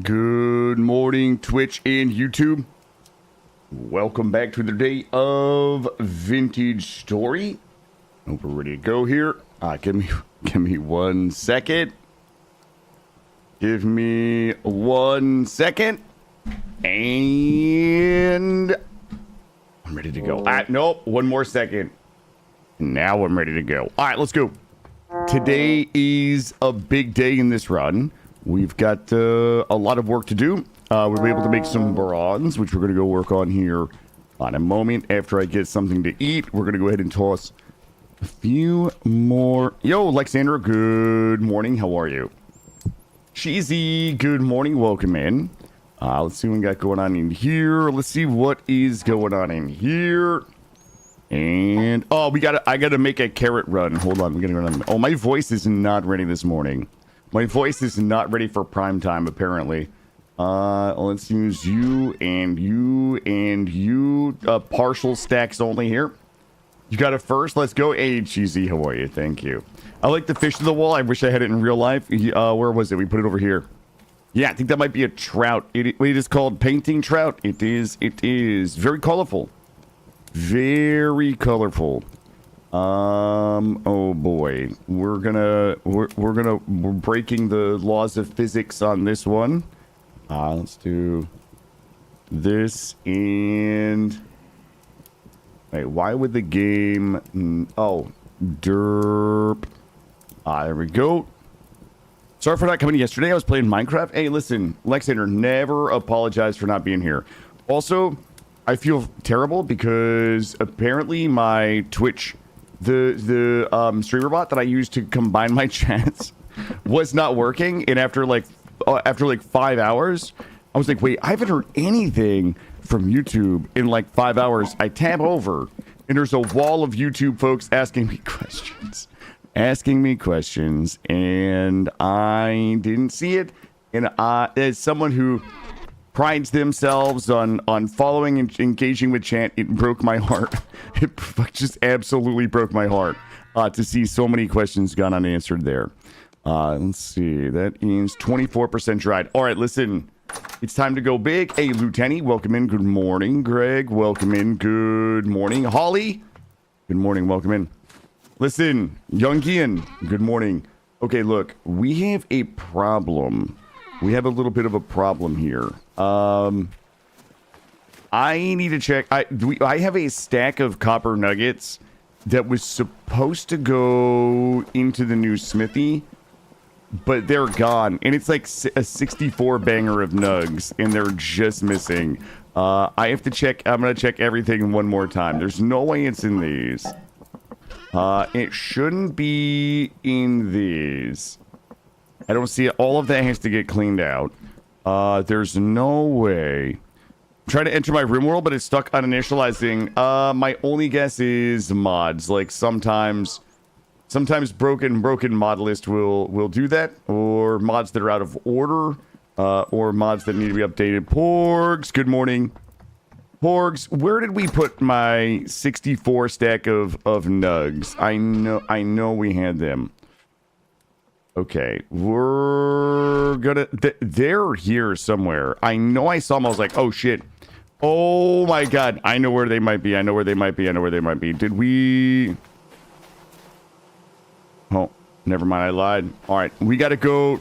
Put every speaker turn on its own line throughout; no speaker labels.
Good morning, Twitch and YouTube. Welcome back to the day of Vintage Story. Hope we're ready to go here. Give me 1 second. Give me 1 second. And I'm ready to go. Nope, 1 more second. Now I'm ready to go. All right, let's go. Today is a big day in this run. We've got a lot of work to do. We'll be able to make some bronze, which we're going to go work on here on a moment. After I get something to eat, we're going to go ahead and toss a few more. Yo, Alexandra, good morning. How are you? Cheesy, good morning. Welcome in. Let's see what we got going on in here. Let's see what is going on in here. And, oh, I got to make a carrot run. Hold on. Oh, my voice is not ready this morning. My voice is not ready for prime time, apparently. Let's use you and you and you. Partial stacks only here. You got it first. Let's go. Hey, Cheesy, how are you? Thank you. I like the fish to the wall. I wish I had it in real life. Where was it? We put it over here. Yeah, I think that might be a trout. It is called painting trout. It is very colorful. Very colorful. Oh boy, we're breaking the laws of physics on this one. Let's do this and wait, why would the game, oh, derp. There we go. Sorry for not coming yesterday. I was playing Minecraft. Hey, listen, Alexander, never apologize for not being here. Also, I feel terrible because apparently my Twitch, the streamer bot that I used to combine my chats was not working, and after like 5 hours, I was like, wait, I haven't heard anything from YouTube in like 5 hours. I tab over, and there's a wall of YouTube folks asking me questions, and I didn't see it. And as someone who prides themselves on following and engaging with chat, it broke my heart. It just absolutely broke my heart to see so many questions gone unanswered there. Let's see. That is 24% dried. All right, listen. It's time to go big. Hey, Lieutenant, welcome in. Good morning. Greg, welcome in. Good morning. Holly, good morning. Welcome in. Listen, Youngian, good morning. Okay, look, we have a problem. We have a little bit of a problem here. I need to check. I have a stack of copper nuggets that was supposed to go into the new smithy, but they're gone. And it's like a 64 banger of nugs, and they're just missing. I have to check. I'm going to check everything one more time. There's no way it's in these. It shouldn't be in these. I don't see it. All of that has to get cleaned out. There's no way. I'm trying to enter my room world, but it's stuck on initializing. My only guess is mods. Like sometimes broken mod list will do that, or mods that are out of order, or mods that need to be updated. Porgs, good morning. Porgs, where did we put my 64 stack of nugs? I know we had them. Okay, we're gonna... they're here somewhere. I know I saw them. I was like, oh, shit. Oh, my God. I know where they might be. I know where they might be. Did we... Oh, never mind. I lied. All right, we got to go...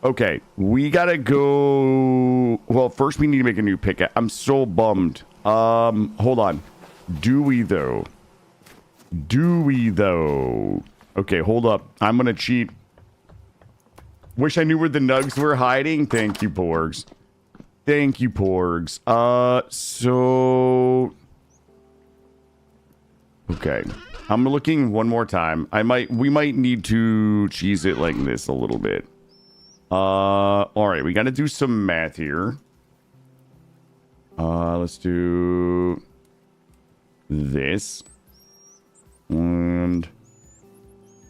Okay, we got to go... Well, first we need to make a new pickaxe. I'm so bummed. Hold on. Do we, though? Okay, hold up. I'm gonna cheat. Wish I knew where the nugs were hiding. Thank you, Porgs. So... Okay. I'm looking one more time. We might need to cheese it like this a little bit. Alright, we gotta do some math here. Let's do... this. And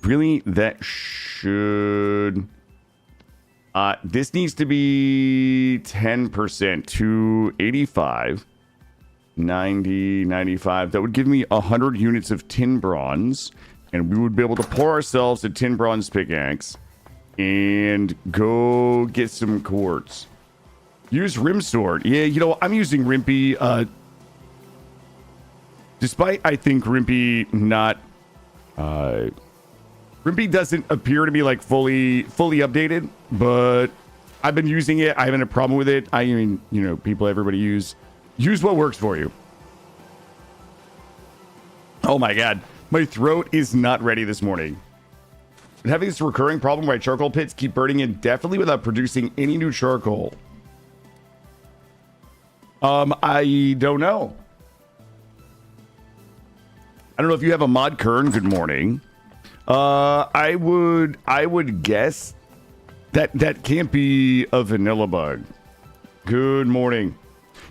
really, that should... this needs to be 10% to 85. 90, 95. That would give me 100 units of tin bronze. And we would be able to pour ourselves a tin bronze pickaxe. and go get some quartz. Use Rim Sword. Yeah, you know, I'm using Rimpy. Despite, I think, Rimpy not... Rimpy doesn't appear to be, like, fully updated, but I've been using it. I haven't had a problem with it. I mean, you know, everybody use what works for you. Oh, my God. My throat is not ready this morning. I'm having this recurring problem where charcoal pits keep burning indefinitely without producing any new charcoal. I don't know. I don't know if you have a mod, Kern. Good morning. I would guess that can't be a vanilla bug. Good morning.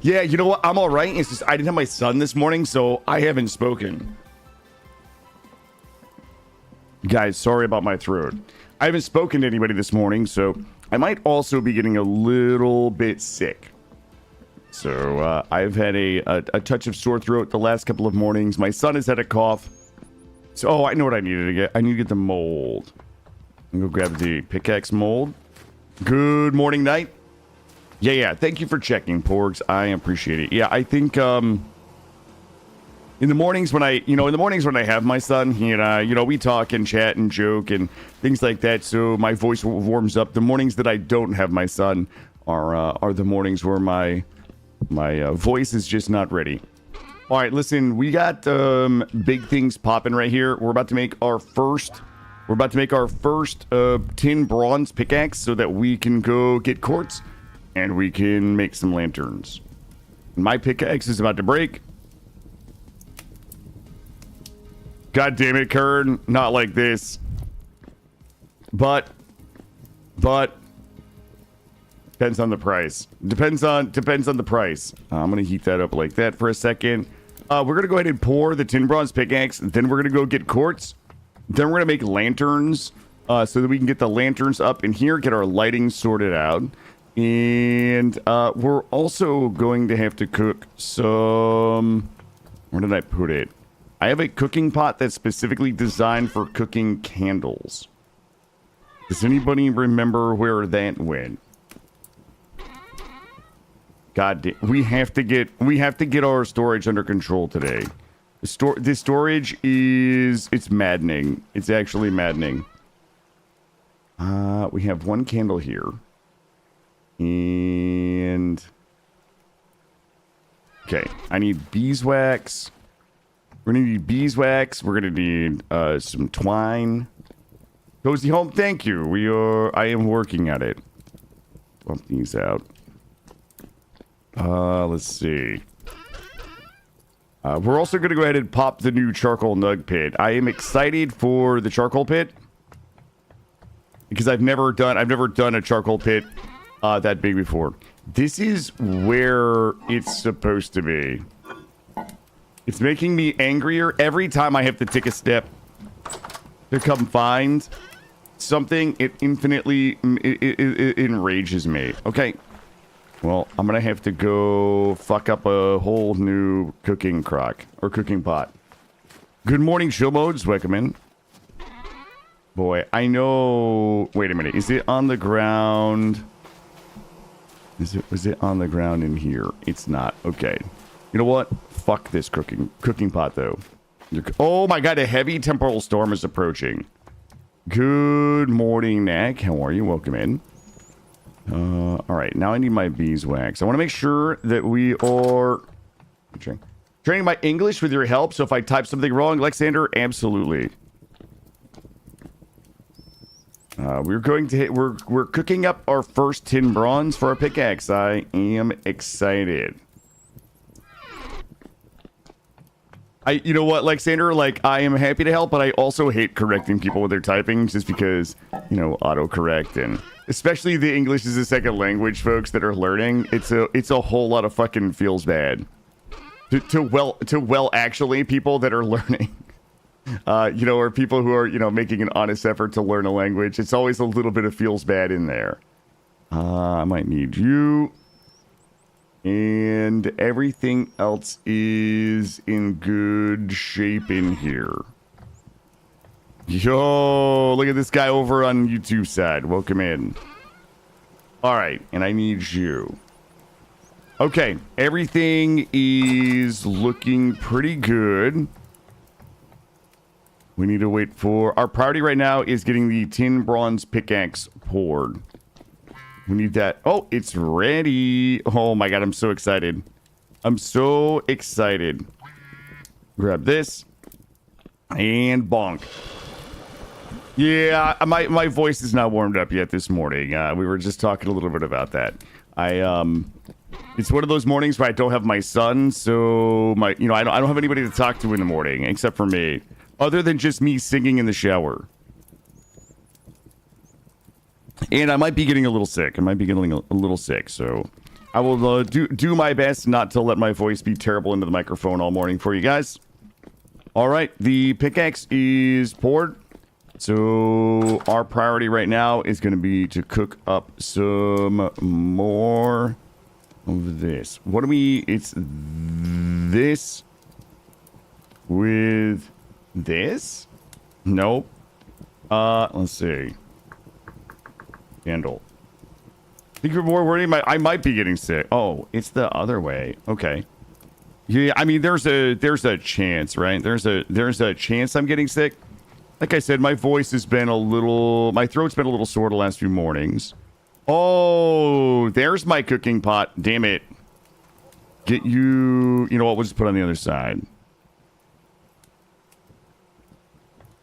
Yeah, you know what? I'm all right. It's just I didn't have my son this morning, so I haven't spoken. Guys, sorry about my throat. I haven't spoken to anybody this morning, so I might also be getting a little bit sick. So I've had a touch of sore throat the last couple of mornings. My son has had a cough. So, oh, I know what I needed to get. I need to get the mold. I'm going to grab the pickaxe mold. Good morning, Night. Yeah. Thank you for checking, Porgs. I appreciate it. Yeah, I think in the mornings when I have my son, he and I, we talk and chat and joke and things like that. So my voice warms up. The mornings that I don't have my son are the mornings where my voice is just not ready. All right, listen, we got big things popping right here. We're about to make our first tin bronze pickaxe so that we can go get quartz and we can make some lanterns. My pickaxe is about to break. God damn it, Kern, not like this. But depends on the price. Depends on the price. I'm gonna heat that up like that for a second. We're gonna go ahead and pour the tin bronze pickaxe. Then we're gonna go get quartz. Then we're gonna make lanterns so that we can get the lanterns up in here, get our lighting sorted out, and we're also going to have to cook some. Where did I put it? I have a cooking pot that's specifically designed for cooking candles. Does anybody remember where that went? God damn, we have to get our storage under control today. The storage it's maddening. It's actually maddening. We have one candle here. And okay, I need beeswax. We're gonna need beeswax. We're gonna need some twine. Cozy home, thank you. I am working at it. Bump these out. Let's see. We're also going to go ahead and pop the new charcoal nug pit. I am excited for the charcoal pit because I've never done a charcoal pit that big before. This is where it's supposed to be. It's making me angrier every time I have to take a step to come find something. It infinitely it enrages me. Okay. Well, I'm gonna have to go fuck up a whole new cooking crock or cooking pot. Good morning, chill modes. Welcome in. Boy, I know. Wait a minute. Is it on the ground? Was it on the ground in here? It's not. Okay. You know what? Fuck this cooking pot though. Oh my god, a heavy temporal storm is approaching. Good morning, Knack. How are you? Welcome in. All right, now I need my beeswax. I want to make sure that we are training my English with your help. So if I type something wrong, Alexander, absolutely. We're cooking up our first tin bronze for our pickaxe. I am excited. You know what, Alexander? Like, I am happy to help, but I also hate correcting people with their typing just because, autocorrect and. Especially the English as a second language folks that are learning, it's a whole lot of fucking feels bad. To actually people that are learning, or people who are making an honest effort to learn a language. It's always a little bit of feels bad in there. I might need you, and everything else is in good shape in here. Yo, look at this guy over on YouTube side. Welcome in. All right, and I need you. Okay, everything is looking pretty good. We need to wait for... Our priority right now is getting the tin bronze pickaxe poured. We need that. Oh, it's ready. Oh my god, I'm so excited. I'm so excited. Grab this. And bonk. Yeah, my voice is not warmed up yet this morning. We were just talking a little bit about that. It's one of those mornings where I don't have my son, so I don't have anybody to talk to in the morning except for me, other than just me singing in the shower. And I might be getting a little sick. So I will do my best not to let my voice be terrible into the microphone all morning for you guys. All right, the pickaxe is poured. So our priority right now is going to be to cook up some more of this. What do we... It's this with this? Nope. Let's see. Candle. I think you're more worried. I might be getting sick. Oh, it's the other way. Okay. Yeah, I mean, there's a chance, right? There's a chance I'm getting sick. Like I said, my voice has been my throat's been a little sore the last few mornings. Oh, there's my cooking pot. Damn it. Get you... You know what? We'll just put it on the other side.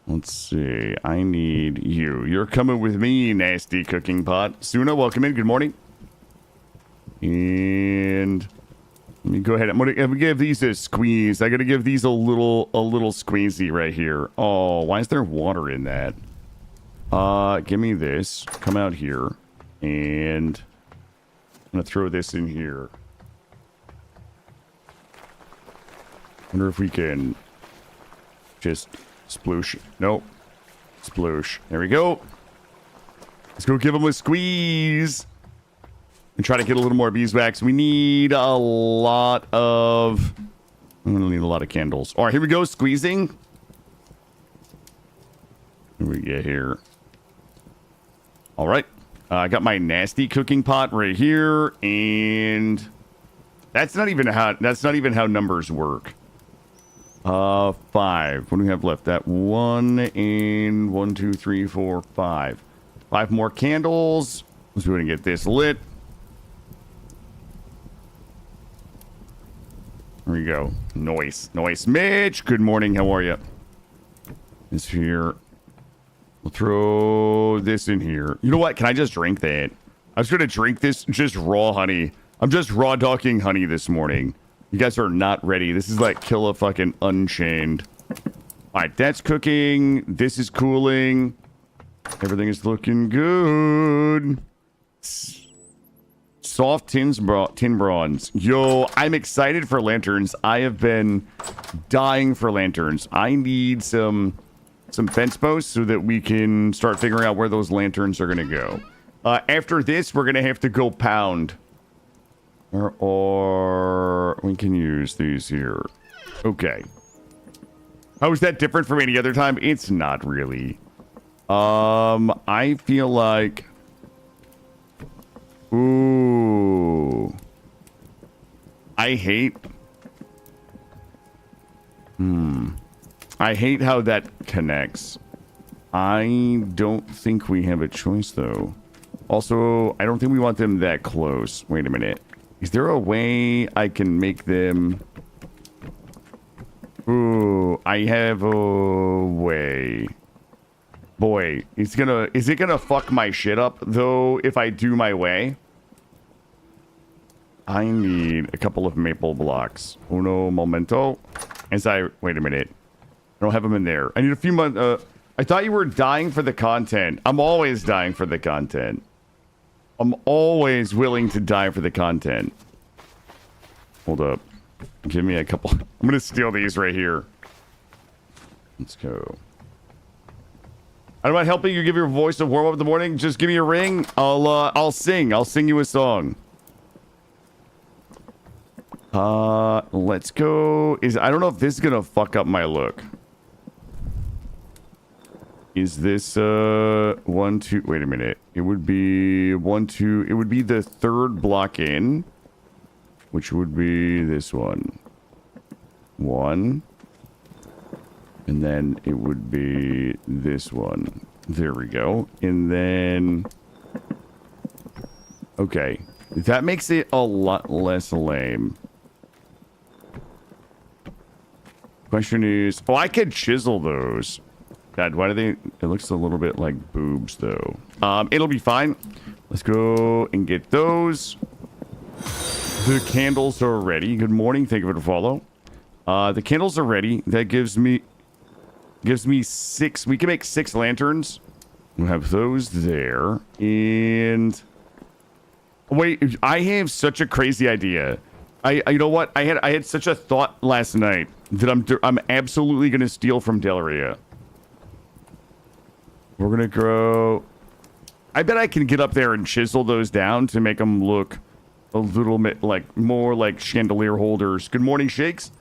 Let's see. I need you. You're coming with me, nasty cooking pot. Suna, welcome in. Good morning. And... Let me go ahead. I'm gonna give these a squeeze. I gotta give these a little squeezy right here. Oh, why is there water in that? Give me this. Come out here, and I'm gonna throw this in here. Wonder if we can just sploosh. Nope. Sploosh. There we go. Let's go give them a squeeze. And try to get a little more beeswax. We need a lot of... I'm gonna need a lot of candles. All right, here we go. Squeezing. What do we get here? All right. I got my nasty cooking pot right here, and that's not even how numbers work. 5. What do we have left? That 1 and 1, 2, 3, 4, 5. 5 more candles. Let's go ahead and get this lit. There we go. Noise. Mitch, good morning. How are you? This here. We'll throw this in here. You know what? Can I just drink that? I was going to drink this just raw honey. I'm just raw docking honey this morning. You guys are not ready. This is like kill a fucking Unchained. All right, that's cooking. This is cooling. Everything is looking good. Soft tin bronze. Yo, I'm excited for lanterns. I have been dying for lanterns. I need some fence posts so that we can start figuring out where those lanterns are going to go. After this, we're going to have to go pound. Or we can use these here. Okay. How is that different from any other time? It's not really. I feel like... Ooh. I hate how that connects. I don't think we have a choice, though. Also, I don't think we want them that close. Wait a minute. Is there a way I can make them... Ooh, I have a way. Boy, is it gonna fuck my shit up, though, if I do my way? I need a couple of maple blocks. Uno momento. Wait a minute. I don't have them in there. I need a few months. I thought you were dying for the content. I'm always dying for the content. I'm always willing to die for the content. Hold up. Give me a couple. I'm gonna steal these right here. Let's go. I don't mind helping you give your voice a warm up in the morning. Just give me a ring. I'll sing. I'll sing you a song. Let's go. I don't know if this is gonna fuck up my look. Is this 1, 2? Wait a minute. It would be 1, 2. It would be the third block in, which would be this one. 1. And then it would be this one. There we go. And then... Okay. That makes it a lot less lame. Question is... Oh, I could chisel those. God, why do they... It looks a little bit like boobs, though. It'll be fine. Let's go and get those. The candles are ready. Good morning. Thank you for the follow. The candles are ready. That gives me 6. We can make 6 lanterns. We'll have those there. And wait, I have such a crazy idea. You know what? I had such a thought last night that I'm absolutely gonna steal from Delaria. We're gonna grow. I bet I can get up there and chisel those down to make them look a little bit like more like chandelier holders. Good morning, Shakes.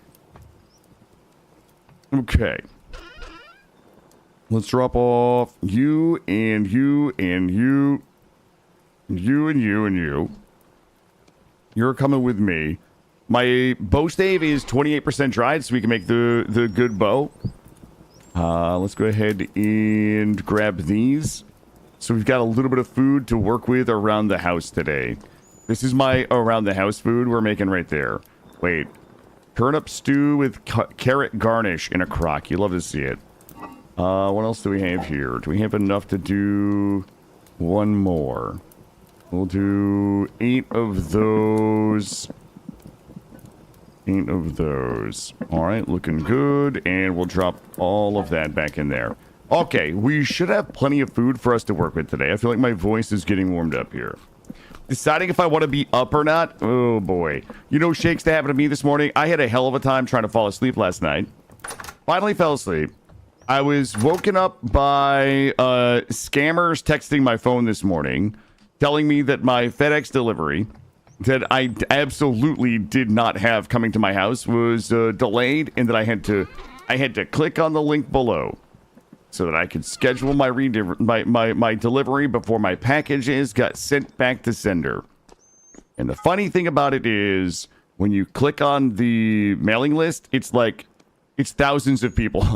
Okay. Let's drop off you and you and you. You and you and you. You're coming with me. My bow stave is 28% dried, so we can make the good bow. Let's go ahead and grab these. So we've got a little bit of food to work with around the house today. This is my around the house food we're making right there. Wait. Turnip stew with carrot garnish in a crock. You love to see it. What else do we have here? Do we have enough to do one more? We'll do 8 of those. 8 of those. All right, looking good. And we'll drop all of that back in there. Okay, we should have plenty of food for us to work with today. I feel like my voice is getting warmed up here. Deciding if I want to be up or not? Oh, boy. You know, Shakes, that happened to me this morning. I had a hell of a time trying to fall asleep last night. Finally fell asleep. I was woken up by scammers texting my phone this morning, telling me that my FedEx delivery that I absolutely did not have coming to my house was delayed, and that I had to click on the link below so that I could schedule my delivery before my packages got sent back to sender. And the funny thing about it is, when you click on the mailing list, it's thousands of people.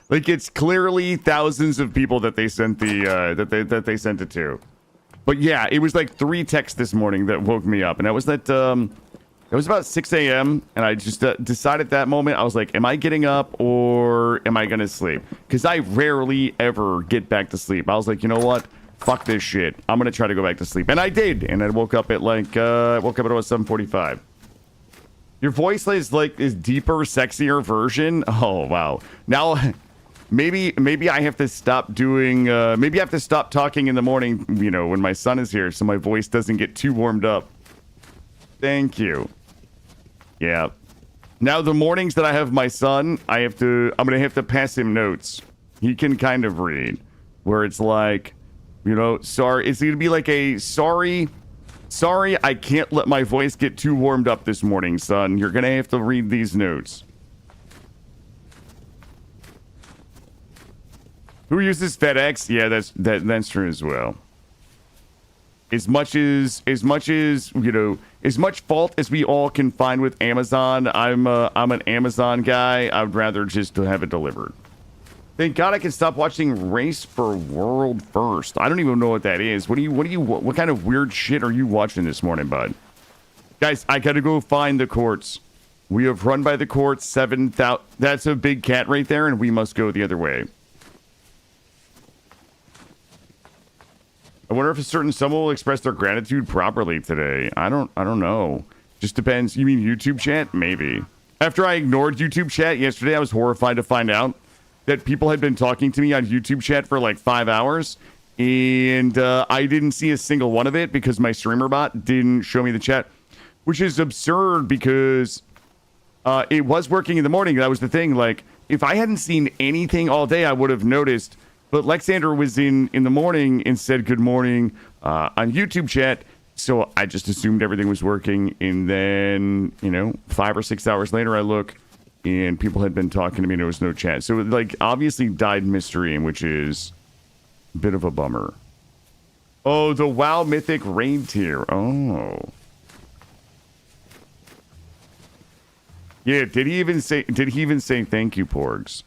Like it's clearly thousands of people that they sent that they sent it to. But yeah, it was like 3 texts this morning that woke me up, and that was it was about 6 a.m. and I just decided at that moment, I was like, am I getting up or am I gonna sleep? Because I rarely ever get back to sleep. I was like, you know what? Fuck this shit. I'm gonna try to go back to sleep, and I did. And I woke up at about 7:45. Your voice is like this deeper, sexier version. Oh wow. Now. Maybe I have to stop doing, maybe I have to stop talking in the morning, you know, when my son is here, so my voice doesn't get too warmed up. Thank you. Yeah. Now, the mornings that I have my son, I'm going to have to pass him notes. He can kind of read, where it's like, you know, sorry, it's going to be like a, sorry, I can't let my voice get too warmed up this morning, son. You're going to have to read these notes. Who uses FedEx? Yeah, that's true as well. As much as you know, as much fault as we all can find with Amazon, I'm an Amazon guy. I'd rather just have it delivered. Thank God I can stop watching Race for World First. I don't even know what that is. What kind of weird shit are you watching this morning, bud? Guys, I gotta go find the courts. We have run by the courts 7,000. That's a big cat right there, and we must go the other way. I wonder if a certain someone will express their gratitude properly today. I don't know. Just depends. You mean YouTube chat? Maybe. After I ignored YouTube chat yesterday, I was horrified to find out that people had been talking to me on YouTube chat for like 5 hours, and I didn't see a single one of it because my streamer bot didn't show me the chat, which is absurd because it was working in the morning. That was the thing. Like, if I hadn't seen anything all day, I would have noticed. But Lexander was in the morning and said good morning on YouTube chat, so I just assumed everything was working. And then, you know, 5 or 6 hours later, I look, and people had been talking to me, and there was no chat. So it, like, obviously died midstream, which is Bit of a bummer. Oh, the WoW Mythic Raid tier. Oh. Yeah, did he even say thank you, Porgs?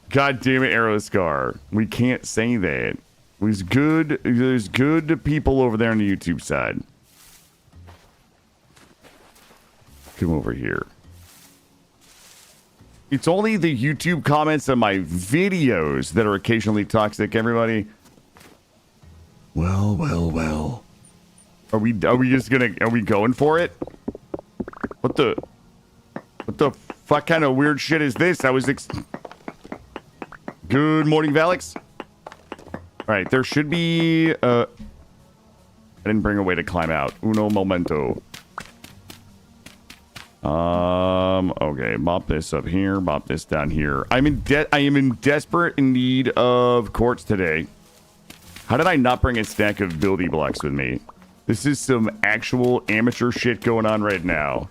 God damn it, Aeroscar. We can't say that. There's good people over there on the YouTube side. Come over here. It's only the YouTube comments on my videos that are occasionally toxic, everybody. Well. Are we going for it? What the fuck kind of weird shit is this? Good morning, Valix. All right, there should be I didn't bring a way to climb out. Uno momento. Okay, mop this up here, mop this down here. I am in desperate need of quartz today. How did I not bring a stack of building blocks with me? This is some actual amateur shit going on right now.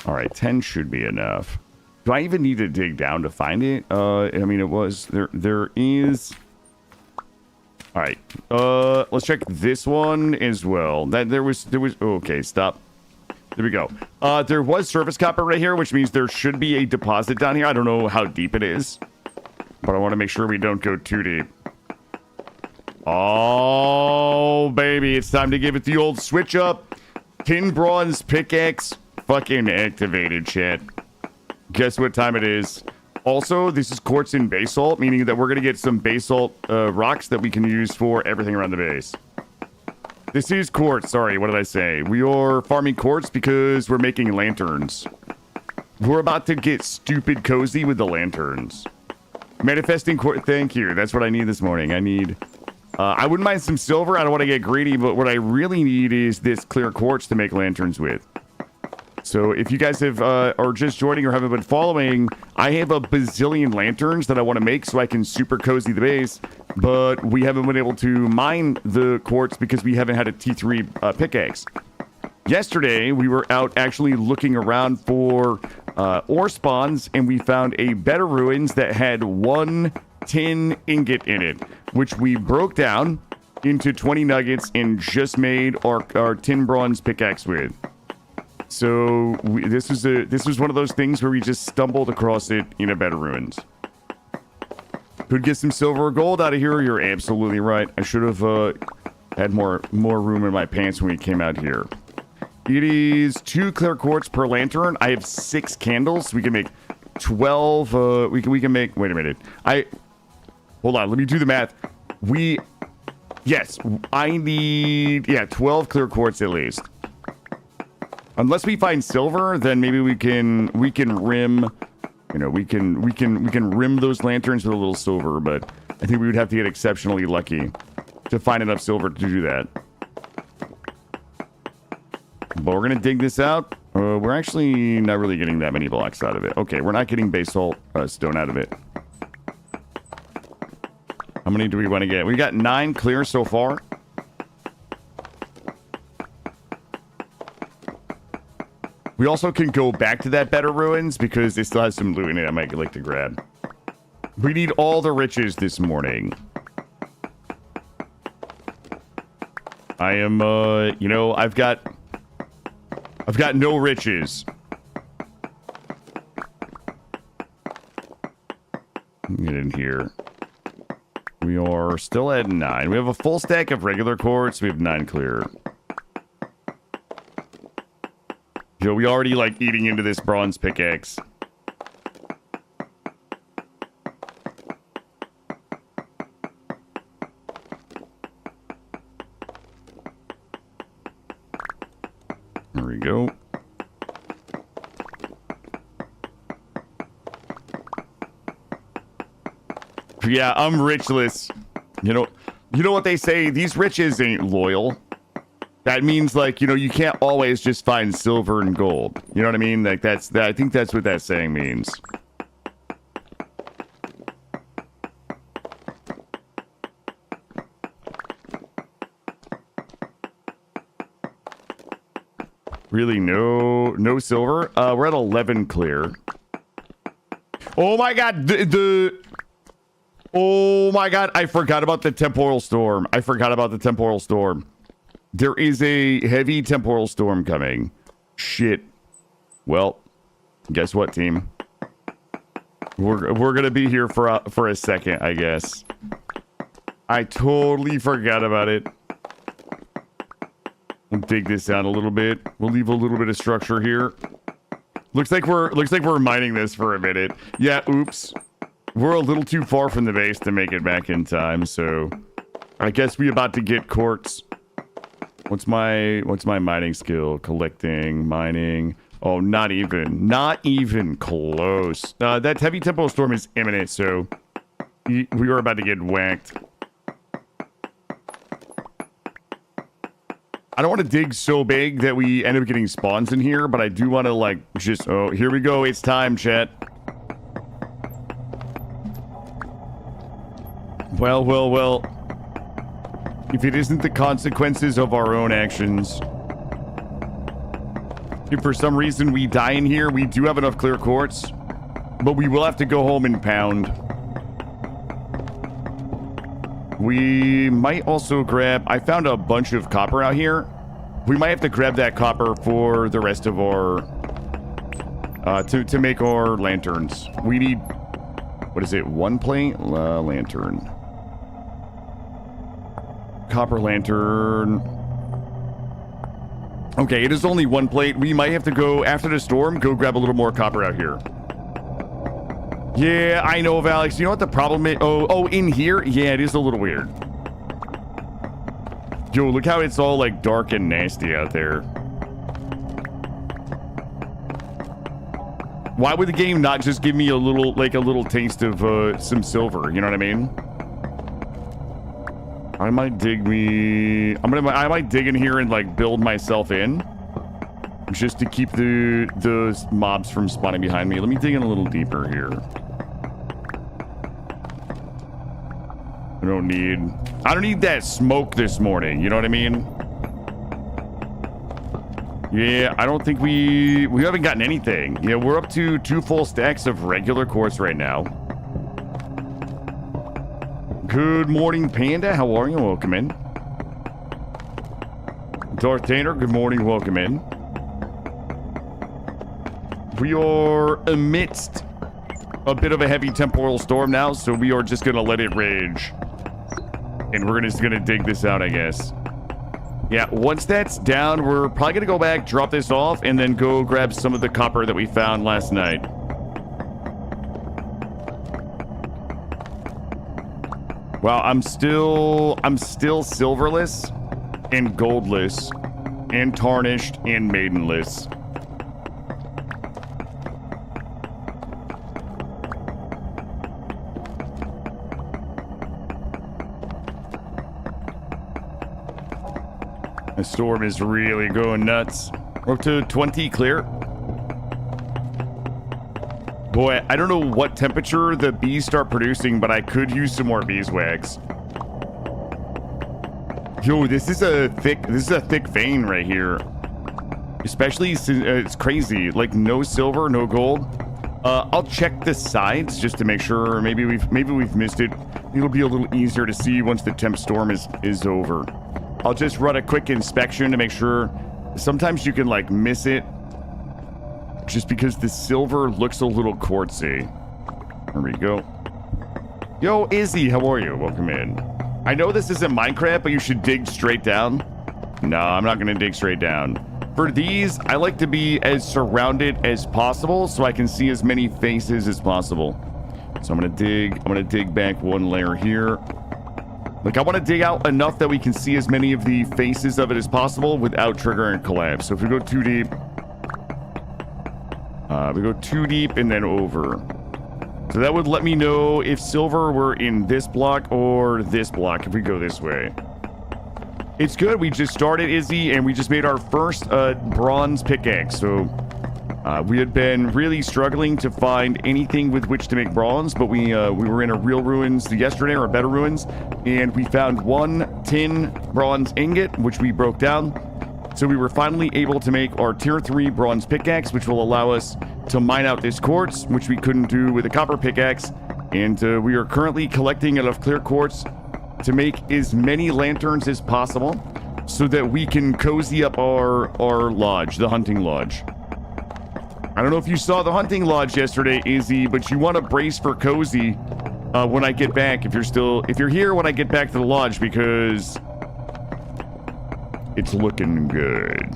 All right, 10 should be enough. Do I even need to dig down to find it? I mean, it was there is. All right, let's check this one as well. There was okay, stop. There we go. There was surface copper right here, which means there should be a deposit down here. I don't know how deep it is, but I want to make sure we don't go too deep. Oh, baby, it's time to give it the old switch up. Tin bronze pickaxe fucking activated, chat. Guess what time it is? Also, this is quartz and basalt, meaning that we're going to get some basalt rocks that we can use for everything around the base. This is quartz. Sorry, what did I say? We are farming quartz because we're making lanterns. We're about to get stupid cozy with the lanterns. Manifesting quartz. Thank you. That's what I need this morning. I need... I wouldn't mind some silver. I don't want to get greedy, but what I really need is this clear quartz to make lanterns with. So if you guys have are just joining or haven't been following, I have a bazillion lanterns that I want to make so I can super cozy the base, but we haven't been able to mine the quartz because we haven't had a T3 pickaxe. Yesterday, we were out actually looking around for ore spawns, and we found a Better Ruins that had 1 tin ingot in it, which we broke down into 20 nuggets and just made our tin bronze pickaxe with. So this was one of those things where we just stumbled across it in a Better Ruins. Could get some silver or gold out of here. You're absolutely right. I should have had more room in my pants when we came out here. It is 2 clear quartz per lantern. I have 6 candles. We can make 12. We can make. Wait a minute. Hold on. Let me do the math. Yes. I need 12 clear quartz at least. Unless we find silver, then maybe we can rim, we can rim those lanterns with a little silver, but I think we would have to get exceptionally lucky to find enough silver to do that. But we're gonna dig this out. We're actually not really getting that many blocks out of it. Okay, we're not getting basalt stone out of it. How many do we want to get? We got 9 clear so far. We also can go back to that Better Ruins because it still has some loot in it I might like to grab. We need all the riches this morning. I am, I've got no riches. Get in here. We are still at 9. We have a full stack of regular quartz. We have 9 clear. Yo, we already like eating into this bronze pickaxe. There we go. Yeah, I'm richless. You know what they say? These riches ain't loyal. That means, like, you can't always just find silver and gold. You know what I mean? Like, I think that's what that saying means. Really, no silver. We're at 11 clear. Oh my god, oh my god, I forgot about the temporal storm. There is a heavy temporal storm coming. Shit. Well, guess what, team? We're gonna be here for a second, I guess. I totally forgot about it. We'll dig this out a little bit. We'll leave a little bit of structure here. Looks like we're mining this for a minute. Yeah, oops. We're a little too far from the base to make it back in time, so I guess we about to get quartz. What's my mining skill? Collecting, mining. Oh, not even close. That heavy temporal storm is imminent, so we are about to get whacked. I don't want to dig so big that we end up getting spawns in here, but I do want to, like, just... Oh, here we go. It's time, chat. Well. If it isn't the consequences of our own actions... If for some reason we die in here, we do have enough clear quartz, but we will have to go home and pound. We might also grab... I found a bunch of copper out here. We might have to grab that copper for the rest of our... to make our lanterns. We need... What is it? One plate? Lantern. Copper lantern. Okay, it is only one plate. We might have to go, after the storm, go grab a little more copper out here. Yeah, I know, Alex. You know what the problem is? Oh, in here? Yeah, it is a little weird. Yo, look how it's all, like, dark and nasty out there. Why would the game not just give me a little taste of some silver? You know what I mean? I might dig in here and, like, build myself in, just to keep those mobs from spawning behind me. Let me dig in a little deeper here. I don't need that smoke this morning. You know what I mean? Yeah, I don't think we haven't gotten anything. Yeah, we're up to 2 full stacks of regular quartz right now. Good morning, Panda. How are you? Welcome in. Darth Tanner, good morning. Welcome in. We are amidst a bit of a heavy temporal storm now, so we are just going to let it rage. And we're just going to dig this out, I guess. Yeah, once that's down, we're probably going to go back, drop this off, and then go grab some of the copper that we found last night. Well, I'm still silverless and goldless and tarnished and maidenless. The storm is really going nuts. We're up to 20 clear. Boy, I don't know what temperature the bees start producing, but I could use some more beeswax. Yo, this is a thick vein right here. Especially since it's crazy. Like, no silver, no gold. I'll check the sides just to make sure. Maybe we've missed it. It'll be a little easier to see once the temp storm is over. I'll just run a quick inspection to make sure. Sometimes you can, like, miss it just because the silver looks a little quartzy. There we go. Yo, Izzy, how are you? Welcome in. I know this isn't Minecraft, but you should dig straight down. No, I'm not going to dig straight down. For these, I like to be as surrounded as possible so I can see as many faces as possible. So I'm going to dig back one layer here. Like, I want to dig out enough that we can see as many of the faces of it as possible without triggering collapse. So if we go too deep, we go too deep and then over. So that would let me know if silver were in this block or this block if we go this way. It's good. We just started, Izzy, and we just made our first bronze pickaxe. So we had been really struggling to find anything with which to make bronze, but we were in a real ruins yesterday, or a better ruins, and we found one tin bronze ingot, which we broke down. So we were finally able to make our tier 3 bronze pickaxe, which will allow us to mine out this quartz, which we couldn't do with a copper pickaxe. And we are currently collecting enough clear quartz to make as many lanterns as possible so that we can cozy up our lodge, the hunting lodge. I don't know if you saw the hunting lodge yesterday, Izzy, but you want to brace for cozy when I get back. If you're here when I get back to the lodge, because it's looking good.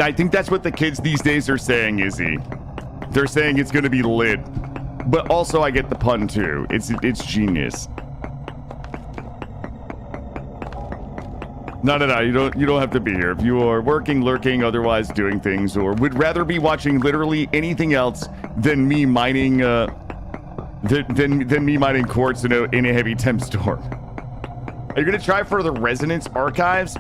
I think that's what the kids these days are saying, Izzy. They're saying it's going to be lit. But also I get the pun too. It's genius. No, you don't have to be here. If you are working, lurking, otherwise doing things, or would rather be watching literally anything else than me mining than me mining quartz in a heavy temp storm. Are you gonna try for the Resonance Archives?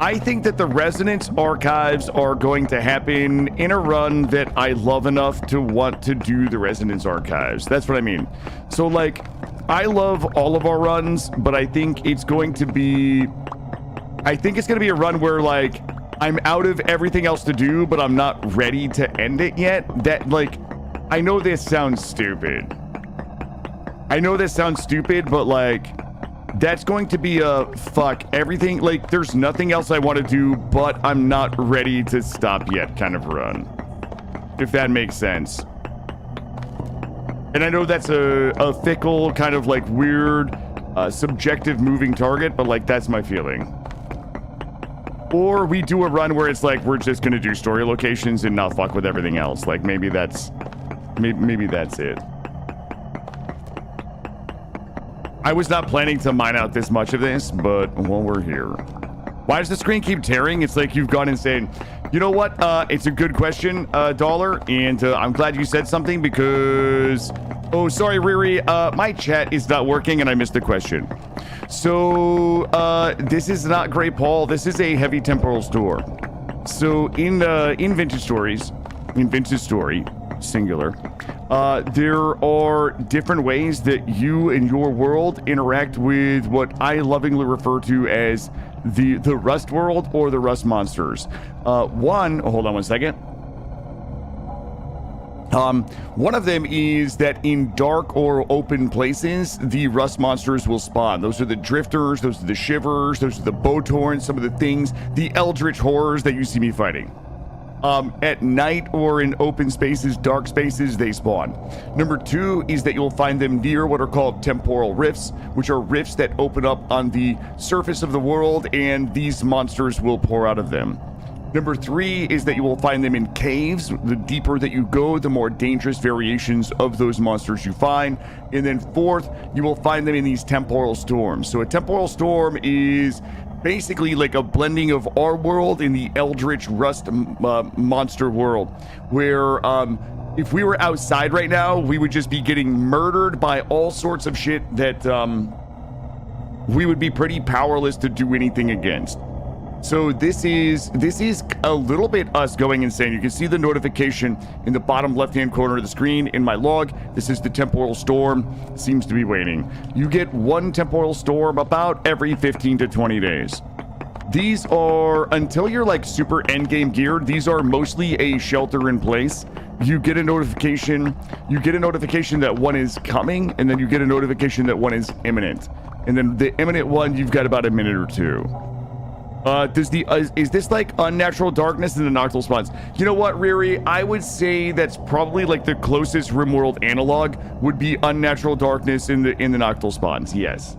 I think that the Resonance Archives are going to happen in a run that I love enough to want to do the Resonance Archives. That's what I mean. So, like, I love all of our runs, but I think it's going to be... I think it's going to be a run where, like, I'm out of everything else to do, but I'm not ready to end it yet. That, like, I know this sounds stupid. But, like... That's going to be a fuck everything. Like, there's nothing else I want to do, but I'm not ready to stop yet kind of run. If that makes sense. And I know that's a fickle, kind of like weird, subjective moving target, but like that's my feeling. Or we do a run where it's like we're just going to do story locations and not fuck with everything else. Like maybe that's it. I was not planning to mine out this much of this, but well, we're here. Why does the screen keep tearing? It's like you've gone insane. You know what? It's a good question, Dollar, and I'm glad you said something because... Oh, sorry, Riri. My chat is not working and I missed the question. So, this is not Great Paul. This is a heavy temporal store. So, in Vintage Stories, in Vintage Story, singular, there are different ways that you and your world interact with what I lovingly refer to as the Rust world or the Rust monsters. Hold on one second. One of them is that in dark or open places, the Rust monsters will spawn. Those are the drifters, those are the shivers, those are the Botorns, some of the things, the eldritch horrors that you see me fighting. At night or in open spaces, dark spaces, they spawn. Number 2 is that you'll find them near what are called temporal rifts, which are rifts that open up on the surface of the world, and these monsters will pour out of them. Number 3 is that you will find them in caves. The deeper that you go, the more dangerous variations of those monsters you find. And then 4th, you will find them in these temporal storms. So a temporal storm is basically like a blending of our world in the eldritch rust monster world, where if we were outside right now, we would just be getting murdered by all sorts of shit that we would be pretty powerless to do anything against. So this is a little bit us going insane. You can see the notification in the bottom left-hand corner of the screen in my log. This is the temporal storm. Seems to be waning. You get one temporal storm about every 15 to 20 days. These are, until you're like super endgame geared, these are mostly a shelter in place. You get a notification that one is coming, and then you get a notification that one is imminent. And then the imminent one, you've got about a minute or two. Is this like unnatural darkness in the nocturnal spawns? You know what, Riri? I would say that's probably like the closest RimWorld analog would be unnatural darkness in the nocturnal spawns. Yes,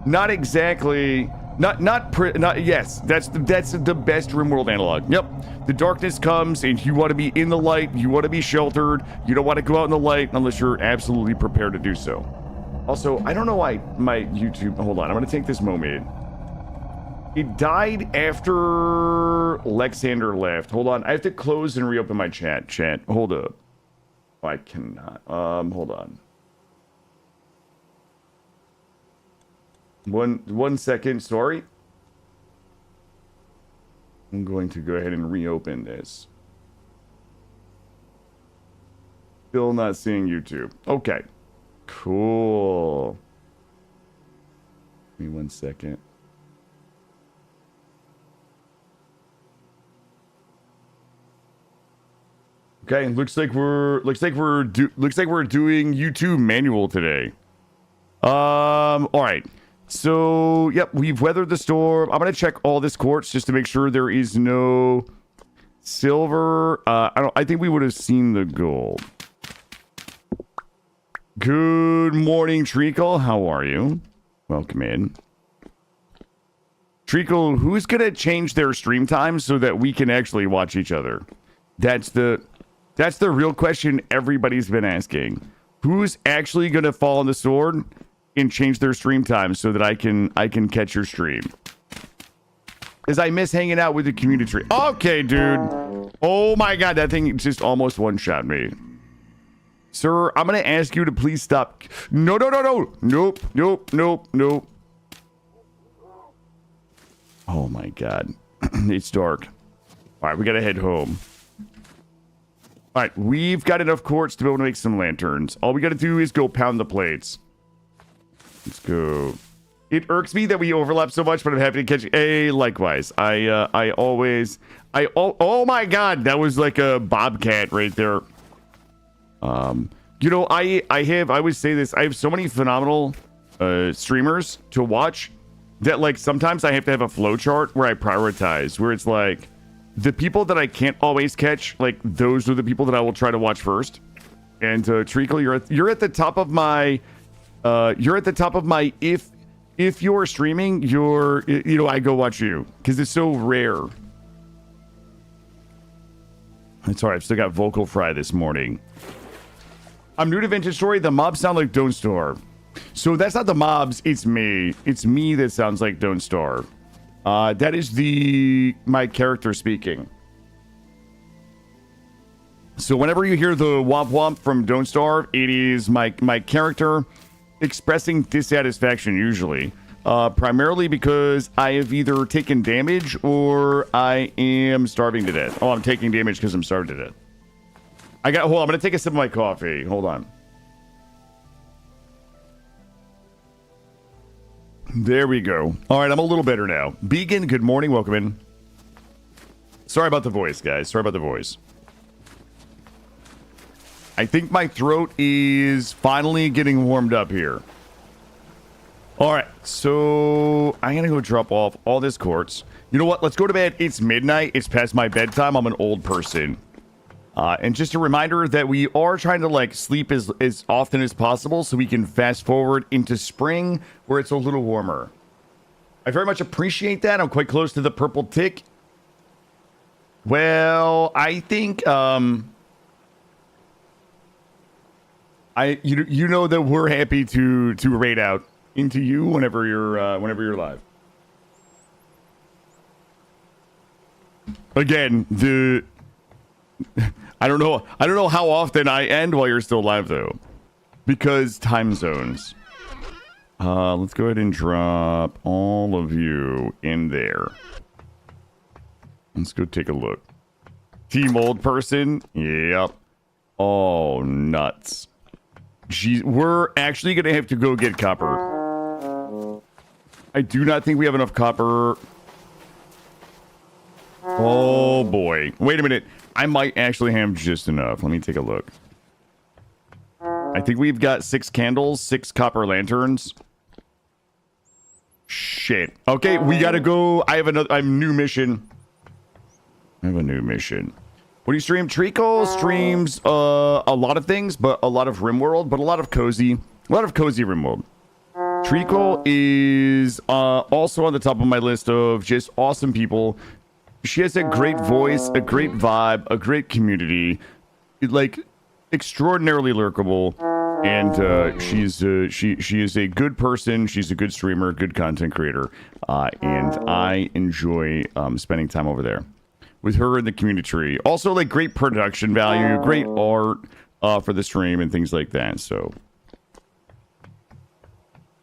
not exactly. Yes, that's the best RimWorld analog. Yep, the darkness comes and you want to be in the light. You want to be sheltered. You don't want to go out in the light unless you're absolutely prepared to do so. Also, I don't know why my YouTube. Hold on, I'm gonna take this moment. It died after Lexander left. Hold on. I have to close and reopen my chat. Hold up. Oh, I cannot. Hold on. One second. Sorry. I'm going to go ahead and reopen this. Still not seeing YouTube. Okay. Cool. Give me 1 second. Okay, looks like we're doing YouTube manual today. All right. So, yep, we've weathered the storm. I'm gonna check all this quartz just to make sure there is no silver. I think we would have seen the gold. Good morning, Treacle. How are you? Welcome in. Treacle, who's gonna change their stream time so that we can actually watch each other? That's the real question everybody's been asking. Who's actually gonna fall on the sword and change their stream time so that I can catch your stream? Because I miss hanging out with the community. Okay, dude. Oh my god, that thing just almost one-shot me. Sir, I'm gonna ask you to please stop. No. Nope. Oh my god. It's dark. All right, we gotta head home. All right, we've got enough quartz to be able to make some lanterns. All we gotta do is go pound the plates. Let's go. It irks me that we overlap so much, but I'm happy to catch you. Hey, likewise. Oh my god, that was like a bobcat right there. You know, I always say this, I have so many phenomenal streamers to watch that like sometimes I have to have a flow chart where I prioritize, where it's like the people that I can't always catch, like those are the people that I will try to watch first. And Treacle, you're at the top of my if you're streaming, I go watch you because it's so rare. It's all right. I've still got vocal fry this morning. I'm new to Vintage Story. The mobs sound like Don't Starve. So that's not the mobs. It's me. It's me that sounds like Don't Starve. That is my character speaking. So whenever you hear the womp womp from Don't Starve, it is my character expressing dissatisfaction usually. Primarily because I have either taken damage or I am starving to death. Oh, I'm taking damage because I'm starving to death. Hold on, I'm gonna take a sip of my coffee. Hold on. There we go. All right, I'm a little better now. Began, good morning, welcome in. Sorry about the voice, guys. Sorry about the voice. I think my throat is finally getting warmed up here. All right, so I'm gonna go drop off all this quartz. You know what? Let's go to bed. It's midnight. It's past my bedtime. I'm an old person. And just a reminder that we are trying to like sleep as often as possible so we can fast forward into spring where it's a little warmer. I very much appreciate that. I'm quite close to the purple tick. Well, I think you know that we're happy to raid out into you whenever you're live. Again, I don't know how often I end while you're still live though, because time zones. Let's go ahead and drop all of you in there. Let's go take a look. Team old person. Yep. Oh, nuts. Jeez, we're actually gonna have to go get copper. I do not think we have enough copper. Oh boy. Wait a minute. I might actually have just enough. Let me take a look. I think we've got 6 candles, 6 copper lanterns. Shit. Okay, we gotta go. I have a new mission. I have a new mission. What do you stream? Treacle streams a lot of things, but a lot of RimWorld, but a lot of cozy RimWorld. Treacle is also on the top of my list of just awesome people. She has a great voice, a great vibe, a great community, like extraordinarily lurkable, and she is a good person. She's a good streamer, good content creator, and I enjoy spending time over there with her in the community. Also, like great production value, great art for the stream and things like that. So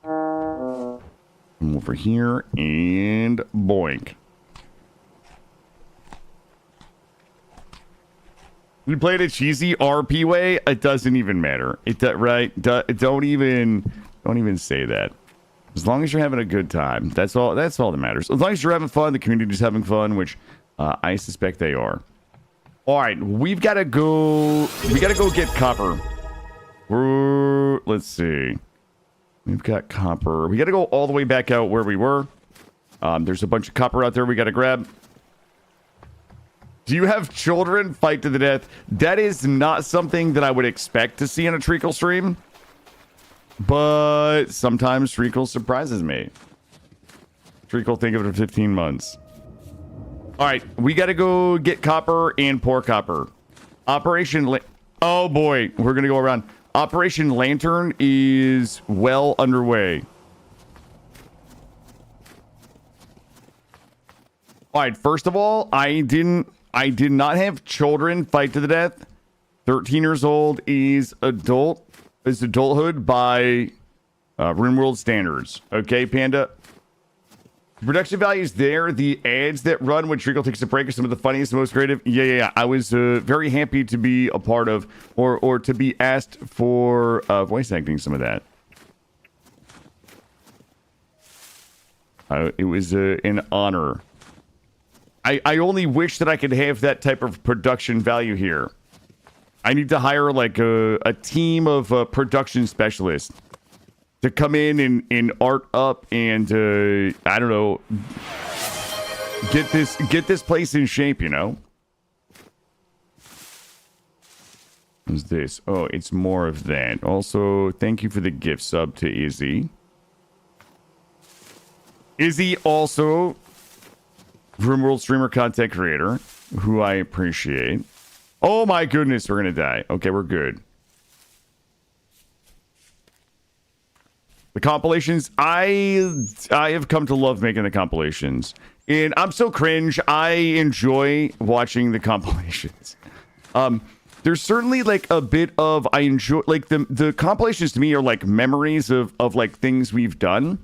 I'm over here and boink. We played a cheesy RP way. It doesn't even matter. Right? Don't even say that. As long as you're having a good time, that's all that matters. As long as you're having fun, the community's having fun, which I suspect they are. All right, we gotta go get copper. Let's see. We've got copper. We gotta go all the way back out where we were. There's a bunch of copper out there we gotta grab. Do you have children fight to the death? That is not something that I would expect to see in a Treacle stream. But sometimes Treacle surprises me. Treacle, think of it in 15 months. All right, we got to go get copper and pour copper. Oh boy, we're going to go around. Operation Lantern is well underway. All right, first of all, I did not have children fight to the death. 13 years old is adulthood by RimWorld standards. Okay, Panda? Production values there. The ads that run when Treacle takes a break are some of the funniest and most creative. Yeah. I was very happy to be a part of or to be asked for voice acting some of that. It was an honor. I only wish that I could have that type of production value here. I need to hire like a team of production specialists to come in and art up and I don't know, get this place in shape, you know. What's this? Oh, it's more of that. Also, thank you for the gift sub to Izzy. Izzy also RimWorld streamer content creator, who I appreciate. Oh my goodness, we're gonna die. Okay, we're good. The compilations, I have come to love making the compilations. And I'm so cringe. I enjoy watching the compilations. There's certainly like a bit of, I enjoy, like the compilations to me are like memories of like things we've done,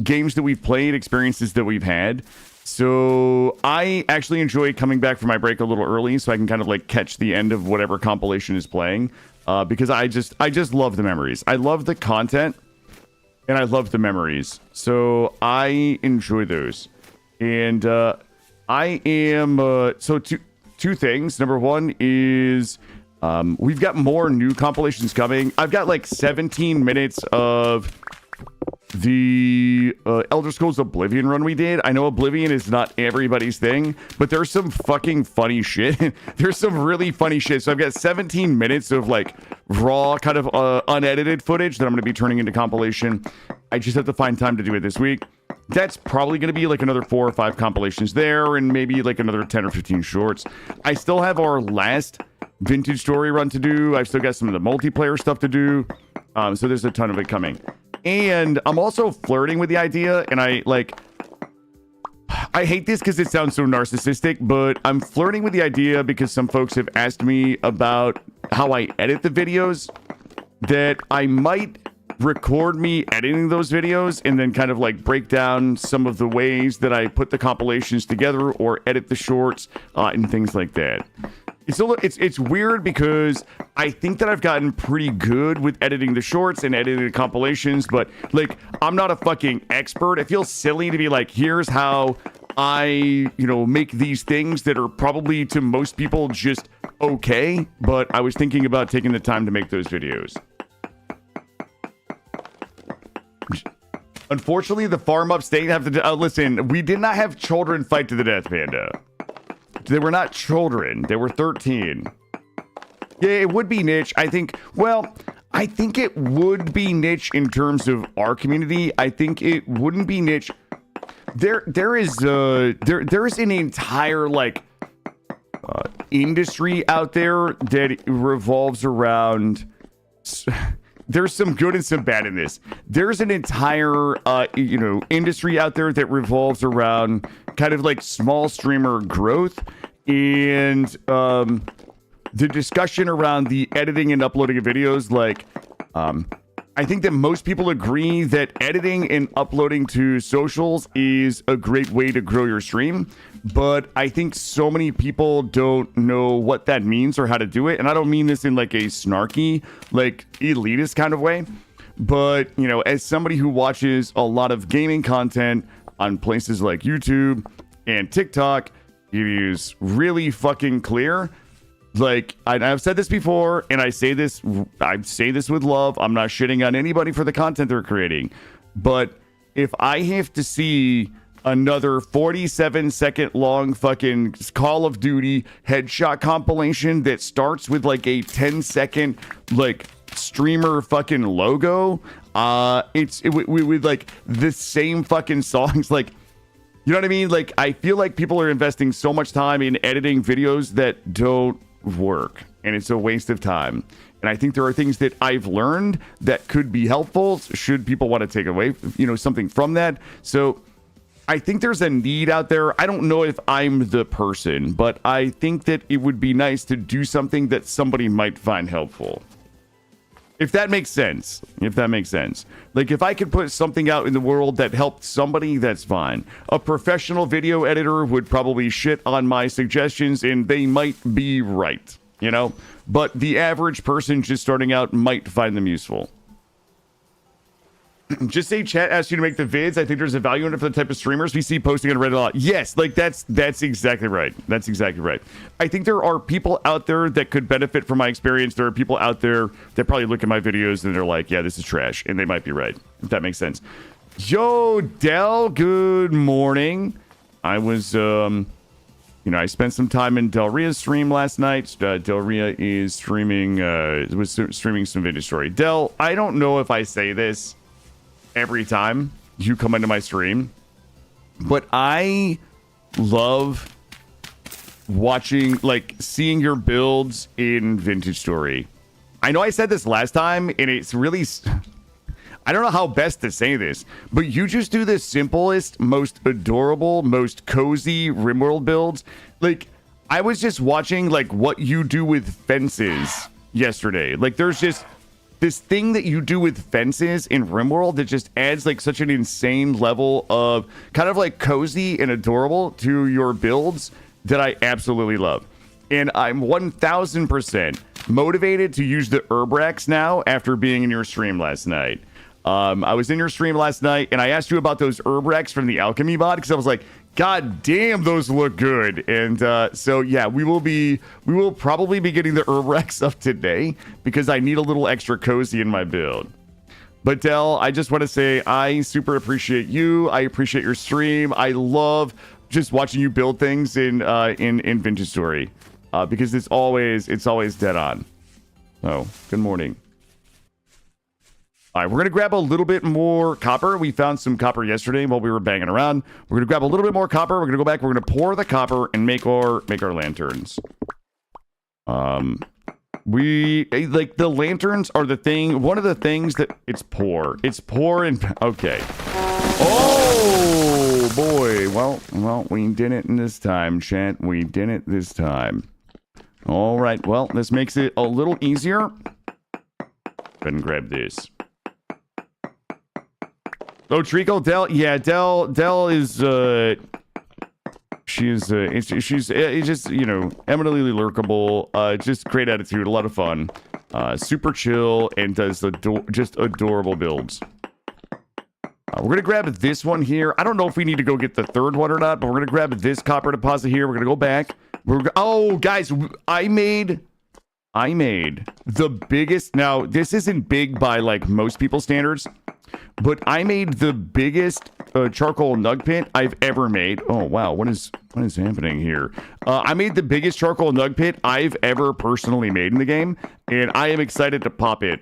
games that we've played, experiences that we've had. So I actually enjoy coming back from my break a little early so I can kind of like catch the end of whatever compilation is playing. Because I just love the memories. I love the content. And I love the memories. So I enjoy those. And I am... so two things. Number one is we've got more new compilations coming. I've got like 17 minutes of the Elder Scrolls Oblivion run we did. I know Oblivion is not everybody's thing, but there's some fucking funny shit. There's some really funny shit. So I've got 17 minutes of like raw kind of unedited footage that I'm going to be turning into compilation. I just have to find time to do it this week. That's probably going to be like another 4 or 5 compilations there and maybe like another 10 or 15 shorts. I still have our last vintage story run to do. I've still got some of the multiplayer stuff to do. So there's a ton of it coming. And I'm also flirting with the idea, and I hate this because it sounds so narcissistic, but I'm flirting with the idea because some folks have asked me about how I edit the videos, that I might record me editing those videos and then kind of like break down some of the ways that I put the compilations together or edit the shorts and things like that. It's weird because I think that I've gotten pretty good with editing the shorts and editing the compilations, but like I'm not a fucking expert. It feels silly to be like, here's how I, make these things that are probably to most people just okay, but I was thinking about taking the time to make those videos. Unfortunately, the farm upstate have to listen. We did not have children fight to the death, Panda. They were not children. They were 13. Yeah, it would be niche. I think it would be niche in terms of our community. I think it wouldn't be niche. There is an entire like industry out there that revolves around. There's some good and some bad in this. There's an entire, industry out there that revolves around kind of like small streamer growth and the discussion around the editing and uploading of videos. Like, I think that most people agree that editing and uploading to socials is a great way to grow your stream. But I think so many people don't know what that means or how to do it. And I don't mean this in like a snarky, like elitist kind of way. But, you know, as somebody who watches a lot of gaming content on places like YouTube and TikTok, it is really fucking clear. Like, I've said this before, and I say this with love. I'm not shitting on anybody for the content they're creating. But if I have to see another 47-second long fucking Call of Duty headshot compilation that starts with like a 10-second like streamer fucking logo, with like the same fucking songs, like, you know what I mean? Like, I feel like people are investing so much time in editing videos that don't work, and it's a waste of time. And I think there are things that I've learned that could be helpful should people want to take away, you know, something from that. So I think there's a need out there. I don't know if I'm the person, but I think that it would be nice to do something that somebody might find helpful. If that makes sense. Like, if I could put something out in the world that helped somebody, that's fine. A professional video editor would probably shit on my suggestions, and they might be right, you know? But the average person just starting out might find them useful. Just say chat asked you to make the vids. I think there's a value in it for the type of streamers we see posting on Reddit a lot. Yes, like that's exactly right. That's exactly right. I think there are people out there that could benefit from my experience. There are people out there that probably look at my videos and they're like, yeah, this is trash. And they might be right, if that makes sense. Yo, Del, good morning. I was, you know, I spent some time in Del Ria's stream last night. Del Ria is streaming, was streaming some vintage story. Del, I don't know if I say this every time you come into my stream, but I love watching, like, seeing your builds in Vintage Story. I know I said this last time, and it's really, I don't know how best to say this, but you just do the simplest, most adorable, most cozy RimWorld builds. Like, I was just watching, like, what you do with fences yesterday. Like, there's just this thing that you do with fences in RimWorld that just adds like such an insane level of kind of like cozy and adorable to your builds that I absolutely love. And I'm 1000% motivated to use the Herbrax now after being in your stream last night. I was in your stream last night and I asked you about those Herbrax from the Alchemy mod because I was like, God damn, those look good. And so yeah, we will probably be getting the Herbrax up today because I need a little extra cozy in my build. But Del, I just want to say I super appreciate you. I appreciate your stream. I love just watching you build things in Vintage Story because it's always dead on. Oh, good morning. All right, we're going to grab a little bit more copper. We found some copper yesterday while we were banging around. We're going to grab a little bit more copper. We're going to go back. We're going to pour the copper and make our lanterns. We like the lanterns are the thing. One of the things that it's poor. It's poor and okay. Oh boy. Well, we did it this time, chat. We did it this time. All right. Well, this makes it a little easier. Go ahead and grab this. Oh, Trico, Del, yeah, Del is, she's just, you know, eminently lurkable, just great attitude, a lot of fun, super chill, and does just adorable builds. We're gonna grab this one here. I don't know if we need to go get the third one or not, but we're gonna grab this copper deposit here. We're gonna go back. Oh, guys, I made the biggest, now, this isn't big by, like, most people's standards, but I made the biggest charcoal nug pit I've ever made. Oh, wow. What is happening here? I made the biggest charcoal nug pit I've ever personally made in the game, and I am excited to pop it.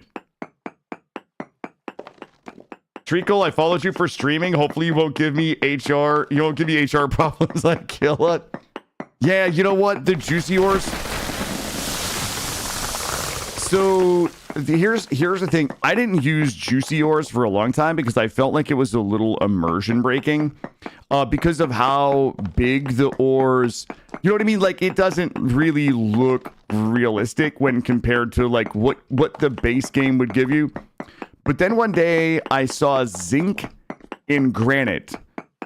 Treacle, I followed you for streaming. Hopefully you won't give me HR problems like Killa. Yeah, you know what? The Juicy Ores. So here's the thing. I didn't use Juicy Ores for a long time because I felt like it was a little immersion breaking because of how big the ores, you know what I mean? Like, it doesn't really look realistic when compared to like what the base game would give you. But then one day I saw zinc in granite,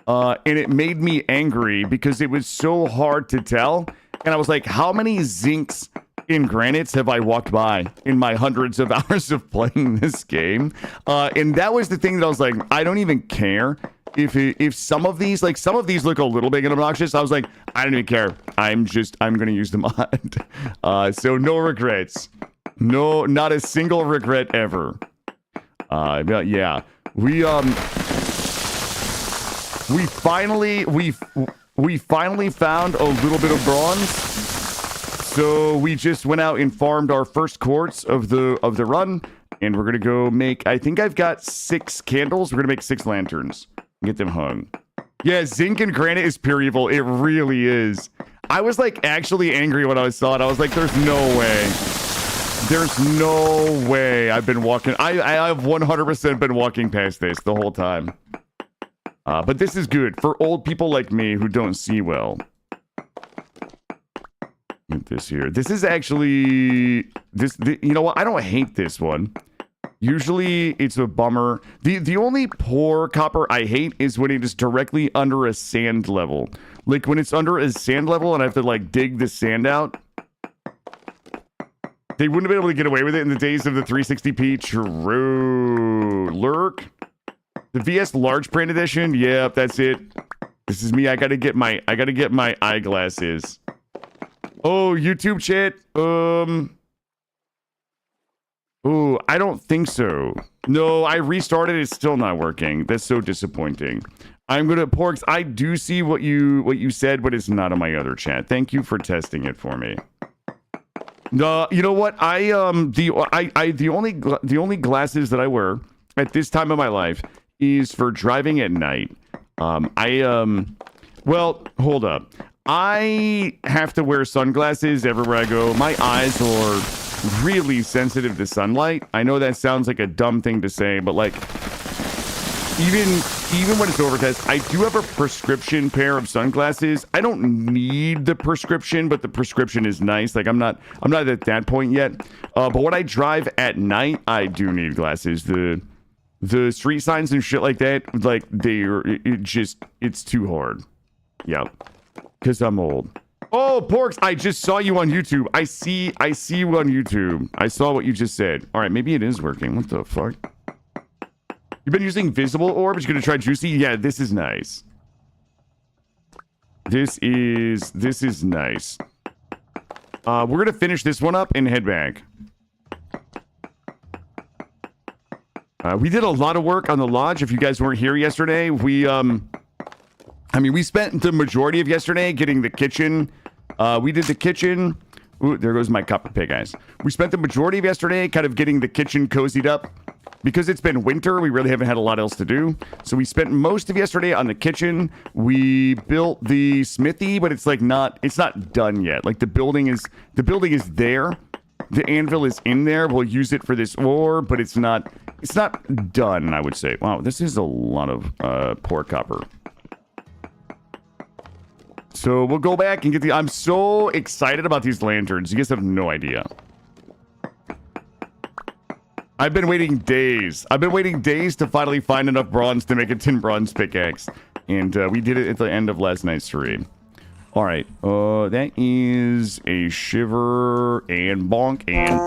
and it made me angry because it was so hard to tell. And I was like, how many zincs in granites have I walked by in my hundreds of hours of playing this game? And that was the thing that I was like, I don't even care if some of these, like some of these look a little big and obnoxious. I was like, I don't even care. I'm going to use the mod. So no regrets. No, not a single regret ever. But yeah, we finally found a little bit of bronze. So we just went out and farmed our first quartz of the run, and we're gonna go make. I think I've got 6 candles. We're gonna make 6 lanterns. Get them hung. Yeah, zinc and granite is pure evil. It really is. I was like actually angry when I saw it. I was like, there's no way. There's no way I've been walking. I have 100% been walking past this the whole time. But this is good for old people like me who don't see well. Get this here. This is actually you know what? I don't hate this one. Usually it's a bummer. The only poor copper I hate is when it is directly under a sand level. Like when it's under a sand level and I have to like dig the sand out. They wouldn't have been able to get away with it in the days of the 360p. True. Lurk. The VS Large Print Edition. Yep, that's it. This is me. I gotta get my eyeglasses. Oh, YouTube chat. Oh, I don't think so. No, I restarted. It's still not working. That's so disappointing. I'm gonna Porks. I do see what you said, but it's not on my other chat. Thank you for testing it for me. No, you know what? The only glasses that I wear at this time of my life is for driving at night. Well, hold up. I have to wear sunglasses everywhere I go. My eyes are really sensitive to sunlight. I know that sounds like a dumb thing to say, but like even when it's overcast, I do have a prescription pair of sunglasses. I don't need the prescription, but the prescription is nice. Like I'm not at that point yet. But when I drive at night, I do need glasses. The street signs and shit like that, like it's too hard. Yeah, because I'm old. Oh, Porks, I just saw you on YouTube. I see you on YouTube. I saw what you just said. All right, maybe it is working. What the fuck? You've been using visible orbs? You're gonna try juicy? Yeah, this is nice. This is nice. We're gonna finish this one up and head back. We did a lot of work on the lodge. If you guys weren't here yesterday, we spent the majority of yesterday getting the kitchen. We did the kitchen. Ooh, there goes my copper pig, guys. We spent the majority of yesterday kind of getting the kitchen cozied up. Because it's been winter, we really haven't had a lot else to do. So we spent most of yesterday on the kitchen. We built the smithy, but it's not done yet. Like the building is there. The anvil is in there. We'll use it for this ore, but it's not done, I would say. Wow, this is a lot of poor copper. So we'll go back and get I'm so excited about these lanterns. You guys have no idea. I've been waiting days. To finally find enough bronze to make a tin bronze pickaxe. And we did it at the end of last night's stream. All right. That is a shiver and bonk and...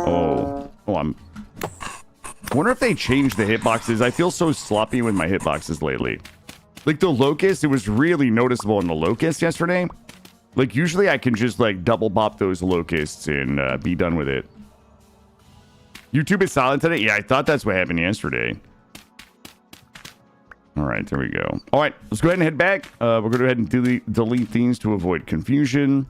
I wonder if they changed the hitboxes. I feel so sloppy with my hitboxes lately. Like the locust, it was really noticeable in the locust yesterday. Like usually I can just like double bop those locusts and be done with it. YouTube is silent today? Yeah, I thought that's what happened yesterday. All right, there we go. All right, let's go ahead and head back. We're going to go ahead and delete things to avoid confusion.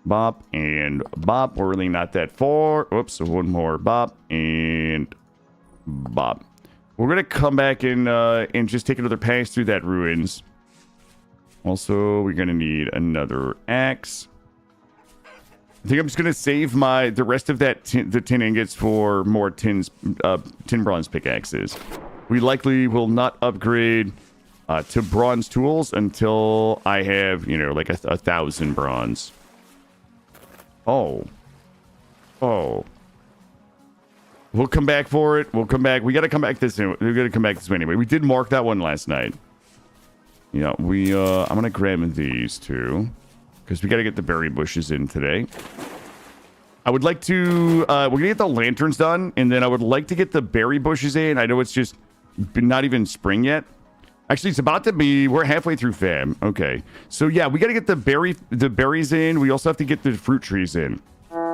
Bop and bop. We're really not that far. Oops, so one more bop and bop. We're going to come back and just take another pass through that ruins. Also, we're going to need another axe. I think I'm just going to save the rest of the tin ingots for more tin bronze pickaxes. We likely will not upgrade to bronze tools until I have, like 1,000 bronze. Oh. We'll come back for it. We'll come back. We got to come back this. We got to come back this way anyway. We did mark that one last night. Yeah, I'm gonna grab these two because we got to get the berry bushes in today. I would like to. We're gonna get the lanterns done, and then I would like to get the berry bushes in. I know it's just not even spring yet. Actually, it's about to be. We're halfway through fam. Okay, so yeah, we got to get the berries in. We also have to get the fruit trees in.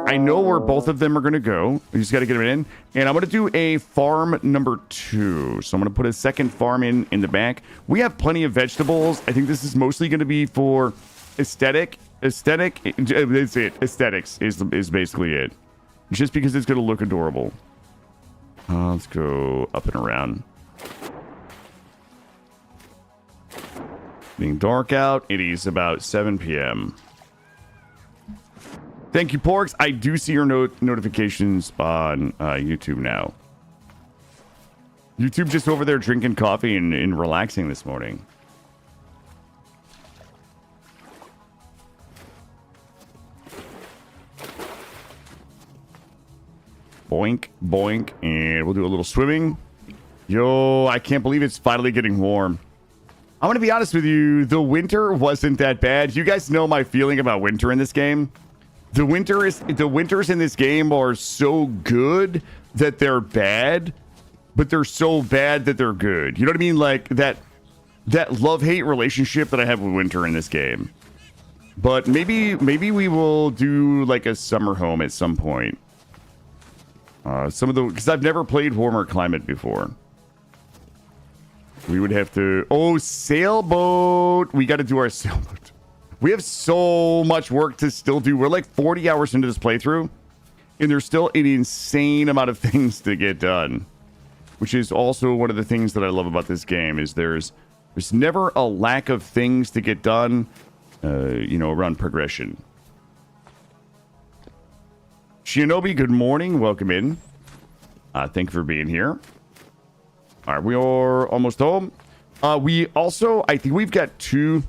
I know where both of them are going to go. We just got to get them in. And I'm going to do a farm number 2. So I'm going to put a second farm in the back. We have plenty of vegetables. I think this is mostly going to be for aesthetic. Aesthetic. That's it. Aesthetics is basically it. Just because it's going to look adorable. Let's go up and around. Being dark out. It is about 7 p.m. Thank you, Porks. I do see your notifications on YouTube now. YouTube just over there drinking coffee and relaxing this morning. Boink, boink, and we'll do a little swimming. Yo, I can't believe it's finally getting warm. I'm going to be honest with you. The winter wasn't that bad. You guys know my feeling about winter in this game. The winters in this game are so good that they're bad, but they're so bad that they're good. You know what I mean? Like that love-hate relationship that I have with winter in this game. But maybe we will do like a summer home at some point. Because I've never played warmer climate before. We would have to. Oh, sailboat! We got to do our sailboat. We have so much work to still do. We're like 40 hours into this playthrough, and there's still an insane amount of things to get done, which is also one of the things that I love about this game is there's never a lack of things to get done, around progression. Shinobi, good morning. Welcome in. Thank you for being here. All right, we are almost home. I think we've got 2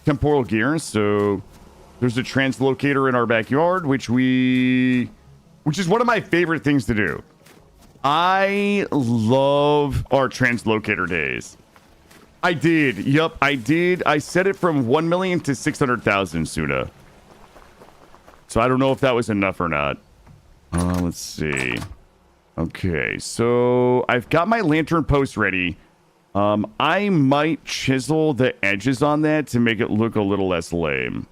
temporal gears, so there's a translocator in our backyard, which is one of my favorite things to do. I love our translocator days. I did. Yep, I did. I set it from 1 million to 600,000, Suna. So I don't know if that was enough or not. Let's see. Okay, so I've got my lantern post ready. I might chisel the edges on that to make it look a little less lame.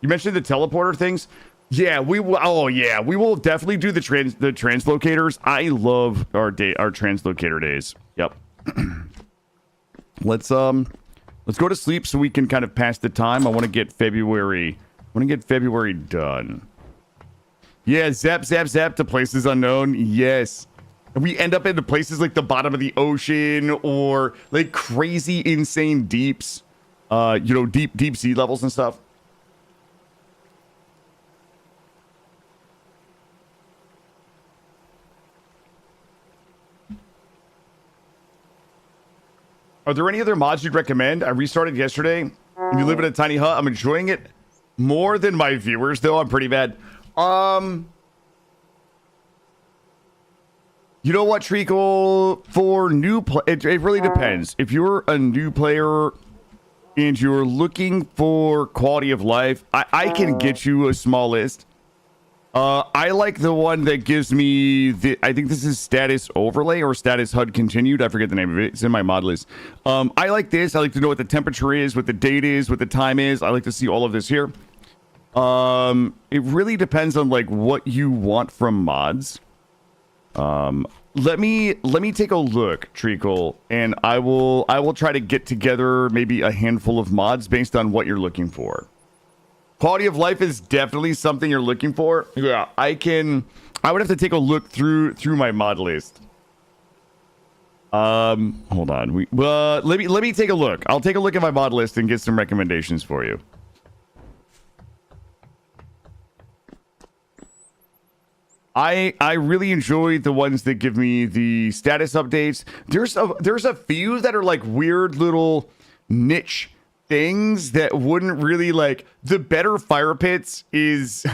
You mentioned the teleporter things. Yeah, we will. Oh yeah, we will definitely do the translocators. I love our translocator days. Yep. Let's go to sleep so we can kind of pass the time. I want to get February. Done. Yeah, zap to places unknown. Yes. And we end up into places like the bottom of the ocean or like crazy, insane deeps. Deep sea levels and stuff. Are there any other mods you'd recommend? I restarted yesterday. And you live in a tiny hut. I'm enjoying it more than my viewers, though. I'm pretty bad. You know what, Treacle? For new it really depends. If you're a new player and you're looking for quality of life, I can get you a small list. I like the one that gives me I think this is status overlay or status HUD continued. I forget the name of it. It's in my mod list. I like this. I like to know what the temperature is, what the date is, what the time is. I like to see all of this here. It really depends on like what you want from mods. Let me take a look, Treacle, and I will try to get together maybe a handful of mods based on what you're looking for. Quality of life is definitely something you're looking for. Yeah, I would have to take a look through my mod list. Hold on. Let me take a look. I'll take a look at my mod list and get some recommendations for you. I really enjoy the ones that give me the status updates. There's a few that are like weird little niche things that wouldn't really like. The better fire pits is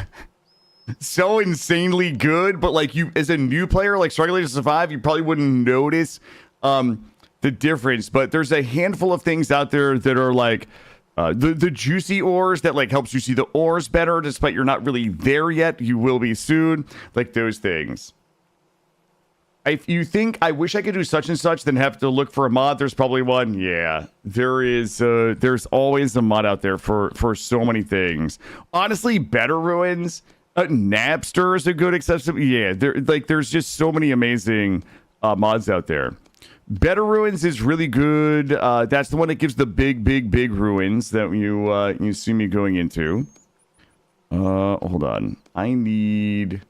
so insanely good, but like you as a new player, like struggling to survive, you probably wouldn't notice the difference. But there's a handful of things out there that are like the juicy ores that like helps you see the ores better, despite you're not really there yet. You will be soon, like those things. If you think I wish I could do such and such, then have to look for a mod. There's probably one. Yeah, there is. There's always a mod out there for so many things. Honestly, Better Ruins, Napster is a good accessible. Yeah, there's just so many amazing mods out there. Better Ruins is really good. That's the one that gives the big ruins that you see me going into. Hold on. I need.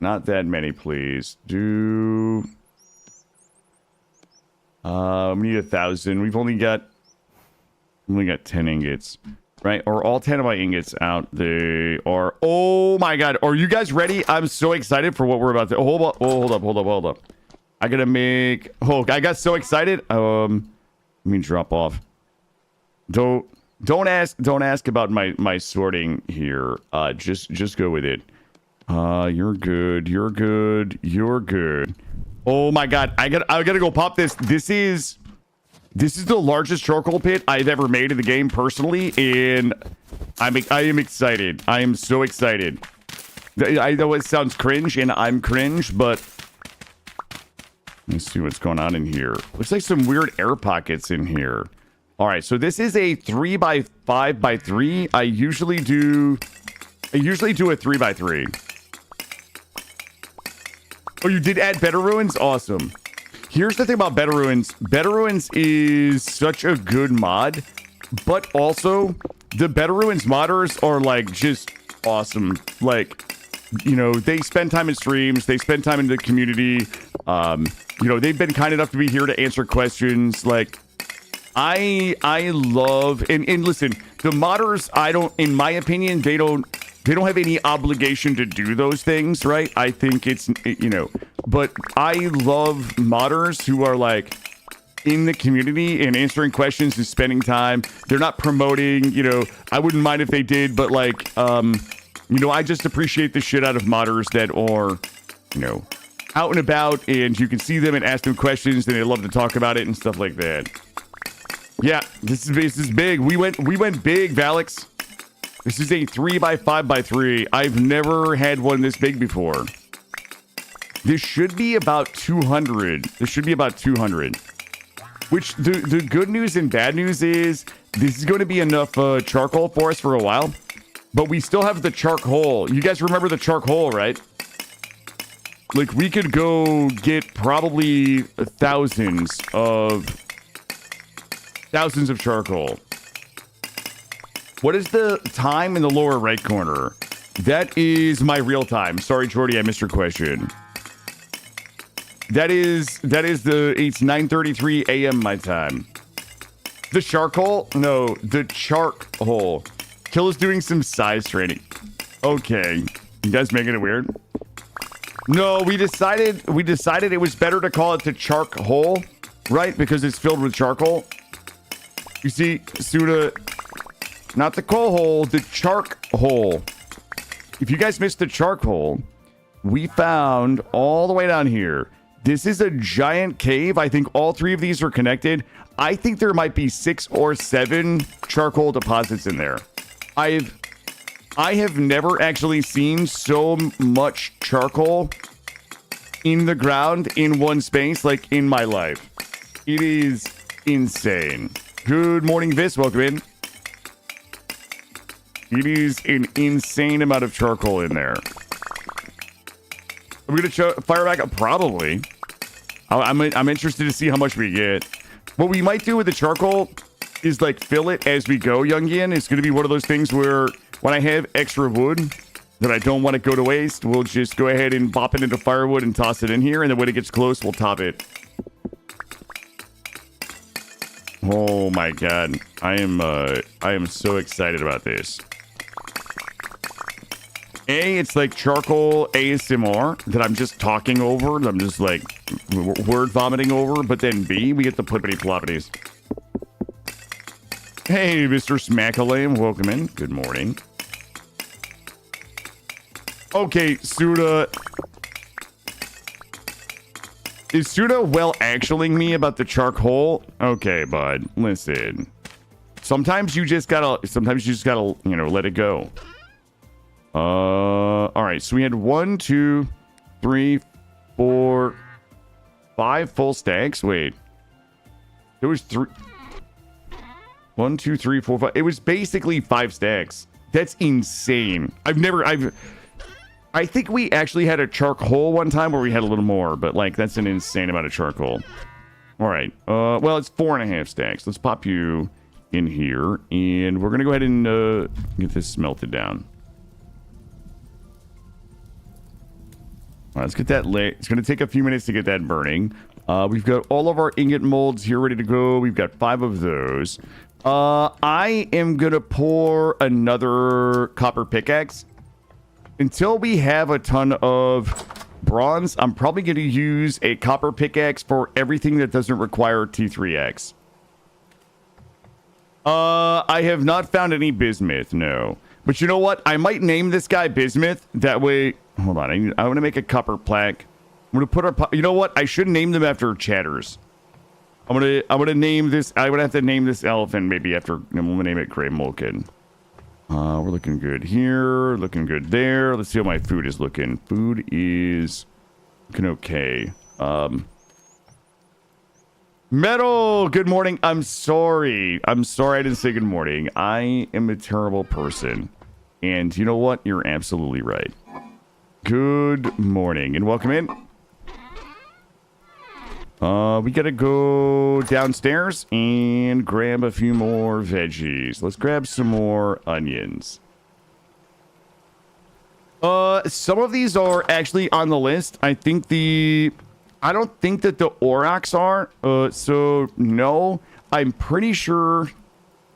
Not that many, please. We need 1,000. We've only got 10 ingots, right? Are all 10 of my ingots out? They are. Oh my god, are you guys ready? I'm so excited for what we're about to. Hold up. I gotta make. Oh, I got so excited. Let me drop off. Don't ask about my sorting here. Just go with it. You're good. Oh my god, I gotta go pop this. This is the largest charcoal pit I've ever made in the game personally, and I am excited. I am so excited. I know it sounds cringe, and I'm cringe, but let's see what's going on in here. Looks like some weird air pockets in here. All right, so this is a 3x5x3. I usually do a 3x3. Oh, you did add Better Ruins? Awesome. Here's the thing about Better Ruins. Better Ruins is such a good mod, but also the Better Ruins modders are like just awesome. Like, you know, they spend time in streams, they spend time in the community. You know, they've been kind enough to be here to answer questions. Like, I love and listen, the modders, in my opinion, they don't have any obligation to do those things, right? I think it's, you know, but I love modders who are like in the community and answering questions and spending time. They're not promoting, you know, I wouldn't mind if they did, but like, you know, I just appreciate the shit out of modders that are, you know, out and about and you can see them and ask them questions and they love to talk about it and stuff like that. Yeah, this is big. We went big, Valix. This is a 3x5x3. I've never had one this big before. This should be about 200. Which the good news and bad news is this is going to be enough charcoal for us for a while. But we still have the charcoal. You guys remember the charcoal, right? Like we could go get probably thousands of charcoal. What is the time in the lower right corner? That is my real time. Sorry, Jordy, I missed your question. It's 9:33 a.m. my time. The charcoal? No, the charcoal. Kill is doing some size training. Okay. You guys making it weird? No, we decided it was better to call it the charcoal, right? Because it's filled with charcoal. You see, Suda, not the coal hole, the chark hole. If you guys missed the charcoal, we found all the way down here. This is a giant cave. I think all three of these are connected. I think there might be 6 or 7 charcoal deposits in there. I have never actually seen so much charcoal in the ground in one space, like in my life. It is insane. Good morning, Vis. Welcome in. It is an insane amount of charcoal in there. Are we gonna fire back up? Probably. I'm interested to see how much we get. What we might do with the charcoal is like fill it as we go, Youngian. It's gonna be one of those things where when I have extra wood that I don't want to go to waste, we'll just go ahead and pop it into firewood and toss it in here, and then when it gets close, we'll top it. Oh my god, I am so excited about this. A, it's like charcoal ASMR that I'm just talking over, that I'm just like word vomiting over, but then B, we get the plippity ploppities. Hey, Mr. Smackalame, welcome in. Good morning. Okay, Suda. Is Suda well actualing me about the charcoal? Okay, bud. Listen. Sometimes you just gotta, you know, let it go. All right. So we had 1, 2, 3, 4, 5 full stacks. Wait. There was 3. 1, 2, 3, 4, 5. It was basically 5 stacks. That's insane. I think we actually had a charcoal one time where we had a little more, but like that's an insane amount of charcoal. All right. Well, it's 4.5 stacks. Let's pop you in here, and we're gonna go ahead and get this smelted down. All right, let's get that lit. It's gonna take a few minutes to get that burning. We've got all of our ingot molds here ready to go. We've got 5 of those. I am gonna pour another copper pickaxe. Until we have a ton of bronze, I'm probably going to use a copper pickaxe for everything that doesn't require T3X. I have not found any bismuth, no. But you know what? I might name this guy Bismuth. That way... Hold on. I want to make a copper plaque. I'm going to put our... You know what? I should name them after chatters. I'm gonna name this... I would have to name this elephant maybe after... I'm going to name it Gray Mulkin. We're looking good here, looking good there. Let's see how my food is looking. Food is looking okay. Metal, good morning. I'm sorry I didn't say good morning. I am a terrible person. And you know what? You're absolutely right. Good morning and welcome in. We gotta go downstairs and grab a few more veggies. Let's grab some more onions. Some of these are actually on the list. I don't think that the aurochs are. So no, I'm pretty sure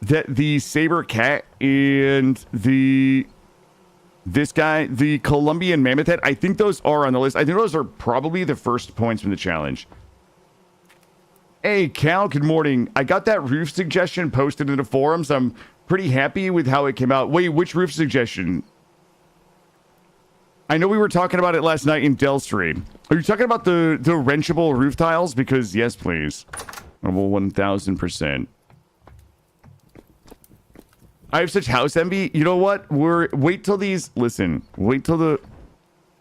that the saber cat and this guy, the Colombian mammoth head, I think those are on the list. I think those are probably the first points from the challenge. Hey, Cal, good morning. I got that roof suggestion posted in the forums. I'm pretty happy with how it came out. Wait, which roof suggestion? I know we were talking about it last night in Dell Stream. Are you talking about the wrenchable roof tiles? Because, yes, please. I will 1,000%. I have such house envy. You know what? Wait till the...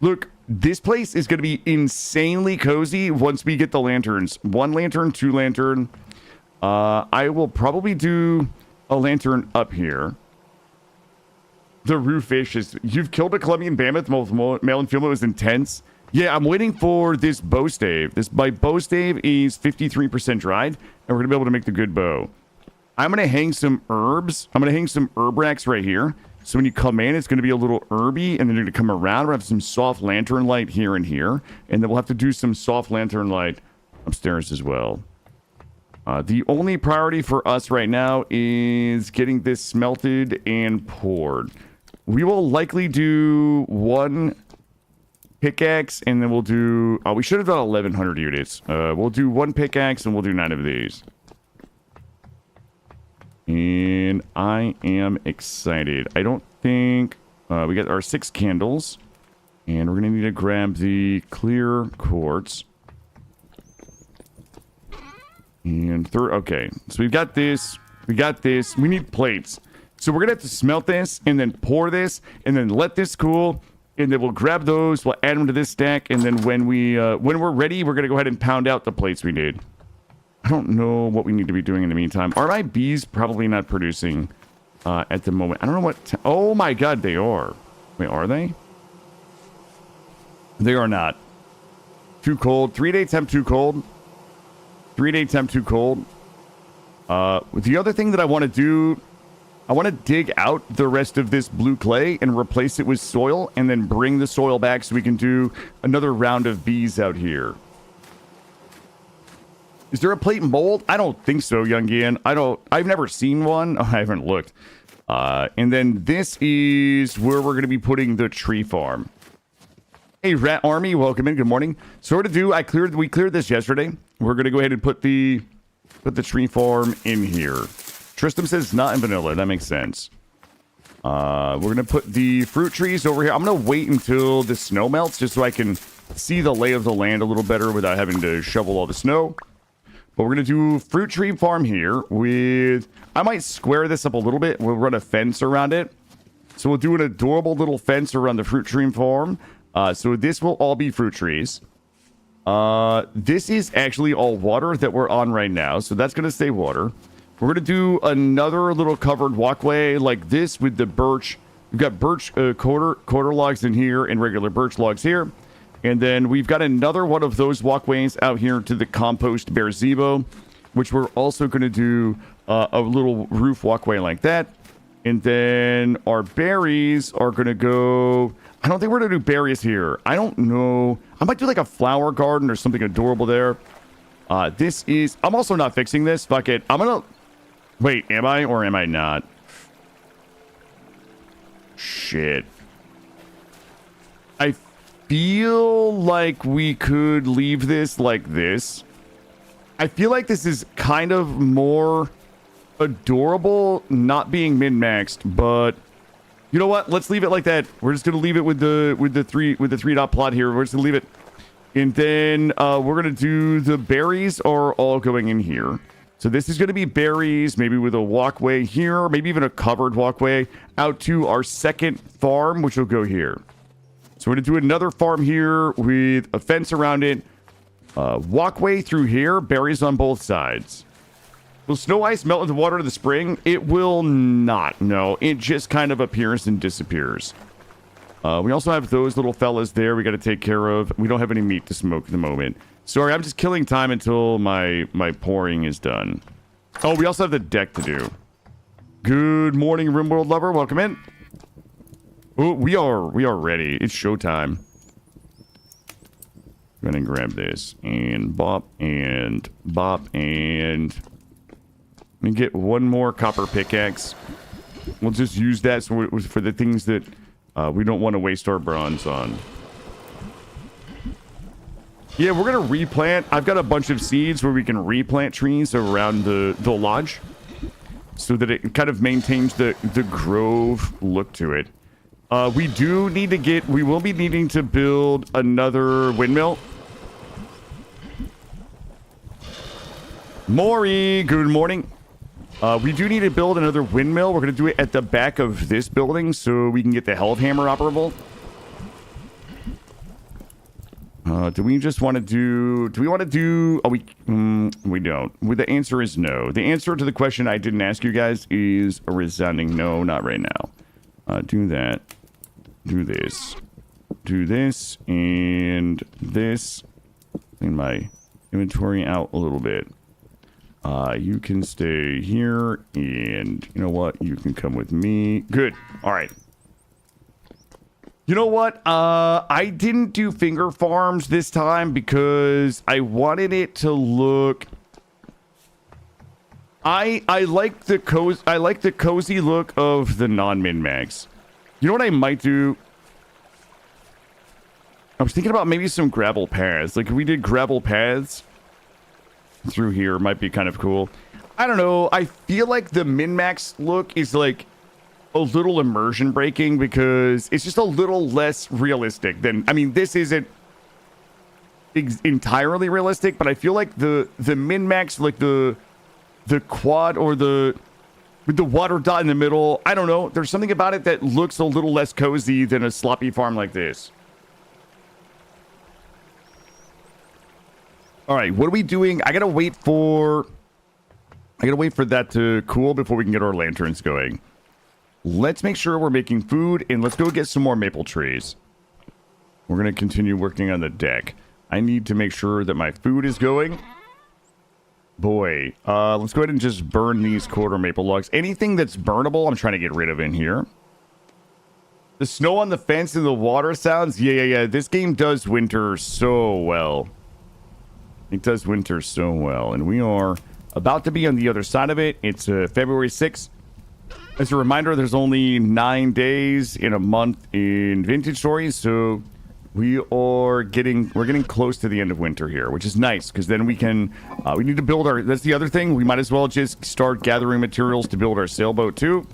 Look, this place is going to be insanely cozy once we get the lanterns. 1 lantern, 2 lantern. I will probably do a lantern up here. The roof fish is... You've killed a Colombian mammoth. Male and female is intense. Yeah, I'm waiting for this bow stave. My bow stave is 53% dried, and we're going to be able to make the good bow. I'm going to hang some herbs. I'm going to hang some herb racks right here. So when you come in, it's going to be a little herby, and then you're going to come around. We'll have some soft lantern light here and here, and then we'll have to do some soft lantern light upstairs as well. The only priority for us right now is getting this smelted and poured. We will likely do 1 pickaxe, and then we'll do... we should have done 1,100 units. We'll do 1 pickaxe, and we'll do 9 of these. And I am excited. I don't think... we got our 6 candles. And we're going to need to grab the clear quartz. And okay. So we've got this. We got this. We need plates. So we're going to have to smelt this and then pour this and then let this cool. And then we'll grab those. We'll add them to this stack. And then when we're ready, we're going to go ahead and pound out the plates we need. I don't know what we need to be doing in the meantime. Are my bees probably not producing at the moment? I don't know what... Oh my god, they are. Wait, are they? They are not. Too cold. 3-day temp too cold. 3-day temp too cold. The other thing that I want to do... I want to dig out the rest of this blue clay and replace it with soil and then bring the soil back so we can do another round of bees out here. Is there a plate mold? I don't think so, Youngian. I've never seen one. Oh, I haven't looked. And then this is where we're going to be putting the tree farm. Hey, Rat Army, welcome in. Good morning. So what to do? We cleared this yesterday. We're going to go ahead and put the tree farm in here. Tristram says not in vanilla. That makes sense. We're going to put the fruit trees over here. I'm going to wait until the snow melts just so I can see the lay of the land a little better without having to shovel all the snow. But we're going to do fruit tree farm here with... I might square this up a little bit. We'll run a fence around it. So we'll do an adorable little fence around the fruit tree farm. So this will all be fruit trees. This is actually all water that we're on right now. So that's going to stay water. We're going to do another little covered walkway like this with the birch. We've got birch quarter logs in here and regular birch logs here. And then we've got another one of those walkways out here to the compost gazebo, which we're also going to do a little roof walkway like that. And then our berries are going to go... I don't think we're going to do berries here. I don't know. I might do like a flower garden or something adorable there. This is... I'm also not fixing this. Fuck it. I'm going to... Wait, am I or am I not? Shit. I feel like we could leave this like this. I feel like this is kind of more adorable not being min-maxed, but you know what? Let's leave it like that. We're just gonna leave it with the three dot plot here. We're just gonna leave it. And then we're gonna do the berries are all going in here. So this is going to be berries, maybe with a walkway here, maybe even a covered walkway out to our second farm, which will go here. So we're going to do another farm here with a fence around it. Walkway through here, berries on both sides. Will snow ice melt into water in the spring? It will not, no. It just kind of appears and disappears. We also have those little fellas there we got to take care of. We don't have any meat to smoke at the moment. Sorry, I'm just killing time until my pouring is done. Oh, we also have the deck to do. Good morning, RimWorld lover. Welcome in. Oh, we are ready. It's showtime. Go ahead and grab this and bop and bop and let me get one more copper pickaxe. We'll just use that for the things that we don't want to waste our bronze on. Yeah, we're going to replant. I've got a bunch of seeds where we can replant trees around the lodge so that it kind of maintains the grove look to it. We will be needing to build another windmill. Maury, good morning. We do need to build another windmill. We're going to do it at the back of this building so we can get the Held Hammer operable. Do we just want to do... Do we want to do... Oh, we don't. Well, the answer is no. The answer to the question I didn't ask you guys is a resounding no, not right now. Do that. Do this. Do this. And this. Clean my inventory out a little bit. You can stay here. And you know what? You can come with me. Good. All right. You know what? I didn't do finger farms this time because I wanted it to look... I like the cozy look of the non-min-max. You know what I might do? I was thinking about maybe some gravel paths. Like if we did gravel paths through here, might be kind of cool. I don't know. I feel like the min-max look is like a little immersion breaking because it's just a little less realistic than... I mean, this isn't entirely realistic, but I feel like the min-max, like the quad or with the water dot in the middle, I don't know. There's something about it that looks a little less cozy than a sloppy farm like this. All right, what are we doing? I gotta wait for that to cool before we can get our lanterns going. Let's make sure we're making food, and let's go get some more maple trees. We're going to continue working on the deck. I need to make sure that my food is going. Boy, let's go ahead and just burn these quarter maple logs. Anything that's burnable, I'm trying to get rid of in here. The snow on the fence and the water sounds. Yeah. This game does winter so well. It does winter so well, and we are about to be on the other side of it. It's February 6th. As a reminder, there's only 9 days in a month in Vintage Stories, so we're getting close to the end of winter here, which is nice because then we can we need to build our... That's the other thing. We might as well just start gathering materials to build our sailboat too.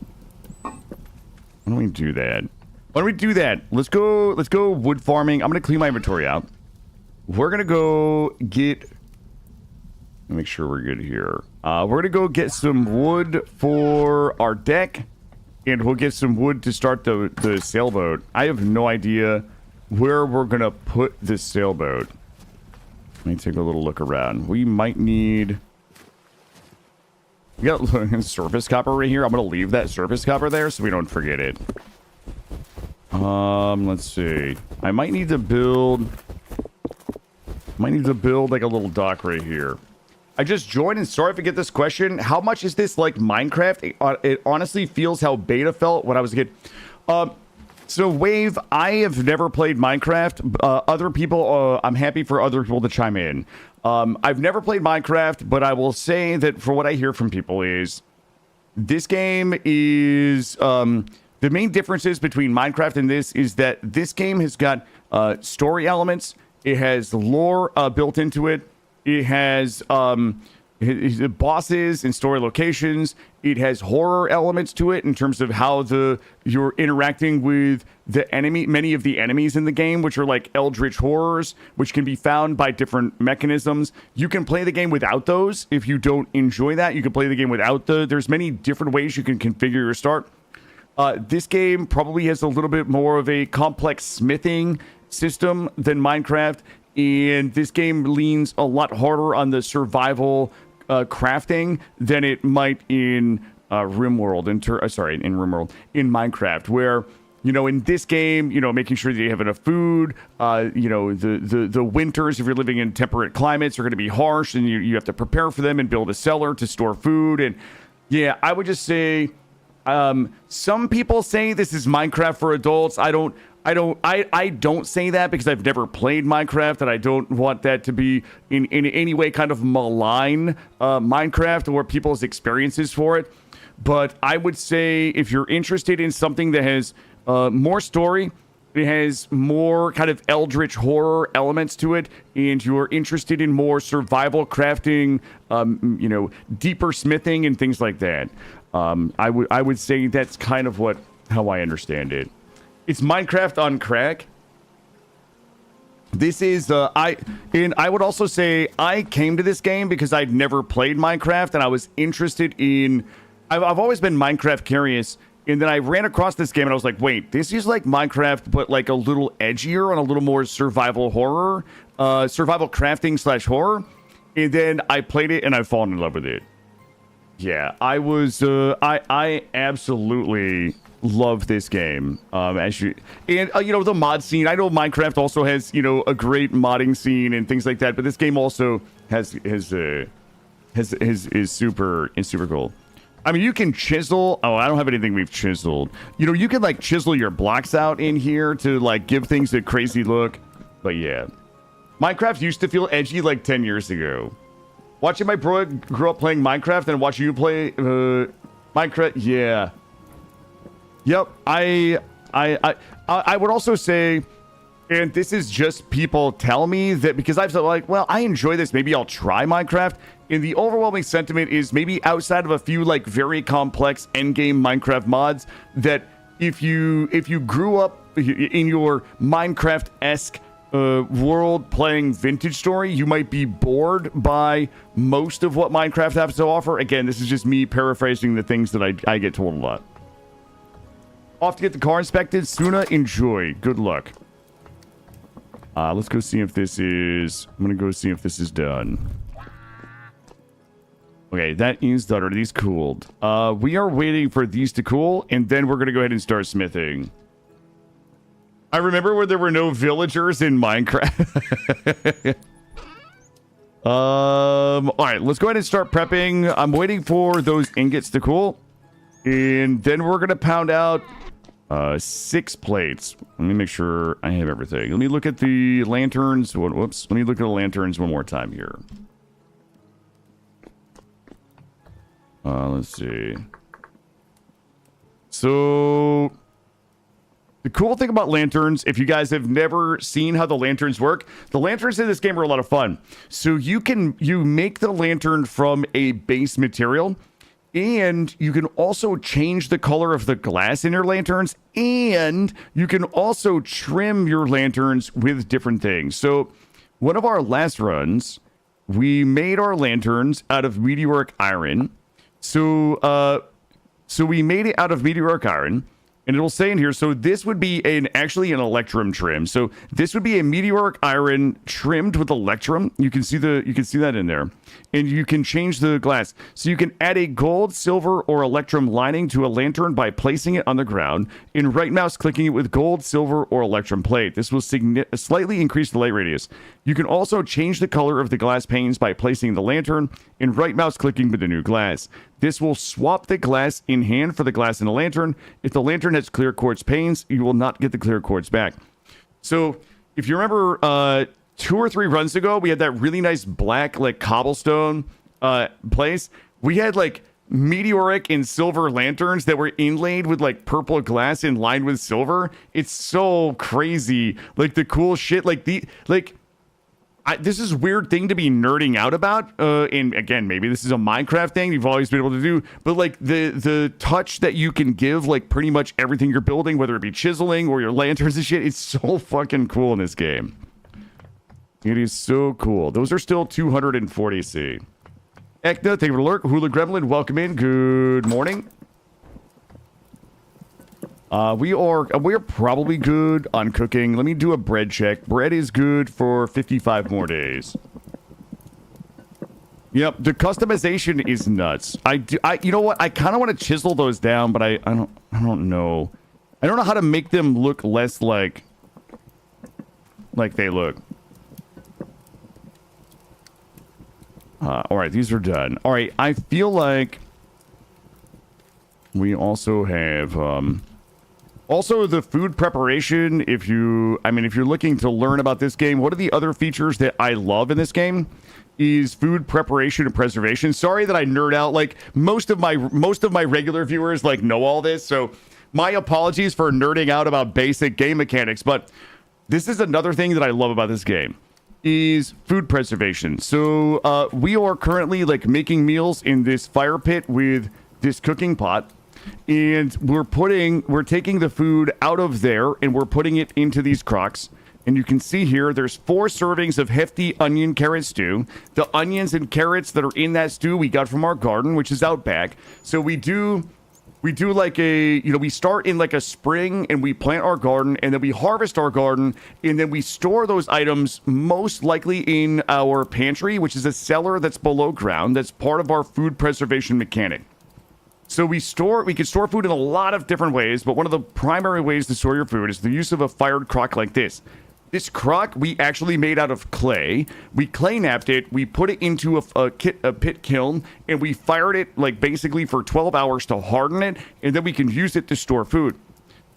Why don't we do that? Why don't we do that? Let's go wood farming. I'm gonna clean my inventory out. We're gonna go get, make sure we're good here. We're gonna go get some wood for our deck, and we'll get some wood to start the sailboat. I have no idea where we're gonna put this sailboat. Let me take a little look around. We might need, we got surface copper right here. I'm gonna leave that surface copper there so we don't forget it. Let's see. I might need to build like a little dock right here. I just joined, and sorry if I get this question. How much is this like Minecraft? It honestly feels how beta felt when I was a kid. So Wave, I have never played Minecraft. Other people, I'm happy for other people to chime in. I've never played Minecraft, but I will say that for what I hear from people is this game is, the main differences between Minecraft and this is that this game has got story elements. It has lore built into it. It has bosses and story locations. It has horror elements to it in terms of how you're interacting with the enemy, many of the enemies in the game, which are like eldritch horrors, which can be found by different mechanisms. You can play the game without those. If you don't enjoy that, you can play the game without there's many different ways you can configure your start. This game probably has a little bit more of a complex smithing system than Minecraft, and this game leans a lot harder on the survival crafting than it might in RimWorld, in Minecraft, where, you know, in this game, you know, making sure that you have enough food, you know, the winters, if you're living in temperate climates, are going to be harsh, and you have to prepare for them and build a cellar to store food. And yeah, I would just say, some people say this is Minecraft for adults. I don't say that because I've never played Minecraft, and I don't want that to be in any way kind of malign Minecraft or people's experiences for it. But I would say if you're interested in something that has more story, it has more kind of eldritch horror elements to it, and you're interested in more survival crafting, you know, deeper smithing and things like that, I would say that's kind of how I understand it. It's Minecraft on crack. This is I would also say I came to this game because I'd never played Minecraft, and I was interested in. I've always been Minecraft curious, and then I ran across this game and I was like, wait, this is like Minecraft, but like a little edgier and a little more survival horror, survival crafting / horror. And then I played it and I've fallen in love with it. Yeah, I was, I absolutely love this game. You know, the mod scene. I know Minecraft also has, you know, a great modding scene and things like that, but this game also is super cool. I mean, you can chisel. Oh, I don't have anything we've chiseled. You know, you can like chisel your blocks out in here to like give things a crazy look. But yeah, Minecraft used to feel edgy like 10 years ago. Watching my bro grow up playing Minecraft and watching you play Minecraft, yeah. Yep, I would also say, and this is just people tell me that because I've said like, well, I enjoy this, maybe I'll try Minecraft. And the overwhelming sentiment is maybe outside of a few like very complex endgame Minecraft mods, that if you grew up in your Minecraft-esque world playing Vintage Story, you might be bored by most of what Minecraft has to offer. Again, this is just me paraphrasing the things that I get told a lot. Off to get the car inspected. Suna, enjoy. Good luck. Let's go see if this is... I'm going to go see if this is done. Okay, that is done. Are these cooled? We are waiting for these to cool, and then we're going to go ahead and start smithing. I remember when there were no villagers in Minecraft. All right, let's go ahead and start prepping. I'm waiting for those ingots to cool, and then we're going to pound out 6 plates. Let me make sure I have everything. Let me look at the lanterns. Whoops. Let me look at the lanterns one more time here. Let's see. So the cool thing about lanterns, if you guys have never seen how the lanterns work, the lanterns in this game are a lot of fun. So you make the lantern from a base material, And you can also change the color of the glass in your lanterns, and you can also trim your lanterns with different things. So one of our last runs, we made our lanterns out of meteoric iron. So we made it out of meteoric iron, and it'll say in here, so this would be actually an electrum trim. So this would be a meteoric iron trimmed with electrum. You can see that in there. And you can change the glass. So you can add a gold, silver, or electrum lining to a lantern by placing it on the ground and right mouse clicking it with gold, silver, or electrum plate. This will slightly increase the light radius. You can also change the color of the glass panes by placing the lantern and right mouse clicking with the new glass. This will swap the glass in hand for the glass in the lantern. If the lantern has clear quartz panes, you will not get the clear quartz back. So if you remember 2 or 3 runs ago, we had that really nice black like cobblestone place. We had like meteoric and silver lanterns that were inlaid with like purple glass and lined with silver. It's so crazy. Like the cool shit, like this is a weird thing to be nerding out about. And again, maybe this is a Minecraft thing you've always been able to do, but like the touch that you can give like pretty much everything you're building, whether it be chiseling or your lanterns and shit, it's so fucking cool in this game. It is so cool. Are still 240C. Ekna, thank you for the lurk. Hula Gremlin, welcome in. Good morning. We are probably good on cooking. Let me do a bread check. Bread is good for 55 more days. Yep, the customization is nuts. You know what? I kind of want to chisel those down, but I don't know. I don't know how to make them look less like they look. All right, these are done. All right, I feel like we also have also the food preparation. If you're looking to learn about this game, what are the other features that I love in this game? Is food preparation and preservation. Sorry that I nerd out. Like most of my regular viewers like know all this, so my apologies for nerding out about basic game mechanics. But this is another thing that I love about this game. Is food preservation. So we are currently like making meals in this fire pit with this cooking pot, and we're taking the food out of there and we're putting it into these crocks. And you can see here there's 4 servings of hefty onion carrot stew. The onions and carrots that are in that stew we got from our garden, which is out back. So we do like we start in like a spring and we plant our garden and then we harvest our garden and then we store those items most likely in our pantry, which is a cellar that's below ground. That's part of our food preservation mechanic. So we can store food in a lot of different ways, but one of the primary ways to store your food is the use of a fired crock like this. This crock we actually made out of clay. We clay napped it. We put it into a pit kiln, and we fired it like basically for 12 hours to harden it, and then we can use it to store food.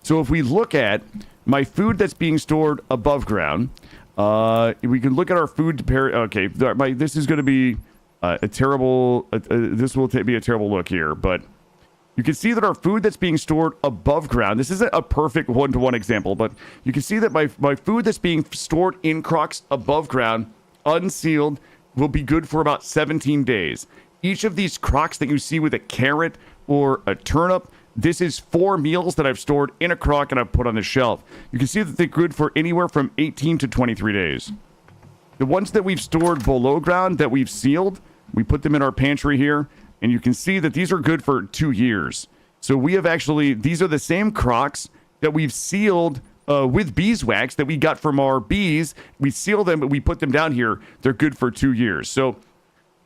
So if we look at my food that's being stored above ground, we can look at our food. Okay, this is going to be a terrible. This will be a terrible look here, but. You can see that our food that's being stored above ground, this isn't a perfect one-to-one example, but you can see that my food that's being stored in crocks above ground, unsealed, will be good for about 17 days. Each of these crocks that you see with a carrot or a turnip, this is 4 meals that I've stored in a crock and I've put on the shelf. You can see that they're good for anywhere from 18 to 23 days. The ones that we've stored below ground that we've sealed, we put them in our pantry here. And you can see that these are good for 2 years. So we have these are the same crocks that we've sealed with beeswax that we got from our bees. We seal them, but we put them down here. They're good for 2 years. So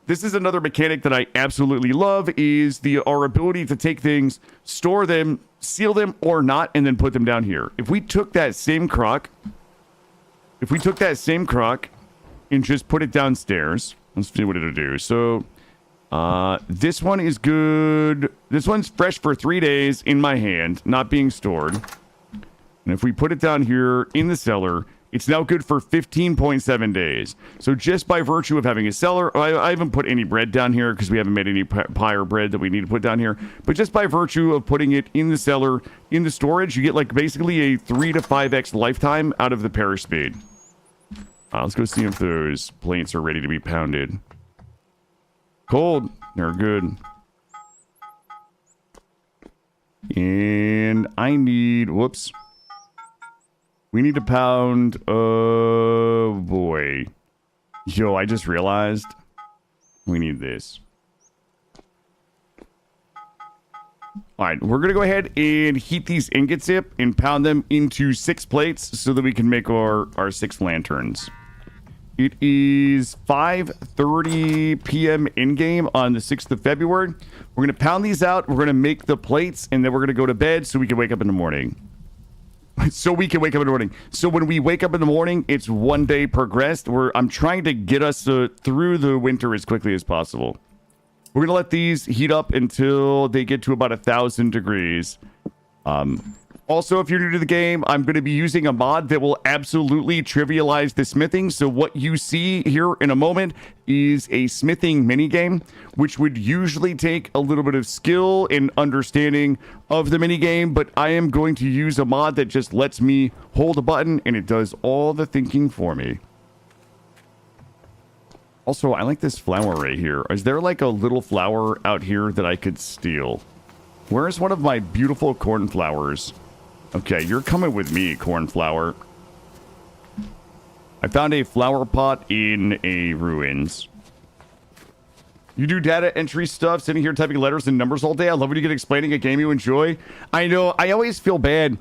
this is another mechanic that I absolutely love, is our ability to take things, store them, seal them or not, and then put them down here. If we took that same crock and just put it downstairs, let's see what it'll do. So this one is good. This one's fresh for 3 days in my hand, not being stored. And if we put it down here in the cellar, it's now good for 15.7 days. So just by virtue of having a cellar, I haven't put any bread down here because we haven't made any pie or bread that we need to put down here. But just by virtue of putting it in the cellar, in the storage, you get like basically a 3 to 5x lifetime out of the perish speed. Let's go see if those plates are ready to be pounded. Cold. They're good. And I need, whoops. We need to pound, oh boy. Yo, I just realized we need this. All right, we're going to go ahead and heat these ingots up and pound them into 6 plates so that we can make our 6 lanterns. It is 5:30 p.m. in-game on the 6th of February. We're going to pound these out. We're going to make the plates, and then we're going to go to bed so we can wake up in the morning. So when we wake up in the morning, it's 1 day progressed. I'm trying to get us through the winter as quickly as possible. We're going to let these heat up until they get to about 1,000 degrees. Also, if you're new to the game, I'm going to be using a mod that will absolutely trivialize the smithing. So what you see here in a moment is a smithing minigame, which would usually take a little bit of skill and understanding of the minigame. But I am going to use a mod that just lets me hold a button and it does all the thinking for me. Also, I like this flower right here. Is there like a little flower out here that I could steal? Where's one of my beautiful cornflowers? Okay, you're coming with me, cornflower. I found a flower pot in a ruins. You do data entry stuff, sitting here typing letters and numbers all day. I love when you get explaining a game you enjoy. I know, I always feel bad,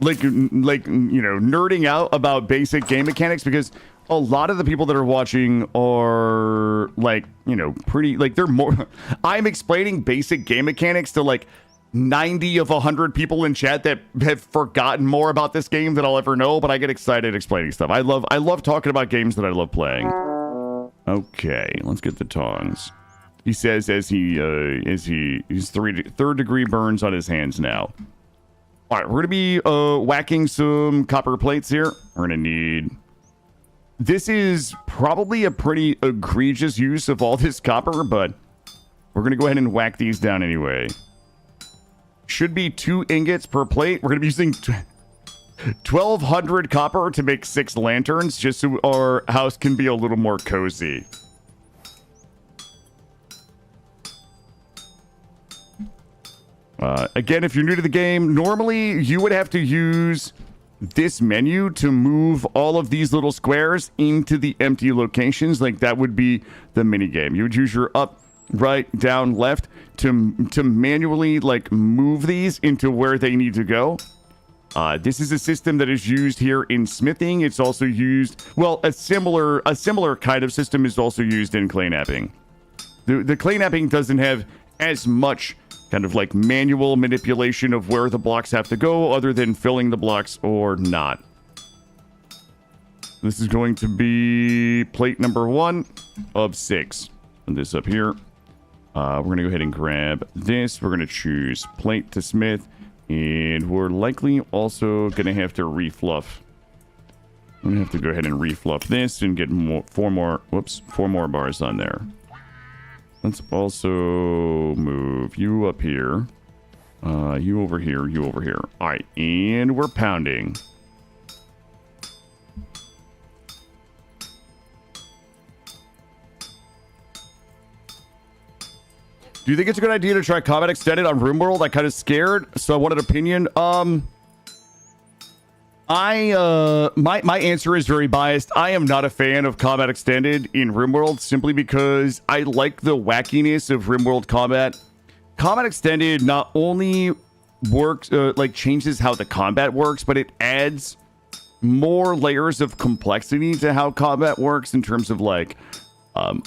like you know, nerding out about basic game mechanics because a lot of the people that are watching are like, you know, pretty, like they're more, I'm explaining basic game mechanics to like 90 of 100 people in chat that have forgotten more about this game than I'll ever know, but I get excited explaining stuff. I love talking about games that I love playing. Okay, let's get the tongs. He says as he's third degree burns on his hands now. All right, we're gonna be whacking some copper plates here. We're gonna need. This is probably a pretty egregious use of all this copper, but we're gonna go ahead and whack these down anyway. Should be 2 ingots per plate. We're gonna be using 1,200 copper to make 6 lanterns, just so our house can be a little more cozy. Again, if you're new to the game, normally you would have to use this menu to move all of these little squares into the empty locations. Like that would be the mini game. You would use your up, right, down, left to manually like move these into where they need to go. This is a system that is used here in smithing. It's also used, well, a similar kind of system is also used in clay knapping. The clay knapping doesn't have as much kind of like manual manipulation of where the blocks have to go other than filling the blocks or not. This is going to be plate number 1 of 6. And this up here. We're going to go ahead and grab this. We're going to choose plate to smith. And we're likely also going to have to refluff. I'm going to have to go ahead and refluff this and get 4 more bars on there. Let's also move you up here. You over here, you over here. All right, and we're pounding. Do you think it's a good idea to try Combat Extended on RimWorld? I'm kind of scared, so I want an opinion. My answer is very biased. I am not a fan of Combat Extended in RimWorld simply because I like the wackiness of RimWorld combat. Combat Extended not only works, like changes how the combat works, but it adds more layers of complexity to how combat works in terms of like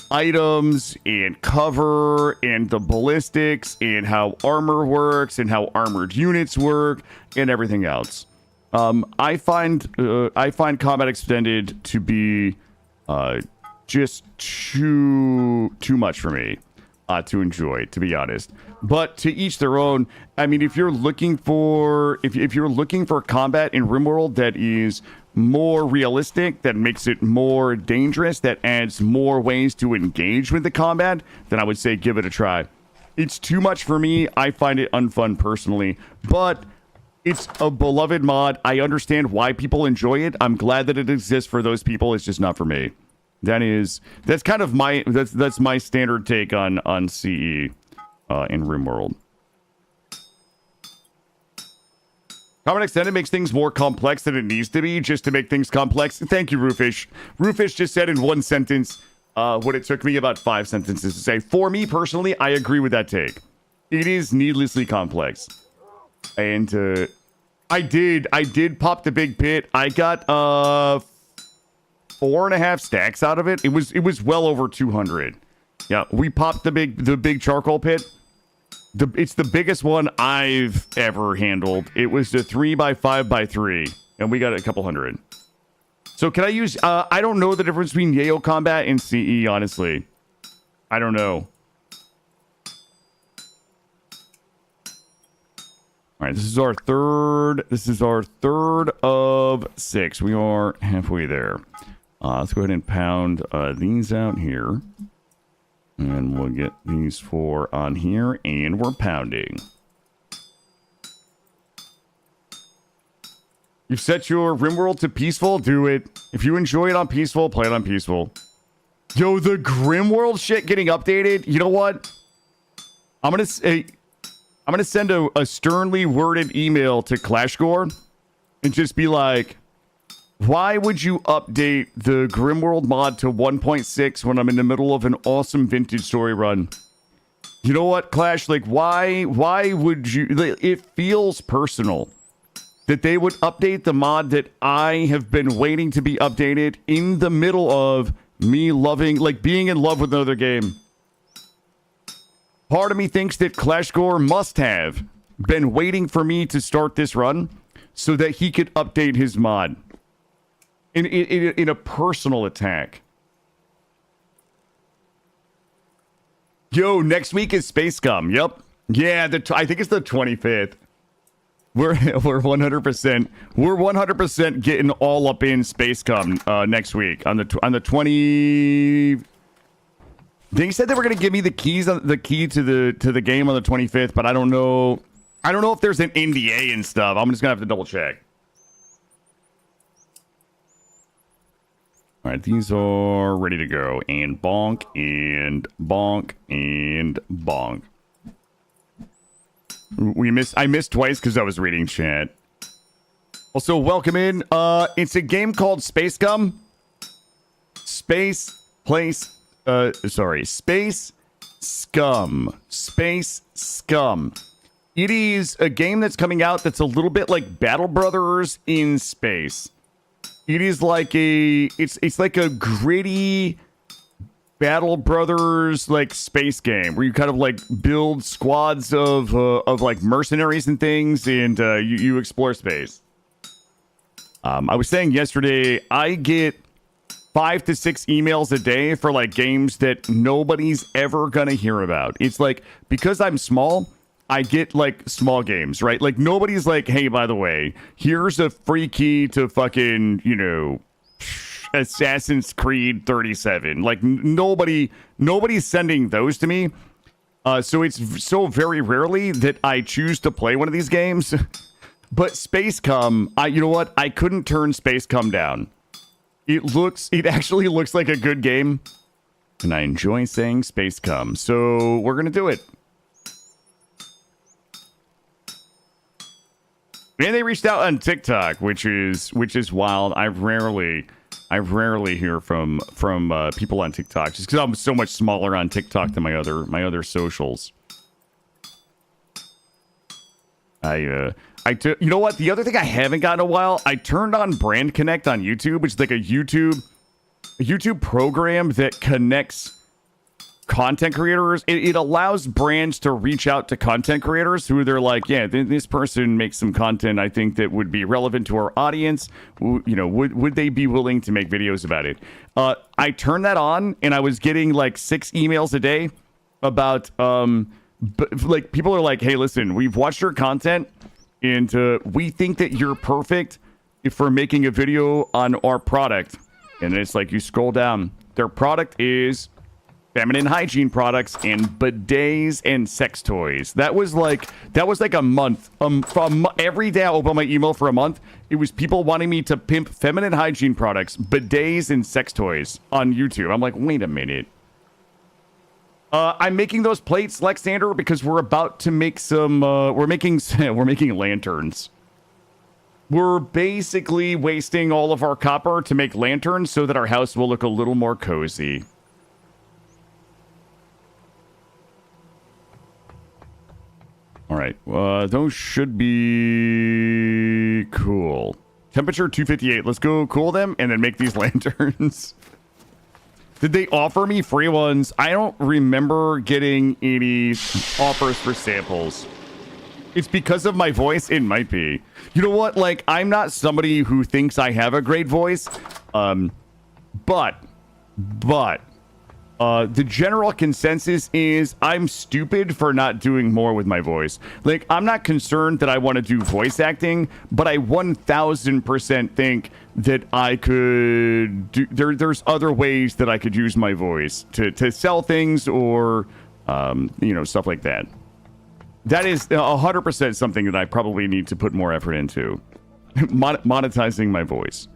items and cover and the ballistics and how armor works and how armored units work and everything else. I find Combat Extended to be just too much for me to enjoy, to be honest. But to each their own. I mean, if you're looking for if you're looking for combat in RimWorld that is more realistic, that makes it more dangerous, that adds more ways to engage with the combat, then I would say give it a try. It's too much for me. I find it unfun personally, but it's a beloved mod. I understand why people enjoy it. I'm glad that it exists for those people. It's just not for me. That's kind of my that's my standard take on CE in RimWorld. Common Extended makes things more complex than it needs to be, just to make things complex. Thank you, Roofish. Roofish just said in one sentence what it took me about 5 sentences to say. For me, personally, I agree with that take. It is needlessly complex. And I did pop the big pit. I got 4.5 stacks out of it. It was well over 200. Yeah, we popped the big charcoal pit. It's the biggest one I've ever handled. It was the 3x5x3, and we got a couple hundred. So can I use? I don't know the difference between Yayo combat and CE. Honestly, I don't know. All right, this is our third. This is our third of 6. We are halfway there. Let's go ahead and pound these out here. And we'll get these 4 on here, and we're pounding. You've set your RimWorld to peaceful? Do it. If you enjoy it on peaceful, play it on peaceful. Yo, the GrimWorld shit getting updated. You know what? I'm gonna send a sternly worded email to ClashGore and just be like, why would you update the GrimWorld mod to 1.6 when I'm in the middle of an awesome vintage story run? You know what, Clash? Like, why would you? It feels personal that they would update the mod that I have been waiting to be updated in the middle of me loving, like, being in love with another game. Part of me thinks that ClashGore must have been waiting for me to start this run so that he could update his mod. In a personal attack. Yo, next week is Space Gum. Yep. Yeah, I think it's the 25th. We're 100% getting all up in Space Gum next week on the 20. They said they were gonna give me the key to the game on the 25th, but I don't know. I don't know if there's an NDA and stuff. I'm just gonna have to double check. All right, these are ready to go. And bonk, and bonk, and bonk. I missed twice because I was reading chat. Also, welcome in. It's a game called Space Gum. Space Scum. Space Scum. It is a game that's coming out that's a little bit like Battle Brothers in space. It is like it's like a gritty Battle Brothers like space game where you kind of like build squads of like mercenaries and things, and you explore space. I was saying yesterday I get 5 to 6 emails a day for like games that nobody's ever gonna hear about. It's like, because I'm small, I get like small games, right? Like nobody's like, hey, by the way, here's a free key to fucking, you know, Assassin's Creed 37. Like nobody's sending those to me. So it's so very rarely that I choose to play one of these games. But Space Cum, you know what? I couldn't turn Space Cum down. It actually looks like a good game, and I enjoy saying Space Cum. So we're gonna do it. And they reached out on TikTok, which is wild. I rarely hear from people on TikTok, just because I'm so much smaller on TikTok than my other socials. You know what? The other thing I haven't gotten in a while, I turned on Brand Connect on YouTube, which is like a YouTube program that connects content creators. It allows brands to reach out to content creators who they're like, yeah, this person makes some content I think that would be relevant to our audience. You know, would they be willing to make videos about it? I turned that on, and I was getting like 6 emails a day about like people are like, hey, listen, we've watched your content, and we think that you're perfect for making a video on our product. And it's like, you scroll down, their product is feminine hygiene products and bidets and sex toys. That was like a month. From every day I open my email for a month, it was people wanting me to pimp feminine hygiene products, bidets, and sex toys on YouTube. I'm like, wait a minute. I'm making those plates, Lexander, because we're about to make some. We're making lanterns. We're basically wasting all of our copper to make lanterns so that our house will look a little more cozy. All right, those should be cool. Temperature 258. Let's go cool them and then make these lanterns. Did they offer me free ones? I don't remember getting any offers for samples. It's because of my voice? It might be. You know what? Like, I'm not somebody who thinks I have a great voice. But the general consensus is I'm stupid for not doing more with my voice. Like, I'm not concerned that I want to do voice acting, but I 1000% think that I could do, there's other ways that I could use my voice to sell things or, you know, stuff like that. That is 100% something that I probably need to put more effort into. Monetizing my voice.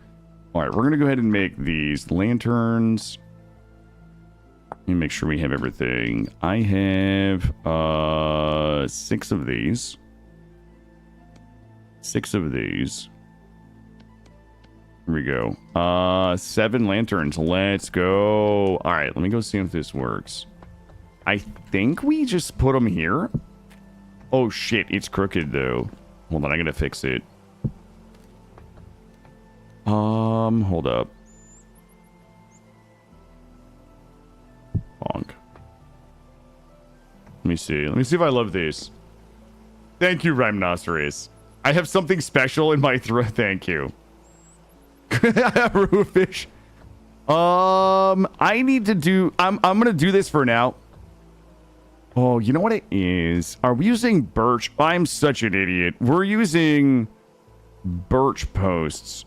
All right, we're going to go ahead and make these lanterns. Let me make sure we have everything. I have 6 of these. 6 of these. Here we go. 7 lanterns. Let's go. All right, let me go see if this works. I think we just put them here. Oh, shit. It's crooked, though. Hold on. I gotta fix it. Hold up. Bonk. Let me see. Let me see if I love these. Thank you, Rhymenoceros. I have something special in my throat. Thank you. Roofish. I need to do... I'm gonna do this for now. Oh, you know what it is? Are we using birch? I'm such an idiot. We're using birch posts.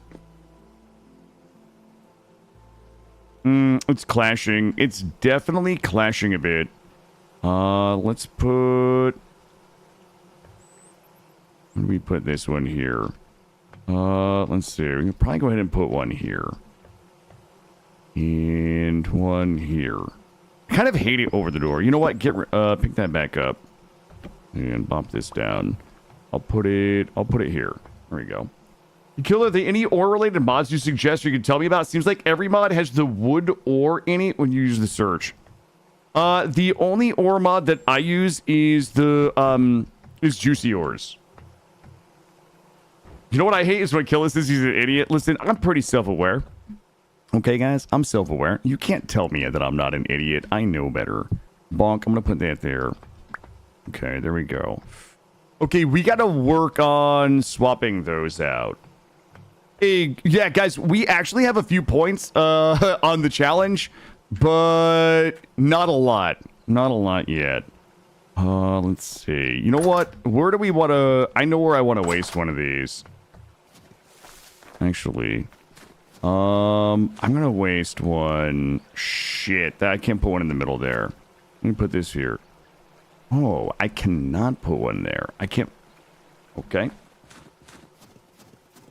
It's clashing. It's definitely clashing a bit. Let's put... Where do we put this one here? Let's see. We can probably go ahead and put one here. And one here. I kind of hate it over the door. You know what? Pick that back up. And bump this down. I'll put it here. There we go. Killer, are there any ore-related mods you suggest or you can tell me about? Seems like every mod has the wood ore in it when you use the search. The only ore mod that I use is the is juicy ores. You know what I hate is when Killer says he's an idiot. Listen, I'm pretty self-aware. Okay, guys, I'm self-aware. You can't tell me that I'm not an idiot. I know better. Bonk, I'm gonna put that there. Okay, there we go. Okay, we gotta work on swapping those out. Hey, yeah, guys, we actually have a few points on the challenge, but not a lot. Not a lot yet. Let's see. You know what? Where do we want to... I know where I want to waste one of these. Actually. I'm going to waste one. Shit, I can't put one in the middle there. Let me put this here. Oh, I cannot put one there. I can't... Okay.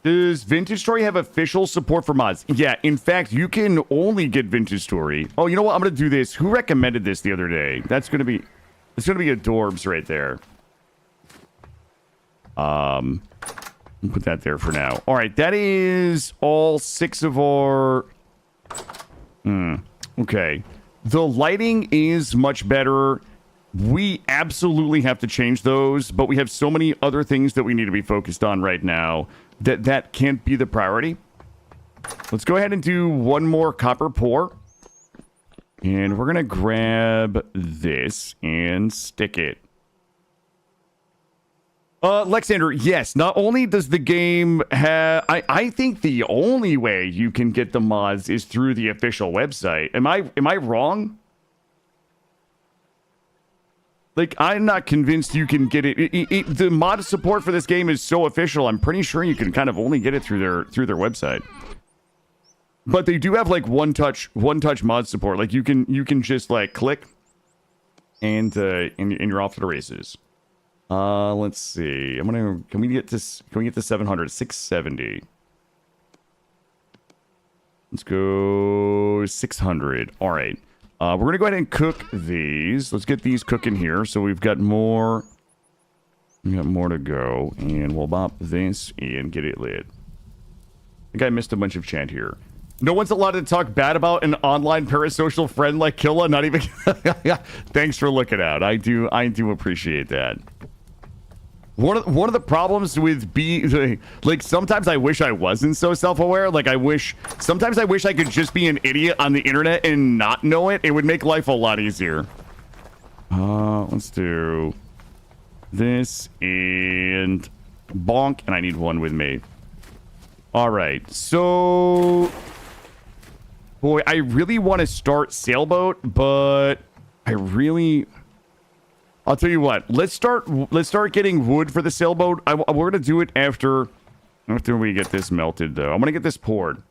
Does Vintage Story have official support for mods? Yeah, in fact, you can only get Vintage Story. Oh, you know what? I'm going to do this. Who recommended this the other day? That's going to be... It's going to be adorbs right there. Put that there for now. All right, that is all 6 of our... Okay. The lighting is much better. We absolutely have to change those, but we have so many other things that we need to be focused on right now that can't be the priority. Let's go ahead and do one more copper pour. And we're going to grab this and stick it. Lexander, yes, not only does the game have... I think the only way you can get the mods is through the official website. Am I wrong? Like, I'm not convinced you can get it. The mod support for this game is so official, I'm pretty sure you can kind of only get it through their website. But they do have like one touch mod support. Like you can just like click and you're off to the races. Let's see. Can we get to 700? 670. Let's go 600. All right. We're going to go ahead and cook these. Let's get these cooking here. So we've got more We got more to go, and we'll bop this and get it lit. I think I missed a bunch of chat here. No one's allowed to talk bad about an online parasocial friend like Killa. Not even. Thanks for looking out. I do appreciate that. One of the problems with being like sometimes I wish I wasn't so self-aware. Like sometimes I wish I could just be an idiot on the internet and not know it. It would make life a lot easier. Let's do this and bonk, and I need one with me. All right, so boy, I really want to start sailboat, but I'll tell you what. Let's start getting wood for the sailboat. We're gonna do it after we get this melted, though. I'm gonna get this poured.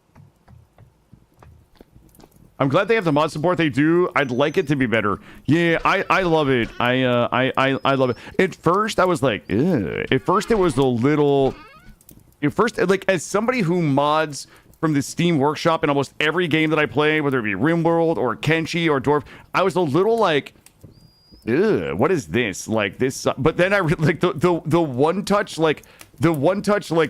I'm glad they have the mod support they do. I'd like it to be better. Yeah, I love it. I love it. At first, I was like, ugh. At first, it was a little. At first, like as somebody who mods from the Steam Workshop in almost every game that I play, whether it be RimWorld or Kenshi or Dwarf, I was a little like, ugh, what is this? Like this, but then I like the one touch like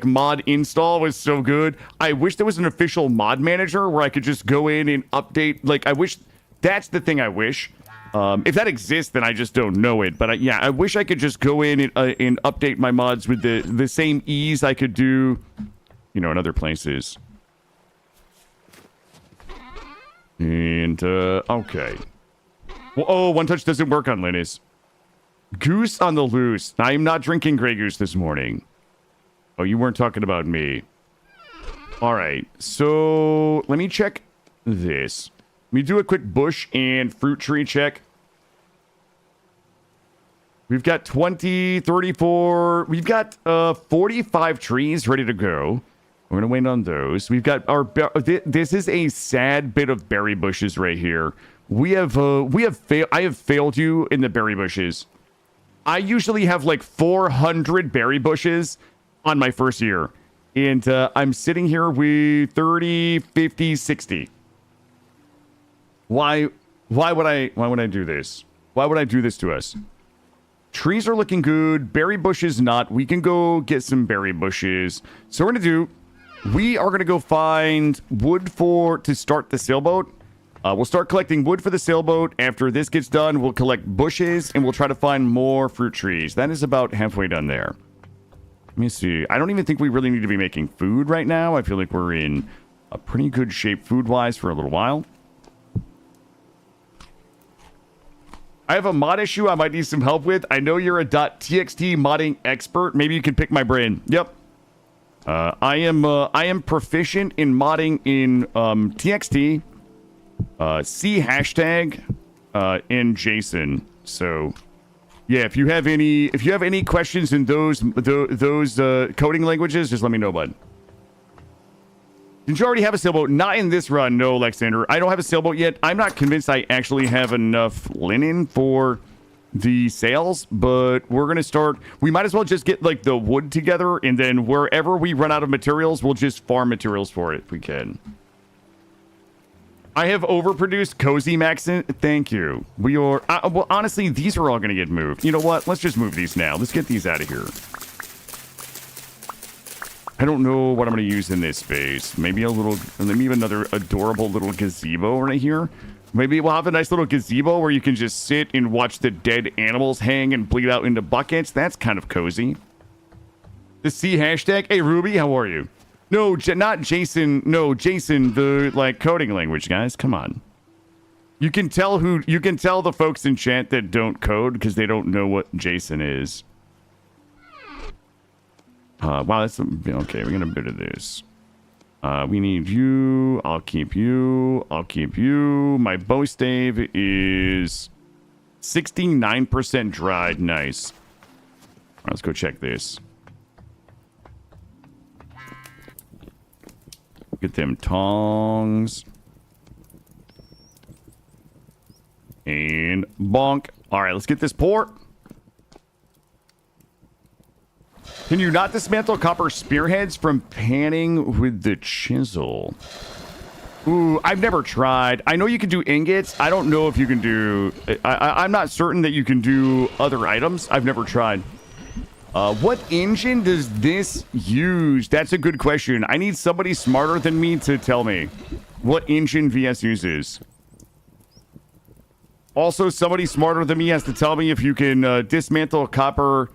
mod install was so good. I wish there was an official mod manager where I could just go in and update. Like I wish that's the thing I wish. If that exists, then I just don't know it. But yeah, I wish I could just go in and update my mods with the same ease I could do, you know, in other places. And okay. Well, oh, one touch doesn't work on Linus. Goose on the loose. I am not drinking Grey Goose this morning. Oh, you weren't talking about me. All right, so let me check this. Let me do a quick bush and fruit tree check. We've got 20, 34. We've got 45 trees ready to go. We're gonna wait on those. We've got our. This is a sad bit of berry bushes right here. I have failed you in the berry bushes. I usually have like 400 berry bushes on my first year. And I'm sitting here with 30, 50, 60. Why would I do this? Why would I do this to us? Trees are looking good. Berry bushes not. We can go get some berry bushes. So we are gonna go find wood to start the sailboat. We'll start collecting wood for the sailboat. After this gets done, we'll collect bushes and we'll try to find more fruit trees. That is about halfway done there. Let me see. I don't even think we really need to be making food right now. I feel like we're in a pretty good shape food-wise for a little while. I have a mod issue I might need some help with. I know you're a .txt modding expert. Maybe you can pick my brain. Yep. I am proficient in modding in TXT. C hashtag in JSON. So yeah, if you have any questions in those coding languages, just let me know, bud. Did you already have a sailboat? Not in this run, no, Alexander. I don't have a sailboat yet. I'm not convinced I actually have enough linen for the sails, but we're gonna start. We might as well just get like the wood together, and then wherever we run out of materials, we'll just farm materials for it if we can. I have overproduced Cozy Maxon. Thank you. We are... well, honestly, these are all going to get moved. You know what? Let's just move these now. Let's get these out of here. I don't know what I'm going to use in this space. Maybe another adorable little gazebo right here. Maybe we'll have a nice little gazebo where you can just sit and watch the dead animals hang and bleed out into buckets. That's kind of cozy. The C hashtag. Hey, Ruby, how are you? No, not Jason. No, Jason, the like coding language, guys. Come on. You can tell the folks in chat that don't code because they don't know what Jason is. Wow, that's okay. We're gonna bit of this. We need you. I'll keep you. I'll keep you. My bow stave is 69% dried. Nice. All right, let's go check this. Get them tongs. And bonk. All right, let's get this port. Can you not dismantle copper spearheads from panning with the chisel? Ooh, I've never tried. I know you can do ingots. I don't know if you can do... I'm not certain that you can do other items. I've never tried. What engine does this use? That's a good question. I need somebody smarter than me to tell me what engine VS uses. Also, somebody smarter than me has to tell me if you can dismantle copper.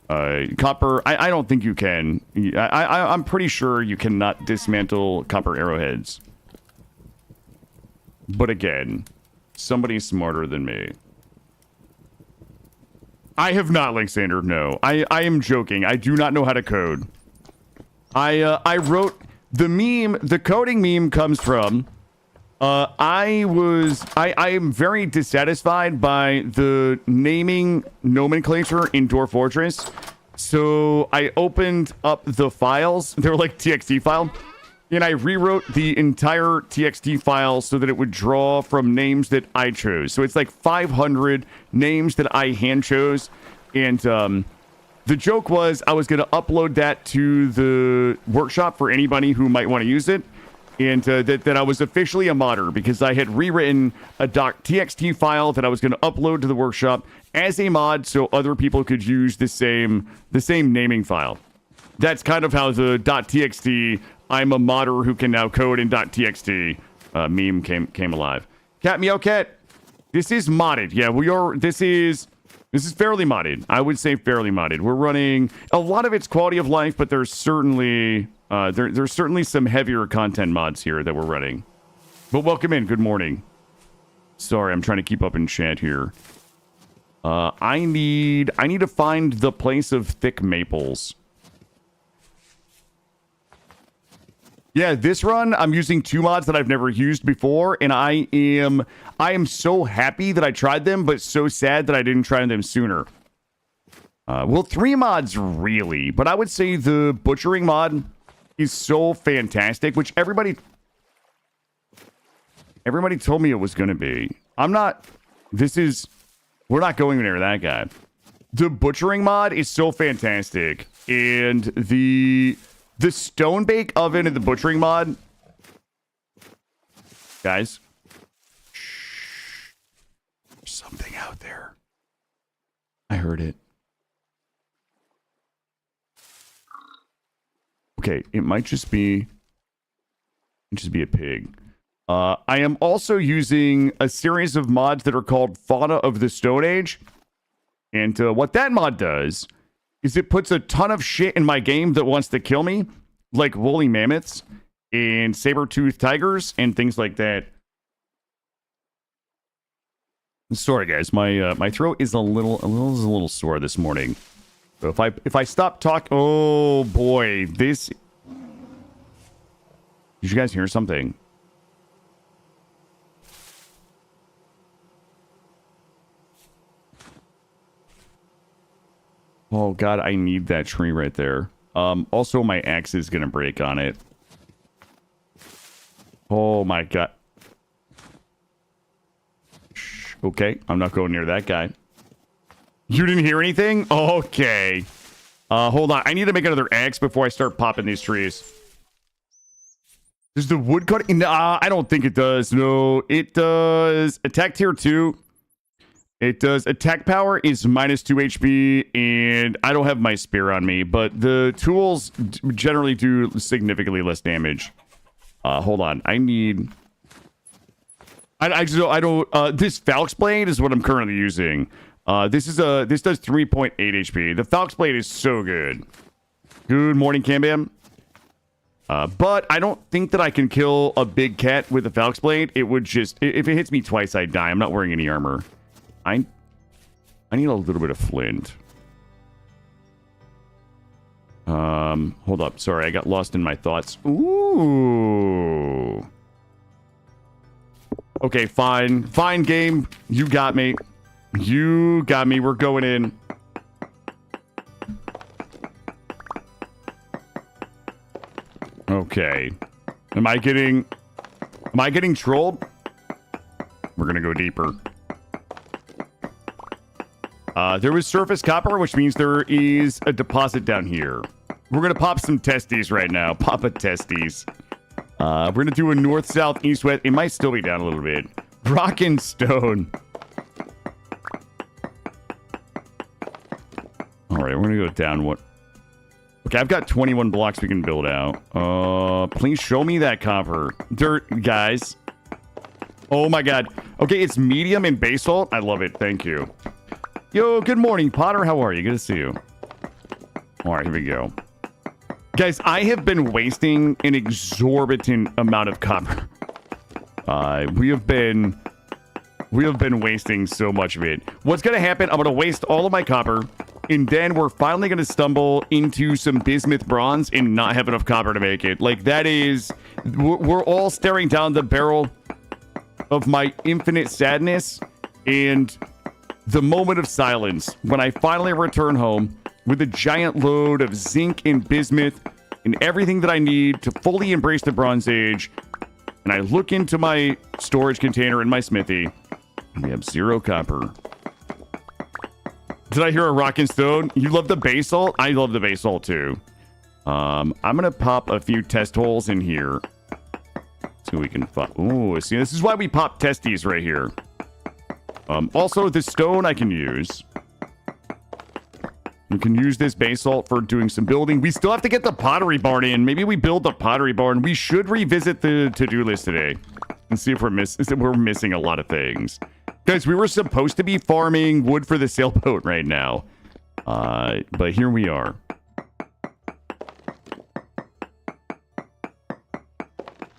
I don't think you can. I'm pretty sure you cannot dismantle copper arrowheads. But again, somebody smarter than me. I have not, Linksander, no. I am joking. I do not know how to code. I wrote the meme, the coding meme comes from I am very dissatisfied by the naming nomenclature in Dwarf Fortress. So I opened up the files. They were like TXT file. And I rewrote the entire TXT file so that it would draw from names that I chose. So it's like 500 names that I hand chose. And the joke was I was going to upload that to the workshop for anybody who might want to use it. And that I was officially a modder because I had rewritten a .txt file that I was going to upload to the workshop as a mod so other people could use the same naming file. That's kind of how the .txt I'm a modder who can now code in .txt meme came alive. Cat Meow Cat, this is modded. Yeah, we are. This is fairly modded. I would say fairly modded. We're running a lot of it's quality of life, but there's certainly there's certainly some heavier content mods here that we're running. But welcome in. Good morning. Sorry, I'm trying to keep up in chat here. I need to find the place of thick maples. Yeah, this run, I'm using 2 mods that I've never used before, and I am so happy that I tried them, but so sad that I didn't try them sooner. Well, 3 mods, really, but I would say the butchering mod is so fantastic, which everybody told me it was going to be. We're not going near that guy. The butchering mod is so fantastic, and the stone bake oven in the butchering mod. Guys. Shh. There's something out there. I heard it. Okay, it might just be a pig. I am also using a series of mods that are called Fauna of the Stone Age. And what that mod does is it puts a ton of shit in my game that wants to kill me, like woolly mammoths and saber-toothed tigers and things like that. Sorry, guys, my throat is a little sore this morning. So if I stop talking, oh boy, this. Did you guys hear something? Oh god, I need that tree right there. Also, my axe is gonna break on it. Oh my god. Shh, okay, I'm not going near that guy. You didn't hear anything? Okay. Hold on. I need to make another axe before I start popping these trees. Does the wood cut? Nah, I don't think it does. No, it does. Attack tier 2. It does. Attack power is -2 HP, and I don't have my spear on me, but the tools generally do significantly less damage. Hold on. I need... I don't... this Falx Blade is what I'm currently using. This does 3.8 HP. The Falx Blade is so good. Good morning, Cambam. But I don't think that I can kill a big cat with a Falx Blade. It would just... If it hits me twice, I die. I'm not wearing any armor. I need a little bit of flint. Hold up. Sorry, I got lost in my thoughts. Ooh. Okay, fine. Fine, game. You got me. You got me. We're going in. Okay. Am I getting trolled? We're gonna go deeper. There was surface copper, which means there is a deposit down here. We're gonna pop some testes right now. Pop a testes. We're gonna do a north, south, east, west. It might still be down a little bit. Rock and stone. All right, we're We're gonna go down one. Okay, I've got 21 blocks we can build out. Please show me that copper. Dirt, guys. Oh my god. Okay, it's medium in basalt. I love it. Thank you. Yo, good morning, Potter. How are you? Good to see you. All right, here we go. Guys, I have been wasting an exorbitant amount of copper. We have been wasting so much of it. What's going to happen, I'm going to waste all of my copper, and then we're finally going to stumble into some bismuth bronze and not have enough copper to make it. Like, that is... We're all staring down the barrel of my infinite sadness, and the moment of silence when I finally return home with a giant load of zinc and bismuth and everything that I need to fully embrace the Bronze Age, and I look into my storage container in my smithy, and we have 0 copper. Did I hear a rock and stone? You love the basalt? I love the basalt too. I'm gonna pop a few test holes in here. So we can find. Oh, see, this is why we pop testes right here. Also, the stone I can use. We can use this basalt for doing some building. We still have to get the pottery barn in. Maybe we build the pottery barn. We should revisit the to-do list today and see if we're missing a lot of things. Guys, we were supposed to be farming wood for the sailboat right now. But here we are.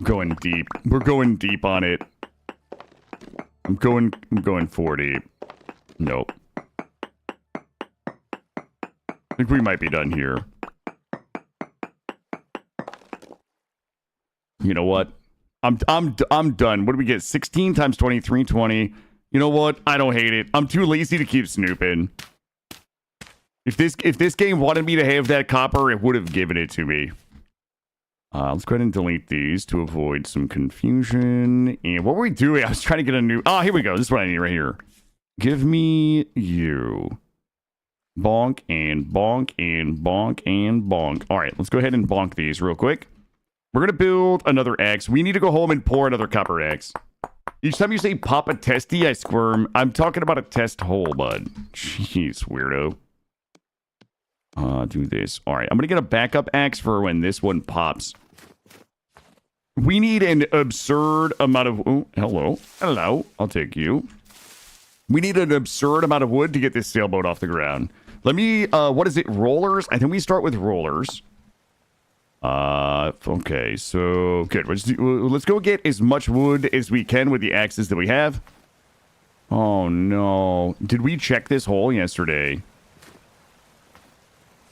Going deep. We're going deep on it. I'm going 40. Nope. I think we might be done here. You know what? I'm done. What do we get? 16 times 23, 20. You know what? I don't hate it. I'm too lazy to keep snooping. If this game wanted me to have that copper, it would have given it to me. Let's go ahead and delete these to avoid some confusion. And what were we doing? I was trying to get a new... Oh, here we go. This is what I need right here. Give me you. Bonk and bonk and bonk and bonk. All right, let's go ahead and bonk these real quick. We're going to build another axe. We need to go home and pour another copper axe. Each time you say pop a testy, I squirm. I'm talking about a test hole, bud. Jeez, weirdo. Do this. All right, I'm going to get a backup axe for when this one pops. We need an absurd amount of... Oh, hello. Hello. I'll take you. We need an absurd amount of wood to get this sailboat off the ground. Let me... what is it? Rollers? I think we start with rollers. Okay, so... Good. Let's go get as much wood as we can with the axes that we have. Oh, no. Did we check this hole yesterday?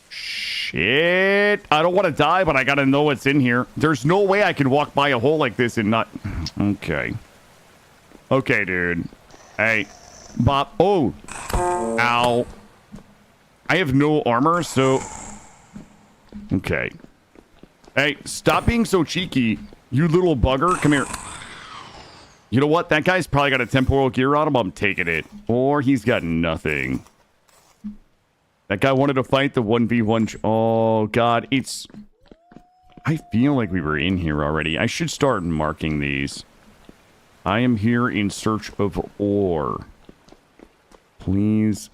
Shit. I don't want to die, but I gotta know what's in here. There's no way I can walk by a hole like this and not... Okay. Okay, dude. Hey. Bob. Oh. Ow. I have no armor, so... Okay. Hey, stop being so cheeky, you little bugger. Come here. You know what? That guy's probably got a temporal gear on him. I'm taking it. Or he's got nothing. That guy wanted to fight the 1v1. Oh, God. It's... I feel like we were in here already. I should start marking these. I am here in search of ore. Please.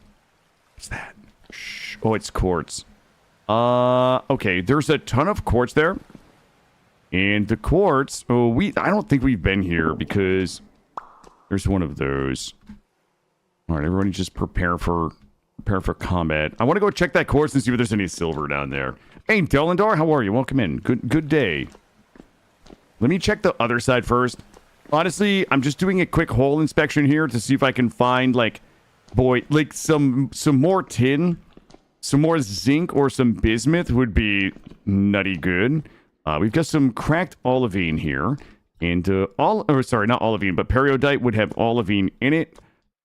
What's that? Shh. Oh, it's quartz. Okay. There's a ton of quartz there. And the quartz... Oh, I don't think we've been here because there's one of those. All right, everybody just prepare for combat. I want to go check that quartz and see if there's any silver down there. Hey, Delendar, how are you? Welcome in. Good day. Let me check the other side first. Honestly, I'm just doing a quick hole inspection here to see if I can find, like, like some more tin, some more zinc, or some bismuth would be nutty good. We've got some cracked olivine here. And, sorry, not olivine, but periodite would have olivine in it.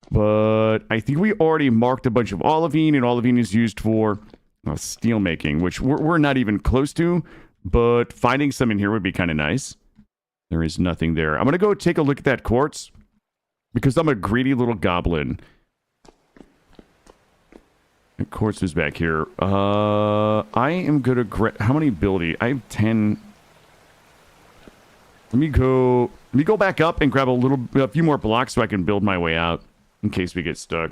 But I think we already marked a bunch of olivine, and olivine is used for steel making, which we're not even close to, but finding some in here would be kind of nice. There is nothing there. I'm going to go take a look at that quartz, because I'm a greedy little goblin. That quartz is back here. I am going to... How many ability? I have 10... Let me go back up and grab a few more blocks so I can build my way out. In case we get stuck.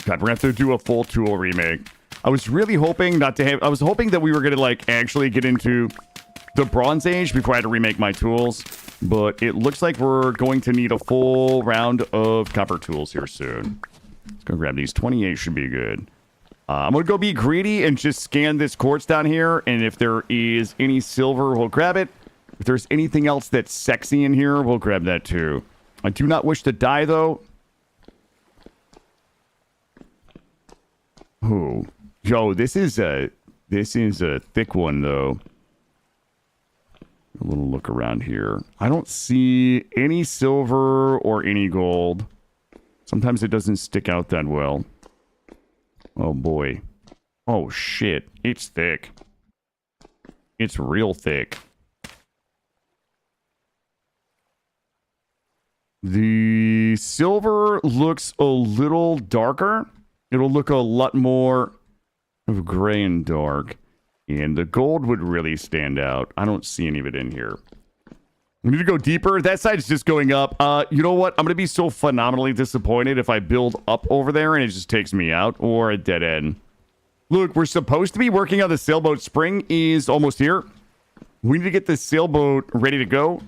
God, we're gonna have to do a full tool remake. I was really hoping not to have... I was hoping that we were gonna, like, actually get into the Bronze Age before I had to remake my tools. But it looks like we're going to need a full round of copper tools here soon. Let's go grab these. 28 should be good. I'm gonna go be greedy and just scan this quartz down here. And if there is any silver, we'll grab it. If there's anything else that's sexy in here, we'll grab that too. I do not wish to die, though. Oh, yo, this is a thick one, though. A little look around here. I don't see any silver or any gold. Sometimes it doesn't stick out that well. Oh, boy. Oh, shit. It's thick. It's real thick. The silver looks a little darker. It'll look a lot more of gray and dark. And the gold would really stand out. I don't see any of it in here. We need to go deeper. That side's just going up. You know what? I'm going to be so phenomenally disappointed if I build up over there and it just takes me out, or a dead end. Look, we're supposed to be working on the sailboat. Spring is almost here. We need to get the sailboat ready to go.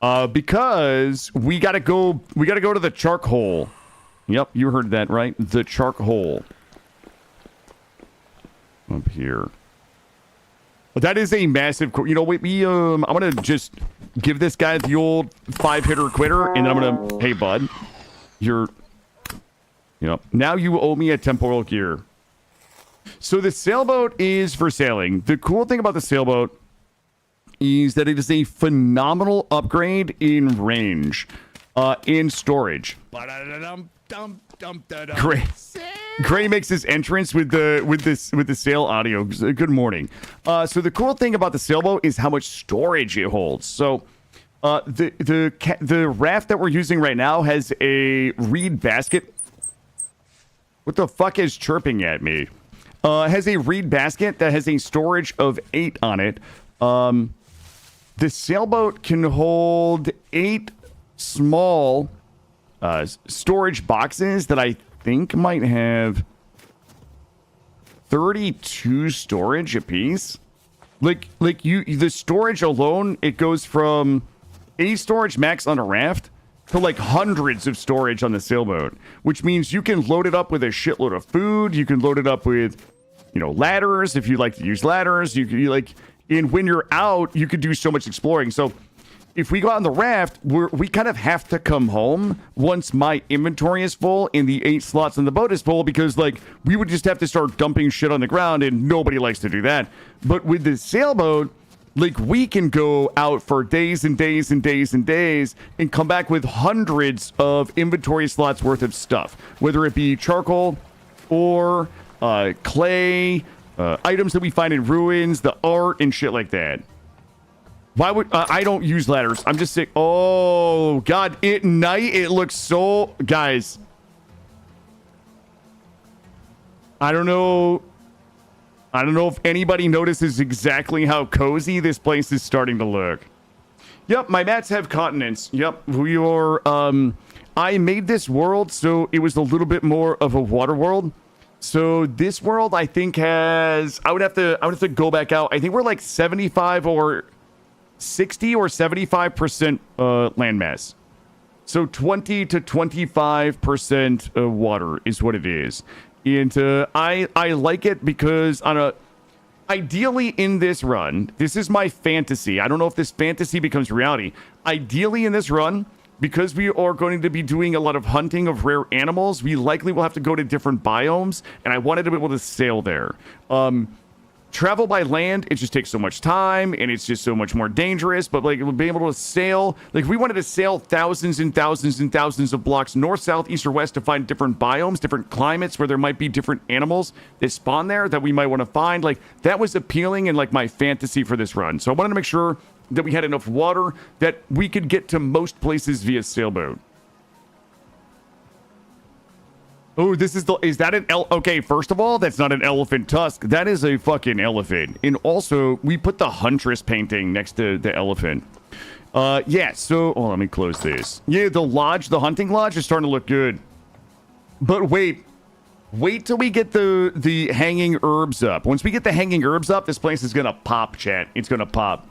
Because we got to go to the chark hole. Yep, you heard that right. The chark hole. Up here. But that is a massive... You know, I'm going to just give this guy the old 5-hitter quitter, and then I'm going to... Hey, bud. You're... Yep. Now you owe me a temporal gear. So the sailboat is for sailing. The cool thing about the sailboat is that it is a phenomenal upgrade in range. In storage. Gray makes his entrance with the sail audio. Good morning. So the cool thing about the sailboat is how much storage it holds. So the raft that we're using right now has a reed basket. What the fuck is chirping at me? Has a reed basket that has a storage of 8 on it. The sailboat can hold 8 small storage boxes that I think might have 32 storage apiece. Like the storage alone, it goes from 8 storage max on a raft to like hundreds of storage on the sailboat, which means you can load it up with a shitload of food. You can load it up with, you know, ladders if you like to use ladders. And when you're out, you could do so much exploring. So if we go out on the raft, we kind of have to come home once my inventory is full and the 8 slots on the boat is full, because like we would just have to start dumping shit on the ground, and nobody likes to do that. But with the sailboat, like we can go out for days and days and days and days and come back with hundreds of inventory slots worth of stuff, whether it be charcoal or clay, items that we find in ruins, the art and shit like that. Why would I don't use ladders? I'm just sick. Oh god, at night it looks so... Guys, I don't know if anybody notices exactly how cozy this place is starting to look. Yep, my mats have continents. Yep, we are... I made this world so it was a little bit more of a water world. So this world I think has... I would have to go back out. I think we're like 75 or 60 or 75% landmass. So 20 to 25% water is what it is. And I like it because ideally in this run, this is my fantasy. I don't know if this fantasy becomes reality. Ideally in this run, because we are going to be doing a lot of hunting of rare animals, we likely will have to go to different biomes, and I wanted to be able to sail there. Travel by land, it just takes so much time, and it's just so much more dangerous. But like being able to sail, like if we wanted to sail thousands and thousands and thousands of blocks north, south, east, or west to find different biomes, different climates where there might be different animals that spawn there that we might want to find, like that was appealing and like my fantasy for this run. So I wanted to make sure that we had enough water that we could get to most places via sailboat. Oh, is that an okay, first of all, that's not an elephant tusk. That is a fucking elephant. And also, we put the huntress painting next to the elephant. Yeah, so, let me close this. Yeah, the hunting lodge is starting to look good. But wait till we get the hanging herbs up. Once we get the hanging herbs up, this place is gonna pop, chat. It's gonna pop.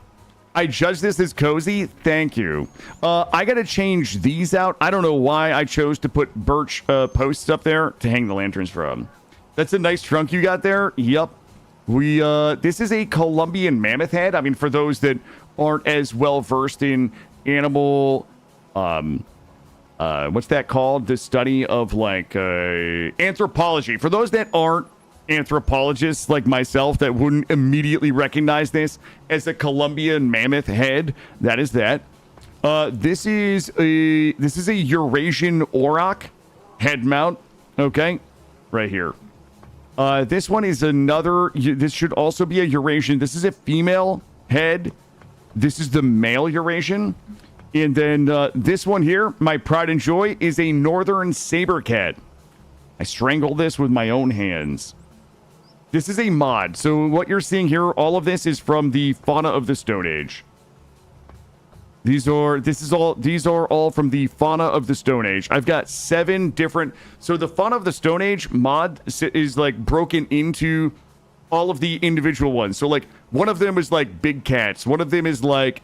I judge this as cozy. Thank you. I gotta change these out. I don't know why I chose to put birch posts up there to hang the lanterns from. That's a nice trunk you got there. Yep. This is a Colombian mammoth head. I mean, for those that aren't as well versed in animal, what's that called? The study of like anthropology. For those that aren't anthropologists like myself that wouldn't immediately recognize this as a Colombian mammoth head, that is that. This is a Eurasian auroch head mount. Okay, right here. This one is another. This should also be a Eurasian. This is a female head. This is the male Eurasian. And then this one here, my pride and joy, is a northern saber cat. I strangled this with my own hands. This is a mod. So what you're seeing here, all of this is from the Fauna of the Stone Age. These are all from the Fauna of the Stone Age. I've got 7 different. So the Fauna of the Stone Age mod is like broken into all of the individual ones. So like one of them is like big cats. One of them is like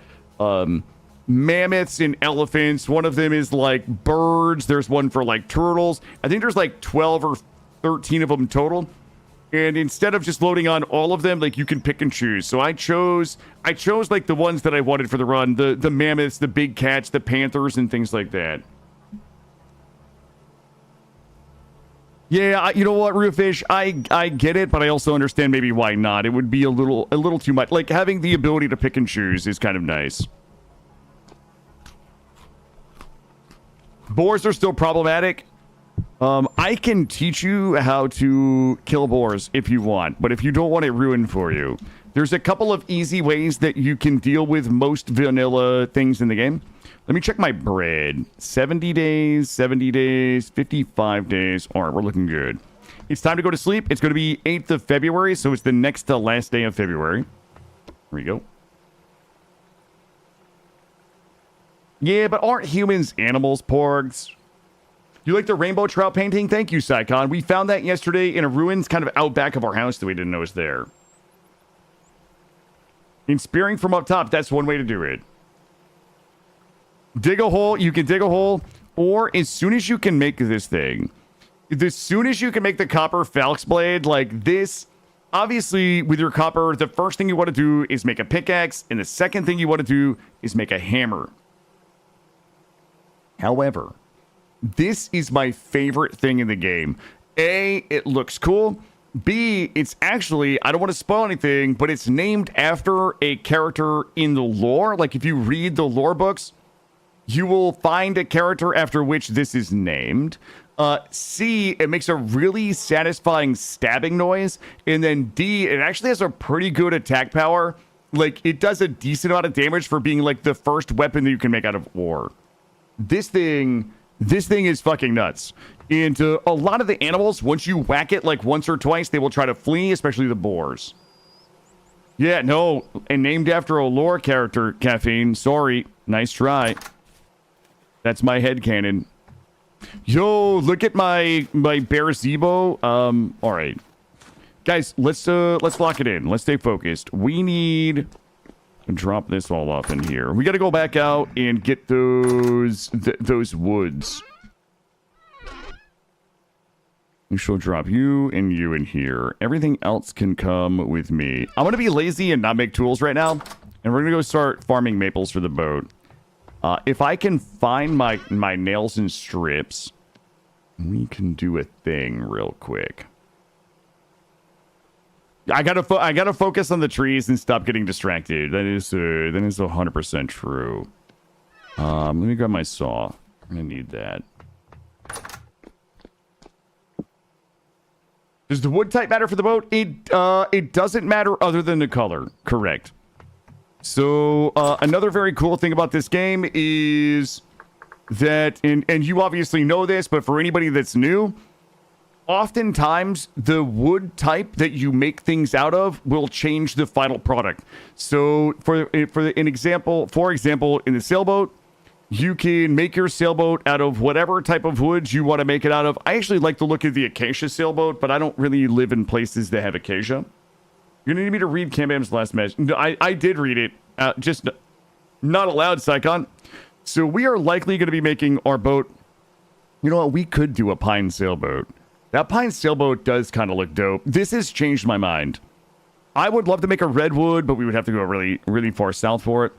mammoths and elephants. One of them is like birds. There's one for like turtles. I think there's like 12 or 13 of them total. And instead of just loading on all of them, like you can pick and choose. So I chose like the ones that I wanted for the run, the mammoths, the big cats, the panthers, and things like that. Yeah, you know what, Roofish, I get it, but I also understand maybe why not. It would be a little too much. Like having the ability to pick and choose is kind of nice. Boars are still problematic. I can teach you how to kill boars if you want, but if you don't want it ruined for you, there's a couple of easy ways that you can deal with most vanilla things in the game. Let me check my bread. 70 days, 55 days. All right, we're looking good. It's time to go to sleep. It's going to be 8th of February, so it's the next to last day of February. Here we go. Yeah, but aren't humans animals, porgs? You like the rainbow trout painting? Thank you, Psycon. We found that yesterday in a ruins kind of out back of our house that we didn't know was there. In spearing from up top, that's one way to do it. Dig a hole. You can dig a hole. Or as soon as you can make this thing, as soon as you can make the copper falx blade like this, obviously with your copper, the first thing you want to do is make a pickaxe. And the second thing you want to do is make a hammer. However, this is my favorite thing in the game. A, it looks cool. B, it's actually, I don't want to spoil anything, but it's named after a character in the lore. Like if you read the lore books, you will find a character after which this is named. C, it makes a really satisfying stabbing noise. And then D, it actually has a pretty good attack power. Like it does a decent amount of damage for being like the first weapon that you can make out of ore. This thing is fucking nuts. And a lot of the animals, once you whack it like once or twice, they will try to flee, especially the boars. Yeah, no, and named after a lore character, Caffeine. Sorry, nice try. That's my headcanon. Yo, look at my bear Zebo. All right. Guys, let's lock it in. Let's stay focused. We need to drop this all off in here. We got to go back out and get those woods. We shall drop you and you in here. Everything else can come with me. I'm going to be lazy and not make tools right now. And we're going to go start farming maples for the boat. If I can find my nails and strips, we can do a thing real quick. I gotta focus on the trees and stop getting distracted. That is 100% true. Let me grab my saw. I'm gonna need that. Does the wood type matter for the boat? It doesn't matter other than the color. Correct. So another very cool thing about this game is that, and you obviously know this, but for anybody that's new, oftentimes the wood type that you make things out of will change the final product. So for example, in the sailboat, You can make your sailboat out of whatever type of wood you want to make it out of. I actually like the look of the acacia sailboat, but I don't really live in places that have acacia. You need me to read Cambam's last message. No, I did read it. Just not allowed, Psychon. So we are likely going to be making our boat. You know what? We could do a pine sailboat. That pine sailboat does kind of look dope. This has changed my mind. I would love to make a redwood, but we would have to go really, really far south for it.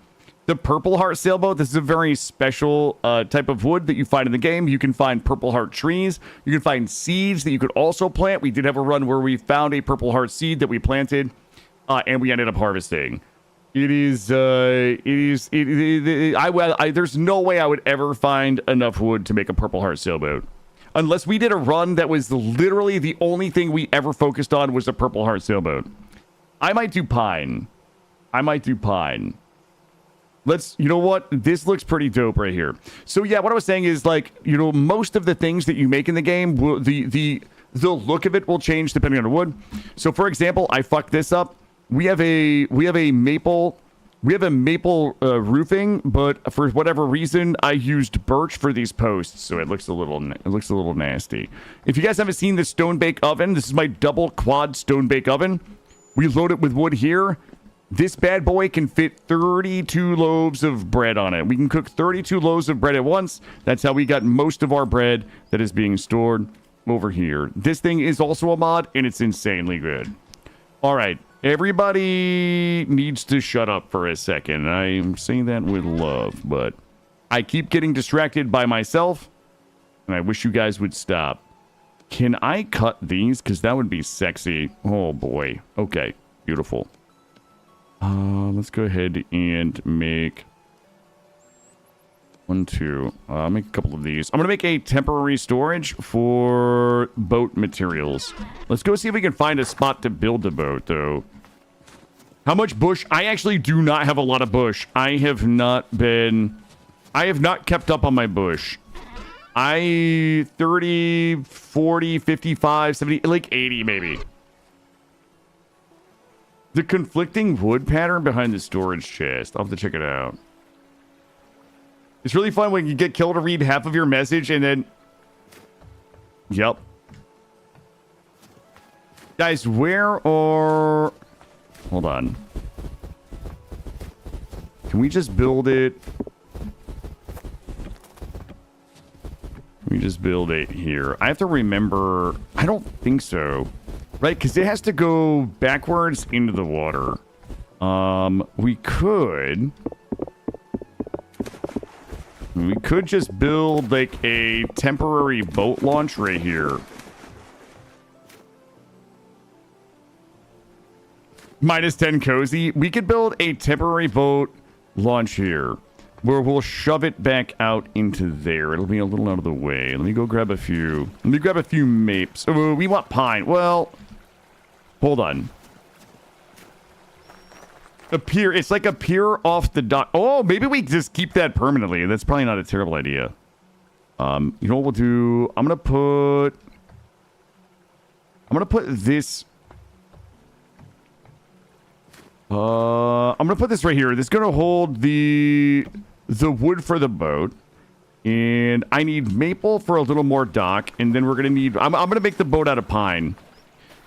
The Purple Heart sailboat, this is a very special type of wood that you find in the game. You can find Purple Heart trees. You can find seeds that you could also plant. We did have a run where we found a Purple Heart seed that we planted, and we ended up harvesting. There's no way I would ever find enough wood to make a Purple Heart sailboat. Unless we did a run that was literally the only thing we ever focused on was a Purple Heart sailboat. I might do pine. You know what? This looks pretty dope right here. So yeah, what I was saying is, like, you know, most of the things that you make in the game, the look of it will change depending on the wood. So for example, I fucked this up. We have a maple roofing, but for whatever reason, I used birch for these posts, so it looks a little nasty. If you guys haven't seen the stone bake oven, this is my double quad stone bake oven. We load it with wood here. This bad boy can fit 32 loaves of bread on it. We can cook 32 loaves of bread at once. That's how we got most of our bread that is being stored over here. This thing is also a mod, and it's insanely good. All right, everybody needs to shut up for a second. I'm saying that with love, but I keep getting distracted by myself, and I wish you guys would stop. Can I cut these? Because that would be sexy. Oh, boy. Okay, beautiful. Let's go ahead and make I'll make a couple of these. I'm gonna make a temporary storage for boat materials. Let's go see if we can find a spot to build the boat, though. How much bush? I actually do not have a lot of bush. I have not kept up on my bush. 30, 40, 55, 70, like 80 maybe. The conflicting wood pattern behind the storage chest. I'll have to check it out. It's really fun when you get killed to read half of your message and then... Yep. Guys, where are... Hold on. Can we just build it? Let me just build it here. I have to remember... I don't think so. Right, because it has to go backwards into the water. We could just build, like, a temporary boat launch right here. -10 cozy. We could build a temporary boat launch here, where we'll shove it back out into there. It'll be a little out of the way. Let me go grab a few. Let me grab a few mapes. Oh, we want pine. Well... Hold on. A pier. It's like a pier off the dock. Oh, maybe we just keep that permanently. That's probably not a terrible idea. You know what we'll do? I'm gonna put this. I'm gonna put this right here. This is gonna hold the wood for the boat. And I need maple for a little more dock. And then we're gonna need... I'm gonna make the boat out of pine.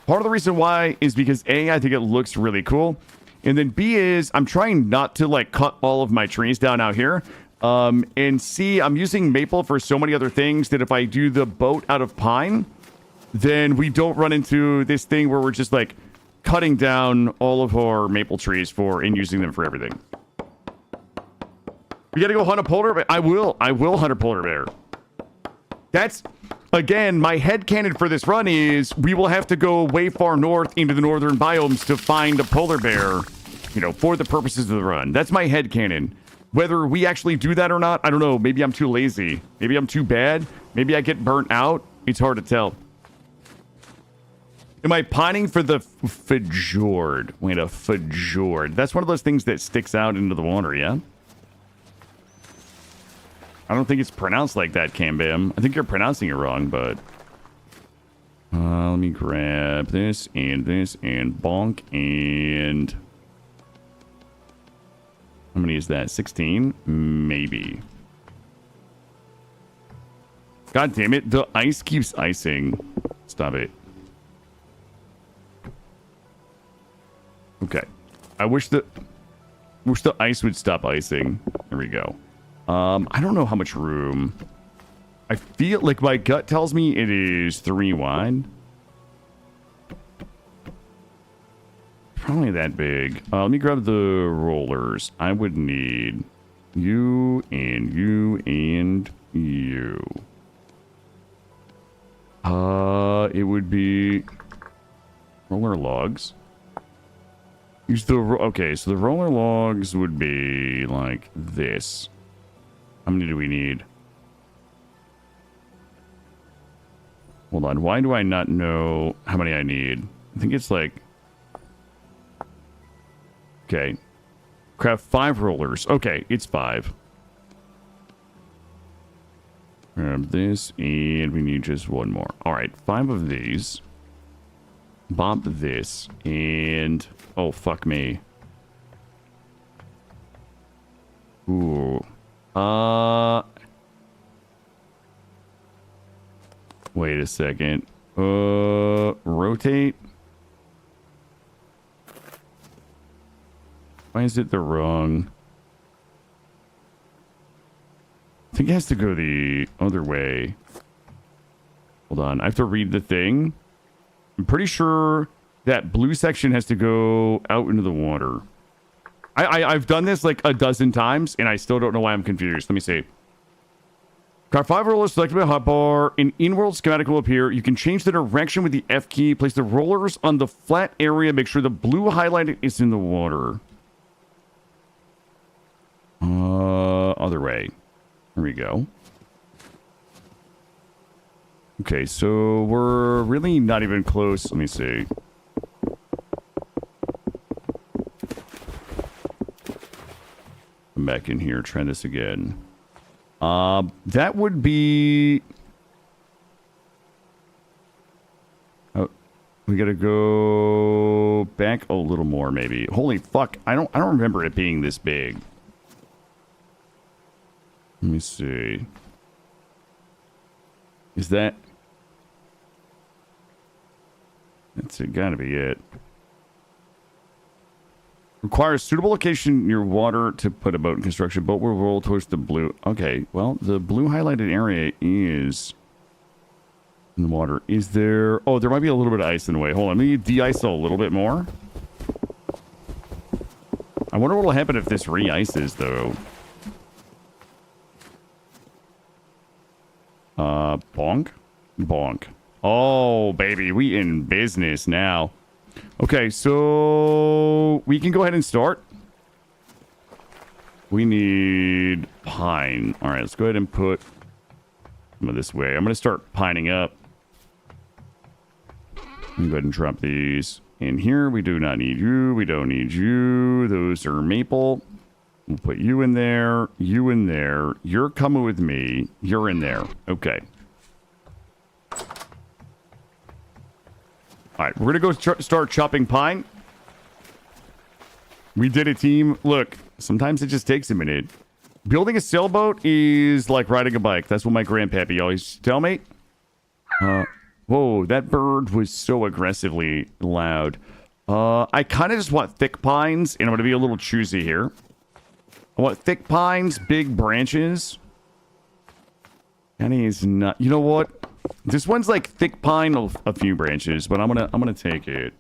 Part of the reason why is because A, I think it looks really cool. And then B is I'm trying not to, like, cut all of my trees down out here. And C, I'm using maple for so many other things that if I do the boat out of pine, then we don't run into this thing where we're just, like, cutting down all of our maple trees and using them for everything. We gotta go hunt a polar bear. I will hunt a polar bear. That's... Again, my headcanon for this run is we will have to go way far north into the northern biomes to find a polar bear, you know, for the purposes of the run. That's my headcanon. Whether we actually do that or not, I don't know. Maybe I'm too lazy. Maybe I'm too bad. Maybe I get burnt out. It's hard to tell. Am I pining for the fjord? Wait, a fjord. That's one of those things that sticks out into the water, yeah? I don't think it's pronounced like that, Cambam. I think you're pronouncing it wrong, but... let me grab this and bonk and... How many is that? 16? Maybe. God damn it. The ice keeps icing. Stop it. Okay. I wish the ice would stop icing. There we go. I don't know how much room. I feel like my gut tells me it is 3 wide. Probably that big. Let me grab the rollers. I would need you and you and you. It would be roller logs. Use the okay, so the roller logs would be like this. How many do we need? Hold on, why do I not know how many I need? I think it's like... Okay. Craft 5 rollers. Okay, it's 5. Grab this, and we need just 1 more. Alright, 5 of these. Bump this, and... Oh, fuck me. Ooh. Wait a second. Rotate? Why is it the wrong? I think it has to go the other way. Hold on. I have to read the thing. I'm pretty sure that blue section has to go out into the water. I've done this like a dozen times, and I still don't know why I'm confused. Let me see. Car 5 rollers selected by hotbar. An in-world schematic will appear. You can change the direction with the F key. Place the rollers on the flat area. Make sure the blue highlighted is in the water. Other way. There we go. Okay, so we're really not even close. Let me see. Come back in here. Try this again. That would be... Oh, we gotta go back a little more, maybe. Holy fuck! I don't remember it being this big. Let me see. Is that... That's it. Gotta be it. Requires suitable location near water to put a boat in construction. Boat will roll towards the blue. Okay, well, the blue highlighted area is in the water. Is there... Oh, there might be a little bit of ice in the way. Hold on, let me de-ice a little bit more. I wonder what will happen if this re-ices, though. Bonk? Bonk. Oh, baby, we in business now. Okay, so we can go ahead and start. We need pine. All right, let's go ahead and put some of this way. I'm going to start pining up. Let me go ahead and drop these in here. We do not need you. We don't need you. Those are maple. We'll put you in there. You in there. You're coming with me. You're in there. Okay. All right, we're going to go start chopping pine. We did it, team. Look, sometimes it just takes a minute. Building a sailboat is like riding a bike. That's what my grandpappy always tell me. Whoa, that bird was so aggressively loud. I kind of just want thick pines, and I'm going to be a little choosy here. I want thick pines, big branches. And he's not... You know what? This one's like thick pine, a few branches, but I'm gonna take it.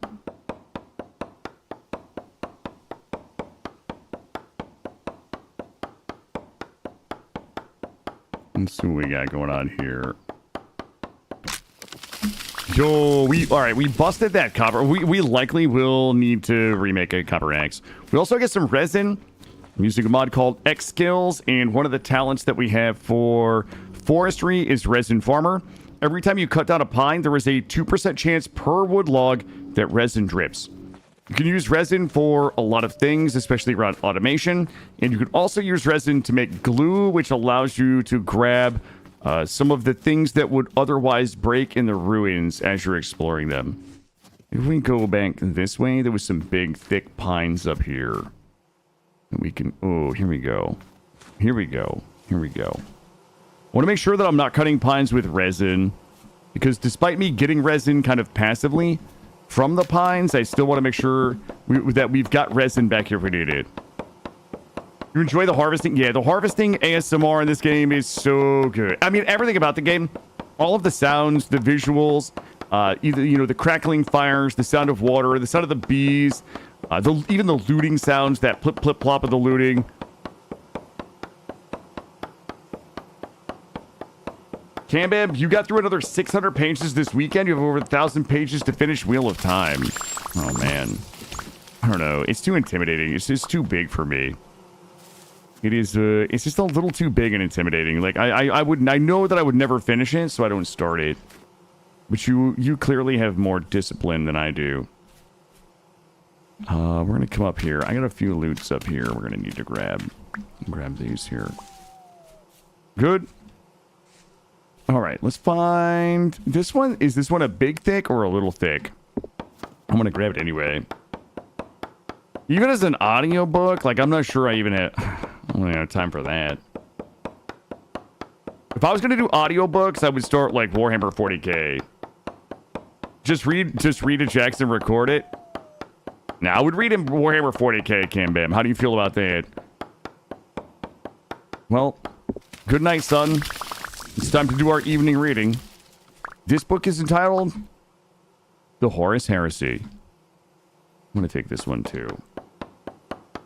Let's see what we got going on here. Yo, all right, we busted that copper. We likely will need to remake a copper axe. We also get some resin. I'm using a mod called X Skills, and one of the talents that we have for forestry is resin farmer. Every time you cut down a pine, there is a 2% chance per wood log that resin drips. You can use resin for a lot of things, especially around automation. And you can also use resin to make glue, which allows you to grab some of the things that would otherwise break in the ruins as you're exploring them. If we go back this way, there was some big, thick pines up here. And we can... Oh, here we go. Here we go. Here we go. want to make sure that I'm not cutting pines with resin, because despite me getting resin kind of passively from the pines, I still want to make sure that we've got resin back here if we need it. You enjoy the harvesting? Yeah, the harvesting ASMR in this game is so good. I mean, everything about the game, all of the sounds, the visuals, either, you know, the crackling fires, the sound of water, the sound of the bees, even the looting sounds, that plip, plip, plop of the looting. Cambab, you got through another 600 pages this weekend. You have over 1,000 pages to finish Wheel of Time. Oh, man. I don't know. It's too intimidating. It's just too big for me. It is, it's just a little too big and intimidating. Like, I know that I would never finish it, so I don't start it. But you clearly have more discipline than I do. We're gonna come up here. I got a few loots up here we're gonna need to grab these here. Good. All right, let's find this one. Is this one a big thick or a little thick? I'm gonna grab it anyway. Even as an audiobook, like, I'm not sure I even have... I don't have time for that. If I was going to do audiobooks, I would start, like, Warhammer 40k. Just read it, Jackson, record it. Now, I would read in Warhammer 40k, Cam Bam. How do you feel about that? Well, good night, son. It's time to do our evening reading. This book is entitled The Horus Heresy. I'm going to take this one, too.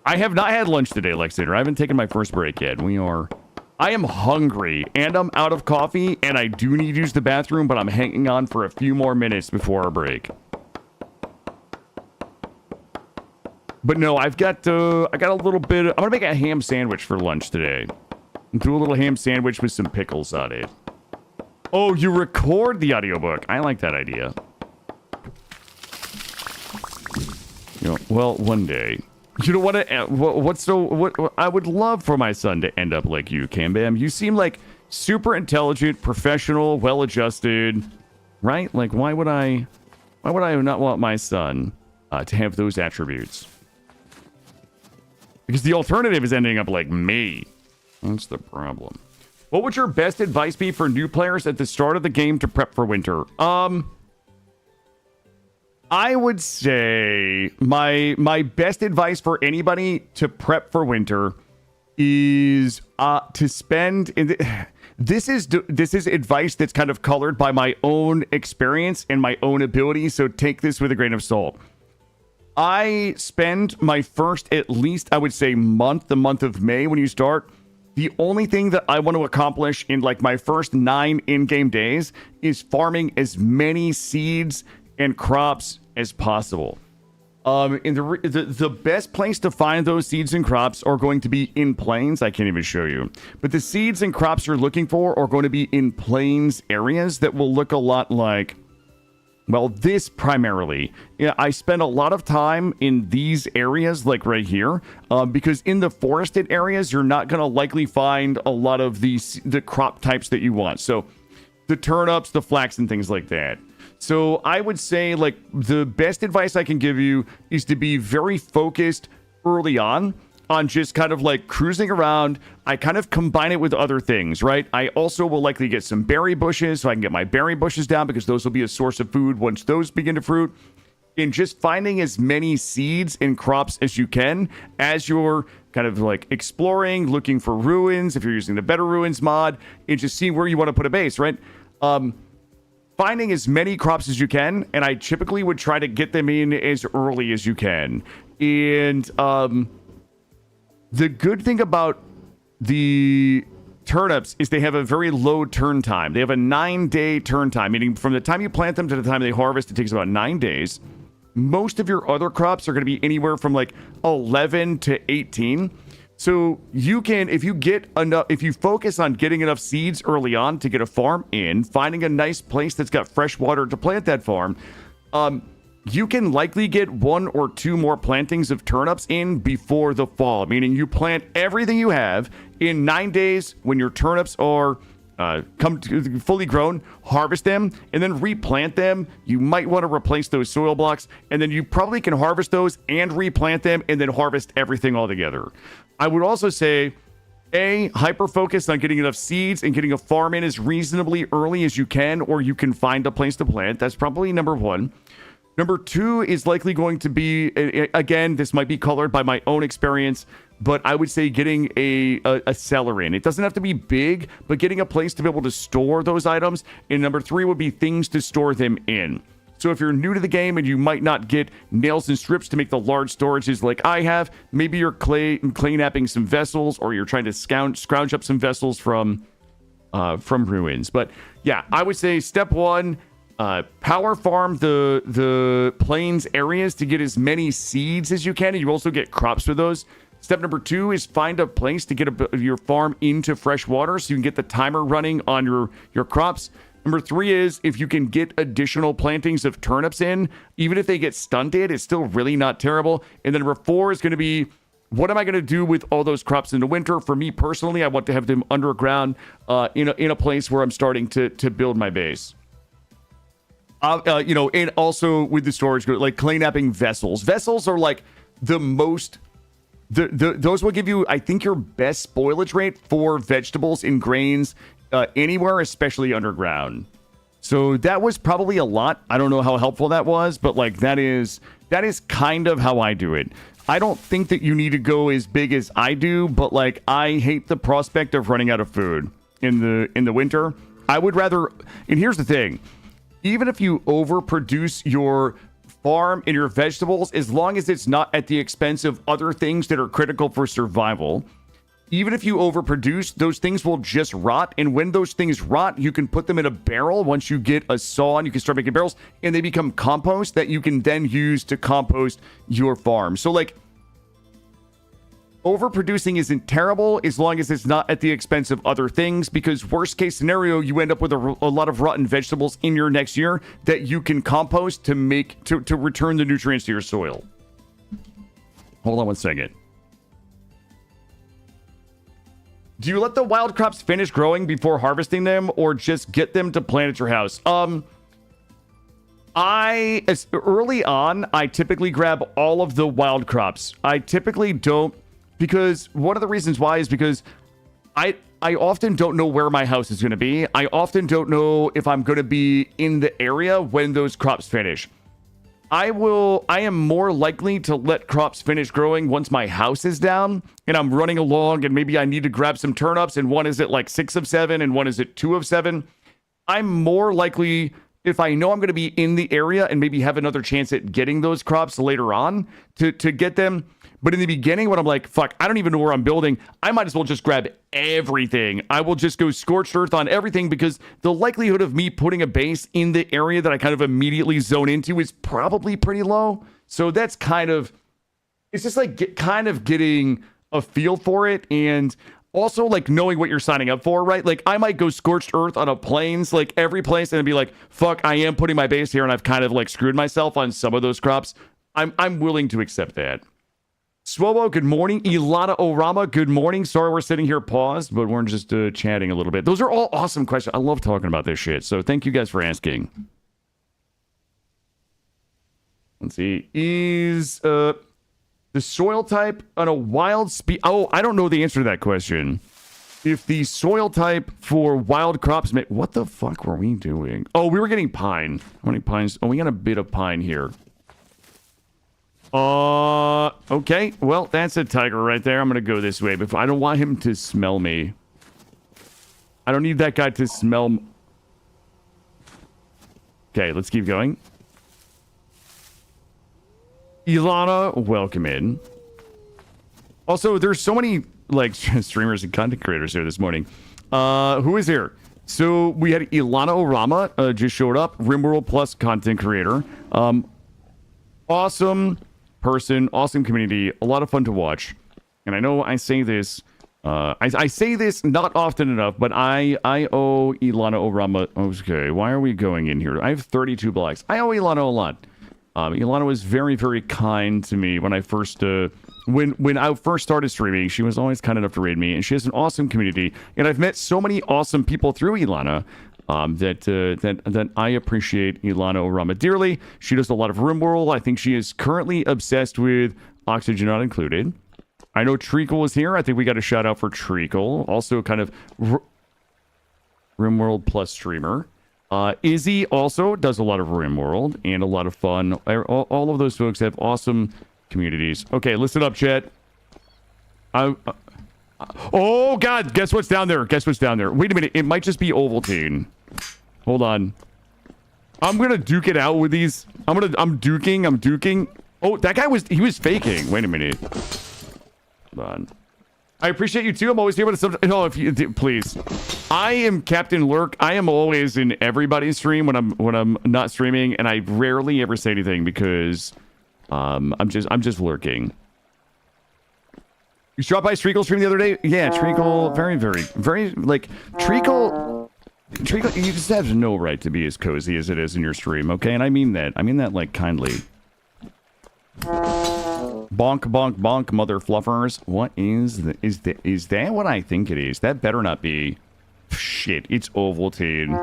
I have not had lunch today, Lexander. I haven't taken my first break yet. I am hungry, and I'm out of coffee, and I do need to use the bathroom, but I'm hanging on for a few more minutes before our break. But no, I got a little bit... I'm going to make a ham sandwich for lunch today. And do a little ham sandwich with some pickles on it. Oh, you record the audiobook. I like that idea. You know, well, one day... You don't want to... I would love for my son to end up like you, Cam Bam. You seem like super intelligent, professional, well-adjusted, right? Like, why would I not want my son to have those attributes? Because the alternative is ending up like me. That's the problem. What would your best advice be for new players at the start of the game to prep for winter? I would say my best advice for anybody to prep for winter is to spend this is advice that's kind of colored by my own experience and my own ability, so take this with a grain of salt. I spend my first, at least I would say, the month of May when you start. The only thing that I want to accomplish in like my first 9 in-game days is farming as many seeds and crops as possible. And the best place to find those seeds and crops are going to be in plains. I can't even show you. But the seeds and crops you're looking for are going to be in plains areas that will look a lot like, well, this primarily. Yeah, I spend a lot of time in these areas, like right here, because in the forested areas, you're not going to likely find a lot of the crop types that you want. So the turnips, the flax, and things like that. So I would say, like, the best advice I can give you is to be very focused early on just kind of like cruising around. I kind of combine it with other things, right? I also will likely get some berry bushes so I can get my berry bushes down because those will be a source of food once those begin to fruit. And just finding as many seeds and crops as you can as you're kind of like exploring, looking for ruins, if you're using the Better Ruins mod, and just see where you want to put a base, right? Finding as many crops as you can, and I typically would try to get them in as early as you can. And the good thing about the turnips is they have a very low turn time. They have a 9-day turn time, meaning from the time you plant them to the time they harvest, it takes about 9 days. Most of your other crops are going to be anywhere from like 11 to 18. So you can, if you focus on getting enough seeds early on to get a farm in, finding a nice place that's got fresh water to plant that farm, you can likely get 1 or 2 more plantings of turnips in before the fall, meaning you plant everything you have in 9 days. When your turnips are come to fully grown, harvest them and then replant them. You might want to replace those soil blocks, and then you probably can harvest those and replant them and then harvest everything all together. I would also say Hyper focus on getting enough seeds and getting a farm in as reasonably early as you can, or you can find a place to plant. That's probably number one. Number two is likely going to be, again, this might be colored by my own experience, but I would say getting a cellar in. It doesn't have to be big, but getting a place to be able to store those items. And number three would be things to store them in. So if you're new to the game and you might not get nails and strips to make the large storages like I have, maybe you're clay napping some vessels, or you're trying to scrounge up some vessels from ruins. But yeah, I would say step one, power farm the plains areas to get as many seeds as you can, and you also get crops for those. Step number two is find a place to get your farm into fresh water so you can get the timer running on your crops. Number three is if you can get additional plantings of turnips in, even if they get stunted, it's still really not terrible. And then number four is going to be, what am I going to do with all those crops in the winter? For me personally, I want to have them underground in a place where I'm starting to build my base. And also with the storage, like clay napping vessels. Vessels are like the most... those will give you, I think, your best spoilage rate for vegetables and grains anywhere, especially underground. So that was probably a lot. I don't know how helpful that was, but like that is kind of how I do it. I don't think that you need to go as big as I do, but like I hate the prospect of running out of food in the winter. I would rather, and here's the thing, even if you overproduce your farm and your vegetables, as long as it's not at the expense of other things that are critical for survival, even if you overproduce, those things will just rot. And when those things rot, you can put them in a barrel. Once you get a saw and you can start making barrels, and they become compost that you can then use to compost your farm. So like, overproducing isn't terrible as long as it's not at the expense of other things, because worst case scenario, you end up with a lot of rotten vegetables in your next year that you can compost to return the nutrients to your soil. Hold on one second. Do you let the wild crops finish growing before harvesting them, or just get them to plant at your house? Early on, I typically grab all of the wild crops. I typically don't, because one of the reasons why is because I often don't know where my house is going to be. I often don't know if I'm going to be in the area when those crops finish. I am more likely to let crops finish growing once my house is down and I'm running along and maybe I need to grab some turnips and one is at like 6 of 7 and one is at 2 of 7. I'm more likely, if I know I'm going to be in the area and maybe have another chance at getting those crops later on, to get them. But in the beginning, when I'm like, fuck, I don't even know where I'm building, I might as well just grab everything. I will just go scorched earth on everything, because the likelihood of me putting a base in the area that I kind of immediately zone into is probably pretty low. So that's kind of, it's just like kind of getting a feel for it, and also like knowing what you're signing up for, right? Like I might go scorched earth on a plains, like every place, and be like, fuck, I am putting my base here, and I've kind of like screwed myself on some of those crops. I'm willing to accept that. Swobo, good morning. Ilana Orama, good morning. Sorry we're sitting here paused, but we're just chatting a little bit. Those are all awesome questions. I love talking about this shit, so thank you guys for asking. Let's see. Is the soil type on a wild speed... Oh, I don't know the answer to that question. If the soil type for wild crops... What the fuck were we doing? Oh, we were getting pine. How many pines? Oh, we got a bit of pine here. Okay. Well, that's a tiger right there. I'm gonna go this way, but I don't want him to smell me. I don't need that guy to smell. Okay, let's keep going. Ilana, welcome in. Also, there's so many, like, streamers and content creators here this morning. Who is here? So, we had Ilana Orama, just showed up. Rimworld Plus content creator. Awesome person, awesome community, a lot of fun to watch. And I know I say this, I say this not often enough, but I owe Ilana Orama. Okay, why are we going in here? I have 32 blocks. I owe Ilana a lot. Ilana was very, very kind to me when I first, when I first started streaming. She was always kind enough to raid me, and she has an awesome community. And I've met so many awesome people through Ilana. That I appreciate Ilana Orama dearly. She does a lot of RimWorld. I think she is currently obsessed with Oxygen Not Included. I know Treacle was here. I think we got a shout out for Treacle. Also kind of RimWorld plus streamer. Izzy also does a lot of RimWorld and a lot of fun. All of those folks have awesome communities. Okay, listen up, chat. Oh, God. Guess what's down there? Guess what's down there? Wait a minute. It might just be Ovaltine. Hold on. I'm going to duke it out with these. I'm duking. Oh, that guy he was faking. Wait a minute. Hold on. I appreciate you too. I'm always here with something. No, if you please. I am Captain Lurk. I am always in everybody's stream when I'm not streaming, and I rarely ever say anything because I'm just lurking. You dropped by Treacle stream the other day? Yeah, Treacle, very like Treacle, you just have no right to be as cozy as it is in your stream, okay? And I mean that like kindly. Bonk, bonk, bonk, mother fluffers. What is that what I think it is? That better not be. Shit, it's Ovaltine.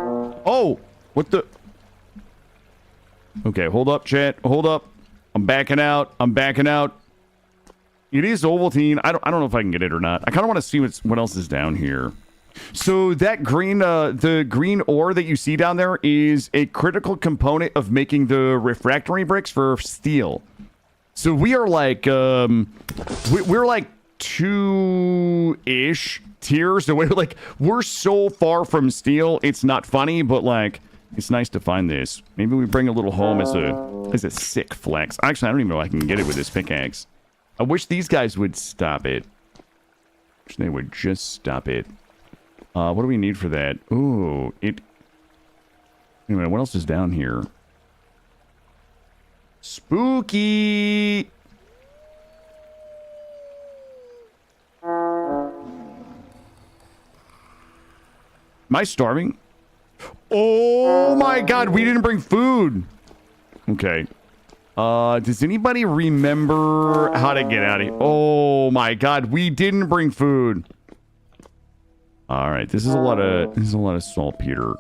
Oh, what the? Okay, hold up, chat. Hold up. I'm backing out. It is Ovaltine. I don't know if I can get it or not. I kind of want to see what else is down here. So that green, the green ore that you see down there is a critical component of making the refractory bricks for steel. So we are like, we're like 2-ish tiers away. Like, we're so far from steel, it's not funny, but like, it's nice to find this. Maybe we bring a little home as a sick flex. Actually, I don't even know if I can get it with this pickaxe. I wish these guys would stop it. Wish they would just stop it. What do we need for that? Ooh, Anyway, what else is down here? Spooky! Am I starving? Oh my God, we didn't bring food! Okay. Does anybody remember how to get out of here? Oh my God, we didn't bring food. All right, this is a lot of saltpeter.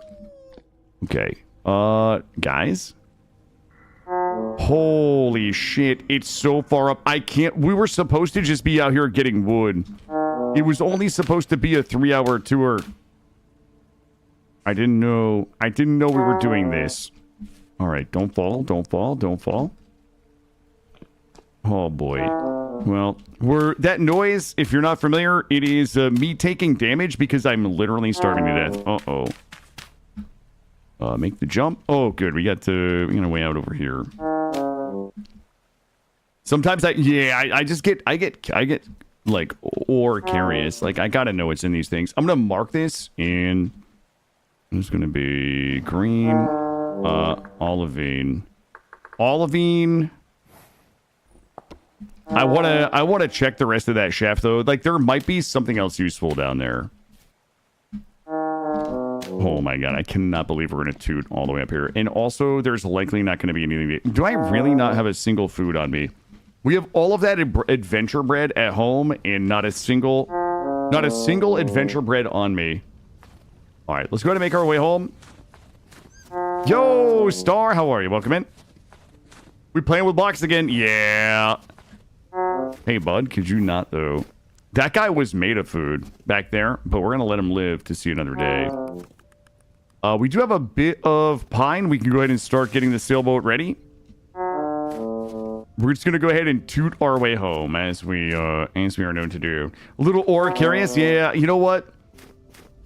Okay. Guys. Holy shit, it's so far up. We were supposed to just be out here getting wood. It was only supposed to be a 3-hour tour. I didn't know we were doing this. All right, don't fall. Oh boy. Well, that noise, if you're not familiar, it is me taking damage because I'm literally starving to death. Uh-oh. Make the jump. Oh, good. We got a way out over here. Sometimes I get like ore curious. Like, I gotta know what's in these things. I'm gonna mark this, and it's gonna be green, olivine. I wanna check the rest of that shaft though. Like, there might be something else useful down there. Oh my God, I cannot believe we're gonna toot all the way up here. And also, there's likely not gonna be anything. Do I really not have a single food on me? We have all of that adventure bread at home, and not a single adventure bread on me. All right, let's go ahead and make our way home. Yo, Star, how are you? Welcome in. We playing with blocks again? Yeah. Hey, bud, could you not, though? That guy was made of food back there, but we're going to let him live to see another day. We do have a bit of pine. We can go ahead and start getting the sailboat ready. We're just going to go ahead and toot our way home, as we are known to do. A little ore curious? Yeah, you know what?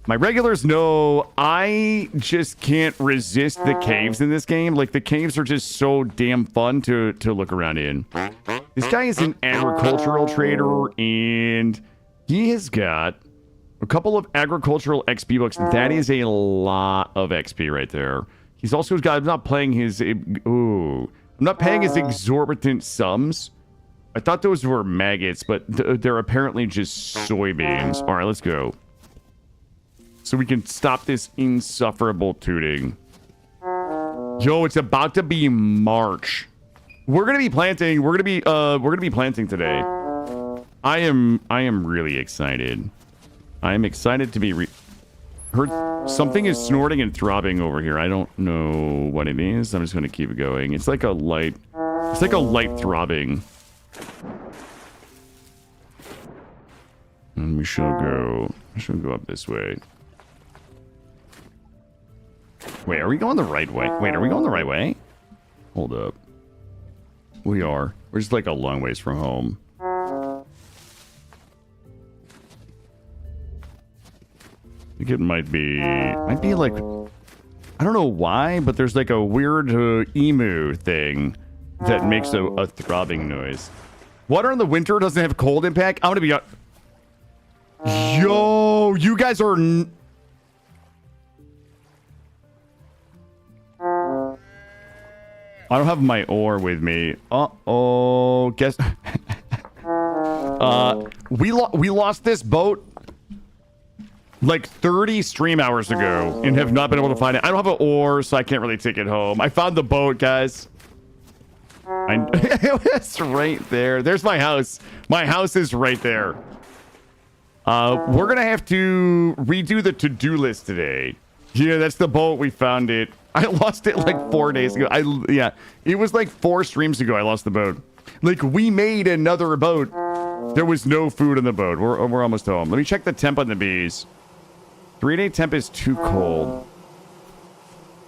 My regulars know I just can't resist the caves in this game. Like, the caves are just so damn fun to look around in. This guy is an agricultural trader, and he has got a couple of agricultural XP books. That is a lot of XP right there. He's also got, I'm not paying his exorbitant sums. I thought those were maggots, but they're apparently just soybeans. All right, let's go. So we can stop this insufferable tooting. Yo, it's about to be March. We're gonna be planting. We're gonna be planting today. I am really excited. I am excited to be heard. Something is snorting and throbbing over here. I don't know what it is. I'm just gonna keep it going. It's like a light. It's like a light throbbing. And we shall go up this way. Wait, are we going the right way? Wait, are we going the right way? Hold up. We are. We're just like a long ways from home. I think it might be like, I don't know why, but there's like a weird emu thing that makes a throbbing noise. Water in the winter doesn't have cold impact. I'm gonna be yo, you guys are I don't have my ore with me. Uh-oh. Guess we lost this boat like 30 stream hours ago and have not been able to find it. I don't have an ore, so I can't really take it home. I found the boat, guys. It's right there. There's my house. My house is right there. We're gonna have to redo the to-do list today. Yeah, that's the boat. We found it. I lost it like 4 days ago. Yeah, it was like 4 streams ago I lost the boat. Like, we made another boat. There was no food in the boat. We're almost home. Let me check the temp on the bees. 3-day temp is too cold.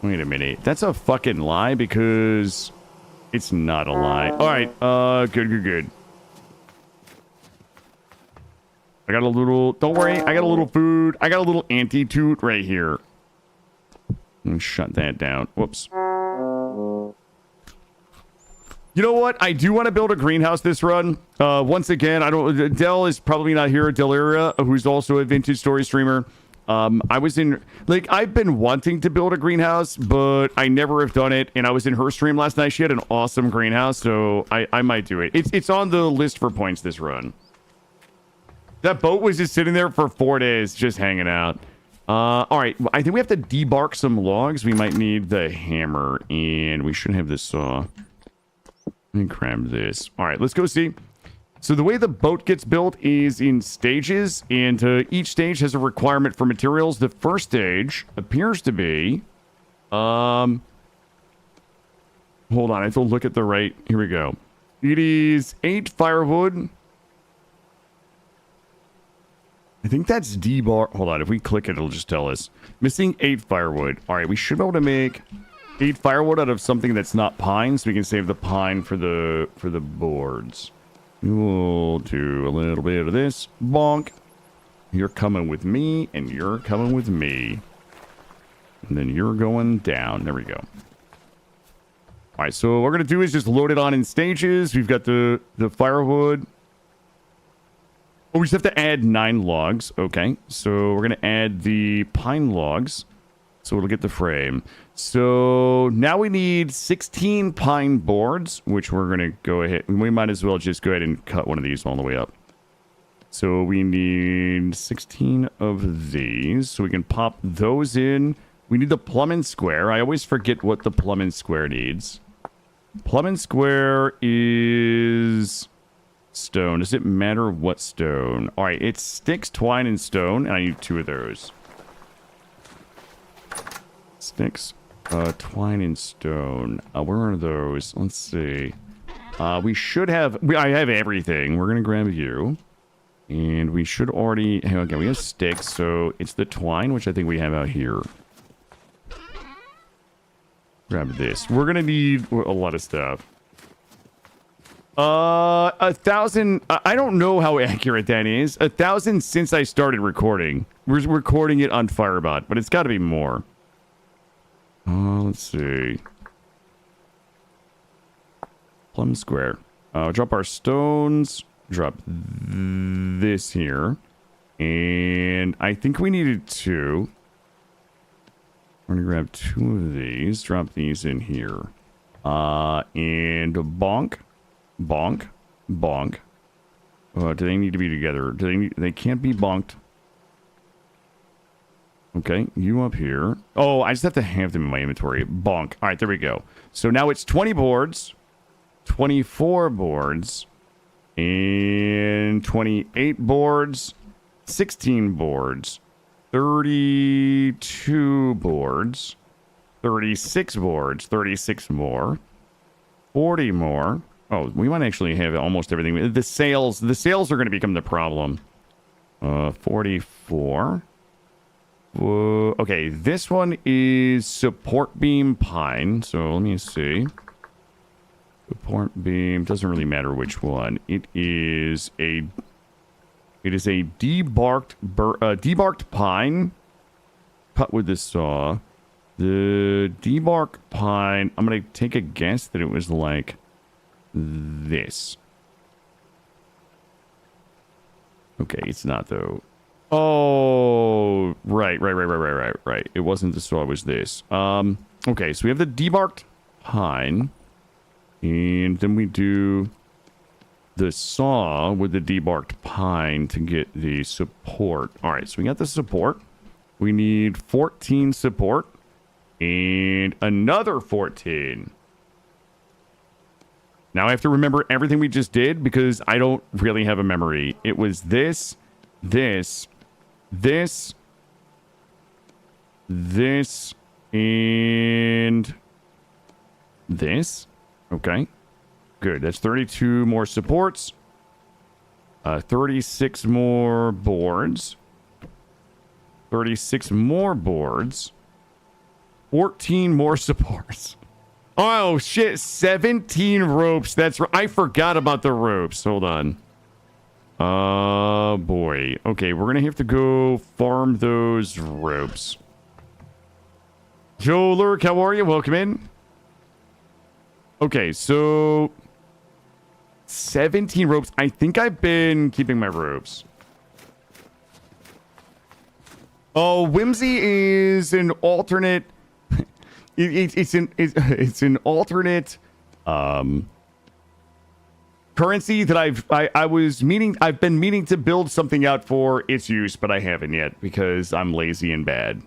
Wait a minute. That's a fucking lie because it's not a lie. All right. Good. I got a little... Don't worry. I got a little food. I got a little anti-toot right here. Shut that down. Whoops. You know what? I do want to build a greenhouse this run. Once again, I don't... Del is probably not here. Delaria, who's also a vintage story streamer. I was in... Like, I've been wanting to build a greenhouse, but I never have done it. And I was in her stream last night. She had an awesome greenhouse, so I might do it. It's on the list for points this run. That boat was just sitting there for 4 days, just hanging out. All right, I think we have to debark some logs. We might need the hammer, and we should have this saw. Let me grab this. All right, let's go see. So the way the boat gets built is in stages, and each stage has a requirement for materials. The first stage appears to be... Hold on, I have to look at the right... Here we go. It is 8 firewood... I think that's D-bar. Hold on. If we click it, it'll just tell us. Missing 8 firewood. All right. We should be able to make 8 firewood out of something that's not pine, so we can save the pine for the boards. We'll do a little bit of this. Bonk. You're coming with me, and you're coming with me. And then you're going down. There we go. All right. So what we're going to do is just load it on in stages. We've got the firewood. Oh, we just have to add 9 logs. Okay, so we're going to add the pine logs. So it'll get the frame. So now we need 16 pine boards, which we're going to go ahead. We might as well just go ahead and cut one of these all the way up. So we need 16 of these. So we can pop those in. We need the plumb and square. I always forget what the plumb and square needs. Plumb and square is... stone. Does it matter what stone? All right, it's sticks, twine, and stone, and I need 2 of those. Sticks, twine, and stone. Where are those? Let's see. We should have... I have everything. We're going to grab you. And we should already... Okay, we have sticks, so it's the twine, which I think we have out here. Grab this. We're going to need a lot of stuff. 1,000. I don't know how accurate that is. 1,000 since I started recording. We're recording it on Firebot, but it's got to be more. Let's see. Plumb square. Drop our stones. Drop this here. And I think we needed 2. We're going to grab 2 of these. Drop these in here. And bonk. Bonk. Bonk. Do they need to be together? They can't be bonked. Okay, you up here. Oh, I just have to have them in my inventory. Bonk. All right, there we go. So now it's 20 boards, 24 boards, and 28 boards, 16 boards, 32 boards, 36 boards, 36 more, 40 more. Oh, we might actually have almost everything. The sales are going to become the problem. 44. Okay, this one is support beam pine. So let me see. Support beam doesn't really matter which one. It is a debarked pine cut with the saw. The debarked pine, I'm gonna take a guess that it was like this. Okay, it's not though. Oh, right. It wasn't the saw, it was this. Okay, so we have the debarked pine, and then we do the saw with the debarked pine to get the support. All right, so we got the support. We need 14 support and another 14. Now I have to remember everything we just did because I don't really have a memory. It was this, this, and this. Okay. Good. That's 32 more supports. 36 more boards. 36 more boards. 14 more supports. Oh, shit. 17 ropes. That's right. I forgot about the ropes. Hold on. Boy. Okay, we're going to have to go farm those ropes. Joe Lurk, how are you? Welcome in. Okay, so 17 ropes. I think I've been keeping my ropes. Oh, Whimsy is an alternate. It's an alternate currency that I've been meaning to build something out for its use, but I haven't yet because I'm lazy and bad.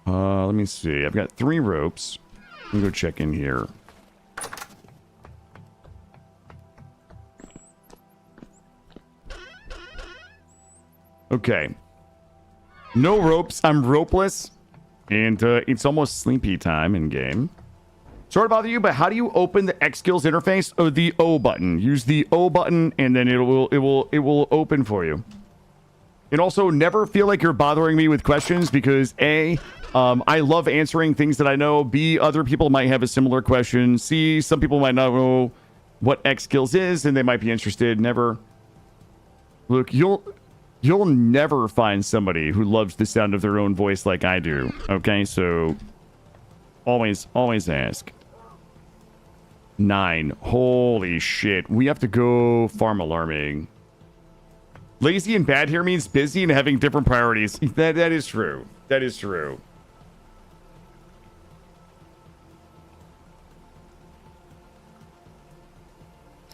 Let me see. I've got 3 ropes. Let me go check in here. Okay. No ropes. I'm ropeless. And it's almost sleepy time in game. Sorry to bother you, but how do you open the X skills interface? Oh, the O button. Use the O button, and then it will open for you. And also, never feel like you're bothering me with questions because A, I love answering things that I know. B, other people might have a similar question. C, some people might not know what X skills is, and they might be interested. Never. Look, you'll never find somebody who loves the sound of their own voice like I do. Okay, so always ask. 9. Holy shit. We have to go farm alarming. Lazy and bad here means busy and having different priorities. That is true. That is true.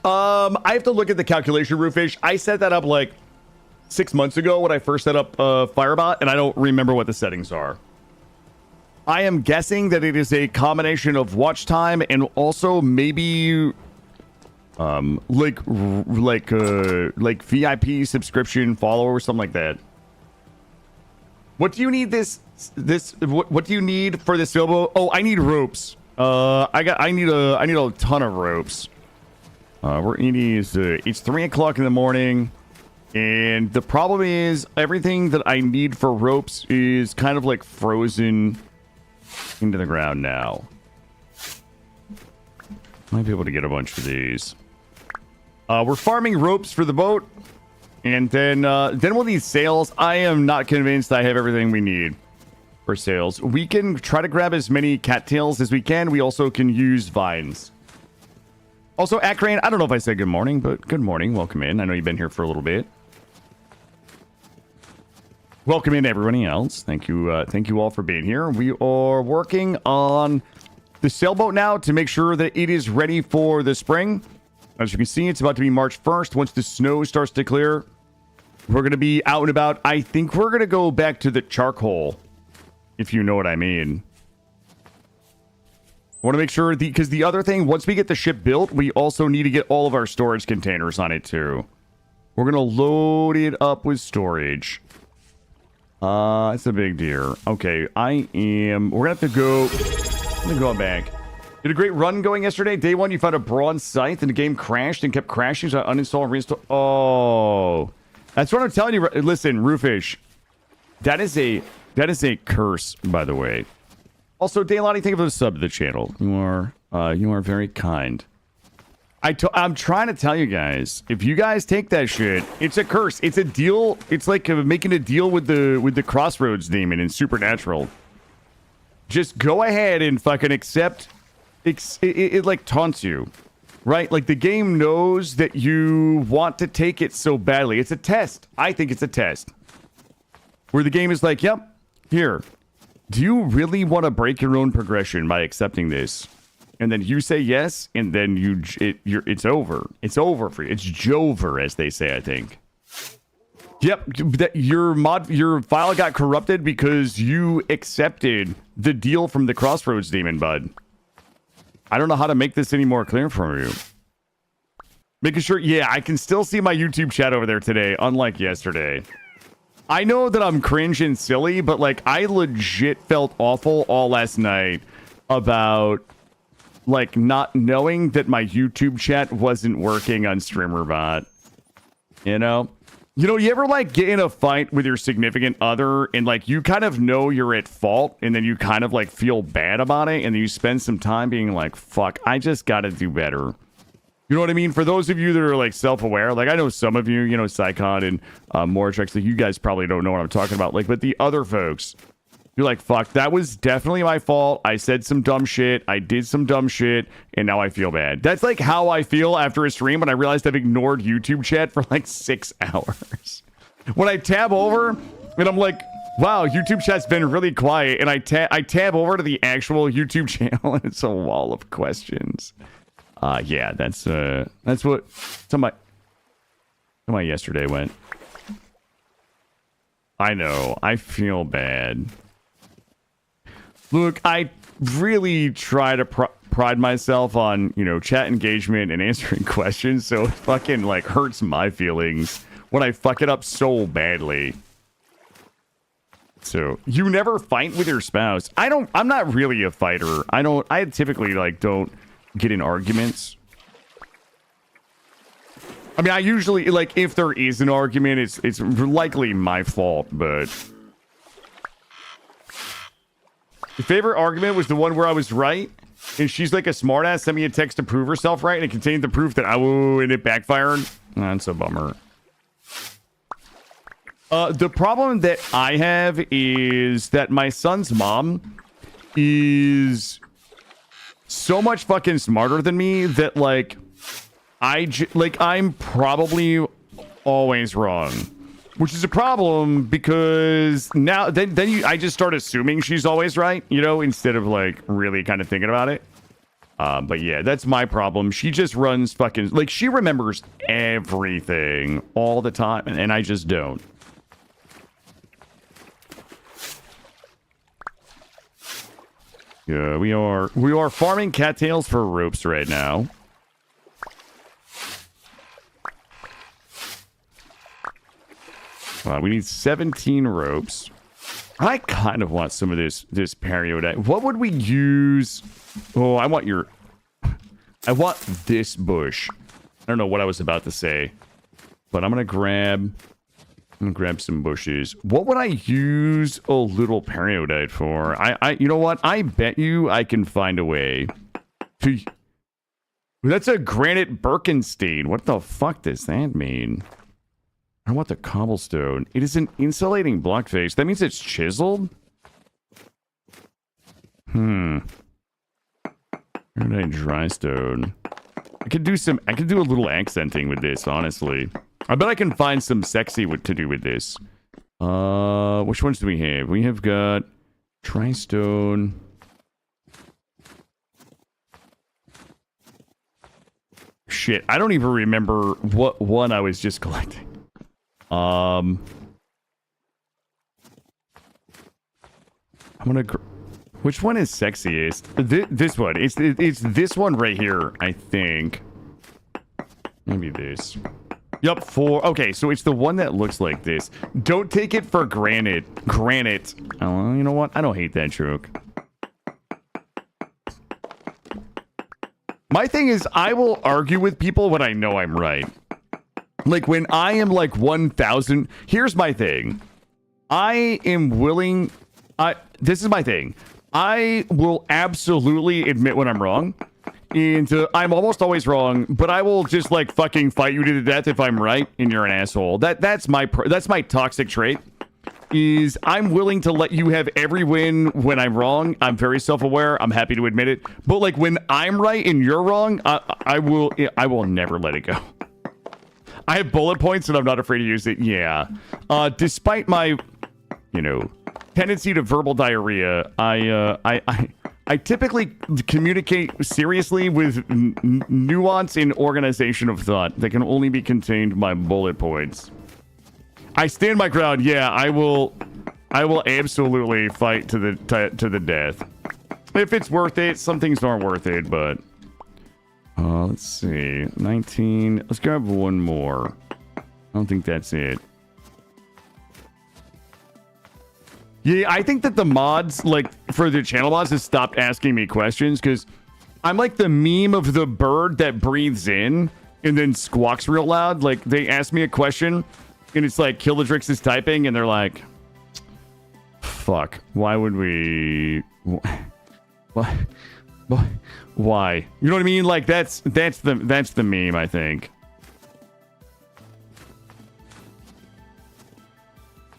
I have to look at the calculation, Roofish. I set that up like 6 months ago when I first set up Firebot, and I don't remember what the settings are. I am guessing that it is a combination of watch time and also maybe like VIP subscription follower or something like that. What do you need what do you need for this sailboat? Oh, I need ropes. I need a ton of ropes. It's 3 o'clock in the morning, and the problem is everything that I need for ropes is kind of like frozen into the ground now. Might be able to get a bunch of these. We're farming ropes for the boat, and then we'll need sails. I am not convinced I have everything we need for sails. We can try to grab as many cattails as we can. We also can use vines. Also, Akrane, I don't know if I said good morning, but good morning. Welcome in. I know you've been here for a little bit. Welcome in, everybody else. Thank you all for being here. We are working on the sailboat now to make sure that it is ready for the spring. As you can see, it's about to be March 1st. Once the snow starts to clear, we're going to be out and about. I think we're going to go back to the charcoal, if you know what I mean. I want to make sure, because the other thing, once we get the ship built, we also need to get all of our storage containers on it, too. We're going to load it up with storage. It's a big deal. Okay, we're going to have to go... I'm going to go back. Did a great run going yesterday. Day 1, you found a bronze scythe, and the game crashed and kept crashing, so I uninstalled and reinstalled. Oh. That's what I'm telling you. Listen, Roofish, that is a curse, by the way. Also, Daylani, thank you for the sub to the channel. You are very kind. I'm trying to tell you guys, if you guys take that shit, it's a curse. It's a deal. It's like making a deal with the Crossroads demon in Supernatural. Just go ahead and fucking accept. It like taunts you, right? Like the game knows that you want to take it so badly. It's a test. I think it's a test where the game is like, yep, here. Do you really want to break your own progression by accepting this? And then you say yes, and then it's over. It's over for you. It's Jover, as they say, I think. Yep, your file got corrupted because you accepted the deal from the Crossroads demon, bud. I don't know how to make this any more clear for you. Making sure, yeah, I can still see my YouTube chat over there today, unlike yesterday. I know that I'm cringe and silly, but like I legit felt awful all last night about like not knowing that my YouTube chat wasn't working on StreamerBot. You know, you ever like get in a fight with your significant other and like you kind of know you're at fault and then you kind of like feel bad about it and then you spend some time being like, fuck, I just gotta do better. You know what I mean? For those of you that are like self-aware, like I know some of you, you know, Psychon and Moritrex, like you guys probably don't know what I'm talking about. Like, but the other folks, you're like, fuck, that was definitely my fault. I said some dumb shit. I did some dumb shit. And now I feel bad. That's like how I feel after a stream when I realized I've ignored YouTube chat for like 6 hours. When I tab over and I'm like, wow, YouTube chat's been really quiet. And I tab over to the actual YouTube channel and it's a wall of questions. Yeah, that's what my yesterday went. I know, I feel bad. Look, I really try to pride myself on, you know, chat engagement and answering questions, so it fucking like hurts my feelings when I fuck it up so badly. So, you never fight with your spouse. I'm not really a fighter. I typically like don't get in arguments. I mean, I usually, like, if there is an argument, it's likely my fault, but the favorite argument was the one where I was right, and she's like a smartass, sent me a text to prove herself right, and it contained the proof that and it backfired. That's a bummer. The problem that I have is that my son's mom is so much fucking smarter than me that like I'm probably always wrong, which is a problem because now I just start assuming she's always right, you know, instead of like really kind of thinking about it. But yeah, that's my problem. She just runs fucking like she remembers everything all the time, and I just don't. Yeah, we are farming cattails for ropes right now. We need 17 ropes. I kind of want some of this periodite. What would we use? Oh, I want this bush. I don't know what I was about to say, but I'm gonna grab some bushes. What would I use a little periodite for? You know what? I bet you I can find a way to... That's a granite Birkenstein. What the fuck does that mean? I want the cobblestone. It is an insulating block face. That means it's chiseled? Periodite dry stone. I could do a little accenting with this, honestly. I bet I can find some sexy to do with this. Which ones do we have? We have got Tristone. Shit, I don't even remember what one I was just collecting. I'm gonna... Which one is sexiest? This one. It's this one right here, I think. Maybe this. Yup, 4. Okay, so it's the one that looks like this. Don't take it for granted. Granite. Oh, you know what? I don't hate that joke. My thing is, I will argue with people when I know I'm right. Like when I am like 1,000, here's my thing. I am willing, this is my thing. I will absolutely admit when I'm wrong. And I'm almost always wrong, but I will just like fucking fight you to the death if I'm right and you're an asshole. That's my toxic trait. Is I'm willing to let you have every win when I'm wrong. I'm very self-aware. I'm happy to admit it. But like when I'm right and you're wrong, I will never let it go. I have bullet points and I'm not afraid to use it. Yeah. Despite my, tendency to verbal diarrhea, I typically communicate seriously with nuance and organization of thought that can only be contained by bullet points. I stand my ground. Yeah, I will absolutely fight to the death. If it's worth it. Some things aren't worth it, but let's see. 19. Let's grab one more. I don't think that's it. Yeah, I think that the mods, like, for the channel mods, has stopped asking me questions, because I'm like the meme of the bird that breathes in and then squawks real loud. Like, they ask me a question, and it's like, Killadrix is typing, and they're like, fuck, why would we... Why? You know what I mean? Like, that's the meme, I think.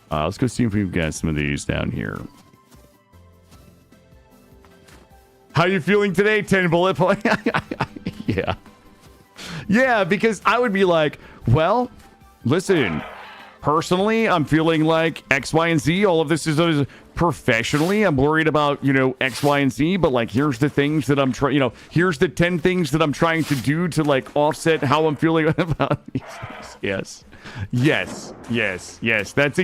Let's go see if we've got some of these down here. How you feeling today? 10 bullet point. Yeah. Yeah, because I would be like, well, listen, personally, I'm feeling like X, Y, and Z. All of this is professionally. I'm worried about, X, Y, and Z. But like, here's the things that I'm trying, here's the 10 things that I'm trying to do to like offset how I'm feeling about these things. Yes. Yes. That's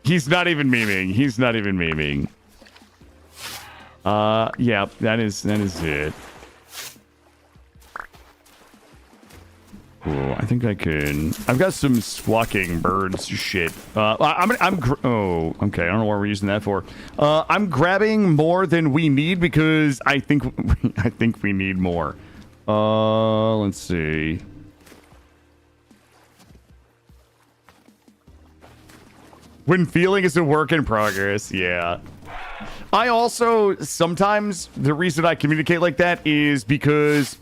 he's not even memeing. Yeah, that is it. Cool. I think I can. I've got some squawking birds shit. Oh, okay. I don't know what we're using that for. I'm grabbing more than we need because I think we need more. Let's see. When feeling is a work in progress, yeah. I also, sometimes, the reason I communicate like that is because,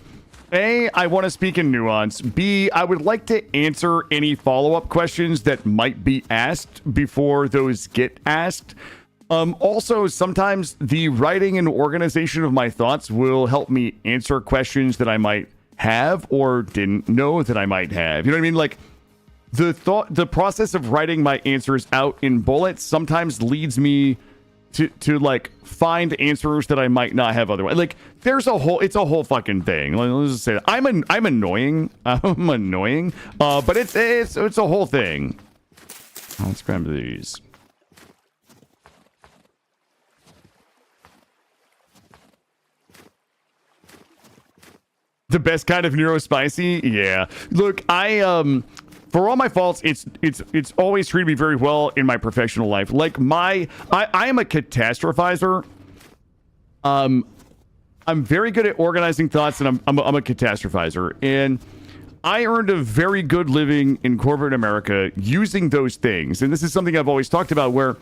A, I want to speak in nuance. B, I would like to answer any follow-up questions that might be asked before those get asked. Also, sometimes the writing and organization of my thoughts will help me answer questions that I might have or didn't know that I might have. You know what I mean? Like, the process of writing my answers out in bullets sometimes leads me to like find answers that I might not have otherwise. Like it's a whole fucking thing. Let's just say that. I'm annoying, but it's a whole thing. Let's grab these. The best kind of neurospicy? Yeah. Look, for all my faults, it's always treated me very well in my professional life. Like I am a catastrophizer. I'm very good at organizing thoughts, and I'm a catastrophizer. And I earned a very good living in corporate America using those things. And this is something I've always talked about, where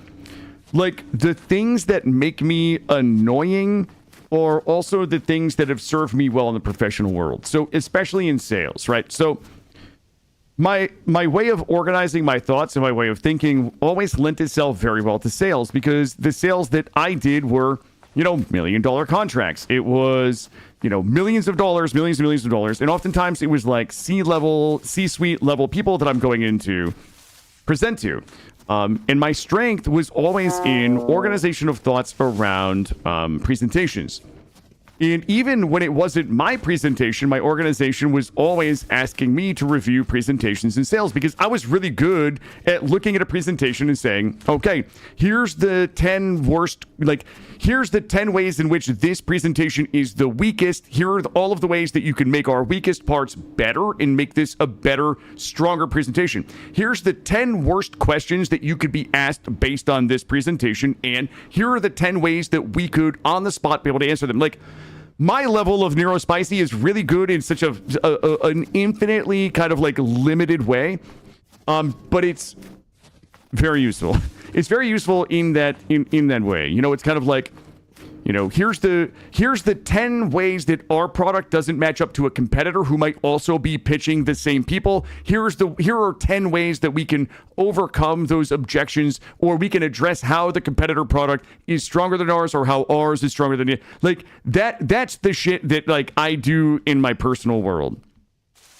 like the things that make me annoying are also the things that have served me well in the professional world. So especially in sales, right? So my way of organizing my thoughts and my way of thinking always lent itself very well to sales, because the sales that I did were, $1 million contracts. It was, millions of dollars, millions and millions of dollars. And oftentimes it was like C-suite level people that I'm going in to present to. And my strength was always in organization of thoughts around presentations. And even when it wasn't my presentation, my organization was always asking me to review presentations in sales, because I was really good at looking at a presentation and saying, okay, here's the 10 worst, here's the 10 ways in which this presentation is the weakest. Here are all of the ways that you can make our weakest parts better and make this a better, stronger presentation. Here's the 10 worst questions that you could be asked based on this presentation. And here are the 10 ways that we could, on the spot, be able to answer them. Like, my level of Nero Spicy is really good in such an infinitely kind of like limited way. But it's very useful. It's very useful in that way. You know, it's kind of like, you know, here's the 10 ways that our product doesn't match up to a competitor who might also be pitching the same people. Here are 10 ways that we can overcome those objections, or we can address how the competitor product is stronger than ours, or how ours is stronger than you. Like that's the shit that like I do in my personal world.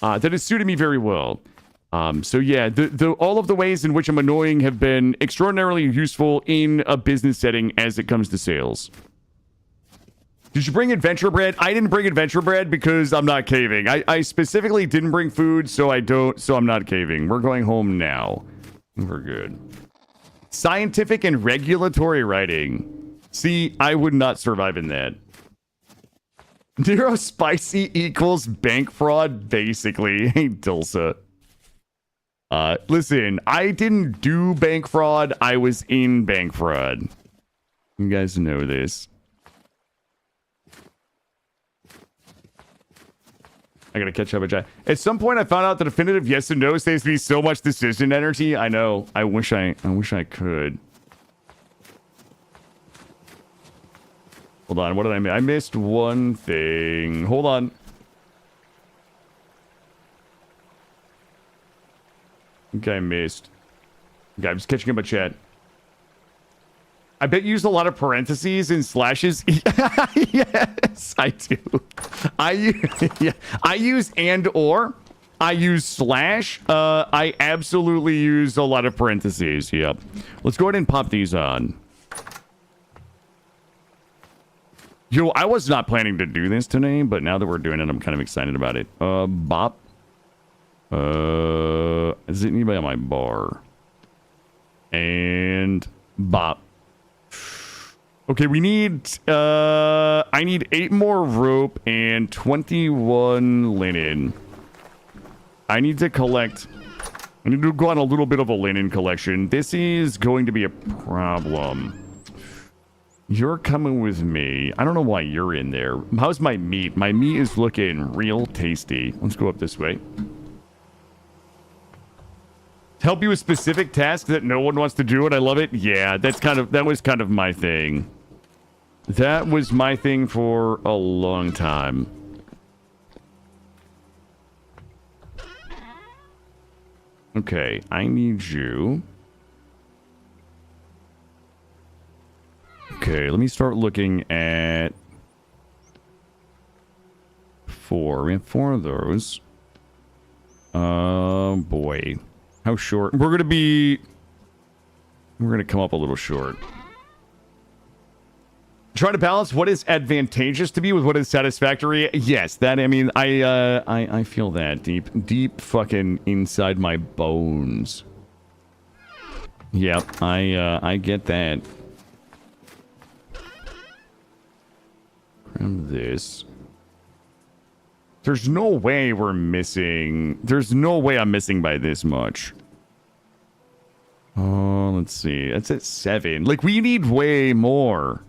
That has suited me very well. So yeah, all of the ways in which I'm annoying have been extraordinarily useful in a business setting as it comes to sales. Did you bring adventure bread? I didn't bring adventure bread because I'm not caving. I specifically didn't bring food, so I'm not caving. We're going home now. We're good. Scientific and regulatory writing. See, I would not survive in that. Nero Spicy equals bank fraud, basically. Hey, Dulce. Listen, I didn't do bank fraud. I was in bank fraud. You guys know this. I gotta catch up with chat. At some point, I found out the definitive yes and no saves me so much decision energy. I know. I wish I could. Hold on. What did I miss? I missed one thing. Hold on. I think I missed. Okay, I'm just catching up with chat. I bet you use a lot of parentheses and slashes. Yes, I do. I use and or. I use slash. I absolutely use a lot of parentheses. Yep. Let's go ahead and pop these on. Yo, I was not planning to do this today, but now that we're doing it, I'm kind of excited about it. Bop. Is it anybody on my bar? And bop. Okay, we need, I need 8 more rope and 21 linen. I need to go on a little bit of a linen collection. This is going to be a problem. You're coming with me. I don't know why you're in there. How's my meat? My meat is looking real tasty. Let's go up this way. Help you with specific tasks that no one wants to do, and I love it. Yeah, that was kind of my thing. That was my thing for a long time. Okay, I need you. Okay, let me start looking at 4. We have 4 of those. Oh boy. How short? We're gonna come up a little short. Try to balance what is advantageous to me with what is satisfactory. Yes, that, I mean, I feel that deep fucking inside my bones. Yep, I get that. Grab this. There's no way we're missing. There's no way I'm missing by this much. Oh, let's see. That's at 7. Like, we need way more.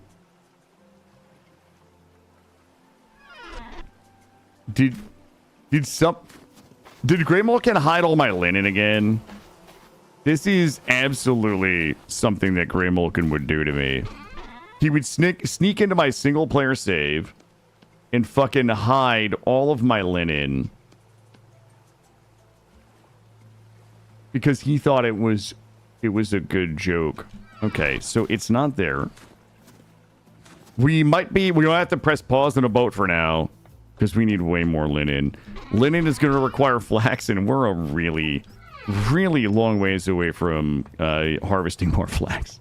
Did Grey Mulkin hide all my linen again? This is absolutely something that Grey Mulkin would do to me. He would sneak into my single player save and fucking hide all of my linen because he thought it was a good joke. Okay, so it's not there. We don't have to press pause on a boat for now because we need way more linen. Linen is going to require flax, and we're a really, really long ways away from harvesting more flax.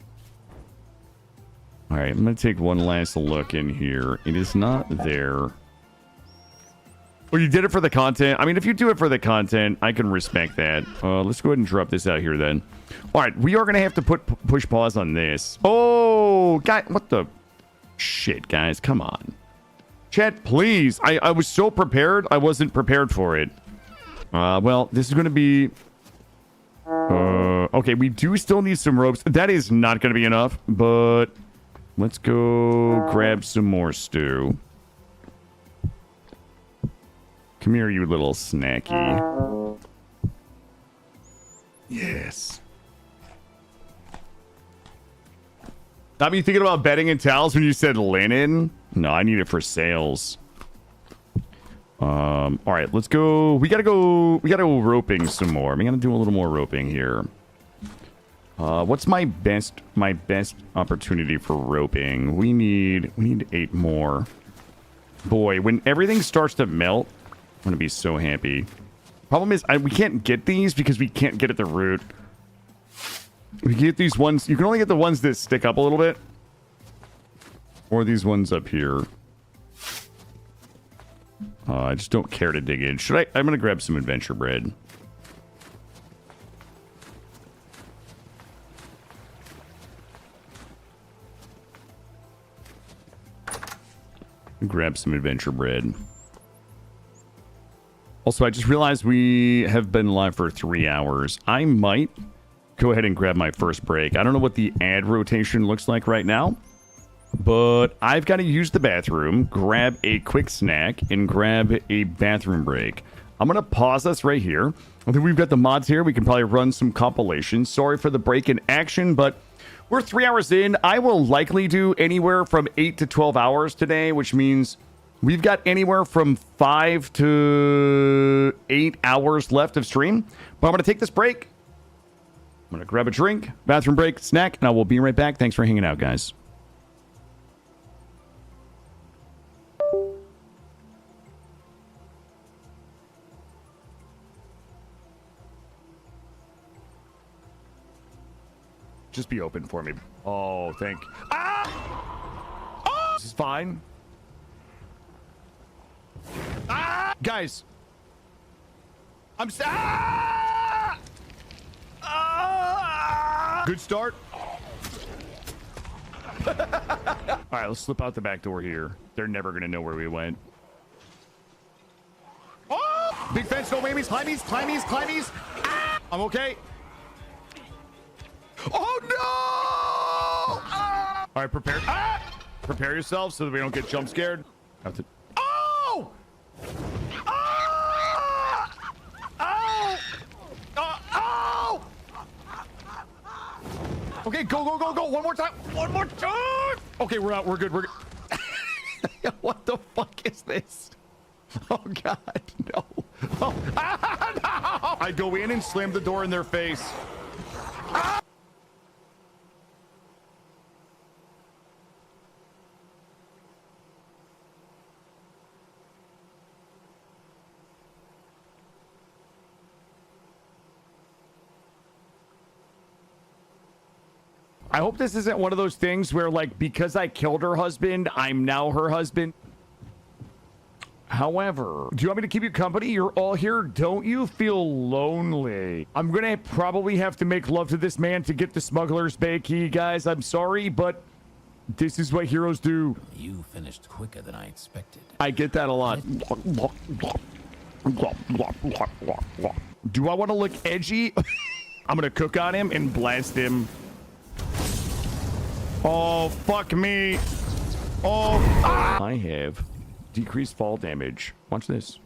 All right, I'm going to take one last look in here. It is not there. Well, you did it for the content. I mean, if you do it for the content, I can respect that. Let's go ahead and drop this out here then. All right, we are going to have to push pause on this. Oh, guy, what the shit, guys? Come on. Chat, please. I was so prepared. I wasn't prepared for it. Well, this is going to be... okay, we do still need some ropes. That is not going to be enough, but... let's go grab some more stew. Come here, you little snacky. Yes. Not me thinking about bedding and towels when you said linen. No, I need it for sales. All right, let's go. We gotta go roping some more. We gotta do a little more roping here. What's my best opportunity for roping? We need 8 more. Boy, when everything starts to melt, I'm gonna be so happy. Problem is, we can't get these because we can't get at the root. We can get these ones. You can only get the ones that stick up a little bit. Or these ones up here. I just don't care to dig in. Should I? I'm going to grab some adventure bread. Grab some adventure bread. Also, I just realized we have been live for 3 hours. I might go ahead and grab my first break. I don't know what the ad rotation looks like right now, but I've got to use the bathroom, grab a quick snack, and grab a bathroom break. I'm going to pause us right here. I think we've got the mods here. We can probably run some compilations. Sorry for the break in action, but we're 3 hours in. I will likely do anywhere from 8 to 12 hours today, which means we've got anywhere from 5 to 8 hours left of stream. But I'm going to take this break. I'm going to grab a drink, bathroom break, snack, and I will be right back. Thanks for hanging out, guys. Just be open for me. Oh, thank... Ah! Oh! This is fine. Ah! Guys. I'm... Ah! Ah! Good start. All right, let's slip out the back door here. They're never going to know where we went. Oh! Big fence, no whammies, climbies, climbies, climbies. Ah! I'm okay. Oh, no! Ah! All right, prepare. Ah! Prepare yourself so that we don't get jump scared. Oh! Ah! Oh! Oh! Okay, go, go, go, go. One more time. One more time. Okay, we're out. We're good. We're good. What the fuck is this? Oh, God. No. Oh. Ah, no! I go in and slam the door in their face. Ah! I hope this isn't one of those things where, like, because I killed her husband, I'm now her husband. However, do you want me to keep you company? You're all here. Don't you feel lonely? I'm gonna probably have to make love to this man to get the smuggler's bay key, guys. I'm sorry, but this is what heroes do.
You finished quicker than I expected.
I get that a lot. Do I want to look edgy? I'm gonna cook on him and blast him. Oh, fuck me. Oh, ah! I have decreased fall damage. Watch this.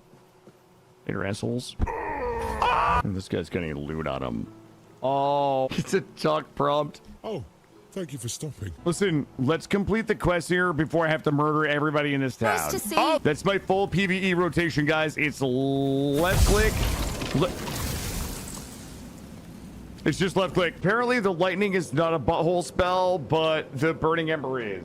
Later, assholes. Ah! And this guy's getting loot on him. Oh, it's a talk prompt.
Oh, thank you for stopping.
Listen, let's complete the quest here before I have to murder everybody in this town.
Nice to see.
Oh, that's my full PvE rotation, guys. It's left click. It's just left click. Apparently, the lightning is not a butthole spell, but the burning ember is.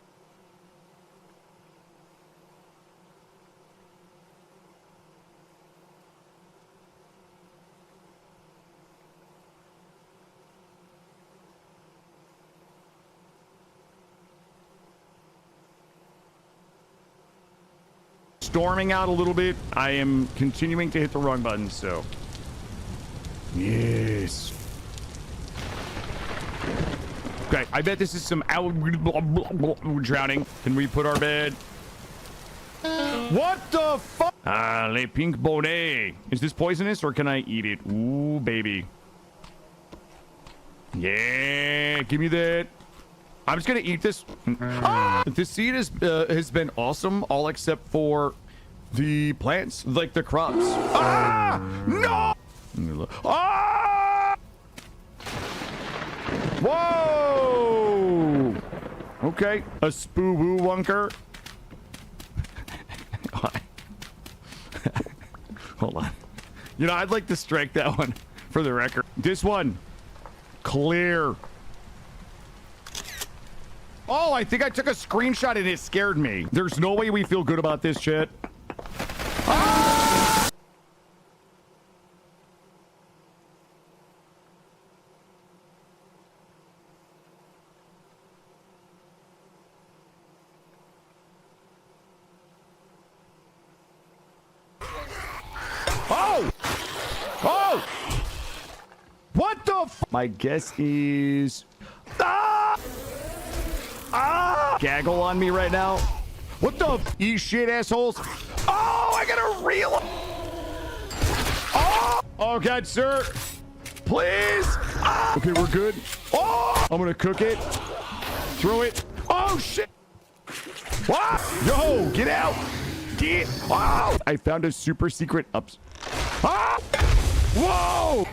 Storming out a little bit. I am continuing to hit the wrong button, so. Yes. Okay, I bet this is some drowning. Can we put our bed? What the fuck? Ah, le pink bonnet. Is this poisonous or can I eat it? Ooh, baby. Yeah, give me that. I'm just gonna eat this. Ah! This seed has been awesome, all except for the plants, like the crops. Ah! No! Ah! Whoa! Okay, a spoo-woo wunker. Hold on. You know, I'd like to strike that one for the record. This one, clear. Oh, I think I took a screenshot and it scared me. There's no way we feel good about this shit. Ah! Oh! Oh! What the f— My guess is— Ah! Ah! Gaggle on me right now. What the f— Eat shit, assholes. Oh, I gotta reel. Oh! Oh, God, sir. Please. Ah! Okay, we're good. Oh! I'm gonna cook it. Throw it. Oh, shit. Ah! Yo, get out. Get out. I found a super secret ups. Ah! Whoa!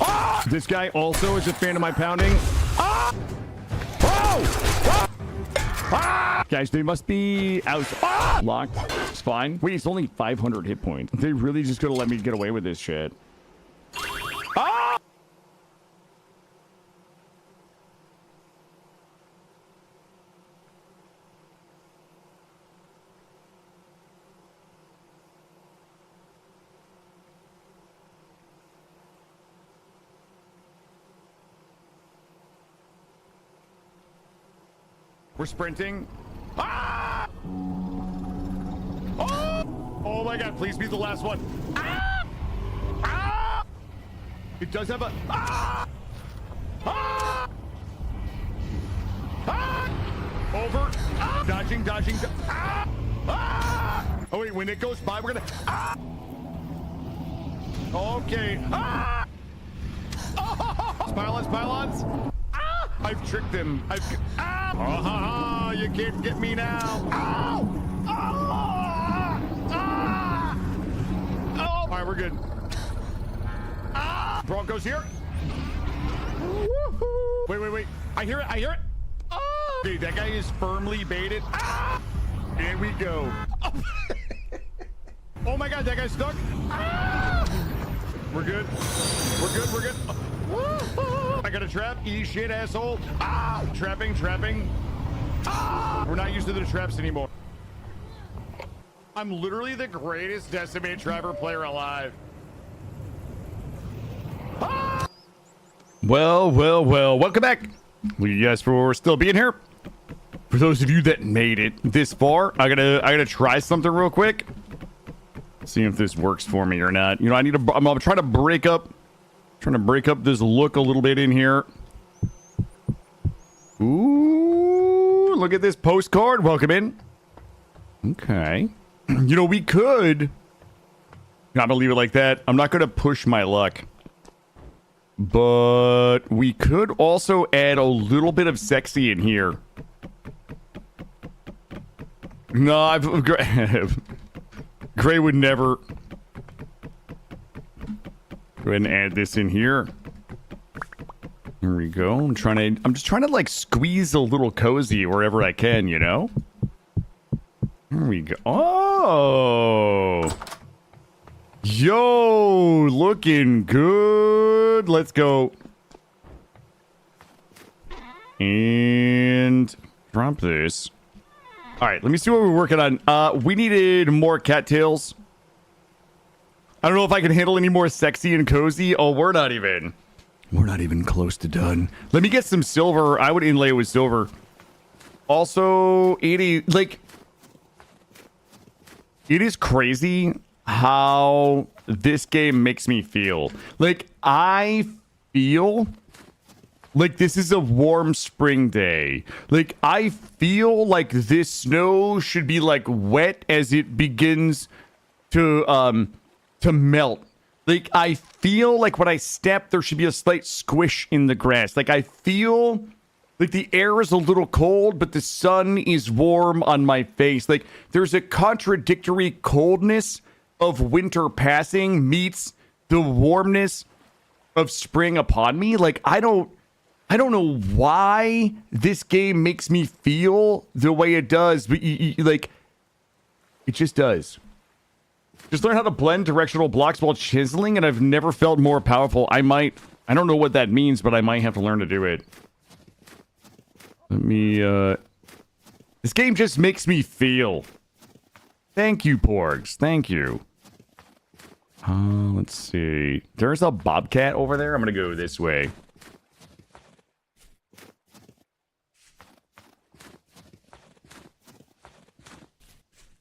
Ah! This guy also is a fan of my pounding. Ah! Oh! Ah! Ah! Guys, they must be out. Ah! Locked. It's fine. Wait, it's only 500 hit points. They really just gonna let me get away with this shit. Ah! We're sprinting. Ah! Oh! Oh my God, please be the last one. Ah! Ah! It does have a— Ah! Ah! Ah! Over. Ah! Dodging, dodging. Ah! Ah! Oh wait, when it goes by, we're gonna— Ah! Okay. Ah! Oh! Pylons, pylons. Ah! I've tricked them. Ah! Oh, ha, ha. You can't get me now. Ow! Ah! Ah! Oh! All right, we're good. Ah! Broncos here. Woohoo! Wait, wait, wait. I hear it. I hear it. Oh! Okay, that guy is firmly baited. Ah! Here we go. Oh, oh my God, that guy's stuck. Ah! We're good. We're good. We're good. Woo-hoo. I got a trap. Eat shit, asshole. Ah! Trapping, trapping. Ah! We're not used to the traps anymore. I'm literally the greatest Decimate Driver player alive. Ah! Well, well, well. Welcome back. Well, you guys for still being here. For those of you that made it this far, I gotta try something real quick. See if this works for me or not. You know, I'm trying to break up this look a little bit in here. Ooh, look at this postcard. Welcome in. Okay. You know, we could not leave it like that. I'm not gonna push my luck. But we could also add a little bit of sexy in here. No, Gray would never. Go ahead and add this in here. Here we go. I'm just trying to like squeeze a little cozy wherever I can, you know? Here we go. Oh! Yo, looking good. Let's go. And drop this. All right, let me see what we're working on. We needed more cattails. I don't know if I can handle any more sexy and cozy. Oh, we're not even close to done. Let me get some silver. I would inlay it with silver. Also, it is crazy how this game makes me feel. Like, I feel like this is a warm spring day. Like, I feel like this snow should be like wet as it begins to melt. Like, I feel like when I step, there should be a slight squish in the grass. Like, I feel Like, the air is a little cold, but the sun is warm on my face. Like, there's a contradictory coldness of winter passing meets the warmness of spring upon me. Like, I don't know why this game makes me feel the way it does, but like, it just does. Just learn how to blend directional blocks while chiseling, and I've never felt more powerful. I don't know what that means, but I might have to learn to do it. Let me, this game just makes me feel. Thank you, Porgs. Thank you. Let's see. There's a bobcat over there. I'm gonna go this way.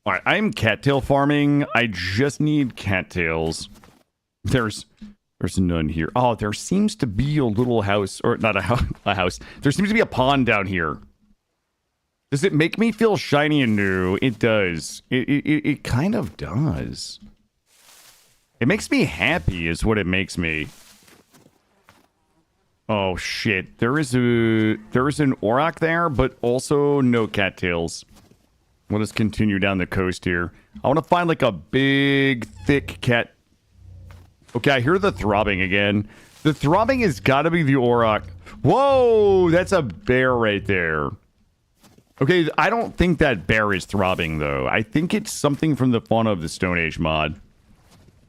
Alright, I'm cattail farming. I just need cattails. There's none here. Oh, there seems to be a little house, or not a house. There seems to be a pond down here. Does it make me feel shiny and new? It does. It kind of does. It makes me happy is what it makes me. Oh shit. There is an auroch there, but also no cattails. Let us continue down the coast here. I want to find like a big, thick cat. Okay, I hear the throbbing again. The throbbing has got to be the auroch. Whoa, that's a bear right there. Okay, I don't think that bear is throbbing, though. I think it's something from the fauna of the Stone Age mod.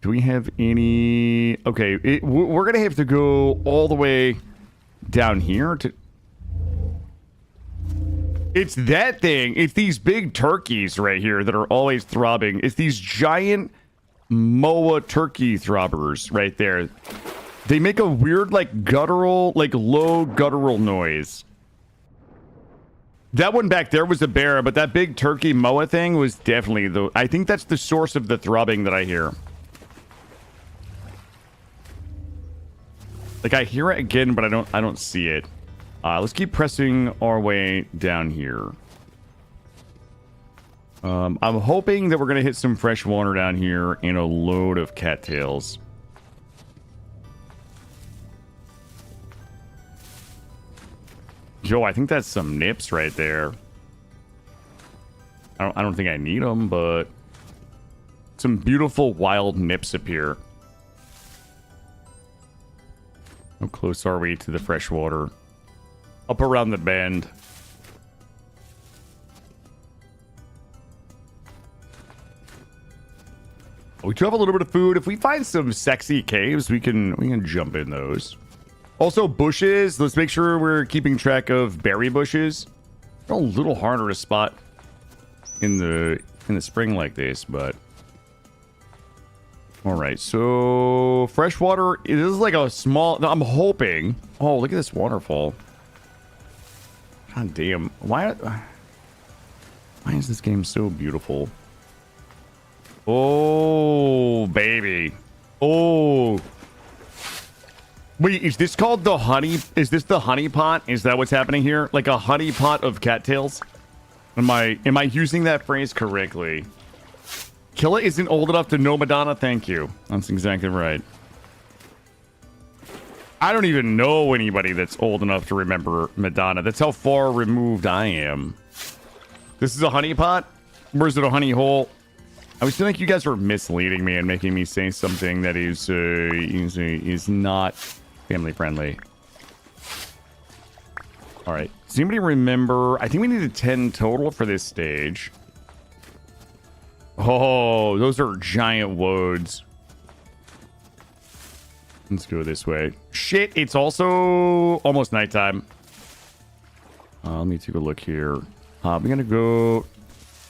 Do we have any... Okay, we're going to have to go all the way down here to... It's that thing. It's these big turkeys right here that are always throbbing. It's these giant moa turkey throbbers right there. They make a weird, like, guttural, like, low guttural noise. That one back there was a bear, but that big turkey moa thing was definitely the... I think that's the source of the throbbing that I hear. Like, I hear it again, but I don't see it. Let's keep pressing our way down here. I'm hoping that we're going to hit some fresh water down here and a load of cattails. Yo, I think that's some nips right there. I don't think I need them, but some beautiful wild nips appear. How close are we to the fresh water? Up around the bend. We do have a little bit of food. If we find some sexy caves, we can jump in those. Also, bushes. Let's make sure we're keeping track of berry bushes. They're a little harder to spot in the spring like this, but all right. So freshwater. It is like a small. I'm hoping. Oh, look at this waterfall. God damn. Why is this game so beautiful? Oh, baby. Oh. Wait, is this called the honey? Is this the honey pot? Is that what's happening here? Like a honey pot of cattails? Am I using that phrase correctly? Killa isn't old enough to know Madonna. Thank you. That's exactly right. I don't even know anybody that's old enough to remember Madonna. That's how far removed I am. This is a honey pot? Or is it a honey hole? I was feeling like you guys were misleading me and making me say something that is not family friendly. All right. Does anybody remember? I think we needed 10 total for this stage. Oh, those are giant woads. Let's go this way. Shit, it's also almost nighttime. Let me take a look here. We're gonna go...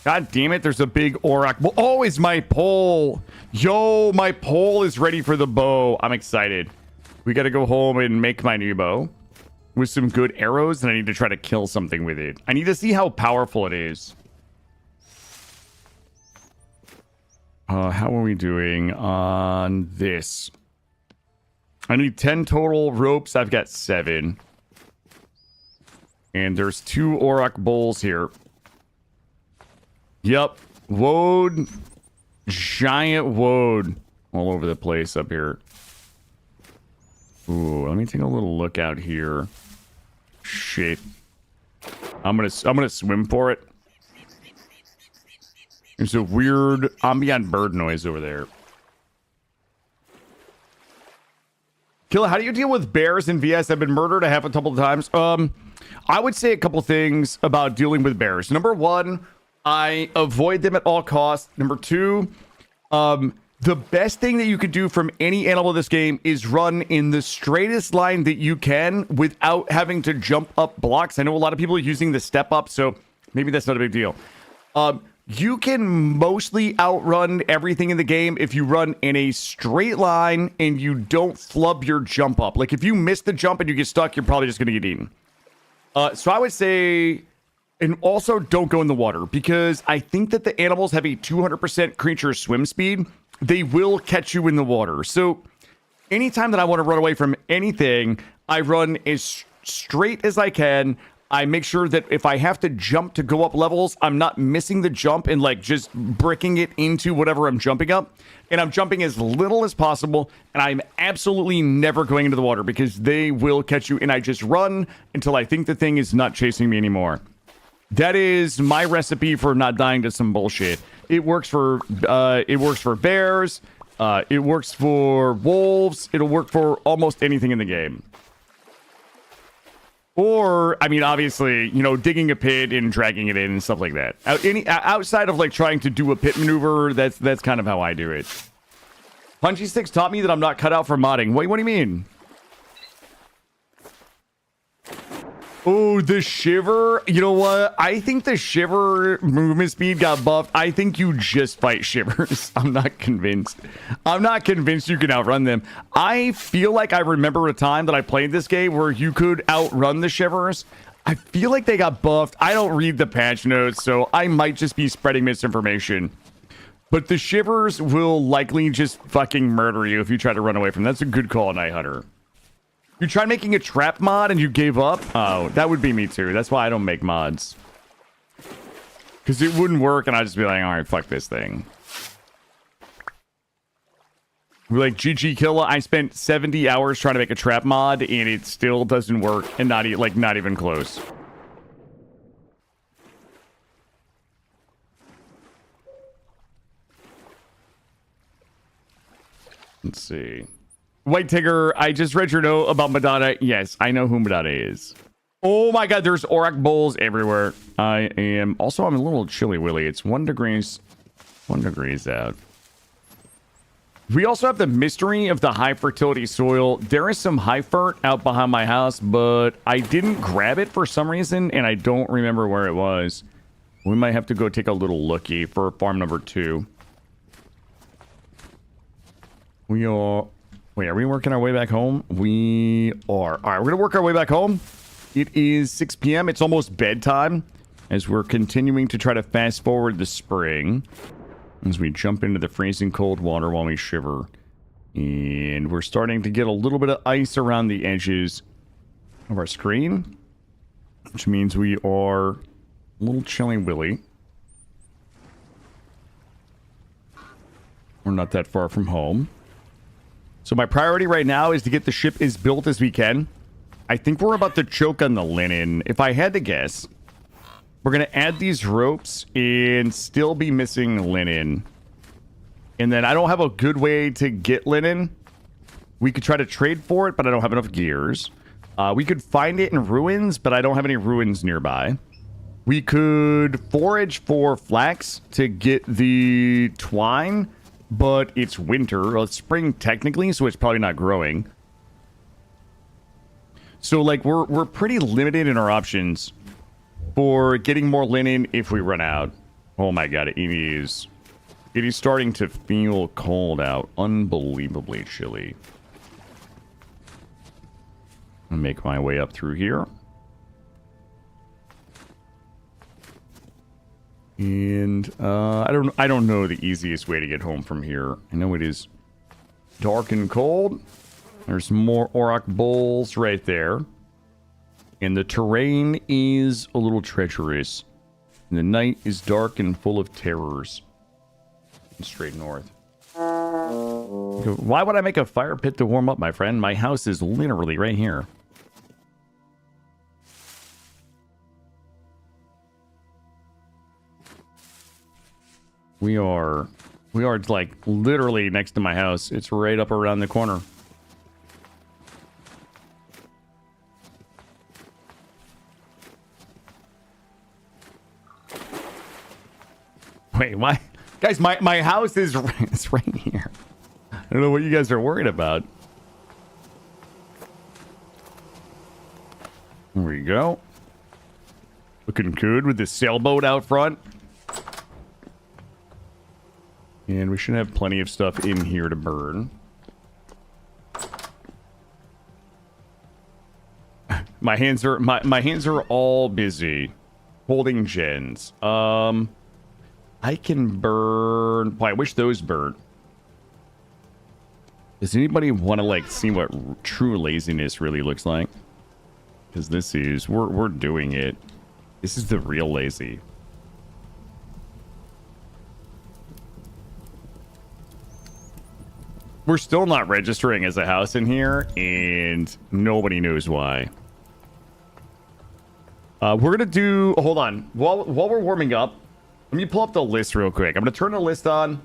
God damn it, there's a big auroch. Oh, is my pole. Yo, my pole is ready for the bow. I'm excited. We gotta go home and make my new bow with some good arrows, and I need to try to kill something with it. I need to see how powerful it is. How are we doing on this? I need 10 total ropes. I've got 7. And there's 2 auroch bowls here. Yep. Woad. Giant woad. All over the place up here. Ooh, let me take a little look out here. Shit. I'm gonna swim for it. There's a weird ambient bird noise over there. Killa, how do you deal with bears in VS? I've been murdered a couple of times. I would say a couple things about dealing with bears. Number one, I avoid them at all costs. Number two, the best thing that you could do from any animal in this game is run in the straightest line that you can without having to jump up blocks. I know a lot of people are using the step up, so maybe that's not a big deal. You can mostly outrun everything in the game if you run in a straight line and you don't flub your jump up. Like, if you miss the jump and you get stuck, you're probably just going to get eaten. So I would say, and also don't go in the water, because I think that the animals have a 200% creature swim speed. They will catch you in the water. So anytime that I want to run away from anything, I run as straight as I can. I make sure that if I have to jump to go up levels, I'm not missing the jump and like just bricking it into whatever I'm jumping up. And I'm jumping as little as possible. And I'm absolutely never going into the water because they will catch you. And I just run until I think the thing is not chasing me anymore. That is my recipe for not dying to some bullshit. It works for bears. It works for wolves. It'll work for almost anything in the game. Or, I mean, obviously, you know, digging a pit and dragging it in and stuff like that. Outside of, like, trying to do a pit maneuver, that's kind of how I do it. Punchy Sticks taught me that I'm not cut out for modding. Wait, what do you mean? Oh, the Shiver. You know what? I think the Shiver movement speed got buffed. I think you just fight Shivers. I'm not convinced. I'm not convinced you can outrun them. I feel like I remember a time that I played this game where you could outrun the Shivers. I feel like they got buffed. I don't read the patch notes, so I might just be spreading misinformation. But the Shivers will likely just fucking murder you if you try to run away from them. That's a good call, Night Hunter. You tried making a trap mod and you gave up? Oh, that would be me too. That's why I don't make mods. Because it wouldn't work and I'd just be like, alright, fuck this thing. We're like, GG Killa, I spent 70 hours trying to make a trap mod and it still doesn't work. And not even close. Let's see. White Tigger, I just read your note about Madonna. Yes, I know who Madonna is. Oh my god, there's Auroch bowls everywhere. I'm a little chilly willy. It's 1 degrees out. We also have the mystery of the high fertility soil. There is some high fert out behind my house, but I didn't grab it for some reason, and I don't remember where it was. We might have to go take a little looky for farm number 2. We are... Wait, are we working our way back home? We are. All right, we're going to work our way back home. It is 6 p.m. It's almost bedtime as we're continuing to try to fast forward the spring as we jump into the freezing cold water while we shiver. And we're starting to get a little bit of ice around the edges of our screen, which means we are a little chilly willy. We're not that far from home. So my priority right now is to get the ship as built as we can. I think we're about to choke on the linen. If I had to guess, we're going to add these ropes and still be missing linen. And then I don't have a good way to get linen. We could try to trade for it, but I don't have enough gears. We could find it in ruins, but I don't have any ruins nearby. We could forage for flax to get the twine. But it's winter. Well, it's spring technically, so it's probably not growing. So, like, we're pretty limited in our options for getting more linen if we run out. Oh my god, it is starting to feel cold out. Unbelievably chilly. I'll make my way up through here. And I don't know the easiest way to get home from here. I know it is dark and cold. There's more Auroch bowls right there. And the terrain is a little treacherous. And the night is dark and full of terrors. And straight north. Why would I make a fire pit to warm up, my friend? My house is literally right here. We are like literally next to my house. It's right up around the corner. Wait, why? Guys, my house is it's right here. I don't know what you guys are worried about. There we go. Looking good with the sailboat out front. And we should have plenty of stuff in here to burn. My hands are all busy holding gens. I can burn. Boy, I wish those burnt. Does anybody want to like see what true laziness really looks like? Because this is we're doing it. This is the real lazy. We're still not registering as a house in here, and nobody knows why. We're gonna do. Hold on. While we're warming up, let me pull up the list real quick. I'm gonna turn the list on.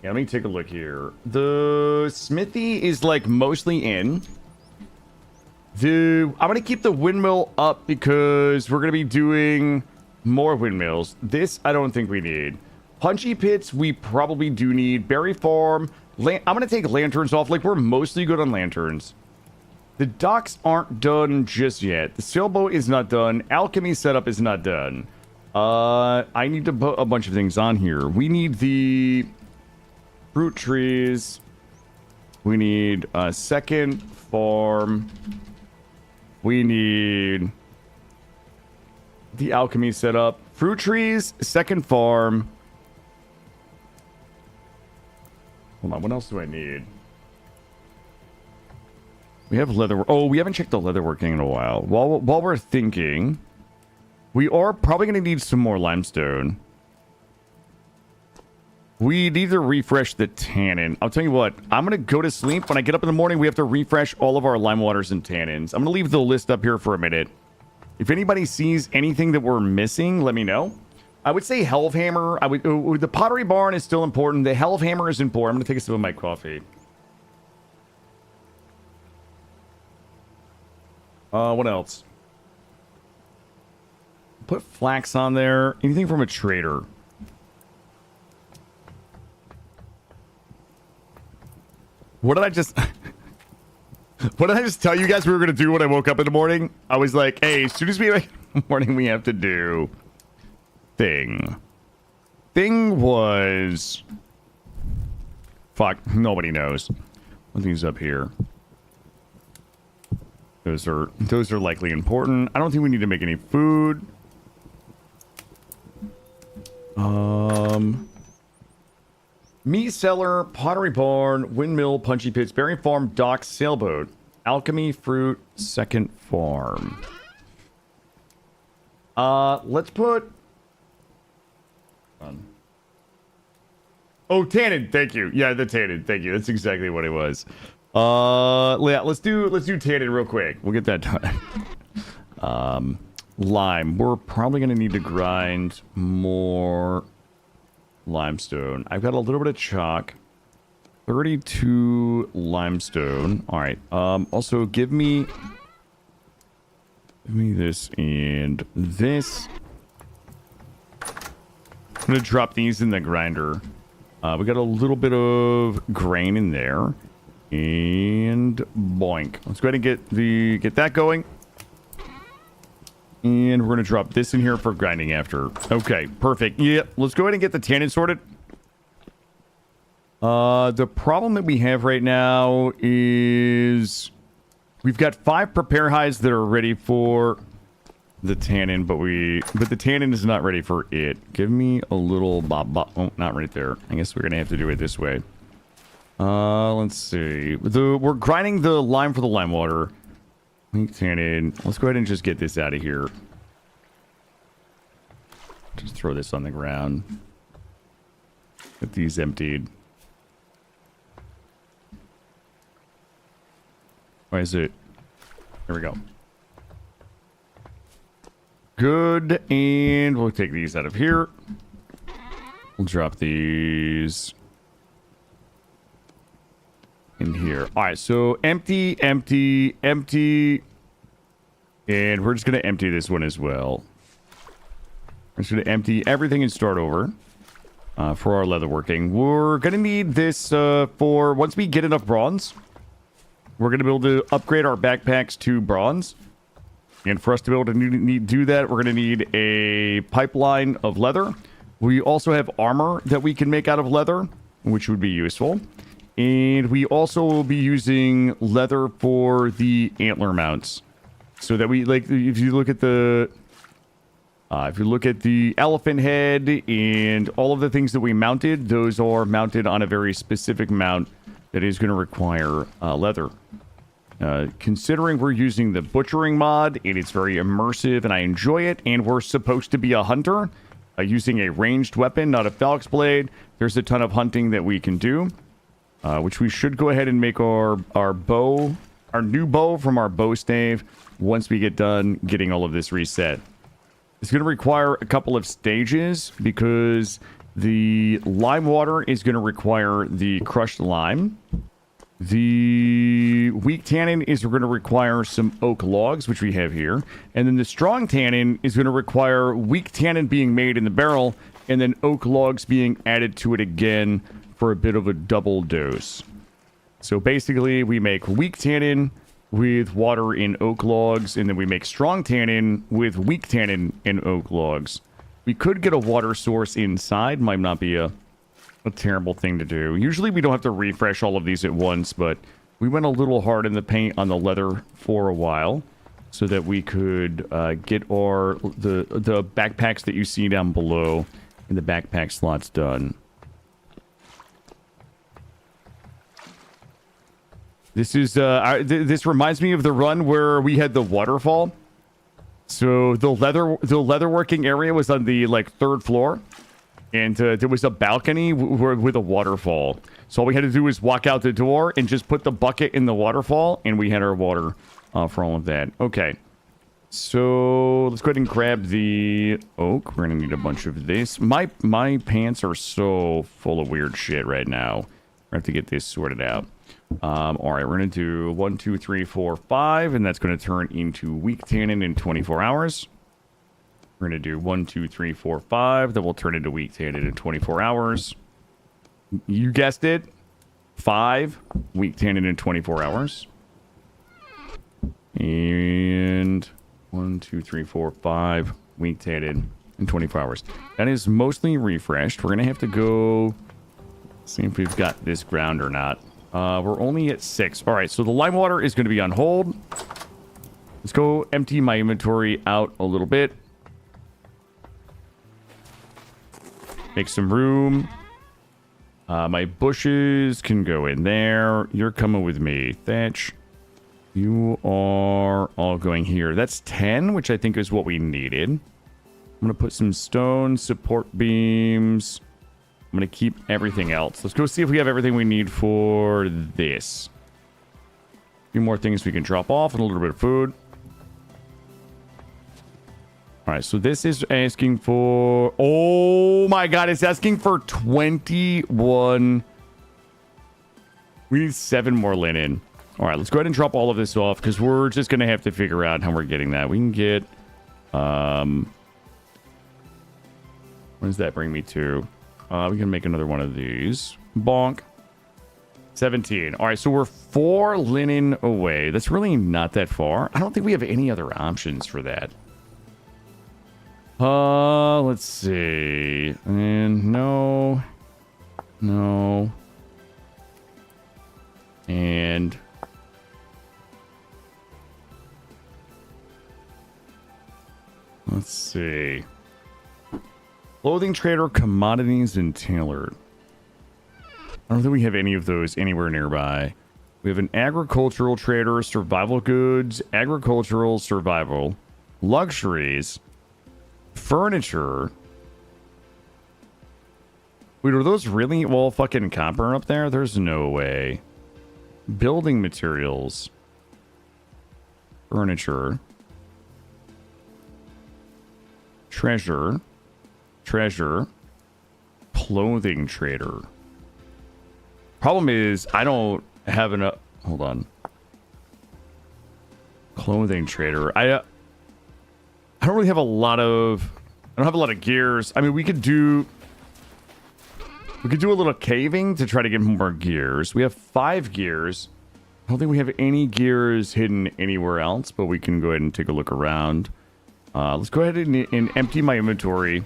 Yeah, let me take a look here. The smithy is like mostly in. I'm gonna keep the windmill up because we're gonna be doing more windmills. This I don't think we need. Punchy pits we probably do need. Berry farm. I'm gonna take lanterns off. Like we're mostly good on lanterns. The docks aren't done just yet. The sailboat is not done. Alchemy setup is not done. I need to put a bunch of things on here. We need the fruit trees. We need a second farm. We need the alchemy setup. Fruit trees, second farm. Hold on, what else do I need? We have leather. Oh, we haven't checked the leatherworking in a while. While we're thinking, we are probably going to need some more limestone. We need to refresh the tannin. I'll tell you what, I'm going to go to sleep. When I get up in the morning, we have to refresh all of our lime waters and tannins. I'm going to leave the list up here for a minute. If anybody sees anything that we're missing, let me know. I would say Helvhammer. The pottery barn is still important. The Helvhammer is important. I'm going to take a sip of my coffee. What else? Put flax on there. Anything from a trader. What did I just... What did I just tell you guys we were going to do when I woke up in the morning? I was like, hey, as soon as we wake up in the morning, we have to do... Thing. Thing was... Fuck, nobody knows. What things up here? Those are likely important. I don't think we need to make any food. Meat cellar, pottery barn, windmill, punchy pits, berry farm, dock, sailboat, alchemy, fruit, second farm. Let's put. Oh, tannin. Thank you. Yeah, the tannin. Thank you. That's exactly what it was. Yeah, let's do tannin real quick. We'll get that done. Lime. We're probably gonna need to grind more limestone. I've got a little bit of chalk. 32 limestone. All right. Also give me this and this. I'm gonna drop these in the grinder. We got a little bit of grain in there. And boink. Let's go ahead and get that going. And we're going to drop this in here for grinding after. Okay, perfect. Yep, let's go ahead and get the tannin sorted. The problem that we have right now is we've got 5 prepare hides that are ready for the tannin, but the tannin is not ready for it. Give me a little oh, not right there. I guess we're going to have to do it this way. Let's see. We're grinding the lime for the lime water. Tannin. Let's go ahead and just get this out of here. Just throw this on the ground. Get these emptied. Why is it? There we go. Good. And we'll take these out of here. We'll drop these in here. All right, so empty, empty, empty. And we're just going to empty this one as well. We're just going to empty everything and start over for our leatherworking. We're going to need this for once we get enough bronze. We're going to be able to upgrade our backpacks to bronze. And for us to be able to do that, we're going to need a pipeline of leather. We also have armor that we can make out of leather, which would be useful. And we also will be using leather for the antler mounts. So that we, like, if you look at the elephant head and all of the things that we mounted, those are mounted on a very specific mount that is going to require leather. Considering we're using the butchering mod, and it's very immersive and I enjoy it, and we're supposed to be a hunter using a ranged weapon, not a phalanx blade, there's a ton of hunting that we can do, which we should go ahead and make our bow, our new bow from our bow stave once we get done getting all of this reset. It's going to require a couple of stages because the lime water is going to require the crushed lime. The weak tannin is going to require some oak logs, which we have here. And then the strong tannin is going to require weak tannin being made in the barrel and then oak logs being added to it again for a bit of a double dose. So basically, we make weak tannin with water in oak logs, and then we make strong tannin with weak tannin in oak logs. We could get a water source inside. Might not be a terrible thing to do. Usually we don't have to refresh all of these at once, but we went a little hard in the paint on the leather for a while so that we could get the backpacks that you see down below in the backpack slots done. This is this reminds me of the run where we had the waterfall. So the leatherworking area was on the third floor. And there was a balcony with a waterfall. So all we had to do was walk out the door and just put the bucket in the waterfall. And we had our water for all of that. Okay. So let's go ahead and grab the oak. We're going to need a bunch of this. My pants are so full of weird shit right now. We have to get this sorted out. All right, we're going to do 1, 2, 3, 4, 5. And that's going to turn into weak tannin in 24 hours. We're going to do 1, 2, 3, 4, 5. That will turn into weak tannin in 24 hours. You guessed it. 5 weak tannin in 24 hours. And 1, 2, 3, 4, 5 weak tannin in 24 hours. That is mostly refreshed. We're going to have to go see if we've got this ground or not. We're only at 6. All right, so the lime water is going to be on hold. Let's go empty my inventory out a little bit. Make some room. My bushes can go in there. You're coming with me, Thatch. You are all going here. That's 10, which I think is what we needed. I'm going to put some stone support beams. I'm going to keep everything else. Let's go see if we have everything we need for this. A few more things we can drop off and a little bit of food. All right, so this is asking for... Oh my god, it's asking for 21. We need 7 more linen. All right, let's go ahead and drop all of this off because we're just going to have to figure out how we're getting that. We can get... what does that bring me to? We can make another one of these. Bonk. 17. All right, so we're 4 linen away. That's really not that far. I don't think we have any other options for that. Let's see. And no. And let's see. Clothing trader, commodities, and tailored. I don't think we have any of those anywhere nearby. We have an agricultural trader, survival goods, agricultural, survival, luxuries, furniture. Wait, are those really all fucking copper up there? There's no way. Building materials. Furniture. Treasure. clothing trader. Problem is, I don't have enough. Hold on. Clothing trader. I don't really have a lot of. I don't have a lot of gears. I mean, we could do a little caving to try to get more gears. We have 5 gears. I don't think we have any gears hidden anywhere else, but we can go ahead and take a look around. Let's go ahead and empty my inventory.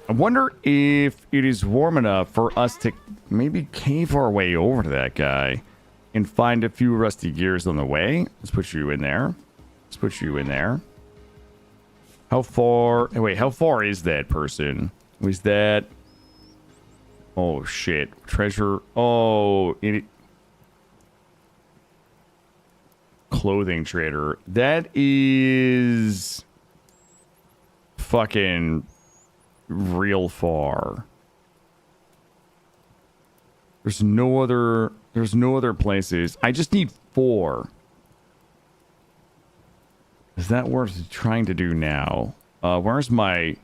I wonder if it is warm enough for us to maybe cave our way over to that guy and find a few rusty gears on the way. Let's put you in there. Let's put you in there. How far? Wait, how far is that person? Was that? Oh, shit. Treasure. Oh, clothing trader. That is fucking real far. There's no other places. I just need 4. Is that worth trying to do now? Where's my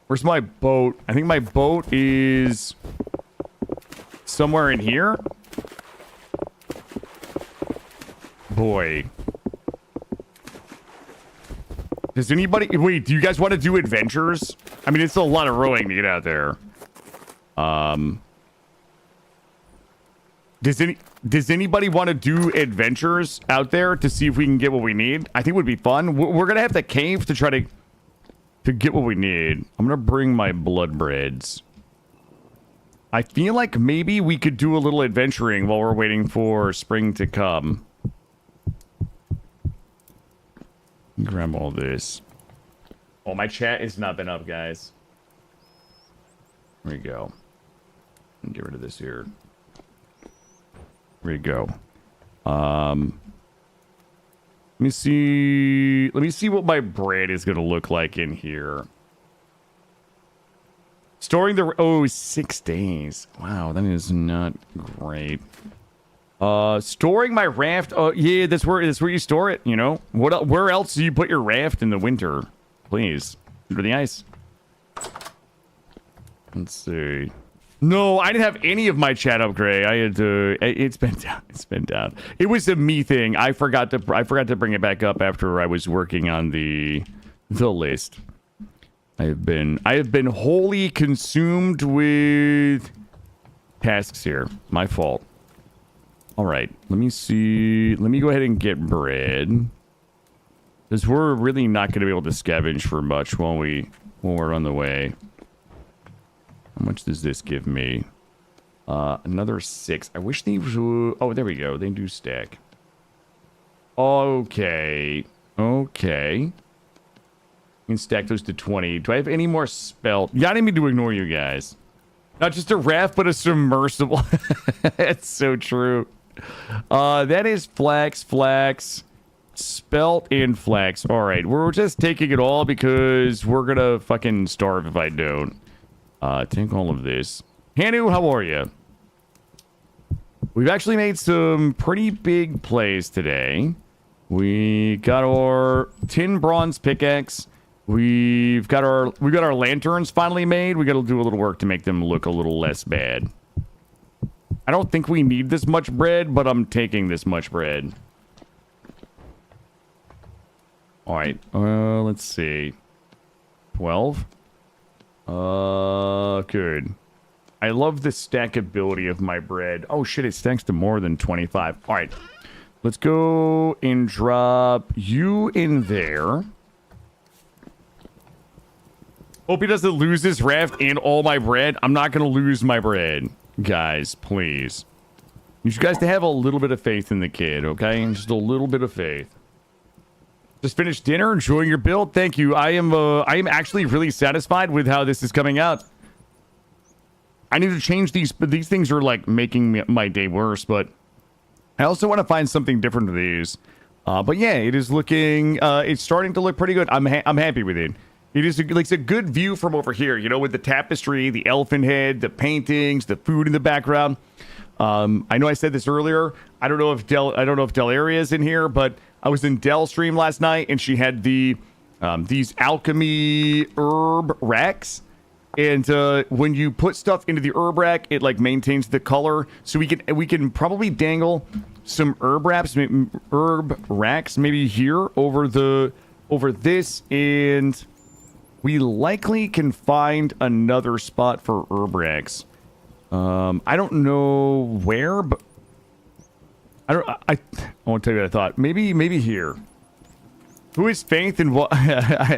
boat? I think my boat is somewhere in here. Boy. Does anybody... Wait, do you guys want to do adventures? I mean, it's a lot of rowing to get out there. Does anybody want to do adventures out there to see if we can get what we need? I think it would be fun. We're going to have to cave to try to get what we need. I'm going to bring my blood breads. I feel like maybe we could do a little adventuring while we're waiting for spring to come. Grab all this. Oh, my chat has not been up, guys. There we go. Get rid of this here. There we go. Let me see what my bread is gonna look like in here. Storing the 6 days. Wow, that is not great. Storing my raft. Oh yeah, that's where you store it. You know where else do you put your raft in the winter? Please, under the ice. Let's see. No, I didn't have any of my chat upgrade. I had to. It's been down. It's been down. It was a me thing. I forgot to bring it back up after I was working on the list. I have been wholly consumed with tasks here. My fault. All right. Let me see. Let me go ahead and get bread, because we're really not going to be able to scavenge for much while we're on the way. How much does this give me? Another 6. I wish these would... Oh, there we go. They do stack. Okay. Okay. You can stack those to 20. Do I have any more spell? Yeah, I didn't mean to ignore you guys. Not just a raft, but a submersible. That's so true. That is flax, spelt, and flax. All right. We're just taking it all because we're going to fucking starve if I don't. Take all of this. Hanu, how are you? We've actually made some pretty big plays today. We got our tin bronze pickaxe. We've got our lanterns finally made. We got to do a little work to make them look a little less bad. I don't think we need this much bread, but I'm taking this much bread. All right. Let's see. 12. Good. I love the stackability of my bread. Oh shit, it stacks to more than 25. All right. Let's go and drop you in there. Hope he doesn't lose this raft and all my bread. I'm not going to lose my bread. Guys, please. You guys to have a little bit of faith in the kid, okay? Just a little bit of faith. Just finished dinner, enjoying your build. Thank you. I am actually really satisfied with how this is coming out. I need to change these, but these things are like making my day worse, but I also want to find something different with these. But yeah, it is looking, it's starting to look pretty good. I'm happy with it. It is like a good view from over here, you know, with the tapestry, the elephant head, the paintings, the food in the background. I know I said this earlier. I don't know if Delaria is in here, but I was in Dell's stream last night, and she had the these alchemy herb racks, And when you put stuff into the herb rack, it like maintains the color. So we can probably dangle some herb racks maybe here over this, and we likely can find another spot for herb racks. I don't know where, but I won't tell you what I thought. Maybe here. Who is Faith and what?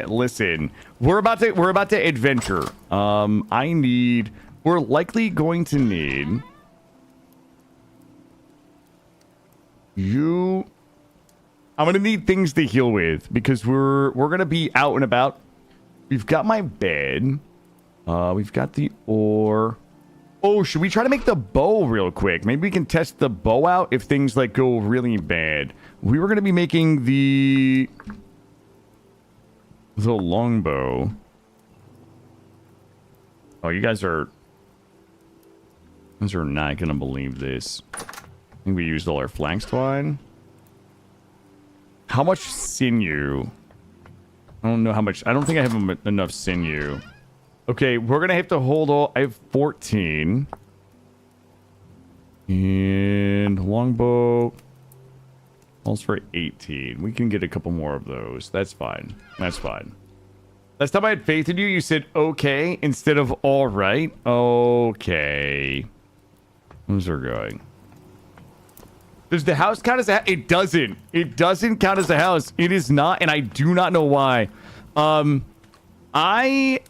Listen, we're about to adventure. We're likely going to need you. I'm gonna need things to heal with because we're gonna be out and about. We've got my bed. We've got the ore. Oh, should we try to make the bow real quick? Maybe we can test the bow out if things like go really bad. We were gonna be making the longbow. Oh, you guys are not gonna believe this. I think we used all our flank twine. How much sinew? I don't know how much. I don't think I have enough sinew. Okay, we're gonna have to hold all. I have 14. And longbow calls for 18. We can get a couple more of those. That's fine. That's fine. Last time I had faith in you, you said okay instead of all right. Okay. How's it going? Does the house count as a house? It doesn't. It doesn't count as a house. It is not, and I do not know why. I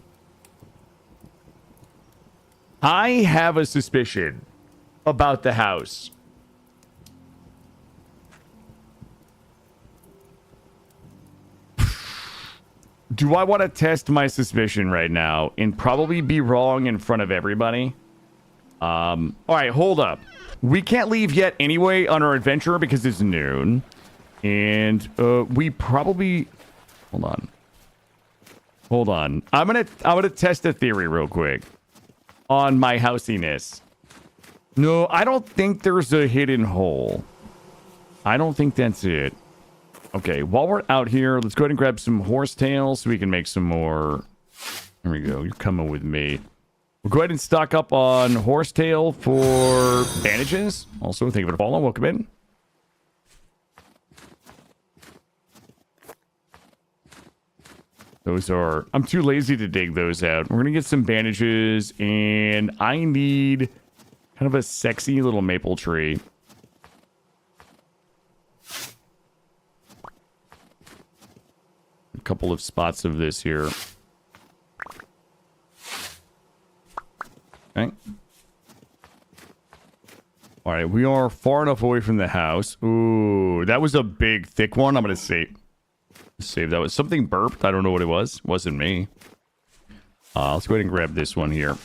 have a suspicion about the house. Do I want to test my suspicion right now and probably be wrong in front of everybody? All right, hold up. We can't leave yet anyway on our adventure because it's noon. And we probably... Hold on. I'm gonna test a theory real quick on my housiness. No, I don't think there's a hidden hole. I don't think that's it. Okay, while we're out here, let's go ahead and grab some horsetail so we can make some more. There we go. You're coming with me. We'll go ahead and stock up on horsetail for bandages. Also, thank you for the follow. Welcome in. Those are... I'm too lazy to dig those out. We're going to get some bandages, and I need kind of a sexy little maple tree. A couple of spots of this here. Okay. All right, we are far enough away from the house. Ooh, that was a big, thick one. I'm going to save that. Was something burped. I don't know what it was. Wasn't me. Let's go ahead and grab this one here.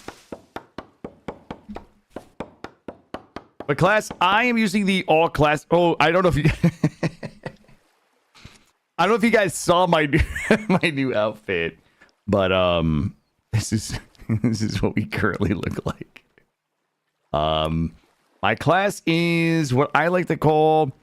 But class, I am using the all class. Oh, I don't know if you... I don't know if you guys saw my new, my new outfit, but this is what we currently look like. My class is what I like to call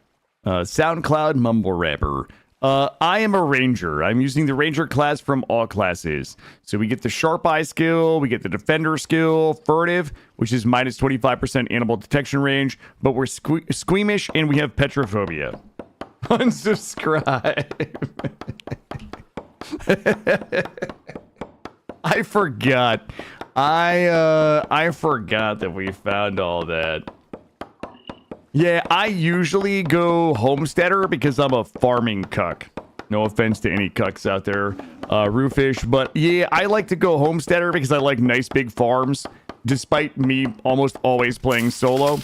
SoundCloud mumble rapper. I am a ranger. I'm using the ranger class from all classes. So we get the sharp eye skill, we get the defender skill, furtive, which is minus 25% animal detection range, but we're squeamish and we have petrophobia. Unsubscribe. I forgot. I forgot that we found all that. Yeah, I usually go homesteader because I'm a farming cuck. No offense to any cucks out there, Roofish, but yeah, I like to go homesteader because I like nice big farms, despite me almost always playing solo.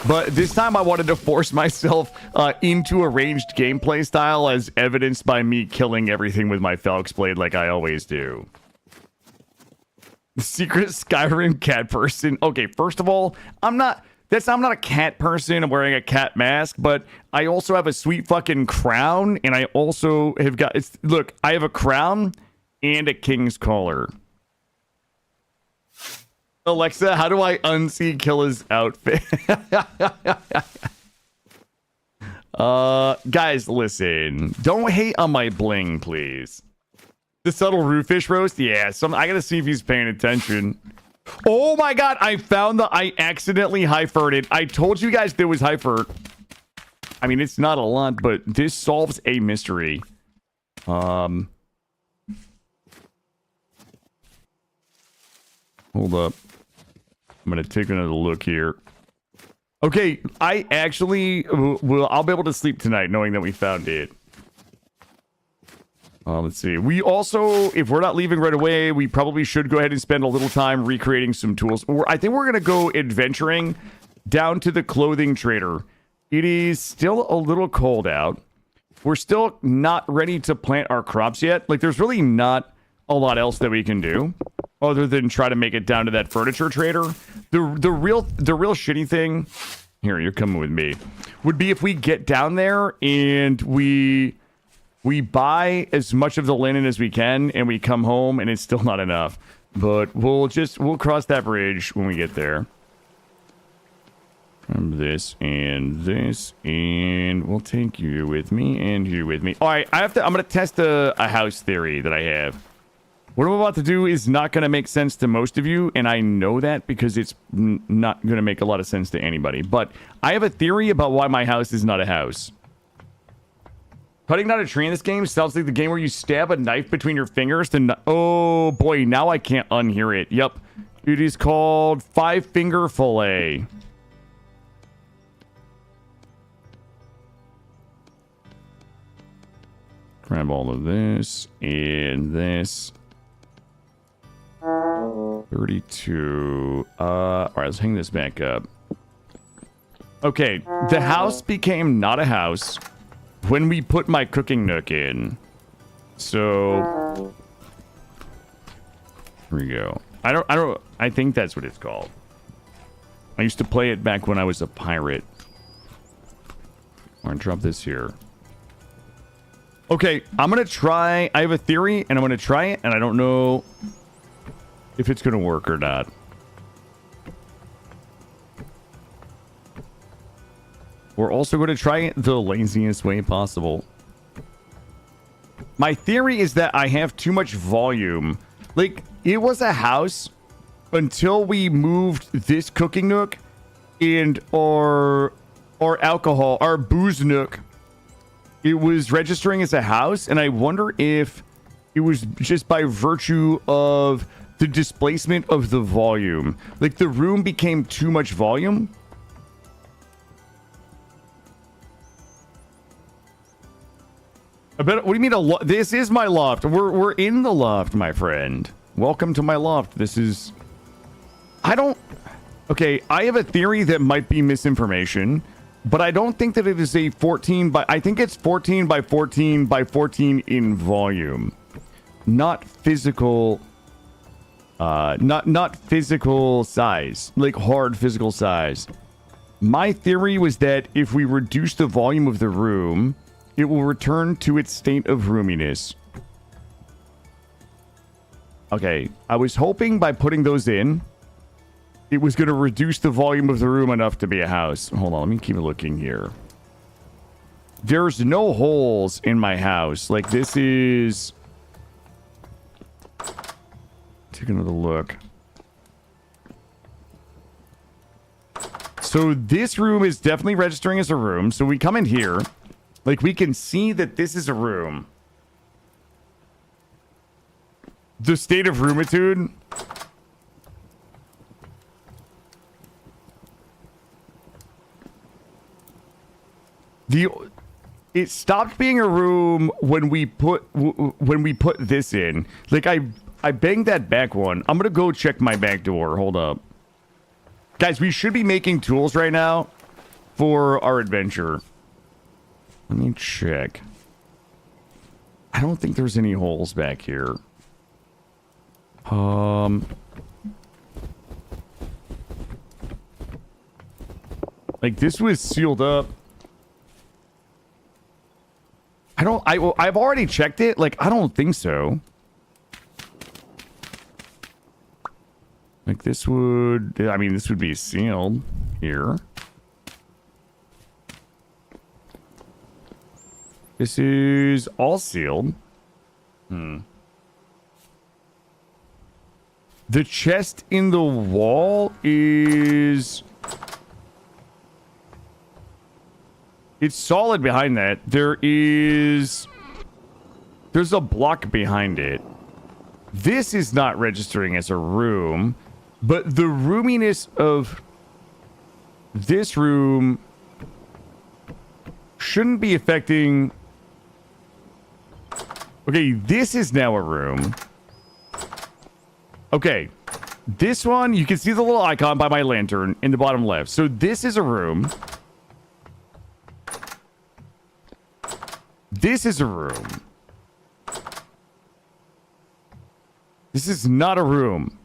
But this time I wanted to force myself into a ranged gameplay style, as evidenced by me killing everything with my Felix Blade like I always do. The secret Skyrim cat person. Okay, first of all, I'm not a cat person. I'm wearing a cat mask, but I also have a sweet fucking crown, and I also have got... look, I have a crown and a king's collar. Alexa, how do I unsee Killa's outfit? Guys, listen. Don't hate on my bling, please. The subtle roofish roast? Yeah, I gotta see if he's paying attention. Oh my god, I accidentally high-ferted. I told you guys there was high-fert. I mean, it's not a lot, but this solves a mystery. Hold up. I'm gonna take another look here. Okay, I actually I'll be able to sleep tonight knowing that we found it. Let's see. We also, if we're not leaving right away, we probably should go ahead and spend a little time recreating some tools. I think we're gonna go adventuring down to the clothing trader. It is still a little cold out. We're still not ready to plant our crops yet. Like, there's really not a lot else that we can do other than try to make it down to that furniture trader. The real shitty thing, here, you're coming with me, would be if we get down there and we buy as much of the linen as we can and we come home and it's still not enough. But we'll cross that bridge when we get there. This, and we'll take you with me and you with me. All right, I'm gonna test a house theory that I have. What I'm about to do is not gonna make sense to most of you, and I know that because it's not gonna make a lot of sense to anybody. But I have a theory about why my house is not a house. Cutting down a tree in this game sounds like the game where you stab a knife between your fingers to... Oh boy, now I can't unhear it. Yep, it is called five-finger fillet. Grab all of this and this. 32. All right, let's hang this back up. Okay, the house became not a house when we put my cooking nook in. So here we go. I think that's what it's called. I used to play it back when I was a pirate. I'm gonna drop this here. Okay, I'm gonna try. I have a theory, and I'm gonna try it, and I don't know if it's gonna work or not. We're also gonna try it the laziest way possible. My theory is that I have too much volume. Like, it was a house until we moved this cooking nook and our alcohol, our booze nook. It was registering as a house, and I wonder if it was just by virtue of the displacement of the volume. Like, the room became too much volume. I bet. What do you mean this is my loft? We're in the loft, my friend. Welcome to my loft. This is... Okay, I have a theory that might be misinformation. But I don't think that it is a 14 by... I think it's 14 by 14 by 14 in volume. Not physical... Not physical size. Like, hard physical size. My theory was that if we reduce the volume of the room, it will return to its state of roominess. Okay, I was hoping by putting those in, it was going to reduce the volume of the room enough to be a house. Hold on, let me keep looking here. There's no holes in my house. Like, this is... Take another look. So this room is definitely registering as a room. So we come in here. Like, we can see that this is a room. The state of roomitude... It stopped being a room when we put this in. Like, I banged that back one. I'm gonna go check my back door. Hold up, guys. We should be making tools right now for our adventure. Let me check. I don't think there's any holes back here. Like, this was sealed up. I've already checked it. Like, I don't think so. Like, this would... I mean, this would be sealed here. This is all sealed. The chest in the wall is... It's solid behind that. There's a block behind it. This is not registering as a room, but the roominess of this room shouldn't be affecting... Okay, this is now a room. Okay, this one, you can see the little icon by my lantern in the bottom left. So this is a room. This is a room. This is not a room.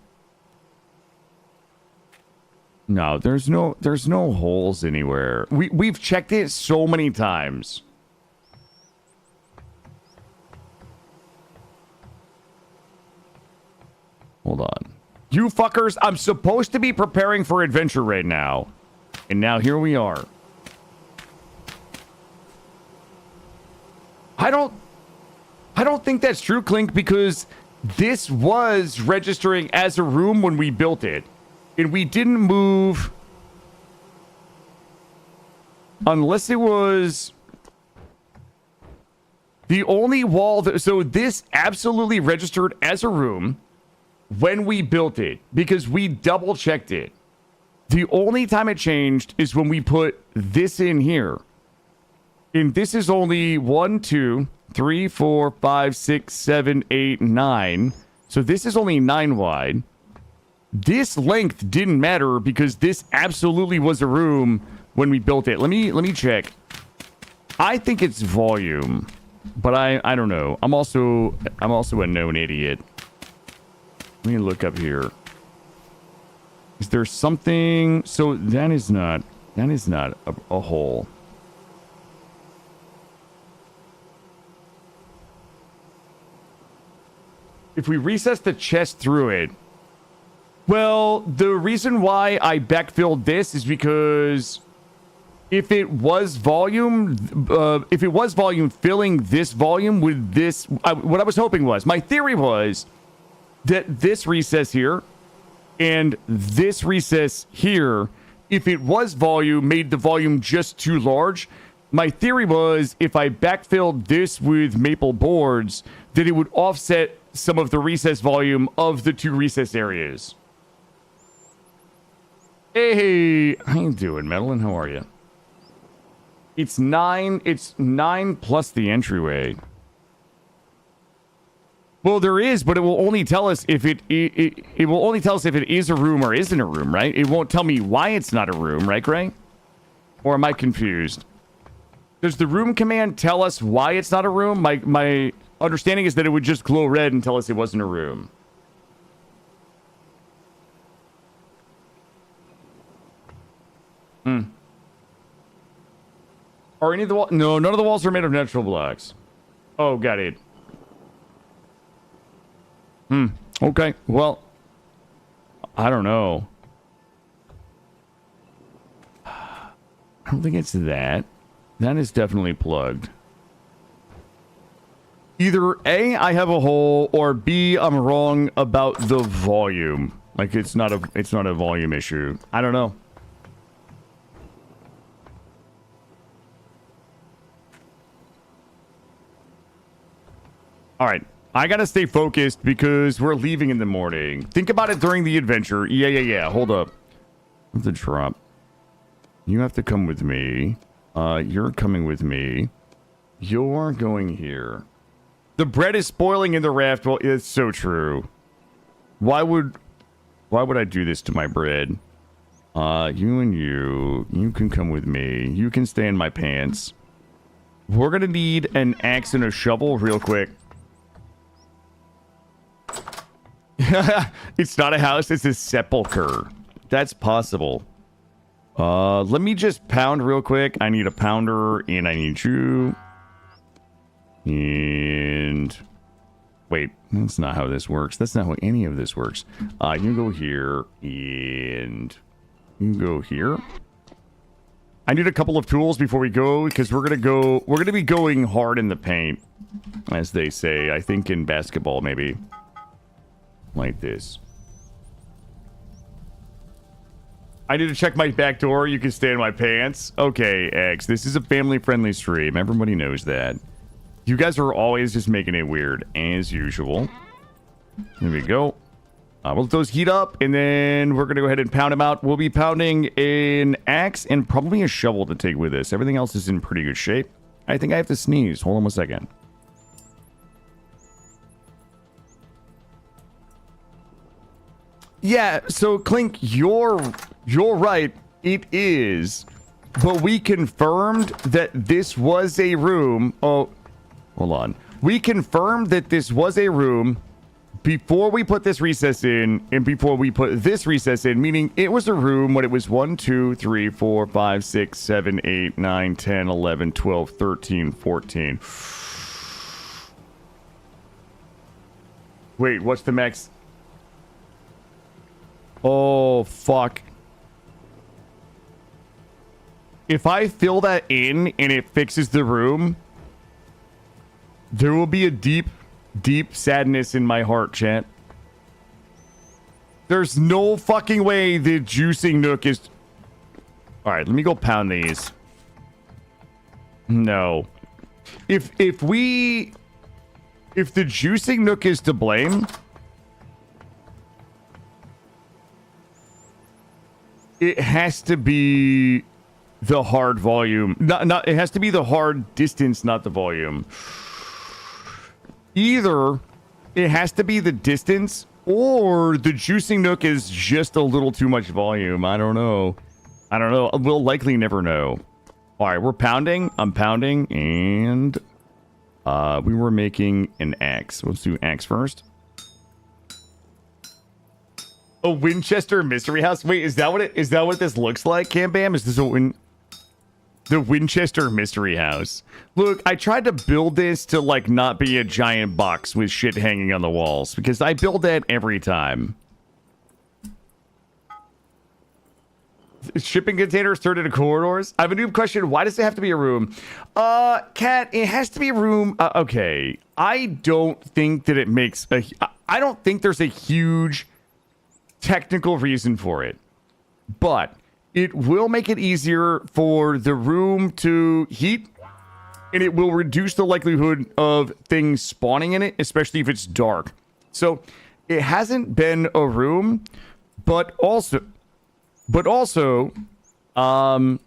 No, there's no holes anywhere. We've checked it so many times. Hold on. You fuckers, I'm supposed to be preparing for adventure right now. And now here we are. I don't think that's true, Clink, because this was registering as a room when we built it. And we didn't move unless it was the only wall that, so this absolutely registered as a room when we built it because we double checked it. The only time it changed is when we put this in here. And this is only 1, 2, 3, 4, 5, 6, 7, 8, 9. So this is only 9 wide. This length didn't matter because this absolutely was a room when we built it. Let me check. I think it's volume, but I don't know. I'm also a known idiot. Let me look up here. Is there something? So that is not a hole. If we recess the chest through it, well, the reason why I backfilled this is because if it was volume, filling this volume with this, what I was hoping was, my theory was that this recess here and this recess here, if it was volume, made the volume just too large. My theory was if I backfilled this with maple boards, that it would offset some of the recess volume of the two recess areas. Hey, how you doing, Madeline? How are you? It's 9 plus the entryway. Well, there is, but it will only tell us if it will only tell us if it is a room or isn't a room, right? It won't tell me why it's not a room, right, Gray? Or am I confused? Does the room command tell us why it's not a room? My understanding is that it would just glow red and tell us it wasn't a room. Are any of the walls? No, none of the walls are made of natural blocks. Oh, got it. Okay. Well, I don't know. I don't think it's that. That is definitely plugged. Either A, I have a hole, or B, I'm wrong about the volume. Like it's not a volume issue. I don't know. All right. I gotta stay focused because we're leaving in the morning. Think about it during the adventure. Yeah. Hold up. The drop. You have to come with me. You're coming with me. You're going here. The bread is spoiling in the raft. Well, it's so true. Why would I do this to my bread? You and you can come with me. You can stay in my pants. We're gonna need an axe and a shovel real quick. It's not a house, it's a sepulcher. That's possible. Let me just pound real quick. I need a pounder and I need you. And wait, that's not how this works. That's not how any of this works. You go here and you go here. I need a couple of tools before we go because we're gonna be going hard in the paint, as they say. I think in basketball maybe. Like this. I need to check my back door. You can stay in my pants. Okay, X. This is a family-friendly stream. Everybody knows that. You guys are always just making it weird, as usual. There we go. We'll let those heat up, and then we're going to go ahead and pound them out. We'll be pounding an axe and probably a shovel to take with us. Everything else is in pretty good shape. I think I have to sneeze. Hold on 1 second. Yeah, so Clink, you're right. It is. But we confirmed that this was a room. Oh, hold on. We confirmed that this was a room before we put this recess in and before we put this recess in, meaning it was a room when it was 1, 2, 3, 4, 5, 6, 7, 8, 9, 10, 11, 12, 13, 14. Wait, what's the max? Oh, fuck. If I fill that in and it fixes the room, there will be a deep, deep sadness in my heart, chat. There's no fucking way the juicing nook is... Alright, let me go pound these. No. If the juicing nook is to blame... It has to be the hard volume. It has to be the hard distance, not the volume. Either it has to be the distance or the juicing nook is just a little too much volume. I don't know. We'll likely never know. All right, we're pounding. I'm pounding. And we were making an axe. Let's do axe first. A Winchester mystery house? Wait, is that what this looks like, Cam Bam? Is this the Winchester mystery house? Look, I tried to build this to like not be a giant box with shit hanging on the walls because I build that every time. Shipping containers turned into corridors? I have a new question. Why does it have to be a room? Cat, it has to be a room. Okay. I don't think that it makes a... I don't think there's a huge technical reason for it, but it will make it easier for the room to heat, and it will reduce the likelihood of things spawning in it, especially if it's dark. So it hasn't been a room, but also I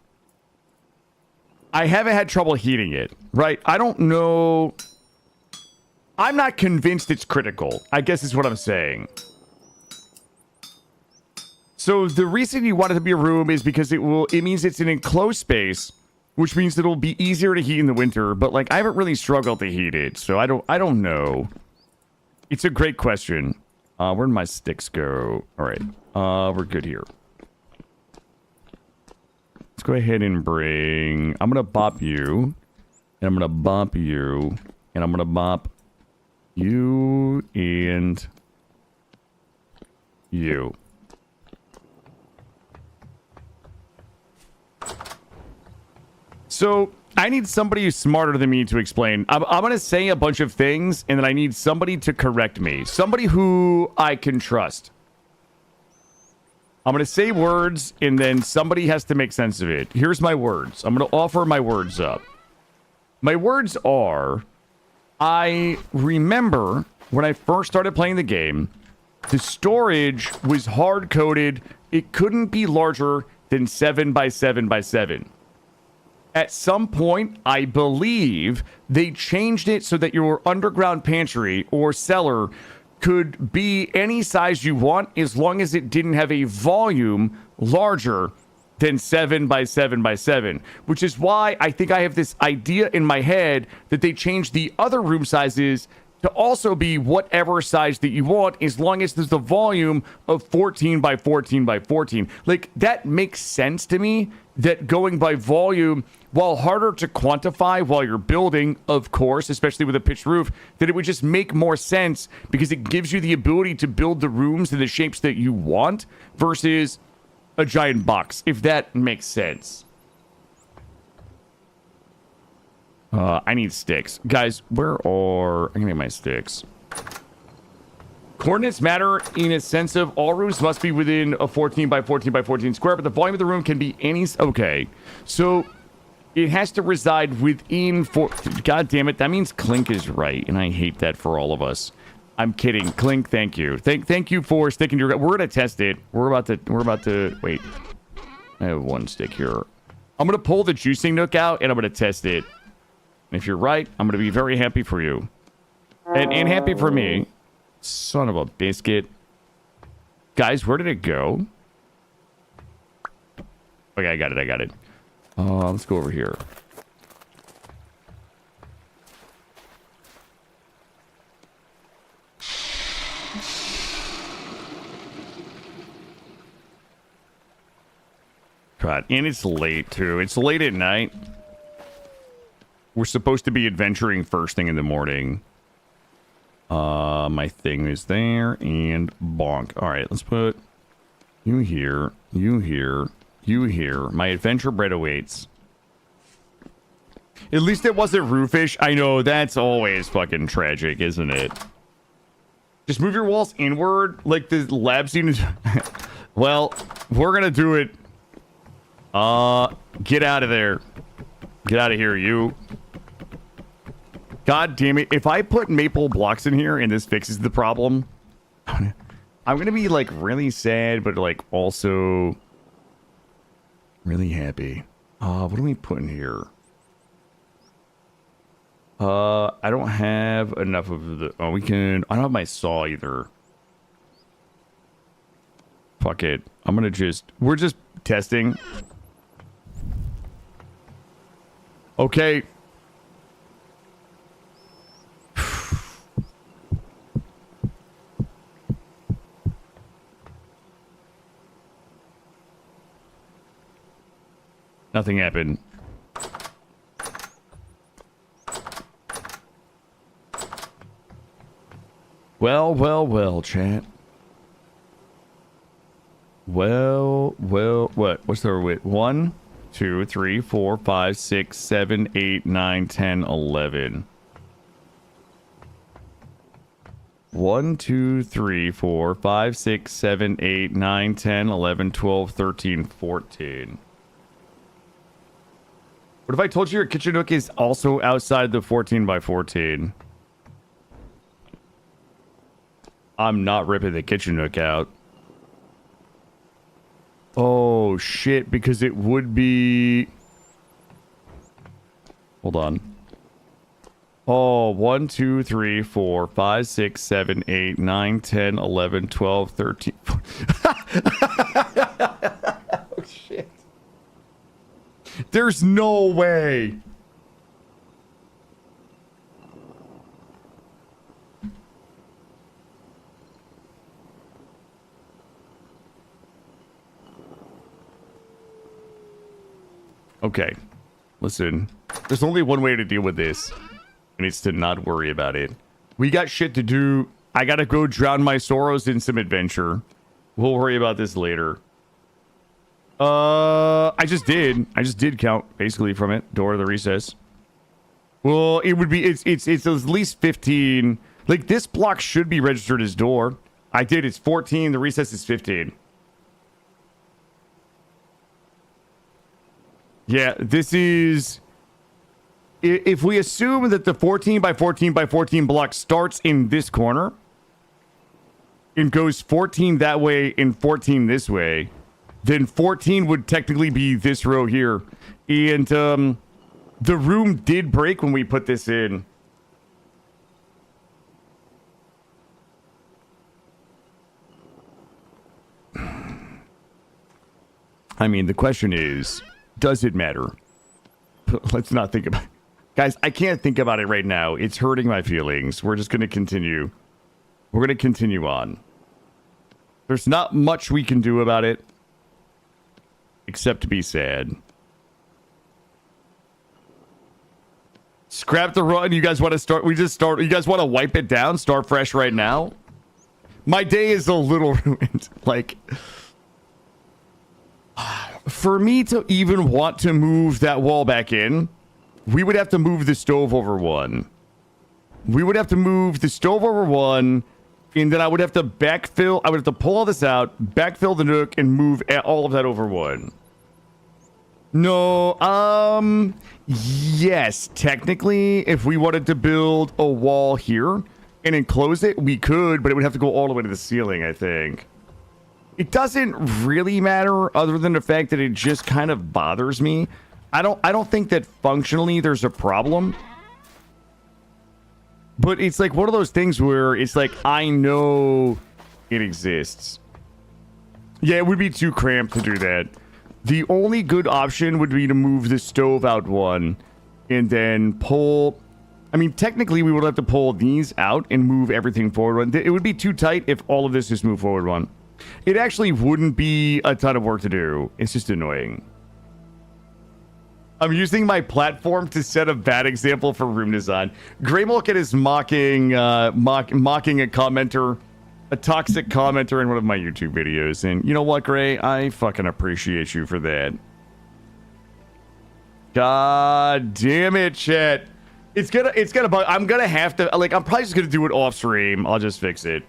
haven't had trouble heating it, right? I don't know. I'm not convinced it's critical, I guess is what I'm saying. So the reason you want it to be a room is because it means it's an enclosed space, which means it'll be easier to heat in the winter, but like I haven't really struggled to heat it, so I don't know. It's a great question. Where'd my sticks go? All right. We're good here. Let's go ahead and bring... I'm gonna bop you, and I'm gonna bop you, and I'm gonna bop you and you. So, I need somebody who's smarter than me to explain. I'm going to say a bunch of things, and then I need somebody to correct me. Somebody who I can trust. I'm going to say words, and then somebody has to make sense of it. Here's my words. I'm going to offer my words up. My words are, I remember when I first started playing the game, the storage was hard-coded. It couldn't be larger than 7 by 7 by 7. At some point, I believe they changed it so that your underground pantry or cellar could be any size you want as long as it didn't have a volume larger than 7 by 7 by 7, which is why I think I have this idea in my head that they changed the other room sizes to also be whatever size that you want as long as there's the volume of 14 by 14 by 14. Like, that makes sense to me, that going by volume, while harder to quantify while you're building, of course, especially with a pitched roof, that it would just make more sense because it gives you the ability to build the rooms in the shapes that you want versus a giant box, if that makes sense. I need sticks. Guys, where are... I'm gonna get my sticks. Coordinates matter in a sense of all rooms must be within a 14 by 14 by 14 square, but the volume of the room can be any... Okay. So it has to reside within... God damn it. That means Clink is right, and I hate that for all of us. I'm kidding. Clink, thank you. Thank you for sticking to your... We're going to test it. We're about to... Wait. I have one stick here. I'm going to pull the juicing nook out, and I'm going to test it. And if you're right, I'm going to be very happy for you. And happy for me. Son of a biscuit. Guys, where did it go? Okay, I got it. Let's go over here. God, and it's late, too. It's late at night. We're supposed to be adventuring first thing in the morning. My thing is there, and bonk. All right, let's put you here, you here, you here. My adventure bread awaits. At least it wasn't roofish. I know, that's always fucking tragic, isn't it? Just move your walls inward, like the lab students. Well, we're gonna do it. Get out of there. Get out of here, you. God damn it. If I put maple blocks in here and this fixes the problem, I'm going to be, like, really sad, but, like, also really happy. What do we put in here? I don't have enough of the... Oh, we can... I don't have my saw either. Fuck it. I'm going to just... We're just testing. Okay. Nothing happened. Well, chat. Well, what? What's the with? 1, 2, 3, 4, 5, 6, 7, 8, 9, 10, 11. 1, 2, 3, 4, 5, 6, 7, 8, 9, 10, 11, 12, 13, 14. What if I told you your kitchen nook is also outside the 14 by 14? I'm not ripping the kitchen nook out. Oh, shit, because it would be... Hold on. Oh, 1, 2, 3, 4, 5, 6, 7, 8, 9, 10, 11, 12, 13... Oh, shit. There's no way. Okay. Listen. There's only one way to deal with this. And it's to not worry about it. We got shit to do. I gotta go drown my sorrows in some adventure. We'll worry about this later. I just did count basically from it. Door to the recess. Well, it would be it's at least 15. Like this block should be registered as door. I did. It's 14. The recess is 15. Yeah, this is... If we assume that the 14 by 14 by 14 block starts in this corner and goes 14 that way and 14 this way, then 14 would technically be this row here. And the room did break when we put this in. I mean, the question is, does it matter? Let's not think about it. Guys, I can't think about it right now. It's hurting my feelings. We're just going to continue. We're going to continue on. There's not much we can do about it. Except to be sad. Scrap the run. You guys want to start? You guys want to wipe it down? Start fresh right now? My day is a little ruined. Like... For me to even want to move that wall back in, we would have to move the stove over one. We would have to move the stove over one, And then I would have to backfill. I would have to pull all this out, backfill the nook, and move all of that over one. No, yes, technically, if we wanted to build a wall here and enclose it, we could, but it would have to go all the way to the ceiling, I think. It doesn't really matter other than the fact that it just kind of bothers me. I don't think that functionally there's a problem. But it's like one of those things where it's like, I know it exists. Yeah, it would be too cramped to do that. The only good option would be to move the stove out one and then pull... I mean, technically, we would have to pull these out and move everything forward one. It would be too tight if all of this just moved forward one. It actually wouldn't be a ton of work to do. It's just annoying. I'm using my platform to set a bad example for room design. Greymolket is mocking a commenter, a toxic commenter in one of my YouTube videos. And you know what, Gray? I fucking appreciate you for that. God damn it, chat. It's gonna bug. I'm gonna have to, like, I'm probably just gonna do it off stream. I'll just fix it.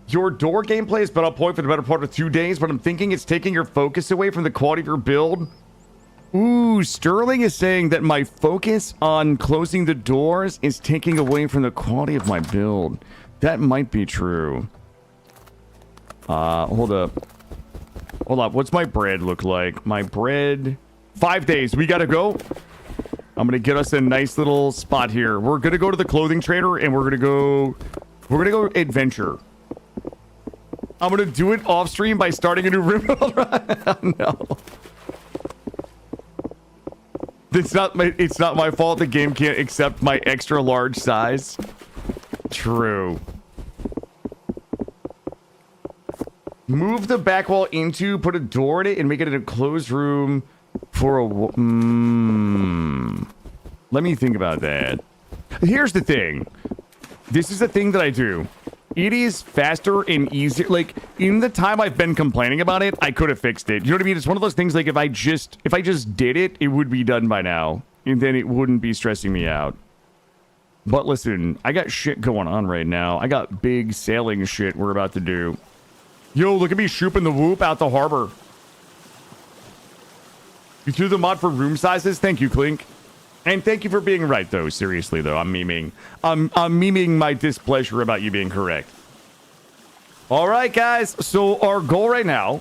Your door gameplay has been on point for the better part of 2 days, but I'm thinking it's taking your focus away from the quality of your build. Ooh, Sterling is saying that my focus on closing the doors is taking away from the quality of my build. That might be true. Hold up. Hold up. What's my bread look like? My bread... 5 days. We gotta go. I'm gonna get us a nice little spot here. We're gonna go to the clothing trader and we're gonna go adventure. I'm gonna do it off stream by starting a new room. No. It's not my fault the game can't accept my extra large size. True. Move the back wall into, put a door in it, and make it an enclosed room for a... Let me think about that. Here's the thing. This is the thing that I do. It is faster and easier. Like, in the time I've been complaining about it, I could have fixed it. You know what I mean? It's one of those things, like, if I just did it, it would be done by now. And then it wouldn't be stressing me out. But listen, I got shit going on right now. I got big sailing shit we're about to do. Yo, look at me shooping the whoop out the harbor. You threw the mod for room sizes? Thank you, Clink. And thank you for being right, though. Seriously, though, I'm memeing. I'm memeing my displeasure about you being correct. All right, guys. So our goal right now,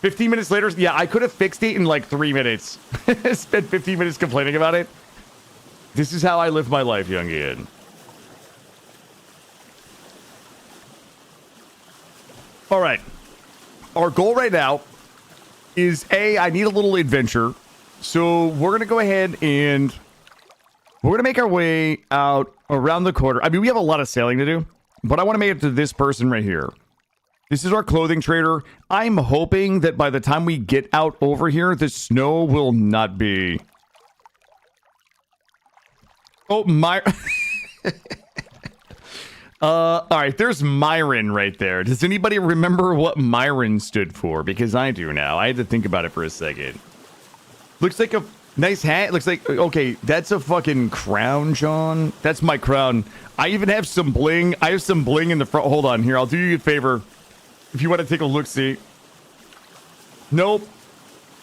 15 minutes later. Yeah, I could have fixed it in like 3 minutes. Spent 15 minutes complaining about it. This is how I live my life, youngin. All right. Our goal right now is I need a little adventure. So we're going to go ahead and we're going to make our way out around the corner. I mean, we have a lot of sailing to do, but I want to make it to this person right here. This is our clothing trader. I'm hoping that by the time we get out over here, the snow will not be... Oh, my... all right, there's Myron right there. Does anybody remember what Myron stood for? Because I do now. I had to think about it for a second. Looks like a nice hat. Looks like... Okay, that's a fucking crown, John. That's my crown. I even have some bling. I have some bling in the front. Hold on here. I'll do you a favor. If you want to take a look-see. Nope.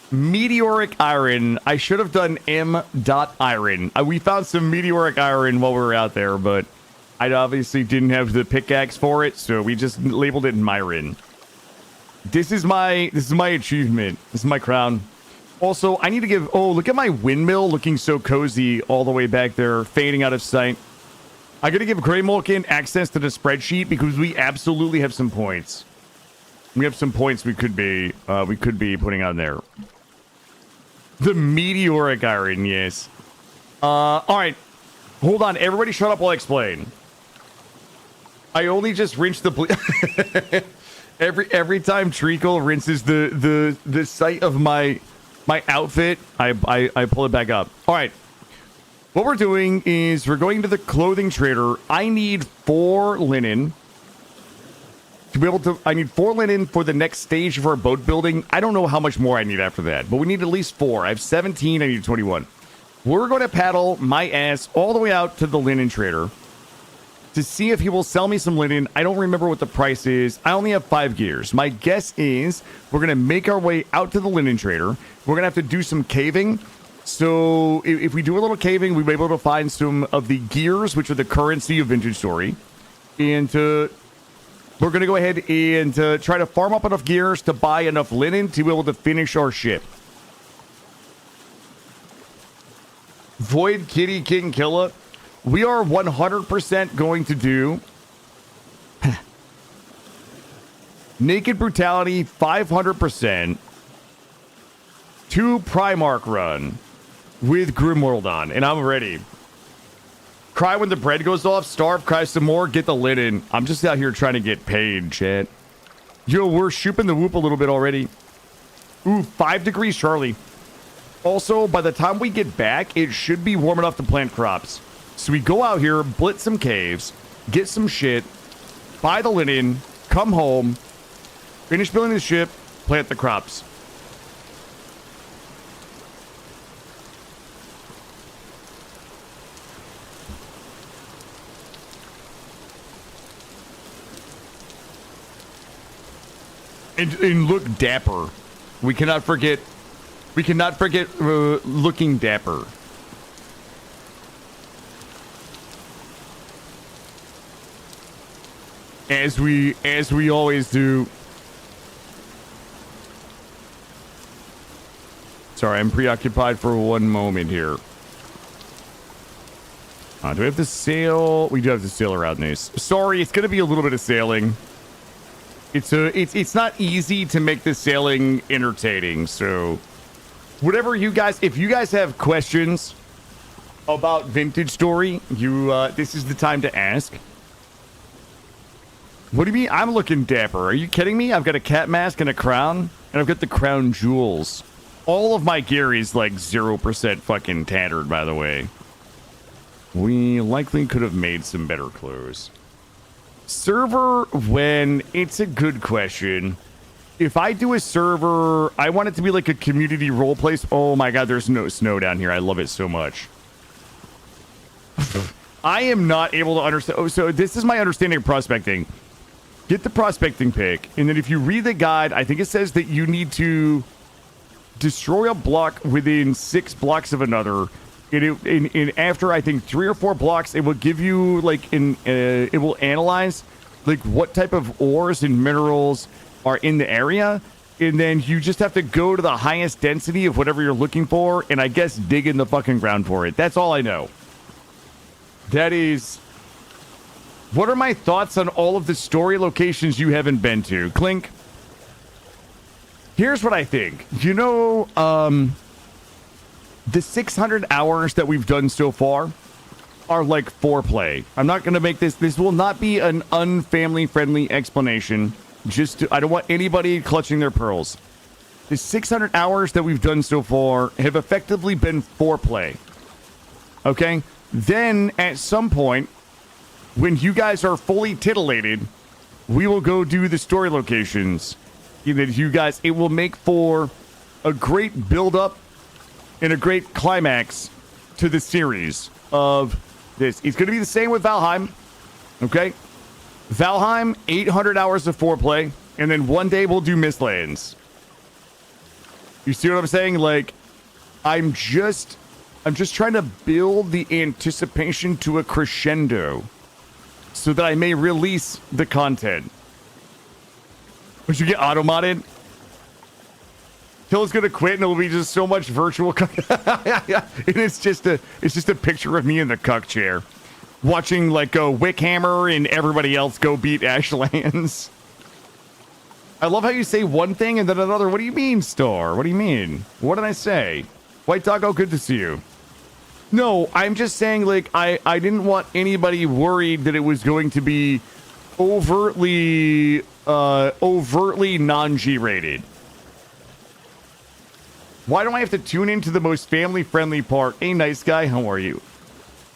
Meteoric iron. I should have done M.iron. We found some meteoric iron while we were out there, but I obviously didn't have the pickaxe for it, so we just labeled it Myron. This is my achievement. This is my crown. Also, I need to give... Oh, look at my windmill looking so cozy all the way back there, fading out of sight. I gotta give Greymolkin access to the spreadsheet because we absolutely have some points. We have some points we could be putting on there. The meteoric iron, yes. All right. Hold on. Everybody shut up while I explain. I only just rinsed the... every time Treacle rinses the site of my outfit, I pull it back up. All right. What we're doing is we're going to the clothing trader. I need 4 linen. To be able to, I need 4 linen for the next stage of our boat building. I don't know how much more I need after that, but we need at least 4. I have 17. I need 21. We're going to paddle my ass all the way out to the linen trader. to see if he will sell me some linen. I don't remember what the price is. I only have 5 gears. My guess is we're going to make our way out to the linen trader. We're going to have to do some caving. So if we do a little caving, we'll be able to find some of the gears, which are the currency of Vintage Story. And we're going to go ahead and try to farm up enough gears to buy enough linen to be able to finish our ship. Void Kitty King Killa. We are 100% going to do Naked Brutality 500%, 2 Primarch run with Grimworld on, and I'm ready. Cry when the bread goes off, starve, cry some more, get the linen. I'm just out here trying to get paid, chat. Yo, we're shooting the whoop a little bit already. Ooh, 5 degrees, Charlie. Also, by the time we get back, it should be warm enough to plant crops. So we go out here, blitz some caves, get some shit, buy the linen, come home, finish building the ship, plant the crops. And look dapper. We cannot forget looking dapper. As we always do. Sorry, I'm preoccupied for one moment here. Do we have to sail? We do have to sail around these. Sorry, it's going to be a little bit of sailing. It's not easy to make this sailing entertaining. So, whatever you guys, if you guys have questions about Vintage Story, this is the time to ask. What do you mean? I'm looking dapper. Are you kidding me? I've got a cat mask and a crown, and I've got the crown jewels. All of my gear is like 0% fucking tattered, by the way. We likely could have made some better clothes. Server, when it's a good question. If I do a server, I want it to be like a community role place. Oh my god, there's no snow down here. I love it so much. I am not able to understand. Oh, so this is my understanding of prospecting. Get the prospecting pick, and then if you read the guide, I think it says that you need to destroy a block within 6 blocks of another. And after I think 3 or 4 blocks, it will give you like it will analyze like what type of ores and minerals are in the area, and then you just have to go to the highest density of whatever you're looking for, and I guess dig in the fucking ground for it. That's all I know. That is. What are my thoughts on all of the story locations you haven't been to? Clink. Here's what I think. You know, the 600 hours that we've done so far are like foreplay. I'm not going to make this will not be an unfamily friendly explanation. I don't want anybody clutching their pearls. The 600 hours that we've done so far have effectively been foreplay. Okay? Then at some point, when you guys are fully titillated, we will go do the story locations. You guys, it will make for a great build-up and a great climax to the series of this. It's going to be the same with Valheim. Okay? Valheim, 800 hours of foreplay, and then one day we'll do Mistlands. You see what I'm saying? Like, I'm just trying to build the anticipation to a crescendo, so that I may release the content. Would you get auto-modded? Hill's gonna quit and it'll be just so much virtual and it's just a picture of me in the cuck chair. Watching like Wickhammer and everybody else go beat Ashlands. I love how you say one thing and then another. What do you mean, Star? What do you mean? What did I say? White Doggo, good to see you. No, I'm just saying, like, I didn't want anybody worried that it was going to be overtly non-G rated. Why do I have to tune into the most family-friendly part? Hey, nice guy, how are you?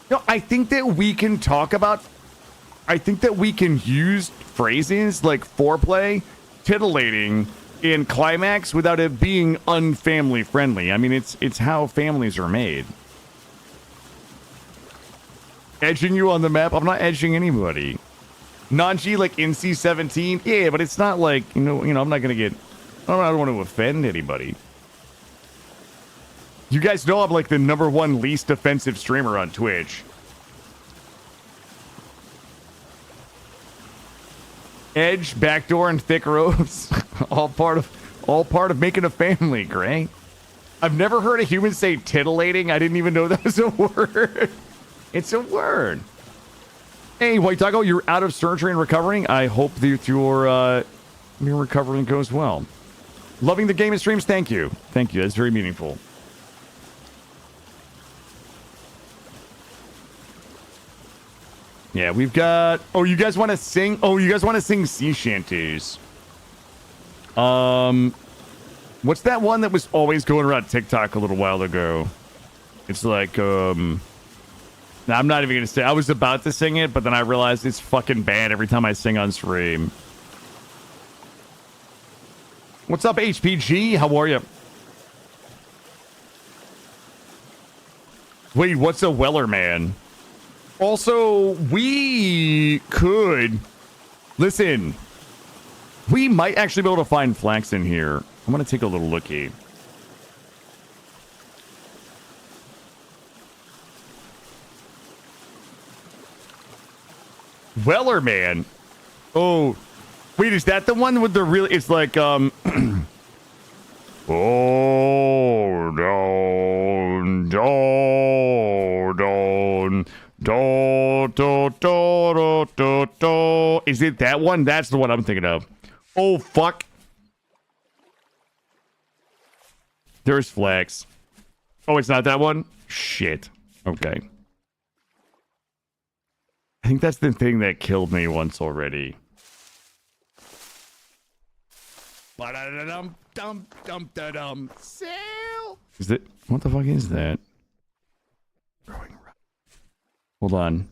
No, I think that we can talk about... I think that we can use phrases like foreplay, titillating, and climax without it being unfamily-friendly. I mean, it's how families are made. Edging you on the map? I'm not edging anybody. Non-G like NC-17? Yeah, but it's not like, you know, I'm not gonna get... I don't want to offend anybody. You guys know I'm like the #1 least offensive streamer on Twitch. Edge, backdoor, and thick ropes. all part of making a family, Gray. I've never heard a human say titillating. I didn't even know that was a word. It's a word. Hey, White Taco, you're out of surgery and recovering. I hope that your recovery goes well. Loving the game and streams. Thank you. Thank you. That's very meaningful. Yeah, we've got... Oh, you guys want to sing? Oh, you guys want to sing sea shanties? What's that one that was always going around TikTok a little while ago? It's like, I'm not even going to say... I was about to sing it, but then I realized it's fucking bad every time I sing on stream. What's up, HPG? How are you? Wait, what's a Weller man? Also, we could... Listen. We might actually be able to find flax in here. I'm going to take a little looky. Weller man. Oh. Wait, is that the one with the really... It's like, Oh, don't. Is it that one? That's the one I'm thinking of. Oh, fuck. There's flax. Oh, it's not that one? Shit. Okay. I think that's the thing that killed me once already. Is it? What the fuck is that? Hold on.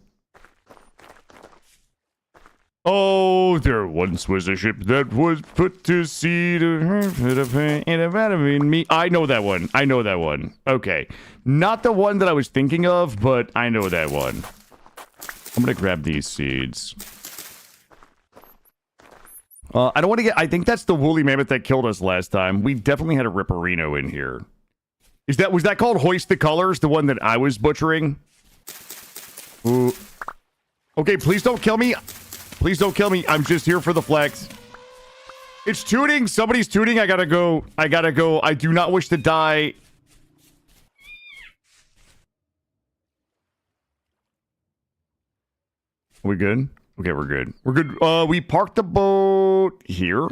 Oh, there once was a ship that was put to sea to me. I know that one. I know that one. Okay. Not the one that I was thinking of, but I know that one. I'm gonna grab these seeds. I don't want to get... I think that's the woolly mammoth that killed us last time. We definitely had a ripperino in here. Was that called Hoist the Colors? The one that I was butchering? Ooh. Okay, please don't kill me. Please don't kill me. I'm just here for the flex. It's tooting. Somebody's tooting. I gotta go. I gotta go. I do not wish to die. Are we good? Okay, we're good. We're good. We parked the boat here.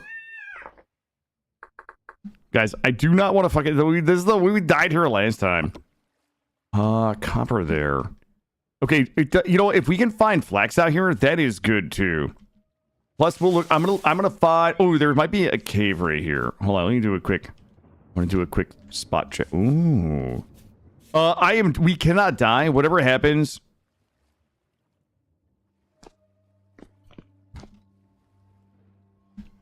Guys, I do not want to fucking... This is the way we died here last time. Copper there. Okay, you know, if we can find flax out here, that is good too. Plus, we'll look... I'm gonna find... Oh, there might be a cave right here. Hold on, let me do a quick... I want to do a quick spot check. Ooh. We cannot die. Whatever happens...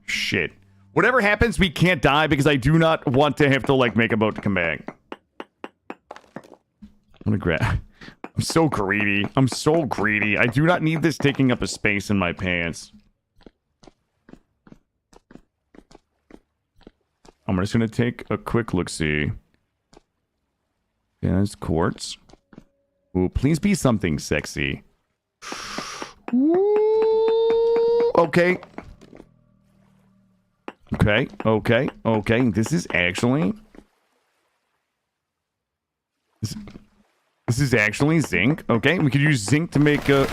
Shit. Whatever happens, we can't die because I do not want to have to, like, make a boat to come back. I'm gonna grab... I'm so greedy. I'm so greedy. I do not need this taking up a space in my pants. I'm just gonna take a quick look-see. Yeah, that's quartz. Ooh, please be something sexy. Ooh, okay. Okay, okay, okay. This is actually... This is actually zinc. Okay, we could use zinc to make a...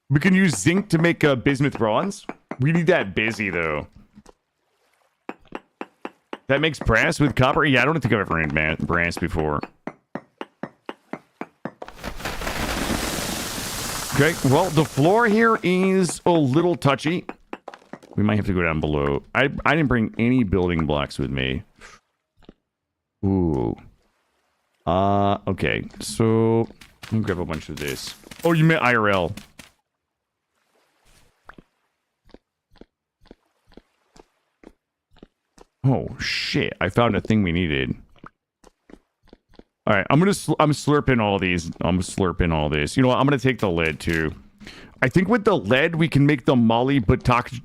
We can use zinc to make a bismuth bronze. We need that busy, though. That makes brass with copper? Yeah, I don't think I've ever made brass before. Okay, well, the floor here is a little touchy. We might have to go down below. I didn't bring any building blocks with me. Ooh. Okay, so... Let me grab a bunch of this. Oh, you meant IRL. Oh, shit. I found a thing we needed. All right, I'm slurping all these. I'm slurping all this. You know what? I'm gonna take the lead too. I think with the lead we can make the Molly Bachacolos,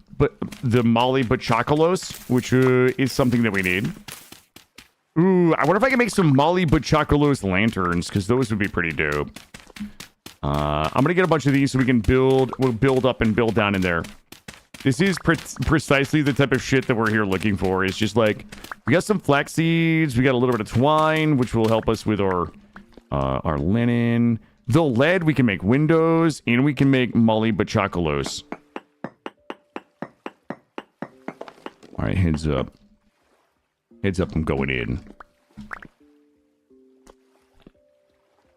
which is something that we need. Ooh, I wonder if I can make some Molly Bachacolos lanterns, because those would be pretty dope. I'm gonna get a bunch of these so we can we'll build up and build down in there. This is precisely the type of shit that we're here looking for. It's just like, we got some flax seeds, we got a little bit of twine, which will help us with our linen. The lead, we can make windows, and we can make Molly Bachacolos. All right, heads up. Heads up, I'm going in.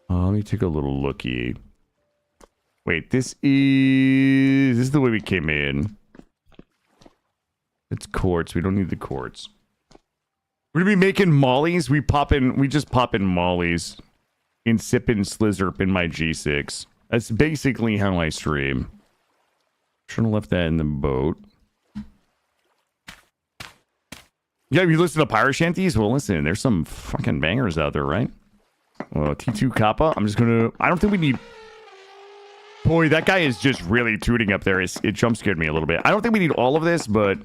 Let me take a little looky. Wait, this is the way we came in. It's quartz. We don't need the quartz. We're gonna be making mollies. We just pop in mollies and sip and slizzerp in my G6. That's basically how I stream. Should have left that in the boat. Yeah, you listen to pirate shanties? Well, listen, there's some fucking bangers out there, right? Well, T2 Kappa. I'm just gonna... I don't think we need... Boy, that guy is just really tooting up there. It jump scared me a little bit. I don't think we need all of this, but...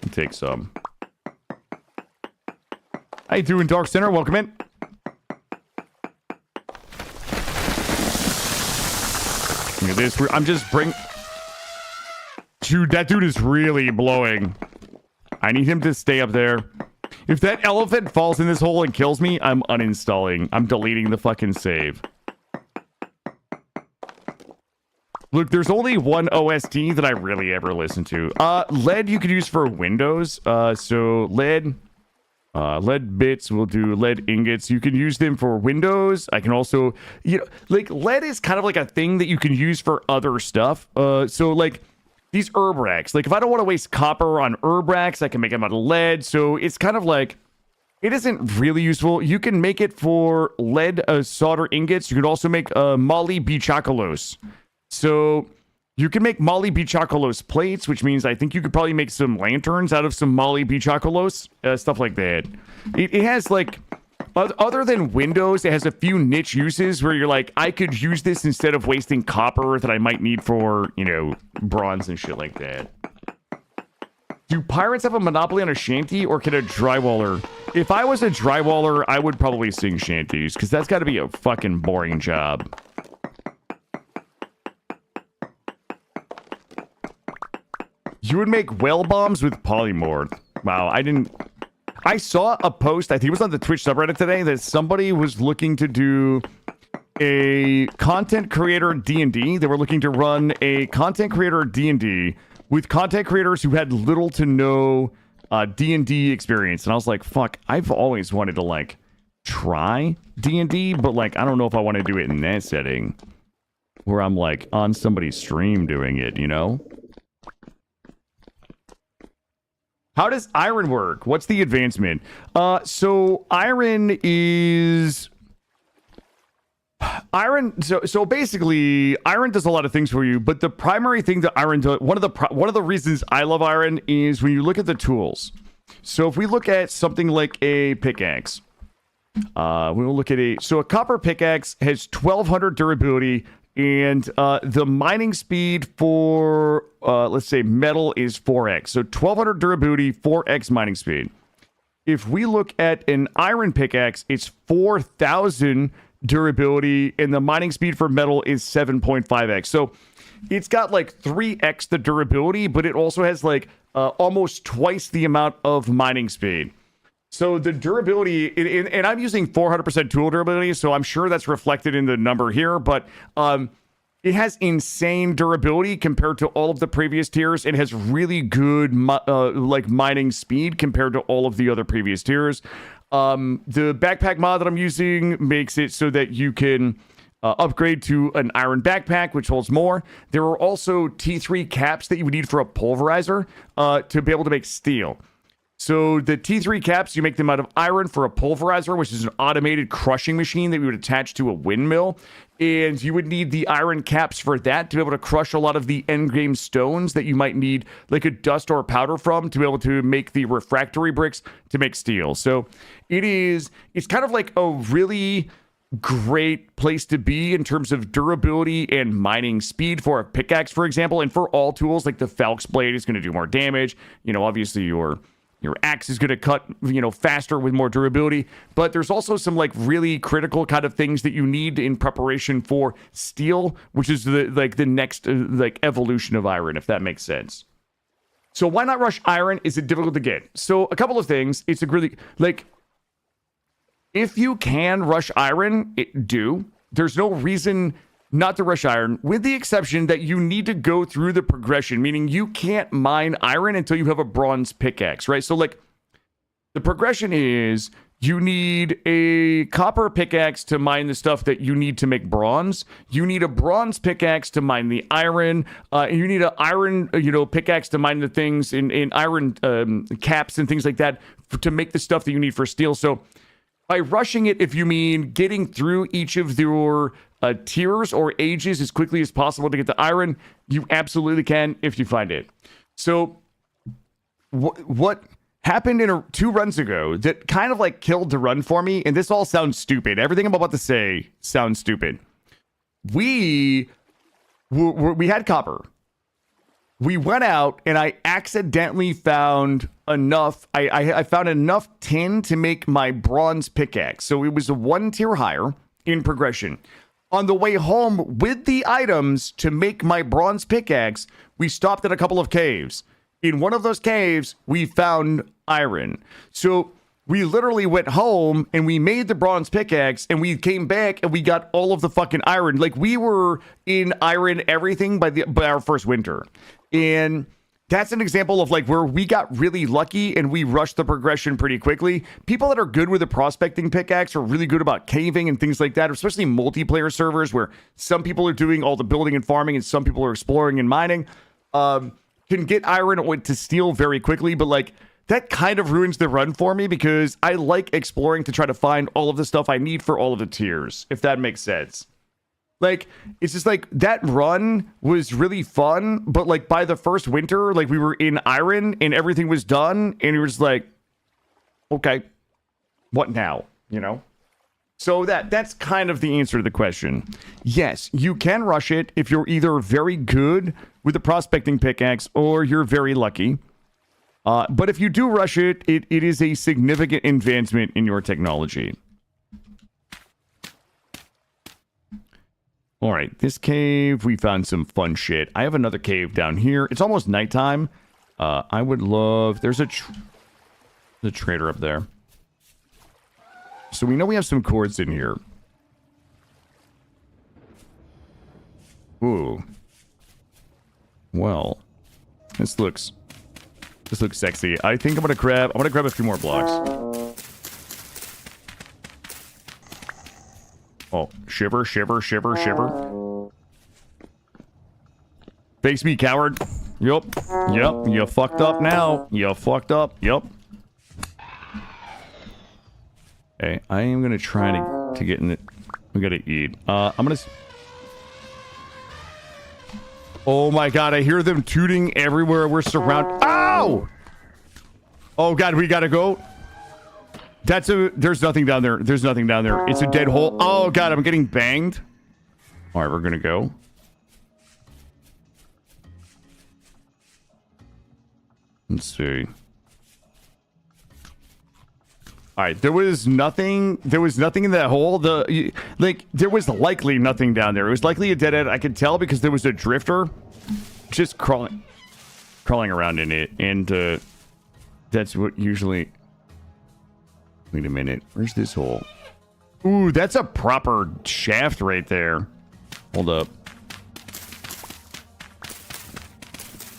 I'll take some. How you doing, Dark Center? Welcome in. Look at this. I'm just Dude, that dude is really blowing. I need him to stay up there. If that elephant falls in this hole and kills me, I'm uninstalling. I'm deleting the fucking save. Look, there's only one OST that I really ever listen to. Lead you could use for Windows. So lead bits will do lead ingots. You can use them for Windows. I can also, like lead is kind of like a thing that you can use for other stuff. So like these herb racks, like if I don't want to waste copper on herb racks, I can make them out of lead. So it's kind of like, it isn't really useful. You can make it for lead solder ingots. You could also make Molly Bachacolos. So you can make Molly Bachacolos plates, which means I think you could probably make some lanterns out of some Molly Bachacolos, stuff like that. It has like, other than Windows, it has a few niche uses where you're like, I could use this instead of wasting copper that I might need for, bronze and shit like that. Do pirates have a monopoly on a shanty, or can a drywaller? If I was a drywaller, I would probably sing shanties, because that's got to be a fucking boring job. You would make well bombs with polymorph. Wow, I saw a post, I think it was on the Twitch subreddit today, that somebody was looking to do a content creator D&D. They were looking to run a content creator D&D with content creators who had little to no D&D experience. And I was like, fuck, I've always wanted to, like, try D&D, but, like, I don't know if I want to do it in that setting where I'm, like, on somebody's stream doing it, you know? How does iron work? What's the advancement? So iron is... So basically, iron does a lot of things for you, but the primary thing that iron does... One of the reasons I love iron is when you look at the tools. So if we look at something like a pickaxe, we'll look at a copper pickaxe has 1200 durability, and the mining speed for, let's say, metal is 4x. So 1200 durability, 4x mining speed. If we look at an iron pickaxe, it's 4000 durability, and the mining speed for metal is 7.5x. So it's got like 3x the durability, but it also has like almost twice the amount of mining speed. So the durability, and I'm using 400% tool durability, so I'm sure that's reflected in the number here, but it has insane durability compared to all of the previous tiers. It has really good like mining speed compared to all of the other previous tiers. The backpack mod that I'm using makes it so that you can upgrade to an iron backpack, which holds more. There are also T3 caps that you would need for a pulverizer to be able to make steel. So the T3 caps, you make them out of iron for a pulverizer, which is an automated crushing machine that you would attach to a windmill. And you would need the iron caps for that to be able to crush a lot of the endgame stones that you might need like a dust or powder from to be able to make the refractory bricks to make steel. So it's kind of like a really great place to be in terms of durability and mining speed for a pickaxe, for example, and for all tools. Like the Falx blade is going to do more damage. Obviously your axe is going to cut, faster with more durability. But there's also some like really critical kind of things that you need in preparation for steel, which is the next evolution of iron, if that makes sense. So why not rush iron? Is it difficult to get? So a couple of things. It's a really if you can rush iron, do. There's no reason not to rush iron, with the exception that you need to go through the progression, meaning you can't mine iron until you have a bronze pickaxe, right? So the progression is you need a copper pickaxe to mine the stuff that you need to make bronze. You need a bronze pickaxe to mine the iron. And you need an iron, pickaxe to mine the things in iron caps and things like that to make the stuff that you need for steel. So by rushing it, if you mean getting through each of your tiers or ages as quickly as possible to get the iron, you absolutely can if you find it. So what happened in 2 runs ago that kind of killed the run for me, and this all sounds stupid. Everything I'm about to say sounds stupid. We had copper. We went out and I accidentally found enough. I found enough tin to make my bronze pickaxe. So it was a 1 tier higher in progression. On the way home with the items to make my bronze pickaxe, we stopped at a couple of caves. In one of those caves, we found iron. So we literally went home and we made the bronze pickaxe and we came back and we got all of the fucking iron. We were in iron everything by our first winter. And that's an example of where we got really lucky and we rushed the progression pretty quickly. People that are good with a prospecting pickaxe are really good about caving and things like that, especially multiplayer servers where some people are doing all the building and farming and some people are exploring and mining. Can get iron to steel very quickly, but that kind of ruins the run for me because I like exploring to try to find all of the stuff I need for all of the tiers, if that makes sense. It's just that run was really fun, but by the first winter, we were in iron and everything was done and it was okay, what now? So that's kind of the answer to the question. Yes, you can rush it if you're either very good with the prospecting pickaxe or you're very lucky. But if you do rush it, it is a significant advancement in your technology. All right, this cave, we found some fun shit. I have another cave down here. It's almost nighttime. I would love... There's the trader up there. So we know we have some cords in here. Ooh. Well, this looks sexy. I think I'm gonna grab a few more blocks. Oh, shiver, shiver, shiver, shiver. Face me, coward. Yup. Yep. You fucked up now. You fucked up. Yup. Okay, I am gonna try to get in it. We gotta eat. I'm gonna... Oh my god, I hear them tooting everywhere. We're surrounded. Ow! Oh god, we gotta go. There's nothing down there. There's nothing down there. It's a dead hole. Oh god, I'm getting banged. Alright, we're gonna go. Let's see. Alright, there was nothing in that hole. There was likely nothing down there. It was likely a dead end. I could tell because there was a drifter just crawling around in it. And that's what usually... Wait a minute. Where's this hole? Ooh, that's a proper shaft right there. Hold up.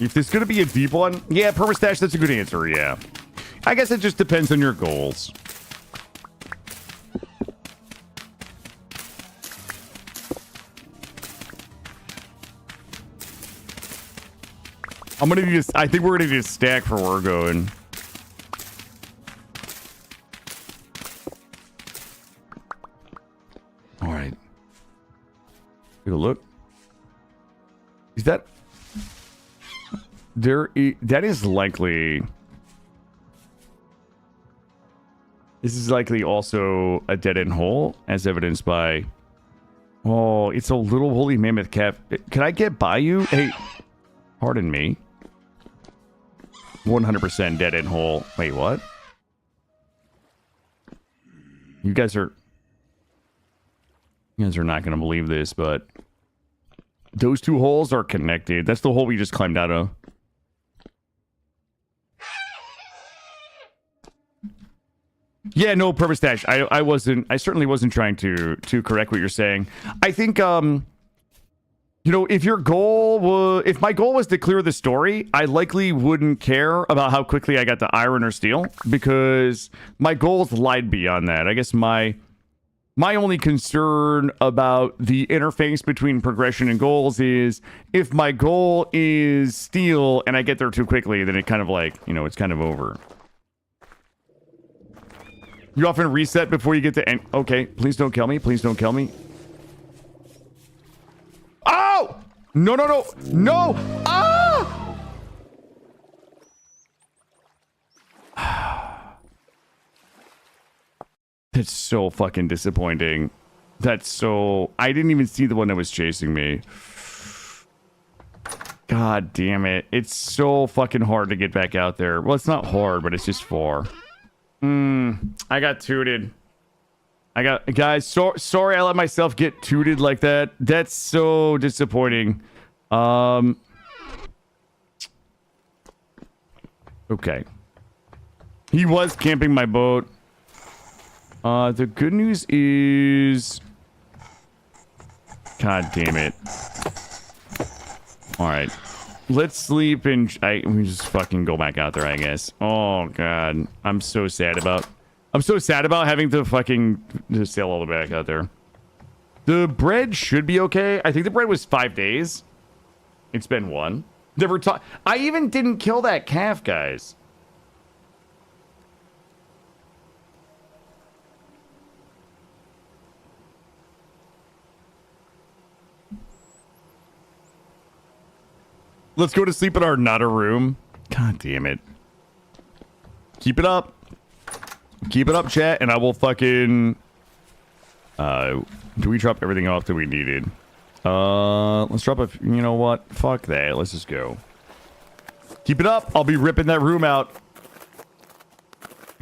If there's going to be a deep one... Yeah, permastash, that's a good answer, yeah. I guess it just depends on your goals. I think we're going to need a stack for where we're going. Take a look. Is that... that is likely... This is likely also a dead-end hole, as evidenced by... Oh, it's a little woolly mammoth calf. Can I get by you? Hey, pardon me. 100% dead-end hole. Wait, what? You guys are not going to believe this, but... Those two holes are connected. That's the hole we just climbed out of. Yeah, no, purpose dash. I certainly wasn't trying to correct what you're saying. I think, you know, if my goal was to clear the story, I likely wouldn't care about how quickly I got to iron or steel, because my goals lied beyond that. I guess my only concern about the interface between progression and goals is if my goal is steel and I get there too quickly, then it kind of like, you know, it's kind of over. You often reset before you get to end. Okay, please don't kill me. Please don't kill me. Oh! No, no, no. No! Ah! That's so fucking disappointing. That's so... I didn't even see the one that was chasing me. God damn it. It's so fucking hard to get back out there. Well, it's not hard, but it's just far. I got tooted. Guys, sorry I let myself get tooted like that. That's so disappointing. Okay. He was camping my boat. The good news is... God damn it. Alright. Let's sleep and... we just fucking go back out there, I guess. Oh, God. I'm so sad about having to fucking just sail all the way back out there. The bread should be okay. I think the bread was 5 days. It's been 1. Never I even didn't kill that calf, guys. Let's go to sleep in our Nada room. God damn it. Keep it up. Keep it up, chat, and I will fucking... do we drop everything off that we needed? Let's drop a... You know what? Fuck that. Let's just go. Keep it up. I'll be ripping that room out.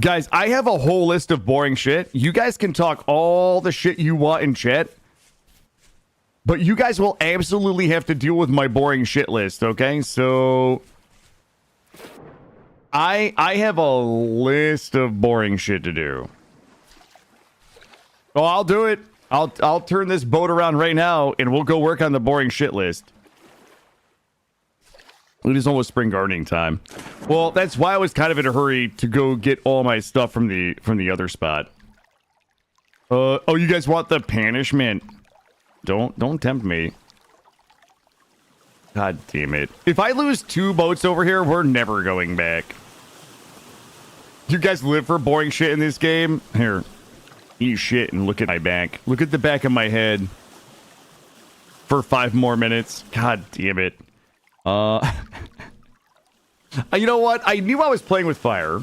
Guys, I have a whole list of boring shit. You guys can talk all the shit you want in chat. But you guys will absolutely have to deal with my boring shit list, okay? So... I have a list of boring shit to do. Oh, I'll do it. I'll turn this boat around right now, and we'll go work on the boring shit list. It is almost spring gardening time. Well, that's why I was kind of in a hurry to go get all my stuff from the other spot. Oh, you guys want the punishment? Don't tempt me. God damn it. If I lose 2 boats over here, we're never going back. You guys live for boring shit in this game? Here. Eat shit and look at my back. Look at the back of my head. For 5 more minutes. God damn it. You know what? I knew I was playing with fire.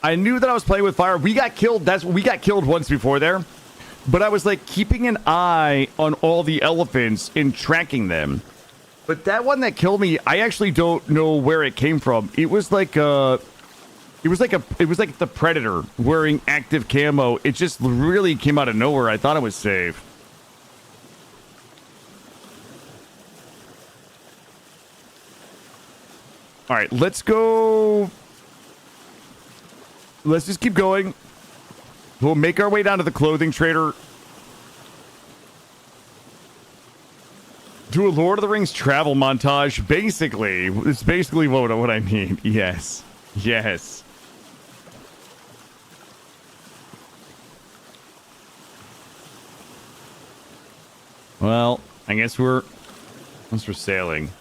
I knew that I was playing with fire. We got killed. We got killed once before there. But I was like keeping an eye on all the elephants and tracking them. But that one that killed me, I actually don't know where it came from. It was like the Predator wearing active camo. It just really came out of nowhere. I thought it was safe. All right, let's go. Let's just keep going. We'll make our way down to the clothing trader. Do a Lord of the Rings travel montage. Basically, it's basically what I need. Yes. Yes. Well, I guess we're sailing.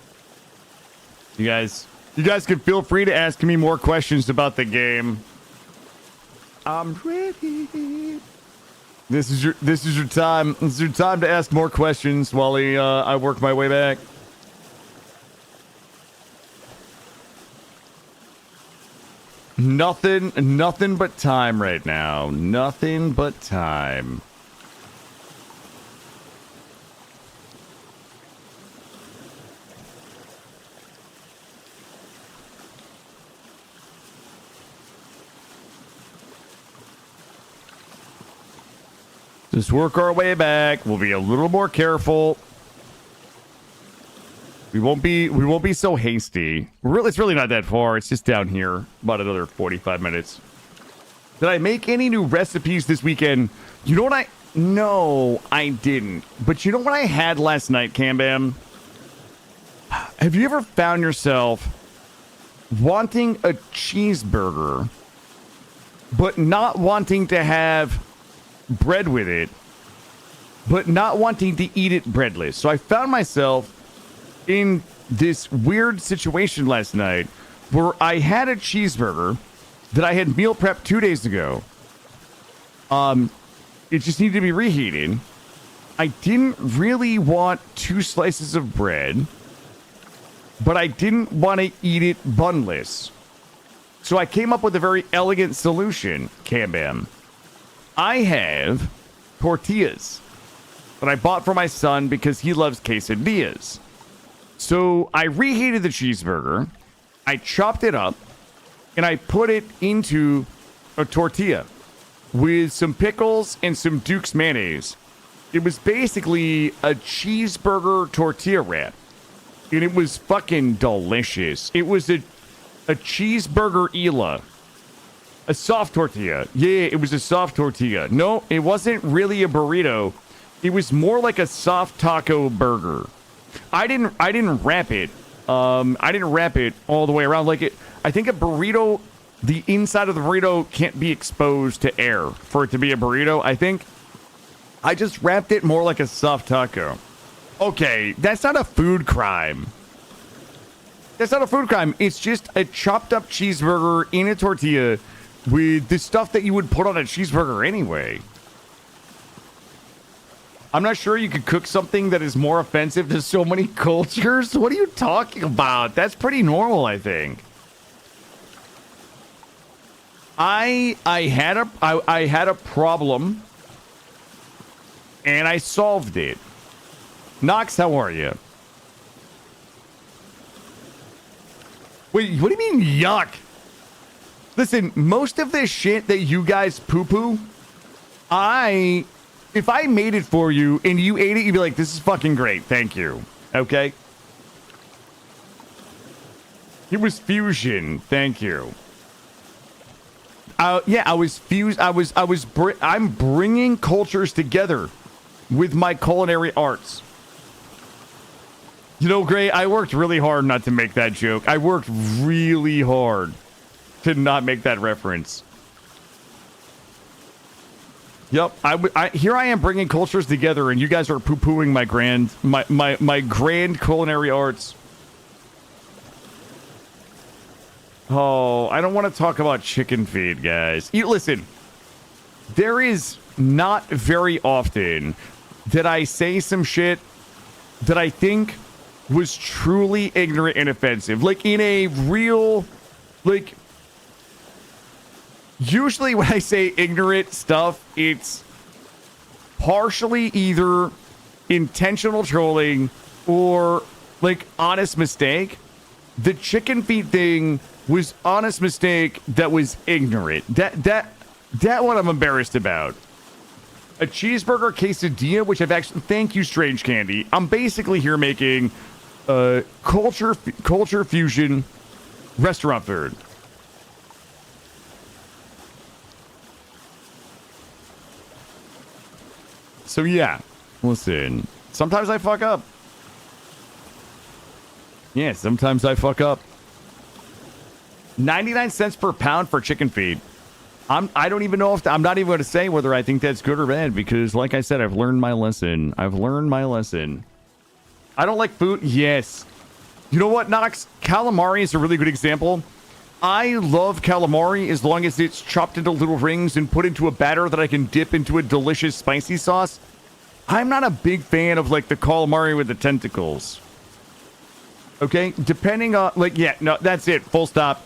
You guys can feel free to ask me more questions about the game. I'm ready. This is your time. This is your time to ask more questions while I work my way back. Nothing but time right now. Nothing but time. Just work our way back. We'll be a little more careful. We won't be so hasty. It's really not that far. It's just down here. About another 45 minutes. Did I make any new recipes this weekend? You know what No, I didn't. But you know what I had last night, Cambam? Have you ever found yourself wanting a cheeseburger, but not wanting to have bread with it, but not wanting to eat it breadless? So I found myself in this weird situation last night where I had a cheeseburger that I had meal prepped 2 days ago. It just needed to be reheated. I didn't really want 2 slices of bread, but I didn't want to eat it bunless. So I came up with a very elegant solution, Cambam. I have tortillas that I bought for my son because he loves quesadillas. So I reheated the cheeseburger, I chopped it up, and I put it into a tortilla with some pickles and some Duke's mayonnaise. It was basically a cheeseburger tortilla wrap, and it was fucking delicious. It was a cheeseburger Ela. A soft tortilla. Yeah, it was a soft tortilla. No, it wasn't really a burrito. It was more like a soft taco burger. I didn't wrap it. I didn't wrap it all the way around. Like it. I think a burrito, the inside of the burrito can't be exposed to air for it to be a burrito. I think I just wrapped it more like a soft taco. Okay, that's not a food crime. That's not a food crime. It's just a chopped up cheeseburger in a tortilla with the stuff that you would put on a cheeseburger anyway. I'm not sure you could cook something that is more offensive to so many cultures. What are you talking about? That's pretty normal, I think. I had a problem, and I solved it. Nox, how are you? Wait, what do you mean yuck? Listen, most of this shit that you guys poo-poo, if I made it for you and you ate it, you'd be like, this is fucking great. Thank you. Okay? It was fusion. Thank you. Yeah, I was fused. I'm bringing cultures together with my culinary arts. You know, Gray, I worked really hard not to make that joke. I worked really hard to not make that reference. Yep, here I am bringing cultures together, and you guys are poo-pooing my grand culinary arts. Oh, I don't want to talk about chicken feed, guys. Listen, there is not very often that I say some shit that I think was truly ignorant and offensive. Like, in a real, like... Usually when I say ignorant stuff, it's partially either intentional trolling or, like, honest mistake. The chicken feet thing was honest mistake that was ignorant. That one I'm embarrassed about. A cheeseburger quesadilla, which I've actually... Thank you, Strange Candy. I'm basically here making culture fusion restaurant food. So yeah, listen, sometimes I fuck up. Yeah, sometimes I fuck up. 99 cents per pound for chicken feed. I don't even know if... I'm not even going to say whether I think that's good or bad, because like I said, I've learned my lesson. I don't like food. Yes. You know what, Nox? Calamari is a really good example. I love calamari as long as it's chopped into little rings and put into a batter that I can dip into a delicious spicy sauce. I'm not a big fan of like the calamari with the tentacles. Okay, depending on like, yeah, no, that's it. Full stop.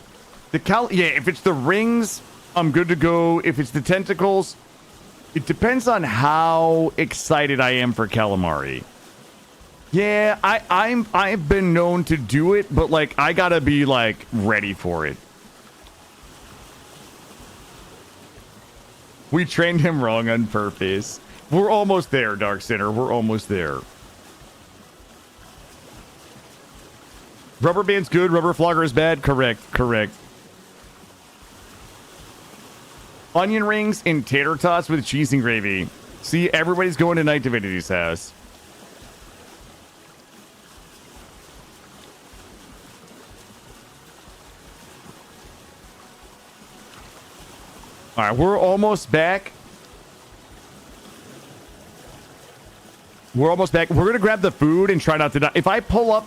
Yeah, if it's the rings, I'm good to go. If it's the tentacles, it depends on how excited I am for calamari. Yeah, I've been known to do it, but like I gotta be like ready for it. We trained him wrong on purpose. We're almost there, Dark Center. We're almost there. Rubber band's good. Rubber flogger is bad. Correct. Correct. Onion rings and tater tots with cheese and gravy. See, everybody's going to Night Divinity's house. All right, we're almost back. We're almost back. We're going to grab the food and try not to die. If I pull up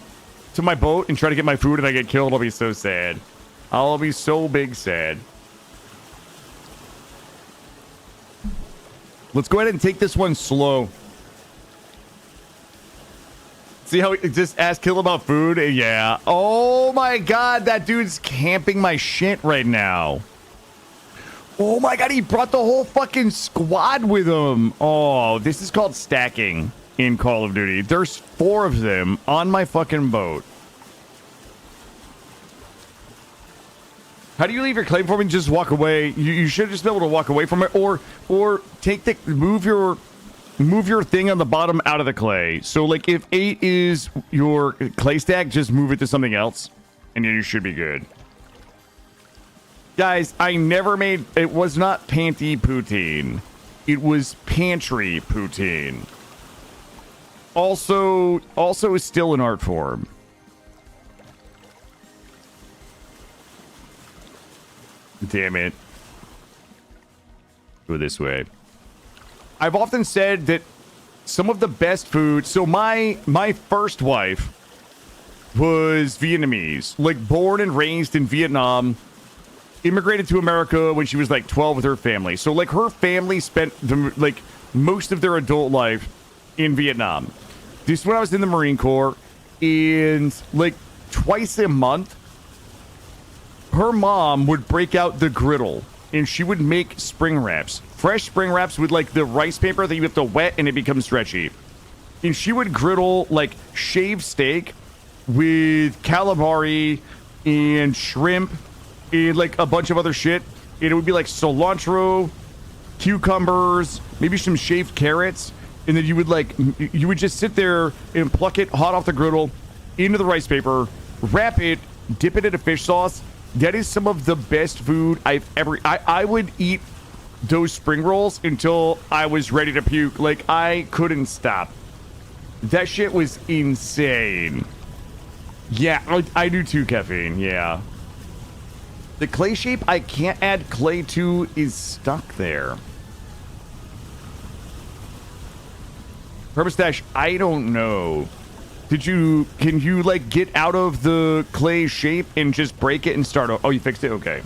to my boat and try to get my food and I get killed, I'll be so sad. I'll be so big sad. Let's go ahead and take this one slow. See how he just asked Kill about food? Yeah. Oh my god, that dude's camping my shit right now. Oh my god, he brought the whole fucking squad with him. Oh, this is called stacking in Call of Duty. There's 4 of them on my fucking boat. How do you leave your claim for me and just walk away? You should just be able to walk away from it, or take the move your thing on the bottom out of the clay. So like if 8 is your clay stack, just move it to something else, and then you should be good. Guys, I never made it. Was not panty poutine. It was pantry poutine. Also is still an art form. Damn it. Go this way. I've often said that some of the best food. So my first wife was Vietnamese, like born and raised in Vietnam. Immigrated to America when she was like 12 with her family. So like her family spent like most of their adult life in Vietnam. This is when I was in the Marine Corps, and like twice a month, her mom would break out the griddle and she would make spring wraps. Fresh spring wraps with like the rice paper that you have to wet and it becomes stretchy. And she would griddle like shaved steak with calamari and shrimp and like a bunch of other shit. And it would be like cilantro, cucumbers, maybe some shaved carrots. And then you would just sit there and pluck it hot off the griddle into the rice paper, wrap it, dip it in a fish sauce. That is some of the best food I've ever... I would eat those spring rolls until I was ready to puke. Like, I couldn't stop. That shit was insane. Yeah, I do too, Caffeine. Yeah. The clay shape I can't add clay to is stuck there. Purpose Dash, I don't know. Can you like get out of the clay shape and just break it and start? Oh, you fixed it? Okay.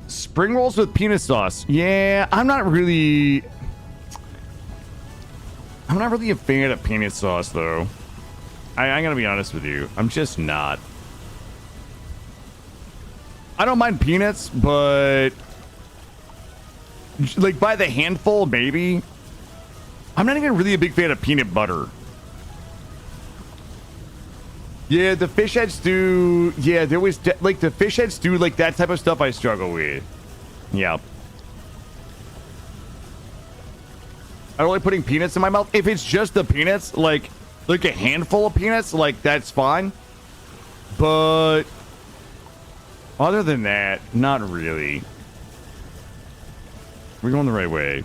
Spring rolls with peanut sauce. Yeah, I'm not really a fan of peanut sauce though. I'm gonna be honest with you. I'm just not. I don't mind peanuts, but like by the handful, maybe. I'm not even really a big fan of peanut butter. Yeah, the fish head stew. Yeah, there was like the fish head stew, like that type of stuff I struggle with. Yeah. I don't like putting peanuts in my mouth. If it's just the peanuts, like a handful of peanuts, like that's fine. But other than that, not really. We're going the right way.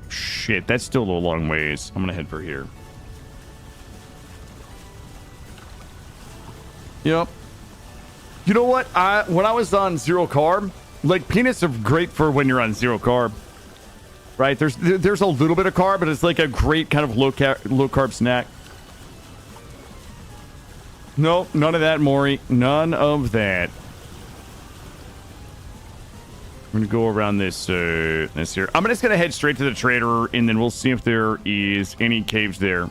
Shit, that's still a long ways. I'm gonna head for here. Yep. You know what? When I was on zero carb, like peanuts are great for when you're on zero carb, right? There's a little bit of carb, but it's like a great kind of low carb snack. No, none of that, Maury. None of that. I'm gonna go around this this here. I'm just gonna head straight to the trader, and then we'll see if there is any caves there.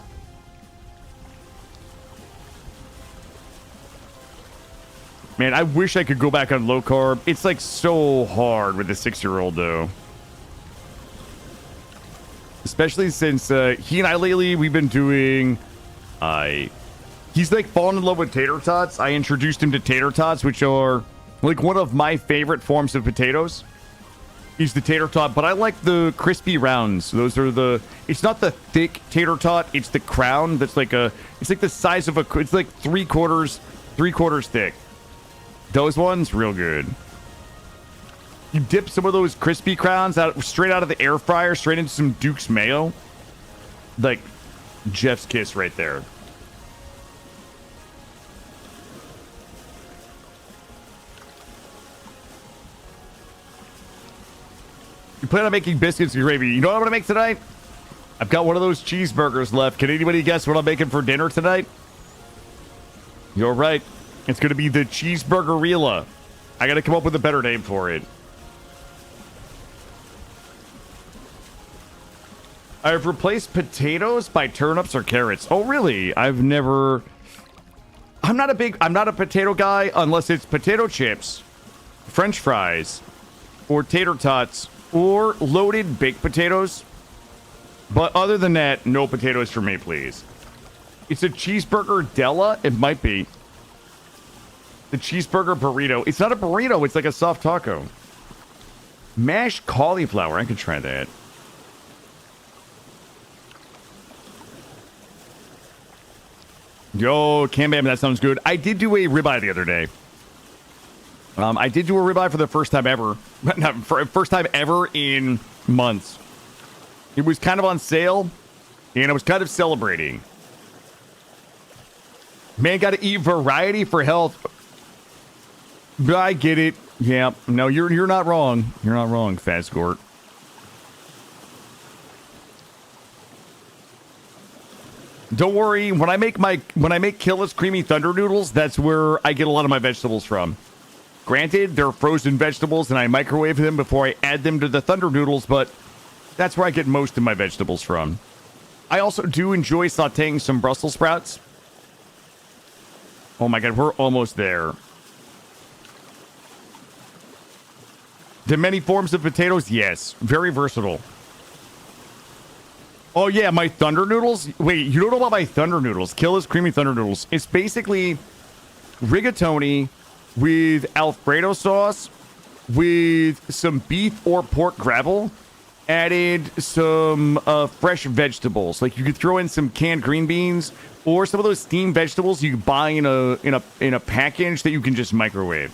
Man, I wish I could go back on low carb. It's like so hard with a 6-year-old though. Especially since he and I lately, we've been doing... he's like fallen in love with tater tots. I introduced him to tater tots, which are like one of my favorite forms of potatoes. He's the tater tot, but I like the crispy rounds. Those are the... It's not the thick tater tot. It's the crown that's like a... It's like the size of a... It's like 3/4 thick. Those ones, real good. You dip some of those crispy crowns out straight out of the air fryer, straight into some Duke's mayo. Like, Jeff's kiss right there. You plan on making biscuits and gravy. You know what I'm going to make tonight? I've got one of those cheeseburgers left. Can anybody guess what I'm making for dinner tonight? You're right. It's going to be the cheeseburgerilla. I got to come up with a better name for it. I've replaced potatoes by turnips or carrots. Oh, really? I've never... I'm not a potato guy unless it's potato chips, French fries, or tater tots, or loaded baked potatoes. But other than that, no potatoes for me, please. It's a cheeseburger Della? It might be. The cheeseburger burrito. It's not a burrito. It's like a soft taco. Mashed cauliflower. I could try that. Yo, Cam Bam, that sounds good. I did do a ribeye the other day. I did do a ribeye for the first time ever. Not for first time ever in months. It was kind of on sale, and I was kind of celebrating. Man, got to eat variety for health. I get it. Yeah, no, you're not wrong. You're not wrong, Fat Skort. Don't worry. When I make Killadrix creamy thunder noodles, that's where I get a lot of my vegetables from. Granted, they're frozen vegetables, and I microwave them before I add them to the thunder noodles, but that's where I get most of my vegetables from. I also do enjoy sautéing some Brussels sprouts. Oh my god, we're almost there. The many forms of potatoes? Yes. Very versatile. Oh yeah, my thunder noodles? Wait, you don't know about my thunder noodles? Killadrix creamy thunder noodles. It's basically rigatoni with Alfredo sauce, with some beef or pork gravel, added some fresh vegetables. Like you could throw in some canned green beans or some of those steamed vegetables you buy in a package that you can just microwave.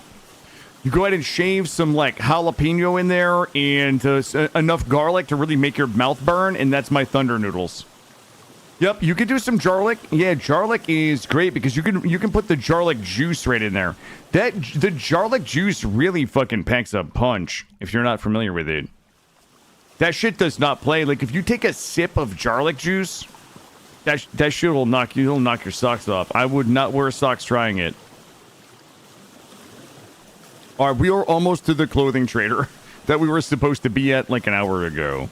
You go ahead and shave some like jalapeno in there and enough garlic to really make your mouth burn, and that's my thunder noodles. Yep, you could do some garlic. Yeah, garlic is great because you can put the garlic juice right in there. The garlic juice really fucking packs a punch if you're not familiar with it. That shit does not play. Like if you take a sip of garlic juice, that shit will knock your socks off. I would not wear socks trying it. All right, we are almost to the clothing trader that we were supposed to be at like an hour ago.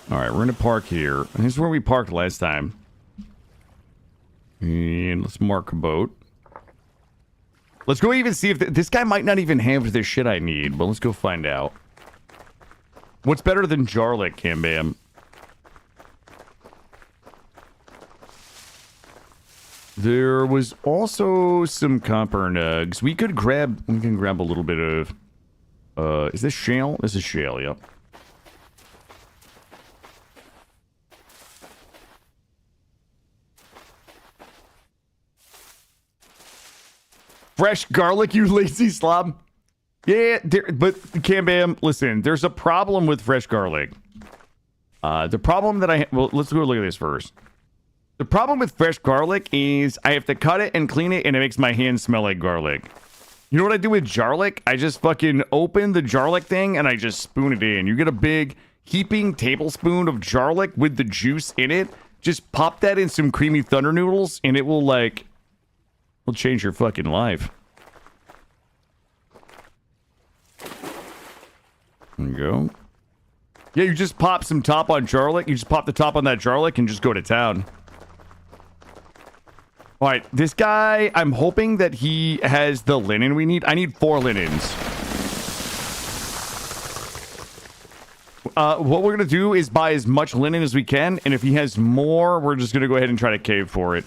All right, we're going to park here. And this is where we parked last time. And let's mark a boat. Let's go even see if... This guy might not even have the shit I need, but let's go find out. What's better than garlic, Cam Bam? There was also some copper nugs. We can grab a little bit of... is this shale? This is shale, yep. Fresh garlic, you lazy slob. Yeah, but Cam Bam, listen, there's a problem with fresh garlic. The problem that well, let's go look at this first. The problem with fresh garlic is I have to cut it and clean it, and it makes my hands smell like garlic. You know what I do with garlic? I just fucking open the garlic thing, and I just spoon it in. You get a big heaping tablespoon of garlic with the juice in it. Just pop that in some creamy thunder noodles, and it will, like, will change your fucking life. There you go. Yeah, you just pop some top on garlic. You just pop the top on that garlic and just go to town. All right, this guy, I'm hoping that he has the linen we need. I need 4 linens. What we're going to do is buy as much linen as we can, and if he has more, we're just going to go ahead and try to cave for it.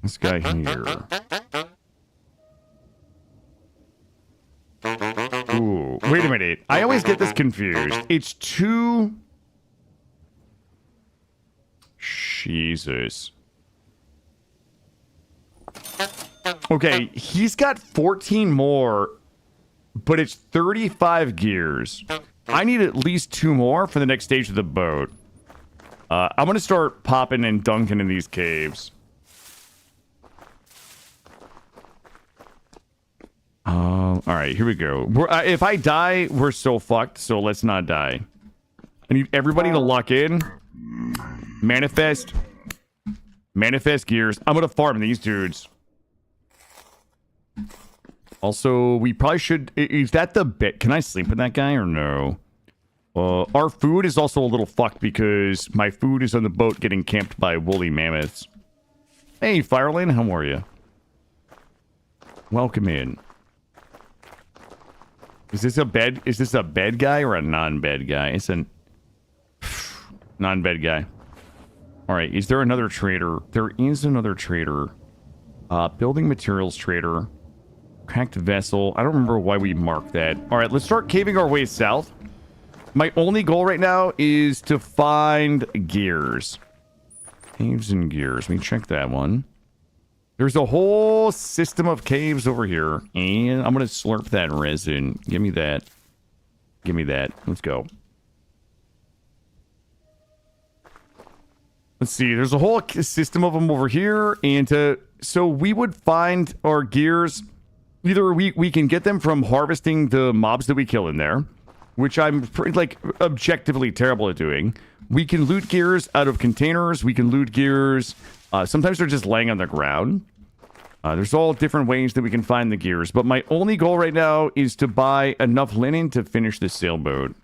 This guy here. Ooh, wait a minute. I always get this confused. It's 2... Jesus. Okay, he's got 14 more, but it's 35 gears. I need at least 2 more for the next stage of the boat. I'm going to start popping and dunking in these caves. Alright, here we go. If I die, we're so fucked, so let's not die. I need everybody to lock in. Manifest. Manifest gears. I'm going to farm these dudes. Also, we probably should... Is that the bit? Can I sleep with that guy or no? Our food is also a little fucked because my food is on the boat getting camped by woolly mammoths. Hey, Firelane, how are you? Welcome in. Is this a bed? Is this a bed guy or a non-bed guy? It's a non-bed guy. All right, is there another trader? There is another trader. Building materials trader. Cracked vessel. I don't remember why we marked that. All right, let's start caving our way south. My only goal right now is to find gears. Caves and gears. Let me check that one. There's a whole system of caves over here. And I'm going to slurp that resin. Give me that. Give me that. Let's go. Let's see. There's a whole system of them over here. And so we would find our gears. Either we can get them from harvesting the mobs that we kill in there, which I'm pretty, like, objectively terrible at doing. We can loot gears out of containers. We can loot gears. Sometimes they're just laying on the ground. There's all different ways that we can find the gears. But my only goal right now is to buy enough linen to finish the sailboat.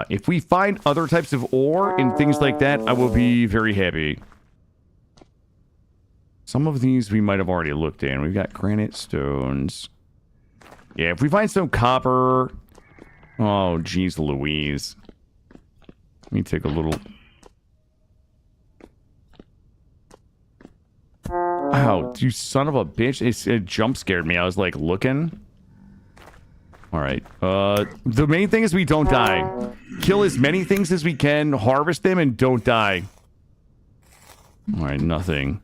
If we find other types of ore and things like that, I will be very happy. Some of these we might have already looked in. We've got granite stones. Yeah, if we find some copper... Oh, geez Louise. Let me take a little... Ow, you son of a bitch. It jump scared me. I was, like, looking. Alright. The main thing is we don't die. Kill as many things as we can, harvest them, and don't die. Alright, nothing.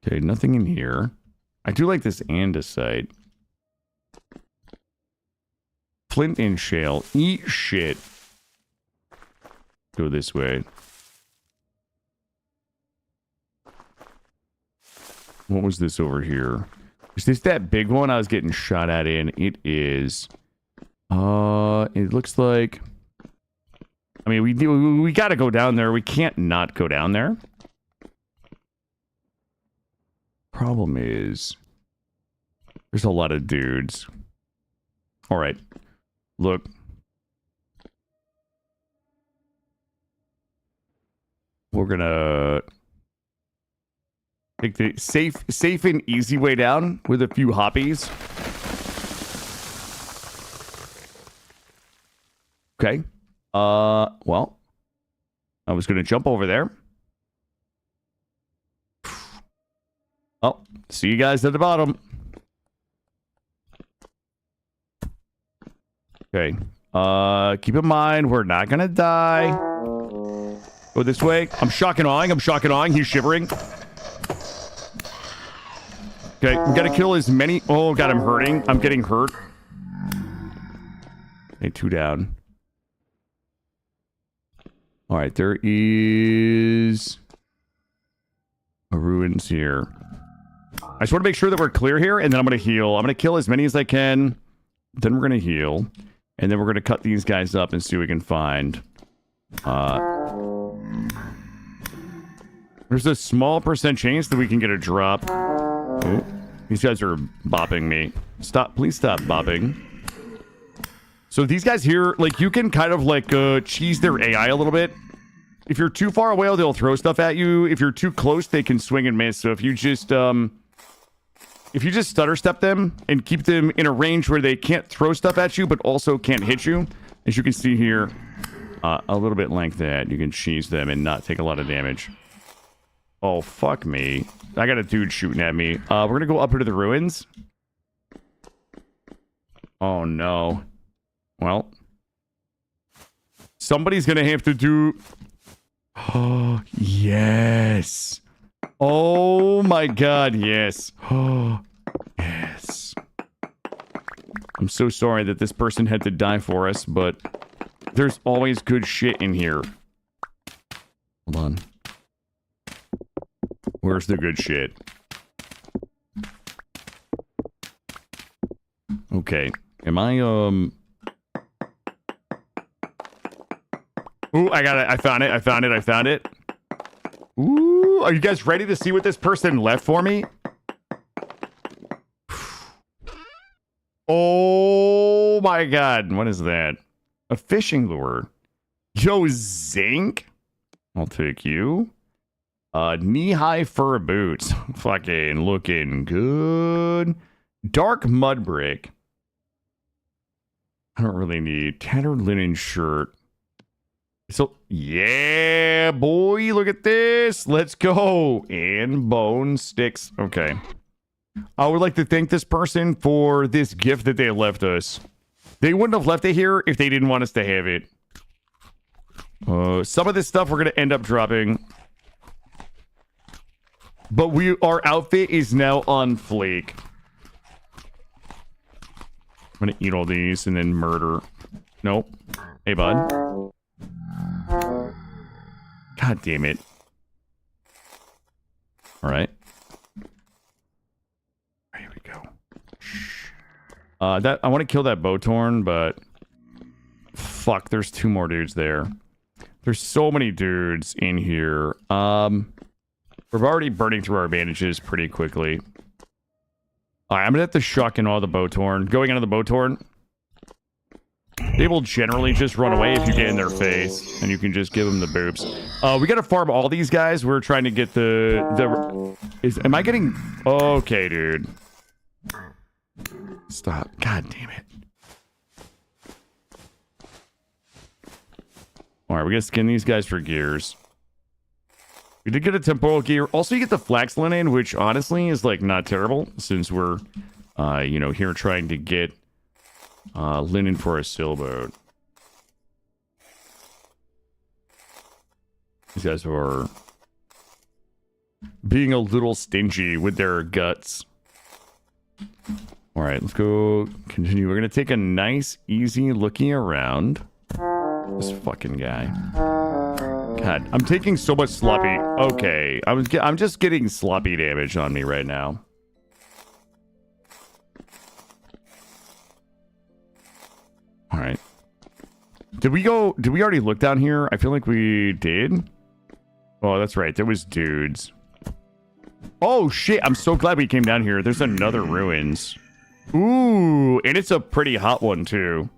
Okay, nothing in here. I do like this andesite. Flint and shale. Eat shit. Go this way. What was this over here? Is this that big one I was getting shot at in? It is. It looks like... I mean, we gotta go down there. We can't not go down there. Problem is, there's a lot of dudes. All right, look. We're gonna take the safe and easy way down with a few hoppies. Okay. Well, I was gonna jump over there. Oh, see you guys at the bottom. Okay. Keep in mind, we're not gonna die. Go this way. I'm shock and awing. I'm shock and awing. He's shivering. Okay, we gotta kill as many... Oh, God, I'm hurting. I'm getting hurt. Okay, 2 down. Alright, there is... a ruins here. I just want to make sure that we're clear here, and then I'm going to heal. I'm going to kill as many as I can. Then we're going to heal. And then we're going to cut these guys up and see what we can find. There's a small percent chance that we can get a drop. Oh, these guys are bopping me. Stop. Please stop bopping. So these guys here, like, you can kind of, like, cheese their AI a little bit. If you're too far away, they'll throw stuff at you. If you're too close, they can swing and miss. So if you just stutter step them and keep them in a range where they can't throw stuff at you, but also can't hit you, as you can see here, a little bit like that, you can cheese them and not take a lot of damage. Oh, fuck me. I got a dude shooting at me. We're going to go up into the ruins. Oh, no. Well, somebody's going to have to do... Oh, yes. Oh, my God, yes. Oh, yes. I'm so sorry that this person had to die for us, but there's always good shit in here. Hold on. Where's the good shit? Okay. Am I, Ooh, I got it. I found it. I found it. I found it. Ooh, are you guys ready to see what this person left for me? Oh my God. What is that? A fishing lure. Yo, zinc? I'll take you. Knee-high fur boots. Fucking looking good. Dark mud brick. I don't really need. Tattered linen shirt. So, yeah, boy, look at this. Let's go. And bone sticks. Okay. I would like to thank this person for this gift that they left us. They wouldn't have left it here if they didn't want us to have it. Some of this stuff we're going to end up dropping. But our outfit is now on fleek. I'm going to eat all these and then murder. Nope. Hey, bud. God damn it. All right. Here we go. I want to kill that Bowtorn, but fuck, there's two more dudes there. There's so many dudes in here. We're already burning through our bandages pretty quickly. All right, I'm gonna have to shuck in all the Bowtorn. Going into the Bowtorn. They will generally just run away if you get in their face, and you can just give them the boops. We gotta farm all these guys. We're trying to get am I getting... Okay, dude. Stop. God damn it. Alright, we gotta skin these guys for gears. We did get a temporal gear. Also, you get the flax linen, which honestly is, like, not terrible, since we're, you know, here trying to get linen for a sailboat. These guys are being a little stingy with their guts. Alright, let's go continue. We're gonna take a nice, easy looking around. This fucking guy. God, I'm taking so much sloppy. Okay, I'm just getting sloppy damage on me right now. All right. Did we already look down here? I feel like we did. Oh, that's right. There was dudes. Oh shit! I'm so glad we came down here. There's another ruins. Ooh, and it's a pretty hot one too.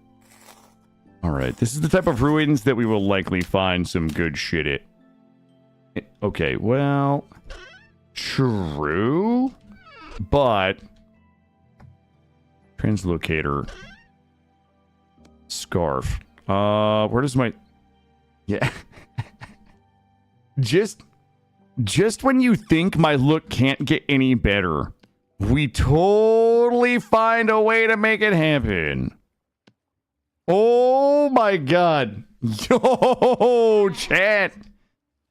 All right, this is the type of ruins that we will likely find some good shit at. Okay, well, true, but translocator, scarf. Where does my... Yeah. Just when you think my look can't get any better, we totally find a way to make it happen. Oh my God. Yo, chat.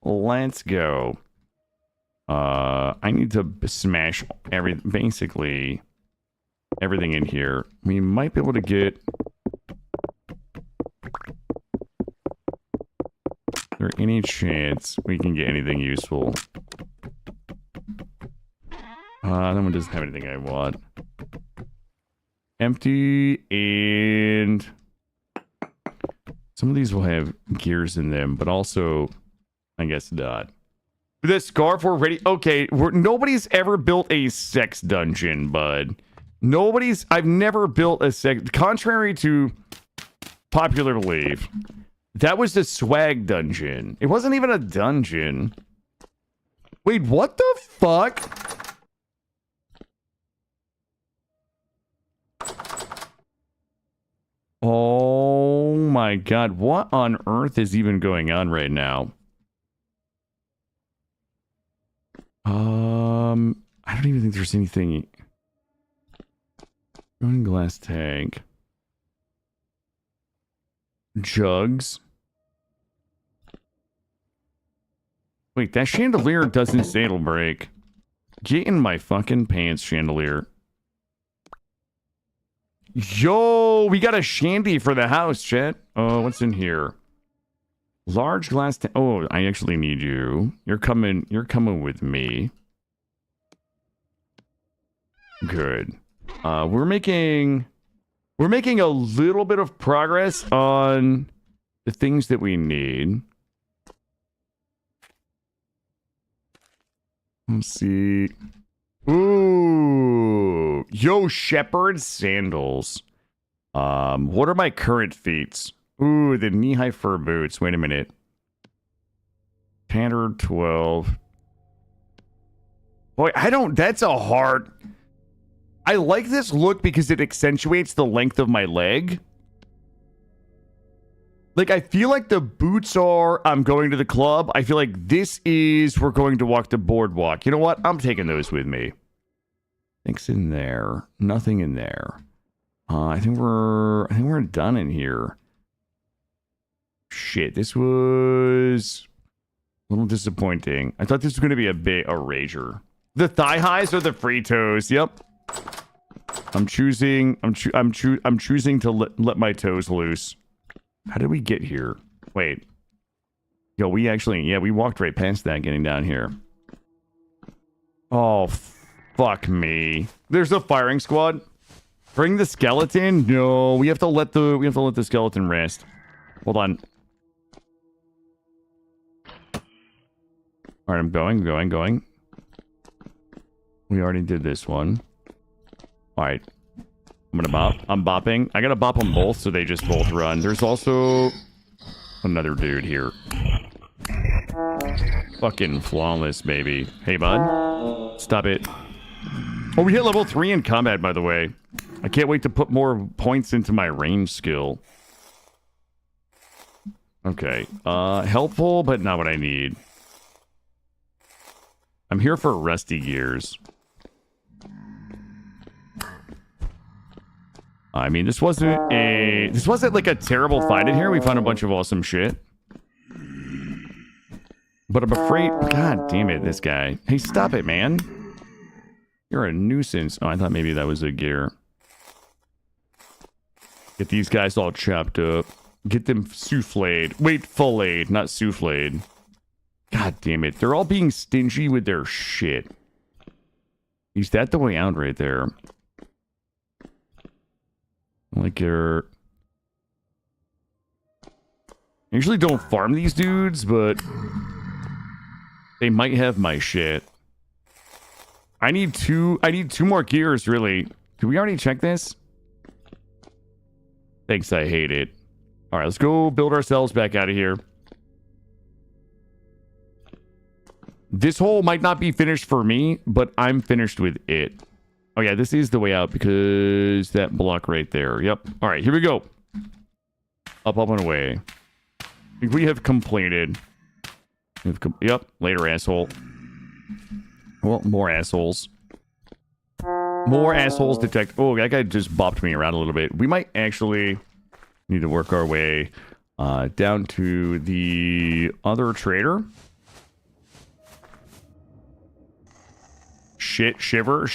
Let's go. I need to smash basically everything in here. We might be able to get... Is there any chance we can get anything useful? That one doesn't have anything I want. Empty, and some of these will have gears in them, but also, I guess not. The scarf, we're ready. Okay, nobody's ever built a sex dungeon, bud. I've never built a sex, contrary to popular belief. That was the swag dungeon. It wasn't even a dungeon. Wait, what the fuck? Oh my god, what on earth is even going on right now? I don't even think there's anything. Running glass tank. Jugs. Wait, that chandelier doesn't say it'll break. Get in my fucking pants, chandelier. Yo, we got a shandy for the house, chat. Oh, what's in here? Large glass tank. Oh, I actually need you. You're coming with me. Good. We're making a little bit of progress on the things that we need. Let's see. Ooh. Yo, shepherd sandals. What are my current feats? Ooh, the knee-high fur boots. Wait a minute. Pattern 12. Boy, that's a hard... I like this look because it accentuates the length of my leg. Like, I feel like the boots are, I'm going to the club. I feel like this is, we're going to walk the boardwalk. You know what? I'm taking those with me. Things in there. Nothing in there. I think we're done in here. Shit, this was a little disappointing. I thought this was going to be a rager. The thigh highs or the free toes. Yep. I'm choosing to let my toes loose. How did we get here? Wait. Yo, we walked right past that getting down here. Oh, fuck me. There's a firing squad. Bring the skeleton? No, we have to let the skeleton rest. Hold on. All right, I'm going. We already did this one. All right. I'm bopping. I gotta bop them both so they just both run. There's also another dude here. Fucking flawless, baby. Hey, bud. Stop it. Oh, we hit level 3 in combat, by the way. I can't wait to put more points into my range skill. Okay. Helpful, but not what I need. I'm here for rusty gears. I mean, this wasn't like a terrible fight in here. We found a bunch of awesome shit. But I'm afraid... God damn it, this guy. Hey, stop it, man. You're a nuisance. Oh, I thought maybe that was a gear. Get these guys all chopped up. Get them souffled. Wait, filleted, not souffled. God damn it. They're all being stingy with their shit. Is that the way out right there? Like you're... I usually don't farm these dudes, but... they might have my shit. I need two more gears, really. Did we already check this? Thanks, I hate it. Alright, let's go build ourselves back out of here. This hole might not be finished for me, but I'm finished with it. Oh yeah, this is the way out because that block right there. Yep. Alright, here we go. Up, and away. We have completed. Yep, later, asshole. Well, more assholes. More assholes detect. Oh, that guy just bopped me around a little bit. We might actually need to work our way down to the other trader. Shit, shiver.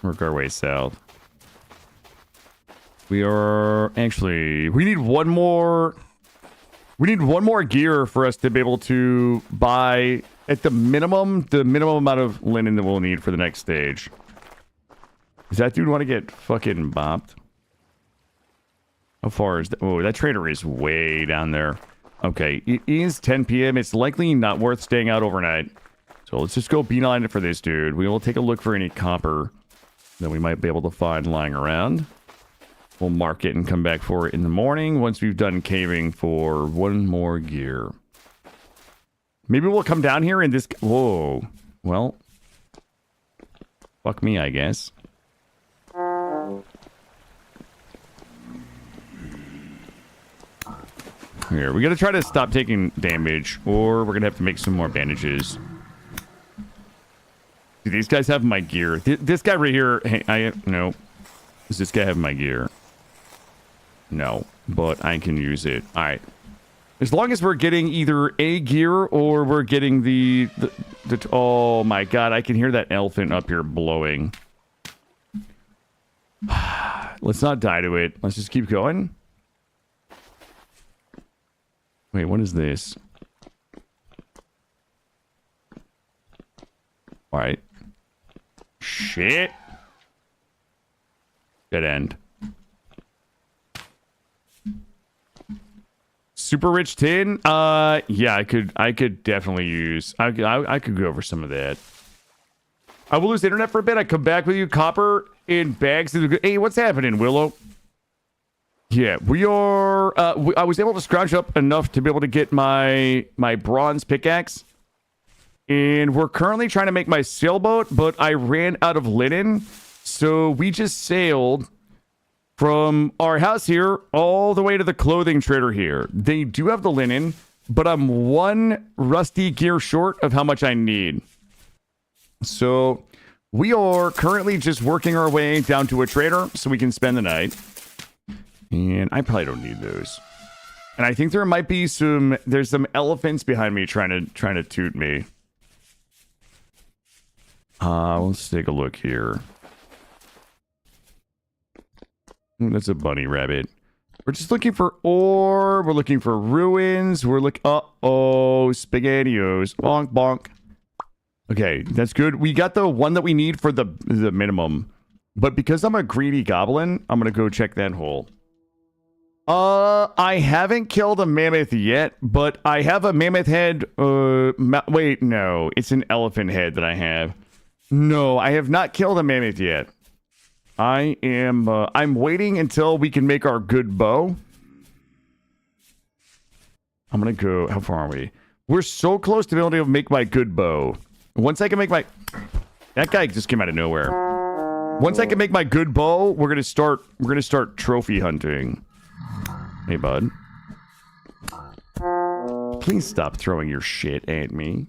Work our way south. We need one more We need one more gear for us to be able to buy, at the minimum amount of linen that we'll need for the next stage. Does that dude want to get fucking bopped? How far is that? Oh, that trader is way down there. Okay, it is 10 p.m. It's likely not worth staying out overnight. So let's just go beeline it for this dude. We will take a look for any copper that we might be able to find lying around. We'll mark it and come back for it in the morning once we've done caving for one more gear. Maybe we'll come down here in this... Whoa. Well. Fuck me, I guess. Here, we gotta try to stop taking damage, or we're gonna have to make some more bandages. Do these guys have my gear? This guy right here... Hey, no. Does this guy have my gear? No, but I can use it. Alright. As long as we're getting either a gear or we're getting the oh my god, I can hear that elephant up here blowing. Let's not die to it. Let's just keep going. Wait, what is this? Alright. Shit. Dead end. Super rich tin? Yeah, I could definitely use... I could go over some of that. I will lose internet for a bit. I come back with you. Copper in bags. Hey, what's happening, Willow? Yeah, we are... I was able to scrounge up enough to be able to get my bronze pickaxe. And we're currently trying to make my sailboat, but I ran out of linen. So we just sailed from our house here all the way to the clothing trader here. They do have the linen, but I'm one rusty gear short of how much I need. So we are currently just working our way down to a trader so we can spend the night. And I probably don't need those. And I think there might be there's some elephants behind me trying to toot me. Let's take a look here. That's a bunny rabbit. We're just looking for ore. We're looking for ruins. We're looking... Uh-oh. SpaghettiOs. Bonk, bonk. Okay, that's good. We got the one that we need for the minimum. But because I'm a greedy goblin, I'm going to go check that hole. I haven't killed a mammoth yet, but I have a mammoth head. Wait, no. It's an elephant head that I have. No, I have not killed a mammoth yet. I'm waiting until we can make our good bow. I'm gonna go, how far are we? We're so close to be able to make my good bow. Once I can make my... That guy just came out of nowhere. Once I can make my good bow, we're gonna start trophy hunting. Hey, bud. Please stop throwing your shit at me.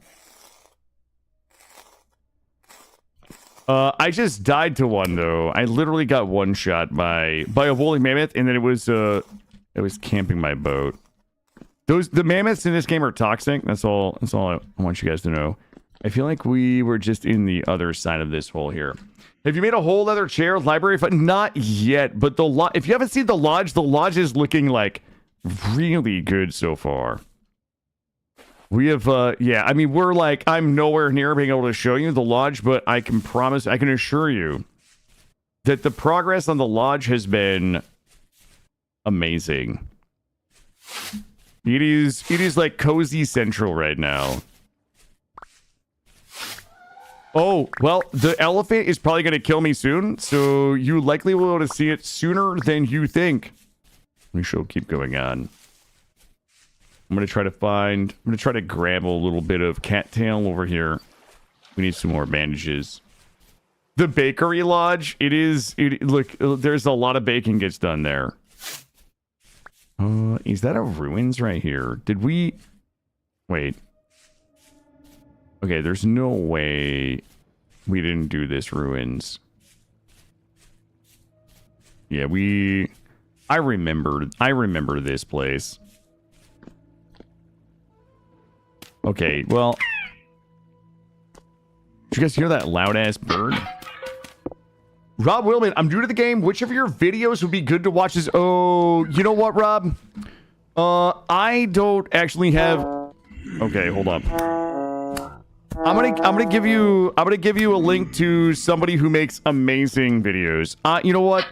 I just died to one though. I literally got one shot by a woolly mammoth, and then it was camping my boat. The mammoths in this game are toxic. That's all I want you guys to know. I feel like we were just in the other side of this hole here. Have you made a whole other chair library? Not yet, but if you haven't seen the lodge is looking like really good so far. We have, yeah, I mean, I'm nowhere near being able to show you the lodge, but I can assure you that the progress on the lodge has been amazing. It is like cozy central right now. Oh, well, the elephant is probably going to kill me soon, so you likely will be able to see it sooner than you think. We shall keep going on. I'm going to try to grab a little bit of cattail over here. We need some more bandages. The bakery lodge, look, there's a lot of baking gets done there. Is that a ruins right here? Wait. Okay, there's no way we didn't do this ruins. Yeah, I remember this place. Okay, well, did you guys hear that loud-ass bird? Rob Willman, I'm new to the game. Which of your videos would be good to watch this? Oh, you know what, Rob? I don't actually have. Okay, hold up. I'm gonna give you a link to somebody who makes amazing videos. You know what?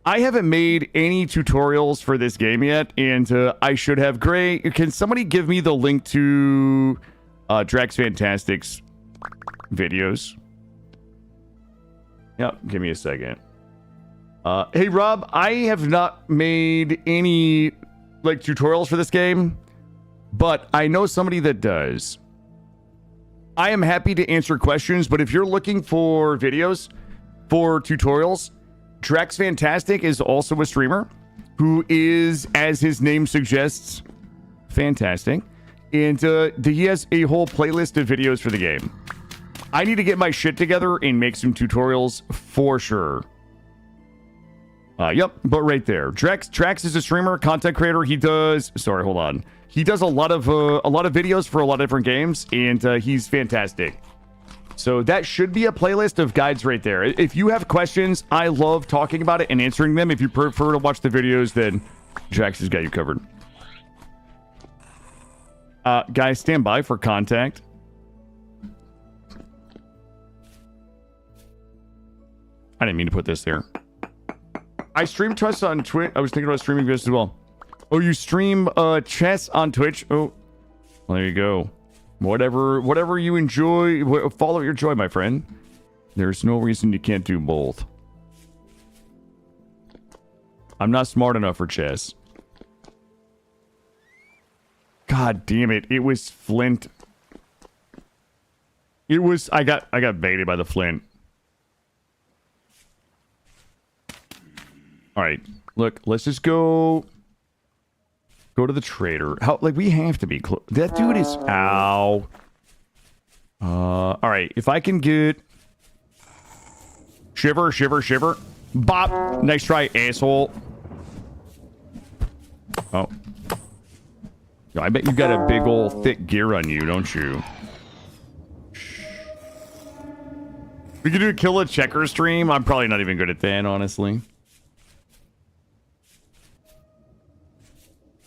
I haven't made any tutorials for this game yet, and I should have. Great. Can somebody give me the link to Drax Fantastic's videos? Yep, give me a second. Hey Rob, I have not made any like tutorials for this game, but I know somebody that does. I am happy to answer questions, but if you're looking for videos for tutorials, Drax Fantastic is also a streamer who is, as his name suggests, fantastic. And he has a whole playlist of videos for the game. I need to get my shit together and make some tutorials for sure. Yep, but right there. Drax is a streamer, content creator. He does... Sorry, hold on. He does a lot of videos for a lot of different games, and he's fantastic. So that should be a playlist of guides right there. If you have questions, I love talking about it and answering them. If you prefer to watch the videos, then Drax has got you covered. Guys, stand by for contact. I didn't mean to put this there. I stream chess on Twitch. I was thinking about streaming this as well. Oh, you stream chess on Twitch? Oh, well, there you go. Whatever you enjoy, follow your joy, my friend. There's no reason you can't do both. I'm not smart enough for chess. God damn it! It was Flint. It was. I got baited by the Flint. All right, look. Let's just go to the trader. How? Like we have to be close. That dude is. Ow. All right. If I can get shiver, shiver, shiver. Bop. Nice try, asshole. Oh. I bet you got a big old thick gear on you, don't you? We could do a kill a checker stream. I'm probably not even good at that, honestly.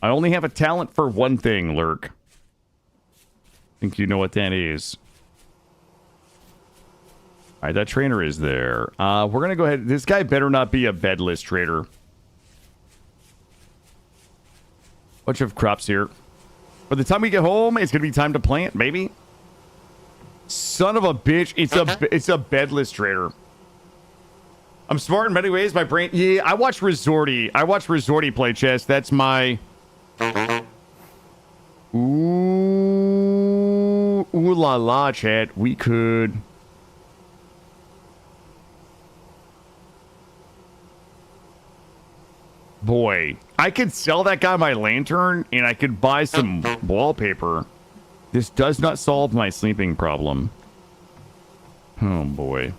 I only have a talent for one thing, Lurk. I think you know what that is. Alright, that trainer is there. We're gonna go ahead. This guy better not be a bedless trader. Bunch of crops here. By the time we get home, it's gonna be time to plant, maybe. Son of a bitch! It's a bedless trader. I'm smart in many ways. My brain. Yeah, I watch Resorty. I watch Resorty play chess. That's my. Ooh la la, chat. We could. Boy, I could sell that guy my lantern, and I could buy some wallpaper. This does not solve my sleeping problem. Oh, boy.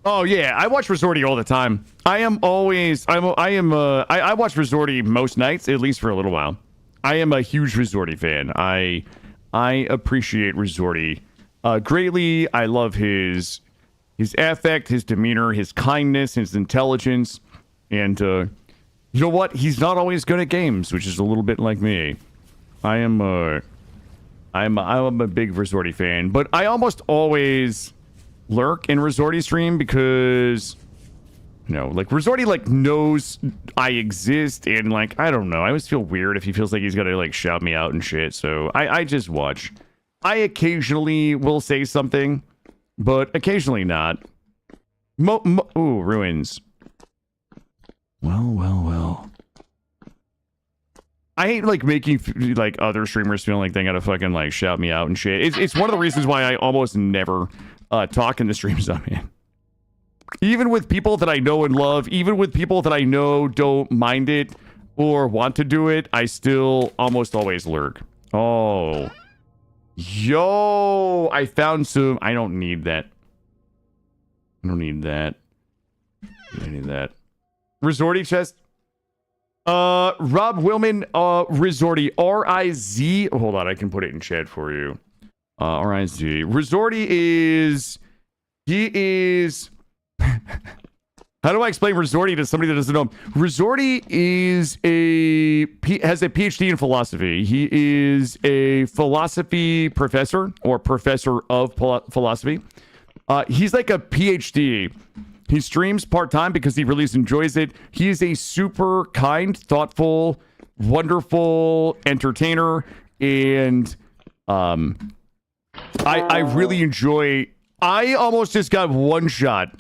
Oh, yeah, I watch Resorty all the time. I watch Resorty most nights, at least for a little while. I am a huge Resorty fan. I appreciate Resorty greatly. I love his affect, his demeanor, his kindness, his intelligence, and you know what? He's not always good at games, which is a little bit like me. I'm a big Resorty fan, but I almost always lurk in Resorty stream because, you know, like Resorty like knows I exist, and like I don't know, I always feel weird if he feels like he's gonna like shout me out and shit. So I just watch. I occasionally will say something, but occasionally not. Ooh, ruins. Well. I hate like making like other streamers feel like they gotta fucking like shout me out and shit. It's one of the reasons why I almost never talk in the streams I'm in. Even with people that I know and love, even with people that I know don't mind it or want to do it, I still almost always lurk. Oh. Yo, I found some. I don't need that. I don't need that. I need that. Resorty chest. Rob Willman, Resorty. R-I-Z. Hold on, I can put it in chat for you. R-I-Z. Resorty is. He is. 100% How do I explain Resorty to somebody that doesn't know him? Resorty has a PhD in philosophy. He is a philosophy professor or professor of philosophy. He's like a PhD. He streams part-time because he really enjoys it. He is a super kind, thoughtful, wonderful entertainer. And I really enjoy... I almost just got one shot.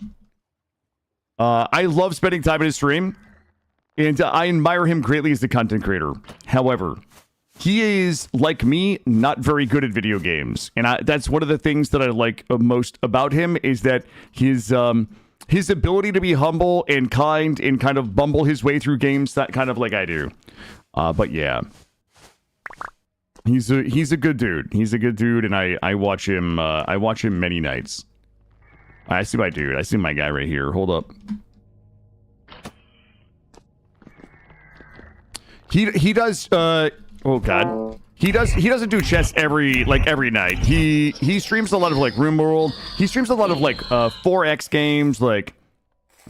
I love spending time in his stream, and I admire him greatly as a content creator. However, he is, like me, not very good at video games. And that's one of the things that I like most about him, is that his ability to be humble and kind and kind of bumble his way through games, that kind of like I do. But yeah. He's a good dude. He's a good dude, and I watch him many nights. I see my dude. I see my guy right here. Hold up. He does oh god. He doesn't do chess every night. He streams a lot of like RimWorld. He streams a lot of like 4X games, like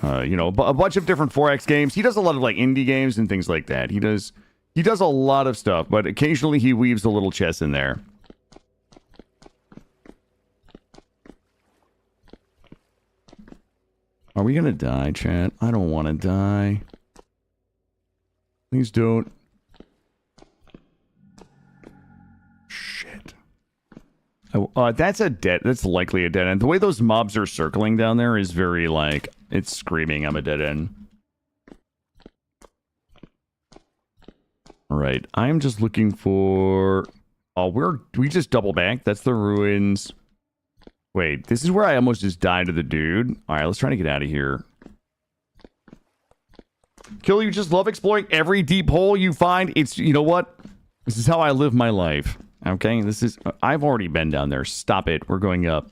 you know, a bunch of different 4X games. He does a lot of like indie games and things like that. He does a lot of stuff, but occasionally he weaves a little chess in there. Are we gonna die, chat? I don't want to die. Please don't. Shit. Oh, that's likely a dead end. The way those mobs are circling down there is very, like, it's screaming I'm a dead end. Alright, I'm just looking for... Oh, we just double back? That's the ruins... Wait, this is where I almost just died to the dude. All right, let's try to get out of here. Kill, you just love exploring every deep hole you find. It's, you know what? This is how I live my life. Okay, I've already been down there. Stop it. We're going up.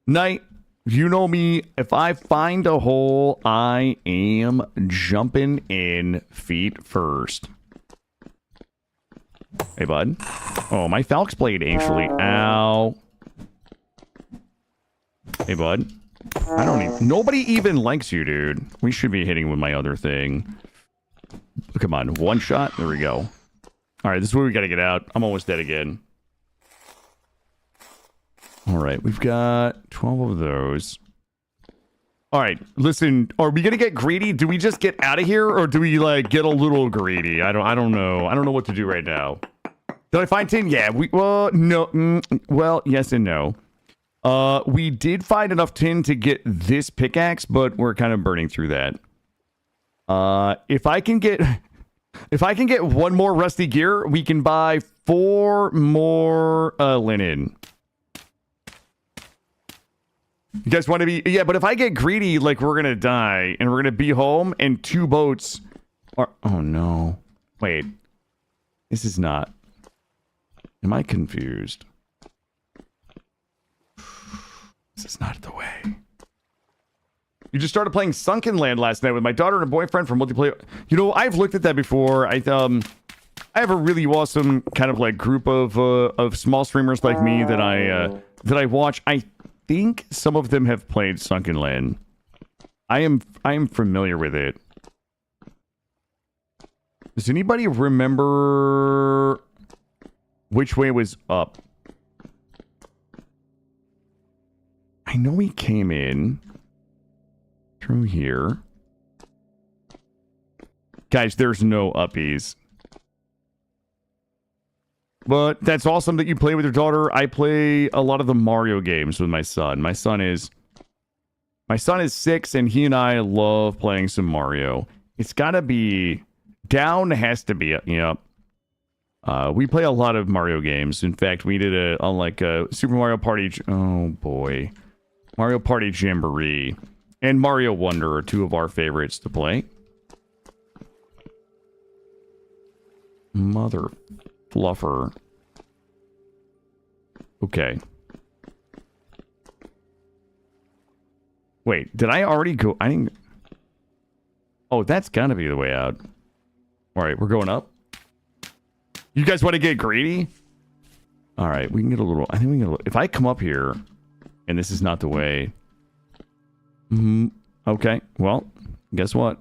Night. You know me. If I find a hole, I am jumping in feet first. Hey, bud. Oh, my Falx blade actually. Ow. Hey, bud. Nobody even likes you, dude. We should be hitting with my other thing. Come on, one shot. There we go. Alright, this is where we gotta get out. I'm almost dead again. Alright, we've got 12 of those. Alright, listen, are we gonna get greedy? Do we just get out of here, or do we, like, get a little greedy? I don't know. I don't know what to do right now. Did I find tin? Yeah, well, no. Well, yes and no. We did find enough tin to get this pickaxe, but we're kind of burning through that. If I can get one more rusty gear, we can buy 4 more linen. You guys want to be... Yeah, but if I get greedy, like, we're gonna die, and we're gonna be home, and 2 boats are... Oh, no. Wait. This is not... Am I confused? This is not the way. You just started playing Sunken Land last night with my daughter and a boyfriend for multiplayer. You know, I've looked at that before. I have a really awesome kind of like group of small streamers like me that I watch. I think some of them have played Sunken Land. I am familiar with it. Does anybody remember which way was up? I know he came in through here. Guys, there's no uppies. But that's awesome that you play with your daughter. I play a lot of the Mario games with my son. My son is 6, and he and I love playing some Mario. It's gotta be... Down has to be... Yep. We play a lot of Mario games. In fact, we did a Super Mario Party... Oh, boy. Mario Party Jamboree and Mario Wonder are 2 of our favorites to play. Mother fluffer. Okay. Wait, did I already go? I didn't... Oh, that's gotta be the way out. Alright, we're going up. You guys want to get greedy? Alright, we can get a little... I think we can get a little... If I come up here... And this is not the way. Okay, well, guess what?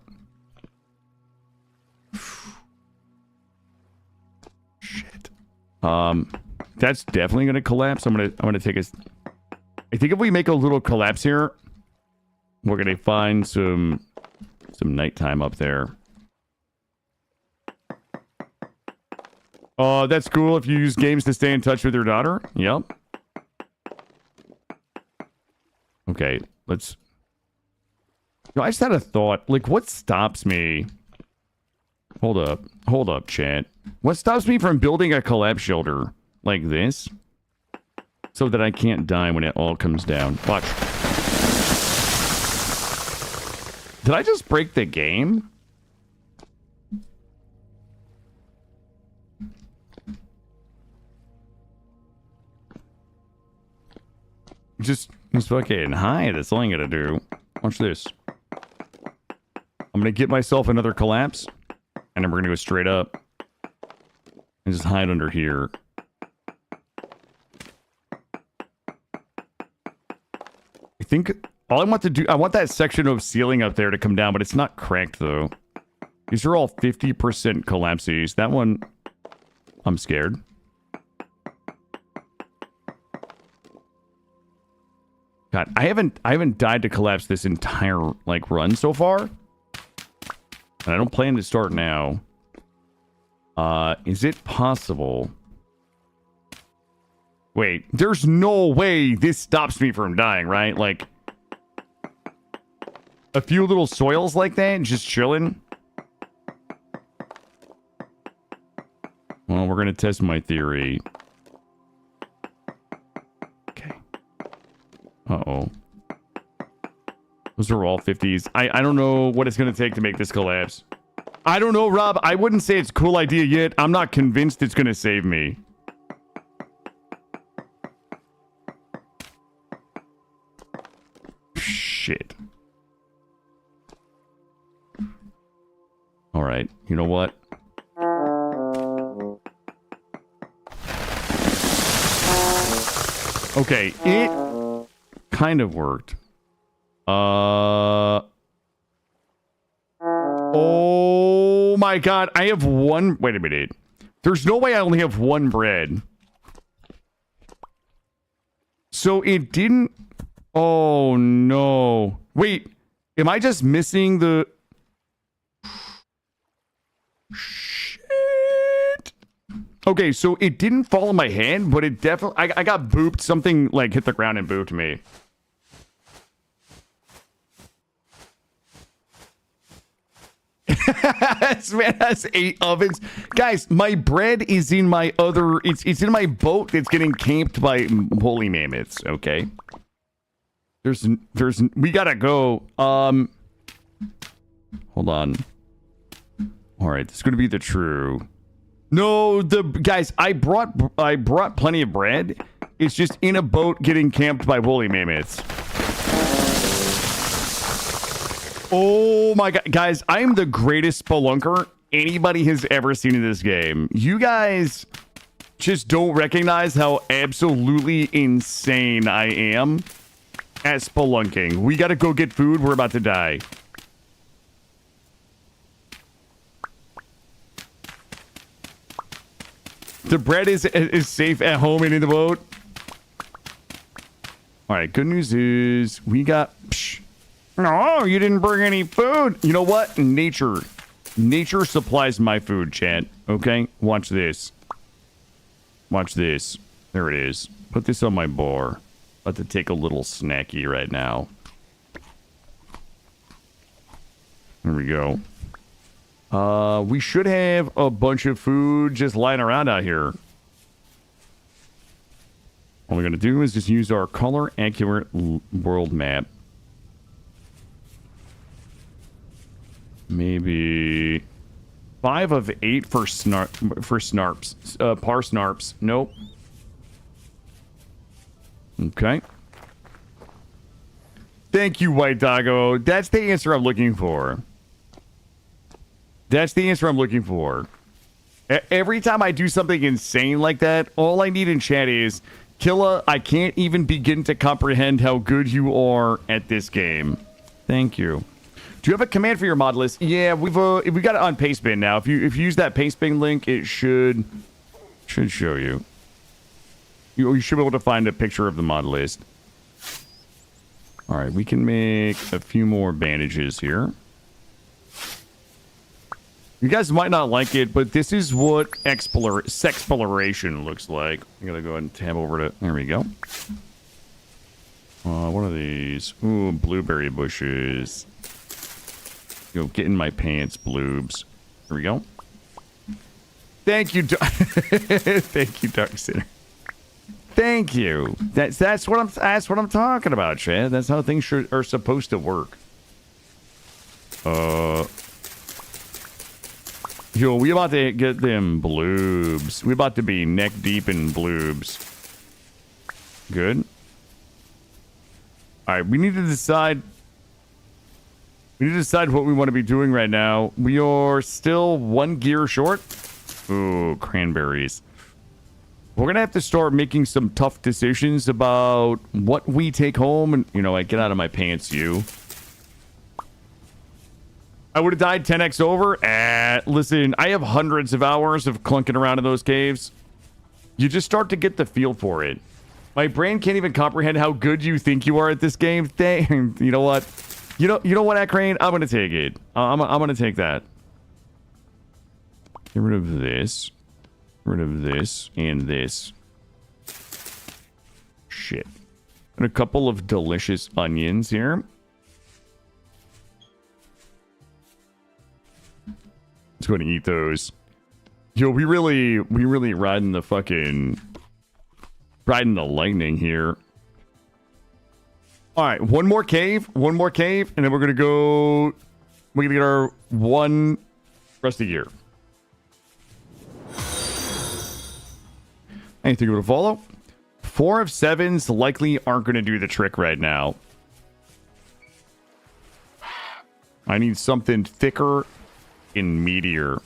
Shit. That's definitely gonna collapse. I'm gonna take a. I think if we make a little collapse here, we're gonna find some nighttime up there. That's cool if you use games to stay in touch with your daughter. Yep. Okay, let's... I just had a thought. Like, what stops me... Hold up, chat. What stops me from building a collapse shelter like this? So that I can't die when it all comes down. Watch. Did I just break the game? Just fucking hide. That's all I'm gonna do. Watch this. I'm gonna get myself another collapse, and then we're gonna go straight up and just hide under here. I think all I want to do, I want that section of ceiling up there to come down, but it's not cracked though. These are all 50% collapses. That one, I'm scared. God, I haven't died to collapse this entire like run so far. And I don't plan to start now. Is it possible? Wait, there's no way this stops me from dying, right? Like a few little soils like that, just chilling. Well, we're gonna test my theory. Uh-oh. Those are all 50s. I don't know what it's going to take to make this collapse. I don't know, Rob. I wouldn't say it's a cool idea yet. I'm not convinced it's going to save me. Shit. All right. You know what? Okay. It kind of worked. Oh my god, I have one. Wait a minute. There's no way I only have one bread. So it didn't. Oh no. Wait, am I just missing the. Shit. Okay, so it didn't fall in my hand, but it definitely. I got booped. Something like hit the ground and booped me. Man, that's 8 ovens. Guys, my bread is in my other... It's in my boat that's getting camped by woolly mammoths, okay? We gotta go. Hold on. Alright, this is gonna be the true... No, guys, I brought plenty of bread. It's just in a boat getting camped by woolly mammoths. Oh my god, guys, I am the greatest spelunker anybody has ever seen in this game. You guys just don't recognize how absolutely insane I am at spelunking. We gotta go get food. We're about to die. The bread is safe at home and in the boat. All right, good news is we got... Psh, no, you didn't bring any food. You know what? Nature supplies my food, chat. Okay? Watch this. Watch this. There it is. Put this on my bar. About to take a little snacky right now. There we go. We should have a bunch of food just lying around out here. All we're going to do is just use our color-accurate world map. Maybe 5 of 8 for snarps. Parsnarps. Nope. Okay. Thank you, White Doggo. That's the answer I'm looking for. That's the answer I'm looking for. Every time I do something insane like that, all I need in chat is, Killa, I can't even begin to comprehend how good you are at this game. Thank you. Do you have a command for your mod list? Yeah, we got it on Pastebin now. If you use that Pastebin link, it should show you. You should be able to find a picture of the mod list. All right, we can make a few more bandages here. You guys might not like it, but this is what sexploration looks like. I'm gonna go ahead and tab over to. There we go. What are these? Ooh, blueberry bushes. Yo, get in my pants, bloobs. Here we go. Thank you, thank you, Dark Sinner. Thank you. That's what I'm talking about, Chad. That's how things are supposed to work. Yo, we about to get them bloobs. We about to be neck deep in bloobs. Good. All right, we need to decide. We need to decide what we want to be doing right now. We are still 1 gear short. Ooh, cranberries. We're gonna have to start making some tough decisions about what we take home. And you know, I get out of my pants, you. I would have died 10x over. Listen, I have hundreds of hours of clunking around in those caves. You just start to get the feel for it. My brain can't even comprehend how good you think you are at this game. Dang, you know what? You know what, Akrane? I'm gonna take it. I'm gonna take that. Get rid of this. Get rid of this and this. Shit. And a couple of delicious onions here. Let's go ahead and eat those. Yo, we really riding the lightning here. All right, one more cave, and then we're gonna go. We're gonna get our 1 rusty gear. Anything to follow? 4 of 7s likely aren't gonna do the trick right now. I need something thicker and meatier.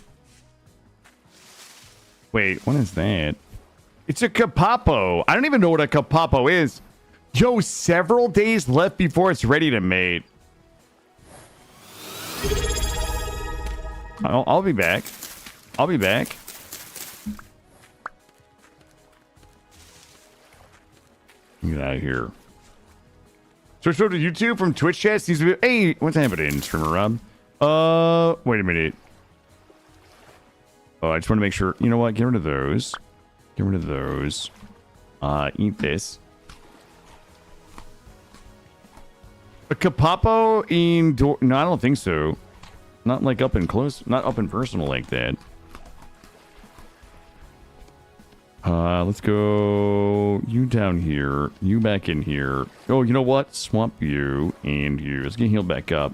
Wait, what is that? It's a kapapo. I don't even know what a kapapo is. Yo, several days left before it's ready to mate. I'll be back. I'll be back. Get out of here. Switch over to YouTube from Twitch chat. Seems to be. Hey, what's happening, streamer Rob? Wait a minute. Oh, I just want to make sure. You know what? Get rid of those. Get rid of those. Eat this. A kapapo indoor? No, I don't think so. Not like up and close. Not up and personal like that. Let's go. You down here. You back in here. Oh, you know what? Swamp you and you. Let's get healed back up.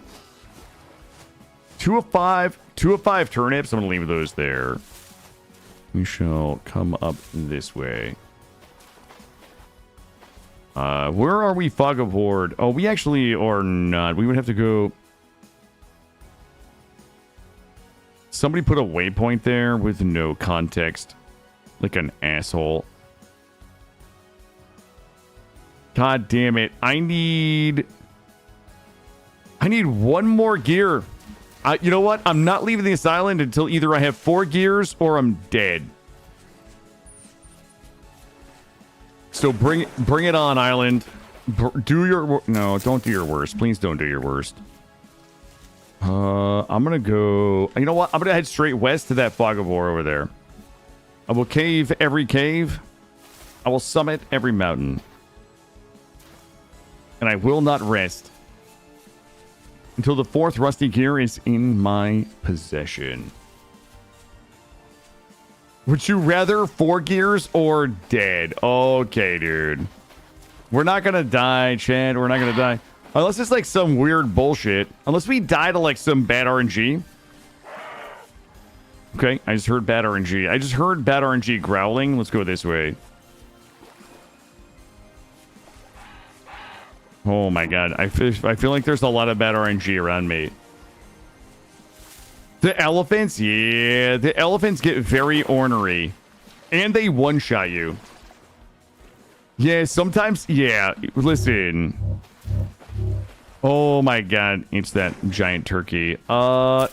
2 of 5. 2 of 5 turnips. I'm gonna leave those there. We shall come up this way. Where are we, Fog of Horde? Oh, we actually are not. We would have to go. Somebody put a waypoint there with no context. Like an asshole. God damn it. I need 1 more gear. You know what? I'm not leaving this island until either I have 4 gears or I'm dead. So bring it on, island. Do your... No, don't do your worst. Please don't do your worst. I'm gonna go... You know what? I'm gonna head straight west to that fog of war over there. I will cave every cave. I will summit every mountain. And I will not rest until the 4th rusty gear is in my possession. Would you rather 4 gears or dead? Okay, dude. We're not gonna die, Chad. We're not gonna die. Unless it's like some weird bullshit. Unless we die to like some bad RNG. Okay, I just heard bad RNG. I just heard bad RNG growling. Let's go this way. Oh my god. I feel like there's a lot of bad RNG around me. The elephants? Yeah, the elephants get very ornery. And they one-shot you. Yeah, sometimes... Yeah, listen. Oh my god, it's that giant turkey.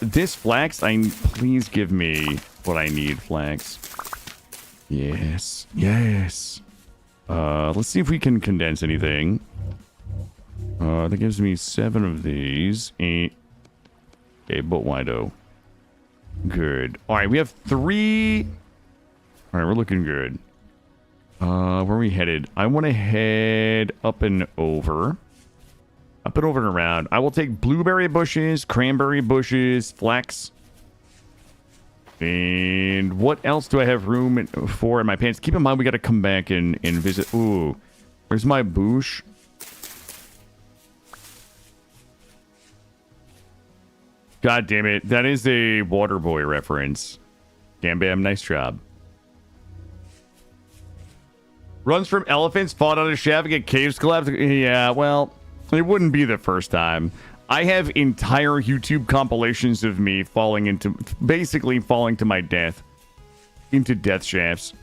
This flax, please give me what I need, flax. Yes, yes. Let's see if we can condense anything. That gives me 7 of these. 8. Okay, but why though? Good. Alright, we have 3. Alright, we're looking good. Where are we headed? I want to head up and over. Up and over and around. I will take blueberry bushes, cranberry bushes, flax. And what else do I have room for in my pants? Keep in mind, we got to come back and visit. Ooh, where's my bush? God damn it. That is a Waterboy reference. Gam Bam, nice job. Runs from elephants, fought on a shaft, and get caves collapsed. Yeah, well, it wouldn't be the first time. I have entire YouTube compilations of me basically falling to my death. Into death shafts.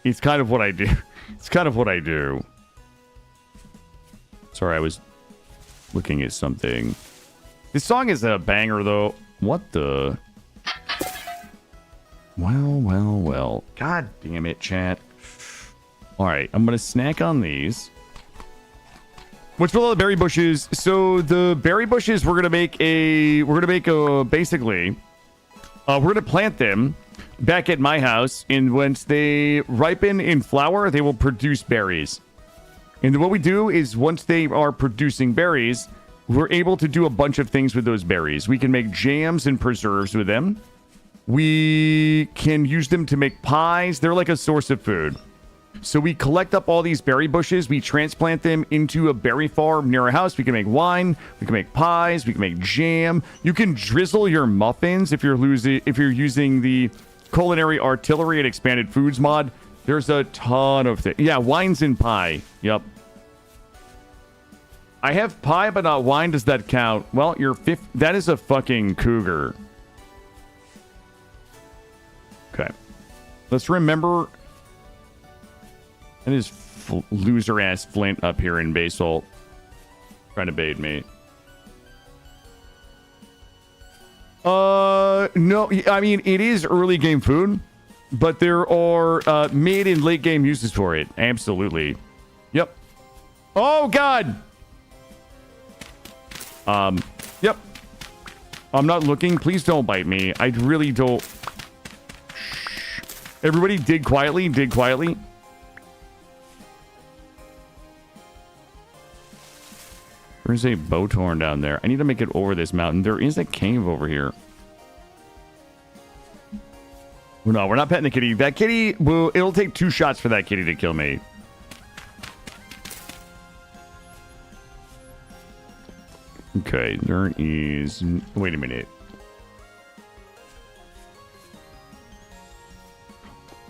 It's kind of what I do. It's kind of what I do. Sorry, I was looking at something. This song is a banger, though. What the? Well, well, well. God damn it, chat. Alright, I'm gonna snack on these. What's with all the berry bushes? So the berry bushes, we're gonna make basically, we're gonna plant them back at my house, and once they ripen in flower, they will produce berries. And what we do is once they are producing berries, we're able to do a bunch of things with those berries. We can make jams and preserves with them. We can use them to make pies. They're like a source of food. So we collect up all these berry bushes, we transplant them into a berry farm near our house. We can make wine, we can make pies, we can make jam. You can drizzle your muffins if you're using the Culinary Artillery and Expanded Foods mod. There's a ton of things. Yeah, wines and pie. Yep. I have pie, but not wine. Does that count? Well, that is a fucking cougar. Okay. Let's remember... That is loser-ass Flint up here in Basalt. Trying to bait me. No, I mean, it is early game food, but there are mid and late game uses for it. Absolutely. Yep. Oh, God! Yep. I'm not looking. Please don't bite me. I really don't... Shh. Everybody dig quietly. Dig quietly. There's a boat horn down there. I need to make it over this mountain. There is a cave over here. No, we're not petting the kitty. That kitty, it'll take 2 shots for that kitty to kill me. Okay, there is... Wait a minute.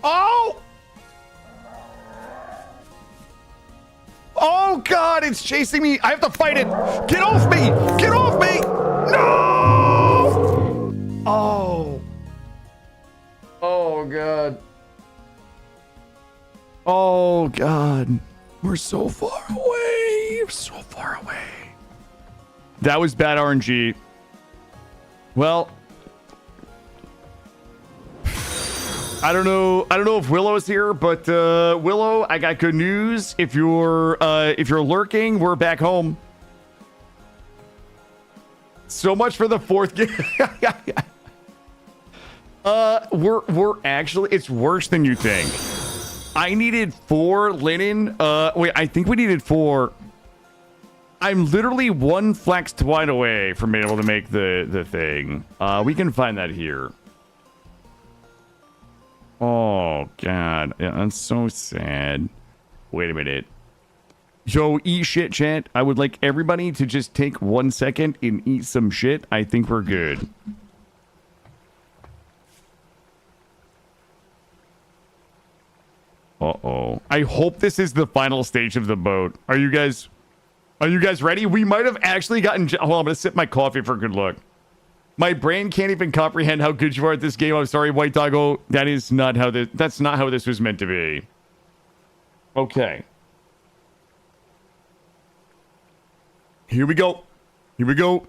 Oh! Oh, God, it's chasing me. I have to fight it. Get off me. Get off me. No! Oh. Oh, God. Oh, God. We're so far away. We're so far away. That was bad RNG. Well... I don't know if Willow is here, but Willow, I got good news. If you're lurking, we're back home. So much for the 4th game. We're actually, it's worse than you think. I needed 4 linen. Wait, I think we needed 4. I'm literally 1 flax twine away from being able to make the thing. We can find that here. Oh, God. Yeah, that's so sad. Wait a minute. Yo, eat shit, chat. I would like everybody to just take 1 second and eat some shit. I think we're good. Uh-oh. I hope this is the final stage of the boat. Are you guys ready? We might have actually gotten... Hold on, I'm going to sip my coffee for good luck. My brain can't even comprehend how good you are at this game. I'm sorry, White Doggo. That's not how this was meant to be. Okay. Here we go. Here we go.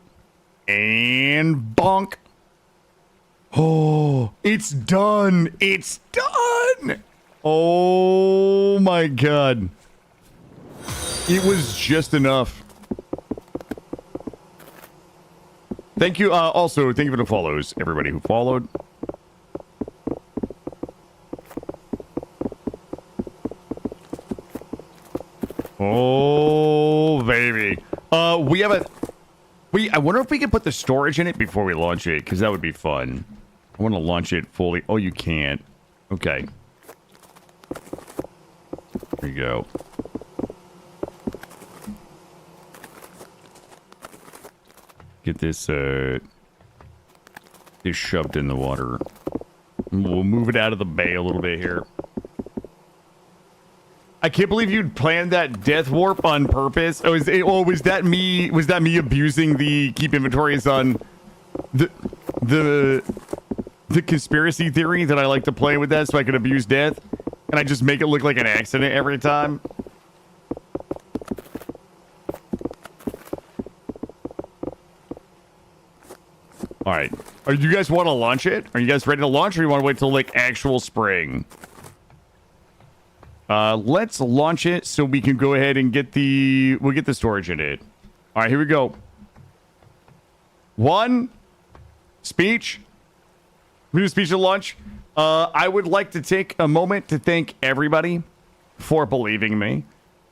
And bonk. Oh, it's done. It's done. Oh my God. It was just enough. Thank you. Also, thank you for the follows, everybody who followed. Oh, baby. We have a... I wonder if we can put the storage in it before we launch it, because that would be fun. I want to launch it fully. Oh, you can't. Okay. There you go. Get this, this shoved in the water. We'll move it out of the bay a little bit here. I can't believe you'd planned that death warp on purpose. Oh, was that me? Was that me abusing the keep inventories on the conspiracy theory that I like to play with that so I could abuse death, and I just make it look like an accident every time? All right. Are you guys want to launch it? Are you guys ready to launch, or you want to wait till like actual spring? Let's launch it so we can go ahead and get we'll get the storage in it. All right, here we go. One speech. We do a speech at launch. I would like to take a moment to thank everybody for believing me.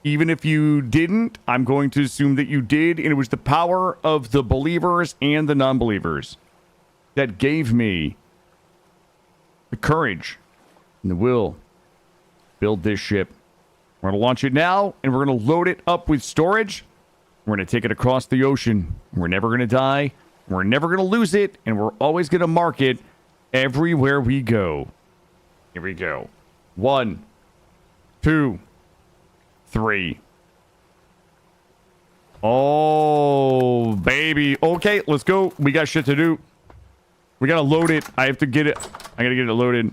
Even if you didn't, I'm going to assume that you did, and it was the power of the believers and the non-believers that gave me the courage and the will build this ship. We're going to launch it now, and we're going to load it up with storage. We're going to take it across the ocean. We're never going to die. We're never going to lose it, and we're always going to mark it everywhere we go. Here we go. 1, 2, 3. Oh, baby. Okay, let's go. We got shit to do. We got to load it. I have to get it. I got to get it loaded.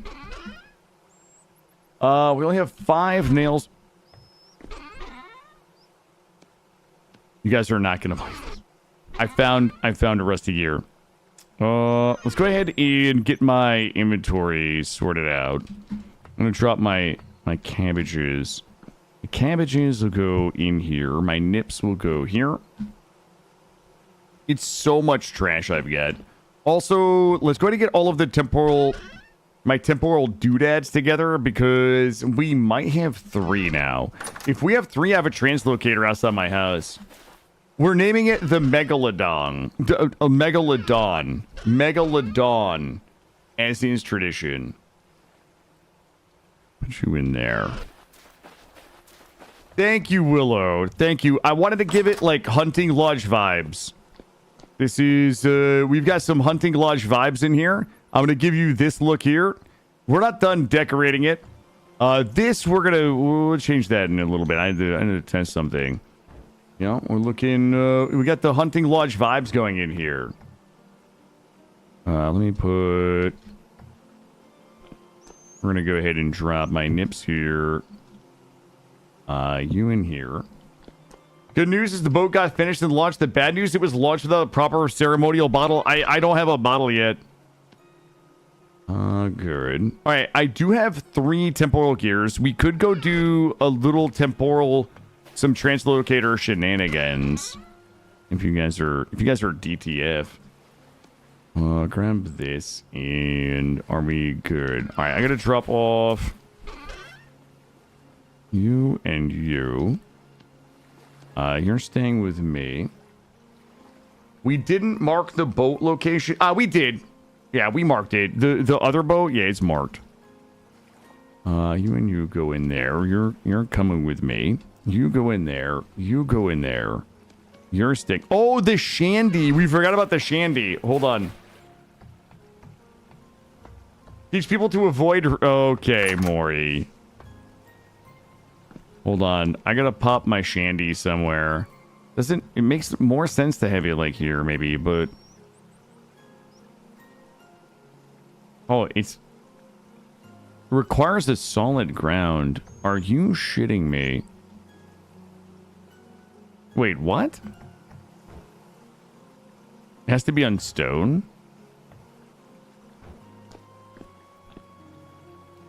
We only have 5 nails. You guys are not gonna believe this. I found a rusty gear. Let's go ahead and get my inventory sorted out. I'm gonna drop my cabbages. The cabbages will go in here. My nips will go here. It's so much trash I've got. Also, let's go ahead and get all of the my temporal doodads together, because we might have 3 now. If we have 3, I have a translocator outside my house. We're naming it the Megalodon. Megalodon. As is tradition. Put you in there. Thank you, Willow. Thank you. I wanted to give it, like, Hunting Lodge vibes. This is, we've got some Hunting Lodge vibes in here. I'm going to give you this look here. We're not done decorating it. We'll change that in a little bit. I need to test something. You know, we're looking, we got the Hunting Lodge vibes going in here. Let me put... We're going to go ahead and drop my nips here. You in here. Good news is the boat got finished and launched. The bad news, it was launched without a proper ceremonial bottle. I don't have a bottle yet. Good. All right, I do have 3 temporal gears. We could go do a little temporal, some translocator shenanigans. If you guys are DTF. Grab this, and are we good? All right, I gotta drop off you and you. You're staying with me. We didn't mark the boat location. We did. Yeah, we marked it. The other boat, yeah, it's marked. You and you go in there. You're coming with me. You go in there. You go in there. You're stick. Oh, the shandy. We forgot about the shandy. Hold on. Teach people to avoid. Okay, Maury. Hold on. I gotta pop my shandy somewhere. It makes more sense to have it like here, maybe, but. Oh, it requires a solid ground. Are you shitting me? Wait, what? Has to be on stone.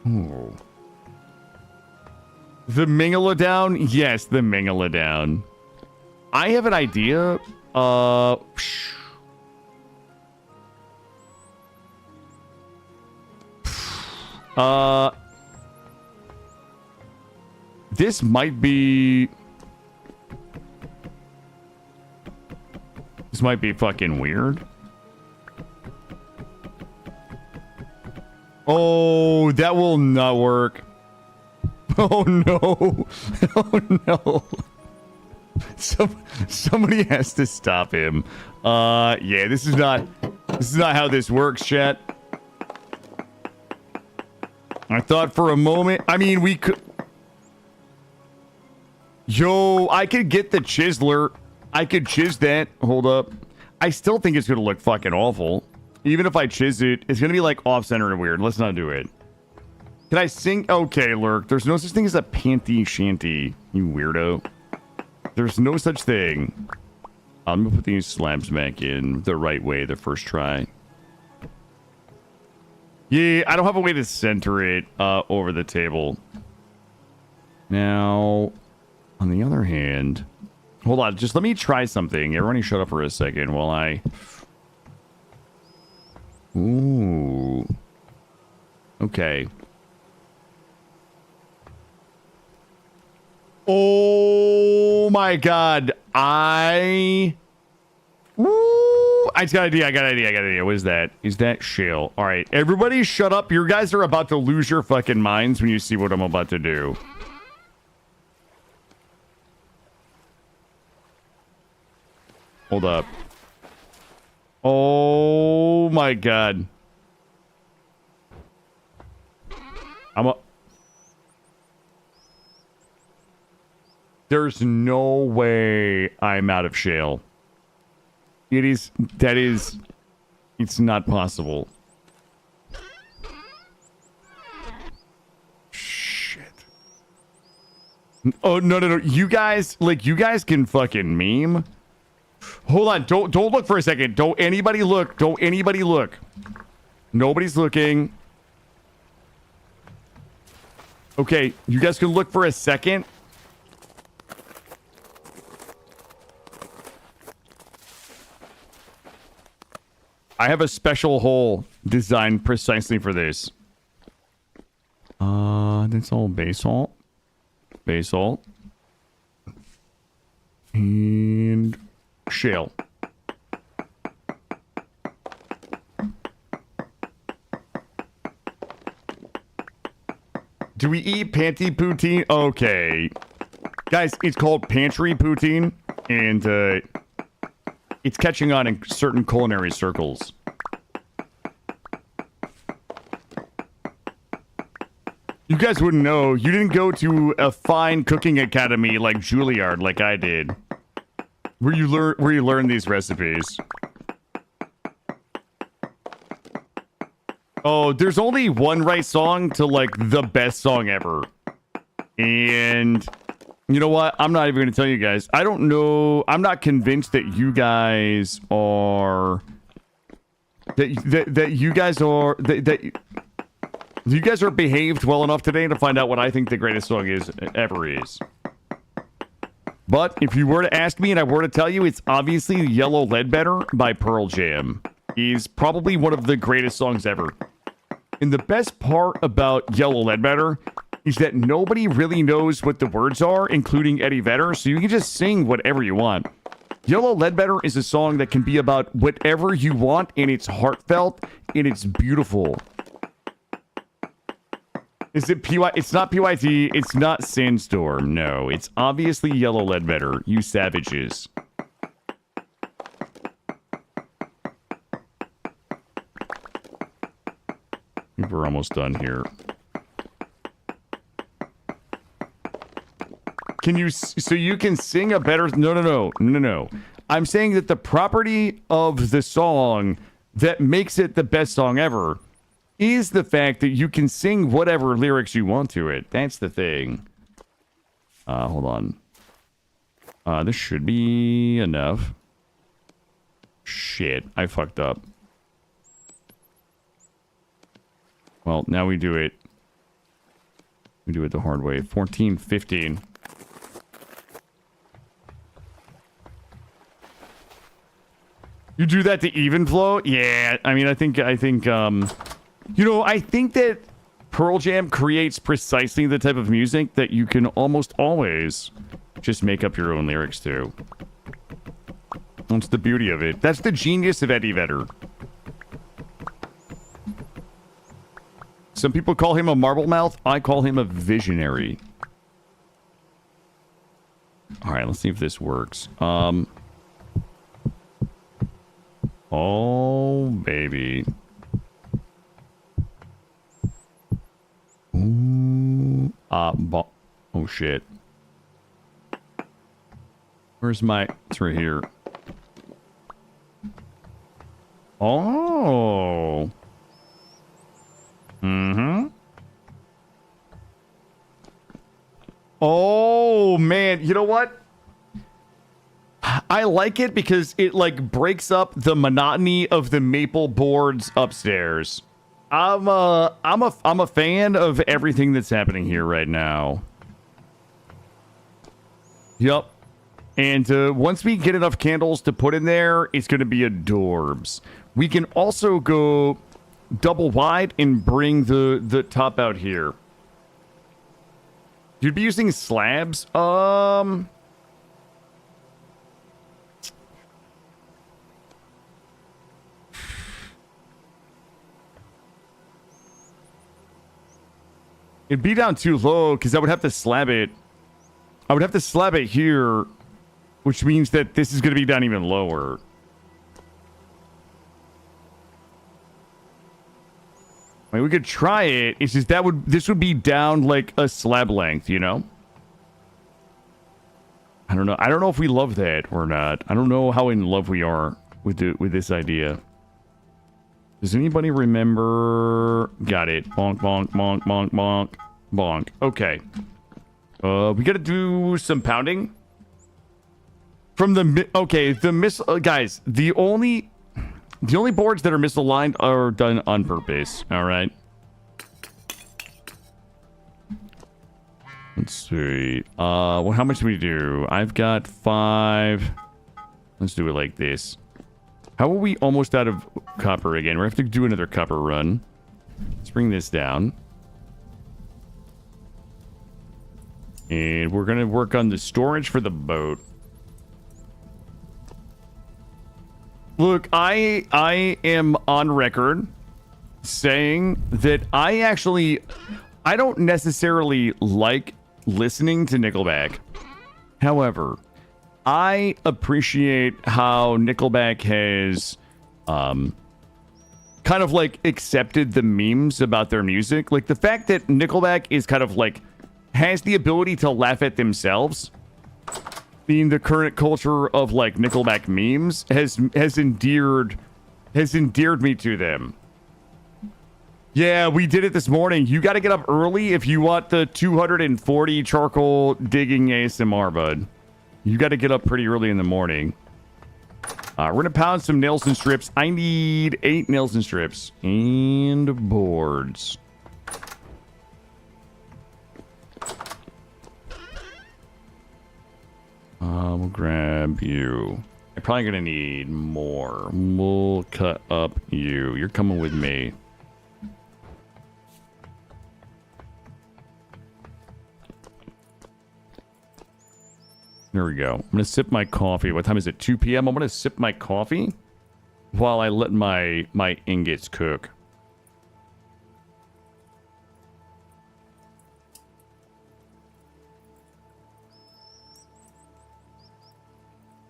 Ooh. The Mingaladown? Yes, the Mingaladown. I have an idea. This might be... This might be fucking weird. Oh, that will not work. Oh no. Oh no. Somebody has to stop him. Yeah, this is not how this works, chat. I thought for a moment, I mean, we could... Yo, I could get the chiseler. I could chiz that. Hold up. I still think it's going to look fucking awful. Even if I chiz it, it's going to be like off-center and weird. Let's not do it. Can I sing? Okay, Lurk. There's no such thing as a panty shanty, you weirdo. There's no such thing. I'm going to put these slabs back in the right way the first try. Yeah, I don't have a way to center it over the table. Now, on the other hand... Hold on, just let me try something. Everybody shut up for a second while I... Ooh. Okay. Oh my god. I just got an idea. I got an idea. What is that? Is that shale? Alright, everybody shut up. You guys are about to lose your fucking minds when you see what I'm about to do. Hold up. Oh my god. There's no way I'm out of shale. It's not possible. Shit. Oh, no. You guys can fucking meme. Hold on, don't look for a second. Don't anybody look. Nobody's looking. Okay, you guys can look for a second. I have a special hole designed precisely for this. That's all basalt. And shale. Do we eat panty poutine? Okay. Guys, it's called pantry poutine, and it's catching on in certain culinary circles. You guys wouldn't know. You didn't go to a fine cooking academy like Juilliard like I did. Where you learn these recipes. Oh, there's only one right song to like the best song ever. And you know what? I'm not even going to tell you guys. I don't know. I'm not convinced that you guys are that you guys are behaved well enough today to find out what I think the greatest song ever is. But if you were to ask me and I were to tell you, it's obviously Yellow Ledbetter by Pearl Jam. He's probably one of the greatest songs ever. And the best part about Yellow Ledbetter is that nobody really knows what the words are, including Eddie Vedder, so you can just sing whatever you want. Yellow Ledbetter is a song that can be about whatever you want, and it's heartfelt, and it's beautiful. Is it PY? It's not PYT. It's not Sandstorm. No, it's obviously Yellow Ledbetter. You savages. We're almost done here. Can you? So you can sing a better? No. I'm saying that the property of the song that makes it the best song ever is the fact that you can sing whatever lyrics you want to it. That's the thing. Hold on. This should be enough. shit. I fucked up. Well, now we do it. We do it the hard way. 14, 15. You do that to even flow? Yeah, I mean, I think, you know, I think that Pearl Jam creates precisely the type of music that you can almost always just make up your own lyrics to. That's the beauty of it. That's the genius of Eddie Vedder. Some people call him a marble mouth. I call him a visionary. All right, let's see if this works. Oh, baby. Ooh. Oh, shit. Where's my... It's right here. Oh. Mm-hmm. Oh, man. You know what? I like it because it, like, breaks up the monotony of the maple boards upstairs. I'm a fan of everything that's happening here right now. Yup. And once we get enough candles to put in there, it's going to be adorbs. We can also go double wide and bring the top out here. You'd be using slabs? It'd be down too low because I would have to slab it. I would have to slab it here, which means that this is going to be down even lower. I mean, we could try it. It's just this would be down like a slab length, you know? I don't know. I don't know if we love that or not. I don't know how in love we are with this idea. Does anybody remember? Got it. Bonk, bonk, bonk, bonk, bonk, bonk. Okay. We gotta do some pounding. From the... Okay, the guys, the only boards that are misaligned are done on purpose. All right. Let's see. Well, how much do we do? I've got 5. Let's do it like this. How are we almost out of copper again? We have to do another copper run. Let's bring this down. And we're going to work on the storage for the boat. Look, I am on record saying that I don't necessarily like listening to Nickelback. However, I appreciate how Nickelback has kind of like accepted the memes about their music. Like the fact that Nickelback is kind of like has the ability to laugh at themselves. Being the current culture of like Nickelback memes has endeared me to them. Yeah, we did it this morning. You got to get up early if you want the 240 charcoal digging ASMR, bud. You got to get up pretty early in the morning. We're going to pound some nails and strips. I need 8 nails and strips. And boards. We'll grab you. I'm probably going to need more. We'll cut up you. You're coming with me. There we go. I'm going to sip my coffee. What time is it? 2 p.m. I'm going to sip my coffee while I let my ingots cook.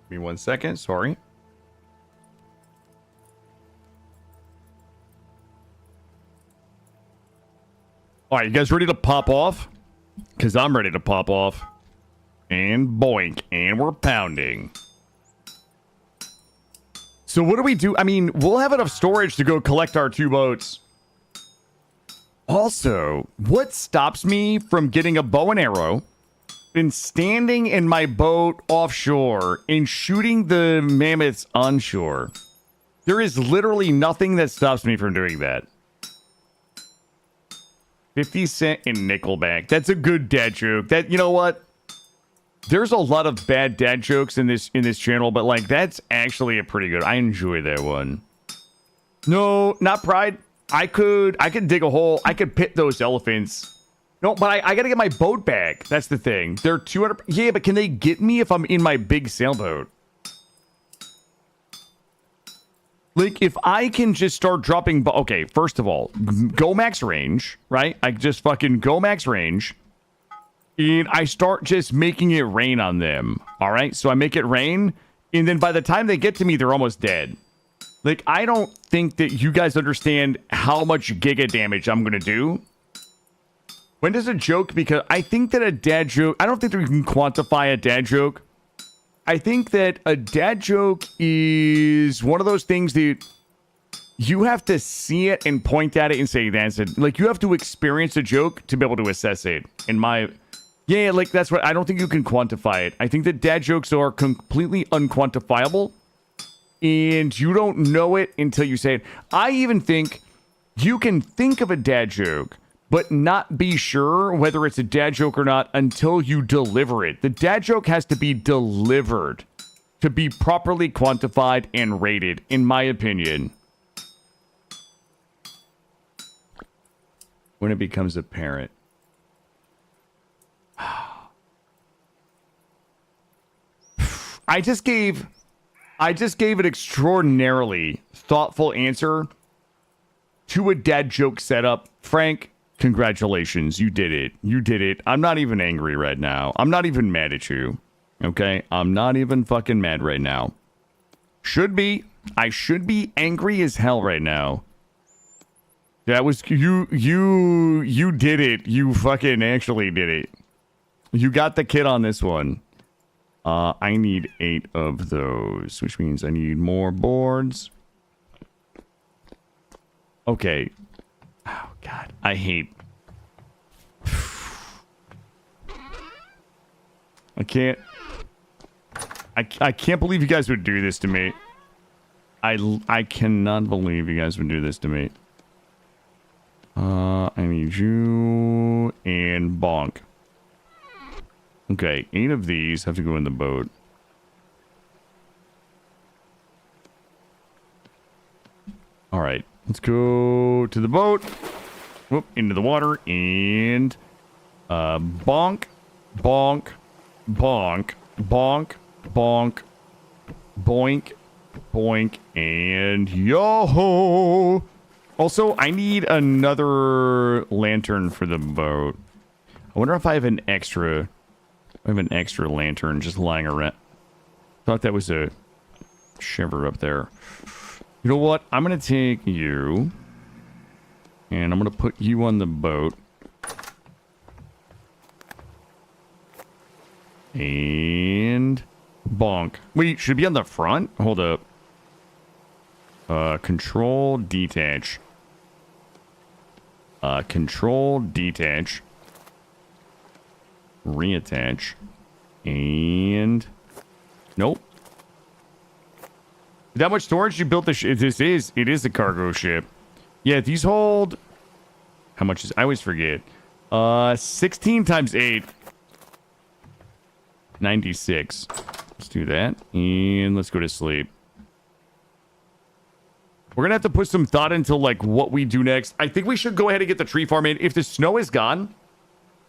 Give me 1 second. Sorry. All right, you guys ready to pop off? Because I'm ready to pop off. And boink. And we're pounding. So what do we do? I mean, we'll have enough storage to go collect our 2 boats. Also, what stops me from getting a bow and arrow and standing in my boat offshore and shooting the mammoths onshore? There is literally nothing that stops me from doing that. 50 Cent and Nickelback. That's a good dad joke. That, you know what? There's a lot of bad dad jokes in this channel, but like that's actually a pretty good. I enjoy that one. No, not pride. I could dig a hole. I could pit those elephants. No, but I gotta get my boat back. That's the thing. They're 200. Yeah, but can they get me if I'm in my big sailboat? Like, if I can just start dropping... Okay, first of all, go max range, right? I just fucking go max range. And I start just making it rain on them, all right? So I make it rain, and then by the time they get to me, they're almost dead. Like, I don't think that you guys understand how much giga damage I'm going to do. When does a joke... Because I think that a dad joke... I don't think that we can quantify a dad joke. I think that a dad joke is one of those things that you have to see it and point at it and say, that's it. Like, you have to experience a joke to be able to assess it. Yeah, like, that's what... I don't think you can quantify it. I think that dad jokes are completely unquantifiable. And you don't know it until you say it. I even think you can think of a dad joke, but not be sure whether it's a dad joke or not until you deliver it. The dad joke has to be delivered to be properly quantified and rated, in my opinion. When it becomes apparent. I just gave an extraordinarily thoughtful answer to a dad joke setup. Frank, congratulations. You did it. You did it. I'm not even angry right now. I'm not even mad at you. Okay? I'm not even fucking mad right now. Should be. I should be angry as hell right now. That was... You did it. You fucking actually did it. You got the kid on this one. I need 8 of those, which means I need more boards. Okay. Oh, God. I hate... I can't... I can't believe you guys would do this to me. I cannot believe you guys would do this to me. I need you and bonk. Okay, 8 of these have to go in the boat. All right, let's go to the boat. Whoop, into the water and bonk, bonk, bonk, bonk, bonk, boink, boink, and yo-ho! Also, I need another lantern for the boat. I wonder if I have an extra... I have an extra lantern just lying around. Thought that was a shiver up there. You know what? I'm going to take you. And I'm going to put you on the boat. And... bonk. Wait, should it be on the front? Hold up. Control, detach. Control, detach. Reattach. And... nope. That much storage you built the ship? It is a cargo ship. Yeah, these hold... how much is... I always forget. 16 times 8. 96. Let's do that. And let's go to sleep. We're gonna have to put some thought into, like, what we do next. I think we should go ahead and get the tree farm in. If the snow is gone...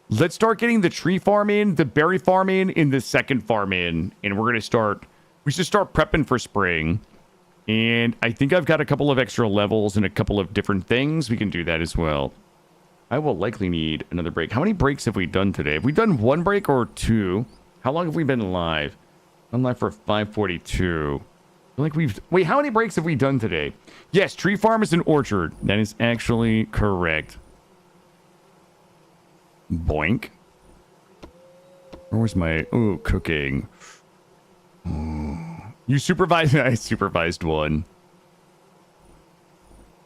let's start getting the tree farm in, the berry farm in the second farm in. And we're going to start... we should start prepping for spring. And I think I've got a couple of extra levels and a couple of different things. We can do that as well. I will likely need another break. How many breaks have we done today? Have we done 1 break or 2? How long have we been live? I'm live for 5:42. Like we've... wait, how many breaks have we done today? Yes, tree farm is an orchard. That is actually correct. Boink. Where was my... ooh, cooking. Ooh. You supervised... I supervised one.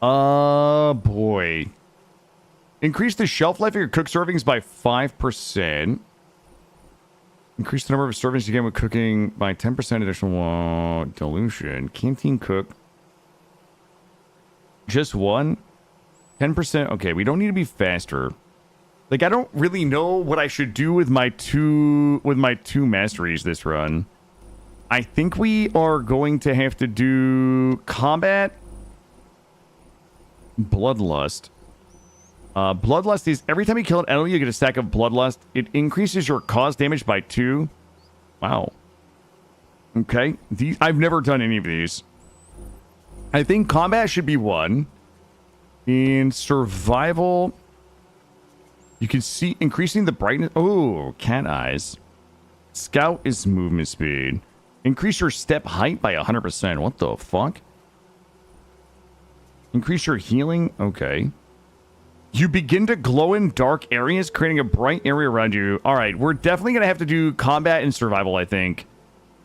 Boy. Increase the shelf life of your cooked servings by 5%. Increase the number of servings you get with cooking by 10% additional dilution. Canteen cook. Just one? 10%? Okay, we don't need to be faster. Like, I don't really know what I should do with my two masteries this run. I think we are going to have to do combat, bloodlust. Bloodlust is every time you kill an enemy, you get a stack of bloodlust. It increases your cause damage by 2. Wow. Okay. I've never done any of these. I think combat should be 1. In survival, you can see increasing the brightness. Oh, cat eyes. Scout is movement speed. Increase your step height by 100%. What the fuck? Increase your healing? Okay. You begin to glow in dark areas, creating a bright area around you. All right, we're definitely going to have to do combat and survival, I think.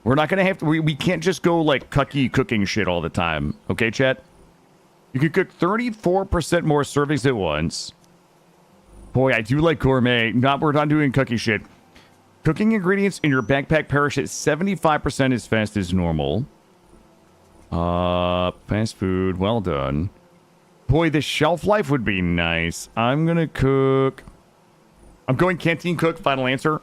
We're not going to have to... We can't just go, like, cucky cooking shit all the time. Okay, chat? You can cook 34% more servings at once. Boy, I do like gourmet. We're not doing cookie shit. Cooking ingredients in your backpack perish at 75% as fast as normal. Fast food. Well done. Boy, the shelf life would be nice. I'm gonna cook... I'm going canteen cook. Final answer.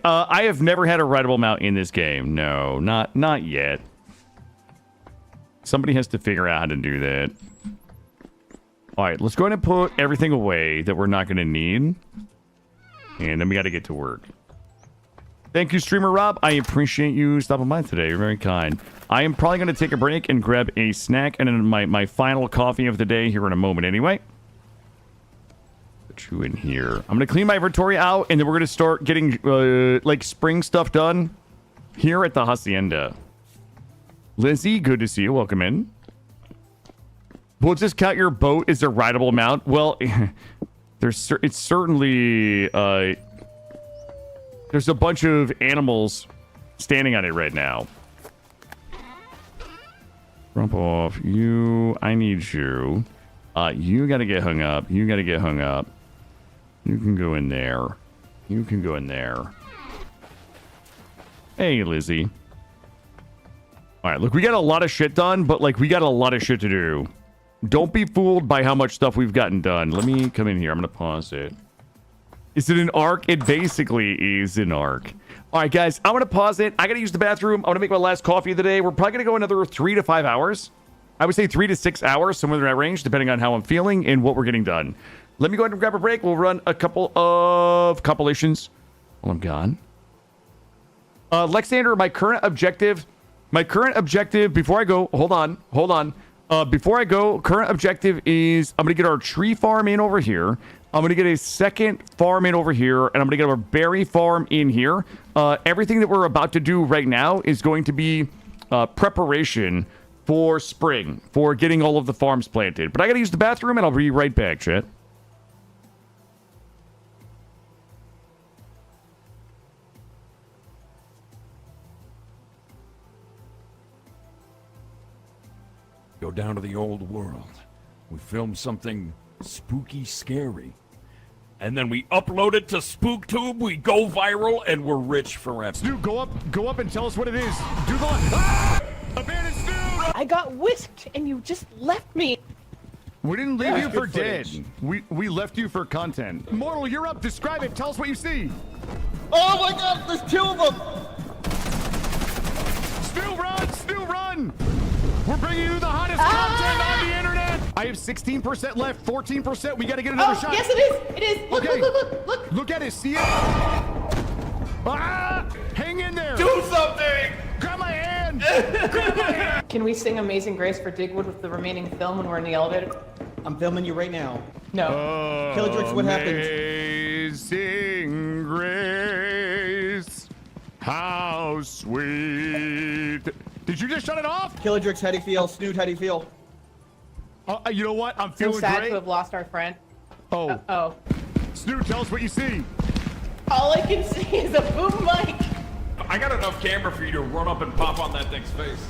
I have never had a rideable mount in this game. No, not yet. Somebody has to figure out how to do that. All right, let's go ahead and put everything away that we're not going to need. And then we got to get to work. Thank you, Streamer Rob. I appreciate you stopping by today. You're very kind. I am probably going to take a break and grab a snack and then my final coffee of the day here in a moment anyway. Put you in here. I'm going to clean my inventory out, and then we're going to start getting, like, spring stuff done here at the Hacienda. Lizzie, good to see you. Welcome in. We'll just count your boat as a rideable mount. Well, it's certainly... there's a bunch of animals standing on it right now. Rump off. You. I need you. You gotta get hung up. You gotta get hung up. You can go in there. You can go in there. Hey, Lizzie. Alright, look, we got a lot of shit done, but, like, we got a lot of shit to do. Don't be fooled by how much stuff we've gotten done. Let me come in here. I'm gonna pause it. Is it an arc? It basically is an arc. All right, guys, I'm going to pause it. I got to use the bathroom. I'm going to make my last coffee of the day. We're probably going to go another 3 to 5 hours. I would say 3 to 6 hours, somewhere in that range, depending on how I'm feeling and what we're getting done. Let me go ahead and grab a break. We'll run a couple of compilations while I'm gone. Lexander, my current objective, before I go, hold on. Before I go, current objective is I'm going to get our tree farm in over here. I'm going to get a second farm in over here, and I'm going to get our berry farm in here. Everything that we're about to do right now is going to be preparation for spring, for getting all of the farms planted. But I got to use the bathroom, and I'll be right back, chat.
Go down to the old world. We film something spooky, scary. And then we upload it to SpookTube, we go viral, and we're rich forever.
Stu, go up and tell us what it is. Do the... Ah! Abandoned Stu!
I got whisked and you just left me.
We didn't leave you for dead. We left you for content. Mortal, you're up. Describe it. Tell us what you see.
Oh my god, there's 2 of them!
Stu, run! Stu, run! We're bringing you the hottest content on the internet! I have 16% left, 14%. We gotta get another shot.
Yes, it is. It is. Look,
Okay.
look.
Look at it. See it? Ah! Hang in there.
Do something!
Grab my hand. Grab my hand.
Can we sing Amazing Grace for Digwood with the remaining film when we're in the elevator?
I'm filming you right now.
No.
Killadrix, what happened?
Amazing grace, how sweet. Did you just shut it off?
Killadrix, how do you feel? Snoot, how do you feel?
You know what? I'm
So
feeling
sad
great.
to have lost our friend.
Oh,
Oh.
Snoot, tell us what you see.
All I can see is a boom mic.
I got enough camera for you to run up and pop on that thing's face.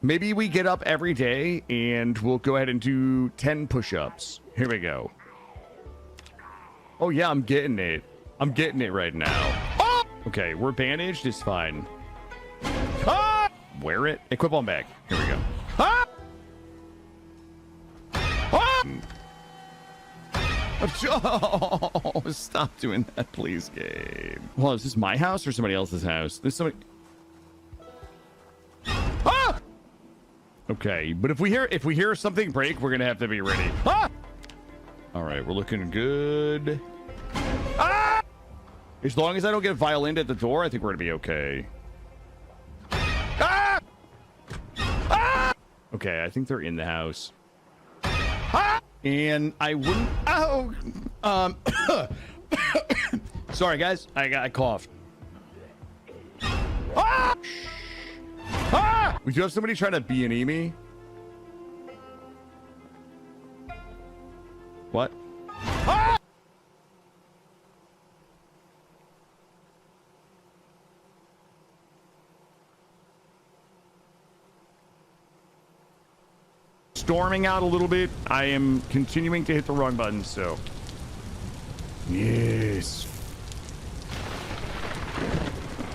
Maybe we get up every day and we'll go ahead and do 10 push-ups. Here we go. Oh yeah, I'm getting it. I'm getting it right now. Oh! Okay, we're bandaged. It's fine. Ah! Wear it. Equip on back. Here we go. Ah! Ah! Oh, stop doing that, please, Gabe. Well, is this my house or somebody else's house? There's somebody. Ah! Okay, but if we hear something break, we're gonna have to be ready. Ah! All right, we're looking good. Ah! As long as I don't get violined at the door, I think we're gonna be okay. Ah! Ah! Okay, I think they're in the house. Ah! And I wouldn't. Oh, sorry guys, I coughed. Ah! Ah! We do have somebody trying to B&E me. What? Ah! Storming out a little bit. I am continuing to hit the wrong buttons, so. Yes.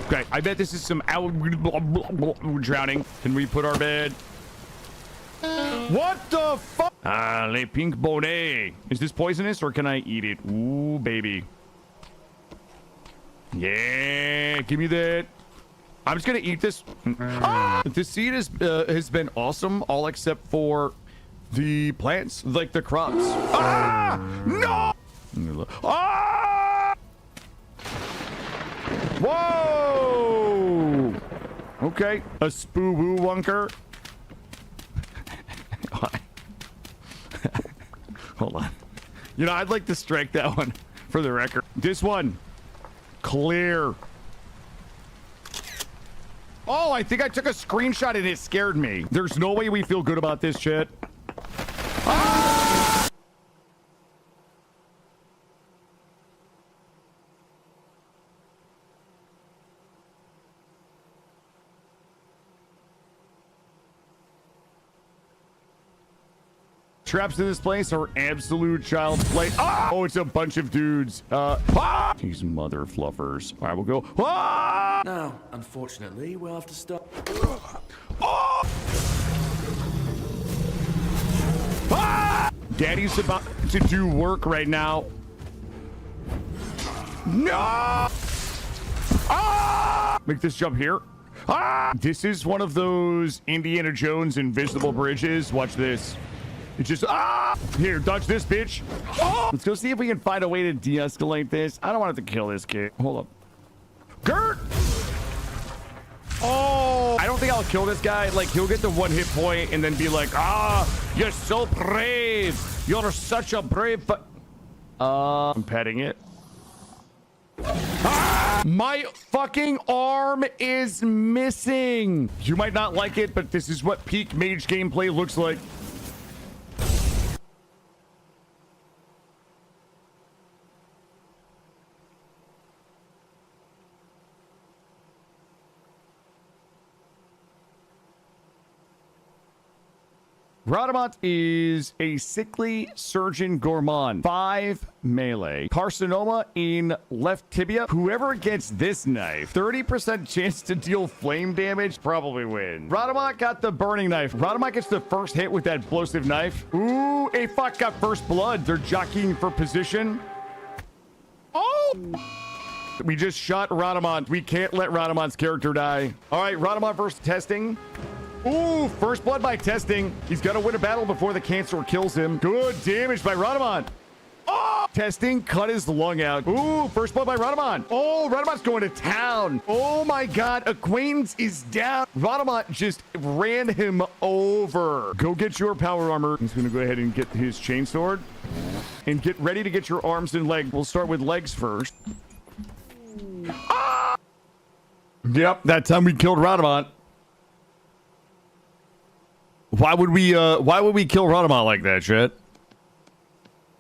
Okay, I bet this is some drowning. Can we put our bed? What the fuck? Ah, le pink bonnet. Is this poisonous or can I eat it? Ooh, baby. Yeah, give me that. I'm just gonna eat this. Ah! This seed has been awesome, all except for the plants, like the crops. Ah! No! Ah! Whoa! Okay, a spoo-boo wunker. Hold on. You know, I'd like to strike that one for the record. This one, clear. Oh, I think I took a screenshot and it scared me. There's no way we feel good about this shit. Ah! Traps in this place are absolute child's play. Ah! Oh, it's a bunch of dudes. Ah! These mother fluffers. All right, we'll go. Ah!
Now, unfortunately, we'll have to stop.
Oh! Ah! Daddy's about to do work right now. No! Ah! Make this jump here. Ah! This is one of those Indiana Jones invisible bridges. Watch this. It just, ah! Here, dodge this, bitch. Oh! Let's go see if we can find a way to de-escalate this. I don't want to kill this kid. Hold up. Gert! Oh! I don't think I'll kill this guy. Like, he'll get the 1 hit point and then be like, ah, you're so brave. You're such a brave, but... I'm petting it. Ah! My fucking arm is missing. You might not like it, but this is what peak mage gameplay looks like. Radamant is a sickly surgeon gourmand. 5 melee. Carcinoma in left tibia. Whoever gets this knife, 30% chance to deal flame damage, probably win. Radamant got the burning knife. Radamant gets the first hit with that explosive knife. Ooh, a fuck got first blood. They're jockeying for position. Oh! We just shot Radamant. We can't let Radamant's character die. All right, Radamant versus testing. Ooh, first blood by testing. He's got to win a battle before the cancer kills him. Good damage by Radamant. Oh! Testing cut his lung out. Ooh, first blood by Radamant. Oh, Radamant's going to town. Oh my god, acquaintance is down. Radamant just ran him over. Go get your power armor. He's going to go ahead and get his chainsword. And get ready to get your arms and legs. We'll start with legs first. Ah! Yep, that time we killed Radamant. Why would we kill Radamant like that, shit?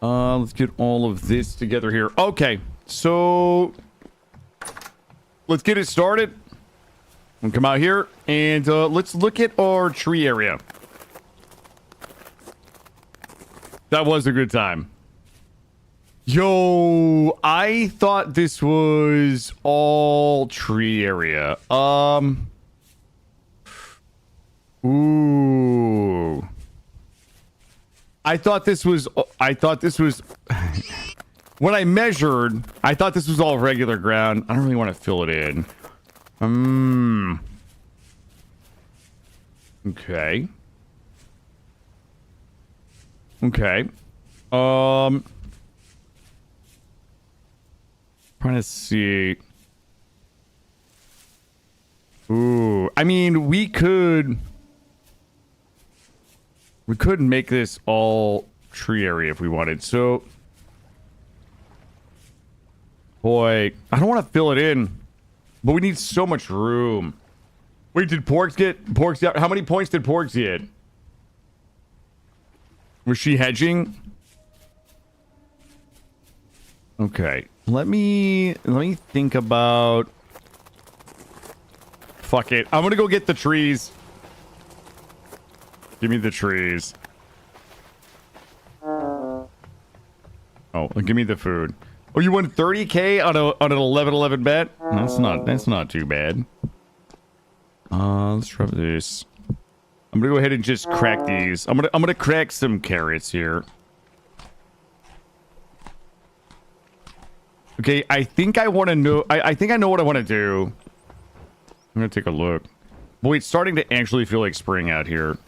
Let's get all of this together here. Okay, so let's get it started. And come out here. And let's look at our tree area. That was a good time. Yo, I thought this was all tree area. Ooh. I thought this was when I measured, I thought this was all regular ground. I don't really want to fill it in. Okay. Okay. Trying to see. Ooh, I mean, we could make this all tree area if we wanted. So, boy, I don't want to fill it in, but we need so much room. Wait, did Porks get? How many points did Porks get? Was she hedging? Okay, let me think about. Fuck it, I'm gonna go get the trees. Give me the trees. Oh, give me the food. Oh, you won 30K on an 11-11 bet? That's not too bad. Let's try this. I'm gonna go ahead and just crack these. I'm gonna crack some carrots here. Okay, I think I want to know. I think I know what I want to do. I'm gonna take a look. Boy, it's starting to actually feel like spring out here.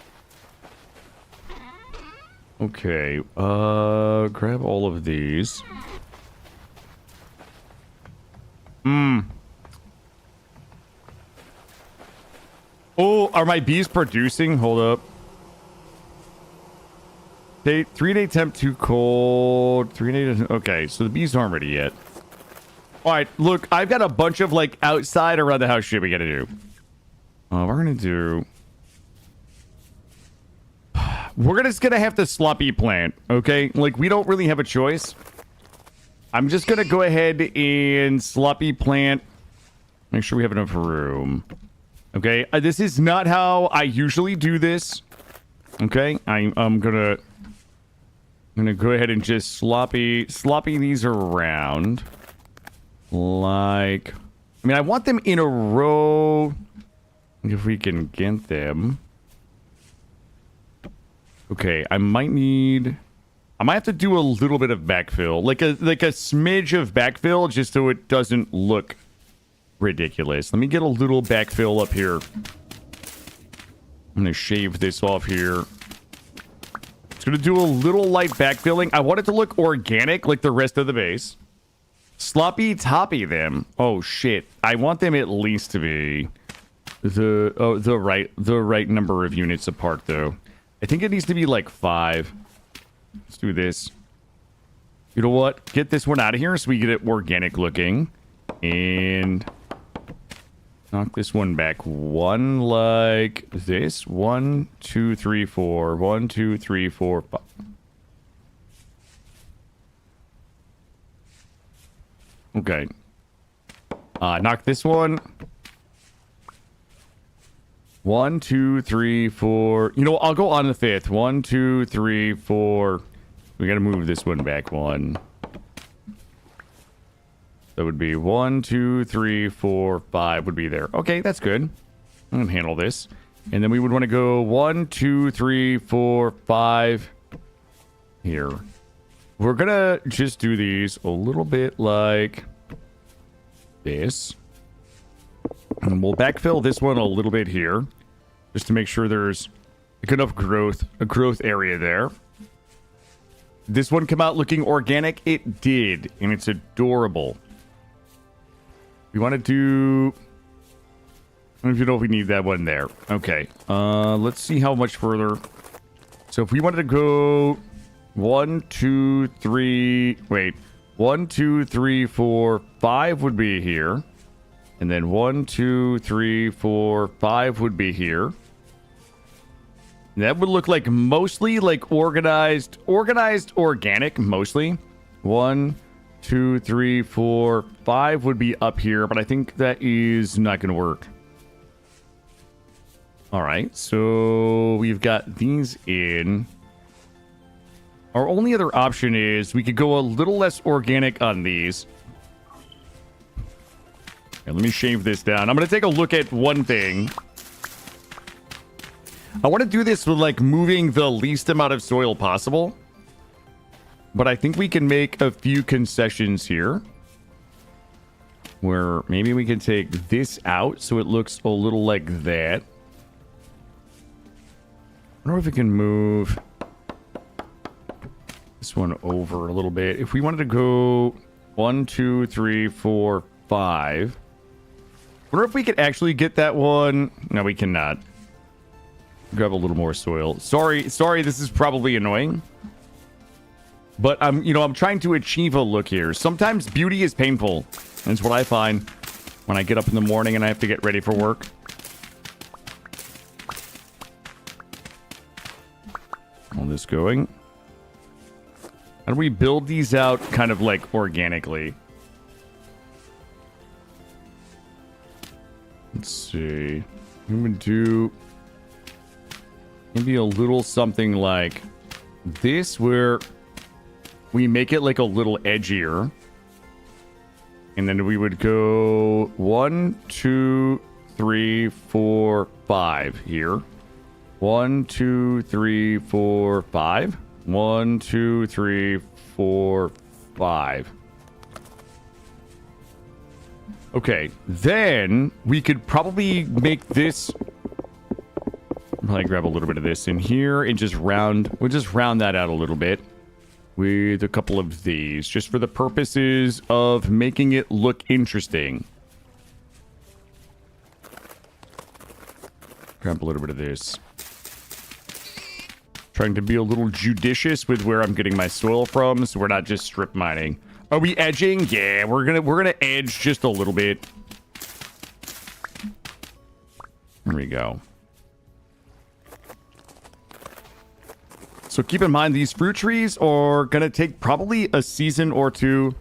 Okay, grab all of these. Oh, are my bees producing? Hold up. 3-day temp too cold. 3-day. Okay, so the bees aren't ready yet. All right, look, I've got a bunch of like outside around the house shit we gotta do. We're gonna do. We're just gonna have to sloppy plant, okay? Like, we don't really have a choice. I'm just gonna go ahead and sloppy plant. Make sure we have enough room. Okay, this is not how I usually do this. Okay, I'm gonna go ahead and just sloppy these around. Like, I mean, I want them in a row. If we can get them. Okay, I might have to do a little bit of backfill, like a smidge of backfill, just so it doesn't look ridiculous. Let me get a little backfill up here. I'm gonna shave this off here. It's gonna do a little light backfilling. I want it to look organic, like the rest of the base. Sloppy toppy them. Oh shit! I want them at least to be the right number of units apart, though. I think it needs to be like 5. Let's do this. You know what? Get this one out of here so we get it organic looking. And knock this one back one like this. 1, 2, 3, 4. 1, 2, 3, 4, 5. Okay. Knock this one. 1, 2, 3, 4. You know, I'll go on the 5th. 1, 2, 3, 4. We gotta move this one back 1. That would be 1, 2, 3, 4, 5 would be there. Okay, that's good. I can handle this. And then we would want to go 1, 2, 3, 4, 5 here. We're gonna just do these a little bit like this. And we'll backfill this one a little bit here, just to make sure there's enough a growth area there. This one come out looking organic? It did, and it's adorable. We want to do... I don't even know if we need that one there. Okay, let's see how much further. So if we wanted to go 1, 2, 3... Wait. 1, 2, 3, 4, 5 would be here. And then 1, 2, 3, 4, 5 would be here. And that would look like mostly like organized organic, mostly. 1, 2, 3, 4, 5 would be up here, but I think that is not going to work. All right, so we've got these in. Our only other option is we could go a little less organic on these. Okay, let me shave this down. I'm going to take a look at one thing. I want to do this with like moving the least amount of soil possible. But I think we can make a few concessions here. Where maybe we can take this out so it looks a little like that. I wonder if we can move this one over a little bit. If we wanted to go 1, 2, 3, 4, 5. I wonder if we could actually get that one. No, we cannot. Grab a little more soil. Sorry, this is probably annoying. But I'm trying to achieve a look here. Sometimes beauty is painful. That's what I find when I get up in the morning and I have to get ready for work. All this going. How do we build these out kind of like organically? Let's see. I'm gonna do maybe a little something like this where we make it like a little edgier. And then we would go 1, 2, 3, 4, 5 here. 1, 2, 3, 4, 5. 1, 2, 3, 4, 5. Okay, then we could probably make this. Probably grab a little bit of this in here and we'll just round that out a little bit with a couple of these, just for the purposes of making it look interesting. Grab a little bit of this. Trying to be a little judicious with where I'm getting my soil from, so we're not just strip mining. Are we edging? Yeah, we're gonna edge just a little bit. There we go. So keep in mind, these fruit trees are gonna take probably a season or two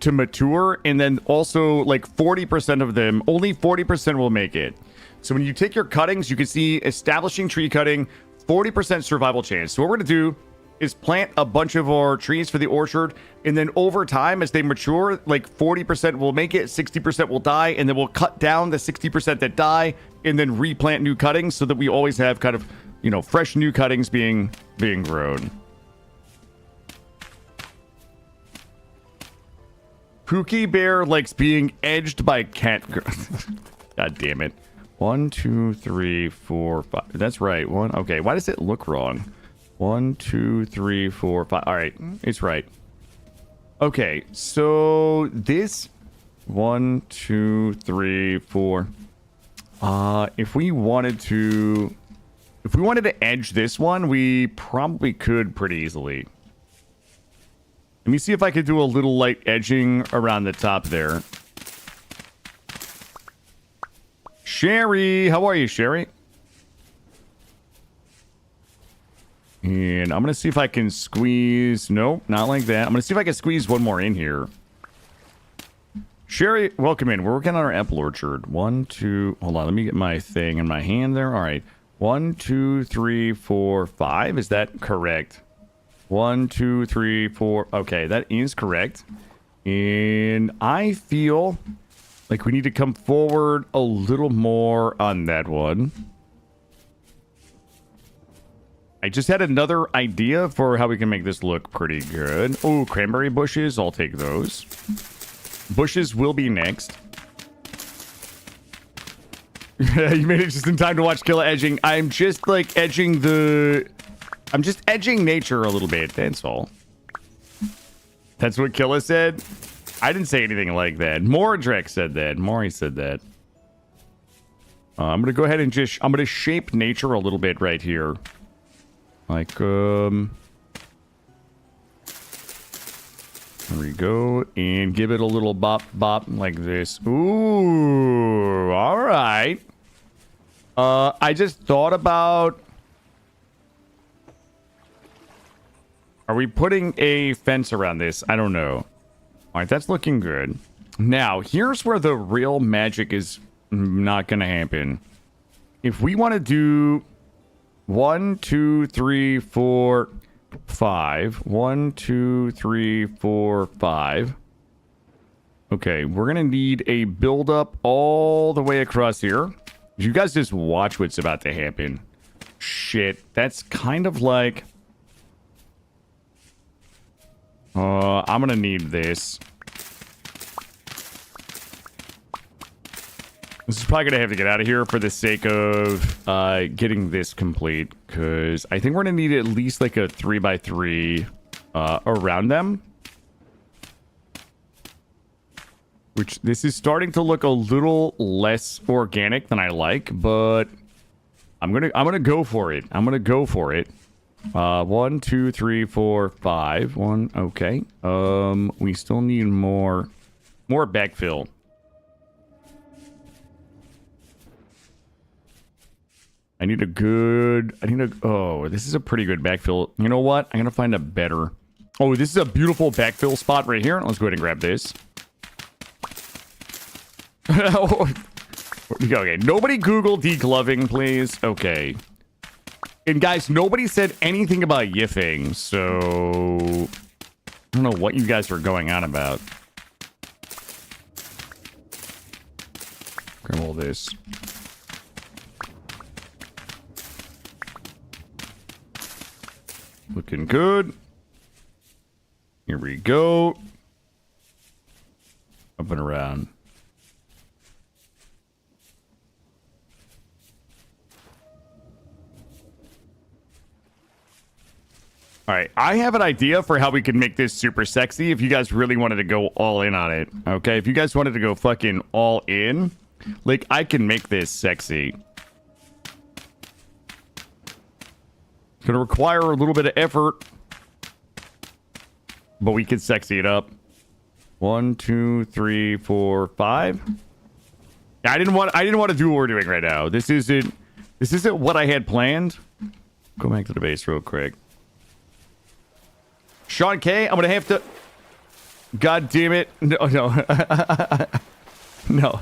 to mature, and then also like 40% of them, only 40% will make it. So when you take your cuttings, you can see establishing tree cutting, 40% survival chance. So what we're gonna do is plant a bunch of our trees for the orchard, and then over time, as they mature, like 40% will make it, 60% will die, and then we'll cut down the 60% that die, and then replant new cuttings so that we always have kind of, fresh new cuttings being grown. Pookie Bear likes being edged by cat girl. God damn it. 1, 2, 3, 4, 5. That's right. Okay, why does it look wrong? 1, 2, 3, 4, 5. All right, it's right. Okay, so this 1, 2, 3, 4. If we wanted to edge this one, we probably could pretty easily. Let me see if I could do a little light edging around the top there. Sherry, how are you, Sherry? And I'm going to see if I can squeeze... Nope, not like that. I'm going to see if I can squeeze one more in here. Sherry, welcome in. We're working on our apple orchard. 1, 2... Hold on, let me get my thing in my hand there. All right. 1, 2, 3, 4, 5. Is that correct? 1, 2, 3, 4. Okay, that is correct. And I feel like we need to come forward a little more on that one. I just had another idea for how we can make this look pretty good. Oh, cranberry bushes. I'll take those. Bushes will be next. You made it just in time to watch Killa edging. I'm just like edging I'm just edging nature a little bit. That's all. That's what Killa said. I didn't say anything like that. Mordrek said that. Maury said that. I'm going to go ahead and I'm going to shape nature a little bit right here. Like, there we go. And give it a little bop, bop like this. Ooh, all right. I just thought about... Are we putting a fence around this? I don't know. All right, that's looking good. Now, here's where the real magic is not going to happen. if we want to do 1, 2, 3, 4, 5. 1, 2, 3, 4, 5. Okay, we're gonna need a build up all the way across here. You guys just watch what's about to happen. Shit, that's kind of like... I'm gonna need this. This is probably gonna have to get out of here for the sake of getting this complete, because I think we're gonna need at least like a 3x3 around them. Which, this is starting to look a little less organic than I like, but I'm gonna go for it. I'm gonna go for it. 1, 2, 3, 4, 5. 1, okay. We still need more backfill. Oh, this is a pretty good backfill. You know what? I'm gonna find a better. Oh, this is a beautiful backfill spot right here. Let's go ahead and grab this. Okay, nobody Google degloving, please. Okay. And guys, nobody said anything about yiffing, so I don't know what you guys are going on about. Grab all this. Looking good. Here we go. Up and around. All right, I have an idea for how we can make this super sexy if you guys really wanted to go all in on it. Okay, if you guys wanted to go fucking all in, like, I can make this sexy. It's gonna require a little bit of effort, but we can sexy it up. 1, 2, 3, 4, 5. Yeah, I didn't want to do what we're doing right now. This isn't what I had planned. Go back to the base real quick. Sean K, I'm gonna have to... God damn it. No. No.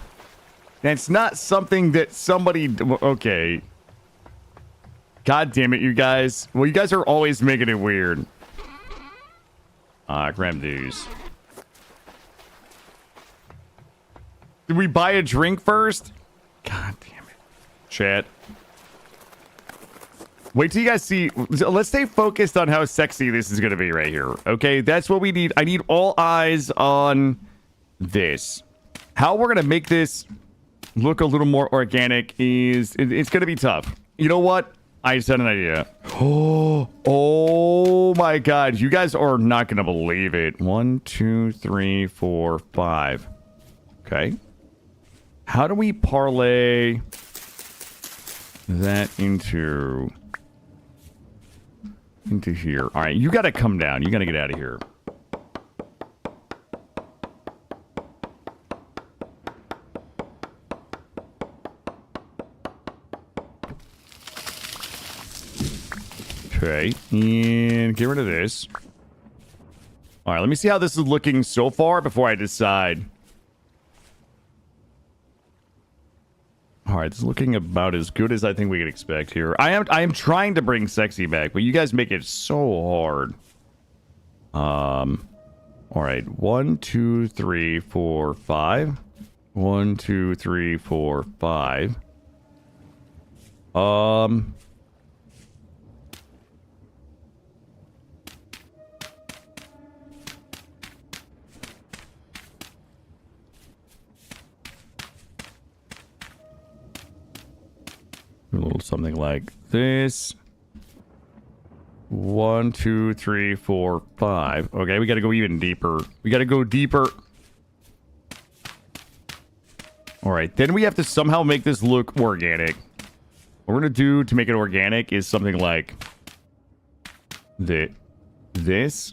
That's not something that somebody... Okay. God damn it, you guys. Well, you guys are always making it weird. Grab these. Did we buy a drink first? God damn it. Chat. Wait till you guys see. Let's stay focused on how sexy this is going to be right here. Okay, that's what we need. I need all eyes on this. How we're going to make this look a little more organic is... It's going to be tough. You know what? I just had an idea. Oh my god. You guys are not going to believe it. 1, 2, 3, 4, 5. Okay. How do we parlay that into here? All right, you got to come down. You got to get out of here. Okay, and get rid of this. All right, let me see how this is looking so far before I decide. All right, it's looking about as good as I think we could expect here. I am trying to bring sexy back, but you guys make it so hard. All right, 1, 2, 3, 4, 5. 1, 2, 3, 4, 5. A little something like this. 1, 2, 3, 4, 5. Okay, we got to go even deeper. We got to go deeper. All right, then we have to somehow make this look organic. What we're going to do to make it organic is something like this.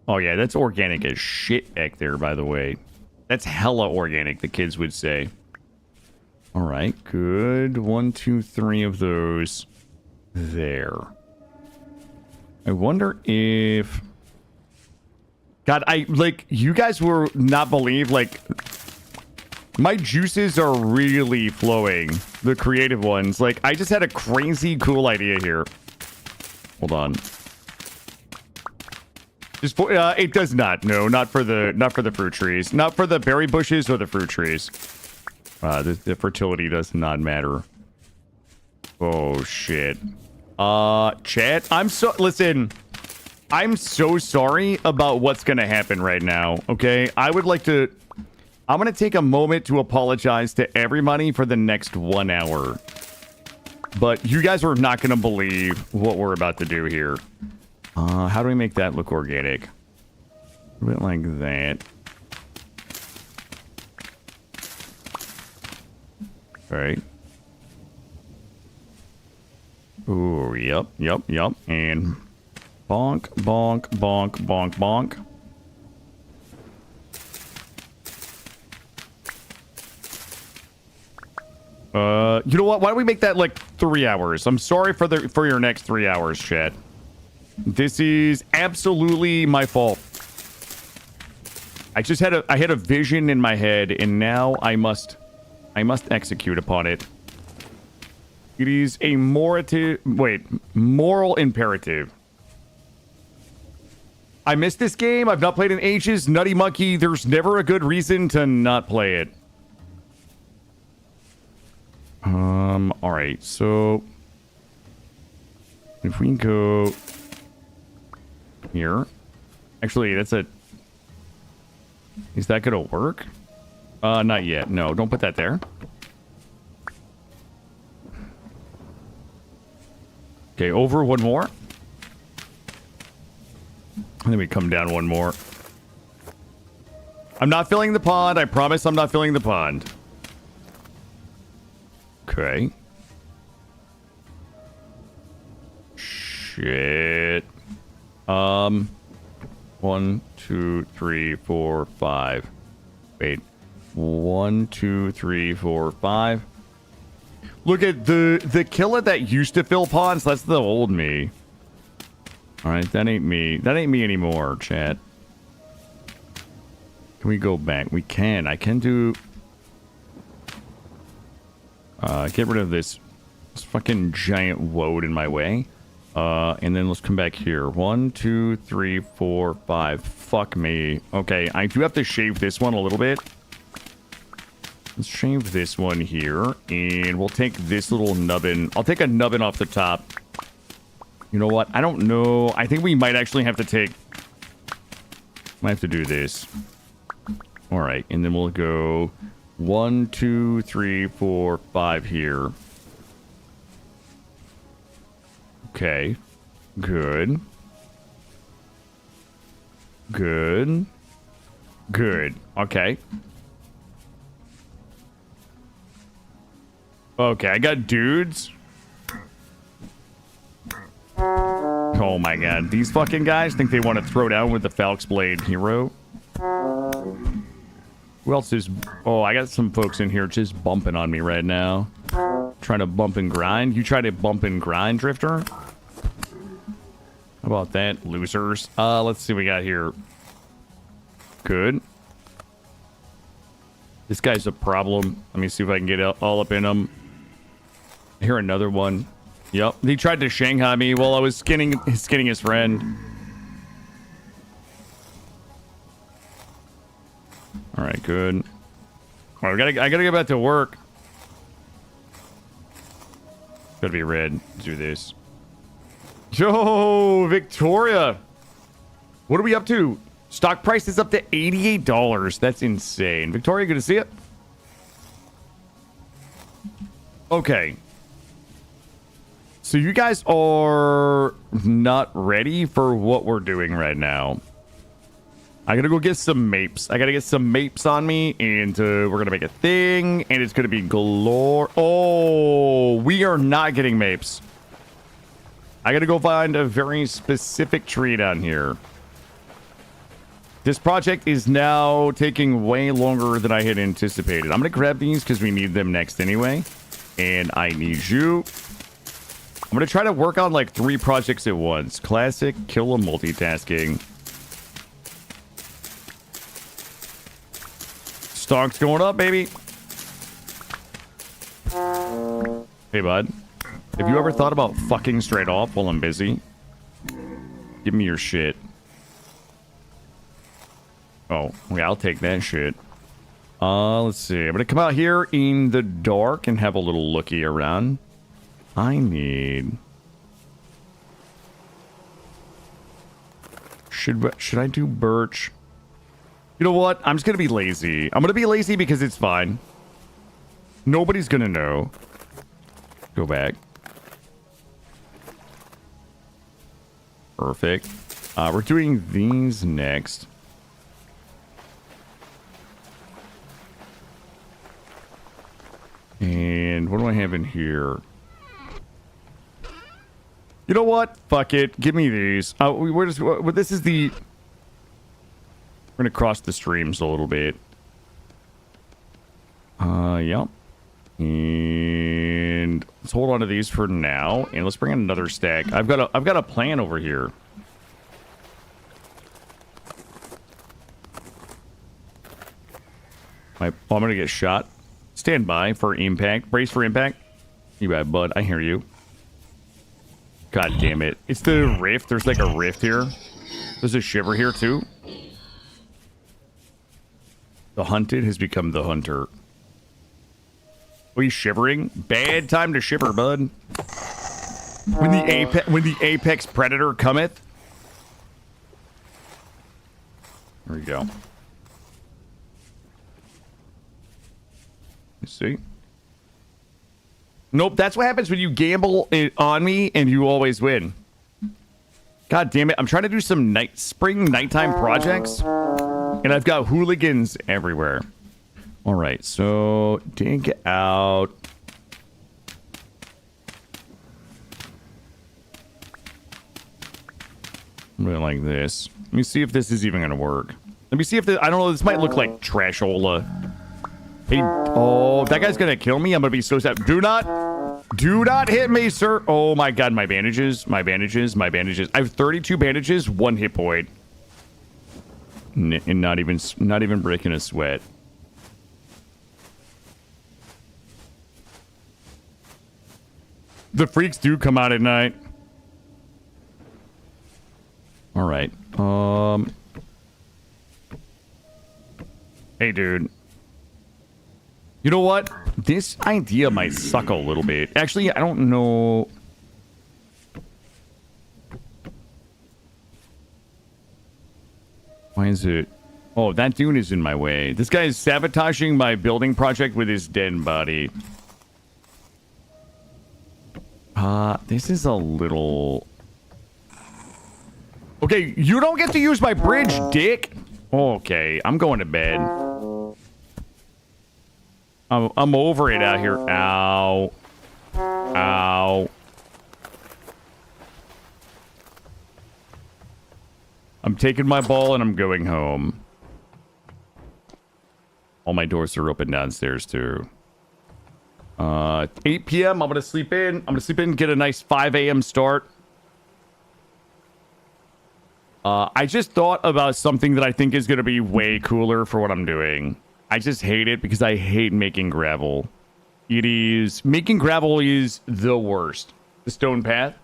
Oh, yeah, that's organic as shit back there, by the way. That's hella organic, the kids would say. All right, good. 1, 2, 3 of those there. I wonder if... God, you guys will not believe, like... My juices are really flowing. The creative ones. Like, I just had a crazy cool idea here. Hold on. Just for, it does not. No, not for the fruit trees. Not for the berry bushes or the fruit trees. The fertility does not matter. Oh shit. Chat, listen. I'm so sorry about what's gonna happen right now. Okay, I'm gonna take a moment to apologize to everybody for the next 1 hour. But you guys are not gonna believe what we're about to do here. How do we make that look organic? A bit like that. All right. Ooh, yep. And bonk, bonk, bonk, bonk, bonk. You know what? Why don't we make that like 3 hours? I'm sorry for your next 3 hours, chat. This is absolutely my fault. I had a vision in my head, and now I must execute upon it. It is a moral imperative. I missed this game. I've not played in ages. Nutty Monkey, there's never a good reason to not play it. All right, so if we go here, actually, is that gonna work? Not yet. No, don't put that there. Okay, over one more. And then we come down one more. I'm not filling the pond. I promise I'm not filling the pond. Okay. Shit. 1, 2, 3, 4, 5. Wait. 1, 2, 3, 4, 5. Look at the killer that used to fill ponds. That's the old me. All right, that ain't me. That ain't me anymore, chat. Can we go back? We can. I can do. Get rid of this fucking giant load in my way. And then let's come back here. 1, 2, 3, 4, 5. Fuck me. Okay, I do have to shave this one a little bit. Let's shave this one here. And we'll take this little nubbin. I'll take a nubbin off the top. You know what? I don't know. I think we might actually have to take... Might have to do this. Alright, and then we'll go 1, 2, 3, 4, 5 here. Okay. Good. Good. Good. Okay. Okay, I got dudes. Oh my god. These fucking guys think they want to throw down with the Falx Blade hero. Who else is... Oh, I got some folks in here just bumping on me right now. Trying to bump and grind. You try to bump and grind, Drifter? How about that, losers? Let's see what we got here. Good. This guy's a problem. Let me see if I can get all up in him. I hear another one. Yep. He tried to Shanghai me while I was skinning his friend. All right, good. All right, I gotta get back to work. Gotta be red. Let's do this. Yo, Victoria. What are we up to? Stock price is up to $88. That's insane. Victoria, good to see it. Okay. So you guys are not ready for what we're doing right now. I gotta go get some mapes. I gotta get some mapes on me, and we're gonna make a thing, and it's gonna be galore. Oh, we are not getting mapes. I gotta go find a very specific tree down here. This project is now taking way longer than I had anticipated. I'm gonna grab these because we need them next anyway, and I need you. I'm gonna try to work on like 3 projects at once. Classic killer multitasking. Stock's going up, baby. Hey, bud. Have you ever thought about fucking straight off while I'm busy? Give me your shit. Oh, yeah, I'll take that shit. Let's see. I'm gonna come out here in the dark and have a little looky around. I need... Should I do birch? You know what? I'm just gonna be lazy. I'm gonna be lazy because it's fine. Nobody's gonna know. Go back. Perfect. We're doing these next. And what do I have in here? You know what? Fuck it. Give me these. This is the... We're gonna cross the streams a little bit. Yep. And let's hold on to these for now, and let's bring in another stack. I've got a plan over here. I'm gonna get shot. Stand by for impact. Brace for impact. You bad, bud. I hear you. God damn it. It's the rift. There's like a rift here. There's a shiver here too. The hunted has become the hunter. Are you shivering? Bad time to shiver, bud. When the apex predator cometh. There we go. You see? Nope, that's what happens when you gamble on me and you always win. God damn it. I'm trying to do some spring nighttime projects. And I've got hooligans everywhere. All right, so dig out. Something like this. Let me see if this is even going to work. Let me see if this... I don't know. This might look like trashola. Hey, oh, that guy's going to kill me. I'm going to be so sad. Do not hit me, sir. Oh, my God. My bandages. My bandages. My bandages. I have 32 bandages. 1 hit point. And not even breaking a sweat. The freaks do come out at night. All right. Hey, dude. You know what? This idea might suck a little bit. Actually, I don't know. Why is it? Oh, that dune is in my way. This guy is sabotaging my building project with his dead body. This is a little... Okay, you don't get to use my bridge, dick. Okay, I'm going to bed. I'm over it out here. Ow. Ow. I'm taking my ball and I'm going home. All my doors are open downstairs too. 8 p.m. I'm gonna sleep in. Get a nice 5 a.m. start. I just thought about something that I think is gonna be way cooler for what I'm doing. I just hate it because I hate making gravel. Making gravel is the worst. The stone path.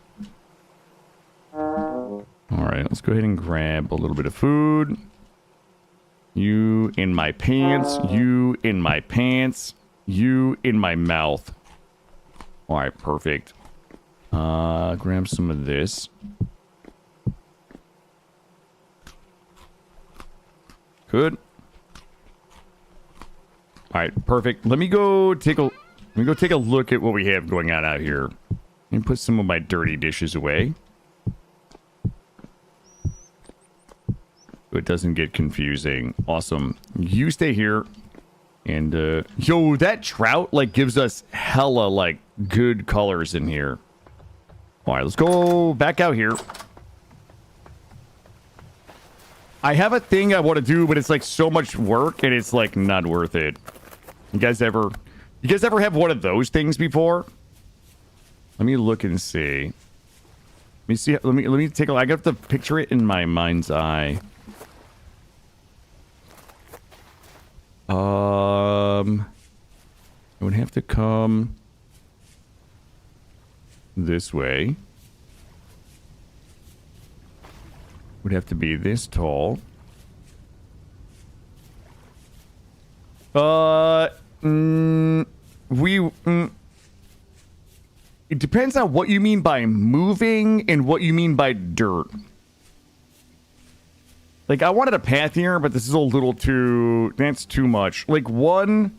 All right, let's go ahead and grab a little bit of food. You in my pants. You in my pants. You in my mouth. All right, perfect. Grab some of this. Good. All right, perfect. Let me go take a look at what we have going on out here. And put some of my dirty dishes away. So it doesn't get confusing. Awesome. You stay here. And, yo, that trout, like, gives us hella, like, good colors in here. All right, let's go back out here. I have a thing I want to do, but it's, like, so much work, and it's, like, not worth it. You guys ever have one of those things before? Let me look and see. Let me see. Let me take a look. I got to picture it in my mind's eye. I would have to come. this way. Would have to be this tall. It depends on what you mean by moving and what you mean by dirt. Like, I wanted a path here, but this is a little too... That's too much. Like, one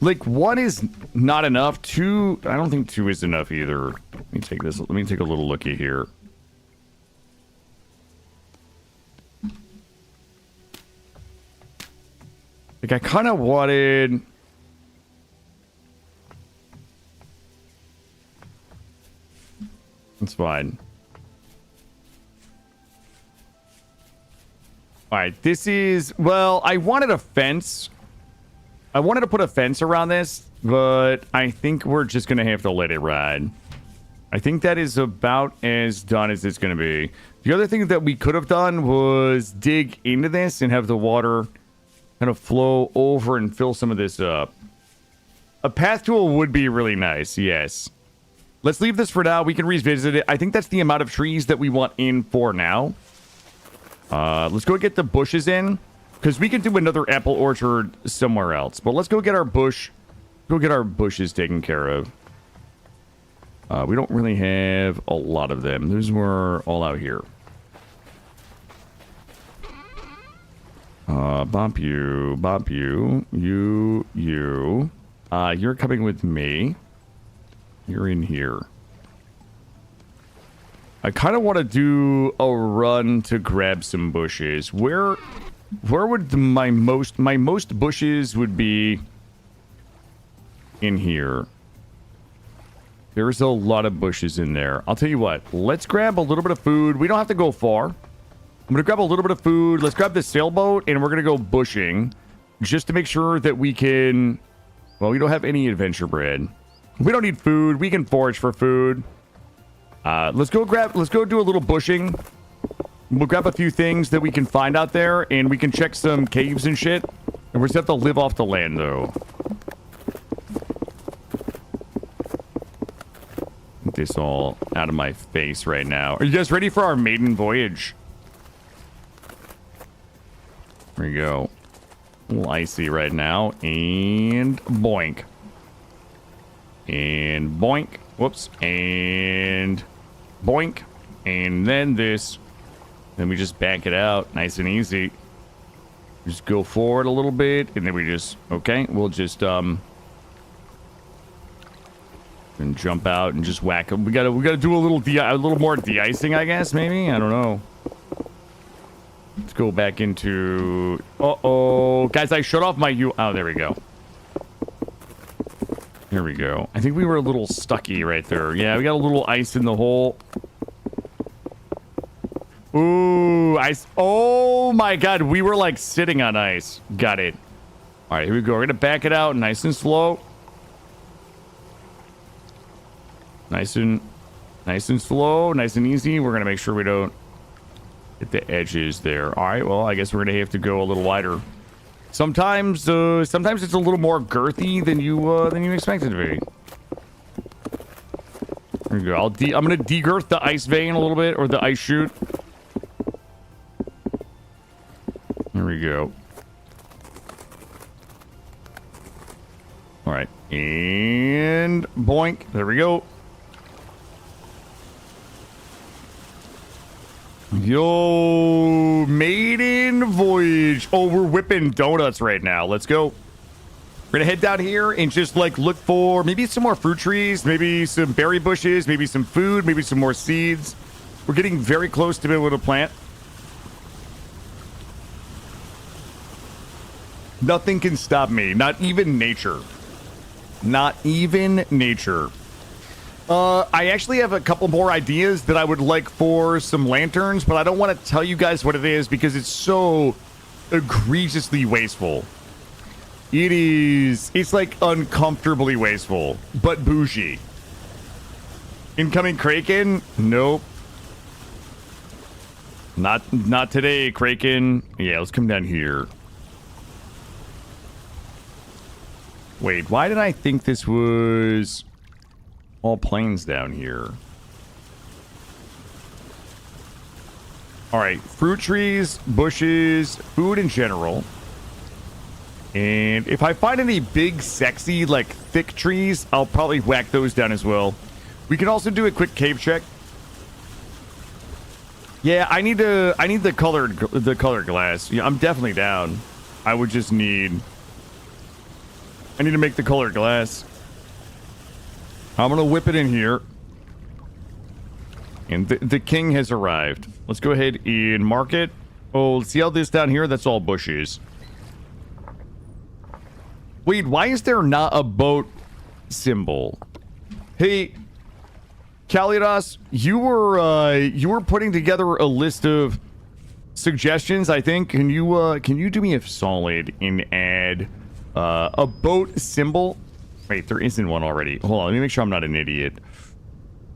is not enough. Two... I don't think two is enough either. Let me take this... Let me take a little looky here. Like, I kind of wanted... It's fine. Alright, this is... Well, I wanted a fence. I wanted to put a fence around this, but I think we're just going to have to let it ride. I think that is about as done as it's going to be. The other thing that we could have done was dig into this and have the water kind of flow over and fill some of this up. A path tool would be really nice, yes. Let's leave this for now. We can revisit it. I think that's the amount of trees that we want in for now. Let's go get the bushes in, because we can do another apple orchard somewhere else. But let's go get our bushes taken care of. We don't really have a lot of them. Those were all out here. Bump you. You. You're coming with me. You're in here. I kind of want to do a run to grab some bushes. Where would my most bushes would be? In here. There's a lot of bushes in there. I'll tell you what. Let's grab a little bit of food. We don't have to go far. I'm going to grab a little bit of food. Let's grab the sailboat, and we're going to go bushing. Just to make sure that we can... Well, we don't have any adventure bread. We don't need food. We can forage for food. Let's go do a little bushing. We'll grab a few things that we can find out there, and we can check some caves and shit. And we're just have to live off the land, though. Get this all out of my face right now. Are you guys ready for our maiden voyage? There we go. A little icy right now. And boink. And boink. Whoops. And boink. And then this. Then we just back it out. Nice and easy. Just go forward a little bit. And then we just... Okay. We'll just... And jump out and just whack them. We gotta do a little more de-icing, I guess, maybe? I don't know. Let's go back into... Uh-oh. Guys, I shut off my... Oh, there we go. There we go. I think we were a little stucky right there. Yeah, we got a little ice in the hole. Ooh, ice. Oh my god, we were like sitting on ice. Got it. All right, here we go. We're gonna back it out nice and slow. Nice and slow, nice and easy. We're gonna make sure we don't hit the edges there. All right, well, I guess we're gonna have to go a little wider. Sometimes it's a little more girthy than you expect it to be. There we go. I'm gonna degirth the ice vein a little bit, or the ice chute. There we go. All right, and boink. There we go. Yo, maiden voyage. Oh, we're whipping donuts right now. Let's go. We're gonna head down here and just like look for maybe some more fruit trees, maybe some berry bushes, maybe some food, maybe some more seeds. We're getting very close to being able to plant. Nothing can stop me. Not even nature. Not even nature. I actually have a couple more ideas that I would like for some lanterns, but I don't want to tell you guys what it is because it's so egregiously wasteful. It's like uncomfortably wasteful, but bougie. Incoming Kraken? Nope. Not today, Kraken. Yeah, let's come down here. Wait, why did I think this was... all plains down here. All right, fruit trees, bushes, food in general. And if I find any big, sexy, like thick trees, I'll probably whack those down as well. We can also do a quick cave check. Yeah, I need the colored glass. Yeah, I'm definitely down. I need to make the colored glass. I'm gonna whip it in here. And the king has arrived. Let's go ahead and mark it. Oh, see all this down here? That's all bushes. Wait, why is there not a boat symbol? Hey, Killadrix, you were putting together a list of suggestions, I think. Can you do me a solid and add a boat symbol? Wait, there isn't one already. Hold on, let me make sure I'm not an idiot.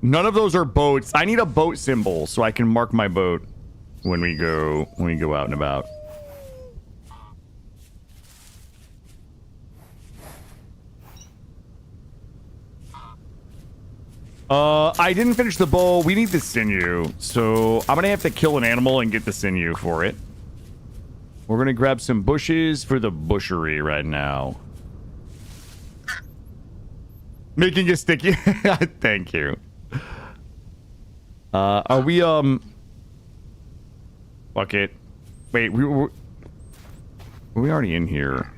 None of those are boats. I need a boat symbol so I can mark my boat when we go out and about. I didn't finish the bowl. We need the sinew, so I'm gonna have to kill an animal and get the sinew for it. We're gonna grab some bushes for the bushery right now. Making it sticky. Thank you. Are we, fuck it. Wait, were we already in here?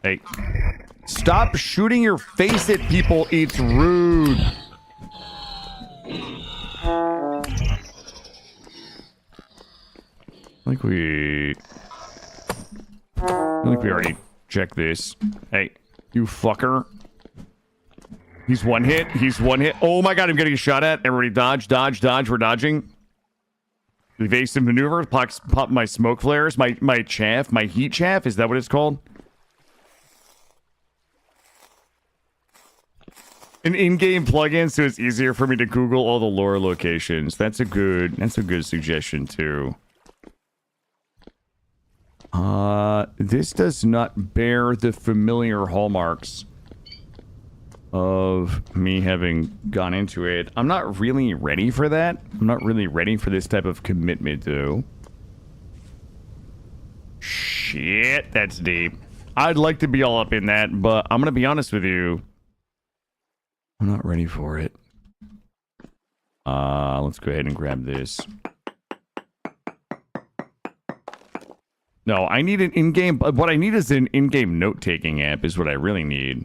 Hey. Stop shooting your face at people. It's rude. I think we already checked this. Hey, you fucker. He's one hit. He's one hit. Oh my god, I'm getting shot at. Everybody dodge, dodge, dodge. We're dodging. Evasive maneuver. Pop my smoke flares. My chaff. My heat chaff. Is that what it's called? An in-game plugin so it's easier for me to Google all the lore locations. That's a good suggestion too. This does not bear the familiar hallmarks of me having gone into it. I'm not really ready for that. I'm not really ready for this type of commitment though. Shit, that's deep. I'd like to be all up in that, but I'm gonna be honest with you. I'm not ready for it. Let's go ahead and grab this. No, I need an in-game... What I need is an in-game note-taking app is what I really need.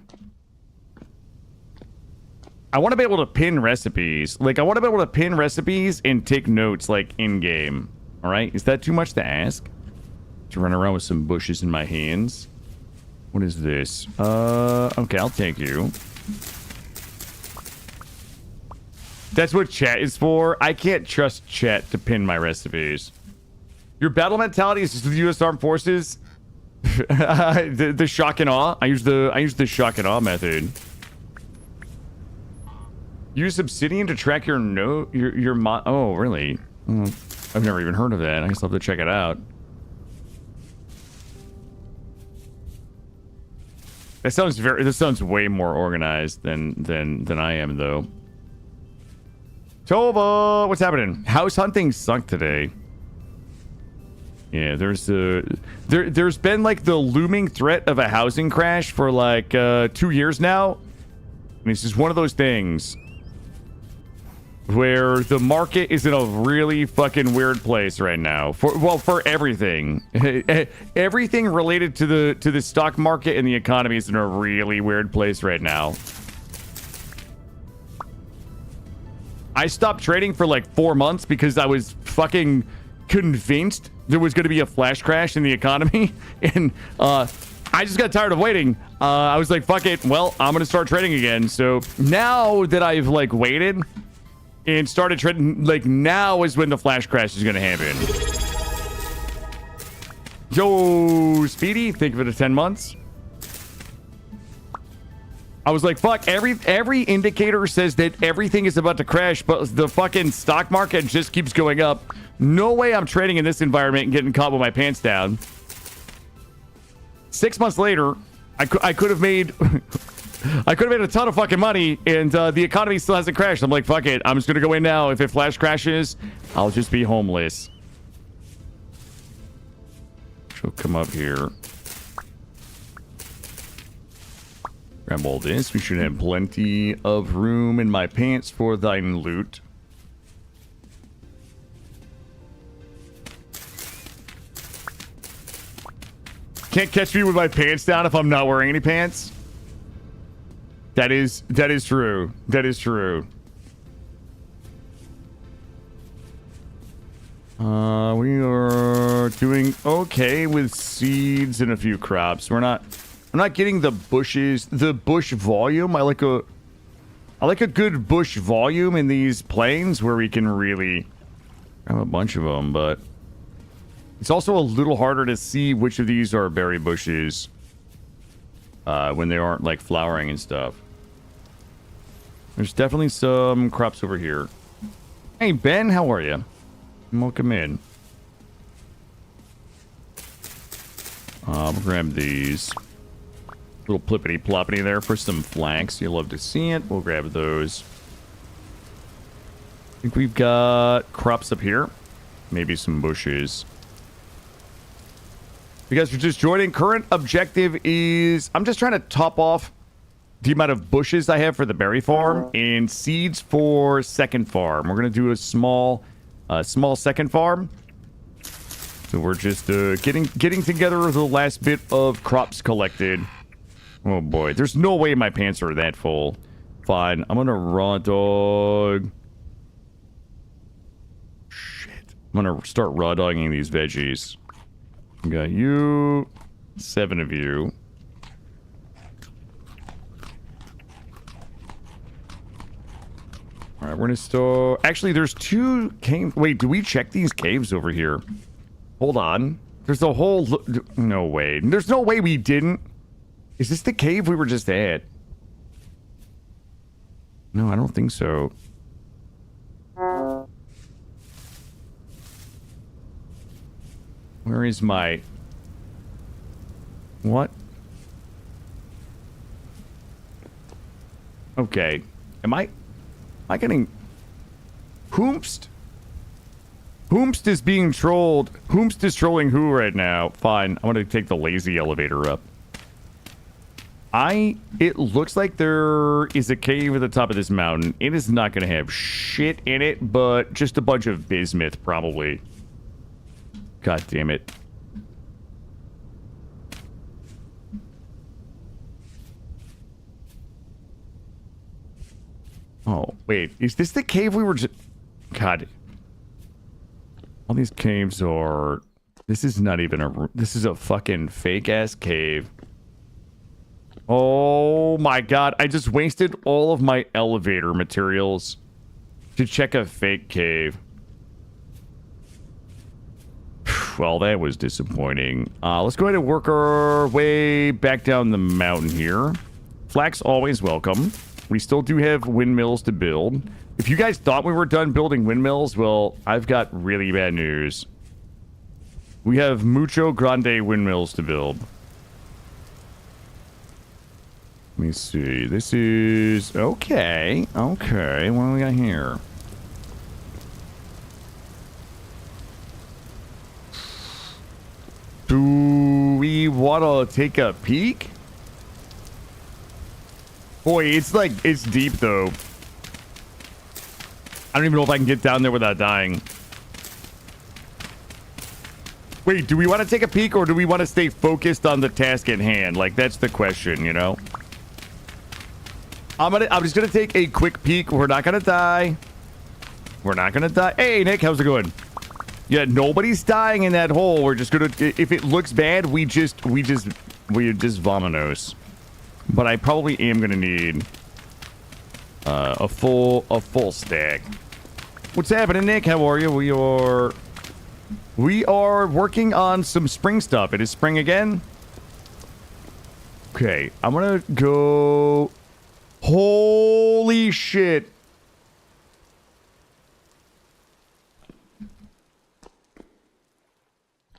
I want to be able to pin recipes. Like, I want to be able to pin recipes and take notes, like, in-game. Alright? Is that too much to ask? To run around with some bushes in my hands? What is this? Okay, I'll take you. That's what chat is for. I can't trust chat to pin my recipes. Your battle mentality is just the U.S. Armed Forces. the shock and awe. I use the shock and awe method. Use Obsidian to track your oh, really? I've never even heard of that. I guess I'll have to check it out. That sounds way more organized than I am though. Tova, what's happening? House hunting sucked today. Yeah, there's been like the looming threat of a housing crash for like 2 years now. And this is one of those things where the market is in a really fucking weird place right now. For everything. Everything related to the stock market and the economy is in a really weird place right now. I stopped trading for like 4 months because I was fucking convinced there was going to be a flash crash in the economy. And I just got tired of waiting. I was like, fuck it. Well, I'm going to start trading again. So now that I've like waited and started trading, like now is when the flash crash is going to happen. Yo, Speedy, thank you for the 10 months. I was like, fuck, every indicator says that everything is about to crash, but the fucking stock market just keeps going up. No way I'm trading in this environment and getting caught with my pants down. 6 months later, I could have made I could have made a ton of fucking money, and the economy still hasn't crashed. I'm like, fuck it. I'm just gonna go in now. If it flash crashes, I'll just be homeless. She'll come up here. Grab all this. We should have plenty of room in my pants for thine loot. Can't catch me with my pants down if I'm not wearing any pants. That is true. That is true. We are doing okay with seeds and a few crops. I'm not getting the bushes, the bush volume. I like a good bush volume in these plains where we can really have a bunch of them, but it's also a little harder to see which of these are berry bushes when they aren't like flowering and stuff. There's definitely some crops over here. Hey, Ben, how are you? Welcome in. We'll grab these. Little plippity ploppity there for some flanks. You'll love to see it. We'll grab those. I think we've got crops up here. Maybe some bushes. If you guys are just joining, current objective is I'm just trying to top off the amount of bushes I have for the berry farm and seeds for second farm. We're going to do a small second farm. So we're just getting together the last bit of crops collected. Oh boy, there's no way my pants are that full. Fine, I'm going to raw dog. Shit. I'm going to start raw dogging these veggies. Got you. 7 of you. Alright, we're gonna start... Actually, there's 2 caves... Wait, do we check these caves over here? Hold on. There's a whole... No way. There's no way we didn't. Is this the cave we were just at? No, I don't think so. Where is my... What? Okay. Am I getting... Hoomst? Hoomst is being trolled. Hoomst is trolling who right now? Fine. I'm gonna take the lazy elevator up. It looks like there is a cave at the top of this mountain. It is not gonna have shit in it, but just a bunch of bismuth, probably. God damn it. Oh, wait. Is this the cave we were just... God. All these caves are... This is not even a... This is a fucking fake-ass cave. Oh my god. I just wasted all of my elevator materials to check a fake cave. Well, that was disappointing. Let's go ahead and work our way back down the mountain here. Flax always welcome. We still do have windmills to build. If you guys thought we were done building windmills, well, I've got really bad news. We have mucho grande windmills to build. Let me see. This is... Okay. Okay. What do we got here? Do we want to take a peek? Boy, it's like, it's deep though. I don't even know if I can get down there without dying. Wait, do we want to take a peek or do we want to stay focused on the task at hand? Like, that's the question, you know? I'm just gonna take a quick peek. We're not gonna die. We're not gonna die. Hey, Nick, how's it going? Yeah, nobody's dying in that hole. We're just gonna... If it looks bad, we just vominos. But I probably am gonna need a full stack. What's happening, Nick? How are you? We are working on some spring stuff. It is spring again. Okay, I'm gonna go... Holy shit.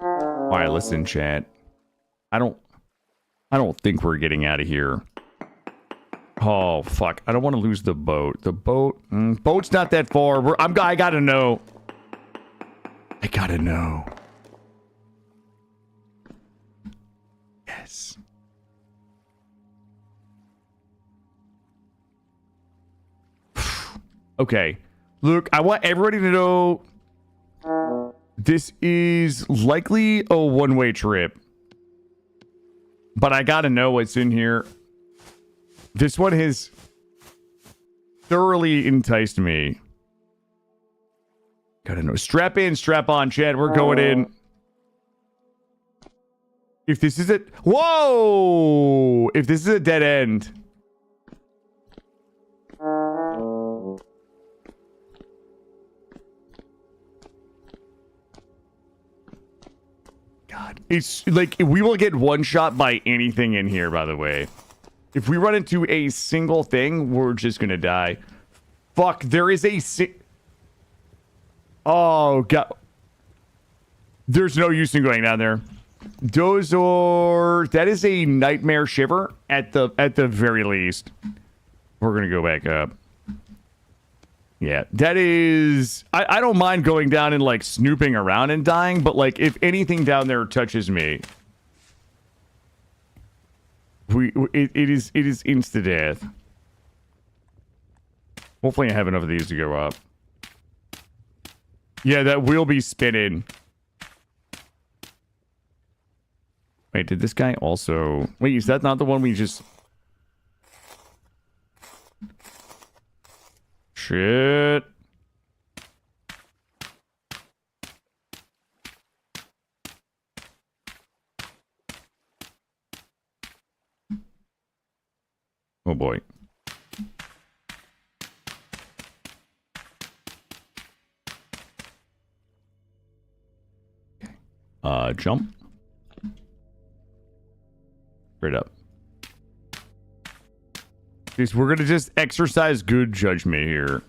Alright, listen, chat. I don't think we're getting out of here. Oh, fuck. I don't want to lose the boat. The boat... boat's not that far. I gotta know. I gotta know. Yes. Okay. Look, I want everybody to know this is likely a one-way trip. But I gotta know what's in here. This one has thoroughly enticed me. Gotta know. Strap in, strap on, Chad. We're going in. If this is a... Whoa! If this is a dead end... God. It's like, we will get one shot by anything in here, by the way. If we run into a single thing, we're just gonna die. Fuck, there is a... Oh, God. There's no use in going down there. Dozor... That is a nightmare shiver at the very least. We're gonna go back up. Yeah, that is... I don't mind going down and, like, snooping around and dying, but, like, if anything down there touches me... It is insta-death. Hopefully I have enough of these to go up. Yeah, that will be spinning. Wait, did this guy also... Wait, is that not the one we just... Shit. Oh boy. Jump. Straight up. Jeez, we're gonna just exercise good judgment here.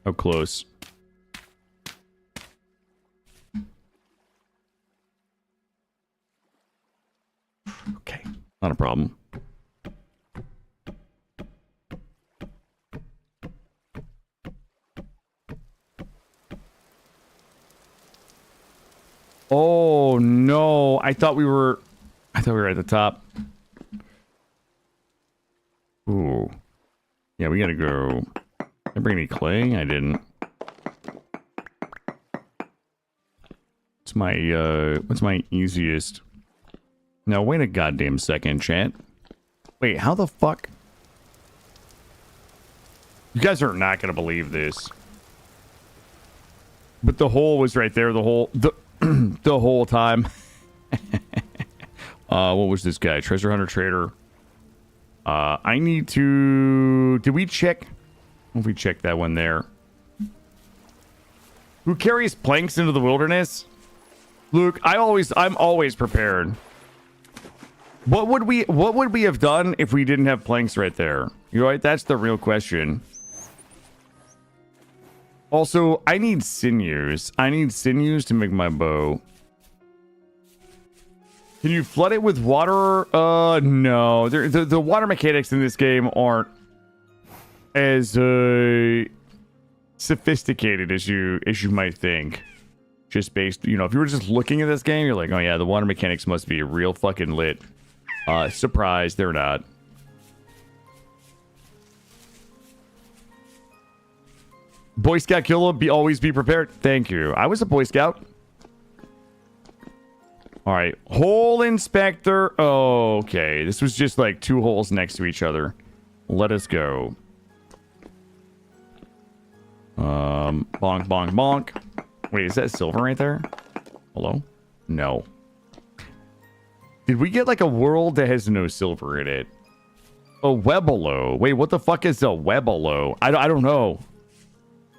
How close? Okay, not a problem. Oh no, I thought we were at the top. Ooh. Yeah, we gotta go. Did I bring any clay? I didn't. What's my easiest? Now wait a goddamn second, chat. Wait, how the fuck? You guys are not gonna believe this. But the hole was right there the whole time. What was this guy? Treasure hunter trader. I need to... Did we check? If we check that one there. Who carries planks into the wilderness? Luke, I'm always prepared. What would we have done if we didn't have planks right there? You know what? That's the real question. Also, I need sinews. I need sinews to make my bow. Can you flood it with water? No. The water mechanics in this game aren't as sophisticated as you might think. Just based, you know, if you were just looking at this game, you're like, oh yeah, the water mechanics must be real fucking lit. Surprise, they're not. Boy Scout Killer, always be prepared. Thank you. I was a Boy Scout. All right, hole inspector. Oh, okay, this was just like two holes next to each other. Let us go. Bonk, bonk, bonk. Wait, is that silver right there? Hello? No. Did we get like a world that has no silver in it? A Webelo. Wait, what the fuck is a Webelo? I don't know.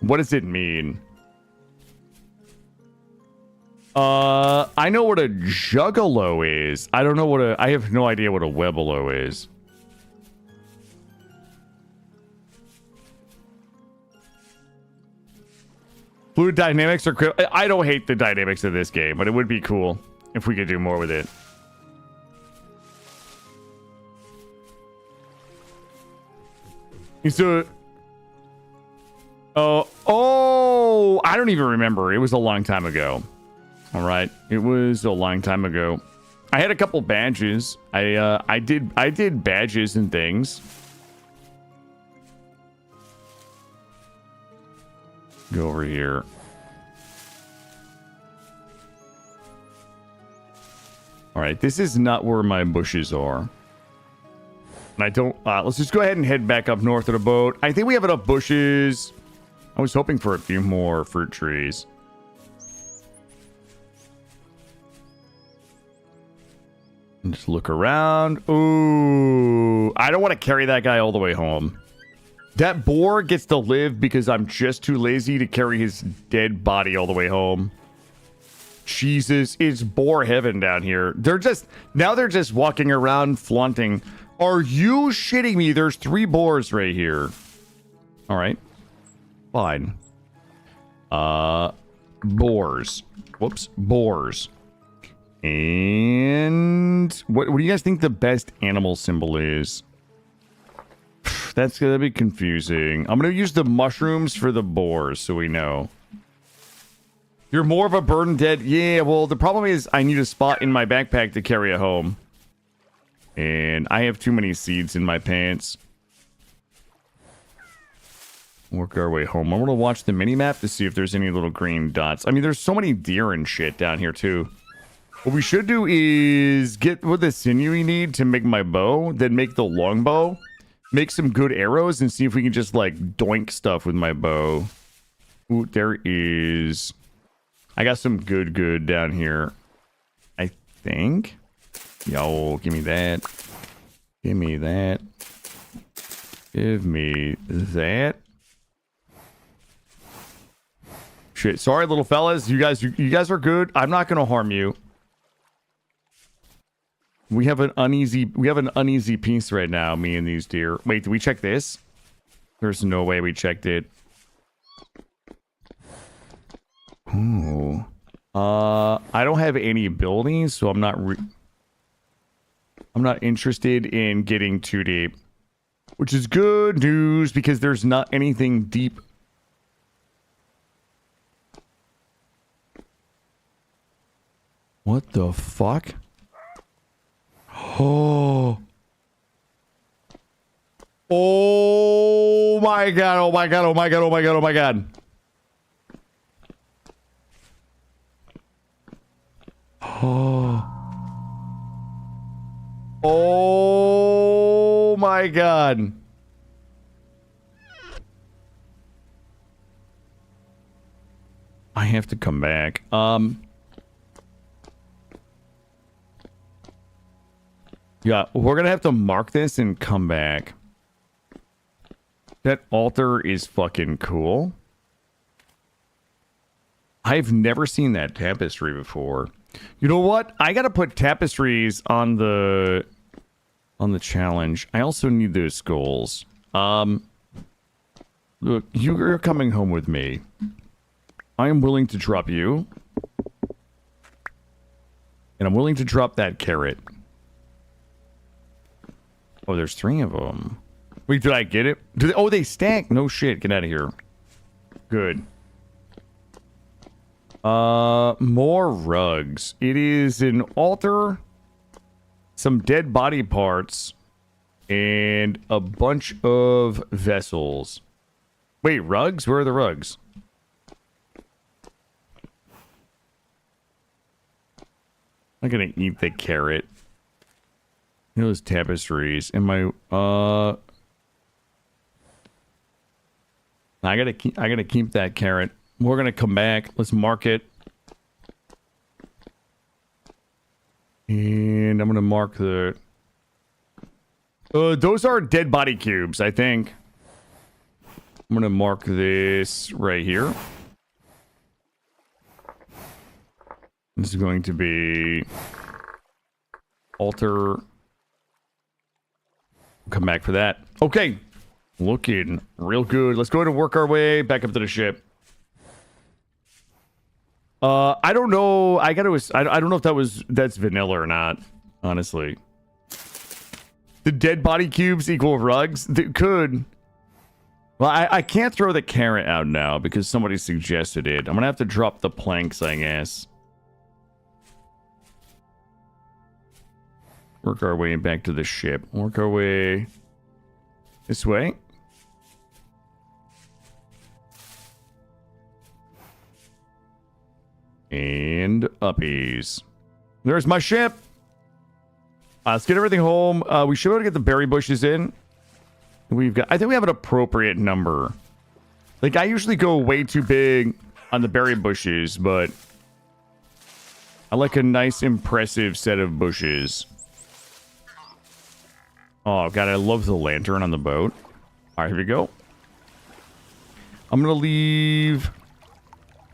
What does it mean? I know what a Juggalo is. I don't know what I have no idea what a Webelo is. Fluid dynamics are... I don't hate the dynamics of this game, but it would be cool if we could do more with it. So, oh, I don't even remember. It was a long time ago. All right, it was a long time ago. I had a couple badges. I did badges and things. Go over here. All right, this is not where my bushes are. And I don't... let's just go ahead and head back up north of the boat. I think we have enough bushes. I was hoping for a few more fruit trees. And just look around. Ooh. I don't want to carry that guy all the way home. That boar gets to live because I'm just too lazy to carry his dead body all the way home. Jesus, it's boar heaven down here. They're just walking around flaunting. Are you shitting me? There's 3 boars right here. All right. Fine. Boars. Whoops. Boars. And what do you guys think the best animal symbol is? That's gonna be confusing. I'm gonna use the mushrooms for the boars so we know. You're more of a bird and dead. Yeah, well, the problem is I need a spot in my backpack to carry it home. And I have too many seeds in my pants. Work our way home. I'm gonna watch the mini-map to see if there's any little green dots. I mean, there's so many deer and shit down here, too. What we should do is get what the sinew we need to make my bow, then make the longbow, make some good arrows, and see if we can just, like, doink stuff with my bow. Ooh, there is... I got some good down here. I think. Yo, give me that. Give me that. Give me that. Shit, sorry, little fellas. You guys are good. I'm not gonna harm you. We have an uneasy peace right now, me and these deer. Wait, did we check this? There's no way we checked it. Ooh. I don't have any abilities, so I'm not interested in getting too deep. Which is good news, because there's not anything deep. What the fuck? Oh. Oh my god, oh my god, oh my god, oh my god, oh my god. Oh. Oh my god. I have to come back. Yeah, we're gonna have to mark this and come back. That altar is fucking cool. I've never seen that tapestry before. You know what? I gotta put tapestries on the challenge. I also need those skulls. Look, you're coming home with me. I am willing to drop you. And I'm willing to drop that carrot. Oh, there's 3 of them. Wait, did I get it? Oh, they stack. No shit. Get out of here. Good. More rugs. It is an altar, some dead body parts, and a bunch of vessels. Wait, rugs? Where are the rugs? I'm gonna eat the carrot. Those tapestries. And my I gotta keep that carrot. We're gonna come back. Let's mark it. And I'm gonna mark the those are dead body cubes, I think. I'm gonna mark this right here. This is going to be altar. Come back for that. Okay. Looking real good. Let's go ahead and work our way back up to the ship. I don't know. I don't know if that's vanilla or not, honestly. The dead body cubes equal rugs? They could. Well, I can't throw the carrot out now because somebody suggested it. I'm gonna have to drop the planks, I guess. Work our way back to the ship. Work our way this way. And uppies. There's my ship. Let's get everything home. We should be able to get the berry bushes in. I think we have an appropriate number. Like, I usually go way too big on the berry bushes, but I like a nice, impressive set of bushes. Oh, God, I love the lantern on the boat. All right, here we go. I'm going to leave...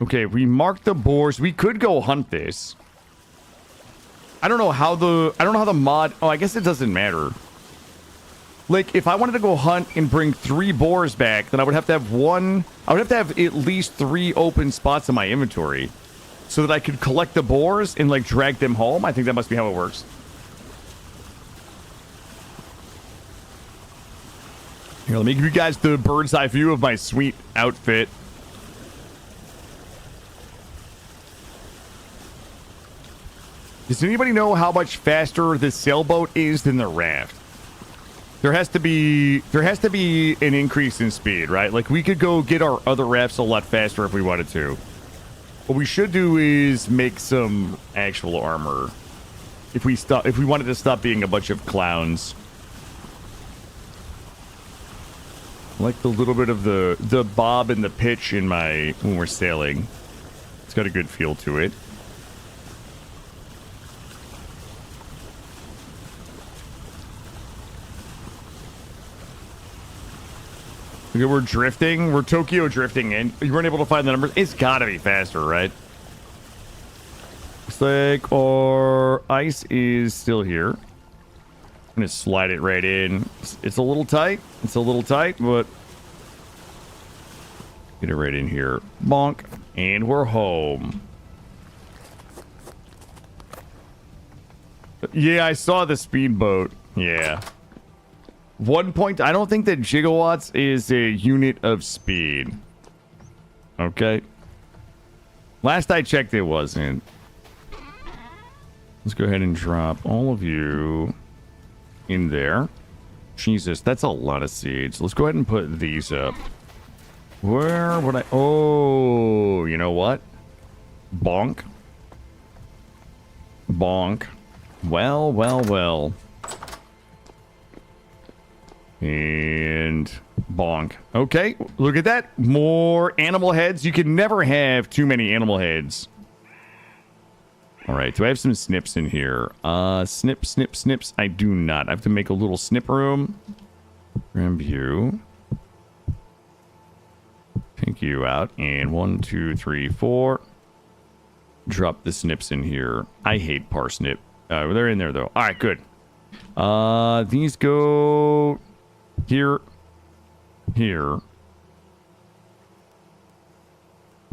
Okay, we marked the boars. We could go hunt this. I don't know how the mod... Oh, I guess it doesn't matter. Like, if I wanted to go hunt and bring 3 boars back, then I would have to have I would have to have at least 3 open spots in my inventory so that I could collect the boars and, like, drag them home. I think that must be how it works. Here, let me give you guys the bird's eye view of my sweet outfit. Does anybody know how much faster the sailboat is than the raft? There has to be an increase in speed, right? Like, we could go get our other rafts a lot faster if we wanted to. What we should do is make some actual armor. If we wanted to stop being a bunch of clowns. I like the little bit of the bob and the pitch in when we're sailing. It's got a good feel to it. Okay, we're drifting. We're Tokyo drifting in. You weren't able to find the numbers. It's gotta be faster, right? Looks like our ice is still here. I'm gonna slide it right in. It's a little tight. It's a little tight, but get it right in here. Bonk. And we're home. Yeah, I saw the speedboat. Yeah. 1 point. I don't think that gigawatts is a unit of speed. Okay. Last I checked, it wasn't. Let's go ahead and drop all of you in there. Jesus, that's a lot of seeds. Let's go ahead and put these up. Where would I... Oh, you know what? Bonk. Bonk. Well, well, well. And bonk. Okay, look at that. More animal heads. You can never have too many animal heads. All right, do I have some snips in here? Snip, snip, snips. I do not. I have to make a little snip room. Grab you. Pick you out. And 1, 2, 3, 4. Drop the snips in here. I hate parsnip. They're in there, though. All right, good. These go... Here. Here.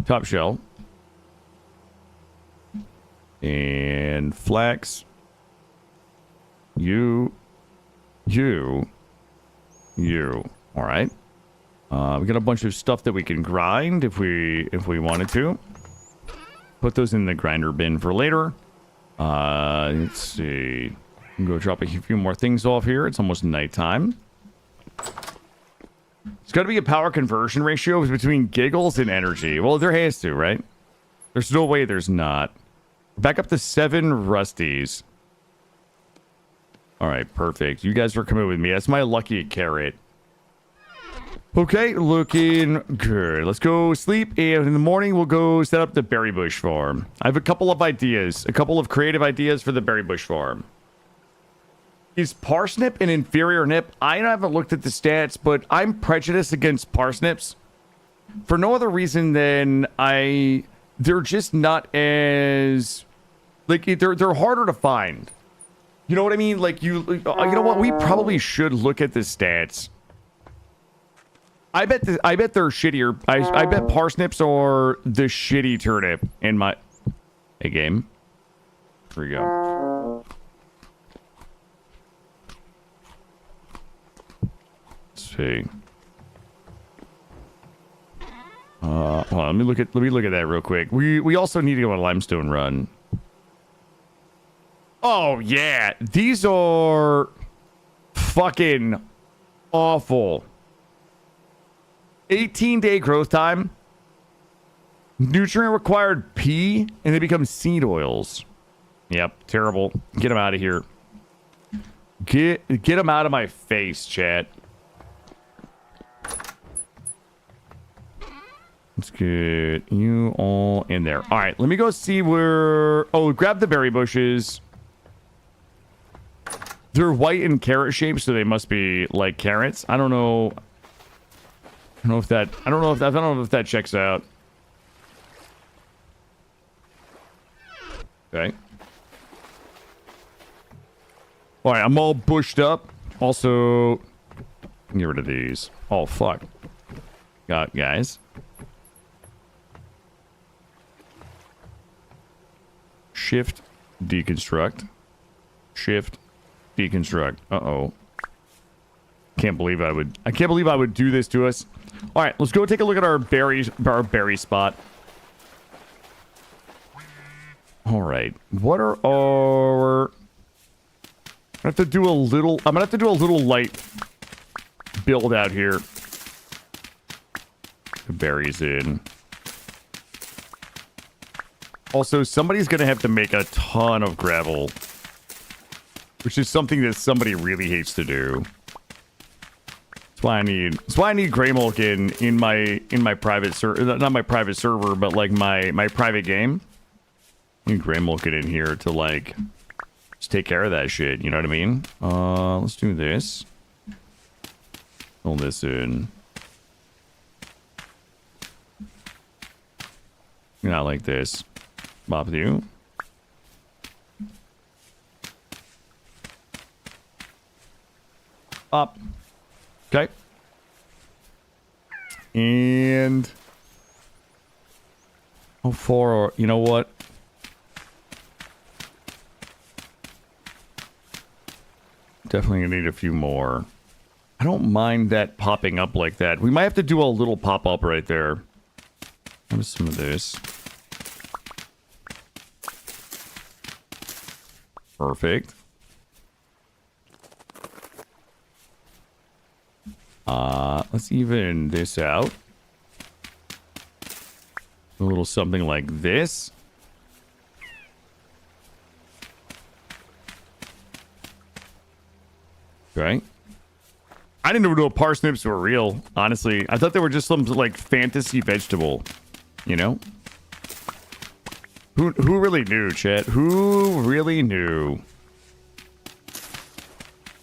Top shell. And flax. You. All right. We got a bunch of stuff that we can grind if we wanted to. Put those in the grinder bin for later. Let's see. I'm gonna go drop a few more things off here. It's almost nighttime. It's got to be a power conversion ratio between giggles and energy. Well, there has to, right? There's no way there's not. Back up to 7 rusties. All right, perfect. You guys are coming with me. That's my lucky carrot. Okay, looking good. Let's go sleep, and in the morning we'll go set up the berry bush farm. I have a couple of ideas, a couple of creative ideas for the berry bush farm. Is parsnip an inferior nip? I haven't looked at the stats, but I'm prejudiced against parsnips for no other reason than they're just not as, like, they're harder to find. You know what I mean? Like, you know what? We probably should look at the stats. I bet they're shittier. I bet parsnips are the shitty turnip in my... Hey, game. Here we go. Let's see. Hold on, let me look at that real quick. We also need to go on a limestone run. Oh yeah, these are fucking awful. 18-day growth time. Nutrient required P, and they become seed oils. Yep, terrible. Get them out of here. Get them out of my face, chat. Let's get you all in there. All right, let me go see where... Oh, grab the berry bushes. They're white and carrot shaped, so they must be like carrots. I don't know. I don't know if that checks out. Okay. All right, I'm all bushed up. Also, get rid of these. Oh fuck. Got guys. Shift, deconstruct. Shift, deconstruct. Uh-oh. I can't believe I would do this to us. All right, let's go take a look at our berry spot. All right. What are our... I'm gonna have to do a little light build out here. The berries in. Also, somebody's gonna have to make a ton of gravel, which is something that somebody really hates to do. That's why I need gray milk in my private server, not my private server, but like my private game. I need gray milk in here to like just take care of that shit. You know what I mean? Let's do this. Fill this in. Not like this. Bop you. Up. Okay. And how far? You know what? Definitely gonna need a few more. I don't mind that popping up like that. We might have to do a little pop up right there. Have some of this. Perfect. Let's even this out. A little something like this. Okay. I didn't even know parsnips were real, honestly. I thought they were just some like fantasy vegetable, you know? Who really knew, chat? Who really knew?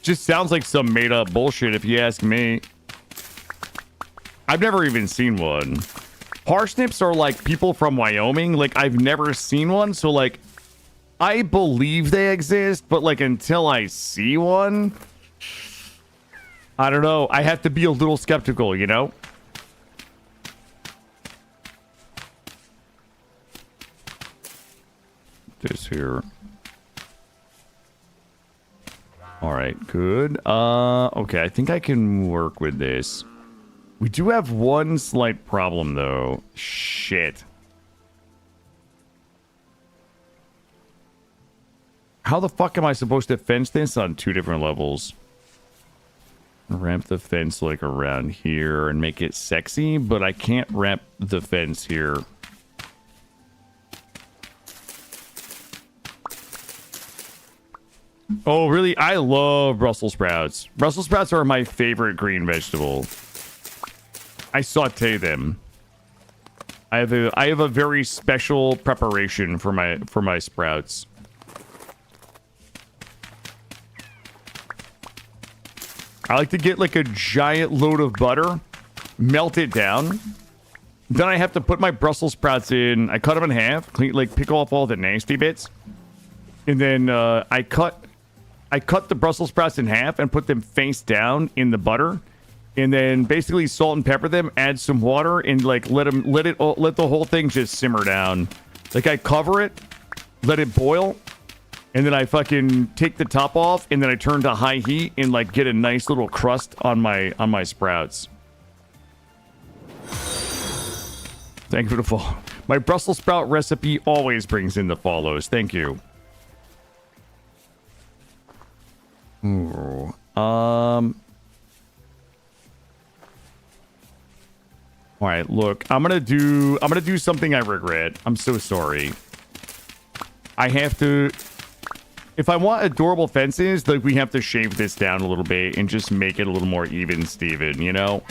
Just sounds like some made up bullshit if you ask me. I've never even seen one. Parsnips are like people from Wyoming. Like I've never seen one, so like I believe they exist, but like until I see one, I don't know. I have to be a little skeptical, you know? This here. All right, good. Okay, I think I can work with this. We do have one slight problem, though. Shit. How the fuck am I supposed to fence this on two different levels? Ramp the fence, like, around here and make it sexy, but I can't ramp the fence here. Oh, really? I love Brussels sprouts. Brussels sprouts are my favorite green vegetable. I saute them. I have a very special preparation for my sprouts. I like to get like a giant load of butter, melt it down. Then I have to put my Brussels sprouts in. I cut them in half, pick off all the nasty bits, and then I cut the Brussels sprouts in half and put them face down in the butter, and then basically salt and pepper them, add some water, and like let the whole thing just simmer down. Like I cover it, let it boil, and then I fucking take the top off, and then I turn to high heat and like get a nice little crust on my sprouts. Thank you for the follow. My Brussels sprout recipe always brings in the follows. Thank you. Ooh. All right, look, I'm gonna do something I regret. I'm so sorry. I have to. If I want adorable fences, like we have to shave this down a little bit and just make it a little more even, Steven, you know?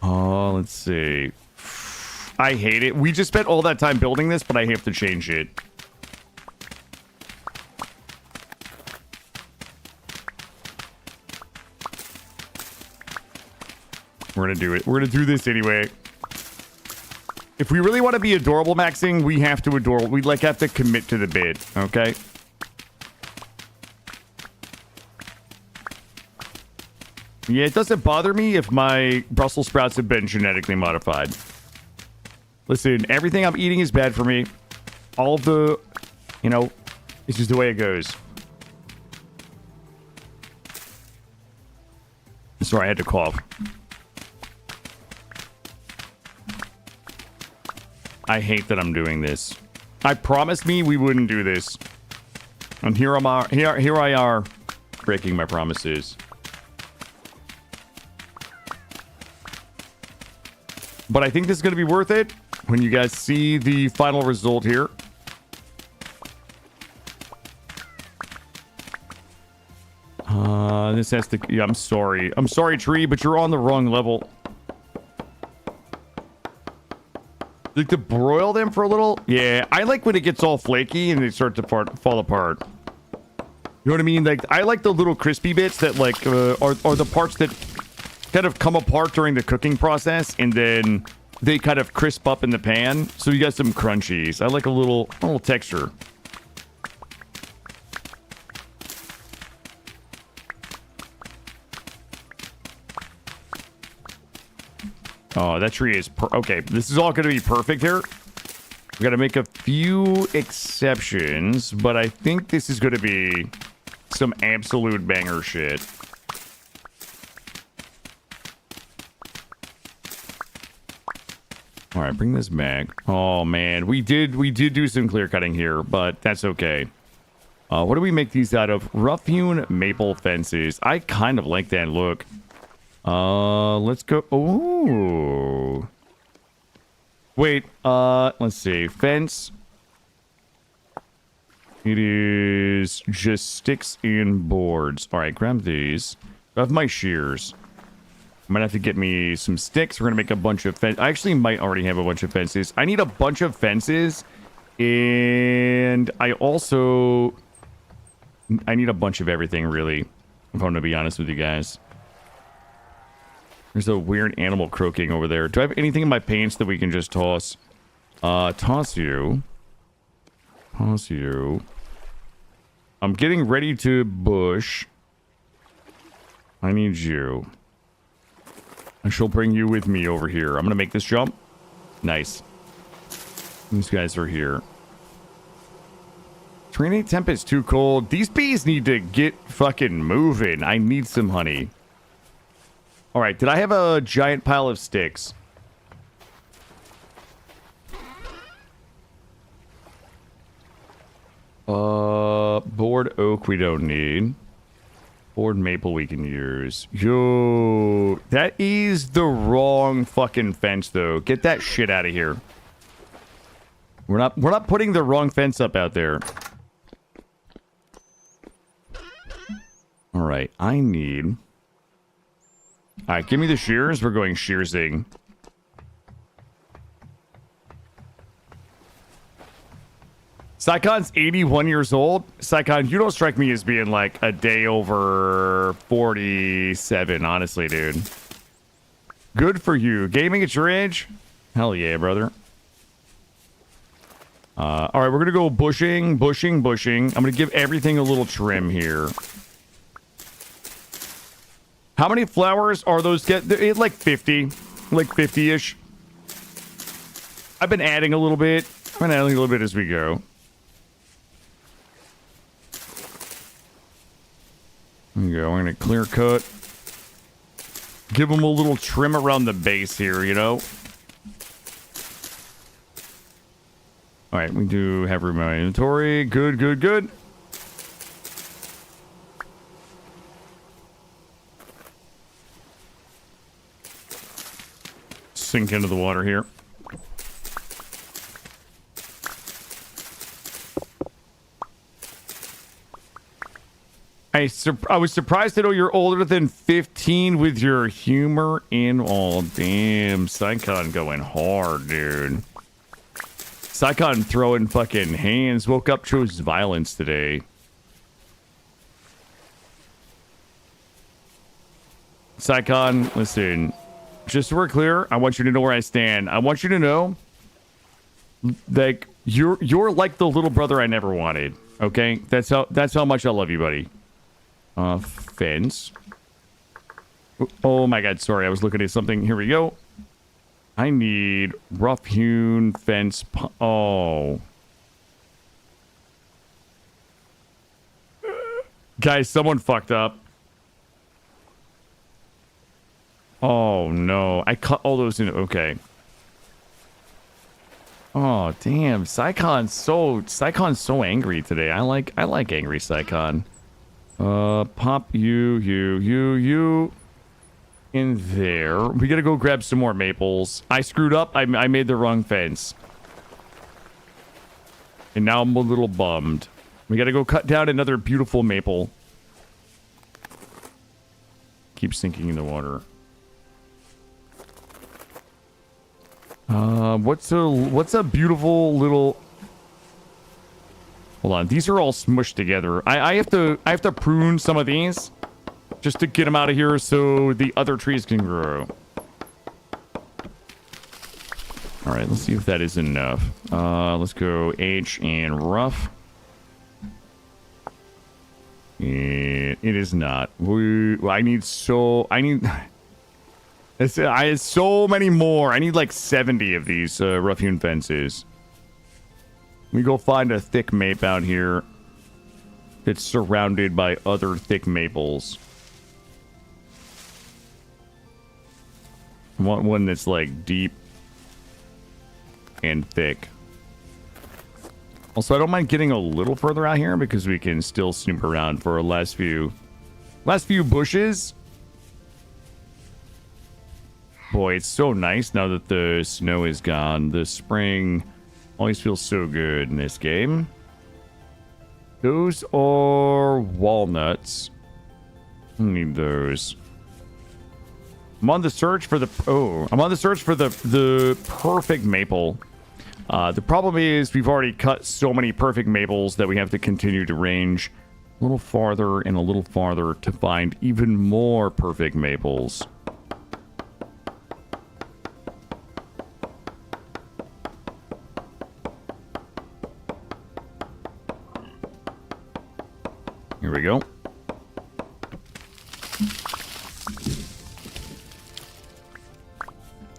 Oh, let's see. I hate it. We just spent all that time building this, but I have to change it. We're gonna do it. We're gonna do this anyway. If we really want to be adorable maxing, we have to adore. We like have to commit to the bid, okay? Yeah, it doesn't bother me if my Brussels sprouts have been genetically modified. Listen, everything I'm eating is bad for me. All of the, you know, it's just the way it goes. Sorry, I had to cough. I hate that I'm doing this. I promised me we wouldn't do this. And here I are breaking my promises. But I think this is going to be worth it when you guys see the final result here. This has to... Yeah, I'm sorry. I'm sorry, tree, but you're on the wrong level. Like to broil them for a little? Yeah, I like when it gets all flaky and they start to fall apart. You know what I mean? Like, I like the little crispy bits that, like, are the parts that kind of come apart during the cooking process, and then they kind of crisp up in the pan. So you got some crunchies. I like a little texture. Oh, that tree is... Okay, this is all going to be perfect here. We got to make a few exceptions, but I think this is going to be some absolute banger shit. All right, bring this back. Oh, man. We did do some clear cutting here, but that's okay. What do we make these out of? Rough-hewn maple fences. I kind of like that look. Let's go. Oh, wait. Let's see. Fence. It is just sticks and boards. All right, grab these. I have my shears. I'm gonna have to get me some sticks. We're gonna make a bunch of fence. I actually might already have a bunch of fences. I need a bunch of fences, and I need a bunch of everything, really. If I'm gonna be honest with you guys. There's a weird animal croaking over there. Do I have anything in my paints that we can just toss? Toss you. Toss you. I'm getting ready to bush. I need you. I shall bring you with me over here. I'm gonna make this jump. Nice. These guys are here. Terrain temp is too cold. These bees need to get fucking moving. I need some honey. All right, did I have a giant pile of sticks? Board oak we don't need. Board maple we can use. Yo, that is the wrong fucking fence though. Get that shit out of here. We're not putting the wrong fence up out there. All right, I need... All right, give me the shears. We're going shearsing. Sycon's 81 years old. Sykon, you don't strike me as being like a day over 47, honestly, dude. Good for you. Gaming at your age? Hell yeah, brother. All right, we're going to go bushing. I'm going to give everything a little trim here. How many flowers are those? Like 50. Like 50-ish. I've been adding a little bit. I'm adding a little bit as we go. There you go. I'm going to clear cut. Give them a little trim around the base here, you know? All right, we do have room in my inventory. Good, good, good. Sink into the water here. I was surprised to know you're older than 15 with your humor in all. Damn, Psychon going hard, dude. Psychon throwing fucking hands. Woke up, chose violence today. Psychon, listen. Just so we're clear, I want you to know where I stand. I want you to know that you're like the little brother I never wanted. Okay? That's how much I love you, buddy. Fence. Oh my god, sorry. I was looking at something. Here we go. I need rough-hewn fence. Oh. Guys, someone fucked up. Oh no. I cut all those in. Okay. Oh, damn. Psychon's so angry today. I like angry Psychon. Pop you in there. We gotta go grab some more maples. I screwed up. I made the wrong fence. And now I'm a little bummed. We gotta go cut down another beautiful maple. Keep sinking in the water. What's a beautiful little... Hold on, these are all smushed together. I have to prune some of these just to get them out of here so the other trees can grow. All right, let's see if that is enough. Let's go H and rough. It is not. I need so many more. I need like 70 of these rough-hewn fences. We go find a thick mape out here that's surrounded by other thick maples. I want one that's like deep and thick. Also, I don't mind getting a little further out here because we can still snoop around for our last few bushes. Boy, it's so nice now that the snow is gone. The spring always feels so good in this game. Those are walnuts. I need those. I'm on the search for the perfect maple. The problem is we've already cut so many perfect maples that we have to continue to range a little farther and a little farther to find even more perfect maples. Here we go.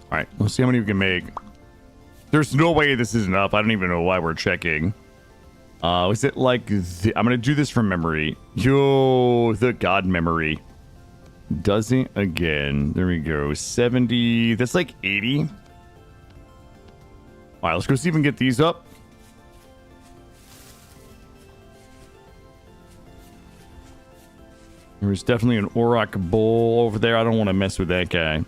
All right, let's see how many we can make. There's no way this is enough. I don't even know why we're checking. Is it like... I'm going to do this from memory. Yo, the god memory. Does it again. There we go. 70. That's like 80. All right, let's go see if we can get these up. There's definitely an Auroch bull over there. I don't want to mess with that guy.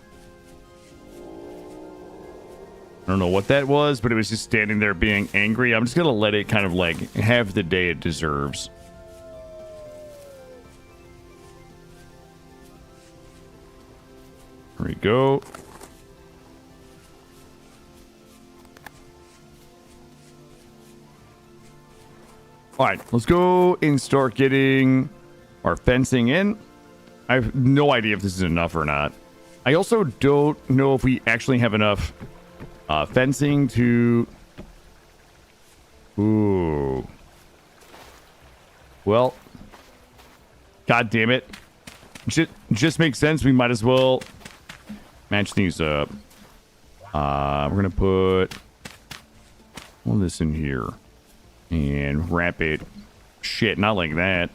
I don't know what that was, but it was just standing there being angry. I'm just going to let it kind of like have the day it deserves. There we go. All right, let's go and start getting our fencing in. I have no idea if this is enough or not. I also don't know if we actually have enough fencing to... Ooh. Well. God damn it. Just makes sense. We might as well match these up. We're going to put all this in here. And wrap it. Shit, not like that.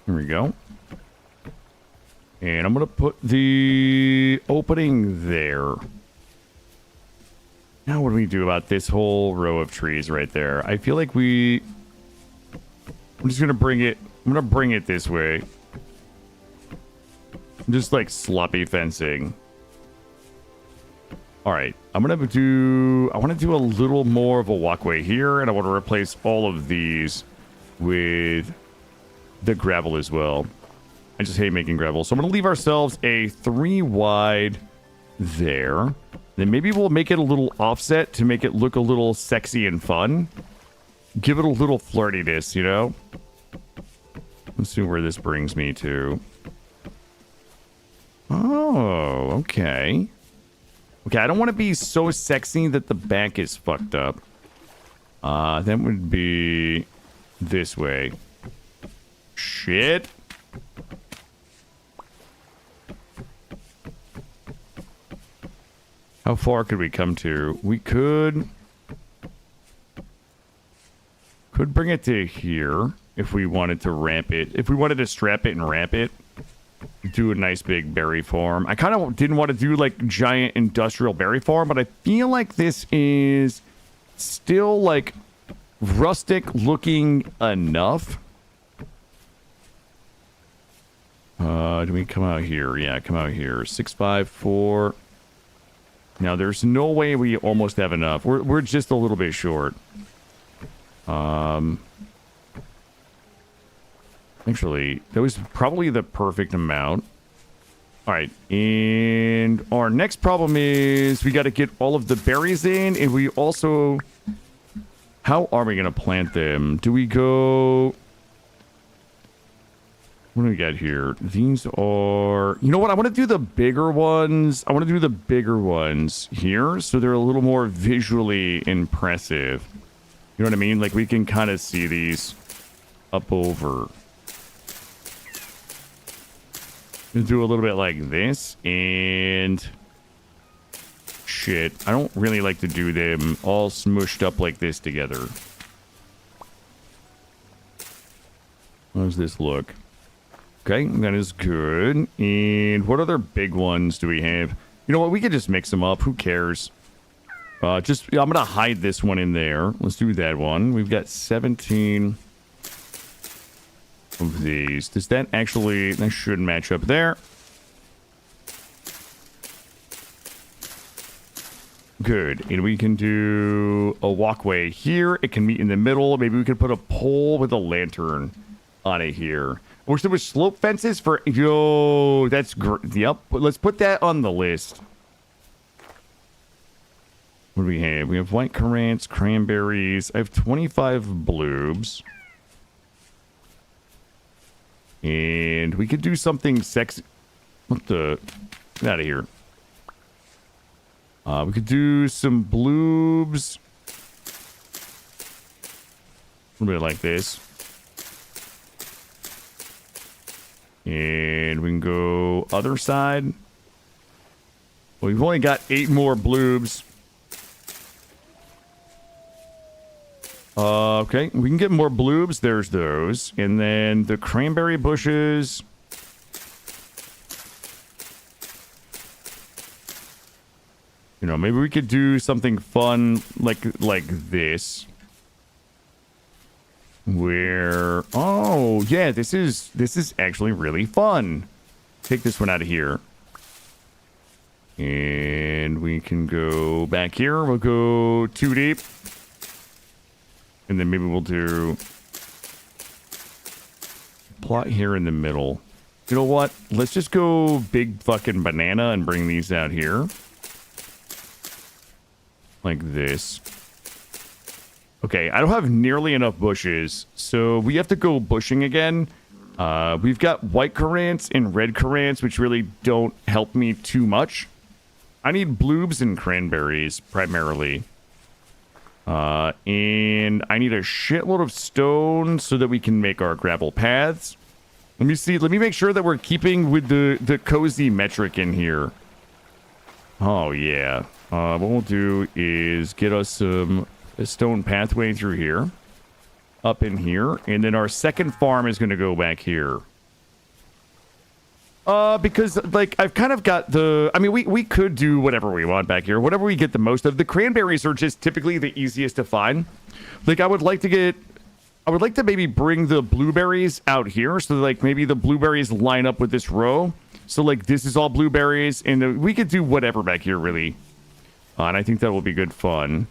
Here we go. And I'm going to put the opening there. Now what do we do about this whole row of trees right there? I feel like I'm just gonna bring it. I'm gonna bring it this way. Just like sloppy fencing. All right, I want to do a little more of a walkway here, and I want to replace all of these with the gravel as well. I just hate making gravel. So I'm going to leave ourselves a 3 wide there. Then maybe we'll make it a little offset to make it look a little sexy and fun. Give it a little flirtiness, you know? Let's see where this brings me to. Oh, okay. Okay, I don't want to be so sexy that the back is fucked up. That would be this way. Shit. How far could we come to? We could bring it to here if we wanted to ramp it. If we wanted to strap it and ramp it. Do a nice big berry farm. I kind of didn't want to do like giant industrial berry farm, but I feel like this is still like rustic looking enough. Do we come out here? Yeah, come out here. 654. Now there's no way we almost have enough. We're just a little bit short. Actually, that was probably the perfect amount. All right, and our next problem is we got to get all of the berries in, and we also... How are we going to plant them? Do we go... What do we got here? These are... You know what? I want to do the bigger ones. I want to do the bigger ones here, so they're a little more visually impressive. You know what I mean? Like, we can kind of see these up over... Do a little bit like this, and shit, I don't really like to do them all smushed up like this together. How does this look? Okay, that is good. And what other big ones do we have? You know what, we could just mix them up. Who cares? I'm gonna hide this one in there. Let's do that one. We've got 17 of these. Does that actually... That should match up there. Good. And we can do a walkway here. It can meet in the middle. Maybe we could put a pole with a lantern on it here. I wish there was slope fences for... Yo, that's great. Yep. Let's put that on the list. What do we have? We have white currants, cranberries. I have 25 bloobs. And we could do something sexy. What the? Get out of here. We could do some bloobs. A little bit like this. And we can go other side. Well, we've only got 8 more bloobs. Okay, we can get more bloobs. There's those. And then the cranberry bushes. You know, maybe we could do something fun like this. Where... Oh, yeah, this is actually really fun. Take this one out of here. And we can go back here. We'll go 2 deep. And then maybe we'll do plot here in the middle. You know what? Let's just go big fucking banana and bring these out here. Like this. Okay, I don't have nearly enough bushes, so we have to go bushing again. We've got white currants and red currants, which really don't help me too much. I need bloobs and cranberries, primarily. And I need a shitload of stone so that we can make our gravel paths. Let me see. Let me make sure that we're keeping with the cozy metric in here. Oh, yeah. What we'll do is get us a stone pathway through here. Up in here. And then our second farm is going to go back here. Because like I've kind of got the. I mean, we could do whatever we want back here. Whatever we get the most of. The cranberries are just typically the easiest to find. Like I would like to maybe bring the blueberries out here, so like maybe the blueberries line up with this row. So like this is all blueberries, and we could do whatever back here really. And I think that will be good fun.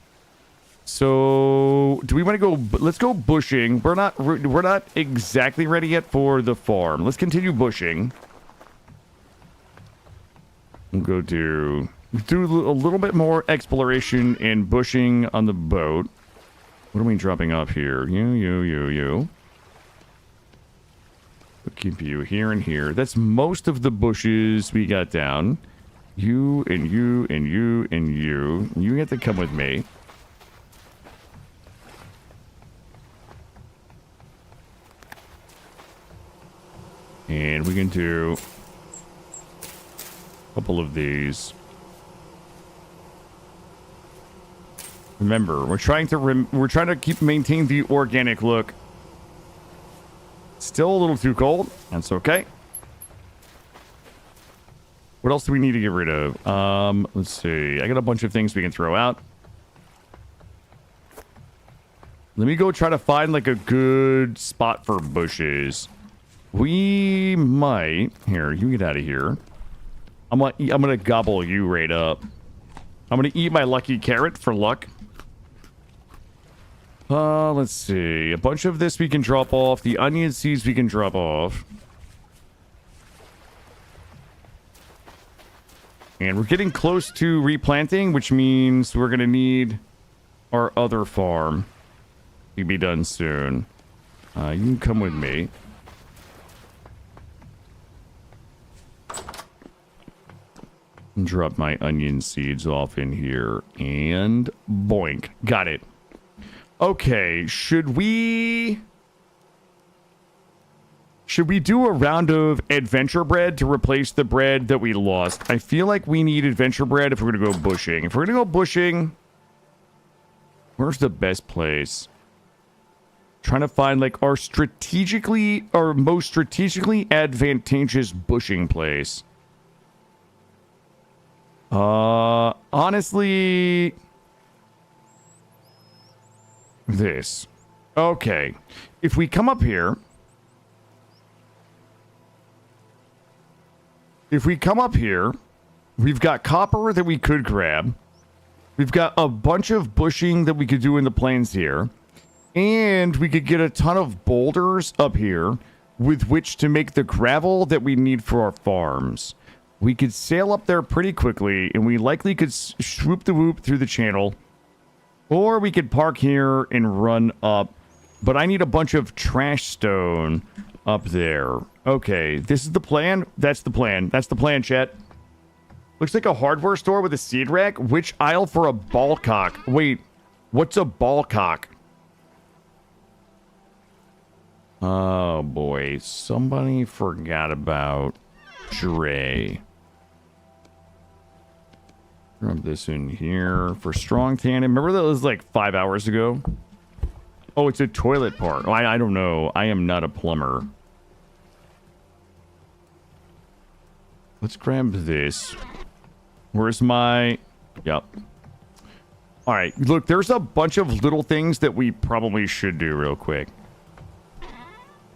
So, do we want to go? Let's go bushing. We're not exactly ready yet for the farm. Let's continue bushing. We'll go do a little bit more exploration and bushing on the boat. What are we dropping off here? You. We'll keep you here and here. That's most of the bushes we got down. You and you and you and you. You have to come with me. And we can do a couple of these. Remember, we're trying to maintain the organic look. Still a little too cold. That's okay. What else do we need to get rid of? Let's see. I got a bunch of things we can throw out. Let me go try to find like a good spot for bushes. We might. Here, you get out of here. I'm gonna gobble you right up. I'm gonna eat my lucky carrot for luck. Let's see. A bunch of this we can drop off. The onion seeds we can drop off. And we're getting close to replanting, which means we're gonna need our other farm to be done soon. You can come with me. Drop my onion seeds off in here. And boink. Got it. Okay, should we do a round of adventure bread to replace the bread that we lost? I feel like we need adventure bread if we're going to go bushing. If we're going to go bushing, where's the best place? Trying to find like our most strategically advantageous bushing place. Honestly, this. Okay. If we come up here, we've got copper that we could grab. We've got a bunch of bushing that we could do in the plains here. And we could get a ton of boulders up here with which to make the gravel that we need for our farms. We could sail up there pretty quickly, and we likely could swoop the whoop through the channel. Or we could park here and run up. But I need a bunch of trash stone up there. Okay, this is the plan. That's the plan. That's the plan, chat. Looks like a hardware store with a seed rack. Which aisle for a ball cock? Wait, what's a ball cock? Oh, boy. Somebody forgot about Dre. Rub this in here for strong tannin. Remember that was like 5 hours ago? Oh, it's a toilet part. Oh, I don't know. I am not a plumber. Let's grab this. Where's my... Yep. Alright, look, there's a bunch of little things that we probably should do real quick.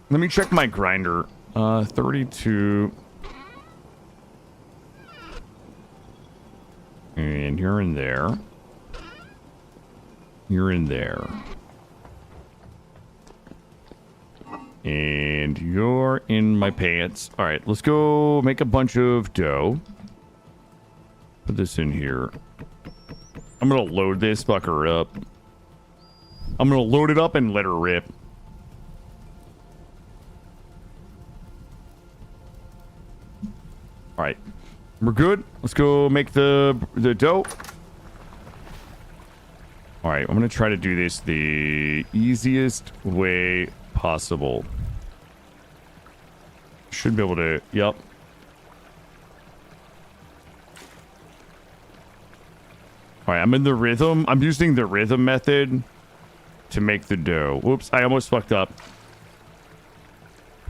Let me check my grinder. 32... And you're in there. You're in there. And you're in my pants. All right, let's go make a bunch of dough. Put this in here. I'm going to load this fucker up. I'm going to load it up and let her rip. All right. We're good. Let's go make the dough. All right, I'm going to try to do this the easiest way possible. Should be able to, yep. All right, I'm in the rhythm. I'm using the rhythm method to make the dough. Whoops, I almost fucked up.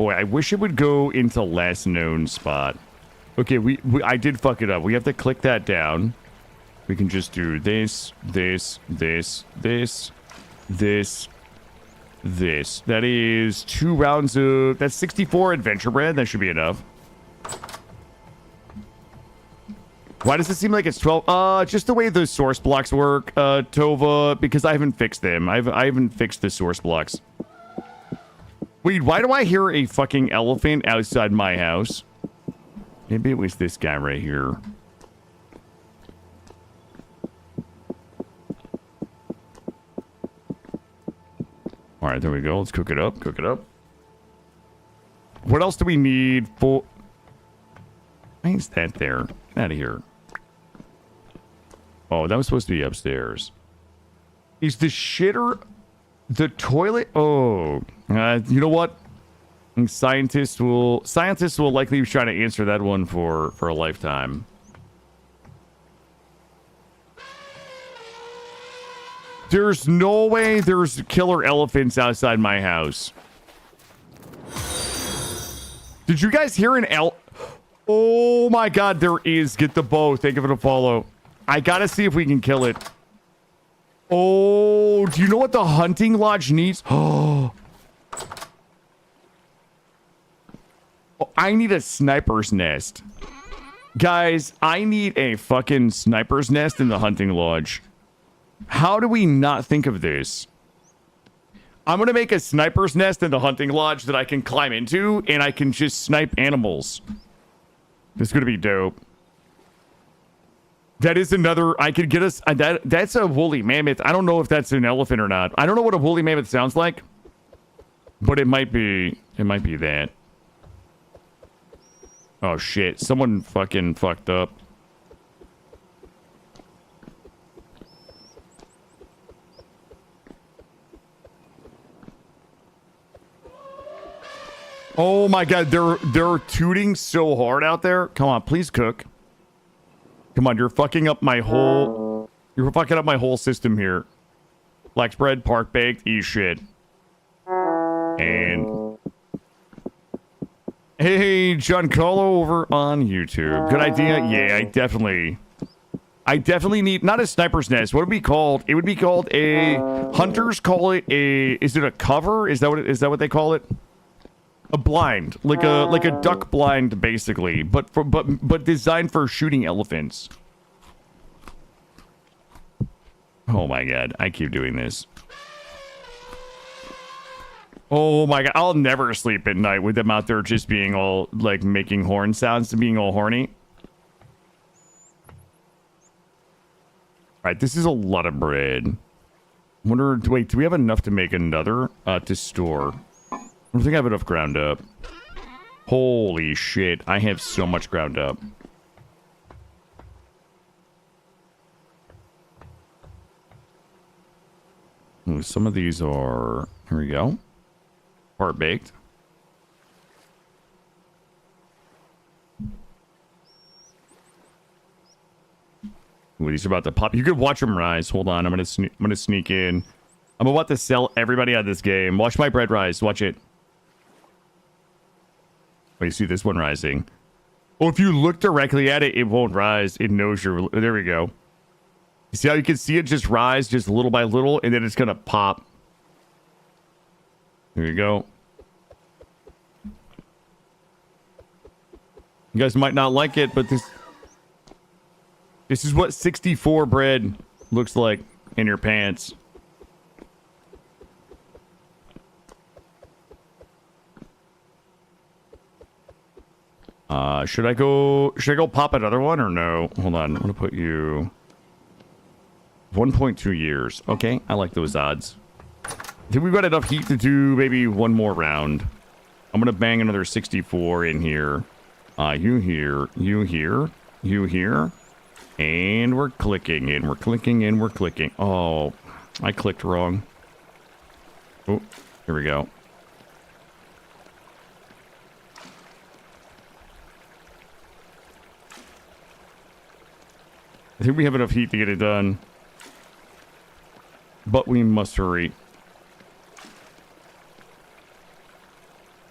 Boy, I wish it would go into last known spot. Okay, I did fuck it up. We have to click that down. We can just do this, this, this, this, this, this. That is 2 rounds of... That's 64 adventure bread. That should be enough. Why does it seem like it's 12? Just the way the source blocks work, Tova, because I haven't fixed them. I haven't fixed the source blocks. Wait, why do I hear a fucking elephant outside my house? Maybe it was this guy right here. All right, there we go. Let's cook it up. Cook it up. What else do we need for... Why is that there? Get out of here. Oh, that was supposed to be upstairs. Is the shitter... The toilet? Oh. You know what? Scientists will likely try to answer that one for a lifetime. There's no way there's killer elephants outside my house. Did you guys hear an Oh my god, there is. Get the bow. Thank you for the follow. I gotta see if we can kill it. Oh, do you know what the hunting lodge needs? Oh, I need a sniper's nest. Guys, I need a fucking sniper's nest in the hunting lodge. How do we not think of this? I'm gonna make a sniper's nest in the hunting lodge that I can climb into, and I can just snipe animals. This is gonna be dope. That is another... I could get us... that's a woolly mammoth. I don't know if that's an elephant or not. I don't know what a woolly mammoth sounds like. But it might be... It might be that. Oh, shit. Someone fucking fucked up. Oh, my God. They're tooting so hard out there. Come on, please cook. Come on, you're fucking up my whole... You're fucking up my whole system here. Flex bread, park baked, eat shit. And... Hey, Giancarlo over on YouTube. Good idea? Yeah, I definitely need... Not a sniper's nest. What would it be called? It would be called a... Hunters call it a... Is it a cover? Is that what they call it? A blind, like a duck blind, basically, but designed for shooting elephants. Oh my god, I keep doing this. Oh my god, I'll never sleep at night with them out there just being all like making horn sounds and being all horny. All right, this is a lot of bread. Wait, do we have enough to make another to store? I don't think I have enough ground up. Holy shit, I have so much ground up. Ooh, some of these are... Here we go. Part baked. Ooh, these are about to pop. You could watch them rise. Hold on, I'm gonna sneak in. I'm about to sell everybody out of this game. Watch my bread rise. Watch it. Oh, you see this one rising. Well, if you look directly at it, it won't rise. It knows you're... There we go. You see how you can see it just rise just little by little, and then it's going to pop. There you go. You guys might not like it, but this is what 64 bread looks like in your pants. Should I go pop another one or no? Hold on. I'm going to put you 1.2 years. Okay. I like those odds. I think we've got enough heat to do maybe one more round. I'm going to bang another 64 in here. You here, you here, you here. And we're clicking and we're clicking and we're clicking. Oh, I clicked wrong. Oh, here we go. I think we have enough heat to get it done. But we must hurry.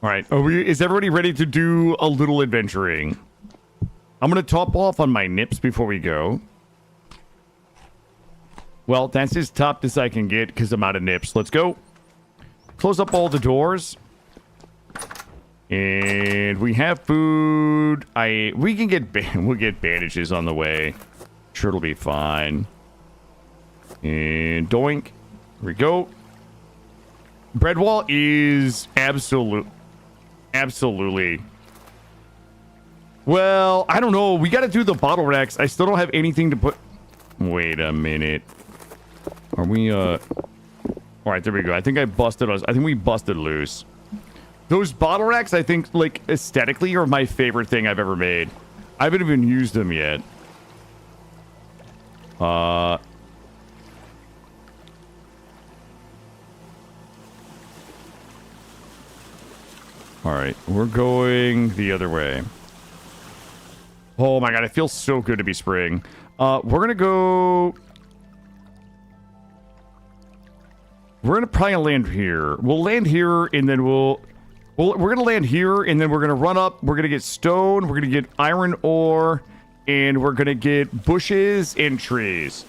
All right. Is everybody ready to do a little adventuring? I'm going to top off on my nips before we go. Well, that's as top as I can get because I'm out of nips. Let's go. Close up all the doors. And we have food. We'll get bandages on the way. Sure, it'll be fine. And doink. Here we go. Bread wall is absolutely. Well, I don't know. We got to do the bottle racks. I still don't have anything to put. Wait a minute. Are we, All right, there we go. I think we busted loose. Those bottle racks, I think, like, aesthetically are my favorite thing I've ever made. I haven't even used them yet. All right, we're going the other way. Oh my god, it feels so good to be spring. We're gonna go... We're gonna probably land here. We'll land here, and then we're gonna land here, and then we're gonna run up. We're gonna get stone. We're gonna get iron ore, and we're gonna get bushes and trees.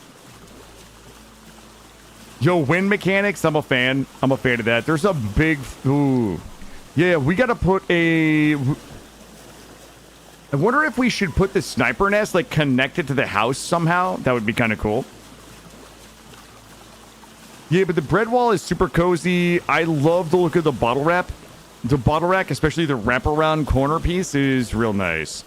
Yo, wind mechanics. I'm a fan. I'm a fan of that. There's a big... Ooh. Yeah, we gotta put a... I wonder if we should put the sniper nest, like, connected to the house somehow. That would be kind of cool. Yeah, but the bread wall is super cozy. I love the look of the bottle wrap. The bottle rack, especially the wraparound corner piece, is real nice.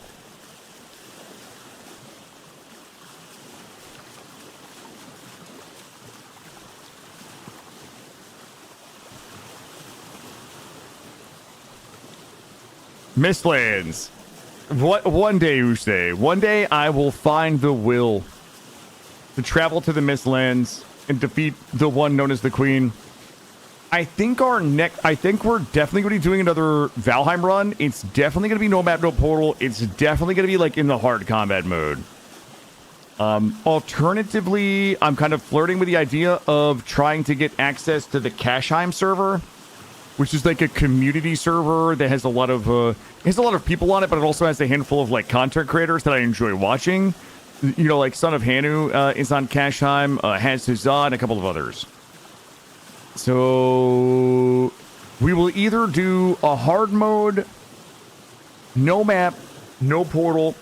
Mistlands. One day, Uche. One day I will find the will to travel to the Mistlands and defeat the one known as the Queen. I think we're definitely going to be doing another Valheim run. It's definitely going to be no map, no portal. It's definitely going to be like in the hard combat mode. Alternatively, I'm kind of flirting with the idea of trying to get access to the Kashheim server, which is like a community server that has a lot of people on it, but it also has a handful of like content creators that I enjoy watching. You know, like Son of Hanu is on Kashheim, Has Huzzah, and a couple of others. So we will either do a hard mode, no map, no portal,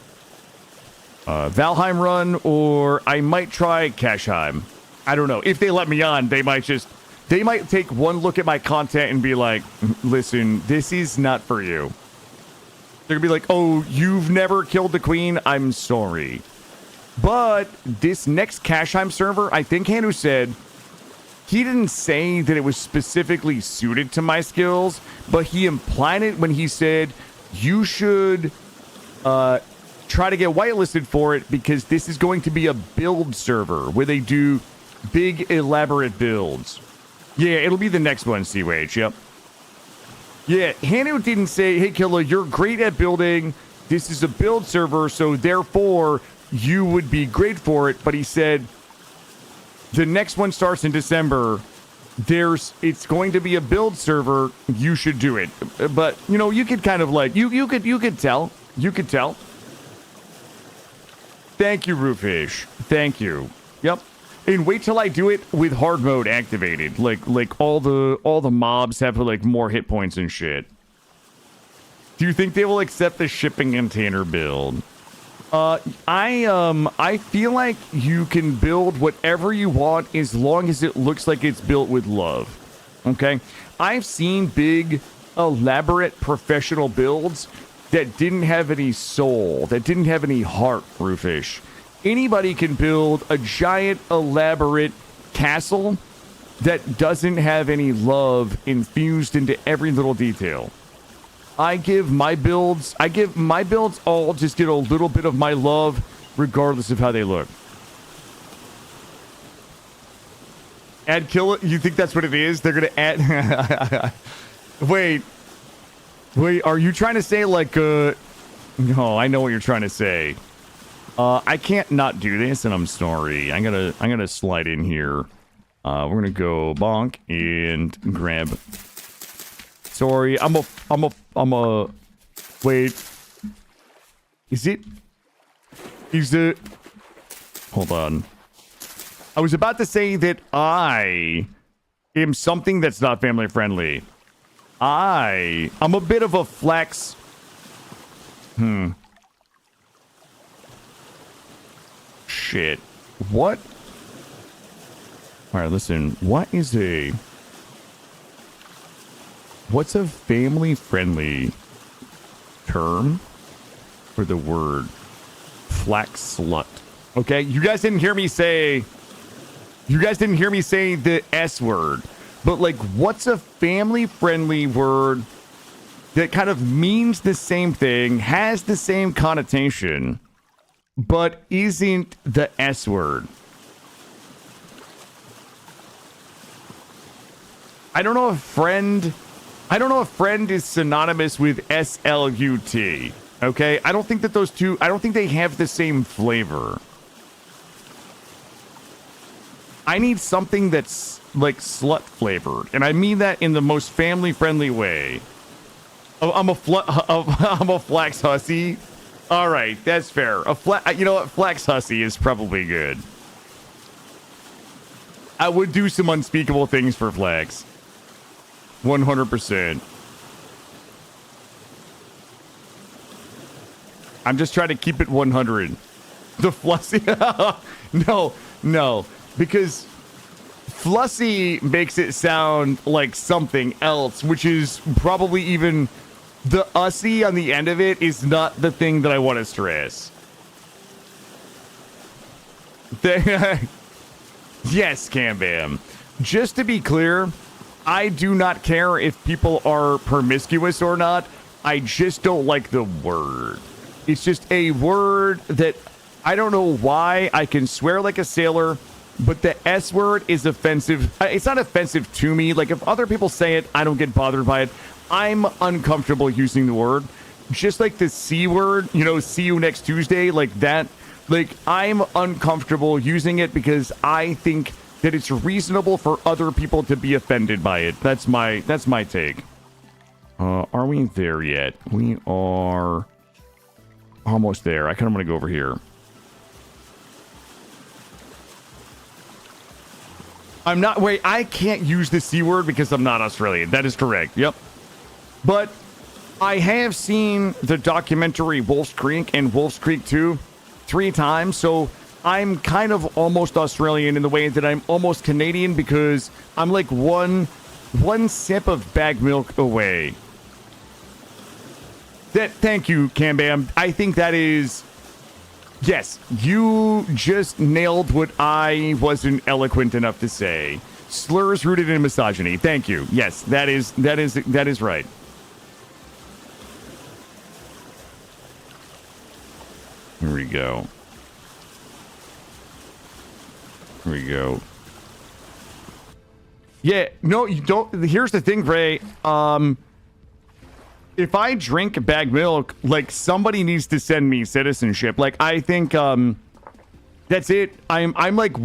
Valheim run, or I might try Kashheim. I don't know. If they let me on, they might take one look at my content and be like, listen, this is not for you. They're gonna be like, oh, you've never killed the Queen? I'm sorry. But this next Kashheim server, I think Hanu said, he didn't say that it was specifically suited to my skills, but he implied it when he said, you should try to get whitelisted for it because this is going to be a build server where they do big, elaborate builds. Yeah, it'll be the next one, CWH, yep. Yeah, Hanu didn't say, hey, Killa, you're great at building. This is a build server, so therefore you would be great for it. But he said, the next one starts in December. It's going to be a build server. You should do it. But, you know, you could kind of like, you could tell. You could tell. Thank you, Roofish. Thank you. Yep. And wait till I do it with hard mode activated. Like all the mobs have like more hit points and shit. Do you think they will accept the shipping container build? I feel like you can build whatever you want as long as it looks like it's built with love. Okay? I've seen big, elaborate professional builds that didn't have any soul, that didn't have any heart, Roofish. Anybody can build a giant, elaborate castle that doesn't have any love infused into every little detail. I give my builds all just get a little bit of my love, regardless of how they look. Add kill it? You think that's what it is? They're gonna add... Wait, are you trying to say like, No, I know what you're trying to say. I can't not do this, and I'm sorry. I'm gonna slide in here. We're gonna go bonk and grab. Sorry, I'm a wait. Is it? Hold on. I was about to say that I am something that's not family friendly. I'm a bit of a flex. Shit. What? All right, listen. What's a family friendly term for the word flex slut? Okay, you guys didn't hear me say the S word, but like, what's a family friendly word that kind of means the same thing, has the same connotation, but isn't the S word? I don't know if friend is synonymous with SLUT. Okay, I don't think that those two, I don't think they have the same flavor. I need something that's like slut flavored, and I mean that in the most family friendly way. I'm a flax hussy. All right, that's fair. You know what? Flax hussy is probably good. I would do some unspeakable things for flax. 100%. I'm just trying to keep it 100. The Flussy. No. Because Flussy makes it sound like something else, which is probably even the ussy on the end of it is not the thing that I want to stress. Yes, Cam Bam. Just to be clear, I do not care if people are promiscuous or not. I just don't like the word. It's just a word that I don't know why I can swear like a sailor, but the S word is offensive. It's not offensive to me. Like, if other people say it, I don't get bothered by it. I'm uncomfortable using the word. Just like the C word, you know, see you next Tuesday, like that. Like, I'm uncomfortable using it because I think that it's reasonable for other people to be offended by it. That's my take. Are we there yet? We are almost there. I kind of want to go over here. I can't use the C word because I'm not Australian. That is correct. Yep. But I have seen the documentary Wolf's Creek and Wolf's Creek 2 3 times, so I'm kind of almost Australian in the way that I'm almost Canadian because I'm like one sip of bag milk away. Thank you, Cam Bam. I think that is... Yes, you just nailed what I wasn't eloquent enough to say. Slurs rooted in misogyny. Thank you. Yes, that is right. Here we go. Here we go. Yeah, no, you don't. Here's the thing, Ray. If I drink bag milk, like, somebody needs to send me citizenship. Like, I think that's it. I'm like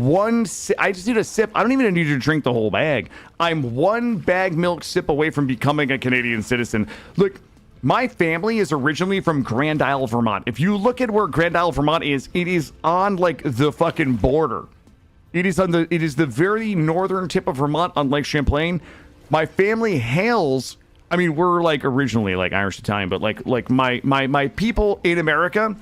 I just need a sip. I don't even need to drink the whole bag. I'm one bag milk sip away from becoming a Canadian citizen. Look, my family is originally from Grand Isle, Vermont. If you look at where Grand Isle, Vermont is, it is on like the fucking border. It is the very northern tip of Vermont on Lake Champlain. My family hails, I mean, we're like originally like Irish Italian, but like my people in America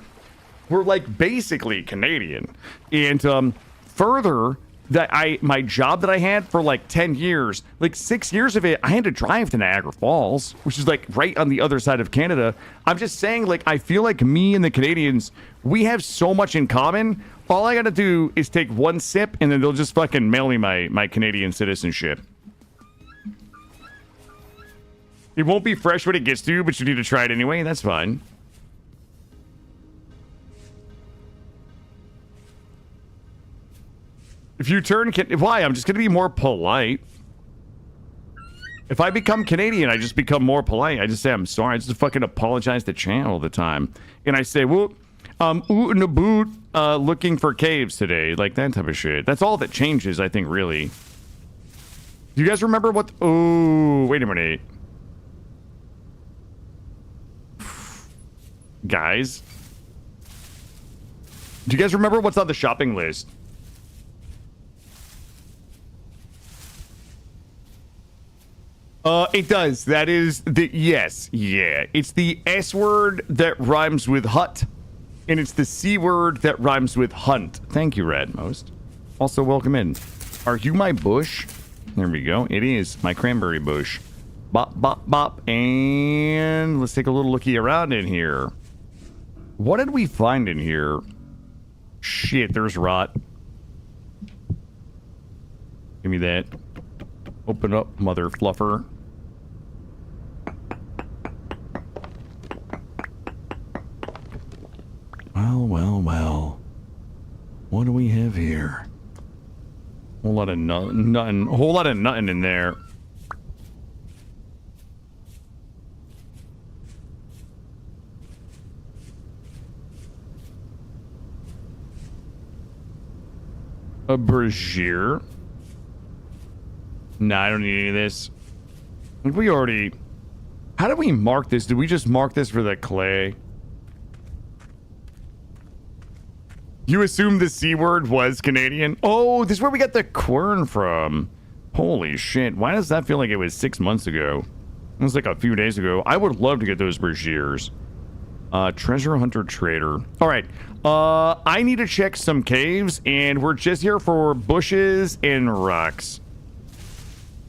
were like basically Canadian. And further, that my job that I had for like 10 years, like 6 years of it, I had to drive to Niagara Falls, which is like right on the other side of Canada. I'm just saying, like, I feel like me and the Canadians, we have so much in common. All I gotta do is take one sip and then they'll just fucking mail me my Canadian citizenship. It won't be fresh when it gets to you, but you need to try it anyway. That's fine. If you turn... Why? I'm just going to be more polite. If I become Canadian, I just become more polite. I just say, I'm sorry. I just fucking apologize to Chan all the time. And I say, well, oot in the boot, looking for caves today. Like, that type of shit. That's all that changes, I think, really. Do you guys remember what... Oh, wait a minute. guys. Do you guys remember what's on the shopping list? It does. That is the yes, yeah. It's the S word that rhymes with hut, and it's the C word that rhymes with hunt. Thank you, Radmost. Also, welcome in. Are you my bush? There we go. It is my cranberry bush. Bop, bop, bop. And let's take a little looky around in here. What did we find in here? Shit, there's rot. Give me that. Open up, mother fluffer. Well, well, well. What do we have here? Whole lot of nothing. A whole lot of nothing in there. A brazier. Nah, I don't need any of this. We already... How did we mark this? Did we just mark this for the clay? You assume the C word was Canadian? Oh, this is where we got the quern from. Holy shit. Why does that feel like it was 6 months ago? It was like a few days ago. I would love to get those braziers. Treasure hunter trader. All right. I need to check some caves, and we're just here for bushes and rocks.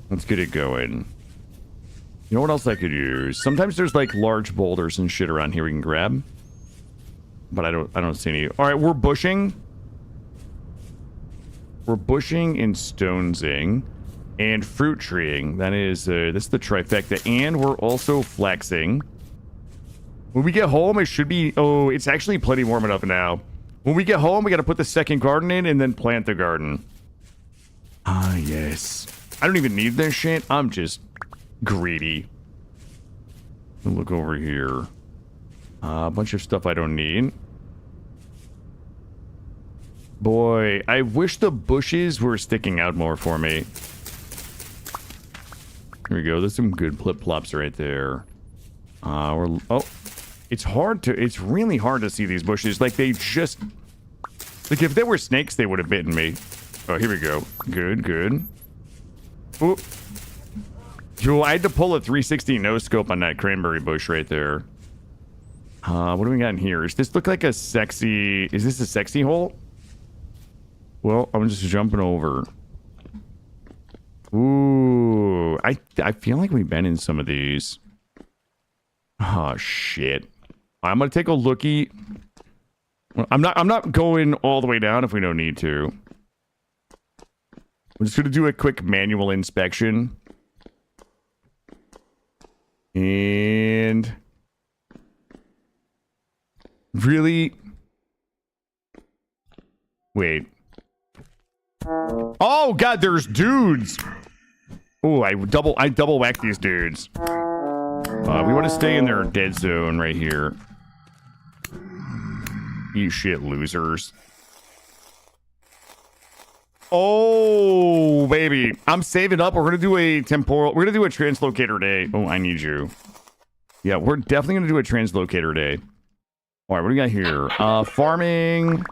Let's get it going. You know what else I could use? Sometimes there's like large boulders and shit around here we can grab. But I don't see any. All right, we're bushing. We're bushing and stonesing and fruit treeing. That is that's the trifecta, and we're also flexing. When we get home, it should be... Oh, it's actually plenty warm enough now. When we get home, we got to put the second garden in and then plant the garden. Ah, yes. I don't even need this shit. I'm just greedy. Look over here. A bunch of stuff I don't need. Boy, I wish the bushes were sticking out more for me. Here we go. There's some good plip-plops right there. Oh, it's really hard to see these bushes. Like, they just... Like, if they were snakes, they would have bitten me. Oh, here we go. Good, good. Ooh. Yo, I had to pull a 360 no-scope on that cranberry bush right there. What do we got in here? Does this look like a sexy... Is this a sexy hole? Well, I'm just jumping over. Ooh, I feel like we've been in some of these. Oh shit! I'm gonna take a looky. I'm not going all the way down if we don't need to. I'm just gonna do a quick manual inspection. And really, wait. Oh god, there's dudes. Oh, I double whack these dudes. We want to stay in their dead zone right here. You shit losers. Oh baby, I'm saving up. We're gonna do a temporal. We're gonna do a translocator day. Oh, I need you. Yeah, we're definitely gonna do a translocator day. All right, what do we got here? Farming.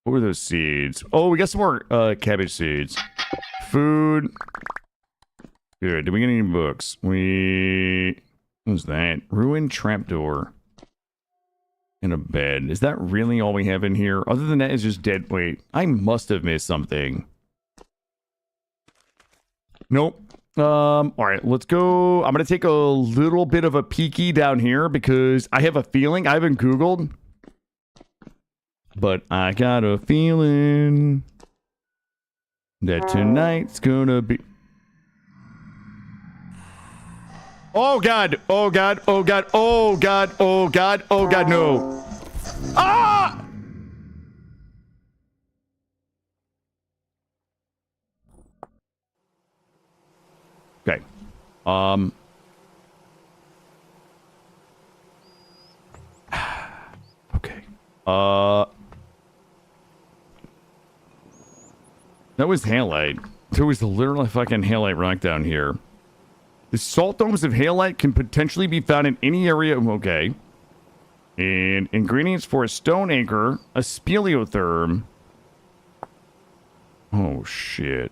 What were those seeds? Oh, we got some more cabbage seeds. Food. Good. Did we get any books? What was that? Ruined trapdoor. And a bed. Is that really all we have in here? Other than that, it's just dead. Wait, I must have missed something. Nope. All right, let's go. I'm going to take a little bit of a peeky down here because I have a feeling. I haven't Googled. But I got a feeling that tonight's gonna be... Oh god! Oh god! Oh god! Oh god! Oh god! Oh god! No! Ah! Okay. Okay. That was halite. There was literally fucking halite rock down here. The salt domes of halite can potentially be found in any area. Okay. And ingredients for a stone anchor, a speleotherm. Oh, shit.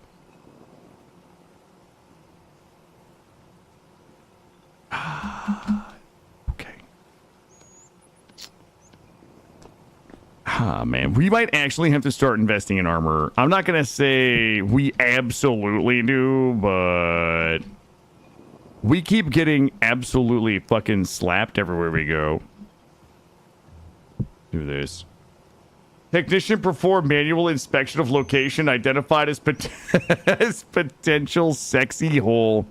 Okay. Ah, man. We might actually have to start investing in armor. I'm not going to say we absolutely do, but we keep getting absolutely fucking slapped everywhere we go. Do this. Technician performed manual inspection of location identified as, as potential sexy hole.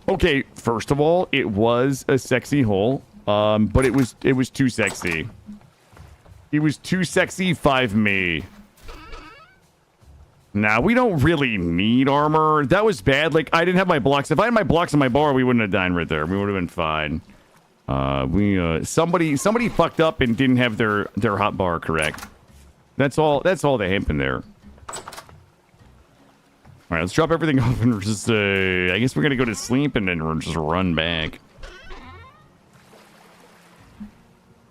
Okay, first of all, it was a sexy hole, but it was too sexy. It was too sexy, 5 me. Nah, we don't really need armor. That was bad. Like, I didn't have my blocks. If I had my blocks in my bar, we wouldn't have died right there. We would have been fine. Somebody fucked up and didn't have their hot bar correct. That's all that happened there. All right, let's drop everything off and just, I guess we're gonna go to sleep and then we'll just run back.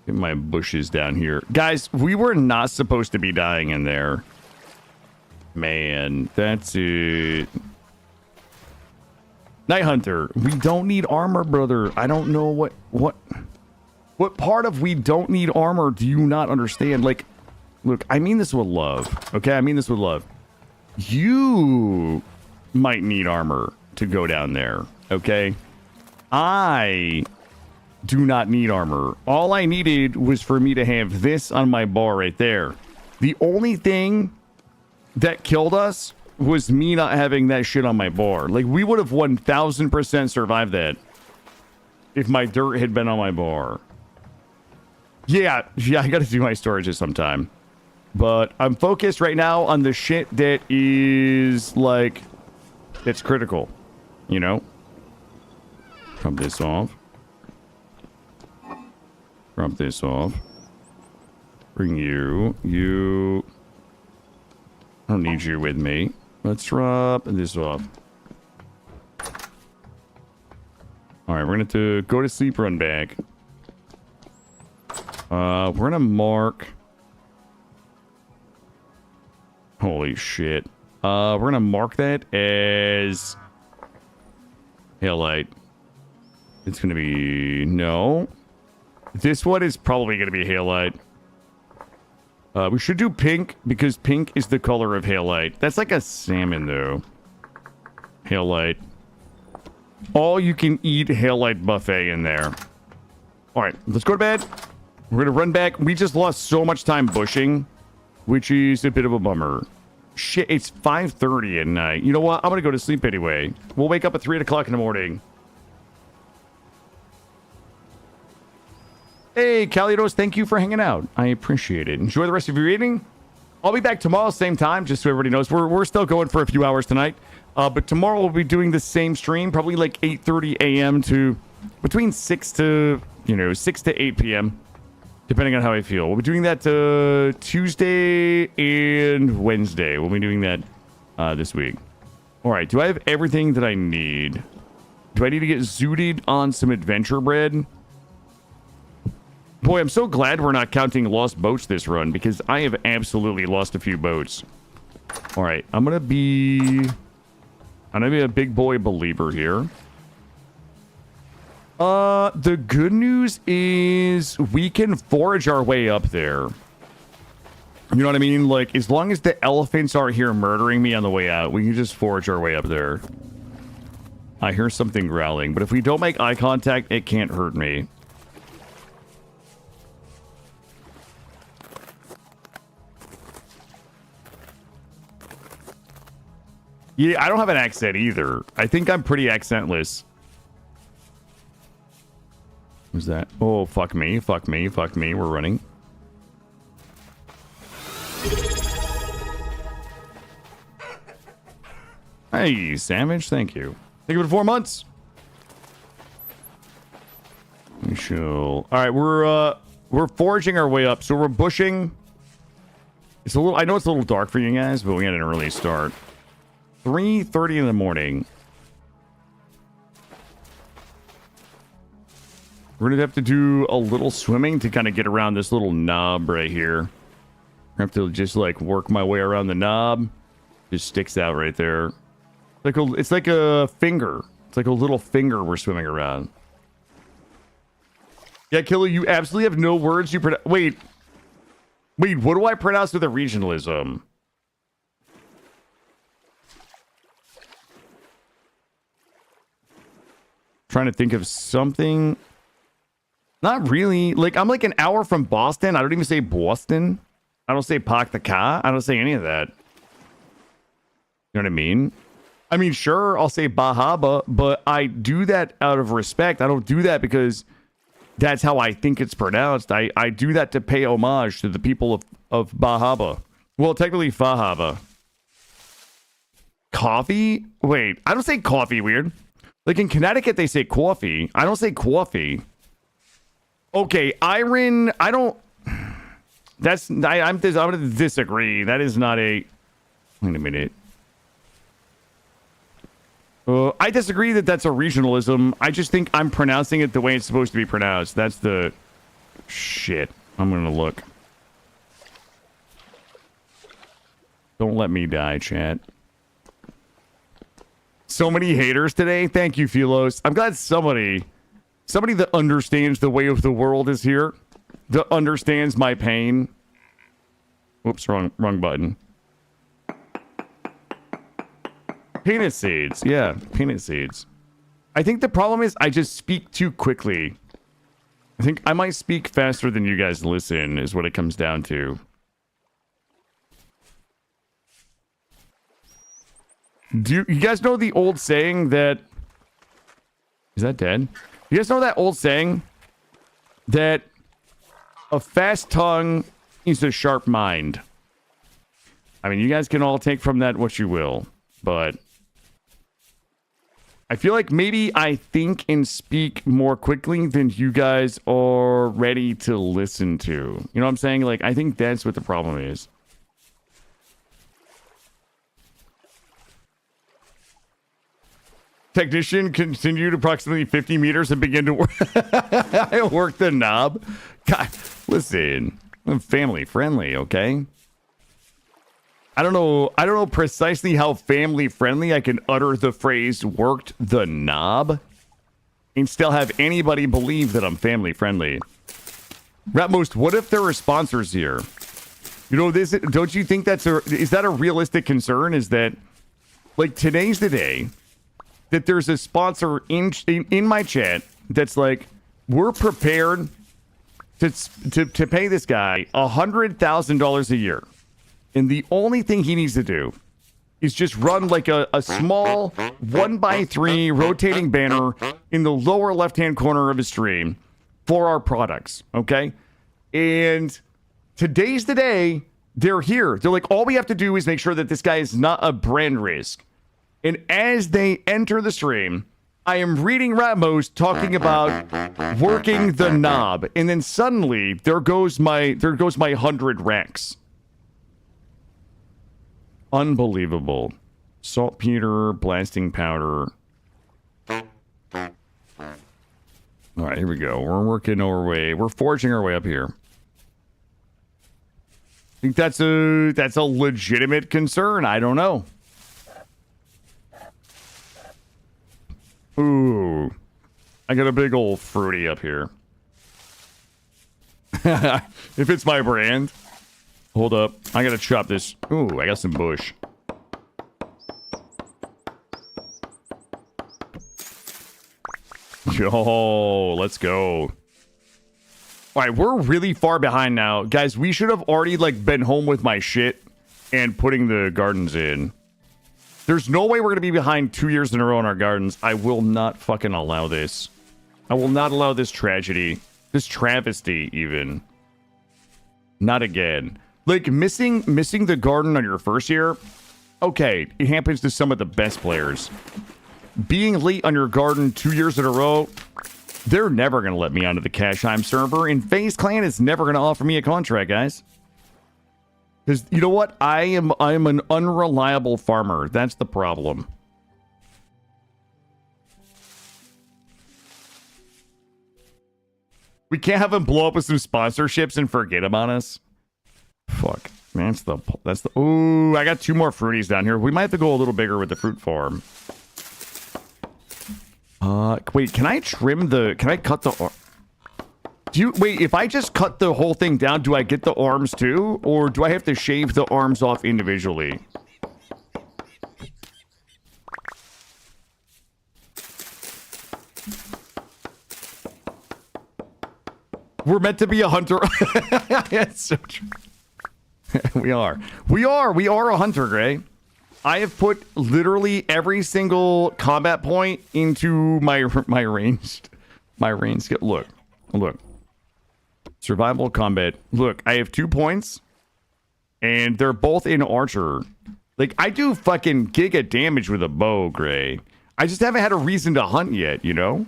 Get my bushes down here. Guys, we were not supposed to be dying in there. Man, that's it. Night Hunter, we don't need armor, brother. I don't know what part of we don't need armor do you not understand? Like, look, I mean this with love, okay? I mean this with love. You might need armor to go down there, okay? I do not need armor. All I needed was for me to have this on my bar right there. The only thing that killed us was me not having that shit on my bar. Like, we would have 1000% survived that if my dirt had been on my bar. Yeah, I gotta do my storages sometime. But I'm focused right now on the shit that is, like, that's critical. You know? Drop this off. Drop this off. Bring you. I don't need you with me. Let's drop this off. Alright, we're gonna have to go to sleep, run back. We're gonna mark... Holy shit. We're gonna mark that as... Halite. It's gonna be... No. This one is probably gonna be halite. We should do pink, because pink is the color of halite. That's like a salmon, though. Halite. All you can eat halite buffet in there. Alright, let's go to bed. We're gonna run back. We just lost so much time bushing, which is a bit of a bummer. Shit, it's 5:30 at night. You know what? I'm gonna go to sleep anyway. We'll wake up at 3 o'clock in the morning. Hey, Callidos, thank you for hanging out. I appreciate it. Enjoy the rest of your evening. I'll be back tomorrow, same time, just so everybody knows. We're still going for a few hours tonight. But tomorrow we'll be doing the same stream, probably like 8:30 a.m. to between 6 to 8 p.m., depending on how I feel. We'll be doing that Tuesday and Wednesday. We'll be doing that this week. All right, do I have everything that I need? Do I need to get zooted on some adventure bread? Boy, I'm so glad we're not counting lost boats this run, because I have absolutely lost a few boats. All right, I'm gonna be a big boy believer here. The good news is we can forage our way up there. You know what I mean? Like, as long as the elephants aren't here murdering me on the way out, we can just forage our way up there. I hear something growling, but if we don't make eye contact, it can't hurt me. Yeah, I don't have an accent either. I think I'm pretty accentless. Who's that? Oh, fuck me, fuck me, fuck me. We're running. Hey, Savage, thank you. Thank you for 4 months. We shall... Alright, we're foraging our way up. So we're bushing. It's a little... I know it's a little dark for you guys, but we had an early start. 3:30 in the morning. We're gonna have to do a little swimming to kind of get around this little knob right here. I have to just like work my way around the knob. Just sticks out right there. It's like a finger. It's like a little finger we're swimming around. Yeah, Killer, you absolutely have no words. Wait, what do I pronounce with a regionalism? Trying to think of something. Not really. Like, I'm like an hour from Boston. I don't even say Boston. I don't say Pak the Ka. I don't say any of that. You know what I mean? I mean, sure, I'll say Bahaba, but I do that out of respect. I don't do that because that's how I think it's pronounced. I do that to pay homage to the people of Bahaba. Well, technically Fahaba. Coffee? Wait, I don't say coffee, weird. Like in Connecticut, they say coffee. I don't say coffee. Okay, Iron, I don't... I'm going to disagree. That is not a... Wait a minute. I disagree that that's a regionalism. I just think I'm pronouncing it the way it's supposed to be pronounced. That's the... Shit. I'm going to look. Don't let me die, chat. So many haters today. Thank you, Philos. I'm glad somebody that understands the way of the world is here. That understands my pain. Whoops, wrong button. Peanut seeds. Yeah, peanut seeds. I think the problem is I just speak too quickly. I think I might speak faster than you guys listen is what it comes down to. Do you guys know the old saying that... Is that dead? You guys know that old saying that a fast tongue is a sharp mind? I mean, you guys can all take from that what you will, but I feel like maybe I think and speak more quickly than you guys are ready to listen to. You know what I'm saying? Like, I think that's what the problem is. Technician continued approximately 50 meters and began to work, work the knob. God, listen, I'm family friendly, okay? I don't know precisely how family friendly I can utter the phrase worked the knob and still have anybody believe that I'm family friendly. Ratmost, what if there are sponsors here? You know, don't you think is that a realistic concern? Is that, like, today's the day that there's a sponsor in my chat that's like, we're prepared to pay this guy $100,000 a year. And the only thing he needs to do is just run like a small 1x3 rotating banner in the lower left-hand corner of his stream for our products, okay? And today's the day they're here. They're like, all we have to do is make sure that this guy is not a brand risk. And as they enter the stream, I am reading Ratmos talking about working the knob. And then suddenly, there goes my 100 racks. Unbelievable. Saltpeter, blasting powder. All right, here we go. We're working our way. We're forging our way up here. I think that's a legitimate concern. I don't know. Ooh. I got a big old fruity up here. If it's my brand. Hold up. I gotta chop this. Ooh, I got some bush. Yo, let's go. All right, we're really far behind now. Guys, we should have already, like, been home with my shit and putting the gardens in. There's no way we're gonna be behind 2 years in a row in our gardens. I will not fucking allow this. I will not allow this tragedy. This travesty, even. Not again. Like, missing the garden on your first year, okay, it happens to some of the best players. Being late on your garden 2 years in a row, they're never going to let me onto the Cashheim server, and FaZe Clan is never going to offer me a contract, guys. Because, you know what? I am an unreliable farmer. That's the problem. We can't have him blow up with some sponsorships and forget about us. Fuck. That's the... Ooh, I got 2 more fruities down here. We might have to go a little bigger with the fruit farm. Wait, can I trim the... Can I cut the... Wait, if I just cut the whole thing down, do I get the arms too? Or do I have to shave the arms off individually? We're meant to be a hunter. That's so true. We are a hunter, Gray. I have put literally every single combat point into my ranged skill. Look. Survival combat. Look, I have 2 points, and they're both in archer. Like, I do fucking giga damage with a bow, Gray. I just haven't had a reason to hunt yet, you know?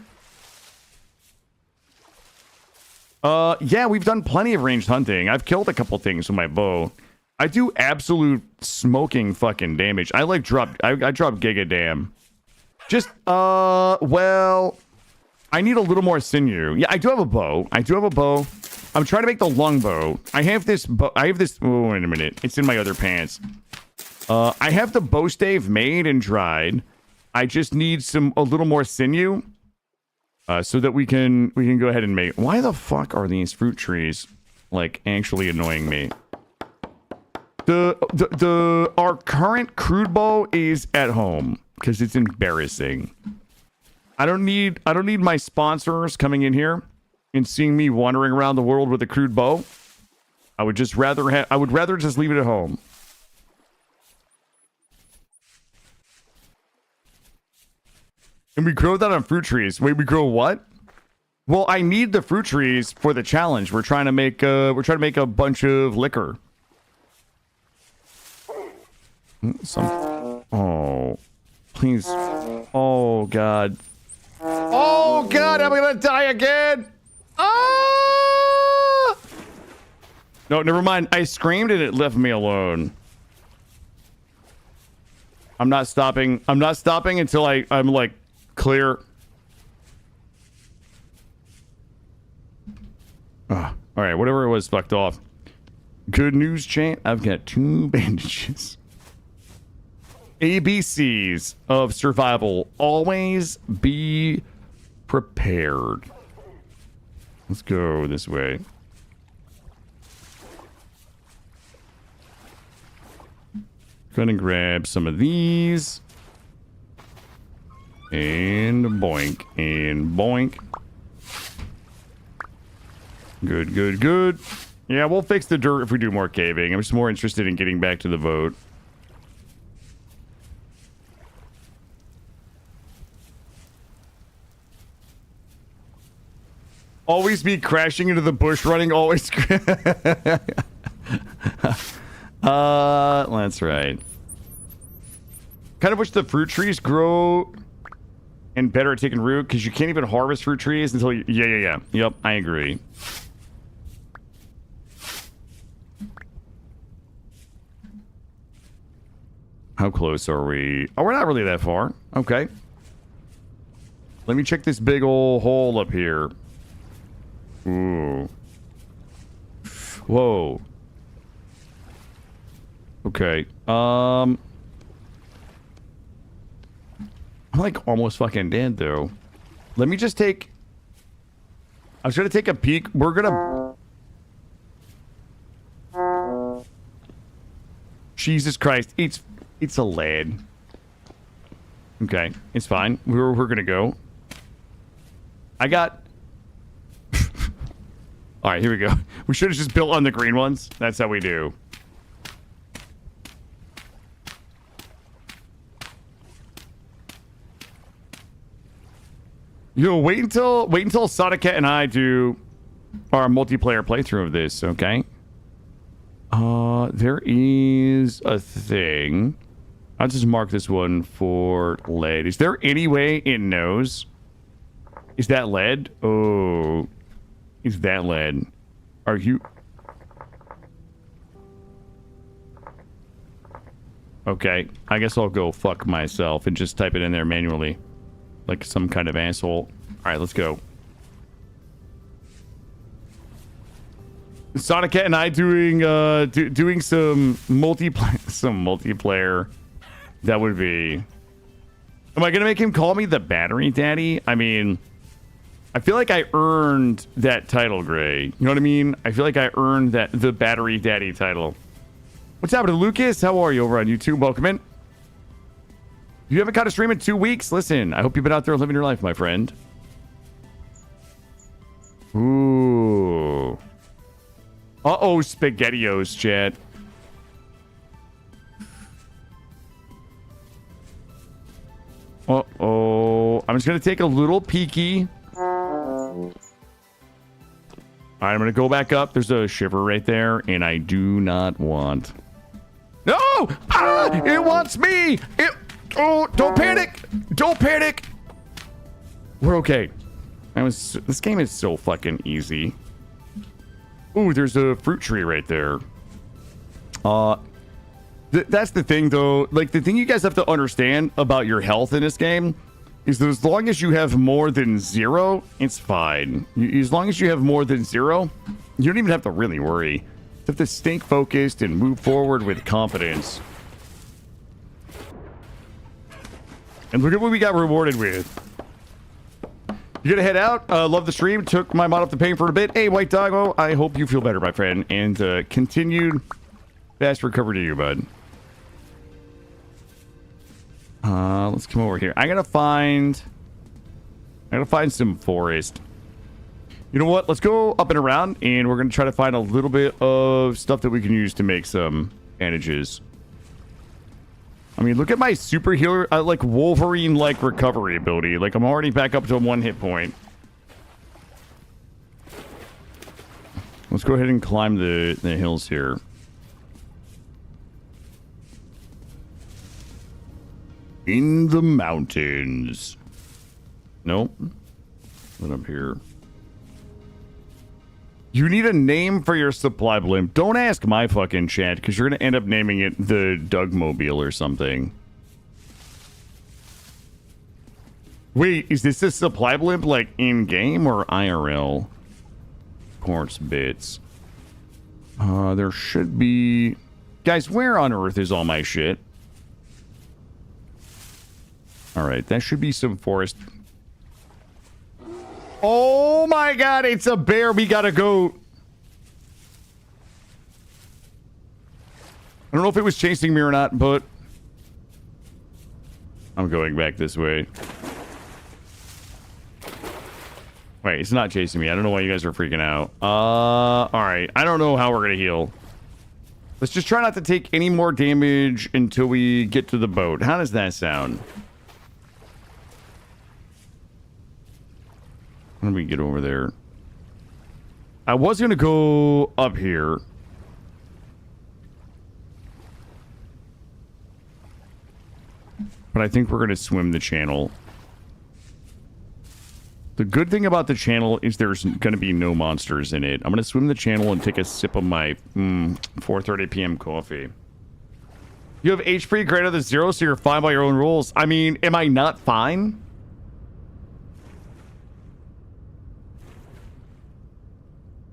Yeah, we've done plenty of ranged hunting. I've killed a couple things with my bow. I do absolute smoking fucking damage. I drop giga dam. Just, well, I need a little more sinew. Yeah, I do have a bow. I'm trying to make the longbow. I have this, oh, wait a minute. It's in my other pants. I have the bow stave made and dried. I just need a little more sinew. So that we can go ahead and make... Why the fuck are these fruit trees, like, actually annoying me? Our current crude bow is at home, because it's embarrassing. I don't need my sponsors coming in here and seeing me wandering around the world with a crude bow. I would rather just leave it at home. And we grow that on fruit trees. Wait, we grow what? Well, I need the fruit trees for the challenge. We're trying to make a bunch of liquor. Oh, please. Oh God. Oh God, I'm gonna die again. Ah! No, never mind. I screamed and it left me alone. I'm not stopping. I'm not stopping until I'm like clear. All right, whatever it was fucked off. Good news, chat. I've got 2 bandages. ABCs of survival. Always be prepared. Let's go this way. Go ahead and grab some of these. And boink. And boink. Good, good, good. Yeah, we'll fix the dirt if we do more caving. I'm just more interested in getting back to the vote. Always be crashing into the bush running, always. That's right. Kind of wish the fruit trees grow and better at taking root, because you can't even harvest fruit trees until you... Yeah. Yep, I agree. How close are we? Oh, we're not really that far. Okay. Let me check this big old hole up here. Ooh. Whoa. Okay. I'm like almost fucking dead though. Let me just take... I was gonna take a peek. We're gonna... Jesus Christ. It's a lad. Okay. It's fine. We're gonna go. I got... Alright, here we go. We should have just built on the green ones. That's how we do. Yo, wait until Sonic Cat and I do our multiplayer playthrough of this, okay? There is a thing. I'll just mark this one for lead. Is there any way it knows? Is that lead? Oh, is that lead? Are you... Okay, I guess I'll go fuck myself and just type it in there manually. Like some kind of asshole. Alright, let's go. Sonic Cat and I doing doing some multiplayer. That would be. Am I gonna make him call me the Battery Daddy? I mean, I feel like I earned that title, Gray. You know what I mean? I feel like I earned the Battery Daddy title. What's happening, Lucas? How are you over on YouTube? Welcome in. You haven't caught a stream in 2 weeks? Listen, I hope you've been out there living your life, my friend. Ooh. Uh-oh, SpaghettiOs, chat. Uh-oh. I'm just going to take a little peeky. All right, I'm going to go back up. There's a shiver right there, and I do not want... No! Ah! It wants me! Oh, don't panic! Don't panic! We're okay. This game is so fucking easy. Ooh, there's a fruit tree right there. That's the thing, though. Like, the thing you guys have to understand about your health in this game is that as long as you have more than 0, it's fine. As long as you have more than 0, you don't even have to really worry. You have to stay focused and move forward with confidence. And look at what we got rewarded with. You gonna head out? Love the stream. Took my mod up the pain for a bit. Hey, White Doggo, I hope you feel better, my friend. And continued fast recovery to you, bud. Let's come over here. I gotta find some forest. You know what? Let's go up and around, and we're gonna try to find a little bit of stuff that we can use to make some bandages. I mean, look at my super healer, like Wolverine-like recovery ability. Like, I'm already back up to 1 hit point. Let's go ahead and climb the hills here. In the mountains. Nope. What up here? You need a name for your supply blimp. Don't ask my fucking chat, because you're going to end up naming it the Dougmobile or something. Wait, is this a supply blimp, like, in-game or IRL? Quartz bits. There should be... Guys, where on earth is all my shit? Alright, that should be some forest... Oh my god, it's a bear. We gotta go. I don't know if it was chasing me or not, but I'm going back this way. Wait, it's not chasing me. I don't know why you guys are freaking out. Alright. I don't know how we're gonna heal. Let's just try not to take any more damage until we get to the boat. How does that sound? How do we get over there? I was going to go up here. But I think we're going to swim the channel. The good thing about the channel is there's going to be no monsters in it. I'm going to swim the channel and take a sip of my 4:30 p.m. coffee. You have HP greater than 0, so you're fine by your own rules. I mean, am I not fine?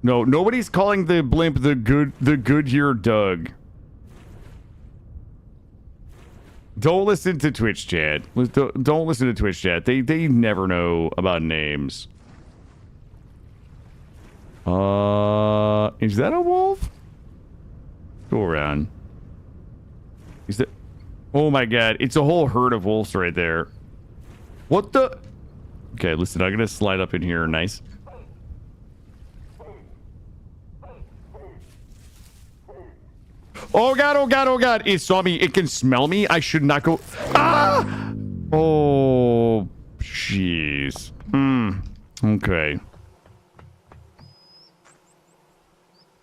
No, nobody's calling the blimp the Goodyear Doug. Don't listen to Twitch chat. Don't listen to Twitch chat. They never know about names. Is that a wolf? Go around. Is that... Oh my god, it's a whole herd of wolves right there. What the... Okay, listen, I'm gonna slide up in here. Nice. Oh god, oh god, oh god. It saw me. It can smell me. I should not go. Ah! Oh, jeez. Okay.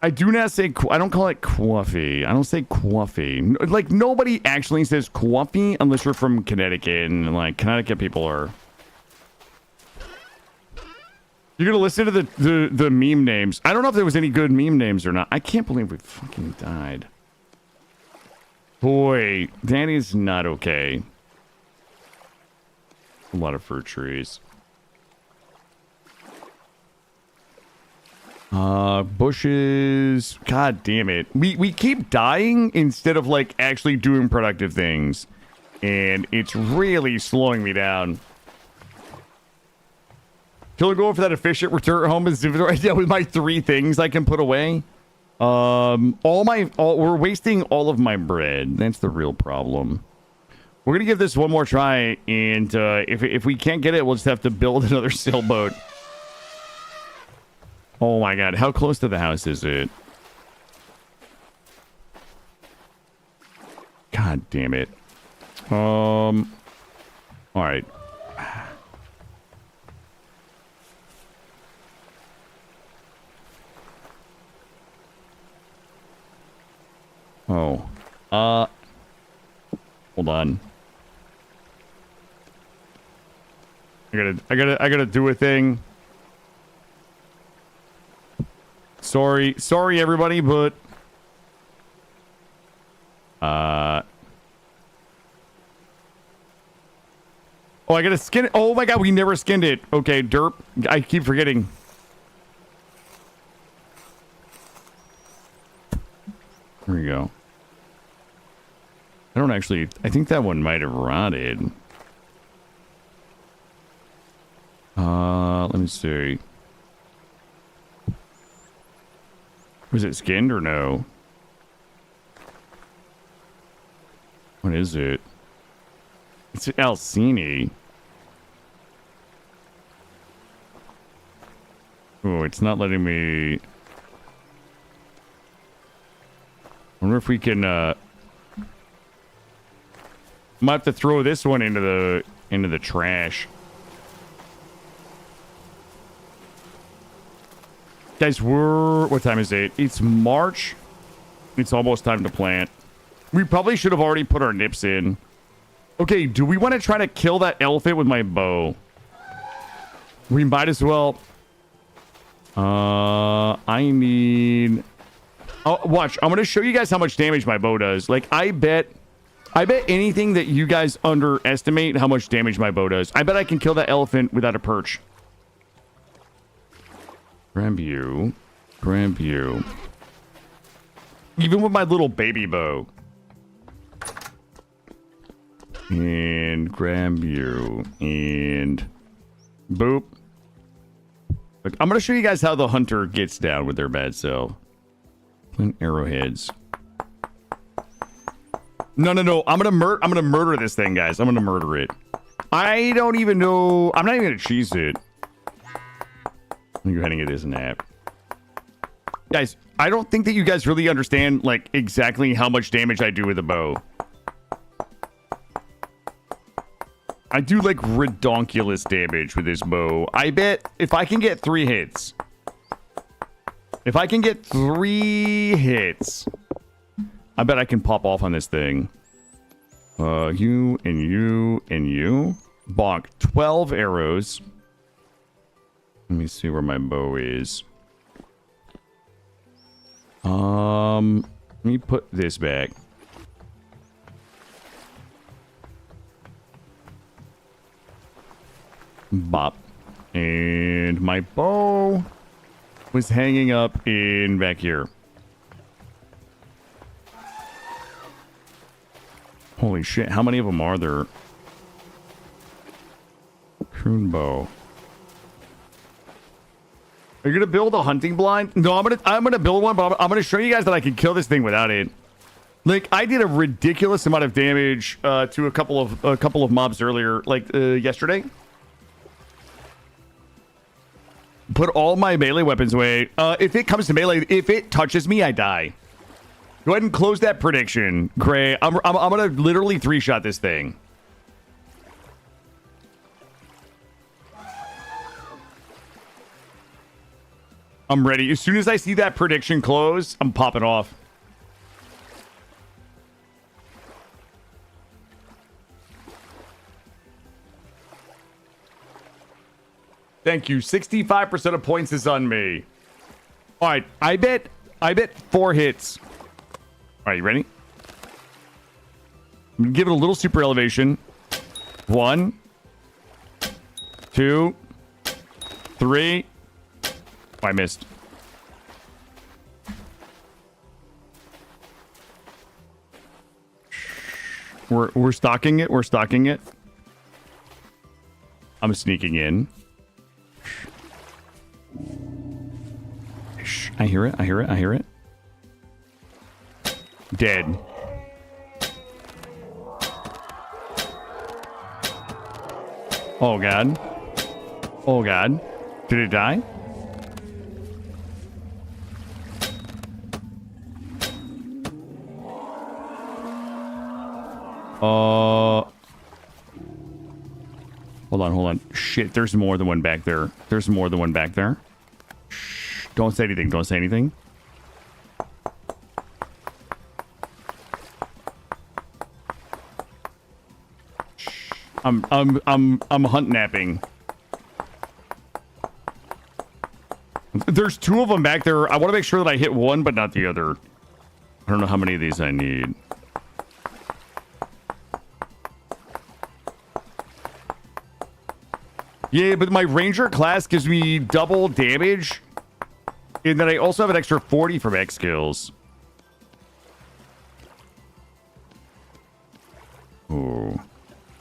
I do not say... I don't call it Quaffy. I don't say Quaffy. Like, nobody actually says Quaffy unless you're from Connecticut. And, like, Connecticut people are... You're gonna listen to the meme names. I don't know if there was any good meme names or not. I can't believe we fucking died. Boy, Danny's not okay. A lot of fruit trees. Bushes. God damn it. We keep dying instead of like actually doing productive things. And it's really slowing me down. Killer go for that efficient return home is right now with my 3 things I can put away. We're wasting all of my bread. That's the real problem. We're gonna give this one more try, and if we can't get it, we'll just have to build another sailboat. Oh my god, how close to the house is it? God damn it. All right. Oh. Hold on. I gotta do a thing. Sorry everybody, but oh, I gotta skin it. Oh my god, we never skinned it. Okay, derp. I keep forgetting. There we go. I think that one might have rotted. Let me see. Was it skinned or no? What is it? It's Alcini. Oh, it's not letting me... I wonder if we can, I might have to throw this one into the trash. Guys, what time is it? It's March. It's almost time to plant. We probably should have already put our nips in. Okay, do we want to try to kill that elephant with my bow? We might as well. I need... Oh, watch. I'm going to show you guys how much damage my bow does. Like, I bet anything that you guys underestimate how much damage my bow does. I bet I can kill that elephant without a perch. Grab you. Grab you. Even with my little baby bow. And grab you. And boop. Look, I'm going to show you guys how the hunter gets down with their bad self. Plant arrowheads. No. I'm gonna murder this thing, guys. I'm gonna murder it. I don't even know. I'm not even gonna cheese it. I'm gonna go ahead and get this nap. Guys, I don't think that you guys really understand, like, exactly how much damage I do with a bow. I do, like, redonkulous damage with this bow. I bet if I can get 3 hits... If I can get 3 hits, I bet I can pop off on this thing. You and you and you. Bonk. 12 arrows. Let me see where my bow is. Let me put this back. Bop. And my bow was hanging up in back here. Holy shit, how many of them are there? Coon bow. Are you gonna build a hunting blind? No, I'm gonna build one, but I'm gonna show you guys that I can kill this thing without it. Like, I did a ridiculous amount of damage to a couple of mobs earlier, like yesterday. Put all my melee weapons away. If it comes to melee, if it touches me, I die. Go ahead and close that prediction, Gray. I'm gonna literally 3-shot this thing. I'm ready. As soon as I see that prediction close, I'm popping off. Thank you. 65% of points is on me. All right. I bet 4 hits. All right, you ready? I'm gonna give it a little super elevation. 1, 2, 3. Oh, I missed. We're stalking it. We're stalking it. I'm sneaking in. Shh. I hear it. I hear it. I hear it. Dead. Oh god. Oh god. Did it die? Hold on, hold on. Shit, there's more than one back there. There's more than one back there. Shh. Don't say anything. Don't say anything. Shh. I'm hunt napping. There's two of them back there. I want to make sure that I hit one, but not the other. I don't know how many of these I need. Yeah, but my ranger class gives me double damage. And then I also have an extra 40 from X skills. Oh,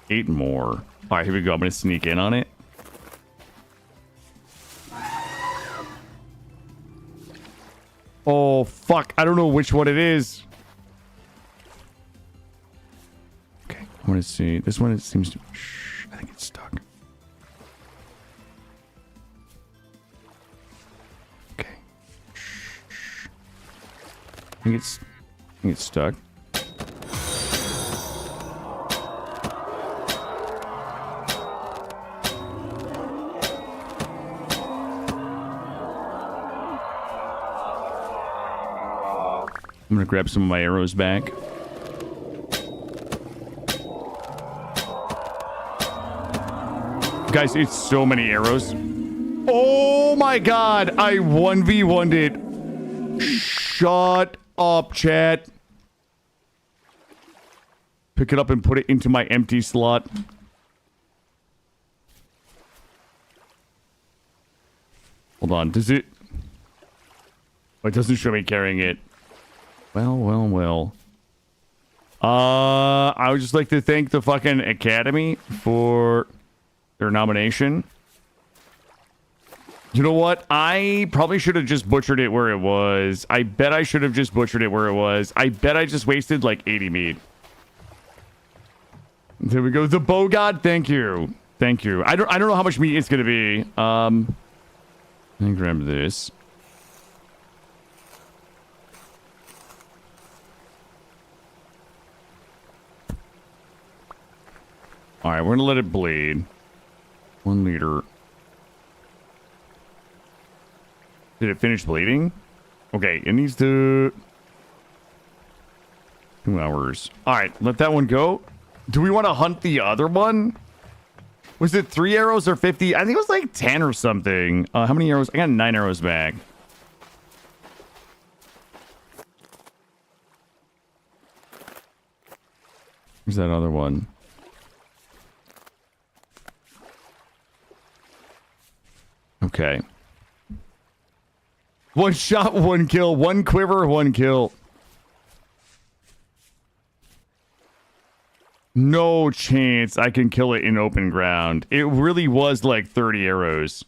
8 more. All right, here we go. I'm going to sneak in on it. Oh, fuck. I don't know which one it is. Okay, I want to see. This one, it seems to... Shh, I think it's stuck. Okay. Shh. I think it's stuck. I'm gonna grab some of my arrows back. Guys, it's so many arrows. Oh my god, I 1v1'd it. Shut up, chat. Pick it up and put it into my empty slot. Hold on, does it... Oh, it doesn't show me carrying it. Well, well, well. I would just like to thank the fucking Academy for their nomination. You know what? I probably should have just butchered it where it was. I bet I should have just butchered it where it was. I bet I just wasted like 80 meat. There we go. The bow god, thank you. Thank you. I don't know how much meat it's gonna be. Let me grab this. Alright, we're gonna let it bleed. 1 liter. Did it finish bleeding? Okay, it needs to... 2 hours. Alright, let that one go. Do we want to hunt the other one? Was it 3 arrows or 50? I think it was like 10 or something. How many arrows? I got 9 arrows back. Where's that other one? Okay. 1 shot, 1 kill. 1 quiver, 1 kill. No chance I can kill it in open ground. It really was like 30 arrows.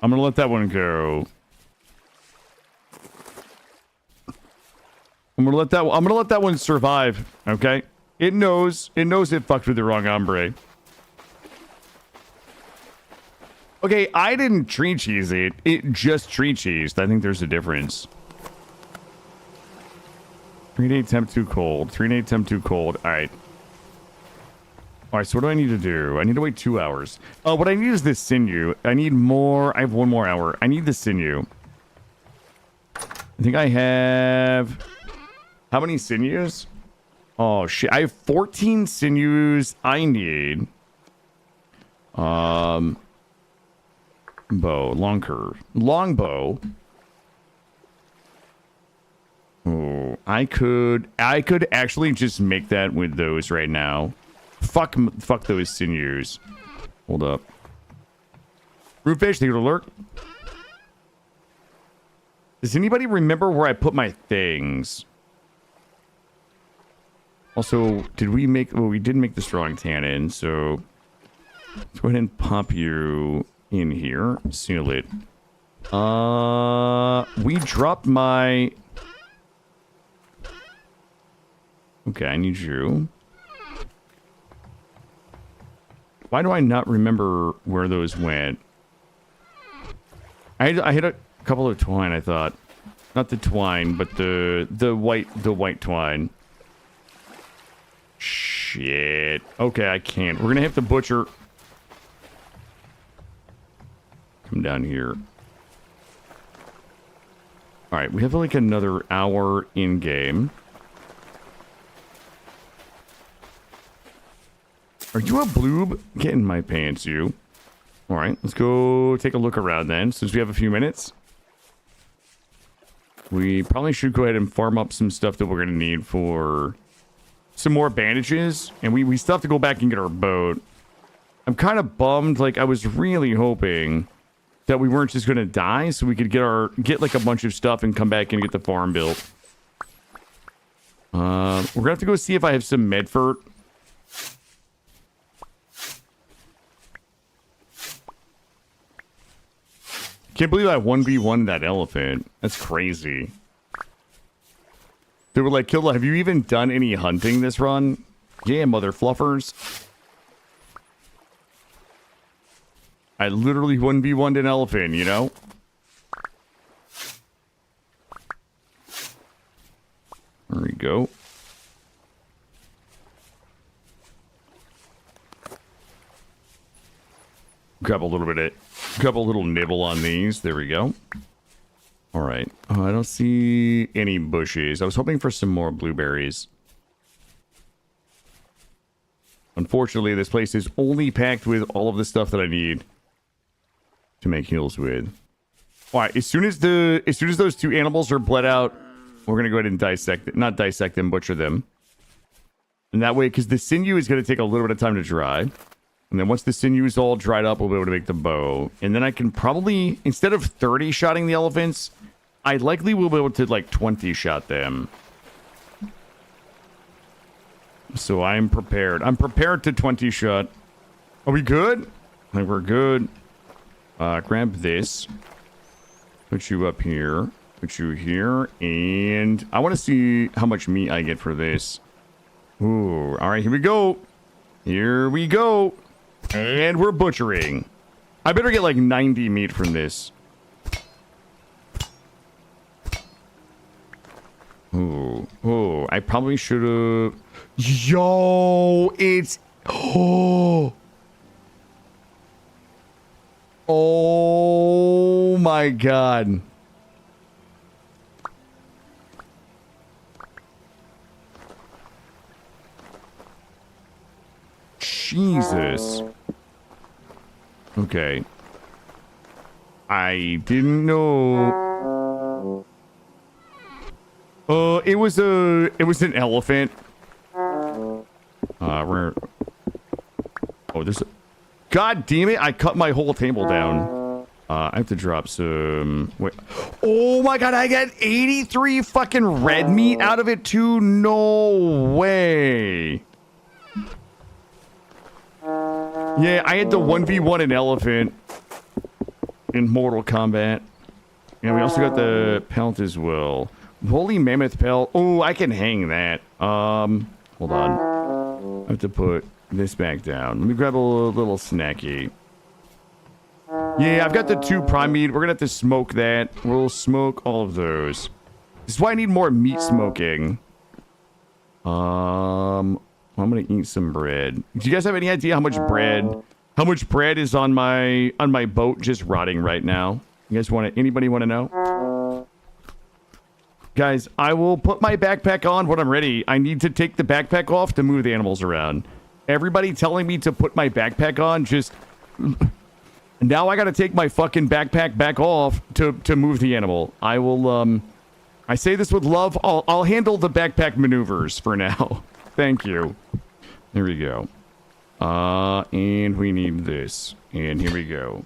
I'm gonna let that one go. I'm gonna let that one survive, okay? It knows it fucked with the wrong hombre. Okay, I didn't tree cheese it. It just tree cheesed. I think there's a difference. 3-day temp too cold. 3-day temp too cold. Alright. Alright, so what do I need to do? I need to wait 2 hours. What I need is this sinew. I need more. I have 1 more hour. I need the sinew. I think I have... How many sinews? Oh, shit. I have 14 sinews I need. Bow, long curve, long bow. Oh, I could actually just make that with those right now. Fuck those sinews. Hold up. Rootfish, thank you to lurk. Does anybody remember where I put my things? Also, did we make... Well, we did make the strong tannin, so... Let's go ahead and pop you in here. Seal it. We dropped my... Okay, I need you. Why do I not remember where those went? I hit a couple of twine, I thought. Not the twine, but the white twine. Shit. Okay, I can't. We're gonna hit the butcher. Come down here. Alright, we have like another hour in game. Are you a bloob? Get in my pants, you. Alright, let's go take a look around then, since we have a few minutes. We probably should go ahead and farm up some stuff that we're going to need for some more bandages. And we still have to go back and get our boat. I'm kind of bummed. Like, I was really hoping that we weren't just going to die, so we could get like a bunch of stuff and come back and get the farm built. We're going to have to go see if I have some medfert. Can't believe I 1v1 that elephant. That's crazy. They were like, Kilda, have you even done any hunting this run? Yeah, mother fluffers. I literally 1v1'd an elephant, you know? There we go. Grab a little nibble on these. There we go. All right. Oh, I don't see any bushes. I was hoping for some more blueberries. Unfortunately, this place is only packed with all of the stuff that I need to make heals with. All right. As soon as those two animals are bled out, we're gonna go ahead and not dissect them, butcher them. And that way, because the sinew is gonna take a little bit of time to dry. And then once the sinew is all dried up, we'll be able to make the bow. And then I can probably, instead of 30 shotting the elephants, I likely will be able to, like, 20 shot them. So I'm prepared. I'm prepared to 20 shot. Are we good? I think we're good. Grab this. Put you up here. Put you here. And I want to see how much meat I get for this. Ooh. All right, here we go. Here we go. And we're butchering. I better get like 90 meat from this. Oh, I probably should have. Yo, it's. Oh my God. Jesus. Okay. I didn't know. It was an elephant. Where? Oh, there's a... God damn it, I cut my whole table down. I have to drop some... Wait. Oh my God, I got 83 fucking red meat out of it too? No way. Yeah, I had to 1v1 an elephant in Mortal Kombat. And we also got the pelt as well. Holy mammoth pelt. Oh, I can hang that. Hold on. I have to put this back down. Let me grab a little snacky. Yeah, I've got the 2 prime meat. We're gonna have to smoke that. We'll smoke all of those. This is why I need more meat smoking. I'm gonna eat some bread. Do you guys have any idea how much bread is on my boat just rotting right now? You guys anybody want to know? Guys, I will put my backpack on when I'm ready. I need to take the backpack off to move the animals around. Everybody telling me to put my backpack on, just... Now I gotta take my fucking backpack back off to move the animal. I will, I say this with love. I'll handle the backpack maneuvers for now. Thank you. There we go. And we need this. And here we go.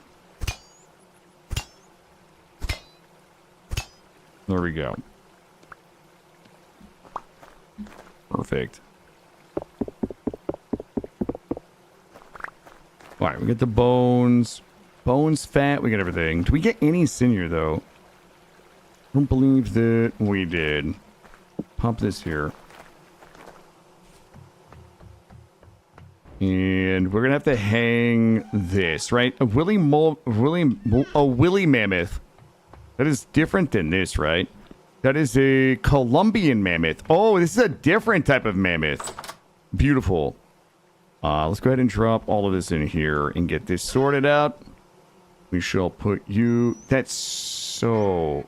There we go. Perfect. All right, we get the bones. Bones, fat, we got everything. Do we get any sinew, though? I don't believe that we did. Pop this here. And we're going to have to hang this, right? A woolly mammoth. That is different than this, right? That is a Colombian mammoth. Oh, this is a different type of mammoth. Beautiful. Let's go ahead and drop all of this in here and get this sorted out. We shall put you... That's so...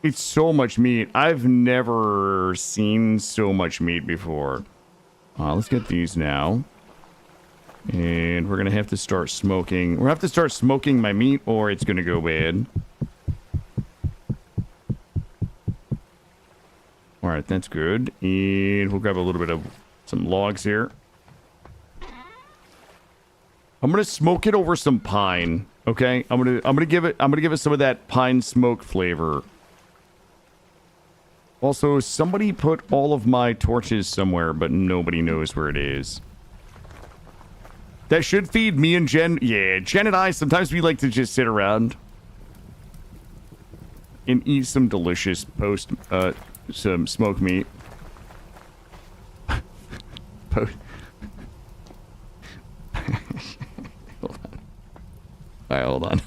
It's so much meat. I've never seen so much meat before. Let's get these now. And we're going to have to start smoking. We're going to have to start smoking my meat or it's going to go bad. Alright, that's good. And we'll grab a little bit of some logs here. I'm going to smoke it over some pine. Okay? I'm going to give it some of that pine smoke flavor. Also, somebody put all of my torches somewhere, but nobody knows where it is. That should feed me and Jen. Yeah, Jen and I, sometimes we like to just sit around and eat some delicious some smoked meat. Hold on. All right, hold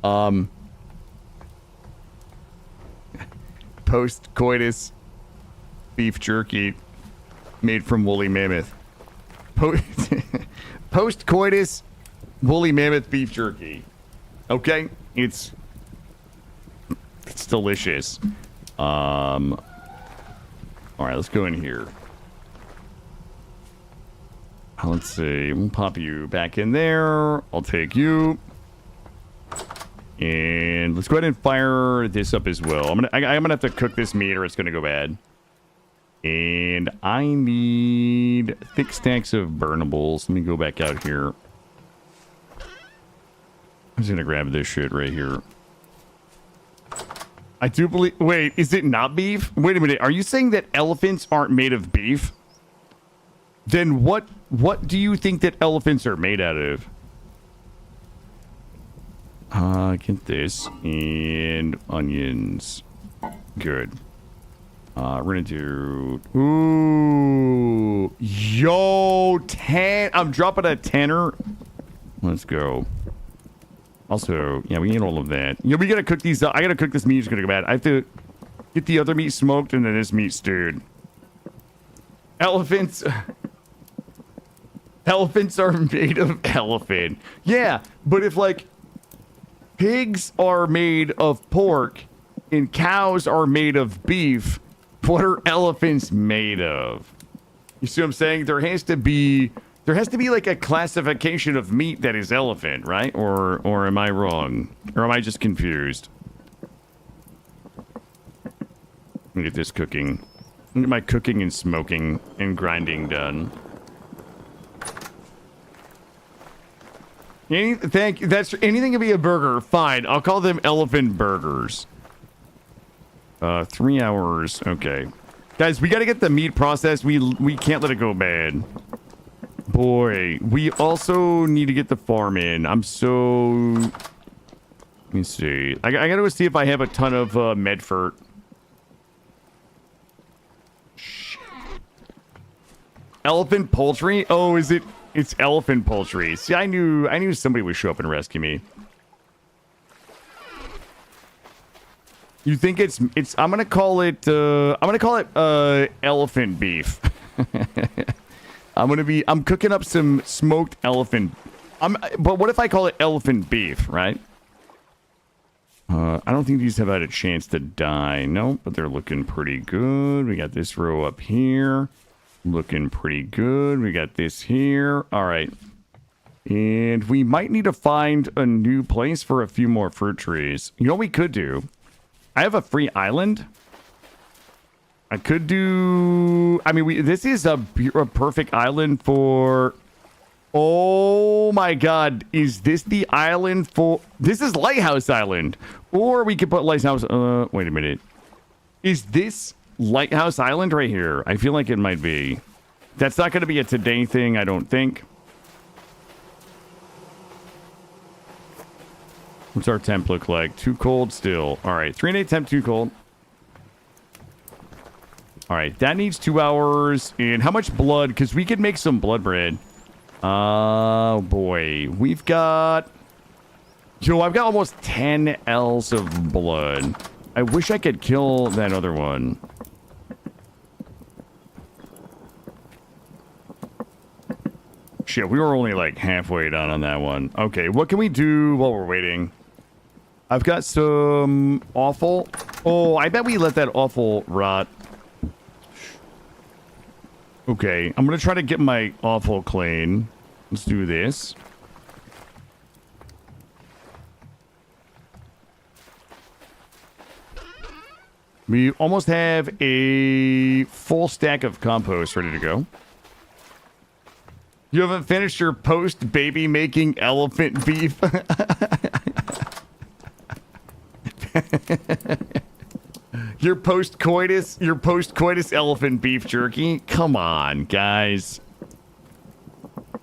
on. Post-coitus beef jerky made from woolly mammoth. Post-coitus woolly mammoth beef jerky. Okay? It's delicious. Alright, let's go in here. Let's see. We'll pop you back in there. I'll take you. And let's go ahead and fire this up as well. I'm gonna have to cook this meat or it's gonna go bad. And I need thick stacks of burnables. Let me go back out here. I'm just gonna grab this shit right here. I do believe... Wait, is it not beef? Wait a minute. Are you saying that elephants aren't made of beef? Then what do you think that elephants are made out of? Get this. And onions. Good. We're gonna do... Ooh. Yo, 10. I'm dropping a tenner. Let's go. Also, yeah, we need all of that. You know, we gotta cook these up. I gotta cook this meat. It's gonna go bad. I have to get the other meat smoked and then this meat stewed. Elephants... Elephants are made of elephant. Yeah, but if, like, pigs are made of pork and cows are made of beef, what are elephants made of? You see what I'm saying? There has to be like a classification of meat that is elephant, right? Or am I wrong? Or am I just confused? Let me get this cooking. Let me get my cooking and smoking and grinding done. Thank you. That's anything can be a burger. Fine. I'll call them elephant burgers. 3 hours. Okay. Guys, we got to get the meat processed. We can't let it go bad. Boy, we also need to get the farm in. I'm so... Let me see. I got to go see if I have a ton of Medfort. Elephant poultry? Oh, is it... It's elephant poultry. See, I knew somebody would show up and rescue me. You think it's I'm gonna call it elephant beef. I'm cooking up some smoked elephant. But what if I call it elephant beef, right? I don't think these have had a chance to die. Nope, but they're looking pretty good. We got this row up here. Looking pretty good. We got this here. All right. And we might need to find a new place for a few more fruit trees. You know what we could do? I have a free island. I could do... I mean, this is a perfect island for... Oh my god. Is this the island for... This is Lighthouse Island. Or we could put Lighthouse... wait a minute. Is this... Lighthouse Island right here? I feel like it might be. That's not going to be a today thing, I don't think. What's our temp look like? Too cold still. All right, 3-8 temp, too cold. All right, that needs 2 hours. And how much blood? Because we could make some blood bread. Oh, boy. We've got... Yo, I've got almost 10 L's of blood. I wish I could kill that other one. Shit, we were only like halfway done on that one. Okay, what can we do while we're waiting? I've got some offal. Oh, I bet we let that offal rot. Okay, I'm gonna try to get my offal clean. Let's do this. We almost have a full stack of compost ready to go. You haven't finished your post-baby making elephant beef. Your post-coitus elephant beef jerky. Come on, guys.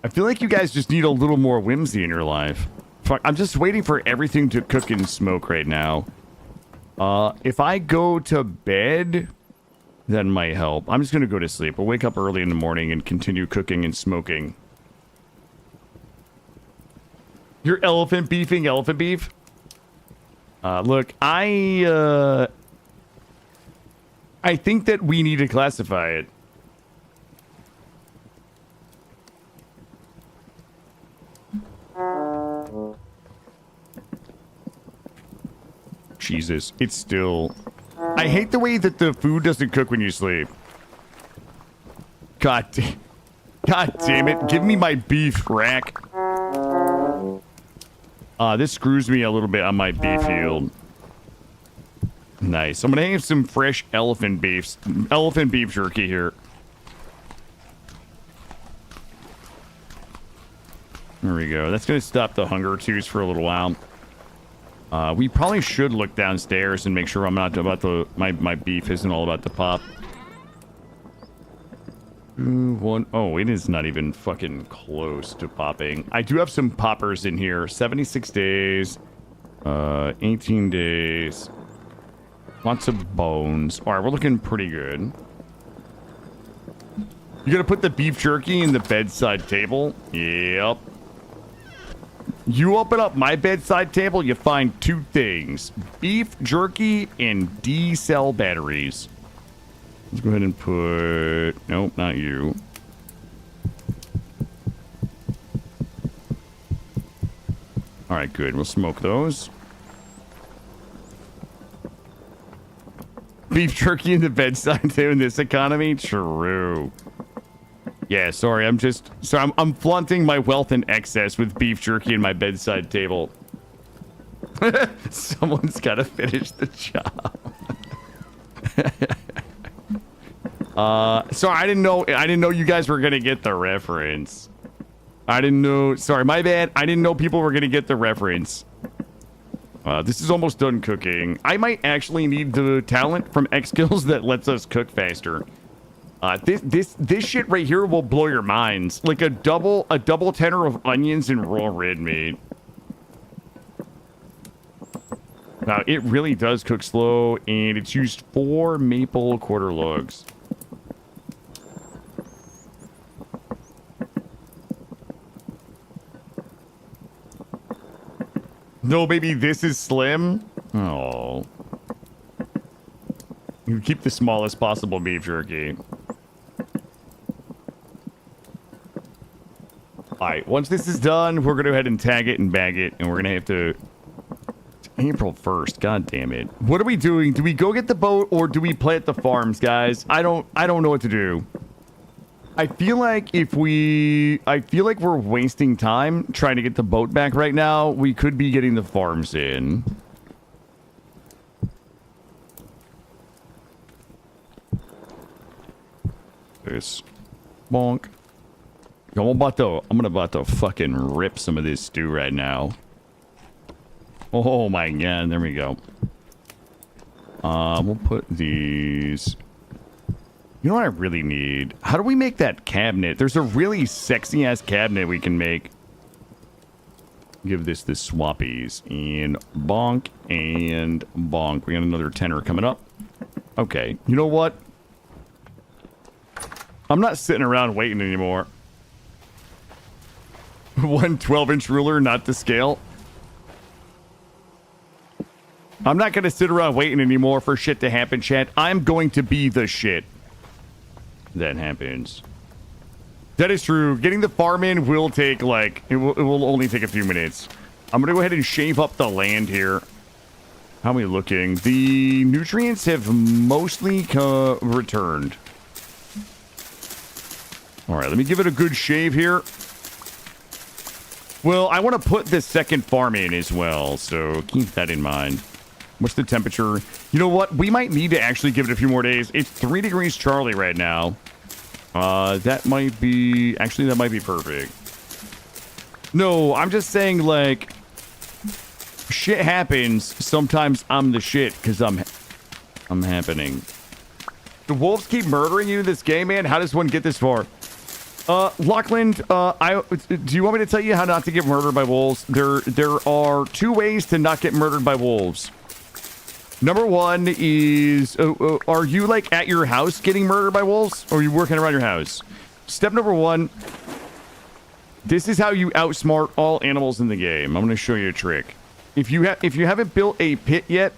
I feel like you guys just need a little more whimsy in your life. Fuck, I'm just waiting for everything to cook and smoke right now. If I go to bed, that might help. I'm just gonna go to sleep. I'll wake up early in the morning and continue cooking and smoking. You're elephant beefing elephant beef? Look, I think that we need to classify it. Jesus, it's still... I hate the way that the food doesn't cook when you sleep. God damn it. Give me my beef, rack. This screws me a little bit on my beef yield. Nice. I'm gonna have some fresh elephant beef jerky here. There we go. That's gonna stop the hunger twos for a little while. We probably should look downstairs and make sure I'm not about to... My beef isn't all about to pop. Oh, it is not even fucking close to popping. I do have some poppers in here. 76 days. 18 days. Lots of bones. Alright, we're looking pretty good. You gonna put the beef jerky in the bedside table? Yep. You open up my bedside table, you find two things. Beef jerky and D-cell batteries. Let's go ahead and put... Nope, not you. Alright, good. We'll smoke those. Beef jerky in the bedside table in this economy? True. Yeah, sorry, I'm flaunting my wealth in excess with beef jerky in my bedside table. Someone's gotta finish the job. Sorry, I didn't know you guys were gonna get the reference. I didn't know, sorry, my bad. I didn't know people were gonna get the reference. This is almost done cooking. I might actually need the talent from X-Skills that lets us cook faster. This shit right here will blow your minds. Like a double tenor of onions and raw red meat. Now, it really does cook slow, and it's used 4 maple quarter logs. No, baby, this is slim. Oh. You keep the smallest possible beef jerky. Alright, once this is done, we're going to go ahead and tag it and bag it, and we're going to have to... It's April 1st, god damn it. What are we doing? Do we go get the boat, or do we plant the farms, guys? I don't know what to do. I feel like we're wasting time trying to get the boat back right now. We could be getting the farms in. This. Bonk. I'm about to fucking rip some of this stew right now. Oh my god, there we go. We'll put these... You know what I really need? How do we make that cabinet? There's a really sexy-ass cabinet we can make. Give this the swappies. And bonk and bonk. We got another tenner coming up. Okay. You know what? I'm not sitting around waiting anymore. 1 12-inch ruler, not to scale. I'm not going to sit around waiting anymore for shit to happen, chat. I'm going to be the shit that happens. That is true. Getting the farm in will take, like, it will only take a few minutes. I'm going to go ahead and shave up the land here. How are we looking? The nutrients have mostly returned. All right, let me give it a good shave here. Well, I want to put the second farm in as well, so keep that in mind. What's the temperature? You know what? We might need to actually give it a few more days. It's 3 degrees Charlie right now. That might be... Actually, that might be perfect. No, I'm just saying, like... Shit happens. Sometimes I'm the shit, because I'm happening. The wolves keep murdering you in this game, man. How does one get this far? Lachlan, do you want me to tell you how not to get murdered by wolves? There are 2 ways to not get murdered by wolves. Number 1 is, are you like at your house getting murdered by wolves? Or are you working around your house? Step number 1, this is how you outsmart all animals in the game. I'm going to show you a trick. If you haven't built a pit yet,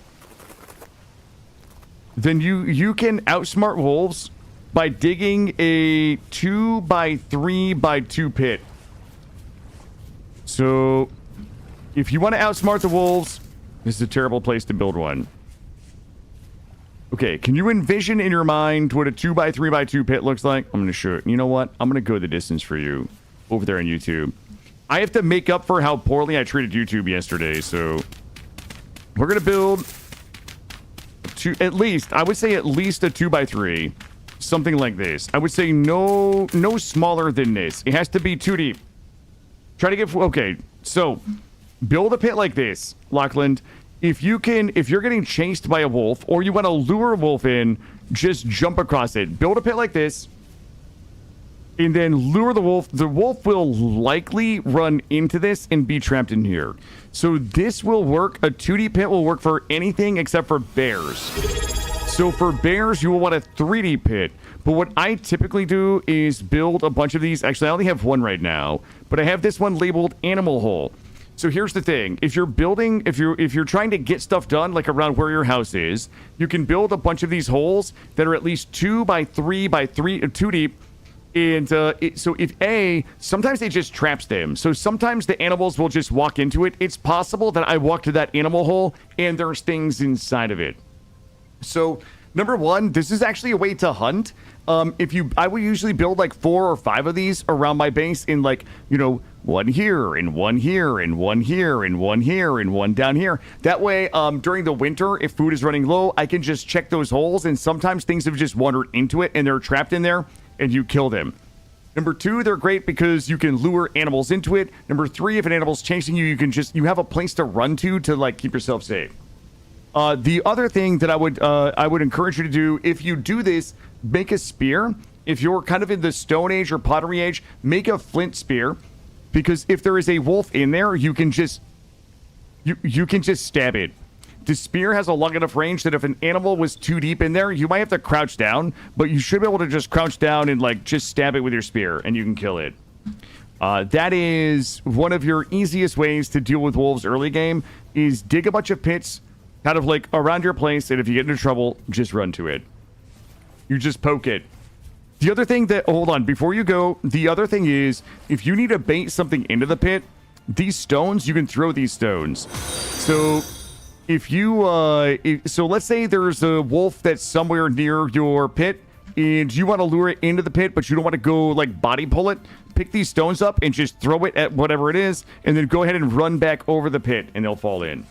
then you can outsmart wolves by digging a 2x3x2 pit. So, if you want to outsmart the wolves, this is a terrible place to build one. Okay, can you envision in your mind what a 2x3x2 pit looks like? I'm going to show it. You know what? I'm going to go the distance for you over there on YouTube. I have to make up for how poorly I treated YouTube yesterday, so we're going to build at least a 2x3. Something like this. I would say no smaller than this. It has to be 2 deep. Try to get... Okay, so build a pit like this, Lachlan. If you're getting chased by a wolf or you want to lure a wolf in, just jump across it. Build a pit like this and then lure the wolf. The wolf will likely run into this and be trapped in here. So this will work. A 2D pit will work for anything except for bears. So for bears, you will want a 3D pit. But what I typically do is build a bunch of these. Actually, I only have one right now, but I have this one labeled animal hole. So here's the thing. If you're building, if you're trying to get stuff done, like around where your house is, you can build a bunch of these holes that are at least 2x3x3, 2 deep. And so sometimes it just traps them. So sometimes the animals will just walk into it. It's possible that I walk to that animal hole and there's things inside of it. So number 1, this is actually a way to hunt. I would usually build like 4 or 5 of these around my base in like, you know, one here and one here and one here and one here and one down here. That way, during the winter, if food is running low, I can just check those holes. And sometimes things have just wandered into it and they're trapped in there and you kill them. Number 2, they're great because you can lure animals into it. Number 3, if an animal's chasing you, you have a place to run to like keep yourself safe. The other thing that I would encourage you to do, if you do this, make a spear. If you're kind of in the Stone Age or Pottery Age, make a flint spear, because if there is a wolf in there, you can just stab it. The spear has a long enough range that if an animal was too deep in there, you might have to crouch down, but you should be able to just crouch down and like just stab it with your spear, and you can kill it. That is one of your easiest ways to deal with wolves early game, is dig a bunch of pits kind of like around your place, and if you get into trouble, just run to it. You just poke it. The other thing that, hold on, before you go, the other thing is, if you need to bait something into the pit, these stones, you can throw these stones. So if you, so let's say there's a wolf that's somewhere near your pit, and you want to lure it into the pit, but you don't want to go like body pull it, pick these stones up and just throw it at whatever it is, and then go ahead and run back over the pit, and they'll fall in.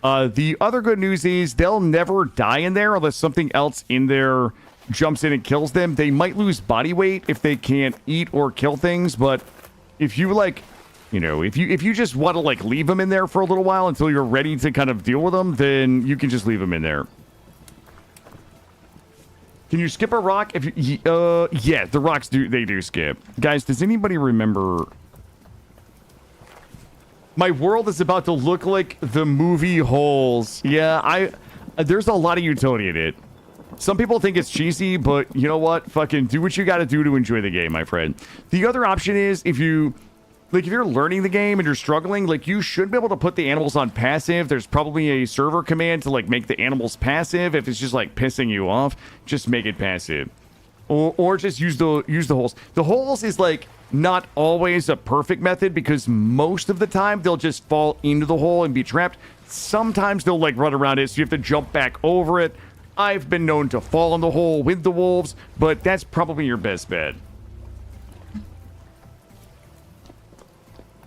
The other good news is they'll never die in there unless something else in there jumps in and kills them. They might lose body weight if they can't eat or kill things, but if you like, you know, if you just want to like leave them in there for a little while until you're ready to kind of deal with them, then you can just leave them in there. Can you skip a rock? If you, yeah, the rocks do skip. Guys, does anybody remember My world is about to look like the movie Holes. Yeah, there's a lot of utility in it. Some people think it's cheesy, but you know what? Fucking do what you got to do to enjoy the game, my friend. The other option is if you're learning the game and you're struggling, like you should be able to put the animals on passive. There's probably a server command to like make the animals passive. If it's just like pissing you off, just make it passive. Or just use the holes. The holes is like not always a perfect method because most of the time they'll just fall into the hole and be trapped. Sometimes they'll like run around it, so you have to jump back over it. I've been known to fall in the hole with the wolves, but that's probably your best bet.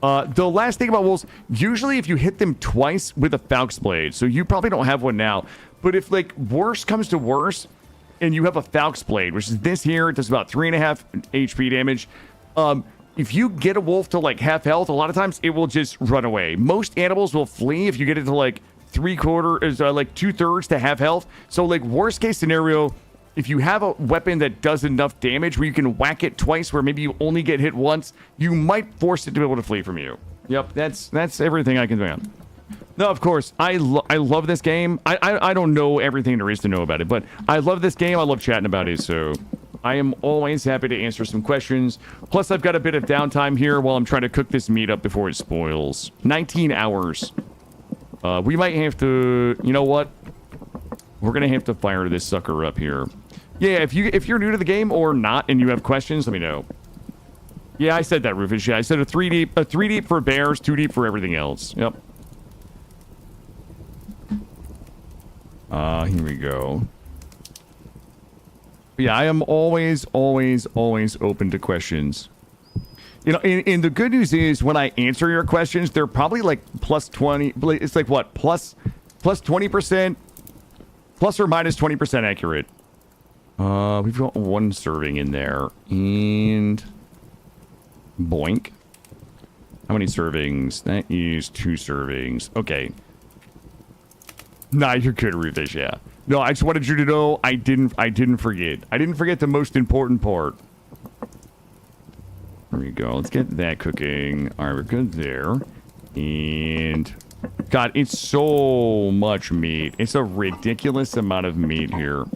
The last thing about wolves, usually if you hit them twice with a Falx blade, so you probably don't have one now, but if like worse comes to worse, and you have a Falx blade, which is this here, it does about 3.5 HP damage. If you get a wolf to like half health, a lot of times it will just run away. Most animals will flee if you get it to like 3/4, like 2/3 to half health. So like worst case scenario, if you have a weapon that does enough damage where you can whack it twice, where maybe you only get hit once, you might force it to be able to flee from you. Yep, that's everything I can do. No, of course, I love this game. I don't know everything there is to know about it, but I love this game. I love chatting about it, so I am always happy to answer some questions. Plus, I've got a bit of downtime here while I'm trying to cook this meat up before it spoils. 19 hours. We might have to, you know what? We're gonna have to fire this sucker up here. Yeah, if you're new to the game or not and you have questions, let me know. Yeah, I said that, Rufus. Yeah, I said a 3 deep for bears, 2 deep for everything else. Yep. Here we go. Yeah, I am always open to questions. You know, and the good news is when I answer your questions, they're probably like plus 20. It's like what? Plus 20%, plus or minus 20% accurate. We've got 1 serving in there. And boink. How many servings? That is 2 servings. Okay. Nah, you're good, Rufus, yeah. No, I just wanted you to know I didn't forget. I didn't forget the most important part. There we go. Let's get that cooking. All right, we're good there. And God, it's so much meat. It's a ridiculous amount of meat here.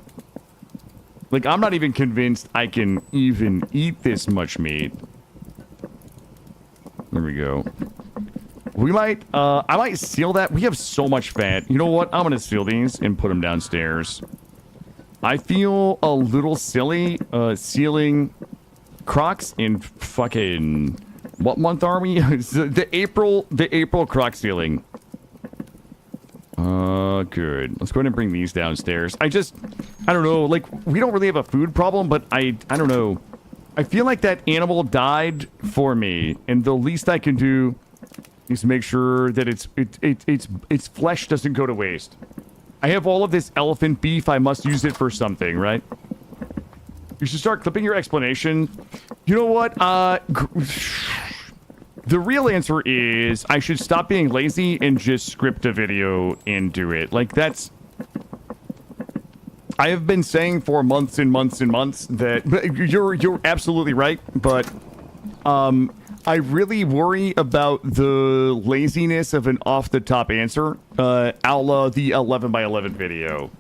Like, I'm not even convinced I can even eat this much meat. There we go. We might, I might seal that. We have so much fat. You know what? I'm gonna seal these and put them downstairs. I feel a little silly, sealing Crocs in fucking... What month are we? the April Croc sealing. Good. Let's go ahead and bring these downstairs. I don't know, like, we don't really have a food problem, but I don't know. I feel like that animal died for me, and the least I can do is make sure that its flesh doesn't go to waste. I have all of this elephant beef. I must use it for something, right? You should start clipping your explanation. You know what? The real answer is I should stop being lazy and just script a video and do it. Like, that's... I have been saying for months and months and months that... You're absolutely right, but... I really worry about the laziness of an off-the-top answer, a la the 11x11 video.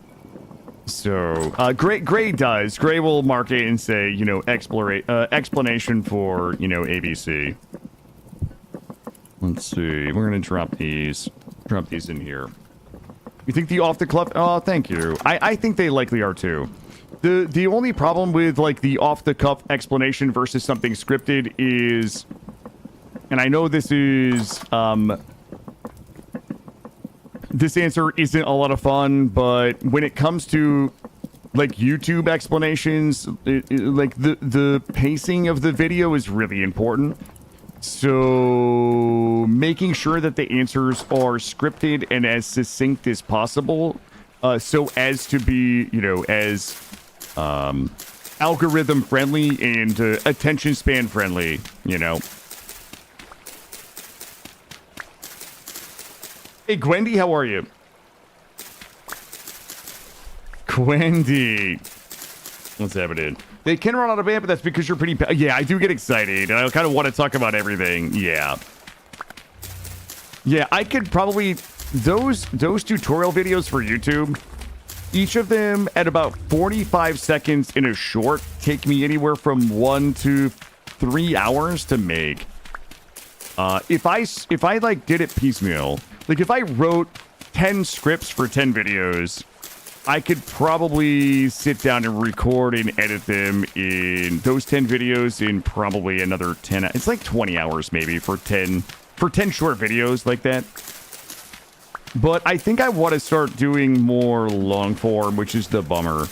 So, Gray does. Gray will mark it and say, you know, explanation for, you know, ABC. Let's see. We're gonna drop these in here. You think the off-the-cuff? Oh, thank you. I think they likely are too. The only problem with, like, the off-the-cuff explanation versus something scripted is... And I know this is, this answer isn't a lot of fun, but when it comes to, like, YouTube explanations, like, the pacing of the video is really important. So, making sure that the answers are scripted and as succinct as possible, so as to be, you know, as, algorithm friendly and attention span friendly, you know. Hey, Gwendy, how are you? Gwendy. Let's have it in. They can run out of band, but that's because you're pretty... Yeah, I do get excited, and I kind of want to talk about everything. Yeah. Yeah, I could probably those tutorial videos for YouTube, each of them at about 45 seconds in a short, take me anywhere from 1 to 3 hours to make. If I like did it piecemeal, like if I wrote 10 scripts for 10 videos, I could probably sit down and record and edit them in those 10 videos in probably another 10. It's like 20 hours maybe for 10 short videos like that. But I think I want to start doing more long form, which is the bummer.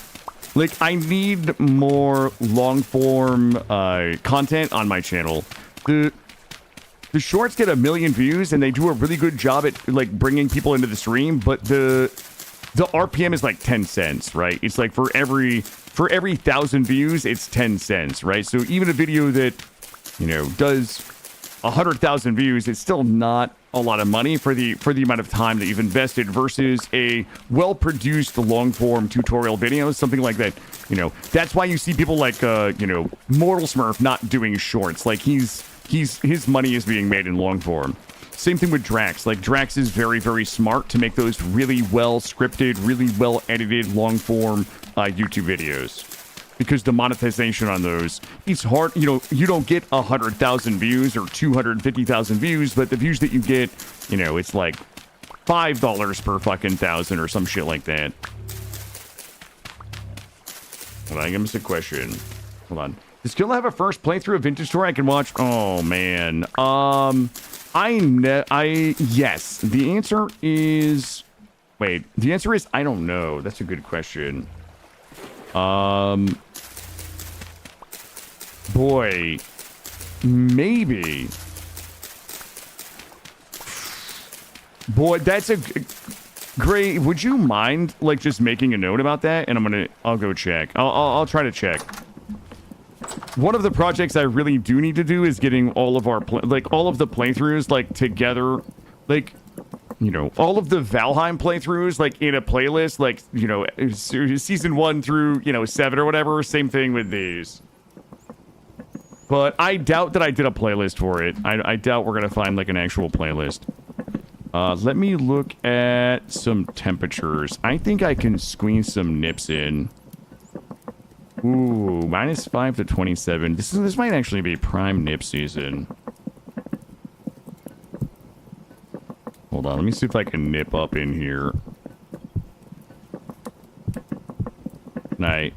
Like, I need more long form content on my channel. The shorts get 1 million views and they do a really good job at like bringing people into the stream, but the RPM is like 10 cents, right? It's like for every 1,000 views, it's 10 cents, right? So even a video that, you know, does 100,000 views, it's still not a lot of money for the amount of time that you've invested versus a well-produced long-form tutorial video, something like that. You know, that's why you see people like, you know, Mortal Smurf not doing shorts. Like his money is being made in long form. Same thing with Drax. Like, Drax is very, very smart to make those really well-scripted, really well-edited, long-form YouTube videos. Because the monetization on those, it's hard. You know, you don't get 100,000 views or 250,000 views, but the views that you get, you know, it's like $5 per fucking 1,000 or some shit like that. Hold on, I missed a question. Hold on. Does Kill have a first playthrough of Vintage Story I can watch? Oh, man. Yes. The answer is... Wait. The answer is I don't know. That's a good question. Boy. Maybe. Boy, that's a... Gray, would you mind, like, just making a note about that? And I'll go check. I'll try to check. One of the projects I really do need to do is getting all of our all of the playthroughs like together, like, you know, all of the Valheim playthroughs like in a playlist, like, you know, season 1 through, you know, 7 or whatever. Same thing with these. But I doubt that I did a playlist for it. I doubt we're gonna find like an actual playlist. Let me look at some temperatures. I think I can squeeze some nips in. Ooh, -5 to 27. This might actually be prime nip season. Hold on, let me see if I can nip up in here. Night.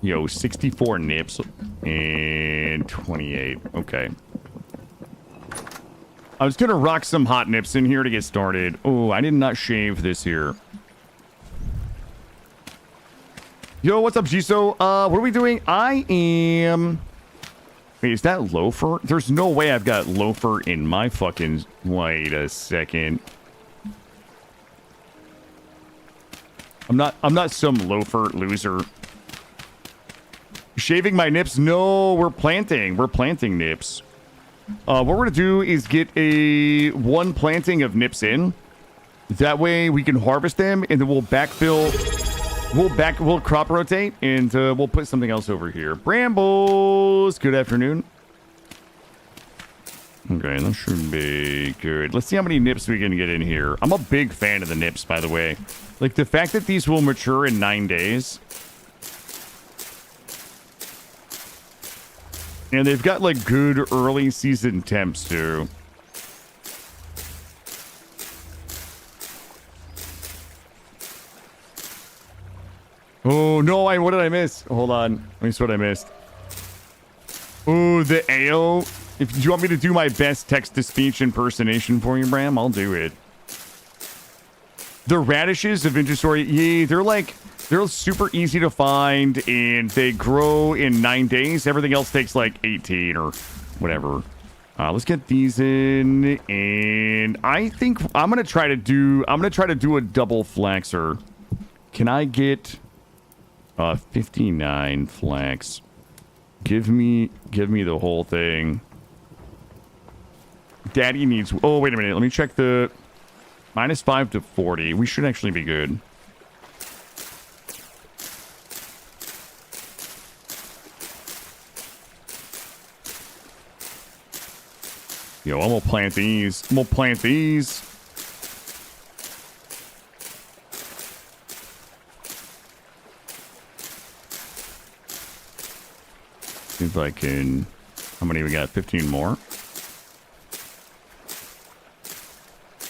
Yo, 64 nips and 28. Okay. I was gonna rock some hot nips in here to get started. Oh, I did not shave this here. Yo, what's up, Jiso? What are we doing? I am... Wait, is that loafer? There's no way I've got loafer in my fucking... Wait a second. I'm not some loafer loser. Shaving my nips? No, we're planting. We're planting nips. What we're gonna do is get one planting of nips in. That way we can harvest them, and then we'll backfill... We'll crop rotate, and we'll put something else over here. Brambles! Good afternoon. Okay, that should be good. Let's see how many nips we can get in here. I'm a big fan of the nips, by the way. Like, the fact that these will mature in 9 days. And they've got, like, good early season temps, too. Oh, no, what did I miss? Hold on. Let me see what I missed. Oh, the AO. If you want me to do my best text-to-speech impersonation for you, Bram, I'll do it. The radishes of Vintage Story, yeah, they're super easy to find, and they grow in 9 days. Everything else takes like 18 or whatever. Let's get these in, and I think I'm gonna try to do a double flexer. Can I get 59 flex? Give me the whole thing. Daddy needs... Oh, wait a minute. Let me check the... -5 to 40. We should actually be good. Yo, I'm gonna plant these. I'm gonna plant these. See if I can... How many we got? 15 more?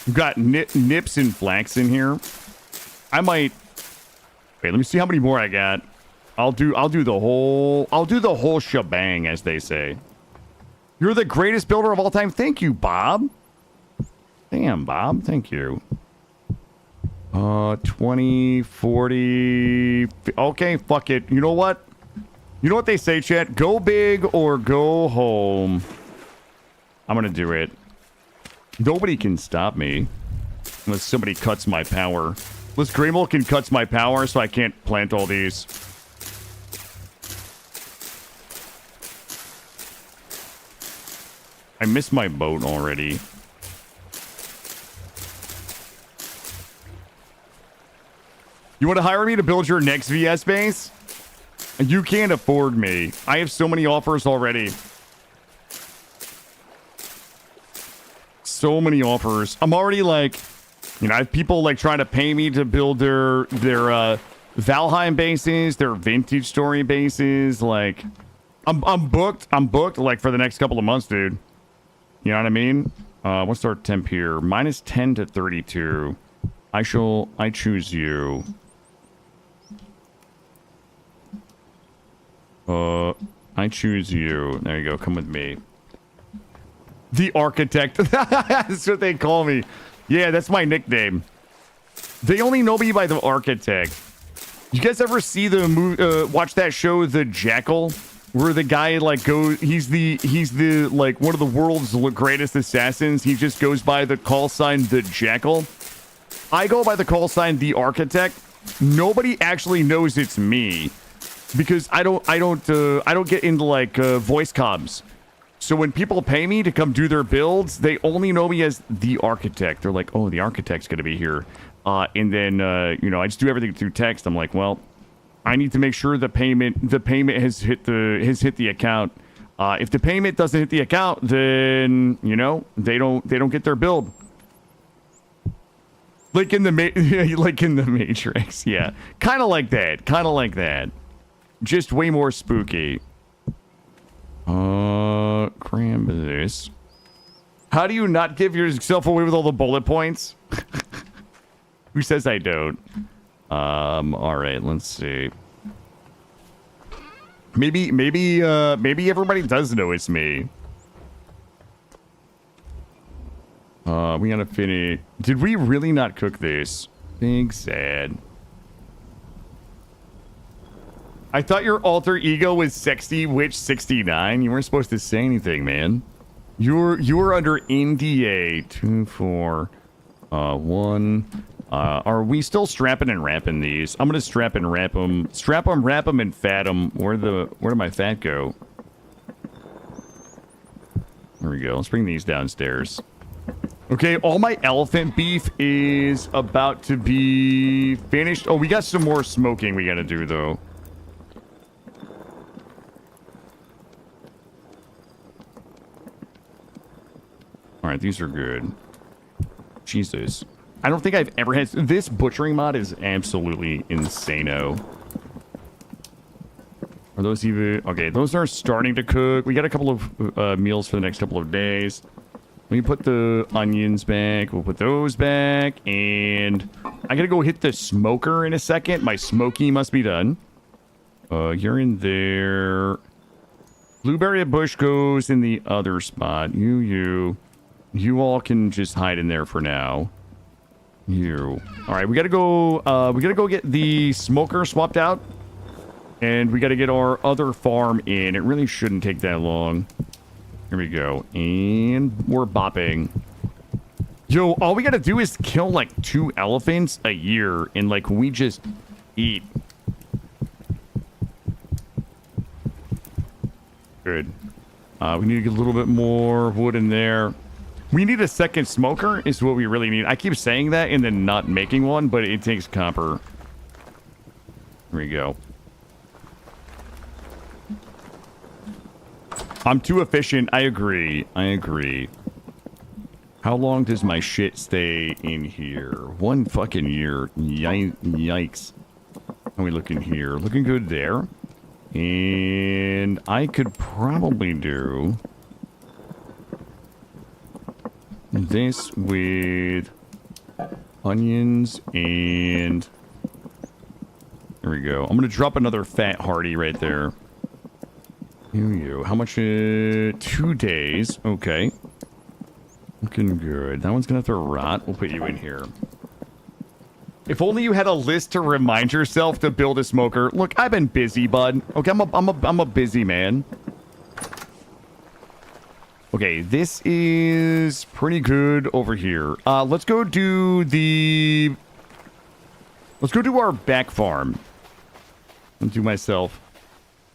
We've got nips and flax in here. I might... Wait, let me see how many more I got. I'll do the whole shebang, as they say. You're the greatest builder of all time. Thank you, Bob. Damn, Bob. Thank you. 20, 40... Okay, fuck it. You know what? You know what they say, chat? Go big or go home. I'm gonna do it. Nobody can stop me. Unless somebody cuts my power. Unless Greymulkin cuts my power, so I can't plant all these. I missed my boat already. You want to hire me to build your next VS base? You can't afford me. I have so many offers already. So many offers. I'm already like, you know, I have people like trying to pay me to build their Valheim bases, their Vintage Story bases. Like, I'm booked. I'm booked like for the next couple of months, dude. You know what I mean? What's our temp here? Minus 10 to 32. I choose you. I choose you. There you go. Come with me. The Architect. That's what they call me. Yeah, that's my nickname. They only know me by the Architect. You guys ever see the watch that show, The Jackal? Where the guy like goes, he's the like one of the world's greatest assassins. He just goes by the call sign The Jackal. I go by the call sign The Architect. Nobody actually knows it's me because I don't get into like voice comms. So when people pay me to come do their builds, they only know me as The Architect. They're like, oh, The Architect's gonna be here, and then you know, I just do everything through text. I'm like, well, I need to make sure the payment has hit the account. If the payment doesn't hit the account, then you know they don't get their build. Like in the Matrix, yeah, kind of like that. Just way more spooky. Cram this. How do you not give yourself away with all the bullet points? Who says I don't? All right, let's see. Maybe everybody does know it's me. We gotta finish. Did we really not cook this? Big sad. I thought your alter ego was Sexy Witch 69. You weren't supposed to say anything, man. You were under NDA. 2, 4, 1. Are we still strapping and wrapping these? I'm gonna strap and wrap them. Strap them, wrap them, and fat them. Where did my fat go? There we go. Let's bring these downstairs. Okay, all my elephant beef is about to be finished. Oh, we got some more smoking we gotta do, though. Alright, these are good. Jesus. I don't think I've ever had... This butchering mod is absolutely insano. Are those even... Okay, those are starting to cook. We got a couple of meals for the next couple of days. Let me put the onions back. We'll put those back. And I gotta go hit the smoker in a second. My smoky must be done. You're in there. Blueberry bush goes in the other spot. You all can just hide in there for now. You. All right, we gotta go get the smoker swapped out. And we gotta get our other farm in. It really shouldn't take that long. Here we go. And we're bopping. Yo, all we gotta do is kill like 2 elephants a year. And like, we just eat. Good. We need to get a little bit more wood in there. We need a second smoker is what we really need. I keep saying that and then not making one, but it takes copper. Here we go. I'm too efficient. I agree. How long does my shit stay in here? 1 fucking year. Yikes. How we looking here? Looking good there. And I could probably do this with onions and there we go. I'm gonna drop another fat hearty right there. Here you go. How much? 2 days. Okay. Looking good. That one's gonna have to rot. We'll put you in here. If only you had a list to remind yourself to build a smoker. Look, I've been busy, bud. Okay, I'm a busy man. Okay, this is pretty good over here. Let's go do our back farm. I'll do myself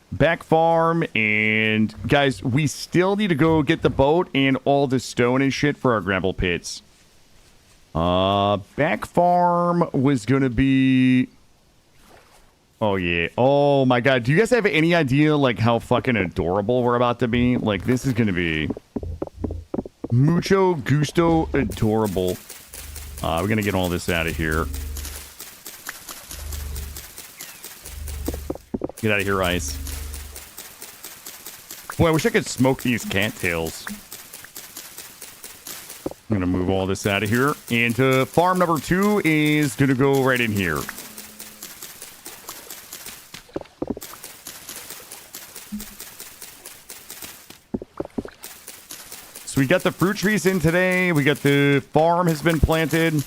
back farm, and guys, we still need to go get the boat and all the stone and shit for our gravel pits. Back farm was gonna be... Oh, yeah. Oh, my God. Do you guys have any idea, like, how fucking adorable we're about to be? Like, this is gonna be... mucho gusto adorable. We're gonna get all this out of here. Get out of here, Ice. Boy, I wish I could smoke these cattails. I'm gonna move all this out of here. And farm number 2 is gonna go right in here. So we got the fruit trees in today. We got the farm has been planted.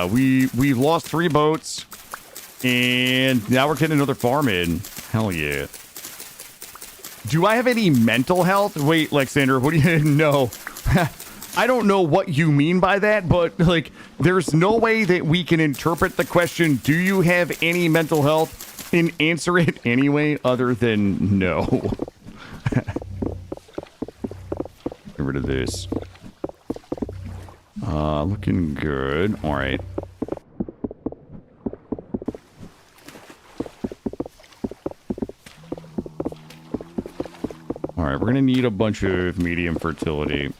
We've lost 3 boats. And now we're getting another farm in. Hell yeah. Do I have any mental health? Wait, Lexander, what do you... No. I don't know what you mean by that, but, like, there's no way that we can interpret the question, do you have any mental health, and answer it anyway other than no. Get rid of this. Looking good. All right. All right, we're going to need a bunch of medium fertility.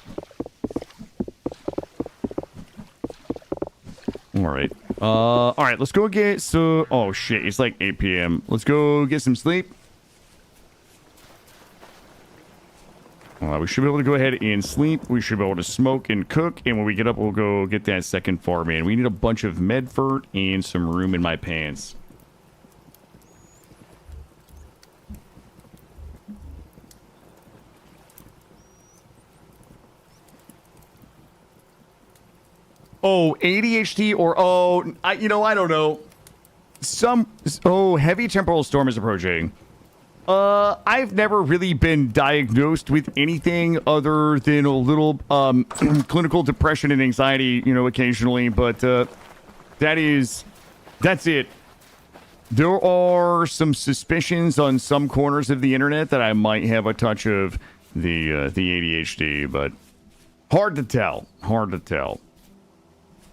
All right, let's go get some... Oh, shit, it's like 8 p.m. Let's go get some sleep. We should be able to go ahead and sleep. We should be able to smoke and cook. And when we get up, we'll go get that second farm in. We need a bunch of medfert and some room in my pants. Oh, ADHD or, I don't know. Heavy temporal storm is approaching. I've never really been diagnosed with anything other than a little, clinical depression and anxiety, occasionally, but, that's it. There are some suspicions on some corners of the internet that I might have a touch of the ADHD, but hard to tell.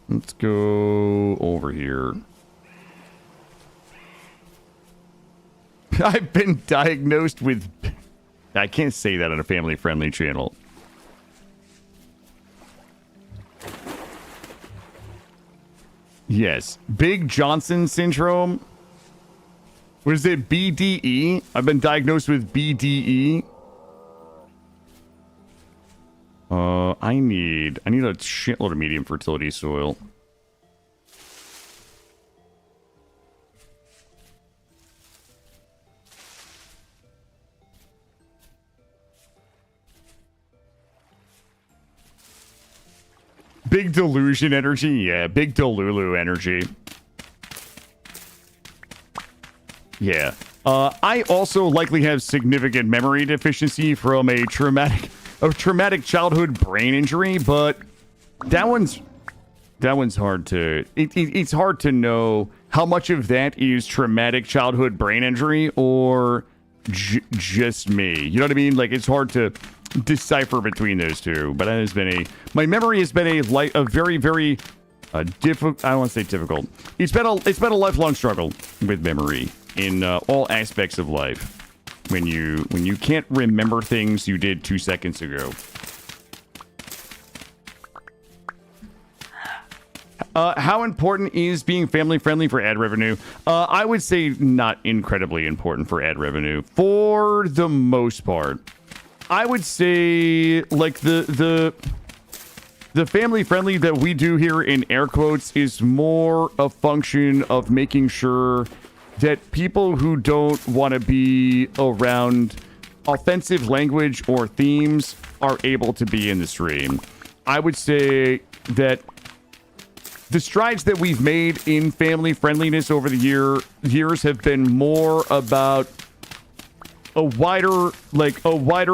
Let's go over here. I've been diagnosed with... I can't say that on a family-friendly channel. Yes. Big Johnson syndrome. What is it? BDE? I've been diagnosed with BDE. I need a shitload of medium fertility soil. Big delusion energy? Yeah, big Delulu energy. Yeah. I also likely have significant memory deficiency from a traumatic childhood brain injury, but that one's hard to... It's hard to know how much of that is traumatic childhood brain injury or just me. You know what I mean? Like, it's hard to decipher between those two, but that has been my memory has been a very, very difficult... I don't want to say difficult. It's been a lifelong struggle with memory in all aspects of life. When you can't remember things you did 2 seconds ago. How important is being family friendly for ad revenue? I would say not incredibly important for ad revenue for the most part. I would say like the family friendly that we do here in air quotes is more a function of making sure that people who don't want to be around offensive language or themes are able to be in the stream. I would say that the strides that we've made in family friendliness over the years have been more about a wider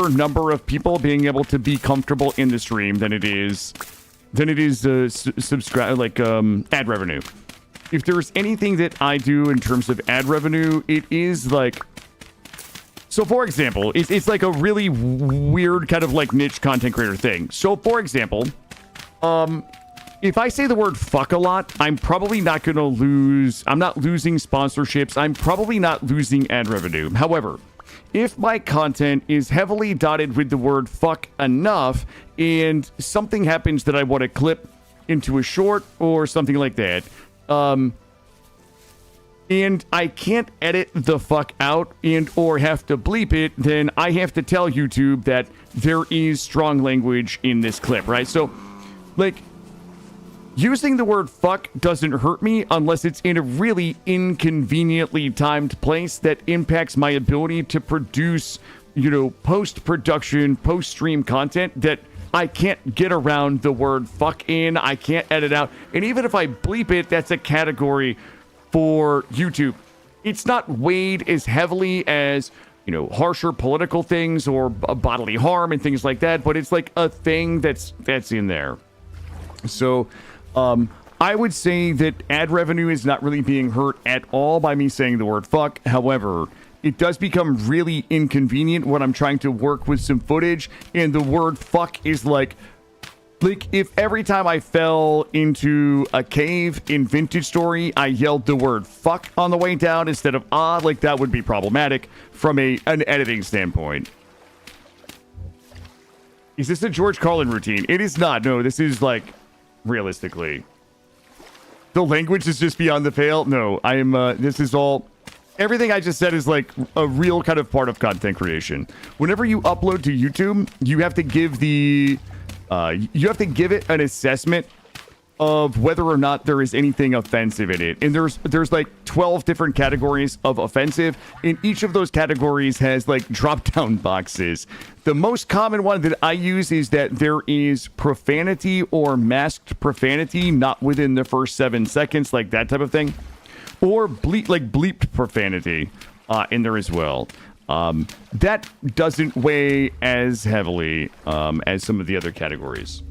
number of people being able to be comfortable in the stream than it is subscribe ad revenue. If there's anything that I do in terms of ad revenue, it is like, so for example, it's like a really weird kind of like niche content creator thing. So for example, if I say the word fuck a lot, I'm probably not going to lose, I'm not losing sponsorships, I'm probably not losing ad revenue. However, if my content is heavily dotted with the word fuck enough and something happens that I want to clip into a short or something like that, and I can't edit the fuck out and or have to bleep it, then I have to tell YouTube that there is strong language in this clip, right? So, like, using the word fuck doesn't hurt me unless it's in a really inconveniently timed place that impacts my ability to produce, you know, post-production, post-stream content that I can't get around the word fuck in, I can't edit out. And even if I bleep it, that's a category for YouTube. It's not weighed as heavily as, you know, harsher political things or bodily harm and things like that, but it's like a thing that's in there. So, I would say that ad revenue is not really being hurt at all by me saying the word fuck. However, it does become really inconvenient when I'm trying to work with some footage and the word fuck is like if every time I fell into a cave in Vintage Story, I yelled the word fuck on the way down instead of like that would be problematic from an editing standpoint. Is this a George Carlin routine? It is not. No, this is like, realistically. The language is just beyond the pale. No, I am, this is all, everything I just said is like a real kind of part of content creation. Whenever you upload to YouTube, you have to give it an assessment of whether or not there is anything offensive in it. And there's like 12 different categories of offensive, and each of those categories has like drop-down boxes. The most common one that I use is that there is profanity or masked profanity not within the first 7 seconds, like that type of thing. Or bleeped profanity in there as well. That doesn't weigh as heavily as some of the other categories.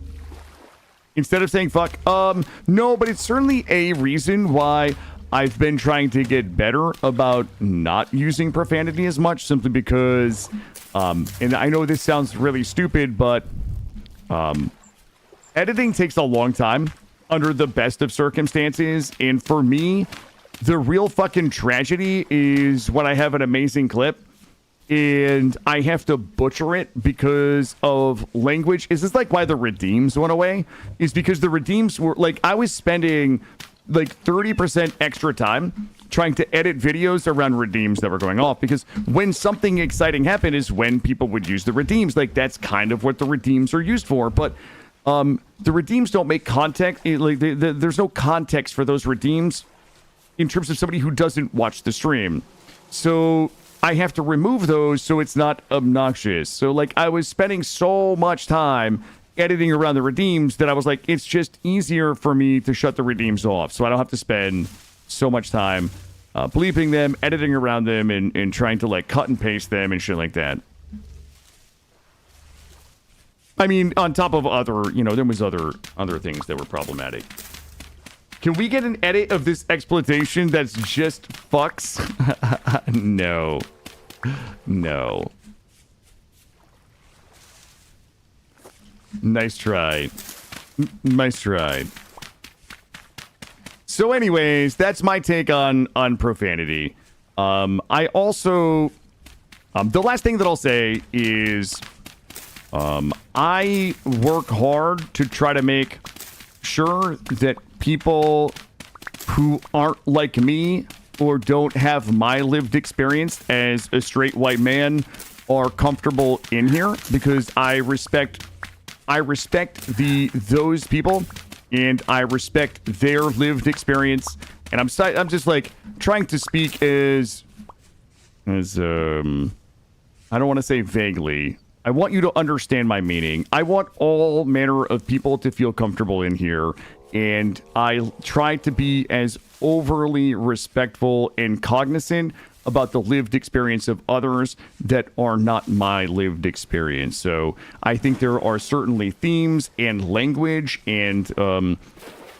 Instead of saying fuck, no, but it's certainly a reason why I've been trying to get better about not using profanity as much, simply because, and I know this sounds really stupid, but editing takes a long time under the best of circumstances, and for me, the real fucking tragedy is when I have an amazing clip and I have to butcher it because of language. Is this like why the redeems went away? Is because the redeems were like, I was spending like 30% extra time trying to edit videos around redeems that were going off, because when something exciting happened is when people would use the redeems. Like, that's kind of what the redeems are used for. But the redeems don't make context. Like, there's no context for those redeems in terms of somebody who doesn't watch the stream. So I have to remove those so it's not obnoxious. So, like, I was spending so much time editing around the redeems that I was like, it's just easier for me to shut the redeems off, so I don't have to spend so much time bleeping them, editing around them, and trying to, like, cut and paste them and shit like that. I mean, on top of other, you know, there was other things that were problematic. Can we get an edit of this exploitation that's just fucks? No. No. Nice try. Nice try. So anyways, that's my take on profanity. I also... the last thing that I'll say is... I work hard to try to make sure that people who aren't like me or don't have my lived experience as a straight white man are comfortable in here, because I respect those people, and I respect their lived experience, and I'm just like trying to speak as I don't want to say vaguely. I want you to understand my meaning. I want all manner of people to feel comfortable in here, and I try to be as overly respectful and cognizant about the lived experience of others that are not my lived experience. So I think there are certainly themes and language and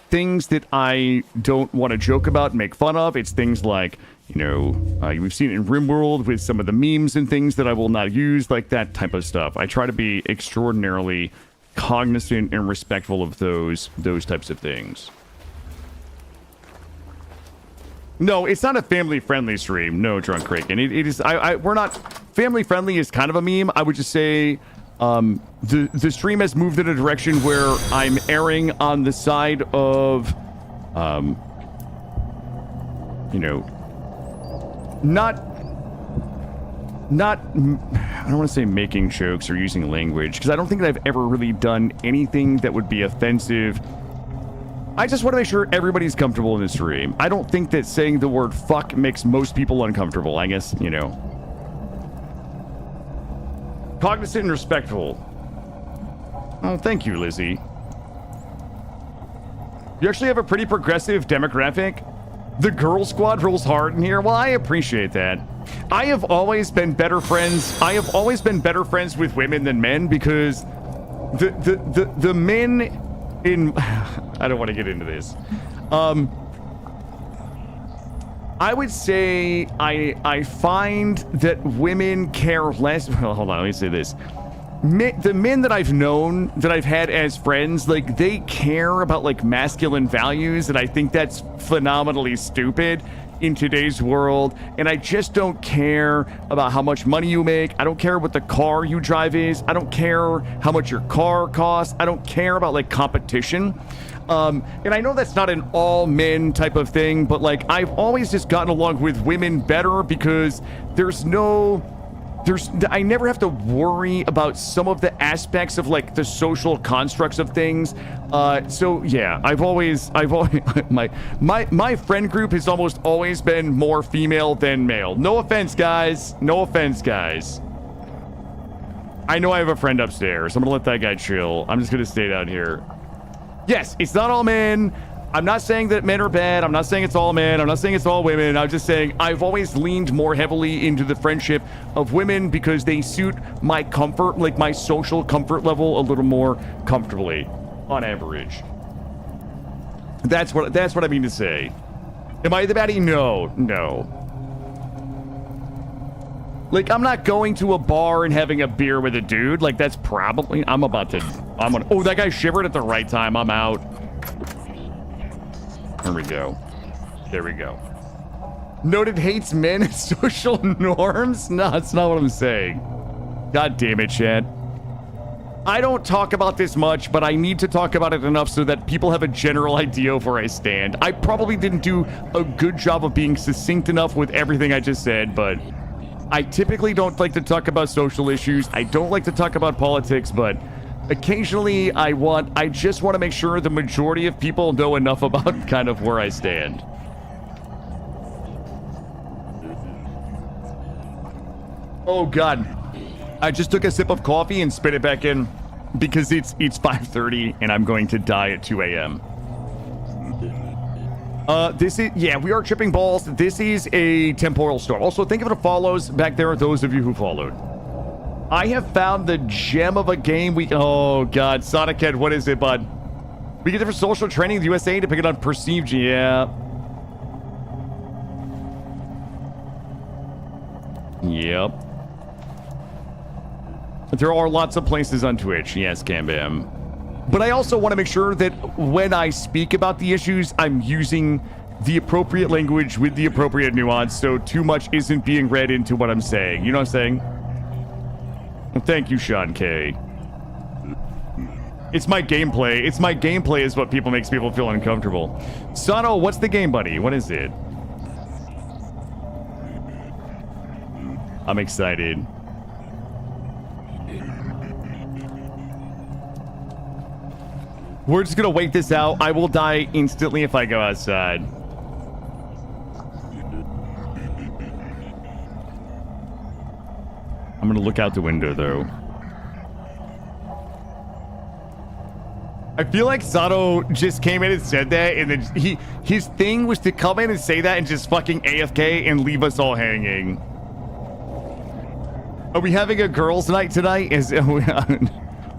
things that I don't want to joke about and make fun of. It's things like, you know, we've seen it in RimWorld with some of the memes and things that I will not use, like that type of stuff. I try to be extraordinarily cognizant and respectful of those types of things. No, it's not a family-friendly stream. No, Drunk Kraken. It is. We're not family-friendly. Is kind of a meme. I would just say the stream has moved in a direction where I'm erring on the side of, you know, not. I don't want to say making jokes or using language, because I don't think that I've ever really done anything that would be offensive. I just want to make sure everybody's comfortable in the stream. I don't think that saying the word fuck makes most people uncomfortable. I guess, you know. Cognizant and respectful. Oh, thank you, Lizzie. You actually have a pretty progressive demographic. The girl squad rolls hard in here. Well, I appreciate that. I have always been better friends. I have always been better friends with women than men, because the men in I don't want to get into this. I would say I find that women care less. Well, hold on, let me say this. The men that I've known, that I've had as friends, like, they care about, like, masculine values, and I think that's phenomenally stupid in today's world. And I just don't care about how much money you make. I don't care what the car you drive is. I don't care how much your car costs. I don't care about, like, competition. And I know that's not an all men type of thing, but, like, I've always just gotten along with women better because I never have to worry about some of the aspects of, like, the social constructs of things. So yeah, I've always my friend group has almost always been more female than male. No offense, guys. No offense, guys. I know I have a friend upstairs. I'm gonna let that guy chill. I'm just gonna stay down here. Yes, it's not all men. I'm not saying that men are bad. I'm not saying it's all men. I'm not saying it's all women. I'm just saying I've always leaned more heavily into the friendship of women because they suit my comfort, like my social comfort level, a little more comfortably, on average. That's what I mean to say. Am I the baddie? No. Like, I'm not going to a bar and having a beer with a dude. Like, that's probably... Oh, that guy shivered at the right time. I'm out. There we go. There we go. Noted hates men and social norms? No, that's not what I'm saying. God damn it, Chad. I don't talk about this much, but I need to talk about it enough so that people have a general idea of where I stand. I probably didn't do a good job of being succinct enough with everything I just said, but I typically don't like to talk about social issues. I don't like to talk about politics, but occasionally I just want to make sure the majority of people know enough about kind of where I stand. Oh God. I just took a sip of coffee and spit it back in because it's 5:30 and I'm going to die at 2 a.m. We are tripping balls. This is a temporal storm. Also, think of it as follows back there, those of you who followed. I have found the gem of a game oh God, Sonic Head, what is it, bud? We get it for social training in the USA to pick it on perceived, yeah. Yep. There are lots of places on Twitch, yes, Cambam. But I also want to make sure that when I speak about the issues, I'm using the appropriate language with the appropriate nuance, so too much isn't being read into what I'm saying. You know what I'm saying? Well, thank you, Sean K. It's my gameplay. It's my gameplay is what makes people feel uncomfortable. Sano, what's the game, buddy? What is it? I'm excited. We're just gonna wait this out. I will die instantly if I go outside. I'm gonna look out the window though. I feel like Sato just came in and said that, and then his thing was to come in and say that and just fucking AFK and leave us all hanging. Are we having a girls' night tonight?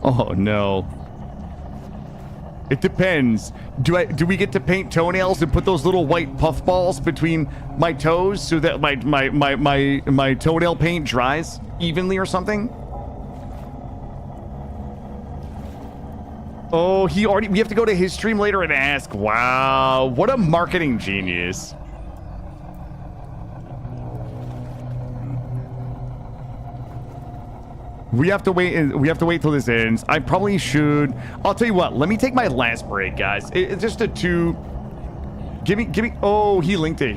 Oh no. It depends. Do we get to paint toenails and put those little white puffballs between my toes so that my toenail paint dries evenly or something? Oh, we have to go to his stream later and ask. Wow, what a marketing genius. We have to wait till this ends. I probably should. I'll tell you what. Let me take my last break, guys. It's just a 2. Give me. Oh, he linked it.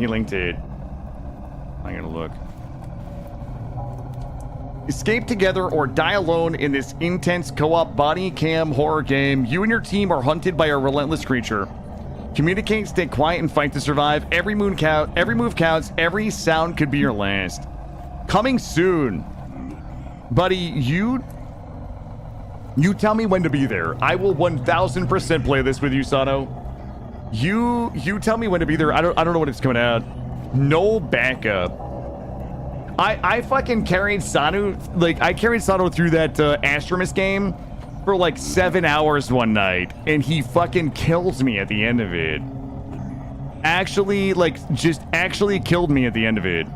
I'm gonna look. Escape together or die alone in this intense co-op body cam horror game. You and your team are hunted by a relentless creature. Communicate, stay quiet, and fight to survive. Every move counts. Every sound could be your last. Coming soon. Buddy, you tell me when to be there. I will 1000% play this with you, Sano. You tell me when to be there. I don't know when it's coming out. No backup. I fucking carried Sano, I carried Sano through that Astramus game for like 7 hours one night, and he fucking kills me at the end of it. Actually, just actually killed me at the end of it.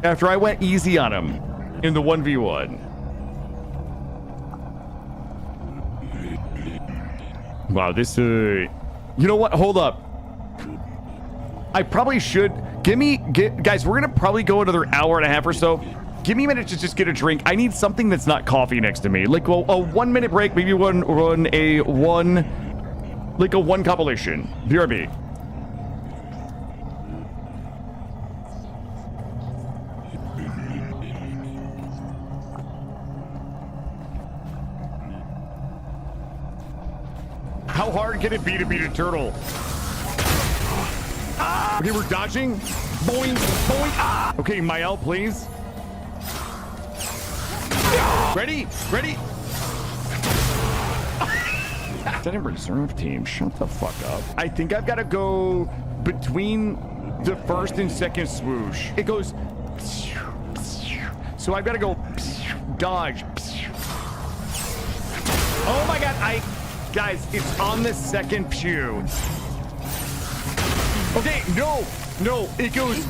After I went easy on him in the 1v1. Wow, this, you know what? Hold up. I probably should, guys, we're gonna probably go another hour and a half or so. Give me a minute to just get a drink. I need something that's not coffee next to me. Like a 1 minute break, maybe one compilation. BRB. How hard can it be to beat a turtle? Ah! Okay, we're dodging. Boing, boing. Ah! Okay, Mael, please. Ready? Ready? Is that a reserve team? Shut the fuck up. I think I've got to go between the first and second swoosh. It goes. So I've got to go dodge. Oh my god, guys, it's on the second pew. Okay, no, it goes.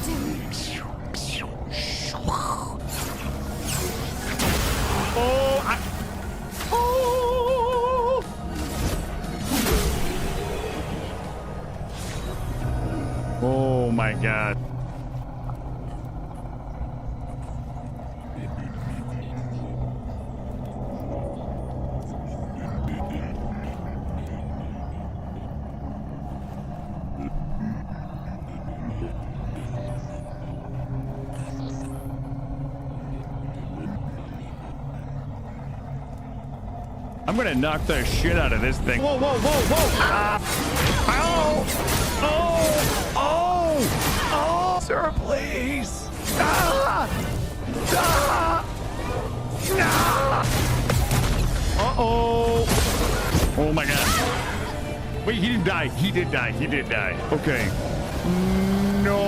Oh my god. I'm gonna knock the shit out of this thing. Whoa, whoa, whoa, whoa! Ah! Ow! Oh! Sir, please! Ah! Ah! Ah! Uh-oh! Oh my god. Wait, he didn't die. He did die. Okay. No!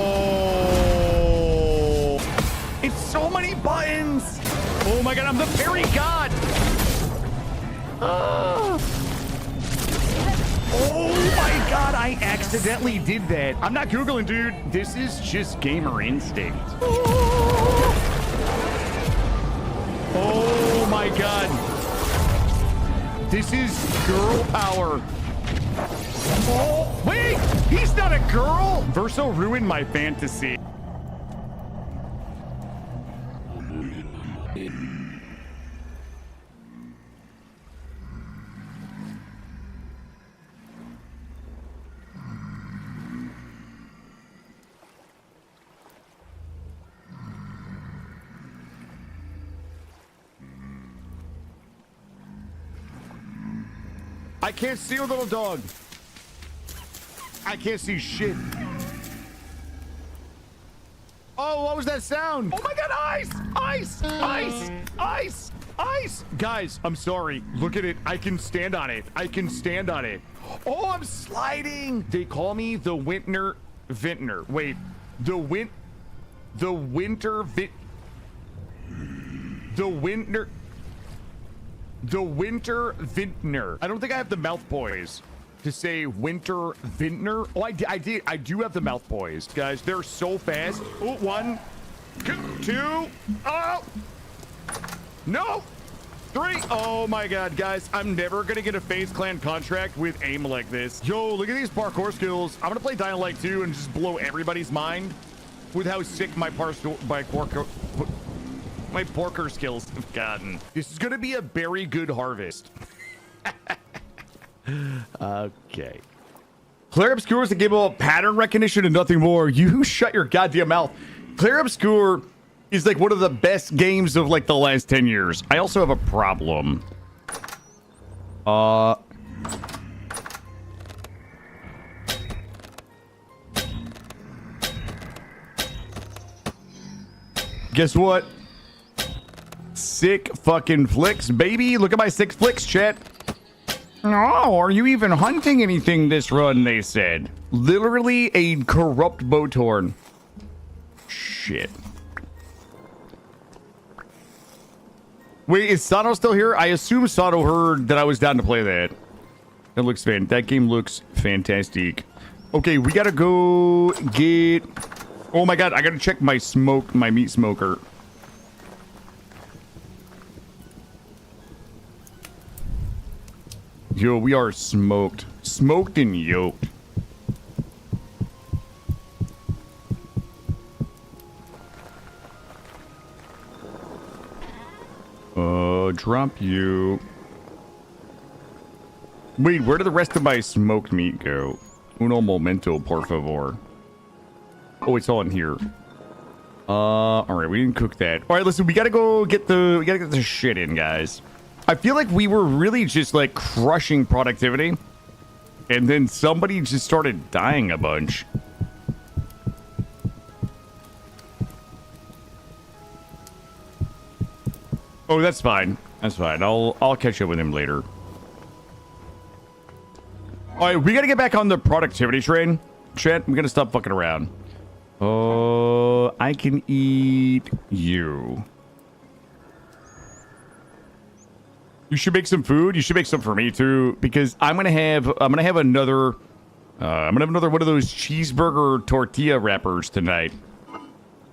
It's so many buttons! Oh my god, I'm the parry god! Oh my god, I accidentally did that. I'm not Googling, dude. This is just gamer instinct. Oh my god. This is girl power. Oh, wait, he's not a girl. Verso ruined my fantasy. I can't see a little dog. I can't see shit. Oh, what was that sound? Oh my god, ice! Ice! Ice! Ice! Ice! Guys, I'm sorry. Look at it. I can stand on it. I can stand on it. Oh, I'm sliding. They call me the Vintner. Wait, the winter Vintner. I don't think I have the mouth poise to say winter vintner. Oh, I did. I do have the mouth poise, guys. They're so fast. Oh, 1, 2. Oh, no. 3. Oh my god, guys. I'm never gonna get a FaZe Clan contract with aim like this. Yo, look at these parkour skills. I'm gonna play Dying Light 2 and just blow everybody's mind with how sick my parkour skills have gotten. This is gonna be a very good harvest. Okay. Claire Obscure is a game of pattern recognition and nothing more. You shut your goddamn mouth. Claire Obscure is like one of the best games of like the last 10 years. I also have a problem. Guess what? Sick fucking flicks, baby. Look at my 6 flicks, chat. Oh, are you even hunting anything this run, they said. Literally a corrupt Botorn. Shit. Wait, is Sano still here? I assume Sano heard that I was down to play that. That game looks fantastic. Okay, we gotta go get... Oh my god, I gotta check my meat smoker. Yo, we are smoked. Smoked and yoked. Drop you. Wait, where did the rest of my smoked meat go? Uno momento, por favor. Oh, it's all in here. All right, we didn't cook that. All right, listen, we gotta get the shit in, guys. I feel like we were really just like crushing productivity, and then somebody just started dying a bunch. Oh, that's fine. That's fine. I'll catch up with him later. All right, we gotta get back on the productivity train. Chat, I'm gonna stop fucking around. Oh, I can eat you. You should make some food. You should make some for me too, because I'm gonna have another one of those cheeseburger tortilla wrappers tonight.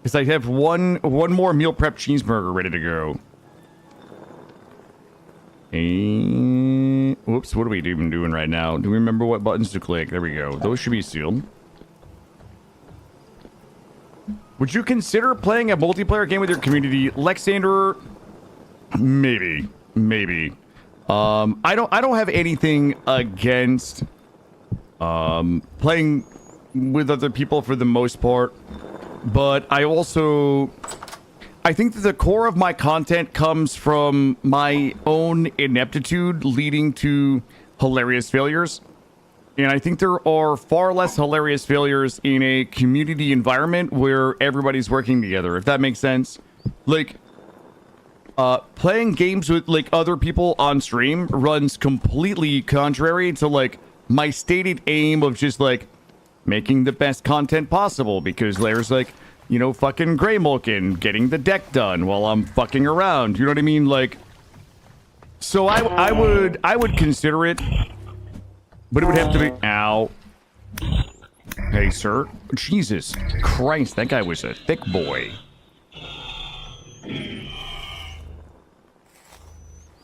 Because I have one more meal prep cheeseburger ready to go. And whoops, what are we even doing right now? Do we remember what buttons to click? There we go. Those should be sealed. Would you consider playing a multiplayer game with your community, Lexander? Maybe. I don't have anything against playing with other people for the most part, but I think that the core of my content comes from my own ineptitude leading to hilarious failures. And I think there are far less hilarious failures in a community environment where everybody's working together, if that makes sense. Like, playing games with, like, other people on stream runs completely contrary to, like, my stated aim of just, like, making the best content possible, because there's, like, you know, fucking Grey Mulkin getting the deck done while I'm fucking around. You know what I mean? Like, so I would consider it, but it would have to be... Ow. Hey, sir. Jesus Christ, that guy was a thick boy.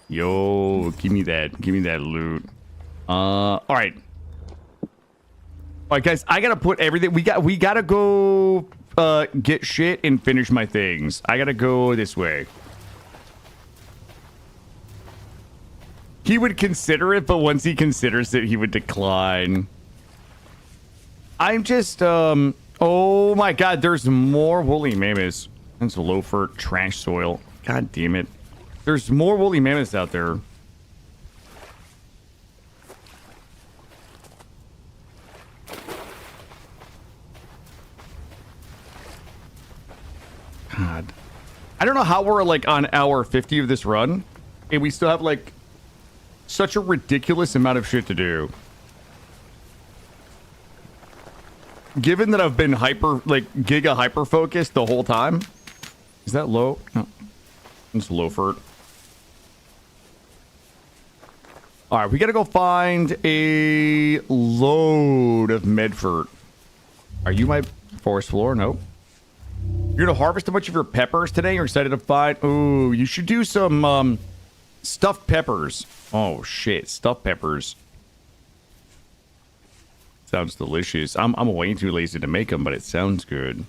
Yo, give me that loot. All right. All right, guys, I gotta put everything... We gotta go... get shit and finish my things. I gotta go this way. He would consider it, but once he considers it, he would decline. I'm just, oh my god, there's more woolly mammoths. That's loafer trash soil. God damn it. There's more woolly mammoths out there. I don't know how we're like on hour 50 of this run, and we still have like such a ridiculous amount of shit to do. Given that I've been giga hyper focused the whole time. Is that low? No. It's low for it. All right, we gotta go find a load of Medford. Are you my forest floor? Nope. You're gonna harvest a bunch of your peppers today? You're excited to find... Ooh, you should do some stuffed peppers. Oh shit, stuffed peppers. Sounds delicious. I'm way too lazy to make them, but it sounds good.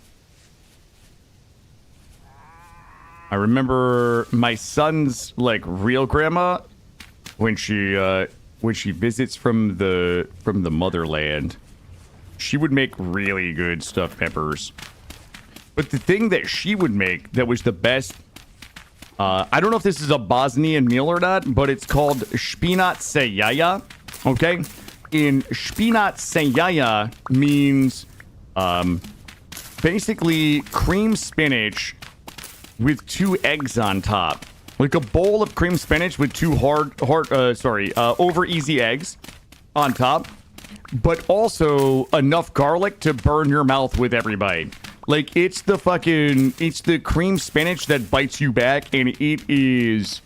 I remember my son's like real grandma when she visits from the motherland. She would make really good stuffed peppers. But the thing that she would make that was the best, I don't know if this is a Bosnian meal or not, but it's called špinac se jaja. Okay, in špinac se jaja means basically cream spinach with 2 eggs on top. Like a bowl of cream spinach with 2 over easy eggs on top, but also enough garlic to burn your mouth with every bite. Like it's the cream spinach that bites you back, and it is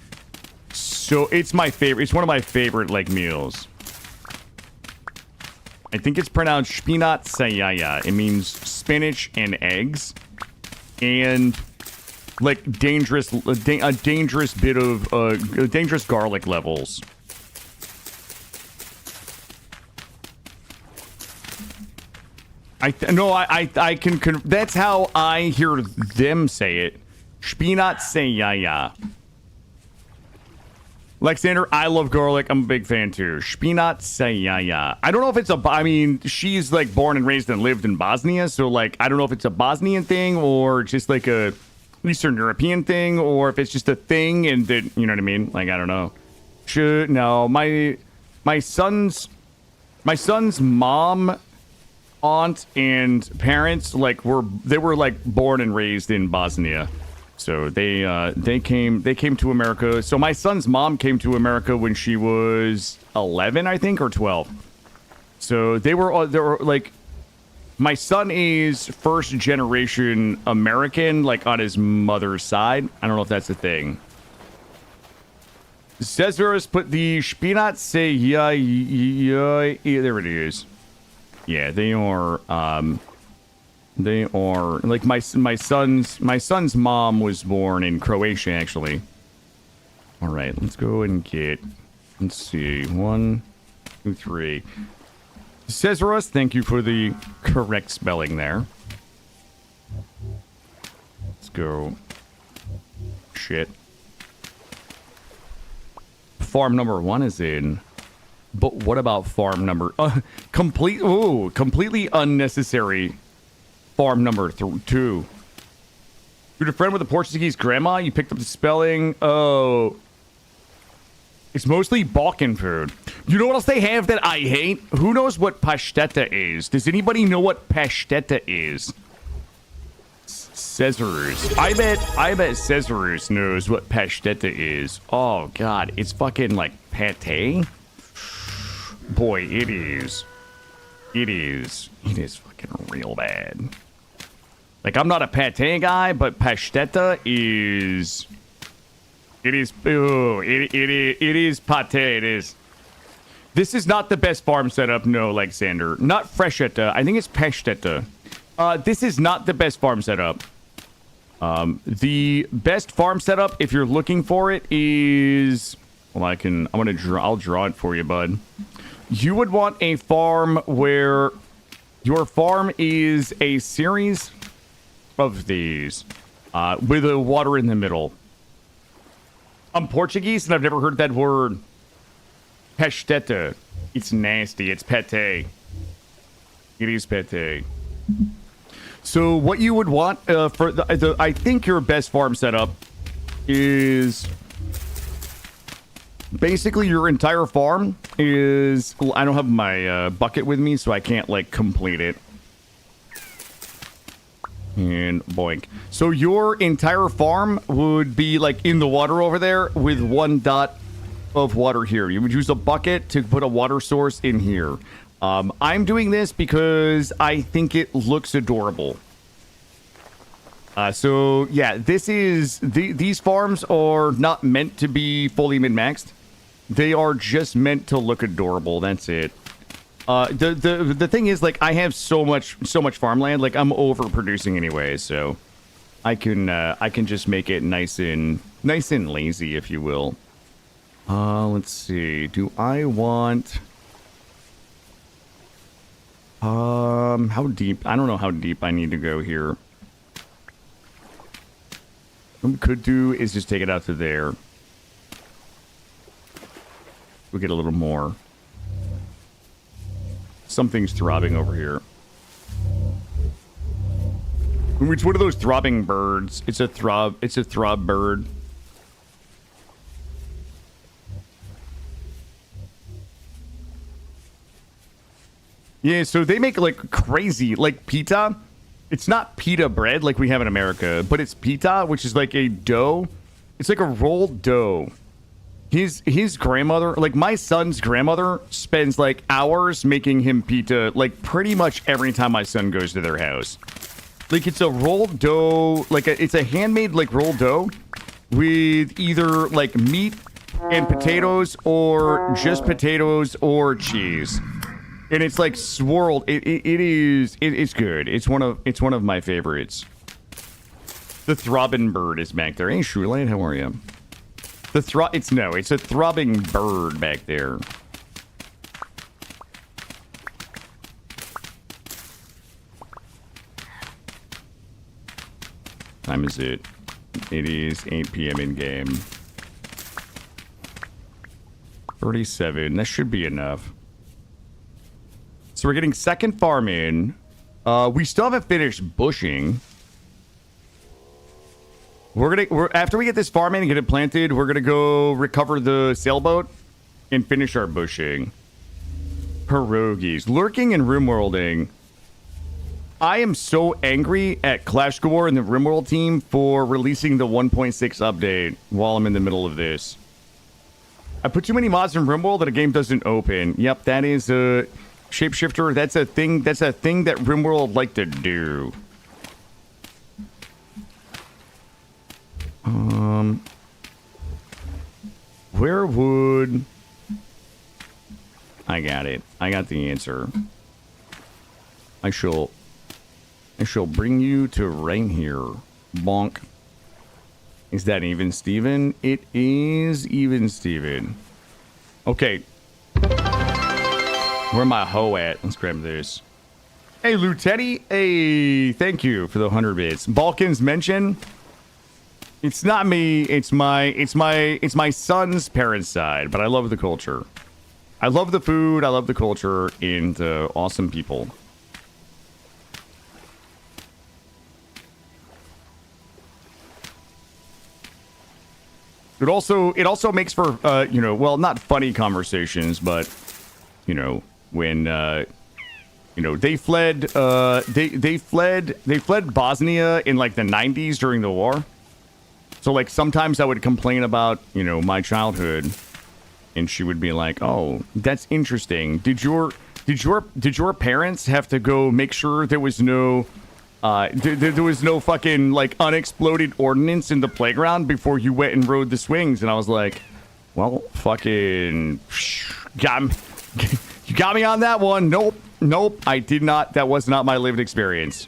so, it's my favorite. It's one of my favorite like meals. I think it's pronounced špinac se jaja. It means spinach and eggs, and like dangerous bit of dangerous garlic levels. I can that's how I hear them say it. Špinac se jaja. Alexander, I love garlic. I'm a big fan too. Špinac se jaja. I don't know if it's I mean, she's like born and raised and lived in Bosnia, so like I don't know if it's a Bosnian thing or just like a Eastern European thing, or if it's just a thing and that, you know what I mean? Like I don't know. No, my son's mom, aunt, and parents were born and raised in Bosnia. So they came to America. So my son's mom came to America when she was 11, I think, or 12. So they were like, my son is first generation American, like on his mother's side. I don't know if that's a thing. Cesarus put the špinac se jaja. There it is. Yeah, they are like my son's mom was born in Croatia, actually. All right, let's go and let's see, 1, 2, 3. Cesarus, thank you for the correct spelling there. Let's go. Shit. Farm number 1 is in. But what about farm number... completely unnecessary farm number 2. You're a friend with a Portuguese grandma? You picked up the spelling? Oh. It's mostly Balkan food. You know what else they have that I hate? Who knows what pasteta is? Does anybody know what pasteta is? Cesarus. I bet Cesarus knows what pasteta is. Oh, God. It's fucking like pate? Boy, it is. It is fucking real bad. Like, I'm not a pate guy, but pasteta is... It is pate, it is. This is not the best farm setup, no, Alexander. Not freshetta, I think it's pasteta. This is not the best farm setup. The best farm setup, if you're looking for it, is... Well, I'll draw it for you, bud. You would want a farm where your farm is a series of these, with a water in the middle. I'm Portuguese and I've never heard that word. Pasteta. It's nasty. It's pate. It is pate. So what you would want for I think your best farm setup is basically your entire farm is... Well, I don't have my bucket with me, so I can't like complete it. And boink. So your entire farm would be like in the water over there with 1 dot of water here. You would use a bucket to put a water source in here. I'm doing this because I think it looks adorable. So yeah, this is these farms are not meant to be fully min-maxed. They are just meant to look adorable. That's it. The thing is, like, I have so much farmland, like I'm overproducing anyway, so I can just make it nice and lazy, if you will. Let's see. Do I want how deep? I don't know how deep I need to go here. What we could do is just take it out to there. We'll get a little more. Something's throbbing over here. It's one of those throbbing birds. It's a throb bird. Yeah, so they make like crazy, like pita. It's not pita bread like we have in America, but it's pita, which is like a dough. It's like a rolled dough. His grandmother, like my son's grandmother, spends like hours making him pita, like pretty much every time my son goes to their house. Like it's a rolled dough, like it's a handmade like rolled dough with either like meat and potatoes or just potatoes or cheese. And it's like swirled. It's good. It's one of my favorites. The throbbing bird is back there. Hey, Shoelight, how are you? It's a throbbing bird back there. Time is it? It is 8 p.m. in game. 37. That should be enough. So we're getting second farm in. We still haven't finished bushing. After we get this farm in and get it planted, we're gonna go recover the sailboat and finish our bushing. Pierogies. Lurking and rimworlding. I am so angry at Clash Gore and the Rimworld team for releasing the 1.6 update while I'm in the middle of this. I put too many mods in Rimworld that a game doesn't open. Yep, that is a shapeshifter. That's a thing that Rimworld like to do. Where would... I got it. I got the answer. I shall bring you to right here. Bonk. Is that even Steven? It is even Steven. Okay. Where my hoe at? Let's grab this. Hey, Lutetti. Hey, thank you for the 100 bits. Balkans mention. It's not me. It's my son's parents' side, but I love the culture. I love the food. I love the culture and awesome people. It also makes for well, not funny conversations, but when they fled Bosnia in like the 90s during the war. So like sometimes I would complain about, my childhood, and she would be like, "Oh, that's interesting. Did your parents have to go make sure there was no there was no fucking like unexploded ordnance in the playground before you went and rode the swings?" And I was like, "Well, fucking you got me on that one. Nope, I did not. That was not my lived experience."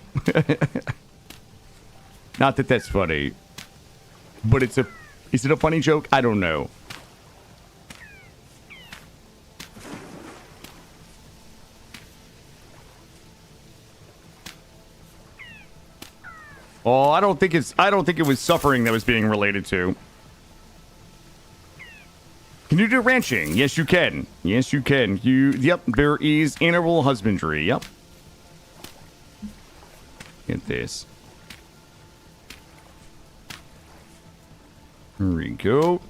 Not that that's funny. But is it a funny joke? I don't know. Oh, I don't think it was suffering that was being related to. Can you do ranching? Yes, you can. Yes, you can. Yep, there is animal husbandry. Yep. Get this. Here we go.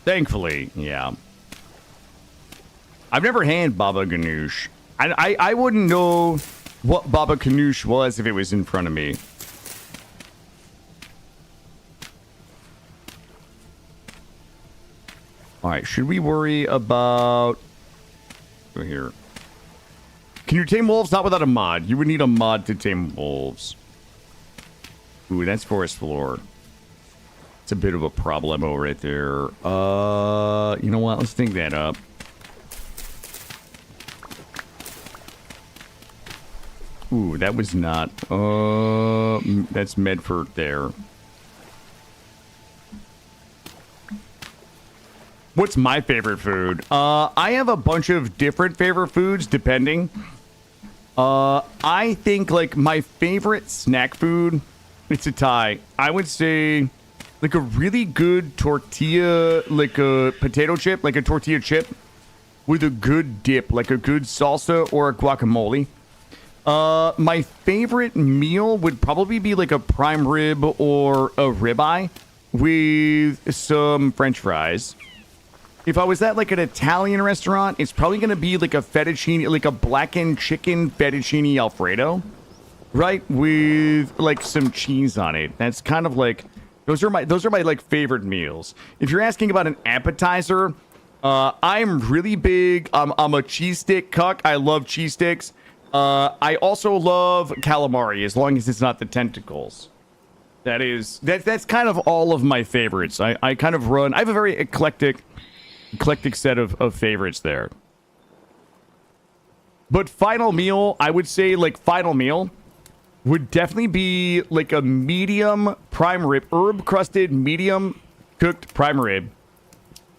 Thankfully, yeah. I've never had Baba Ganoush. I wouldn't know. what Baba Ganoush was if it was in front of me. All right, should we worry about... Go here. Can you tame wolves? Not without a mod. You would need a mod to tame wolves. Ooh, that's forest floor. It's a bit of a problemo right there. You know what? Let's think that up. Ooh, that was not... that's Medford there. What's my favorite food? I have a bunch of different favorite foods, depending. I think, like, my favorite snack food, it's a tie. I would say, like, a really good tortilla, like a potato chip, like a tortilla chip, with a good dip, like a good salsa or a guacamole. My favorite meal would probably be, like, a prime rib or a ribeye with some French fries. If I was at, like, an Italian restaurant, it's probably going to be, like, a fettuccine, like a blackened chicken fettuccine Alfredo, right? With, like, some cheese on it. That's kind of like, those are my, like, favorite meals. If you're asking about an appetizer, I'm really big. I'm a cheese stick cuck. I love cheese sticks. I also love calamari, as long as it's not the tentacles. That's kind of all of my favorites. I kind of run, I have a very eclectic set of favorites there. But final meal, I would say, like, final meal would definitely be like a medium prime rib, herb crusted medium cooked prime rib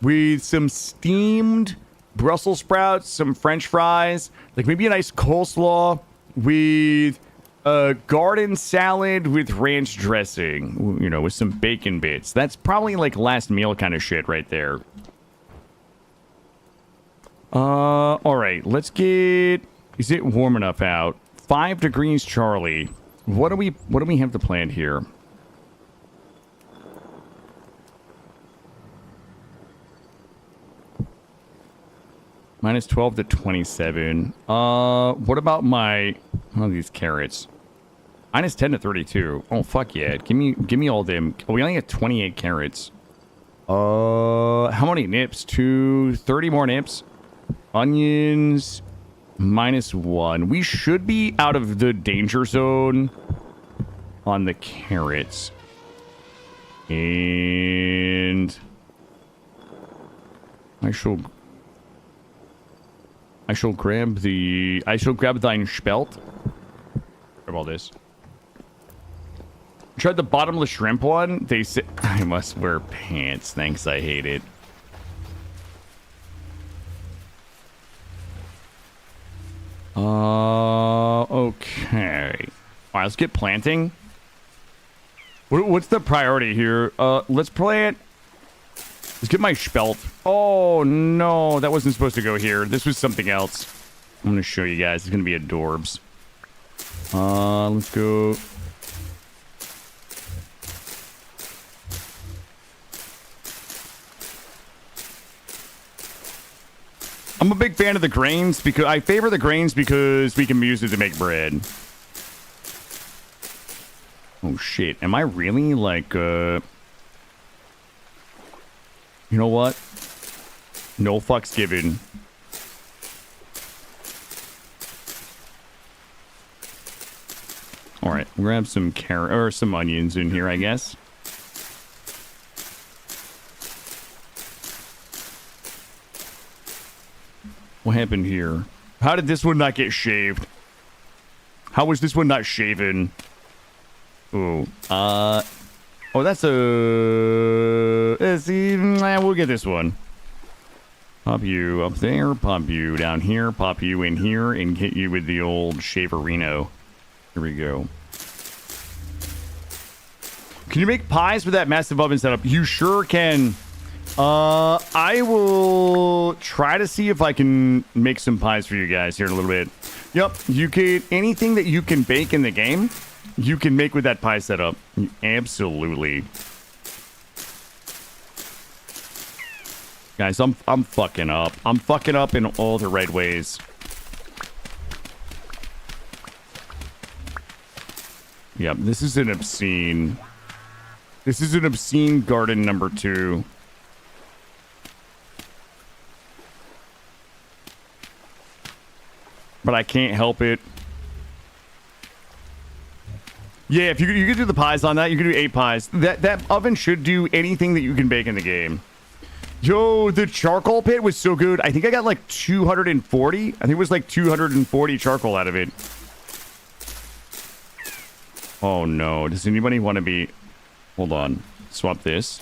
with some steamed Brussels sprouts, some French fries, like maybe a nice coleslaw with a garden salad with ranch dressing, you know, with some bacon bits. That's probably like last meal kind of shit right there. All right, let's get... Is it warm enough out? 5 degrees Charlie. What do we have to plan here? Minus 12 to 27. What about my... Oh, these carrots. Minus 10 to 32. Oh, fuck yeah. Give me all them. Oh, we only have 28 carrots. How many nips? 30 more nips. Onions, minus 1. We should be out of the danger zone on the carrots. And I shall grab thine spelt. Grab all this. Tried the bottomless shrimp one. They said I must wear pants. Thanks, I hate it. Okay. All right, let's get planting. What's the priority here? Let's plant. Let's get my spelt. Oh, no. That wasn't supposed to go here. This was something else. I'm going to show you guys. It's going to be adorbs. Let's go. I'm a big fan of the grains because I favor the grains because we can use it to make bread. Oh shit. Am I really like you know what? No fucks given. All right, we'll grab some carrot or some onions in here, I guess. What happened here? How did this one not get shaved? How was this one not shaven? Ooh. Oh, that's a... we'll get this one. Pop you up there, pop you down here, pop you in here, and hit you with the old shaverino. Here we go. Can you make pies with that massive oven setup? You sure can. I will try to see if I can make some pies for you guys here in a little bit. Yep, you can, anything that you can bake in the game, you can make with that pie setup. Absolutely. Guys, I'm fucking up. I'm fucking up in all the right ways. Yeah, this is an obscene garden number 2. But I can't help it. Yeah, if you could do the pies on that, you could do 8 pies. That oven should do anything that you can bake in the game. Yo, the charcoal pit was so good. I think I got like 240. I think it was like 240 charcoal out of it. Oh no, does anybody want to be... Hold on, swap this.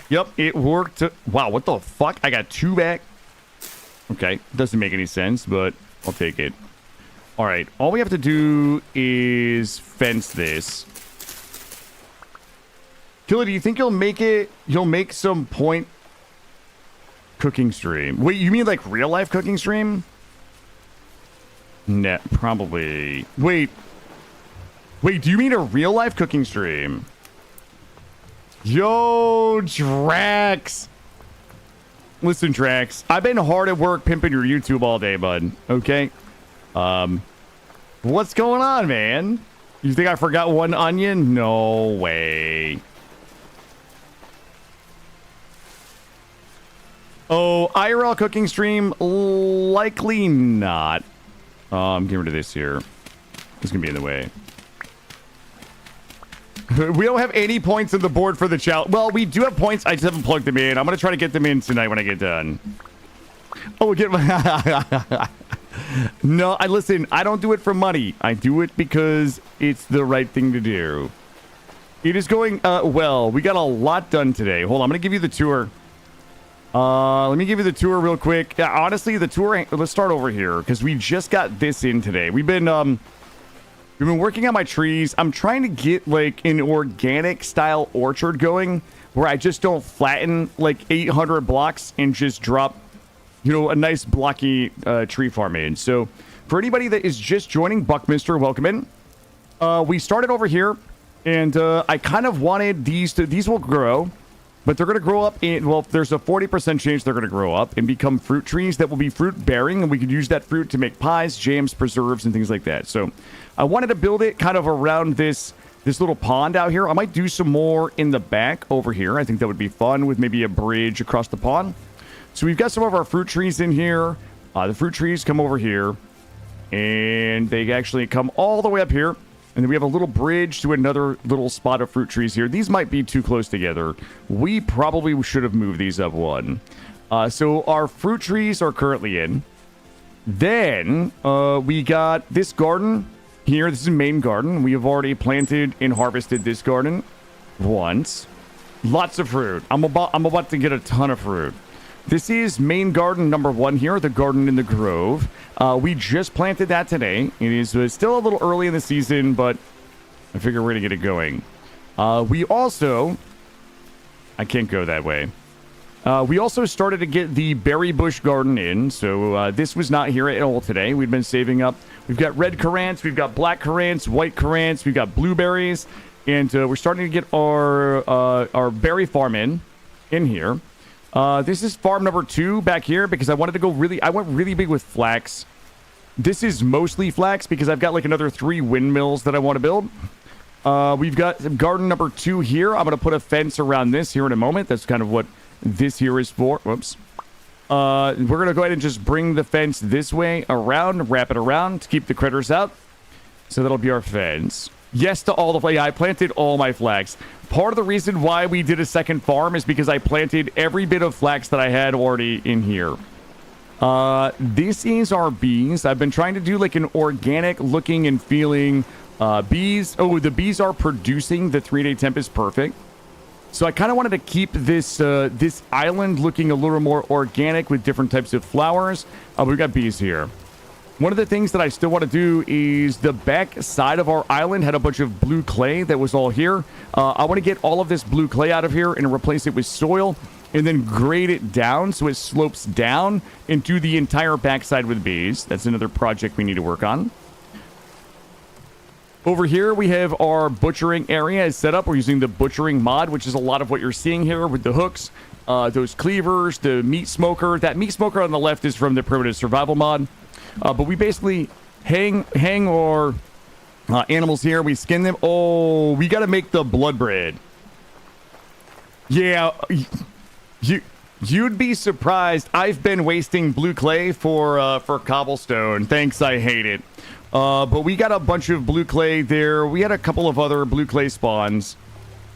Yep, it worked. Wow, what the fuck? I got 2 back. Okay, doesn't make any sense, but I'll take it. All right, all we have to do is fence this. Killa, do you think you'll make some point cooking stream? Wait, you mean like real life cooking stream? Nah, probably. Wait, do you mean a real life cooking stream? Yo, Drax. Listen, Drax, I've been hard at work pimping your YouTube all day, bud. Okay? What's going on, man? You think I forgot one onion? No way. Oh, IRL cooking stream? Likely not. Get rid of this here. It's gonna be in the way. We don't have any points on the board for the challenge. Well, we do have points. I just haven't plugged them in. I'm gonna try to get them in tonight when I get done. Oh, get my... No, listen, I don't do it for money. I do it because it's the right thing to do. It is going, well, we got a lot done today. Hold on, I'm going to give you the tour. Let me give you the tour real quick. Yeah, honestly, the tour, let's start over here because we just got this in today. We've been working on my trees. I'm trying to get like an organic style orchard going where I just don't flatten like 800 blocks and just drop, you know, a nice blocky tree farm in. So for anybody that is just joining, Buckminster, welcome in. We started over here, and I kind of wanted these will grow, but they're going to grow up in, well, there's a 40% chance they're going to grow up and become fruit trees that will be fruit bearing, and we could use that fruit to make pies, jams, preserves, and things like that. So I wanted to build it kind of around this little pond out here. I might do some more in the back over here. I think that would be fun with maybe a bridge across the pond. So we've got some of our fruit trees in here. The fruit trees come over here, and they actually come all the way up here. And then we have a little bridge to another little spot of fruit trees here. These might be too close together. We probably should have moved these up one. So our fruit trees are currently in. Then we got this garden here. This is a main garden. We have already planted and harvested this garden once. Lots of fruit. I'm about to get a ton of fruit. This is main garden number 1 here, the garden in the grove. We just planted that today. It is still a little early in the season, but I figure we're going to get it going. We also... I can't go that way. We also started to get the berry bush garden in, so this was not here at all today. We've been saving up. We've got red currants, we've got black currants, white currants, we've got blueberries, and we're starting to get our berry farm in here. This is farm number 2 back here because I wanted to go I went really big with flax. This is mostly flax because I've got like another 3 windmills that I want to build. We've got garden number 2 here. I'm going to put a fence around this here in a moment. That's kind of what this here is for. Whoops. We're going to go ahead and just bring the fence this way around, wrap it around to keep the critters out. So that'll be our fence. Yes to all the flags. Yeah, I planted all my flags. Part of the reason why we did a second farm is because I planted every bit of flax that I had already in here. This is our bees. I've been trying to do like an organic looking and feeling bees. Oh, the bees are producing. The 3-day temp is perfect. So I kind of wanted to keep this this island looking a little more organic with different types of flowers. We've got bees here. One of the things that I still want to do is the back side of our island had a bunch of blue clay that was all here. I want to get all of this blue clay out of here and replace it with soil and then grade it down so it slopes down and do the entire backside with bees. That's another project we need to work on. Over here, we have our butchering area is set up. We're using the butchering mod, which is a lot of what you're seeing here with the hooks, those cleavers, the meat smoker. That meat smoker on the left is from the primitive survival mod. But we basically hang our Animals here. We skin them. Oh, we got to make the blood bread. Yeah, you'd be surprised. I've been wasting blue clay for cobblestone. Thanks, I hate it. But we got a bunch of blue clay there. We had a couple of other blue clay spawns.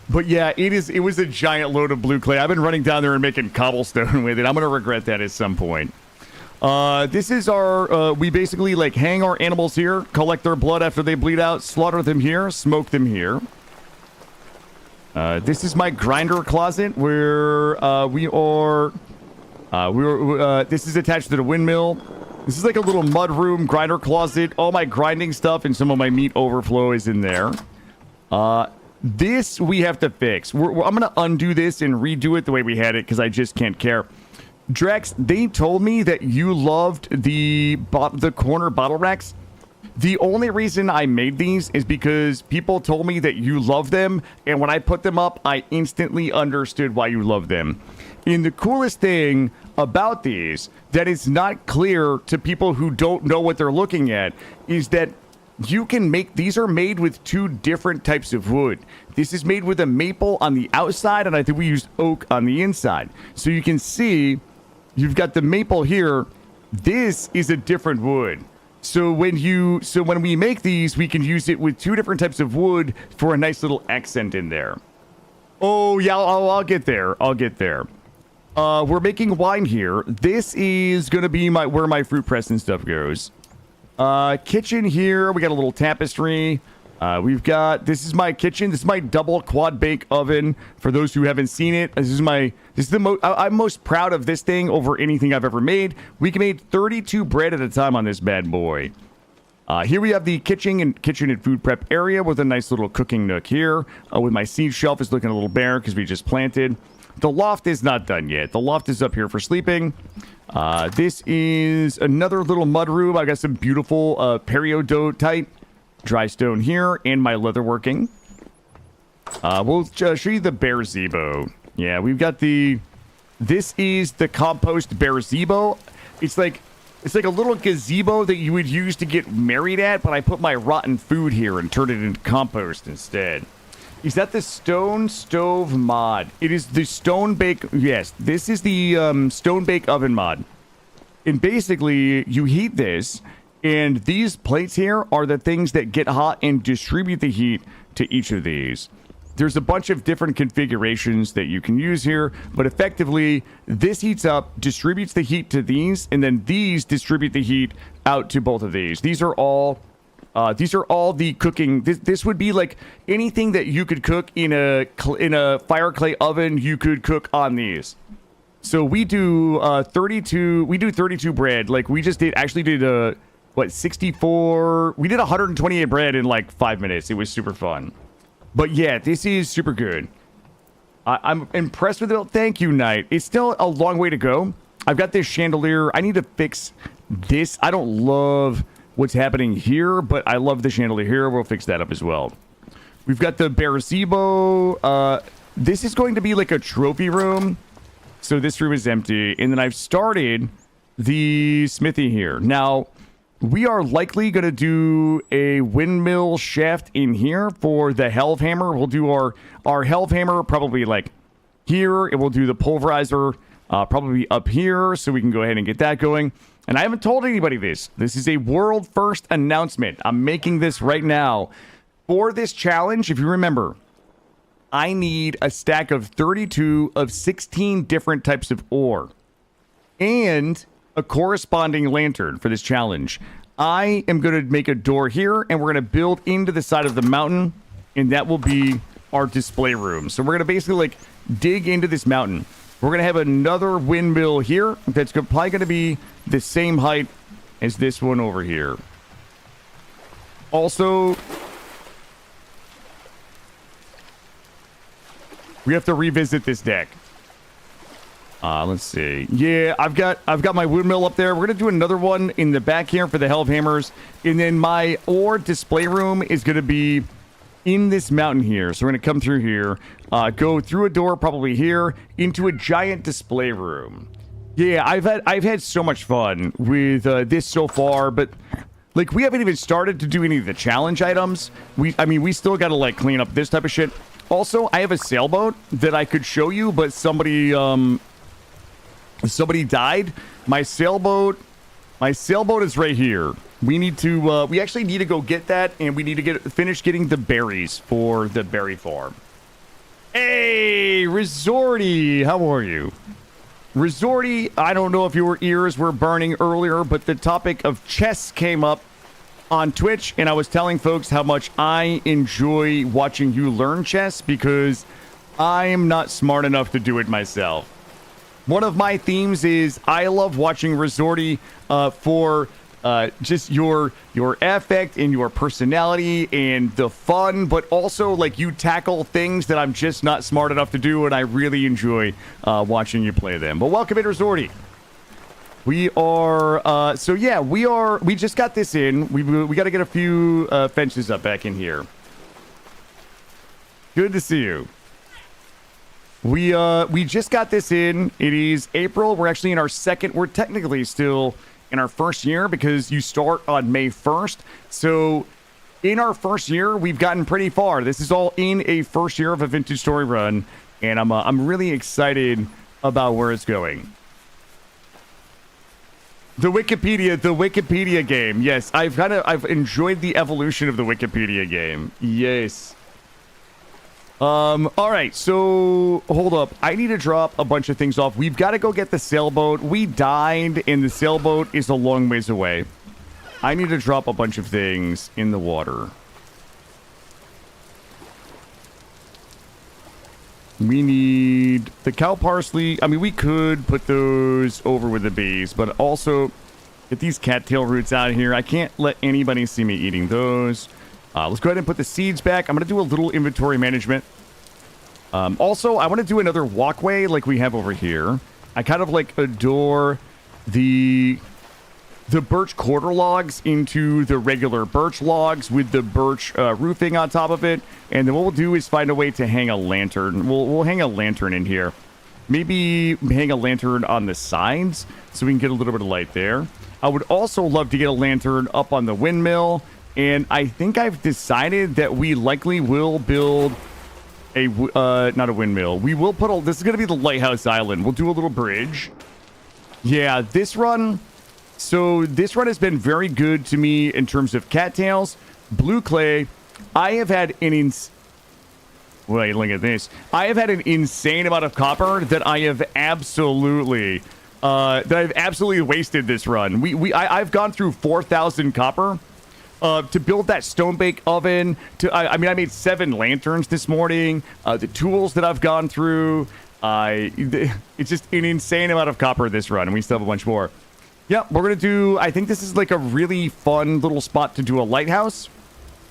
But yeah, it was a giant load of blue clay. I've been running down there and making cobblestone with it. I'm going to regret that at some point. This is our, we basically like hang our animals here, collect their blood after they bleed out, slaughter them here, smoke them here. This is my grinder closet where, this is attached to the windmill. This is like a little mud room, grinder closet. All my grinding stuff and some of my meat overflow is in there. This we have to fix. I'm going to undo this and redo it the way we had it because I just can't care. Drex, they told me that you loved the corner bottle racks. The only reason I made these is because people told me that you love them, and when I put them up, I instantly understood why you love them. And the coolest thing about these that is not clear to people who don't know what they're looking at is that you can make, these are made with two different types of wood. This is made with a maple on the outside, and I think we used oak on the inside. So you can see, you've got the maple here. This is a different wood. So when we make these, we can use it with two different types of wood for a nice little accent in there. Oh yeah, I'll get there. I'll get there. We're making wine here. This is gonna be where my fruit press and stuff goes. Kitchen here. We got a little tapestry. This is my kitchen. This is my double quad bake oven. For those who haven't seen it, I'm most proud of this thing over anything I've ever made. We made 32 bread at a time on this bad boy. Here we have the kitchen and food prep area with a nice little cooking nook here. With my seed shelf is looking a little bare because we just planted. The loft is not done yet. The loft is up here for sleeping. This is another little mud room. I got some beautiful periodotite dry stone here and my leatherworking. We'll show you the bear zebo. Yeah, we've got this is the compost bear zebo. It's like a little gazebo that you would use to get married at, but I put my rotten food here and turned it into compost instead. Is that the stone stove mod? It is the stone bake. Yes, this is the stone bake oven mod. And basically, you heat this, and these plates here are the things that get hot and distribute the heat to each of these. There's a bunch of different configurations that you can use here, but effectively, this heats up, distributes the heat to these, and then these distribute the heat out to both of these. These are all the cooking. This would be like anything that you could cook in a fire clay oven. You could cook on these. So we do 32. We do 32 bread. Like we just did. 64. We did 128 bread in like 5 minutes. It was super fun. But yeah, this is super good. I'm impressed with it. Thank you, Knight. It's still a long way to go. I've got this chandelier. I need to fix this. I don't love what's happening here, but I love the chandelier here. We'll fix that up as well. We've got the bear zebo. This is going to be like a trophy room. So this room is empty. And then I've started the smithy here. Now, we are likely going to do a windmill shaft in here for the helve hammer. We'll do our helve hammer probably like here. And we'll do the pulverizer probably up here. So we can go ahead and get that going. And I haven't told anybody this. This is a world first announcement. I'm making this right now. For this challenge, if you remember, I need a stack of 32 of 16 different types of ore. And a corresponding lantern for this challenge. I am going to make a door here, and we're going to build into the side of the mountain, and that will be our display room. So we're going to basically like dig into this mountain. We're going to have another windmill here that's probably going to be the same height as this one over here. Also, we have to revisit this deck. Let's see. Yeah, I've got my windmill up there. We're going to do another one in the back here for the helve hammers. And then my ore display room is going to be in this mountain here. So we're going to come through here, go through a door probably here into a giant display room. Yeah, I've had so much fun with this so far, but Like, we haven't even started to do any of the challenge items. I mean, we still got to, like, clean up this type of shit. Also, I have a sailboat that I could show you, but somebody died. My sailboat is right here. We need to, we actually need to go get that, and we need to finish getting the berries for the berry farm. Hey, Resorty, how are you? Resorty, I don't know if your ears were burning earlier, but the topic of chess came up on Twitch, and I was telling folks how much I enjoy watching you learn chess because I am not smart enough to do it myself. One of my themes is I love watching Resorty for just your affect and your personality and the fun, but also like you tackle things that I'm just not smart enough to do, and I really enjoy watching you play them. But welcome in, Resorty. We are so yeah, we just got this in. We got to get a few fences up back in here. Good to see you. We just got this in. It is April. We're actually in our second. We're technically still in our first year because you start on May 1st. So in our first year, we've gotten pretty far. This is all in a first year of a vintage story run, and I'm really excited about where it's going. The Wikipedia game. Yes, I've enjoyed the evolution of the Wikipedia game. Yes. All right, so hold up. I need to drop a bunch of things off. We've got to go get the sailboat. We died, and the sailboat is a long ways away. I need to drop a bunch of things in the water. We need the cow parsley. I mean, we could put those over with the bees, but also get these cattail roots out of here. I can't let anybody see me eating those. Let's go ahead and put the seeds back. I'm going to do a little inventory management. Also, I want to do another walkway like we have over here. I kind of like adore the birch quarter logs into the regular birch logs with the birch roofing on top of it. And then what we'll do is find a way to hang a lantern. We'll hang a lantern in here. Maybe hang a lantern on the sides so we can get a little bit of light there. I would also love to get a lantern up on the windmill. And I think I've decided that we likely will build a, not a windmill. We will put this is going to be the lighthouse island. We'll do a little bridge. Yeah, this run. So this run has been very good to me in terms of cattails, blue clay. I have had wait, look at this. I have had an insane amount of copper that I have absolutely, wasted this run. I've gone through 4,000 copper. To build that stone bake oven, I mean, I made 7 lanterns this morning. The tools that I've gone through, it's just an insane amount of copper this run, and we still have a bunch more. Yeah, we're gonna do. I think this is like a really fun little spot to do a lighthouse.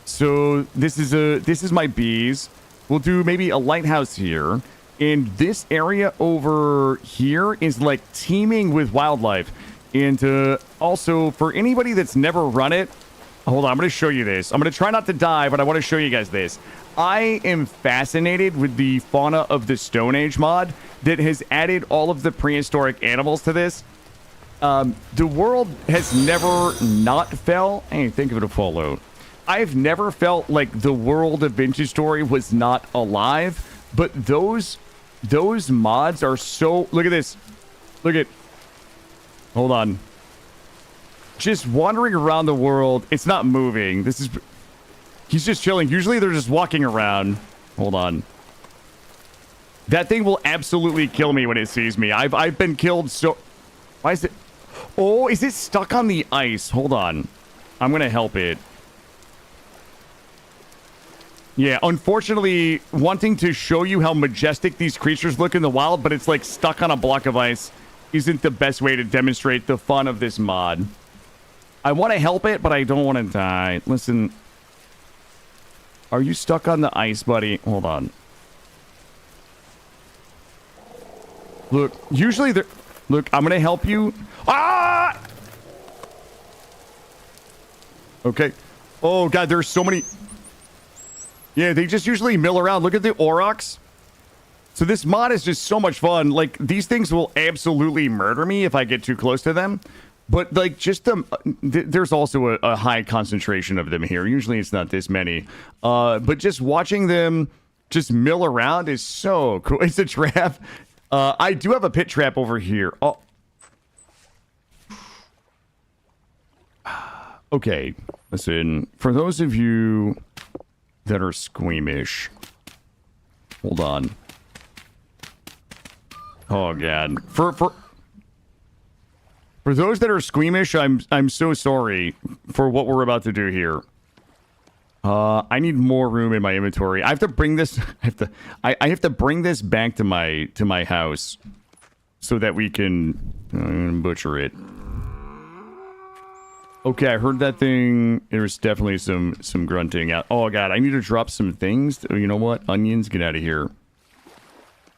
So this is my bees. We'll do maybe a lighthouse here, and this area over here is like teeming with wildlife. And also for anybody that's never run it. Hold on, I'm going to show you this. I'm going to try not to die, but I want to show you guys this. I am fascinated with the fauna of the Stone Age mod that has added all of the prehistoric animals to this. The world has never not felt... Hey, think of it a follow. I've never felt like the world of Vintage Story was not alive, but those mods are so... Look at this. Look at... Hold on. Just wandering around the world. It's not moving. He's just chilling. Usually they're just walking around. Hold on. That thing will absolutely kill me when it sees me. I've been killed so... Why is it... Oh, is it stuck on the ice? Hold on. I'm gonna help it. Yeah, unfortunately, wanting to show you how majestic these creatures look in the wild, but it's like stuck on a block of ice, isn't the best way to demonstrate the fun of this mod. I want to help it, but I don't want to die. Listen. Are you stuck on the ice, buddy? Hold on. Look, usually they're... Look, I'm going to help you. Ah! Okay. Oh, God, there's so many... Yeah, they just usually mill around. Look at the aurochs. So this mod is just so much fun. Like, these things will absolutely murder me if I get too close to them. But like just there's also a high concentration of them here. Usually it's not this many. But just watching them just mill around is so cool. It's a trap. I do have a pit trap over here. Oh. Okay, listen, for those of you that are squeamish, hold on. Oh god. For those that are squeamish, I'm so sorry for what we're about to do here. I need more room in my inventory. I have to bring this I have to bring this back to my house so that we can butcher it. Okay, I heard that thing. There's definitely some grunting out. Oh god, I need to drop some things. You know what? Onions, get out of here.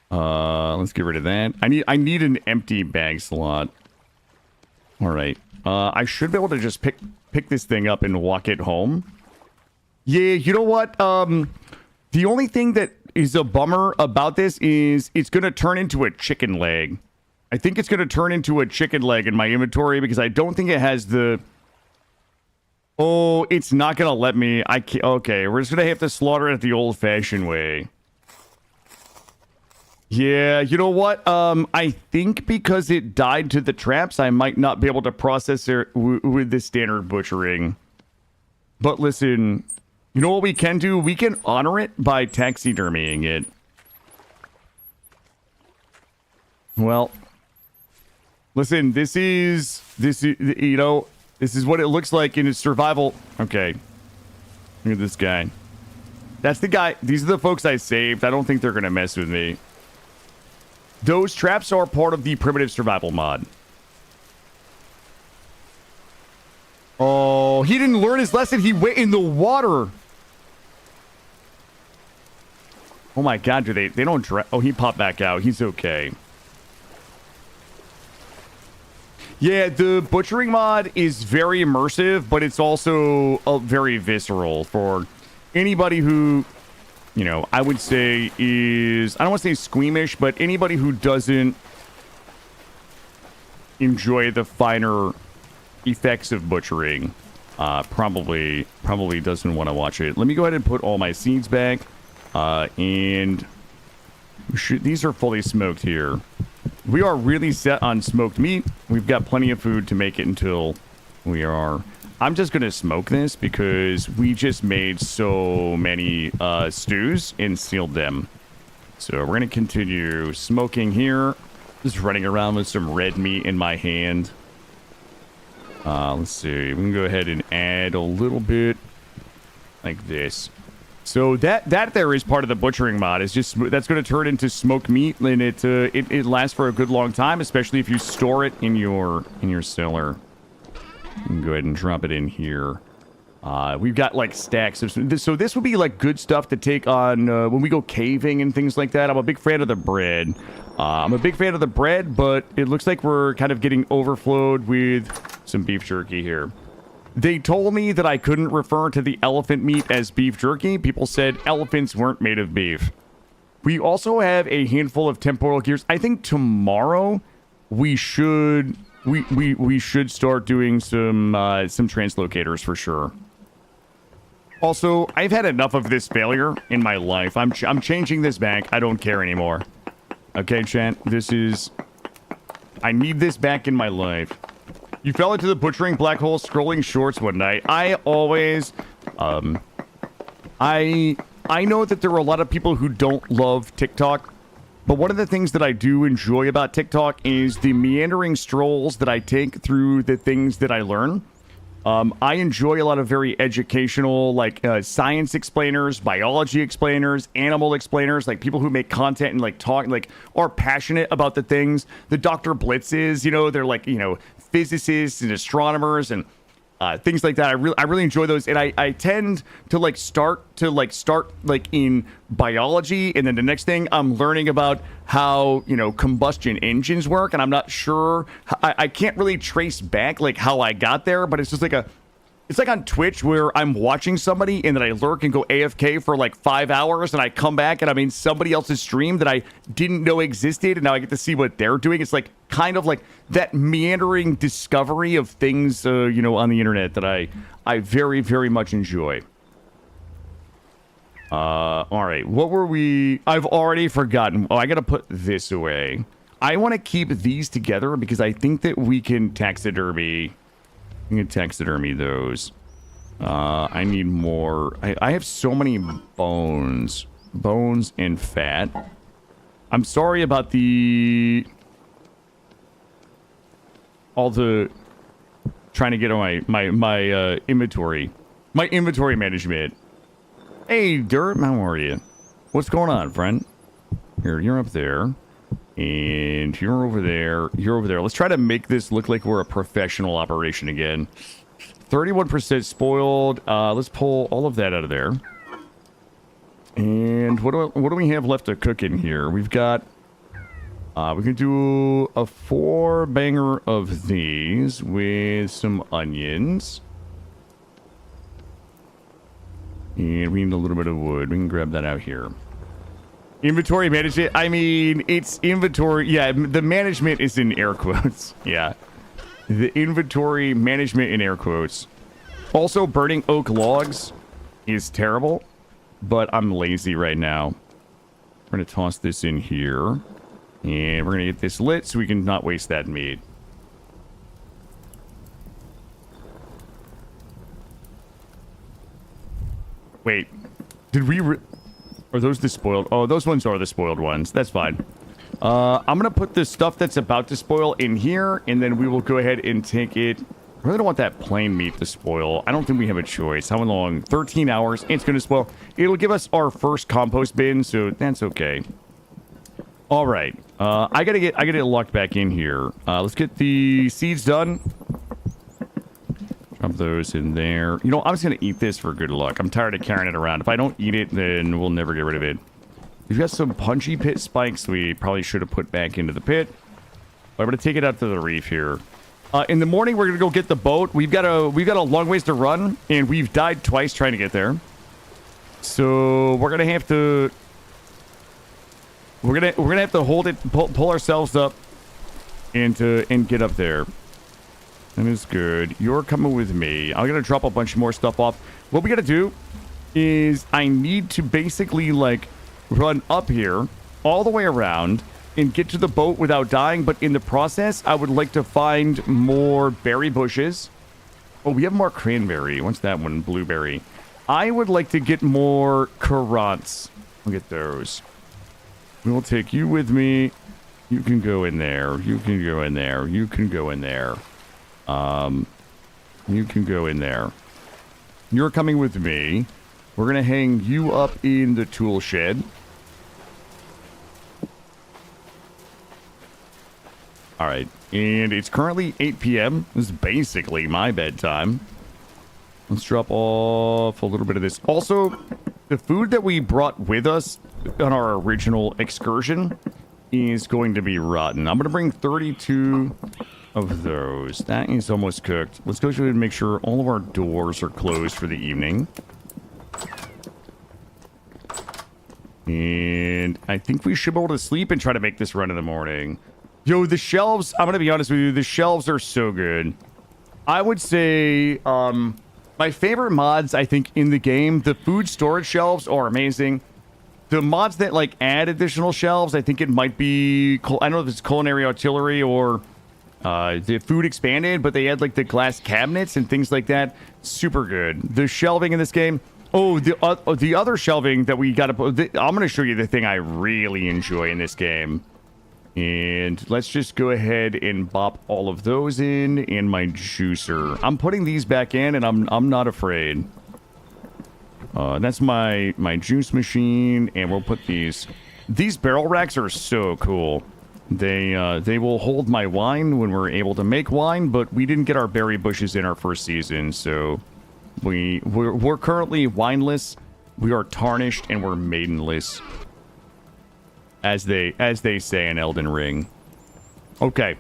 Let's get rid of that. I need an empty bag slot. All right. I should be able to just pick this thing up and walk it home. Yeah, you know what? The only thing that is a bummer about this is it's going to turn into a chicken leg. I think it's going to turn into a chicken leg in my inventory because I don't think it has the... Oh, it's not going to let me. I can't. Okay, we're just going to have to slaughter it the old-fashioned way. Yeah, you know what? I think because it died to the traps, I might not be able to process it with the standard butchering. But listen, you know what we can do? We can honor it by taxidermying it. Well, listen, this is, you know, this is what it looks like in its survival. Okay. Look at this guy. That's the guy. These are the folks I saved. I don't think they're going to mess with me. Those traps are part of the primitive survival mod. Oh, he didn't learn his lesson. He went in the water. Oh my god, do they don't oh, he popped back out. He's okay. Yeah, the butchering mod is very immersive, but it's also very visceral for anybody who, you know, I would say is, I don't want to say squeamish, but anybody who doesn't enjoy the finer effects of butchering probably doesn't want to watch it. Let me go ahead and put all my seeds back. And these are fully smoked here. We are really set on smoked meat. We've got plenty of food to make it until we are. I'm just going to smoke this because we just made so many stews and sealed them. So we're going to continue smoking here. Just running around with some red meat in my hand. Let's see. We can go ahead and add a little bit like this. So that there is part of the butchering mod. It's just that's going to turn into smoked meat, and it lasts for a good long time, especially if you store it in your cellar. You can go ahead and drop it in here. We've got like stacks of so this would be like good stuff to take on when we go caving and things like that. I'm a big fan of the bread. But it looks like we're kind of getting overflowed with some beef jerky here. They told me that I couldn't refer to the elephant meat as beef jerky. People said elephants weren't made of beef. We also have a handful of temporal gears. I think tomorrow we should start doing some translocators for sure. Also, I've had enough of this failure in my life. I'm changing this back. I don't care anymore. Okay, chat. I need this back in my life. You fell into the butchering black hole scrolling shorts one night. I always, I know that there are a lot of people who don't love TikTok, but one of the things that I do enjoy about TikTok is the meandering strolls that I take through the things that I learn. I enjoy a lot of very educational, like science explainers, biology explainers, animal explainers, like people who make content and like talk, like are passionate about the things. The Dr. Blitzes, you know, they're like, you know, physicists and astronomers and things like that. I really enjoy those, and I tend to start in biology, and then the next thing I'm learning about how, you know, combustion engines work, and I'm not sure. I can't really trace back like how I got there, but it's just like it's like on Twitch where I'm watching somebody and then I lurk and go AFK for like 5 hours, and I come back and I'm in somebody else's stream that I didn't know existed, and now I get to see what they're doing. It's like kind of like that meandering discovery of things, you know, on the internet that I very, very much enjoy. All right, what were we? I've already forgotten. Oh, I gotta put this away. I want to keep these together because I think that we can taxidermy. We can taxidermy those. I need more. I have so many bones and fat. I'm sorry about all the trying to get on my inventory management. Hey, Dirt, how are you? What's going on, friend? Here, you're up there. And you're over there. You're over there. Let's try to make this look like we're a professional operation again. 31% spoiled. Let's pull all of that out of there. And what do we have left to cook in here? We've got... we can do a 4-banger of these with some onions. And we need a little bit of wood. We can grab that out here. Inventory management. I mean, it's inventory. Yeah, the management is in air quotes. Yeah. The inventory management in air quotes. Also, burning oak logs is terrible, but I'm lazy right now. We're going to toss this in here. And we're going to get this lit so we can not waste that meat. Wait, did we... Are those the spoiled? Oh, those ones are the spoiled ones. That's fine. I'm going to put the stuff that's about to spoil in here, and then we will go ahead and take it. I really don't want that plain meat to spoil. I don't think we have a choice. How long? 13 hours. It's going to spoil. It'll give us our first compost bin, so that's okay. All right. I gotta get it locked back in here. Let's get the seeds done. Drop those in there. You know, I'm just going to eat this for good luck. I'm tired of carrying it around. If I don't eat it, then we'll never get rid of it. We've got some punchy pit spikes we probably should have put back into the pit. But I'm going to take it out to the reef here. In the morning, we're going to go get the boat. We've got a long ways to run, and we've died twice trying to get there. So we're going to have to... We're gonna have to hold it, pull ourselves up, and get up there. That is good. You're coming with me. I'm gonna drop a bunch more stuff off. What we gotta do is I need to basically like run up here all the way around and get to the boat without dying. But in the process, I would like to find more berry bushes. Oh, we have more cranberry. What's that one? Blueberry. I would like to get more currants. I'll get those. We'll take you with me. You can go in there. You can go in there. You can go in there. You can go in there. You're coming with me. We're going to hang you up in the tool shed. All right. And it's currently 8 p.m. This is basically my bedtime. Let's drop off a little bit of this. Also, the food that we brought with us on our original excursion is going to be rotten. I'm going to bring 32 of those. That is almost cooked. Let's go through and make sure all of our doors are closed for the evening. And I think we should be able to sleep and try to make this run in the morning. Yo, the shelves, I'm going to be honest with you, the shelves are so good. I would say, my favorite mods, I think, in the game, the food storage shelves are amazing. The mods that, like, add additional shelves, I think it might be... I don't know if it's Culinary Artillery or the Food Expanded, but they add, like, the glass cabinets and things like that. Super good. The shelving in this game... Oh, the other shelving that we got to put... I'm going to show you the thing I really enjoy in this game. And let's just go ahead and bop all of those in my juicer. I'm putting these back in, and I'm not afraid. That's my juice machine, and we'll put these barrel racks are so cool. They will hold my wine when we're able to make wine, but we didn't get our berry bushes in our first season, so we're currently wineless. We are tarnished, and we're maidenless, as they say in Elden Ring. Okay,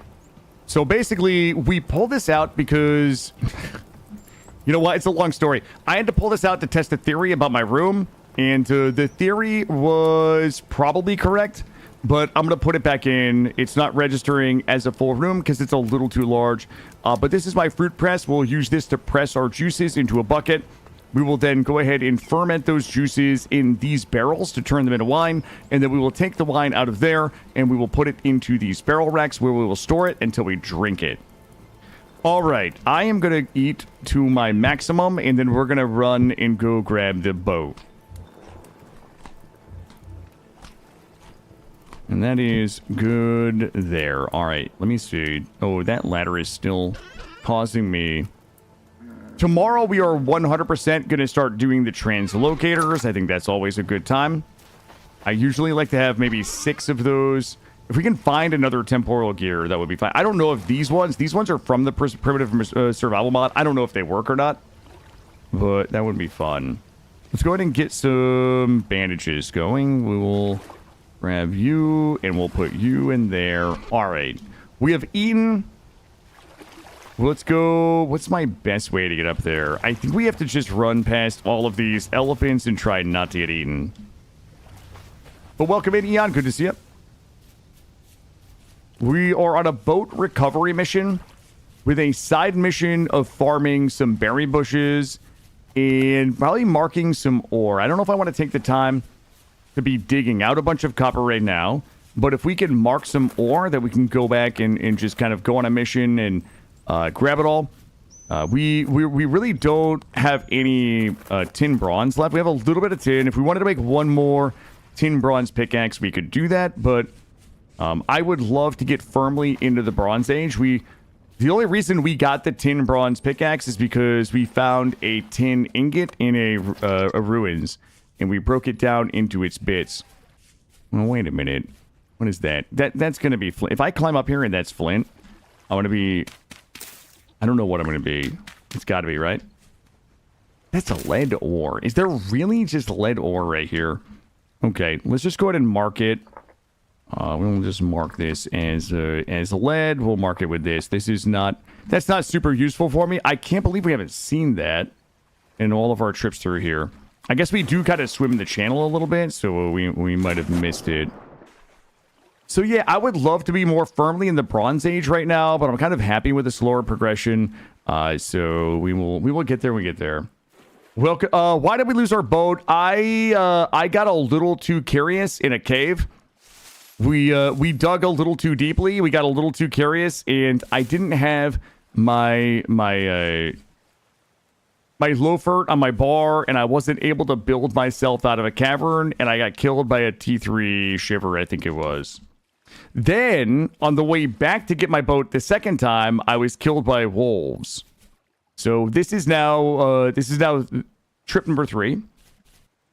so basically we pull this out because. You know what? It's a long story. I had to pull this out to test a theory about my room, and the theory was probably correct, but I'm going to put it back in. It's not registering as a full room because it's a little too large. But this is my fruit press. We'll use this to press our juices into a bucket. We will then go ahead and ferment those juices in these barrels to turn them into wine. And then we will take the wine out of there and we will put it into these barrel racks where we will store it until we drink it. All right. I am going to eat to my maximum and then we're going to run and go grab the boat. And that is good there. All right. Let me see. Oh, that ladder is still causing me... Tomorrow we are 100% going to start doing the translocators. I think that's always a good time. I usually like to have maybe 6 of those. If we can find another temporal gear, that would be fine. I don't know if these ones are from the primitive survival mod. I don't know if they work or not, but that would be fun. Let's go ahead and get some bandages going. We will grab you and we'll put you in there. All right. We have eaten... Let's go. What's my best way to get up there? I think we have to just run past all of these elephants and try not to get eaten. But welcome in, Eon. Good to see you. We are on a boat recovery mission with a side mission of farming some berry bushes and probably marking some ore. I don't know if I want to take the time to be digging out a bunch of copper right now, but if we can mark some ore that we can go back and just kind of go on a mission and grab it all. We really don't have any tin bronze left. We have a little bit of tin. If we wanted to make one more tin bronze pickaxe, we could do that. But I would love to get firmly into the Bronze Age. The only reason we got the tin bronze pickaxe is because we found a tin ingot in a ruins, and we broke it down into its bits. Well, wait a minute. What is that? That's going to be flint. If I climb up here and that's flint, I'm going to be... I don't know what I'm going to be. It's got to be, right? That's a lead ore. Is there really just lead ore right here? Okay, let's just go ahead and mark it. We'll just mark this as lead. We'll mark it with this. That's not super useful for me. I can't believe we haven't seen that in all of our trips through here. I guess we do kind of swim the channel a little bit, so we might have missed it. So yeah, I would love to be more firmly in the Bronze Age right now, but I'm kind of happy with the slower progression. So we will get there when we get there. Well, why did we lose our boat? I got a little too curious in a cave. We dug a little too deeply. We got a little too curious, and I didn't have my loafer on my bar, and I wasn't able to build myself out of a cavern, and I got killed by a T3 shiver, I think it was. Then, on the way back to get my boat the second time, I was killed by wolves. So this is now trip number 3.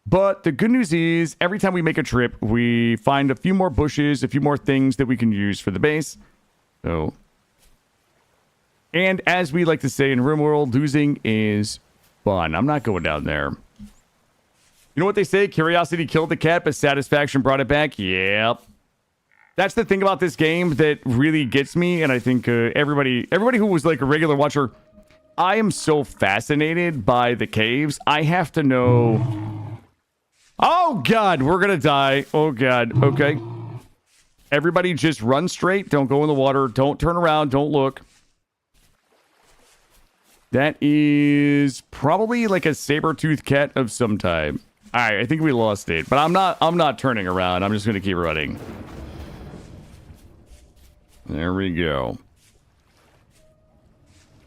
But the good news is, every time we make a trip, we find a few more bushes, a few more things that we can use for the base. So, and as we like to say in RimWorld, losing is fun. I'm not going down there. You know what they say? Curiosity killed the cat, but satisfaction brought it back. Yep. That's the thing about this game that really gets me, and I think everybody who was like a regular watcher, I am so fascinated by the caves. I have to know... Oh, God, we're going to die. Oh, God. Okay. Everybody just run straight. Don't go in the water. Don't turn around. Don't look. That is probably like a saber-toothed cat of some type. All right, I think we lost it, but I'm not turning around. I'm just going to keep running. There we go.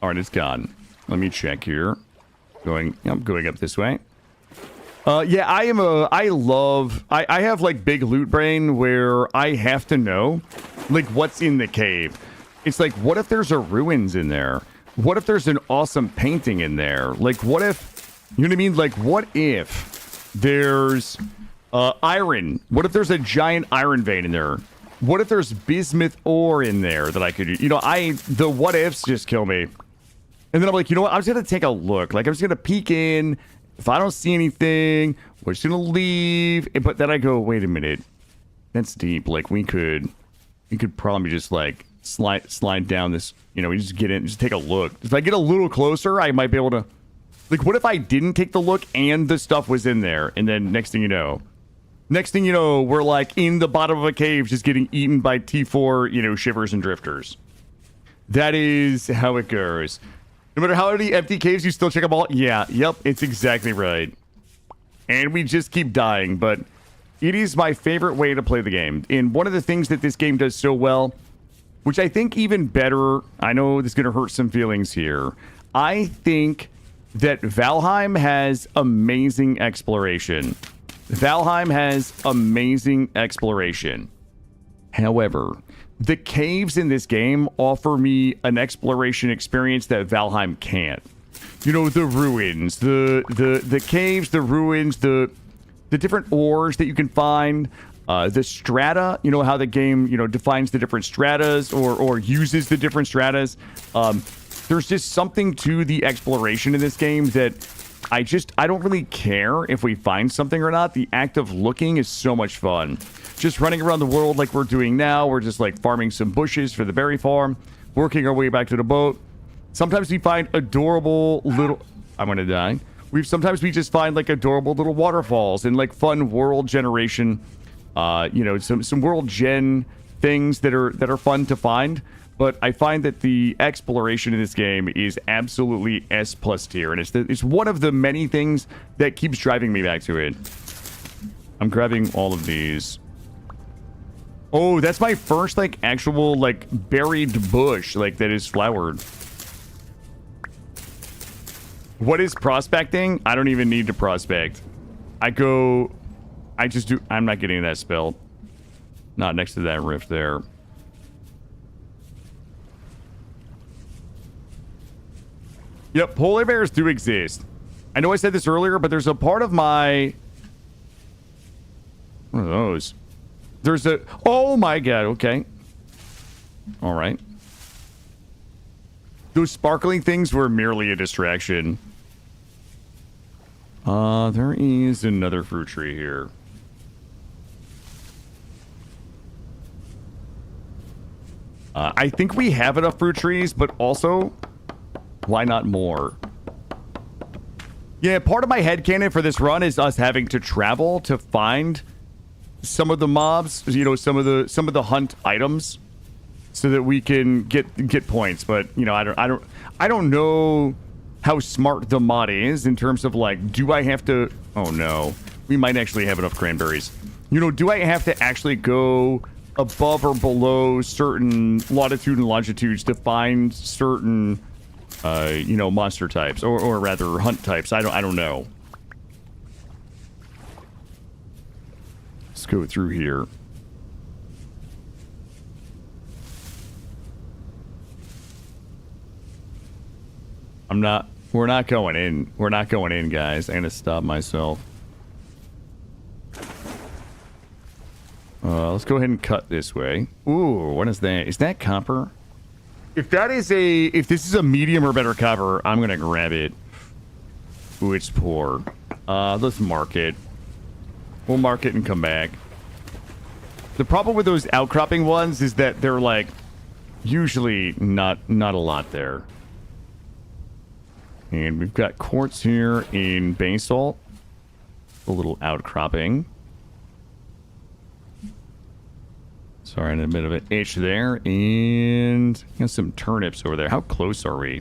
All right, it's gone. Let me check here. I'm going up this way. Yeah, I have like big loot brain where I have to know like what's in the cave. It's like, what if there's a ruins in there? What if there's an awesome painting in there? Like, what if, you know what I mean? Like, what if there's iron? What if there's a giant iron vein in there? What if there's bismuth ore in there that I could, you know, the what ifs just kill me. And then I'm like, you know what? I'm just going to take a look. Like, I'm just going to peek in. If I don't see anything, we're just going to leave. But then I go, wait a minute. That's deep. Like, we could probably just, like, slide down this, you know, we just get in, just take a look. If I get a little closer, I might be able to, like, what if I didn't take the look and the stuff was in there? And then next thing you know, Next thing you know, we're like in the bottom of a cave just getting eaten by T4, shivers and drifters. That is how it goes. No matter how many empty caves, you still check them all. Yeah, yep, it's exactly right. And we just keep dying, but it is my favorite way to play the game. And one of the things that this game does so well, which I think even better, I know this is going to hurt some feelings here. I think that Valheim has amazing exploration. Valheim has amazing exploration. However, the caves in this game offer me an exploration experience that Valheim can't. The ruins, the caves, the ruins, the different ores that you can find, the strata, how the game, defines the different stratas or uses the different stratas. There's just something to the exploration in this game that I don't really care if we find something or not. The act of looking is so much fun. Just running around the world like we're doing now. We're just like farming some bushes for the berry farm, working our way back to the boat. Sometimes we find adorable little... I'm going to die. Sometimes we just find like adorable little waterfalls and like fun world generation, some world gen things that are fun to find. But I find that the exploration in this game is absolutely S+ tier, and it's one of the many things that keeps driving me back to it. I'm grabbing all of these. Oh, that's my first like actual like buried bush like that is flowered. What is prospecting? I don't even need to prospect. I'm not getting that spell. Not next to that rift there. Yep, polar bears do exist. I know I said this earlier, but there's a part of my... What are those? There's a... Oh my god, okay. Alright. Those sparkling things were merely a distraction. There is another fruit tree here. I think we have enough fruit trees, but also... Why not more? Yeah, part of my headcanon for this run is us having to travel to find some of the mobs, some of the hunt items, so that we can get points. But I don't know how smart the mod is in terms of like, do I have to? Oh no, we might actually have enough cranberries. Do I have to actually go above or below certain latitude and longitudes to find certain monster types or rather hunt types? I don't know. Let's go through here. We're not going in. We're not going in, guys. I'm gonna stop myself. Let's go ahead and cut this way. Ooh, what is that? Is that copper? If this is a medium or better copper, I'm gonna grab it. Ooh, it's poor. Let's mark it. We'll mark it and come back. The problem with those outcropping ones is that they're like usually not a lot there. And we've got quartz here in basalt. A little outcropping. Sorry, in a bit of an itch there. And got some turnips over there. How close are we?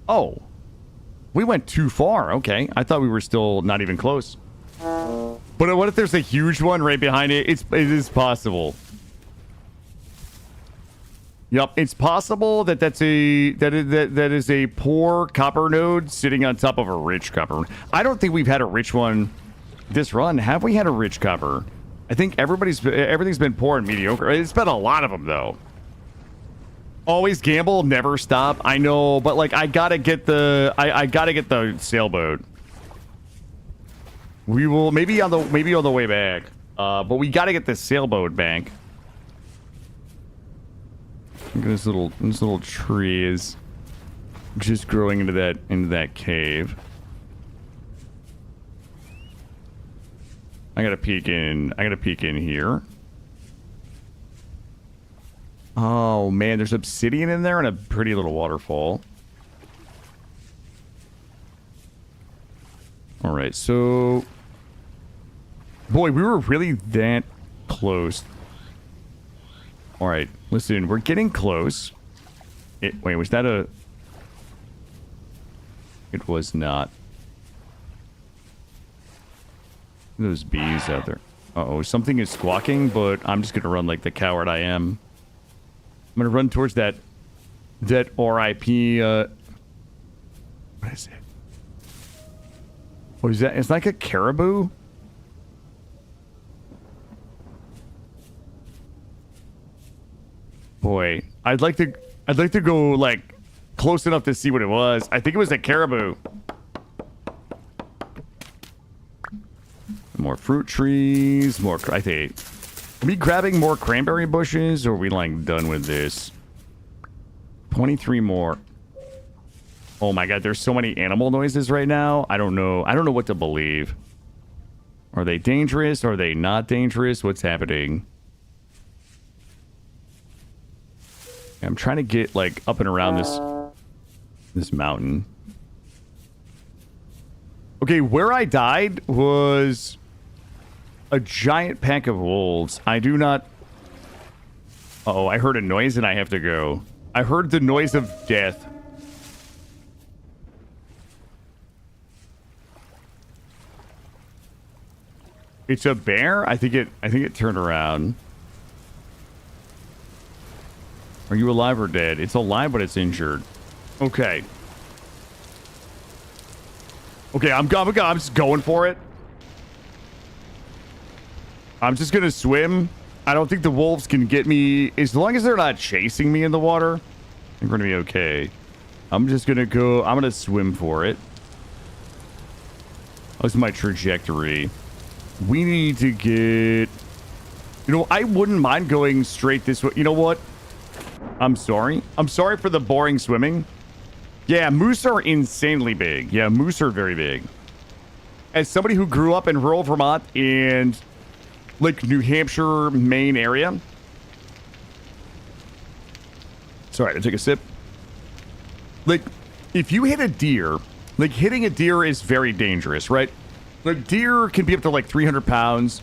Oh. We went too far. Okay. I thought we were still not even close. But what if there's a huge one right behind it? It is possible. Yep, it's possible that that is a poor copper node sitting on top of a rich copper. I don't think we've had a rich one this run. Have we had a rich copper? I think everything's been poor and mediocre. It's been a lot of them though. Always gamble, never stop. I know, but like I gotta get the sailboat. We will maybe on the way back. But we gotta get the sailboat back. Look at this little tree is just growing into that cave. I gotta peek in here. Oh man, there's obsidian in there and a pretty little waterfall. Alright, so Boy, we were really that close. All right, listen, we're getting close. Wait, was that a... It was not. Those bees out there. Uh-oh, something is squawking, but I'm just going to run like the coward I am. I'm going to run towards that RIP, what is it? What is that? It's like a caribou? Boy, I'd like to go like close enough to see what it was. I think it was a caribou. More fruit trees, more. I think. Are we grabbing more cranberry bushes, or are we like done with this? 23 more. Oh my god, there's so many animal noises right now. I don't know. I don't know what to believe. Are they dangerous? Are they not dangerous? What's happening? I'm trying to get like up and around this mountain. Okay, where I died was a giant pack of wolves. I do not... Uh-oh, I heard a noise and I have to go. I heard the noise of death. It's a bear? I think it turned around. Are you alive or dead? It's alive, but it's injured. Okay. Okay, I'm just going for it. I'm just gonna swim. I don't think the wolves can get me. As long as they're not chasing me in the water, I think we're gonna be okay. I'm just gonna go. I'm gonna swim for it. That's my trajectory. We need to get... You know, I wouldn't mind going straight this way. You know what? I'm sorry. I'm sorry for the boring swimming. Yeah, moose are insanely big. Yeah, moose are very big. As somebody who grew up in rural Vermont and like New Hampshire, Maine area. Sorry, I take a sip. Like, if you hit a deer, like hitting a deer is very dangerous, right? Like deer can be up to like 300 pounds.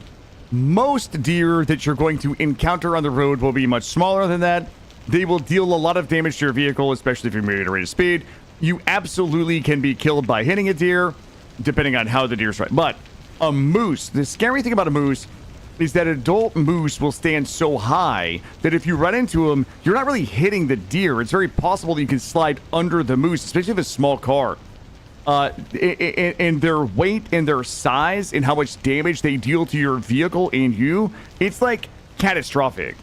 Most deer that you're going to encounter on the road will be much smaller than that. They will deal a lot of damage to your vehicle, especially if you're moving at a rate of speed. You absolutely can be killed by hitting a deer, depending on how the deer's right. But a moose, the scary thing about a moose is that adult moose will stand so high that if you run into them, you're not really hitting the deer. It's very possible that you can slide under the moose, especially if it's a small car. And their weight and their size and how much damage they deal to your vehicle and you, it's like catastrophic.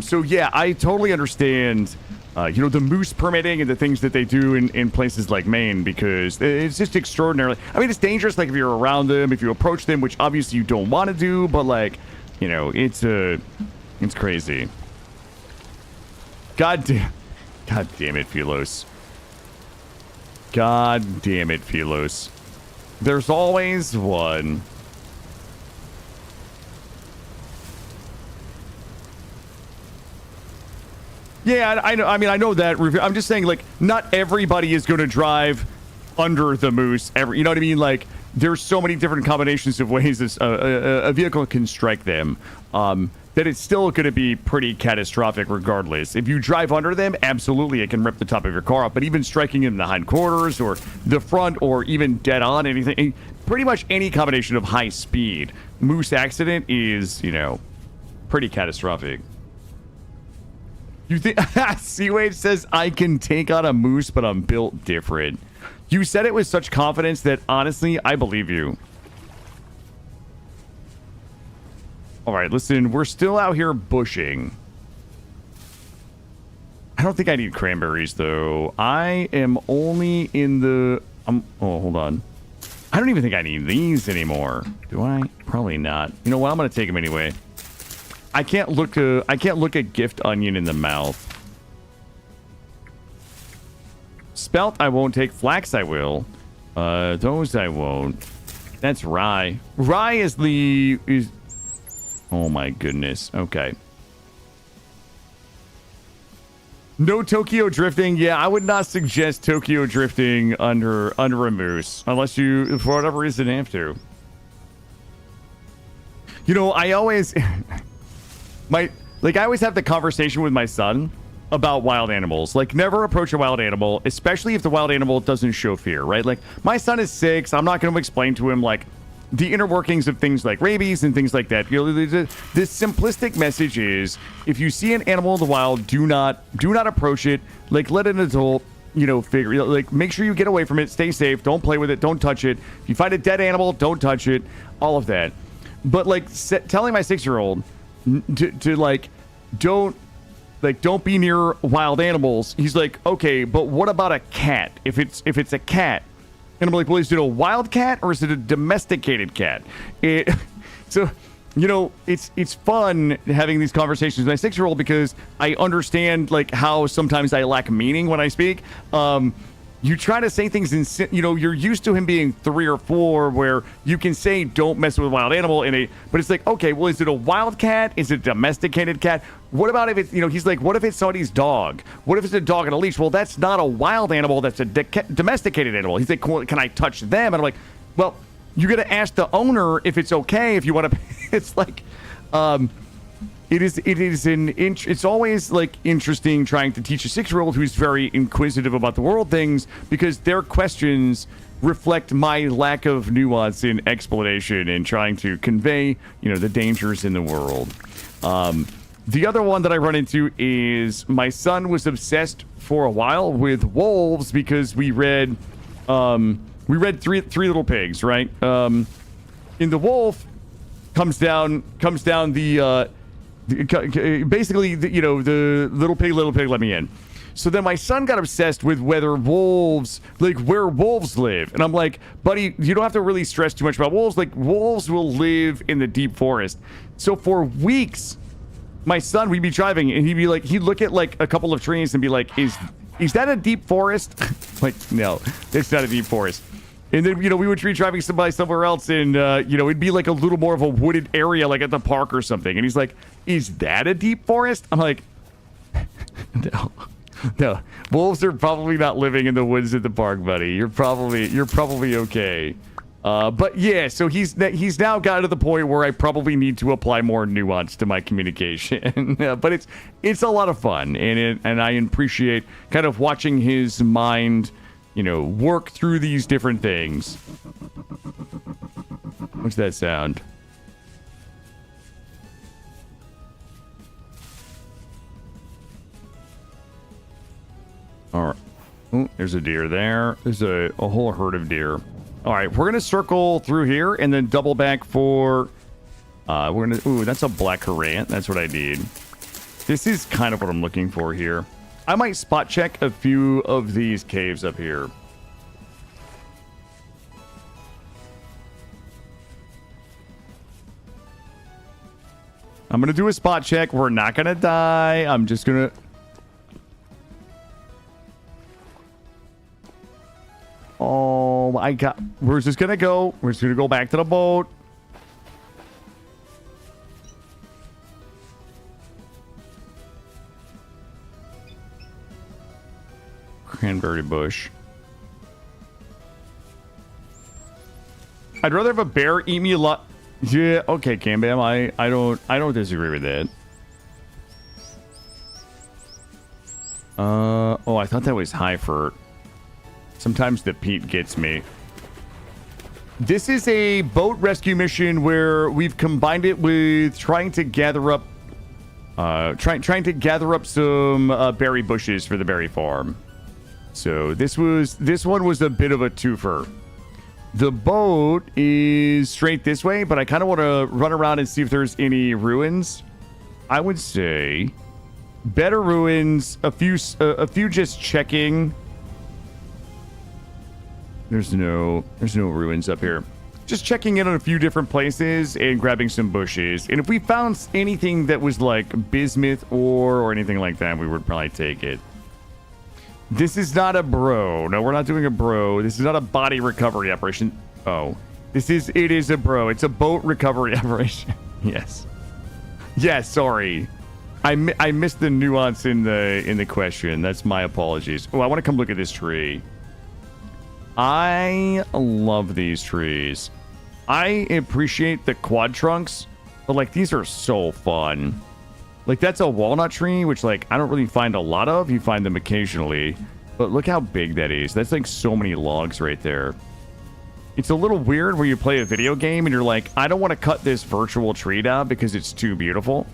So yeah, I totally understand, you know, the moose permitting and the things that they do in places like Maine, because it's just extraordinarily, I mean, it's dangerous, like if you're around them, if you approach them, which obviously you don't want to do, but like, you know, it's crazy. God damn it, Philos. God damn it, Philos. There's always one. Yeah, I know. I mean, I know that. I'm just saying, like, not everybody is going to drive under the moose. You know what I mean? Like, there's so many different combinations of ways this, a vehicle can strike them. That it's still going to be pretty catastrophic regardless. If you drive under them, absolutely, it can rip the top of your car off. But even striking in the hindquarters or the front or even dead on anything, pretty much any combination of high speed, moose accident is, you know, pretty catastrophic. You think Seawage says I can take on a moose, but I'm built different. You said it with such confidence that honestly, I believe you. All right, listen, we're still out here bushing. I don't think I need cranberries though. I am only in the oh, hold on. I don't even think I need these anymore. Do I? Probably not. You know what? I'm gonna take them anyway. I can't look a gift onion in the mouth. Spelt I won't take. Flax I will. Those I won't. That's rye. Rye is oh my goodness. Okay. No Tokyo drifting. Yeah, I would not suggest Tokyo drifting under a moose unless you, for whatever reason, have to. You know, I always I always have the conversation with my son about wild animals. Like, never approach a wild animal, especially if the wild animal doesn't show fear, right? Like, my son is 6. I'm not going to explain to him, like, the inner workings of things like rabies and things like that. You know, the simplistic message is, if you see an animal in the wild, do not approach it. Like, let an adult, you know, like, make sure you get away from it. Stay safe. Don't play with it. Don't touch it. If you find a dead animal, don't touch it. All of that. But, like, telling my 6-year-old to like, don't be near wild animals. He's like, okay, but what about a cat? If it's a cat, and I'm like, well, is it a wild cat or is it a domesticated cat? So, you know, it's fun having these conversations with my 6-year-old because I understand, like, how sometimes I lack meaning when I speak. You try to say things in, you know, you're used to him being 3 or 4 where you can say don't mess with a wild animal but it's like, okay, well, is it a wild cat? Is it a domesticated cat? What about if it's, you know, he's like, what if it's somebody's dog? What if it's a dog on a leash? Well, that's not a wild animal, that's a domesticated animal. He's like, can I touch them? And I'm like, well, you got to ask the owner if it's okay if you want to. It's like, it's always like interesting trying to teach a 6-year-old who's very inquisitive about the world things, because their questions reflect my lack of nuance in explanation and trying to convey, you know, the dangers in the world. The other one that I run into is my son was obsessed for a while with wolves because we read Three Little Pigs, right? In the wolf comes down the basically, the little pig, let me in. So then my son got obsessed with where wolves live. And I'm like, buddy, you don't have to really stress too much about wolves. Like, wolves will live in the deep forest. So for weeks, my son, we'd be driving and he'd look at like a couple of trees and be like, is that a deep forest? Like, no, it's not a deep forest. And then, you know, we would be driving somewhere else and, you know, it'd be like a little more of a wooded area, like at the park or something. And he's like, is that a deep forest? I'm like, no. Wolves are probably not living in the woods at the park, buddy. You're probably okay. But yeah, so he's now gotten to the point where I probably need to apply more nuance to my communication. But it's a lot of fun, and I appreciate kind of watching his mind, you know, work through these different things. What's that sound? All right. Oh, there's a deer there. There's a whole herd of deer. All right, we're gonna circle through here and then double back for. Ooh, that's a black currant. That's what I need. This is kind of what I'm looking for here. I might spot check a few of these caves up here. I'm gonna do a spot check. We're not gonna die. I'm just gonna. Oh, we're just gonna go. We're just gonna go back to the boat. Cranberry bush. I'd rather have a bear eat me a lot. Yeah, okay, Cam Bam. I don't disagree with that. Oh, I thought that was high for. Sometimes the peat gets me. This is a boat rescue mission where we've combined it with trying to gather up some berry bushes for the berry farm. So this one was a bit of a twofer. The boat is straight this way, but I kind of want to run around and see if there's any ruins. I would say better ruins, a few just checking. There's no ruins up here. Just checking in on a few different places and grabbing some bushes. And if we found anything that was like bismuth or anything like that, we would probably take it. This is not a bro. No, we're not doing a bro. This is not a body recovery operation. Oh, it is a bro. It's a boat recovery operation. Yes. Yes, sorry. I missed the nuance in the question. That's my apologies. Oh, I want to come look at this tree. I love these trees. I appreciate the quad trunks But like these are so fun. Like that's a walnut tree, which like I don't really find a lot of. You find them occasionally. But look how big that is. That's like so many logs right there. It's a little weird where you play a video game and you're like, I don't want to cut this virtual tree down because it's too beautiful.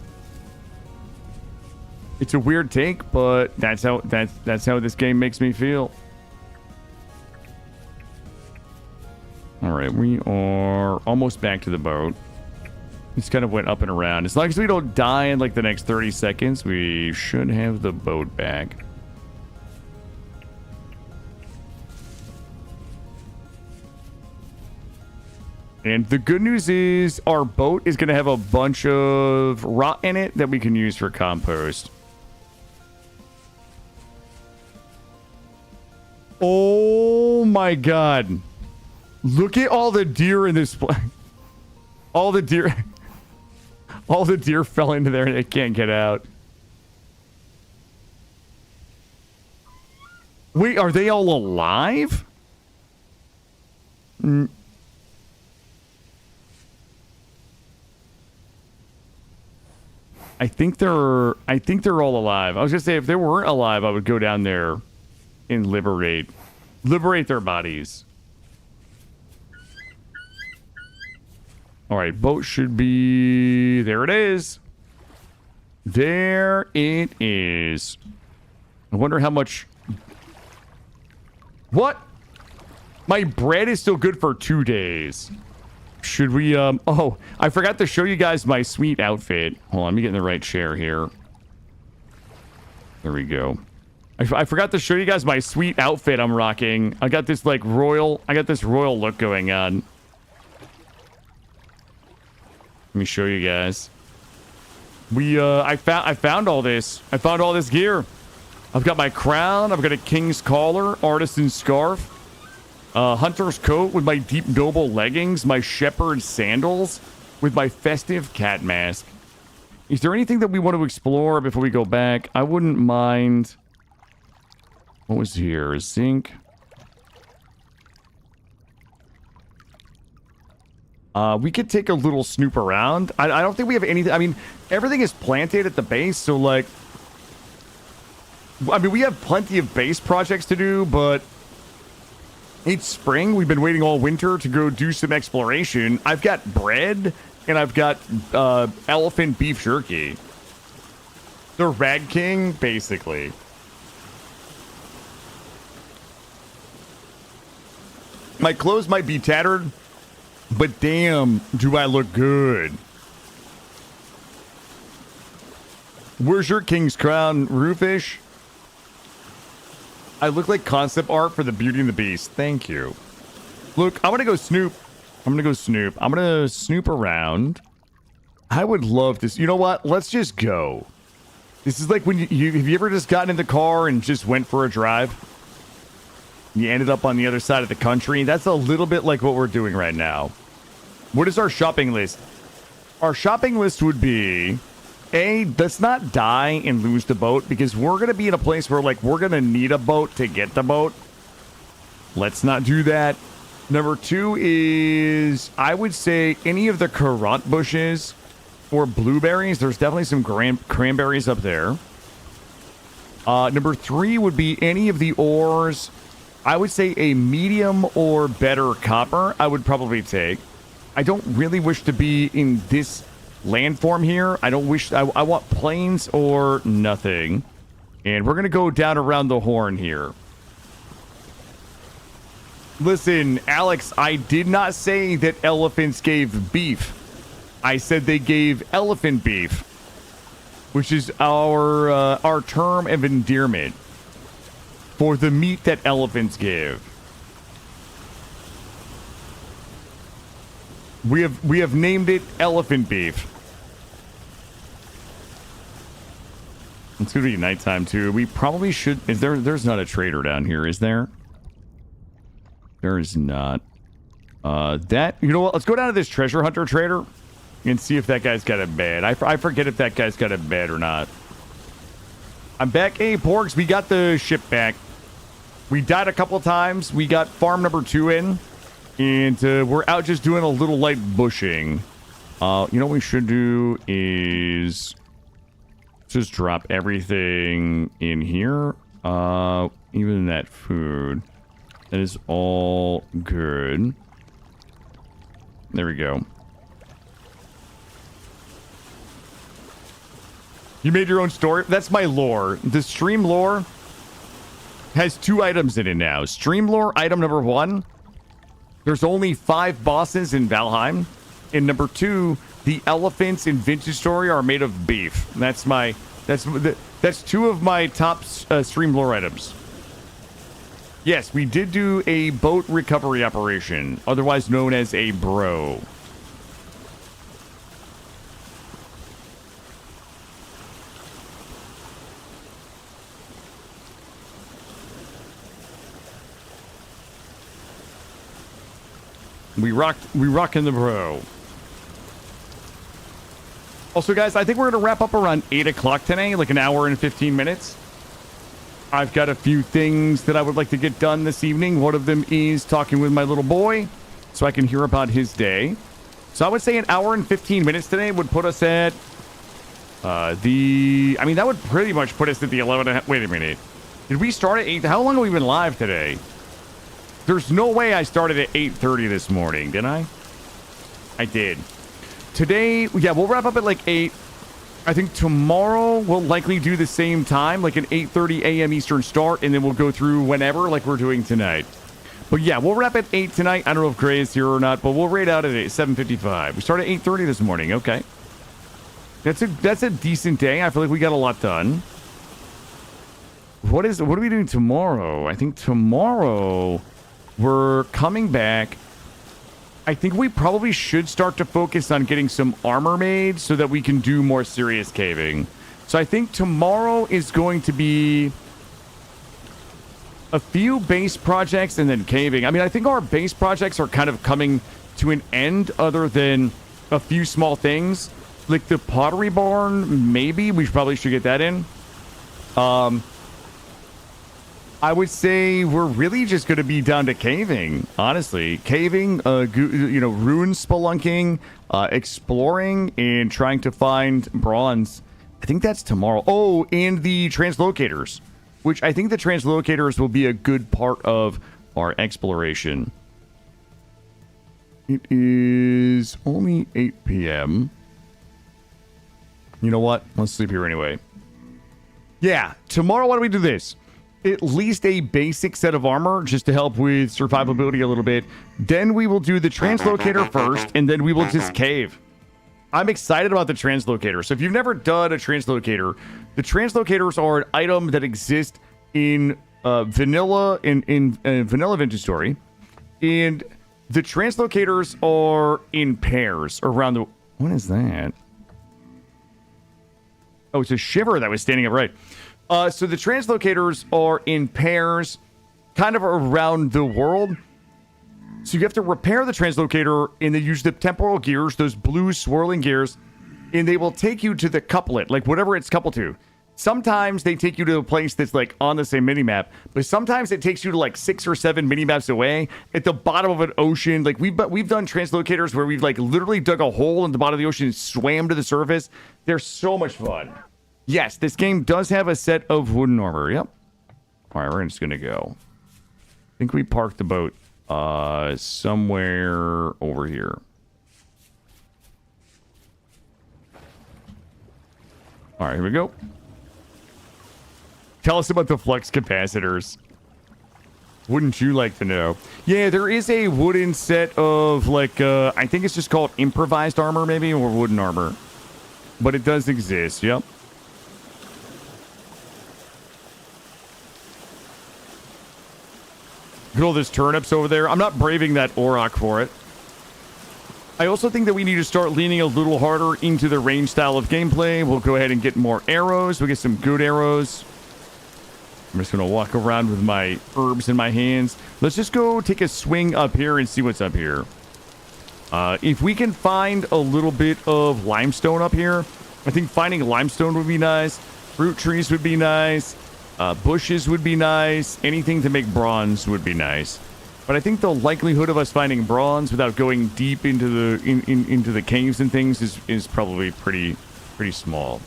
It's a weird take, but that's how this game makes me feel. All right, we are almost back to the boat. Just kind of went up and around. As long as we don't die in like the next 30 seconds, we should have the boat back. And the good news is our boat is going to have a bunch of rot in it that we can use for compost. Oh my god. Look at all the deer in this place. All the deer fell into there and they can't get out. Wait, are they all alive? I think they're all alive. I was gonna say if they weren't alive, I would go down there and liberate their bodies. All right, boat should be there. It is. There it is. I wonder how much. What? My bread is still good for 2 days. Should we, oh, I forgot to show you guys my sweet outfit. Hold on, let me get in the right chair here. There we go. I forgot to show you guys my sweet outfit I'm rocking. I got this, like, royal look going on. Let me show you guys. I found all this. I found all this gear. I've got my crown. I've got a king's collar, artisan scarf. Hunter's coat with my deep noble leggings, my shepherd sandals with my festive cat mask. Is there anything that we want to explore before we go back? I wouldn't mind. What was here? Zinc. We could take a little snoop around. I don't think we have anything. I mean, everything is planted at the base, so like, I mean, we have plenty of base projects to do, but it's spring. We've been waiting all winter to go do some exploration. I've got bread, and I've got elephant beef jerky. The Rag King, basically. My clothes might be tattered, but damn, do I look good. Where's your king's crown, Roofish? I look like concept art for the Beauty and the Beast. Thank you. Look, I'm gonna go snoop. I'm gonna snoop around. I would love this. You know what? Let's just go. This is like when you have you ever just gotten in the car and just went for a drive? You ended up on the other side of the country. That's a little bit like what we're doing right now. What is our shopping list? Our shopping list would be, A, let's not die and lose the boat, because we're going to be in a place where, like, we're going to need a boat to get the boat. Let's not do that. Number 2 is, I would say, any of the currant bushes or blueberries. There's definitely some cranberries up there. Number 3 would be any of the ores. I would say a medium or better copper I would probably take. I don't really wish to be in this landform here. I don't wish... I want plains or nothing. And we're going to go down around the horn here. Listen, Alex, I did not say that elephants gave beef. I said they gave elephant beef, which is our term of endearment for the meat that elephants give. We have named it elephant beef. It's gonna be nighttime too. We probably should. There's not a trader down here, is there? There is not. You know what? Let's go down to this treasure hunter trader and see if that guy's got a bed. I forget if that guy's got a bed or not. I'm back. Hey, Porgs, we got the ship back. We died a couple times. We got farm number 2 in. And we're out just doing a little light bushing. You know what we should do is just drop everything in here. Even that food. That is all good. There we go. You made your own story? That's my lore. The stream lore has 2 items in it now. Stream lore item number 1. There's only 5 bosses in Valheim. And number 2, the elephants in Vintage Story are made of beef. That's 2 of my top stream lore items. Yes, we did do a boat recovery operation, otherwise known as a bro. We rockin' the bro. Also, guys, I think we're going to wrap up around 8 o'clock today, like an hour and 15 minutes. I've got a few things that I would like to get done this evening. One of them is talking with my little boy so I can hear about his day. So I would say an hour and 15 minutes today would put us at that would pretty much put us at the 11. Wait a minute. Did we start at 8? How long have we been live today? There's no way I started at 8:30 this morning, did I? I did. Today, yeah, we'll wrap up at like 8. I think tomorrow we'll likely do the same time, like an 8:30 a.m. Eastern start, and then we'll go through whenever, like we're doing tonight. But yeah, we'll wrap at 8 tonight. I don't know if Gray is here or not, but we'll raid out at 7:55. We started at 8:30 this morning. Okay. That's a decent day. I feel like we got a lot done. What are we doing tomorrow? I think tomorrow we're coming back. I think we probably should start to focus on getting some armor made so that we can do more serious caving. So I think tomorrow is going to be a few base projects and then caving. I mean, I think our base projects are kind of coming to an end other than a few small things. Like the pottery barn, maybe. We probably should get that in. I would say we're really just going to be down to caving, honestly. Caving, ruin spelunking, exploring, and trying to find bronze. I think that's tomorrow. Oh, and the translocators, which I think the translocators will be a good part of our exploration. It is only 8 p.m. You know what? Let's sleep here anyway. Yeah, tomorrow, why don't we do this? At least a basic set of armor just to help with survivability a little bit. Then we will do the translocator first, and then we will just cave. I'm excited about the translocator. So if you've never done a translocator, the translocators are an item that exist in vanilla vanilla Vintage Story, and the translocators are in pairs around the. What is that? Oh, it's a shiver that was standing upright. So the translocators are in pairs kind of around the world. So you have to repair the translocator and then use the temporal gears, those blue swirling gears, and they will take you to the couplet, like whatever it's coupled to. Sometimes they take you to a place that's like on the same minimap, but sometimes it takes you to like 6 or 7 minimaps away at the bottom of an ocean. Like we've done translocators where we've like literally dug a hole in the bottom of the ocean and swam to the surface. They're so much fun. Yes, this game does have a set of wooden armor. Yep. All right, we're just going to go. I think we parked the boat somewhere over here. All right, here we go. Tell us about the flux capacitors. Wouldn't you like to know? Yeah, there is a wooden set of, like, I think it's just called improvised armor, maybe, or wooden armor. But it does exist, yep. Look at all those turnips over there. I'm not braving that Auroch for it. I also think that we need to start leaning a little harder into the range style of gameplay. We'll go ahead and get more arrows. We'll get some good arrows. I'm just going to walk around with my herbs in my hands. Let's just go take a swing up here and see what's up here. If we can find a little bit of limestone up here, I think finding limestone would be nice. Fruit trees would be nice. Bushes would be nice. Anything to make bronze would be nice. But I think the likelihood of us finding bronze without going deep into the into the caves and things is probably pretty small.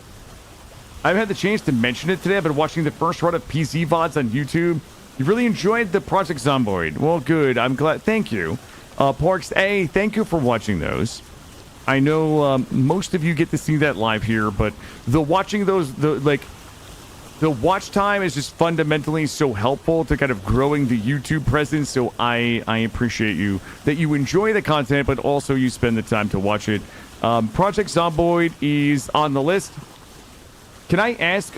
I've had the chance to mention it today. I've been watching the first run of PC VODs on YouTube. You really enjoyed the Project Zomboid. Well, good. I'm glad. Thank you. Porks A, thank you for watching those. I know most of you get to see that live here, but the watching those, the watch time is just fundamentally so helpful to kind of growing the YouTube presence. So I appreciate you that you enjoy the content, but also you spend the time to watch it. Project Zomboid is on the list. Can I ask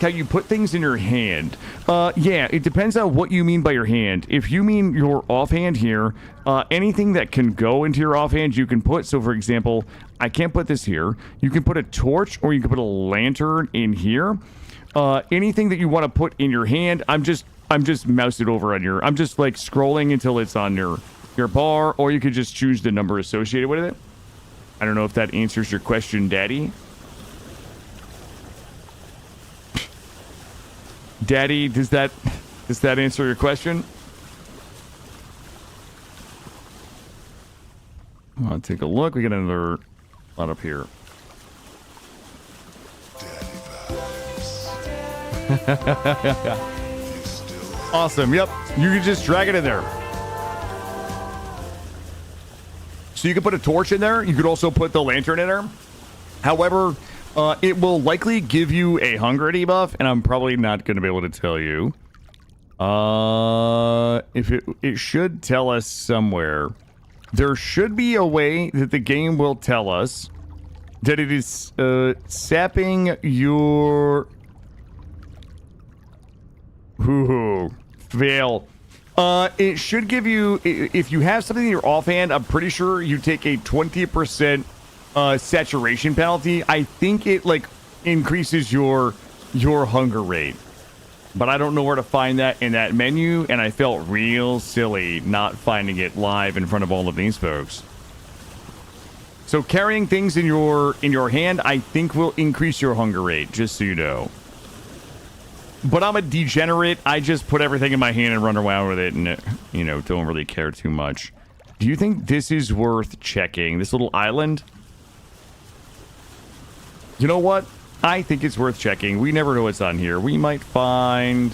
how you put things in your hand? Yeah, it depends on what you mean by your hand. If you mean your offhand here, anything that can go into your offhand, you can put. So, for example, I can't put this here. You can put a torch or you can put a lantern in here. Anything that you want to put in your hand, I'm just mouse it over on your. I'm just like scrolling until it's on your bar, or you could just choose the number associated with it. I don't know if that answers your question, Daddy. Daddy, does that answer your question? I'll take a look. We got another lot up here. Awesome. Yep. You can just drag it in there. So you can put a torch in there. You could also put the lantern in there. However, it will likely give you a hunger debuff, and I'm probably not going to be able to tell you. If it should tell us somewhere. There should be a way that the game will tell us that it is sapping your... fail. It should give you... If you have something in your offhand, I'm pretty sure you take a 20% saturation penalty. I think it like increases your hunger rate, but I don't know where to find that in that menu, and I felt real silly not finding it live in front of all of these folks. So carrying things in your hand, I think will increase your hunger rate, just so you know. But I'm a degenerate. I just put everything in my hand and run around with it, and you know, don't really care too much. Do you think this is worth checking? This little island? You know what? I think it's worth checking. We never know what's on here. We might find...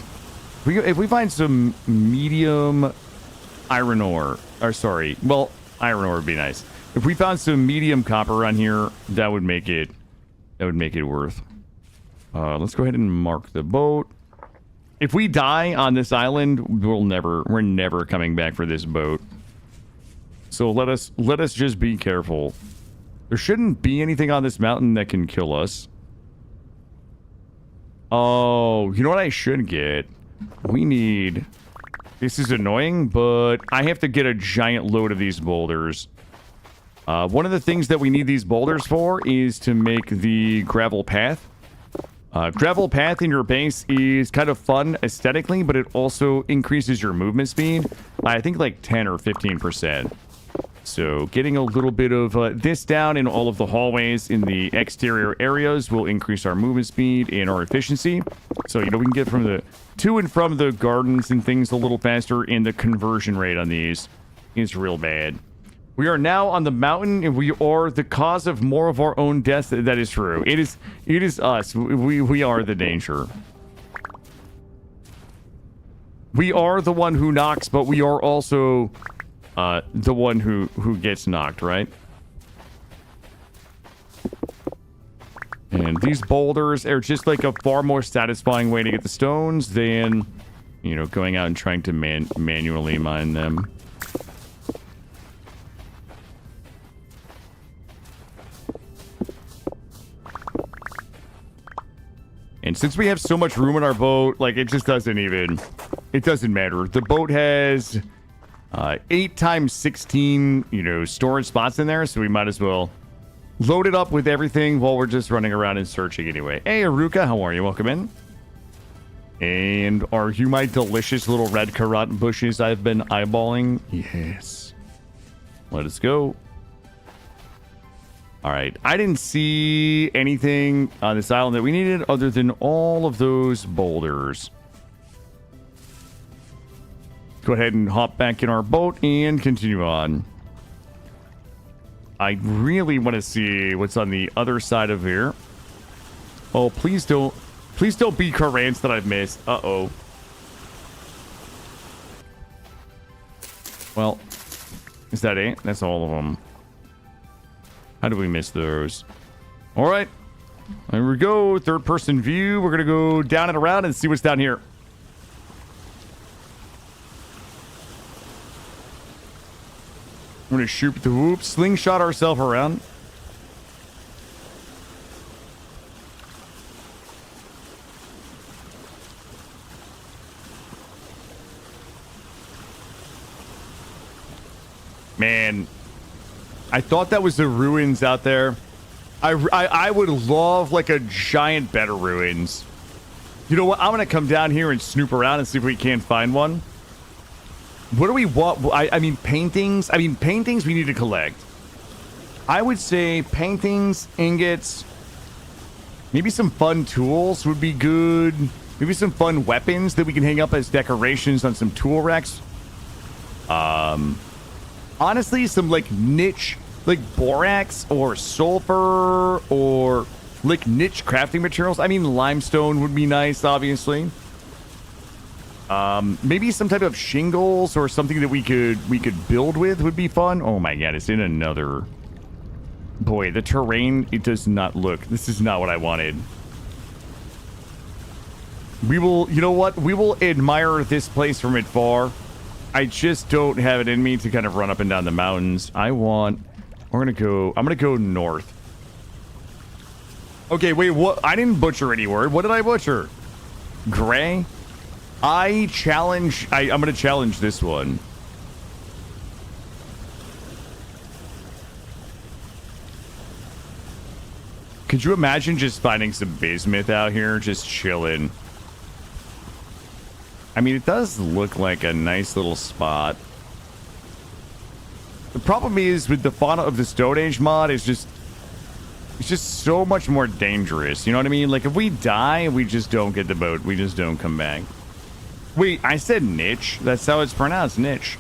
If we find some medium iron ore... Or sorry. Well, iron ore would be nice. If we found some medium copper on here, that would make it... That would make it worth. Let's go ahead and mark the boat. If we die on this island, we're never coming back for this boat. So let us just be careful. There shouldn't be anything on this mountain that can kill us. Oh, you know what I should get? We need... This is annoying, but I have to get a giant load of these boulders. One of the things that we need these boulders for is to make the gravel path. Gravel path in your base is kind of fun aesthetically, but it also increases your movement speed. I think like 10 or 15%. So getting a little bit of this down in all of the hallways in the exterior areas will increase our movement speed and our efficiency. So, you know, we can get from the to and from the gardens and things a little faster, and the conversion rate on these is real bad. We are now on the mountain, and we are the cause of more of our own deaths. That is true. It is us. We are the danger. We are the one who knocks, but we are also... the one who gets knocked, right? And these boulders are just like a far more satisfying way to get the stones than, you know, going out and trying to manually mine them. And since we have so much room in our boat, like, it just doesn't even... It doesn't matter. The boat has... 8 times 16, you know, storage spots in there, so we might as well load it up with everything while we're just running around and searching anyway. Hey, Aruka, how are you? Welcome in. And are you my delicious little red carrot bushes I've been eyeballing? Yes. Let us go. All right. I didn't see anything on this island that we needed other than all of those boulders. Go ahead and hop back in our boat and continue on. I really want to see what's on the other side of here. Oh, please don't be currents that I've missed. Uh-oh. Well, is that it? That's all of them. How did we miss those? All right. There we go. Third person view. We're going to go down and around and see what's down here. We're going to shoot the whoop, slingshot ourselves around. Man, I thought that was the ruins out there. I would love like a giant bed of ruins. You know what? I'm gonna come down here and snoop around and see if we can't find one. What do we want? I mean paintings. I mean paintings we need to collect. I would say paintings, ingots, maybe some fun tools would be good. Maybe some fun weapons that we can hang up as decorations on some tool racks. Honestly, some like niche, like borax or sulfur or like niche crafting materials. I mean, limestone would be nice, obviously. Maybe some type of shingles or something that we could build with would be fun. Oh my god, it's in another. Boy, the terrain, it does not look. This is not what I wanted. We will, you know what? We will admire this place from afar. I just don't have it in me to kind of run up and down the mountains. I'm gonna go north. Okay, wait, what? I didn't butcher any word. What did I butcher? Gray? I'm gonna challenge this one. Could you imagine just finding some bismuth out here, just chilling? I mean, it does look like a nice little spot. The problem is with the fauna of the Stone Age mod is it's just so much more dangerous. You know what I mean? Like if we die, we just don't get the boat. We just don't come back. Wait, I said niche. That's how it's pronounced, niche.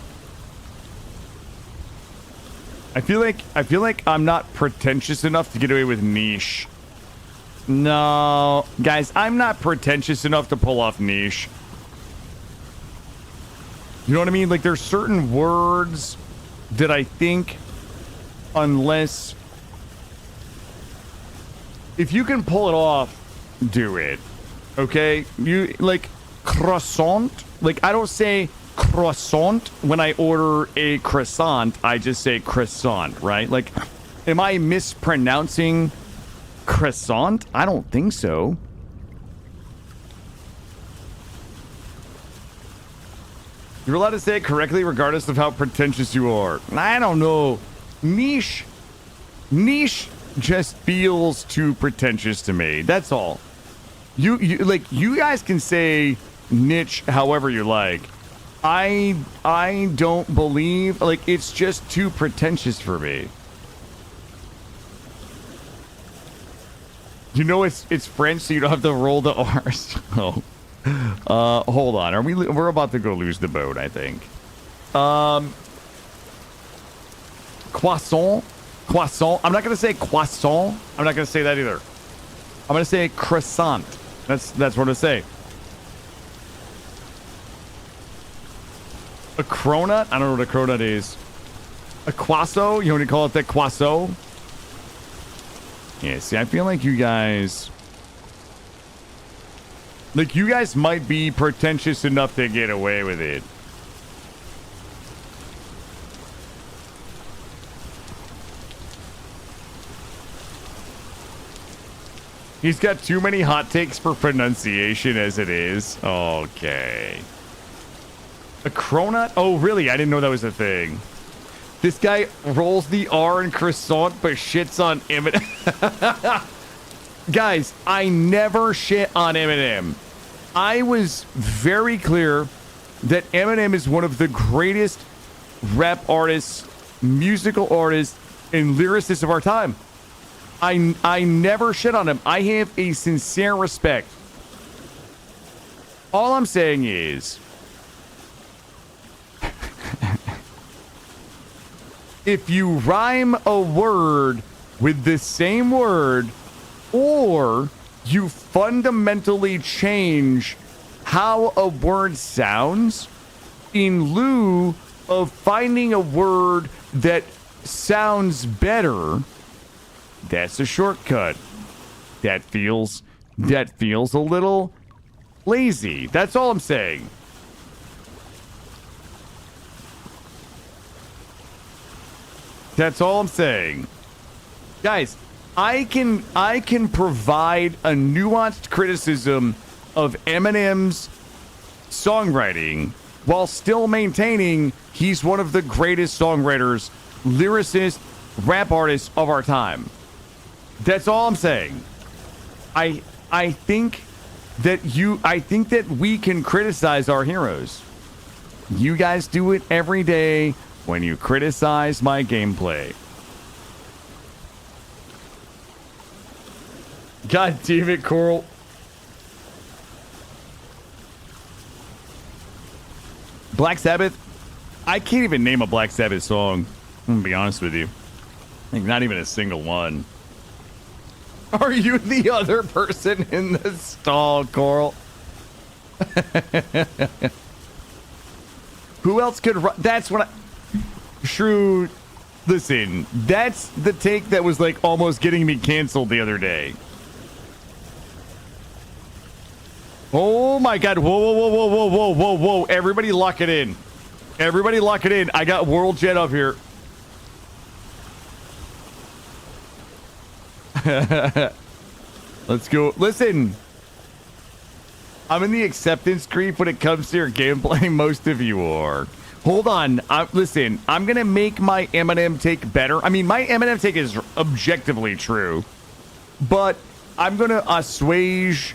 I feel like I'm not pretentious enough to get away with niche. No, guys, I'm not pretentious enough to pull off niche. You know what I mean? Like, there's certain words that I think, unless... If you can pull it off, do it. Okay? You, like, croissant. Like, I don't say croissant when I order a croissant. I just say croissant, right? Like, am I mispronouncing croissant? I don't think so. You're allowed to say it correctly regardless of how pretentious you are. I don't know. Niche just feels too pretentious to me. That's all. You guys can say niche however you like. I don't believe, like, it's just too pretentious for me. You know it's French, so you don't have to roll the R's. Oh. Hold on. We're about to go lose the boat, I think. Croissant. I'm not gonna say croissant. I'm not gonna say that either. I'm gonna say croissant. That's what I say. A cronut? I don't know what a cronut is. A croissant? You want to call it the croissant? Yeah, see, I feel like you guys... Like, you guys might be pretentious enough to get away with it. He's got too many hot takes for pronunciation as it is. Okay. A cronut? Oh, really? I didn't know that was a thing. This guy rolls the R in croissant but shits on Eminem. Guys, I never shit on Eminem. I was very clear that Eminem is one of the greatest rap artists, musical artists, and lyricists of our time. I never shit on him. I have a sincere respect. All I'm saying is, if you rhyme a word with the same word, or you fundamentally change how a word sounds in lieu of finding a word that sounds better, that's a shortcut. That feels a little lazy. That's all I'm saying. That's all I'm saying. Guys, I can provide a nuanced criticism of Eminem's songwriting while still maintaining he's one of the greatest songwriters, lyricists, rap artists of our time. That's all I'm saying. I think that we can criticize our heroes. You guys do it every day when you criticize my gameplay. God damn it, Coral. Black Sabbath? I can't even name a Black Sabbath song. I'm gonna be honest with you. Like, not even a single one. Are you the other person in the stall, Coral? Who else could that's what Shrew, listen, that's the take that was like almost getting me canceled the other day. Oh my god, whoa, whoa, whoa, whoa, whoa, whoa, whoa, whoa. Everybody lock it in. Everybody lock it in. I got World Jet up here. Let's go. Listen. I'm in the acceptance creep when it comes to your gameplay. Most of you are. Hold on. Listen, I'm going to make my Eminem take better. I mean, my Eminem take is objectively true. But I'm going to assuage...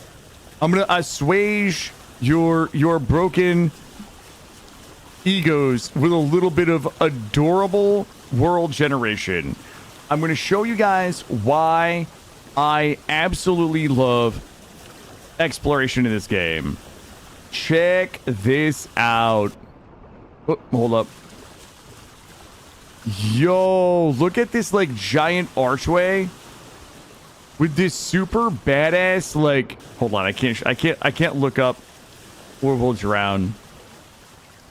your broken egos with a little bit of adorable world generation. I'm going to show you guys why I absolutely love exploration in this game. Check this out. Oh, hold up. Yo, look at this like giant archway with this super badass like, hold on, I can't look up or will drown.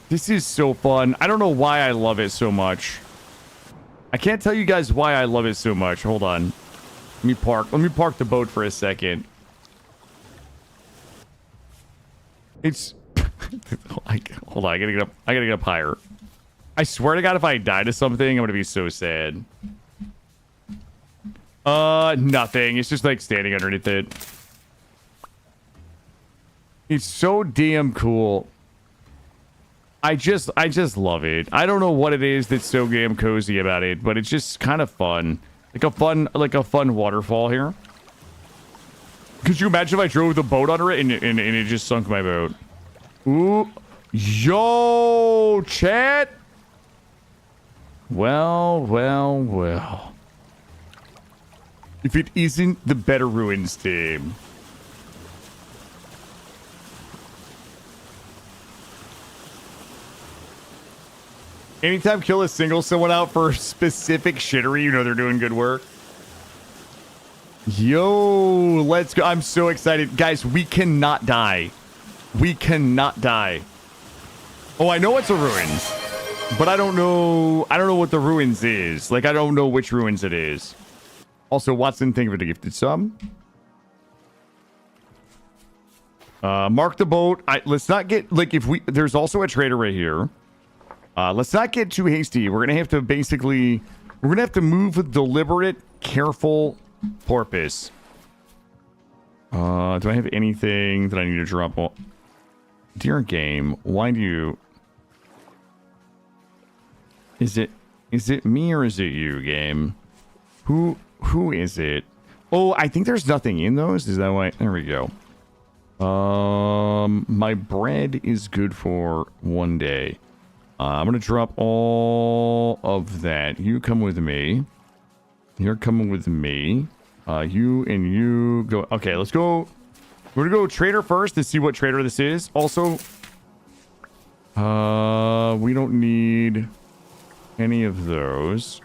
This is so fun. I don't know why I love it so much. I can't tell you guys why I love it so much. Hold on. Let me park the boat for a second. It's hold on, I gotta get up higher. I swear to God, if I die to something, I'm gonna be so sad. Nothing. It's just like standing underneath it. It's so damn cool. I just love it. I don't know what it is that's so damn cozy about it, but it's just kind of fun. Like a fun waterfall here. Could you imagine if I drove the boat under it and it just sunk my boat? Ooh. Yo, chat. Well. If it isn't the Better Ruins team. Anytime Killa singles someone out for specific shittery, you know they're doing good work. Yo, let's go. I'm so excited. Guys, we cannot die. We cannot die. Oh, I know it's a ruins. But I don't know what the ruins is. Like, I don't know which ruins it is. Also, Watson, thank you for the gifted sub. Mark the boat. Let's not get, like, there's also a trader right here. Let's not get too hasty. We're gonna have to move with deliberate, careful porpoise. Do I have anything that I need to drop off? Dear game, why do you... Is it me or is it you, game? Who is it? Oh, I think there's nothing in those. Is that why? There we go. My bread is good for one day. I'm gonna drop all of that. You come with me. You're coming with me. You and you go. Okay, let's go. We're gonna go trader first to see what trader this is. Also, we don't need any of those.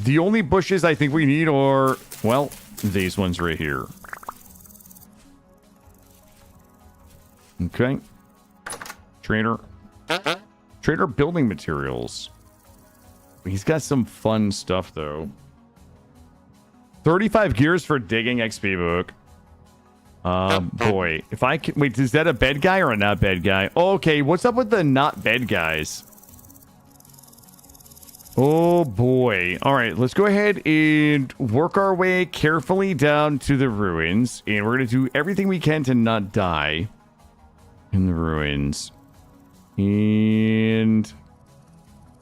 The only bushes I think we need are, well, these ones right here. Okay. Trader. Trader building materials. He's got some fun stuff, though. 35 gears for digging XP book. Boy. If I can... Wait, is that a bed guy or a not bed guy? Okay, what's up with the not bed guys? Oh, boy. All right, let's go ahead and work our way carefully down to the ruins. And we're going to do everything we can to not die in the ruins. And...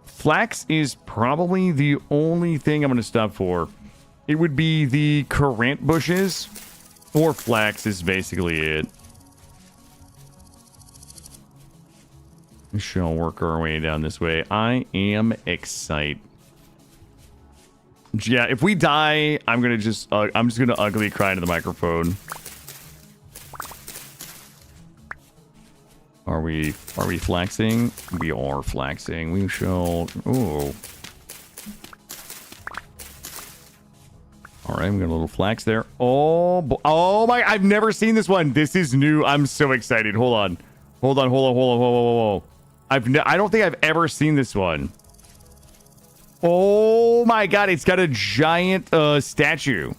Flax is probably the only thing I'm going to stop for. It would be the currant bushes, or flax is basically it. We shall work our way down this way. I am excited. Yeah, if we die, I'm just gonna ugly cry into the microphone. Are we flaxing? We are flaxing. We shall... Oh. All right, we got a little flax there. Oh my... I've never seen this one. This is new. I'm so excited. Hold on. Whoa. I don't think I've ever seen this one. Oh my god, it's got a giant statue.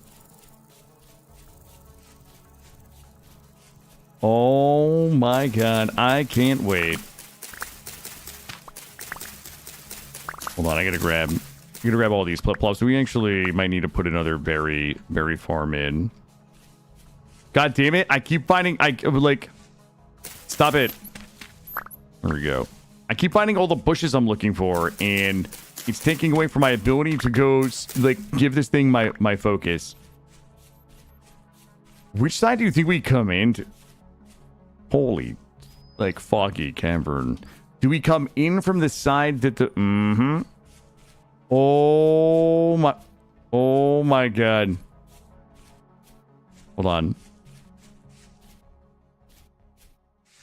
Oh my god, I can't wait. Hold on, I gotta grab all these plop-plops. So we actually might need to put another berry farm in. God damn it, I keep finding... Stop it. There we go. I keep finding all the bushes I'm looking for, and it's taking away from my ability to go, give this thing my focus. Which side do you think we come into? Holy, foggy cavern. Do we come in from the side that the... Mm-hmm. Oh my god. Hold on.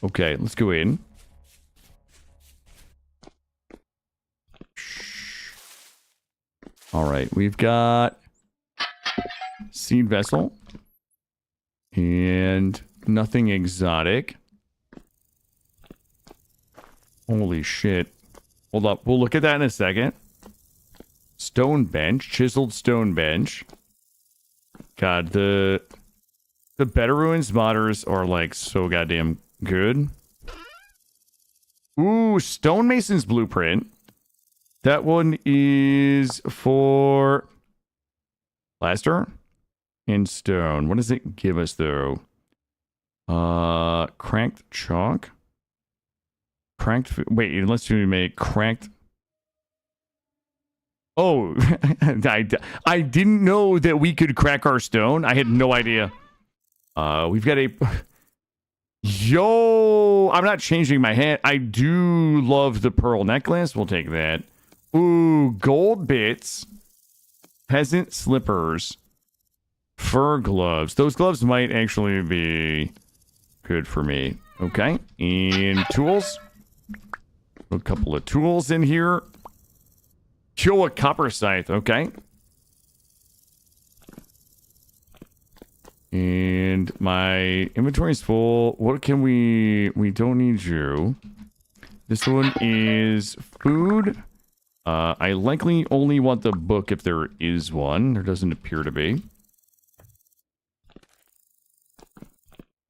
Okay, let's go in. All right, we've got seed vessel and nothing exotic. Holy shit. Hold up, we'll look at that in a second. Stone bench, chiseled stone bench. God, the Better Ruins modders are so goddamn good. Ooh, stonemason's blueprint. That one is for plaster and stone. What does it give us though? Cracked chalk. Wait, unless we make cracked. Oh, I didn't know that we could crack our stone. I had no idea. We've got a... Yo, I'm not changing my hat. I do love the pearl necklace. We'll take that. Ooh, gold bits. Peasant slippers. Fur gloves. Those gloves might actually be good for me. Okay, and tools. A couple of tools in here. Kill a copper scythe. Okay. And my inventory is full. What can we don't need you. This one is food. I likely only want the book if there is one. There doesn't appear to be.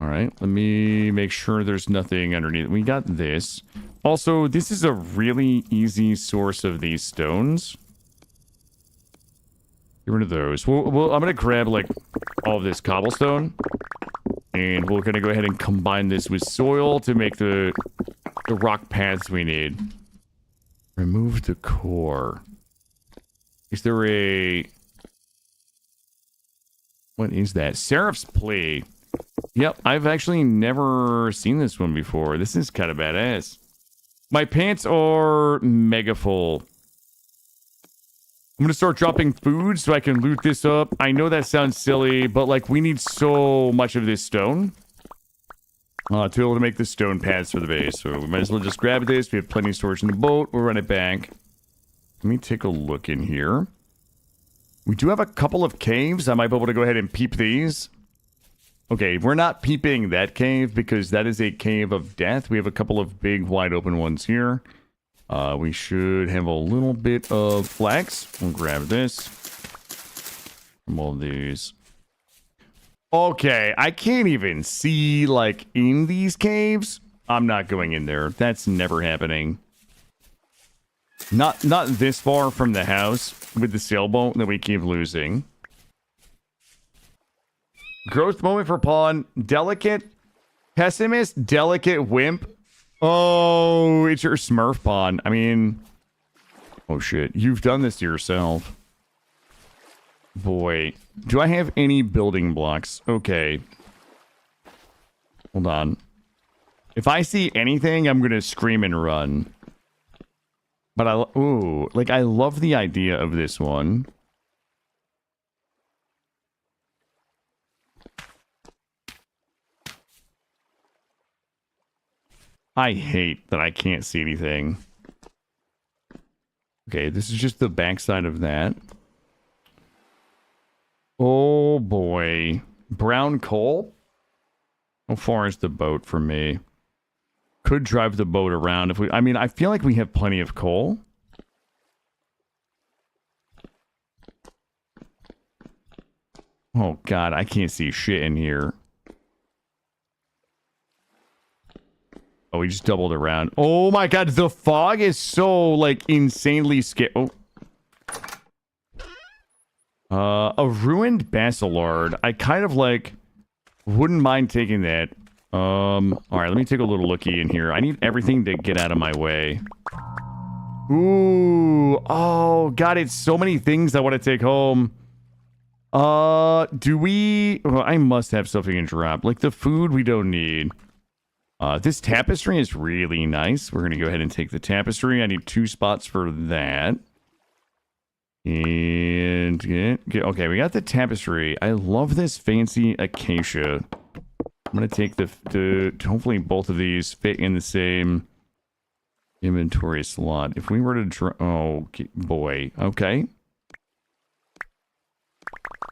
All right, let me make sure there's nothing underneath. We got this. Also, this is a really easy source of these stones. Get rid of those. I'm going to grab, all of this cobblestone. And we're going to go ahead and combine this with soil to make the rock paths we need. Remove the core. Is there a... What is that? Seraph's Plea. Yep, I've actually never seen this one before. This is kind of badass. My pants are mega full. I'm gonna start dropping food so I can loot this up. I know that sounds silly, but we need so much of this stone. to be able to make the stone pads for the base. So we might as well just grab this. We have plenty of storage in the boat. We'll run it back. Let me take a look in here. We do have a couple of caves. I might be able to go ahead and peep these. Okay, we're not peeping that cave because that is a cave of death. We have a couple of big wide open ones here. We should have a little bit of flax. We'll grab this from all these. Okay, I can't even see, like, in these caves. I'm not going in there. That's never happening. Not this far from the house with the sailboat that we keep losing. Growth moment for Pawn. Delicate. Pessimist. Delicate. Wimp. Oh, it's your Smurf Pawn. I mean... Oh, shit. You've done this to yourself. Boy. Do I have any building blocks? Okay. Hold on. If I see anything, I'm gonna scream and run. But I love the idea of this one. I hate that I can't see anything. Okay, this is just the backside of that. Oh boy. Brown coal? How far is the boat from me? Could drive the boat around if we... I mean, I feel like we have plenty of coal. Oh god, I can't see shit in here. Oh, we just doubled around. Oh my god, the fog is so, like, insanely scary. Oh. A ruined basilard. I kind of, like, wouldn't mind taking that. Alright, let me take a little looky in here. I need everything to get out of my way. Ooh. Oh, god, it's so many things I want to take home. Do we... Well, I must have something in drop. Like, the food we don't need. This tapestry is really nice. We're going to go ahead and take the tapestry. I need 2 spots for that. And okay, we got the tapestry. I love this fancy acacia. I'm going to take the hopefully both of these fit in the same inventory slot. If we were to oh boy. Okay.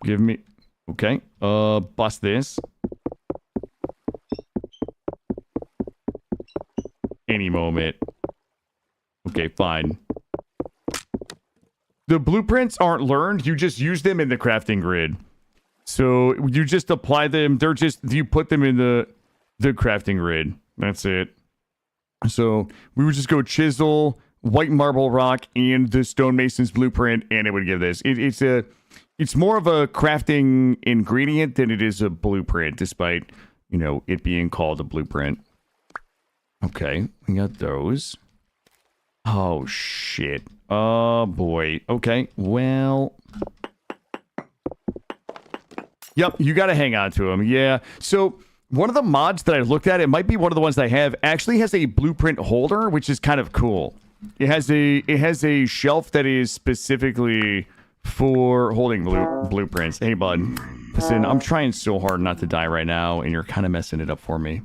Give me... Okay. Bust this. Any moment. Okay, fine. The blueprints aren't learned. You just use them in the crafting grid. So you just apply them. They're just... You put them in the crafting grid. That's it. So we would just go chisel, white marble rock, and the stonemason's blueprint, and it would give this. It's more of a crafting ingredient than it is a blueprint, despite, you know, it being called a blueprint. Okay, we got those. Oh, shit. Oh, boy. Okay, well... Yep, you gotta hang on to them. Yeah, so one of the mods that I looked at, it might be one of the ones that I have, actually has a blueprint holder, which is kind of cool. It has a shelf that is specifically for holding blueprints. Hey, bud. Listen, I'm trying so hard not to die right now, and you're kind of messing it up for me.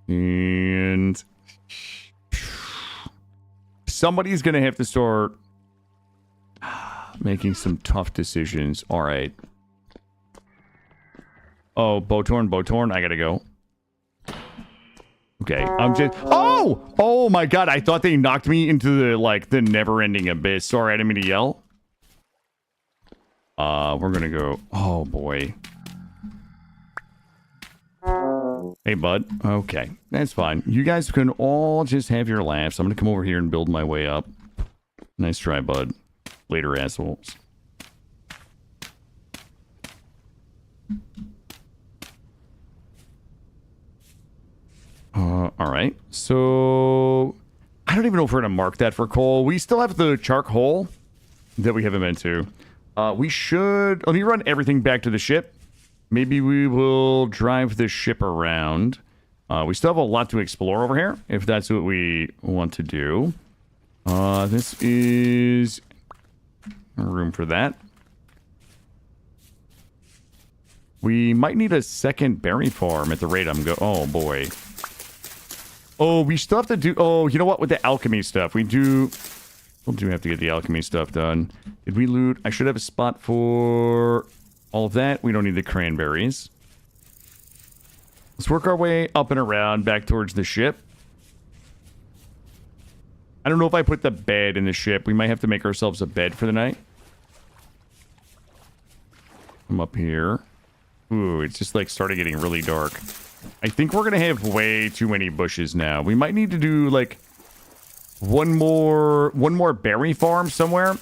And somebody's gonna have to start making some tough decisions. All right. Oh, Botorn, I gotta go. Okay, I'm just... Oh! Oh my god, I thought they knocked me into the, like, the never-ending abyss. Sorry, I didn't mean to yell. We're gonna go... Oh, boy. Hey, bud. Okay, that's fine. You guys can all just have your laughs. I'm gonna come over here and build my way up. Nice try, bud. Later, assholes. Alright. So... I don't even know if we're gonna mark that for coal. We still have the charcoal that we haven't been to. We should... Let me run everything back to the ship. Maybe we will drive the ship around. We still have a lot to explore over here, if that's what we want to do. This is... room for that. We might need a second berry farm at the rate I'm oh boy. Oh, we still have to do, oh, you know what, with the alchemy stuff, we'll do have to get the alchemy stuff done. Did we loot? I should have a spot for all of that. We don't need the cranberries. Let's work our way up and around back towards the ship. I don't know if I put the bed in the ship. We might have to make ourselves a bed for the night. I'm up here. Ooh, it's just like started getting really dark. I think we're gonna have way too many bushes now. We might need to do like one more berry farm somewhere.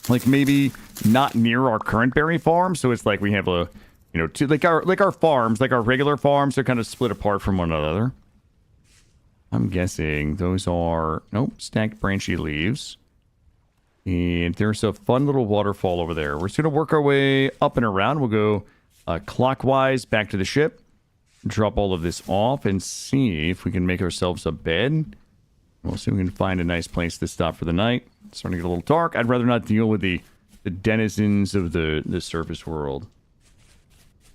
Like maybe not near our current berry farm, so it's like we have a, you know, two, like our farms, like our regular farms are kind of split apart from one another. I'm guessing those are, nope, stacked branchy leaves. And there's a fun little waterfall over there. We're just gonna work our way up and around. We'll go clockwise back to the ship, drop all of this off, and see if we can make ourselves a bed. We'll see if we can find a nice place to stop for the night. It's starting to get a little dark. I'd rather not deal with the denizens of the surface world.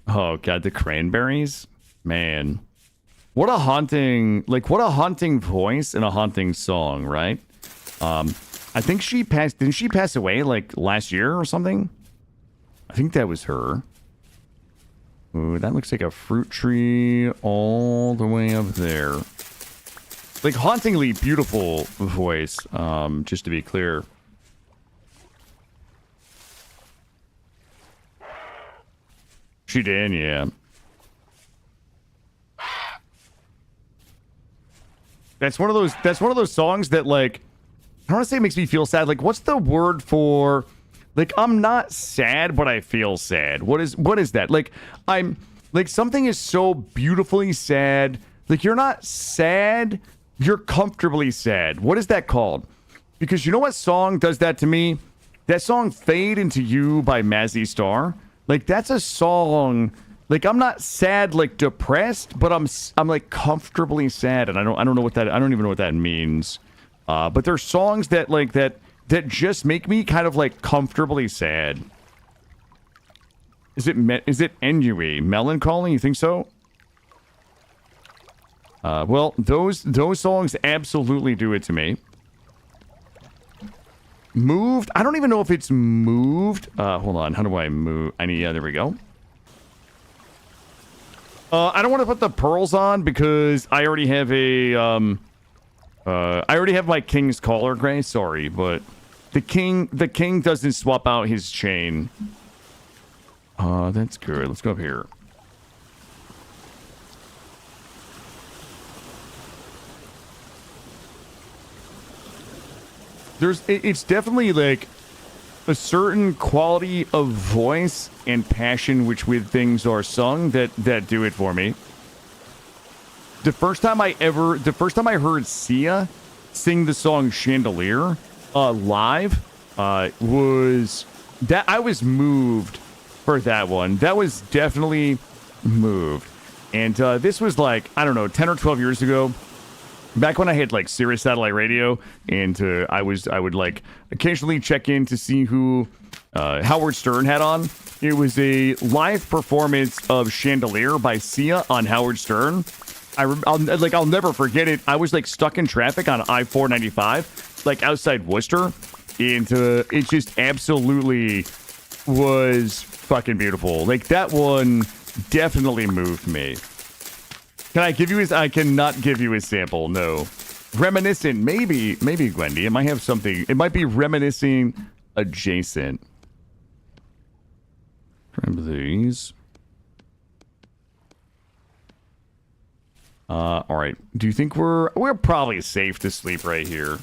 Oh god, the cranberries? Man. What a haunting voice and a haunting song, right? I think she passed, didn't she pass away like last year or something? I think that was her. Ooh, that looks like a fruit tree all the way up there. Like hauntingly beautiful voice, just to be clear. She did, yeah. That's one of those songs that, like, I don't want to say it makes me feel sad. Like, what's the word for, like, I'm not sad, but I feel sad. What is that? Like, I'm, like, something is so beautifully sad. Like, you're not sad, you're comfortably sad. What is that called? Because you know what song does that to me? That song Fade Into You by Mazzy Star. Like, that's a song, like, I'm not sad, like, depressed, but I'm like comfortably sad, and I don't know what that, I don't even know what that means. But there's songs that like that just make me kind of like comfortably sad. Is it ennui, melancholy? You think so? Well, those songs absolutely do it to me. Moved? I don't even know if it's moved. Hold on. How do I move? Yeah, there we go. I don't want to put the pearls on because I already have a I already have my King's Collar, Gray. Sorry, but the king doesn't swap out his chain. That's good. Let's go up here. It's definitely like a certain quality of voice and passion which with things are sung that do it for me. The first time I heard Sia sing the song Chandelier live was that I was moved for that one. That was definitely moved. And this was like, I don't know, 10 or 12 years ago. Back when I had like Sirius satellite radio, and I would like occasionally check in to see who Howard Stern had on. It was a live performance of Chandelier by Sia on Howard Stern. I'll never forget it. I was like stuck in traffic on I-495, like outside Worcester, and it just absolutely was fucking beautiful. Like that one definitely moved me. Can I give you I cannot give you a sample. No. Reminiscent, maybe Gwendy. It might have something. It might be reminiscing adjacent. Remember these. All right. Do you think we're probably safe to sleep right here?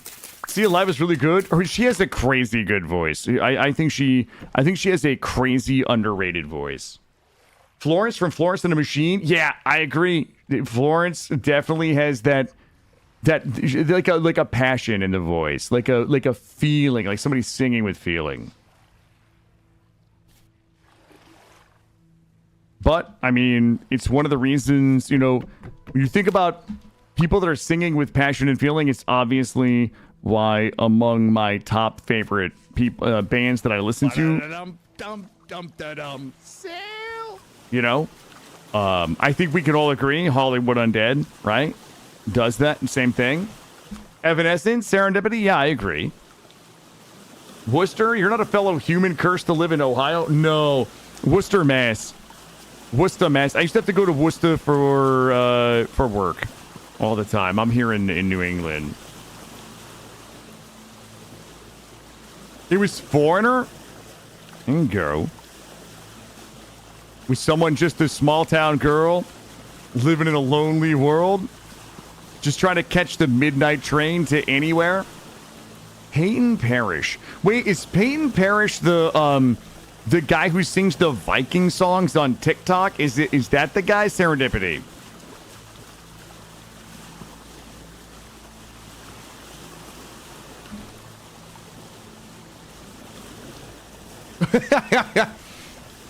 See, Alive is really good. Or she has a crazy good voice. I think she has a crazy underrated voice. Florence from Florence and the Machine. Yeah, I agree. Florence definitely has that like a passion in the voice, like a feeling, like somebody singing with feeling. But I mean, it's one of the reasons, you know, when you think about people that are singing with passion and feeling, it's obviously why among my top favorite people bands that I listen to, you know, I think we can all agree Hollywood Undead, right? Does that same thing. Evanescence, Serendipity, yeah, I agree. Worcester, you're not a fellow human cursed to live in Ohio? No. Worcester, Mass. Worcester, Mass. I used to have to go to Worcester for work all the time. I'm here in New England. It was Foreigner? Go. Was someone just a small town girl living in a lonely world? Just trying to catch the midnight train to anywhere? Peyton Parrish. Wait, is Peyton Parrish the guy who sings the Viking songs on TikTok? Is that the guy? Serendipity.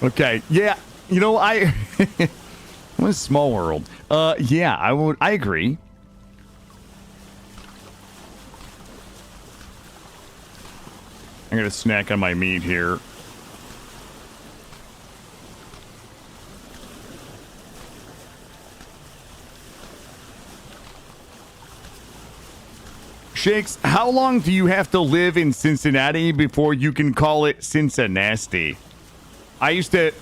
Okay. Yeah. You know, what a small world. Yeah, I agree. I'm gonna snack on my meat here. Shakes, how long do you have to live in Cincinnati before you can call it Cincinnati? I used to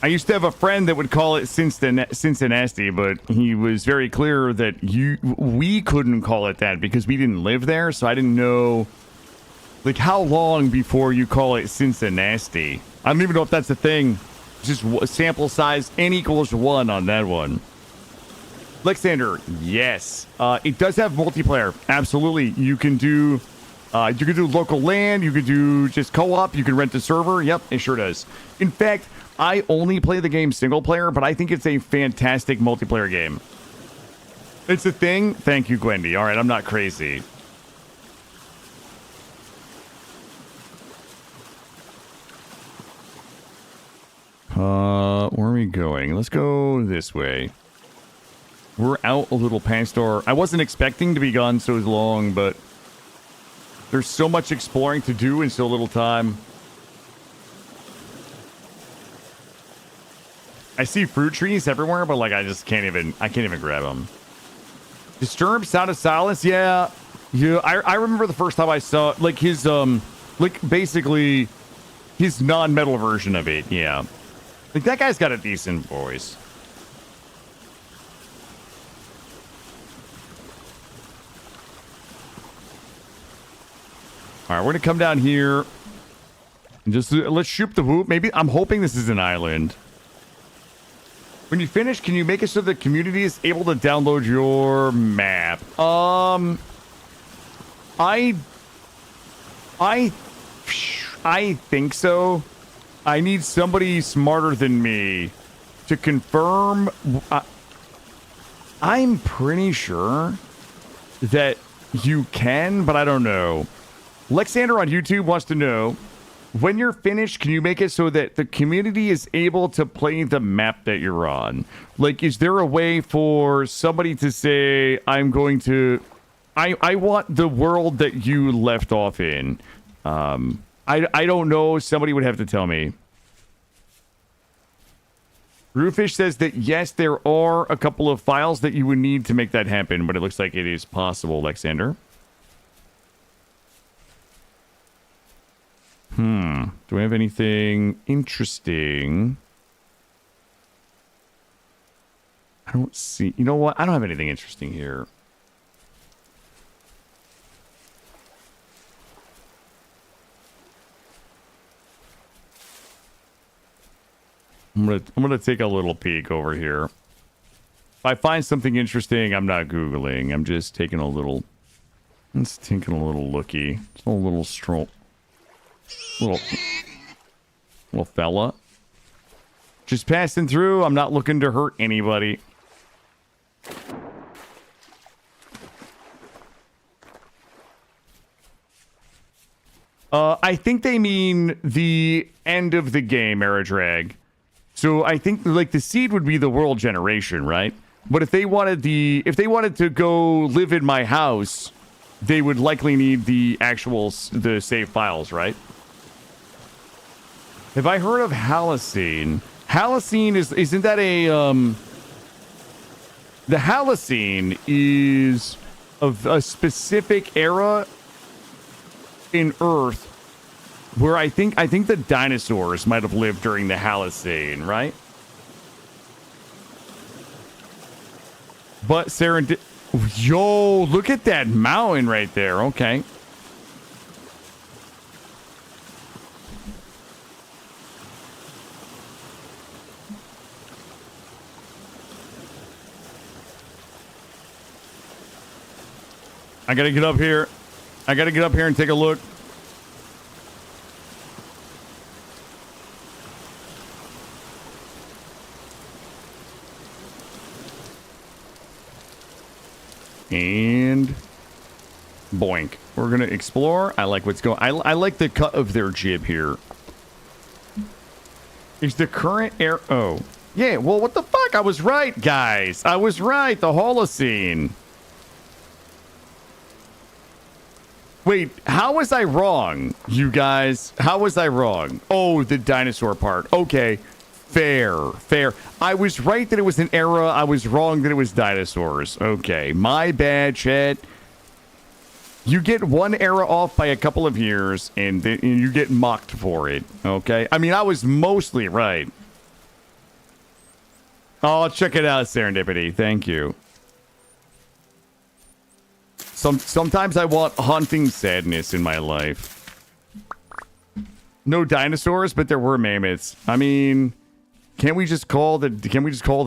have a friend that would call it Cincinnati, but he was very clear that we couldn't call it that because we didn't live there, so I didn't know. Like, how long before you call it Cincinnati? I don't even know if that's a thing. Just sample size, n equals 1 on that one. Alexander, yes. It does have multiplayer. Absolutely. You can do local land. You can do just co-op. You can rent a server. Yep, it sure does. In fact, I only play the game single player, but I think it's a fantastic multiplayer game. It's a thing. Thank you, Gwendy. All right, I'm not crazy. Where are we going? Let's go this way. We're out a little past our... I wasn't expecting to be gone so long, but there's so much exploring to do in so little time. I see fruit trees everywhere, but like I can't even grab them. Disturbed, Sound of Silence, yeah. I remember the first time I saw like his basically his non-metal version of it, yeah. Like, that guy's got a decent voice. All right, we're going to come down here. And just let's shoot the whoop. Maybe, I'm hoping this is an island. When you finish, can you make it so the community is able to download your map? I think so. I need somebody smarter than me to confirm. I'm pretty sure that you can, but I don't know. Lexander on YouTube wants to know, when you're finished, can you make it so that the community is able to play the map that you're on? Like, is there a way for somebody to say, I want the world that you left off in? I don't know. Somebody would have to tell me. Roofish says that, yes, there are a couple of files that you would need to make that happen, but it looks like it is possible, Alexander. Do I have anything interesting? I don't see... You know what? I don't have anything interesting here. I'm gonna take a little peek over here. If I find something interesting, I'm not Googling. I'm just taking a little... Just taking a little looky. Just a little stroll. Little fella. Just passing through. I'm not looking to hurt anybody. I think they mean the end of the game, Aradrag. So I think like the seed would be the world generation, right? But if they wanted to go live in my house, they would likely need the actual the save files, right? Have I heard of Halocene? Halocene isn't that a the Halocene is of a specific era in Earth where I think the dinosaurs might have lived during the Halocene, right? But yo, look at that mountain right there. Okay. I gotta get up here. I gotta get up here and take a look. And boink. We're gonna explore. I like what's going. I like the cut of their jib here. Is the current air? Oh, yeah. Well, what the fuck? I was right, guys. I was right. The Holocene. Wait, how was I wrong, you guys? How was I wrong? Oh, the dinosaur part. Okay. Fair. I was right that it was an era. I was wrong that it was dinosaurs. Okay. My bad, chat. You get one era off by a couple of years, and then you get mocked for it. Okay? I mean, I was mostly right. Oh, check it out, Serendipity. Thank you. Sometimes I want haunting sadness in my life. No dinosaurs, but there were mammoths. I mean, can we just call the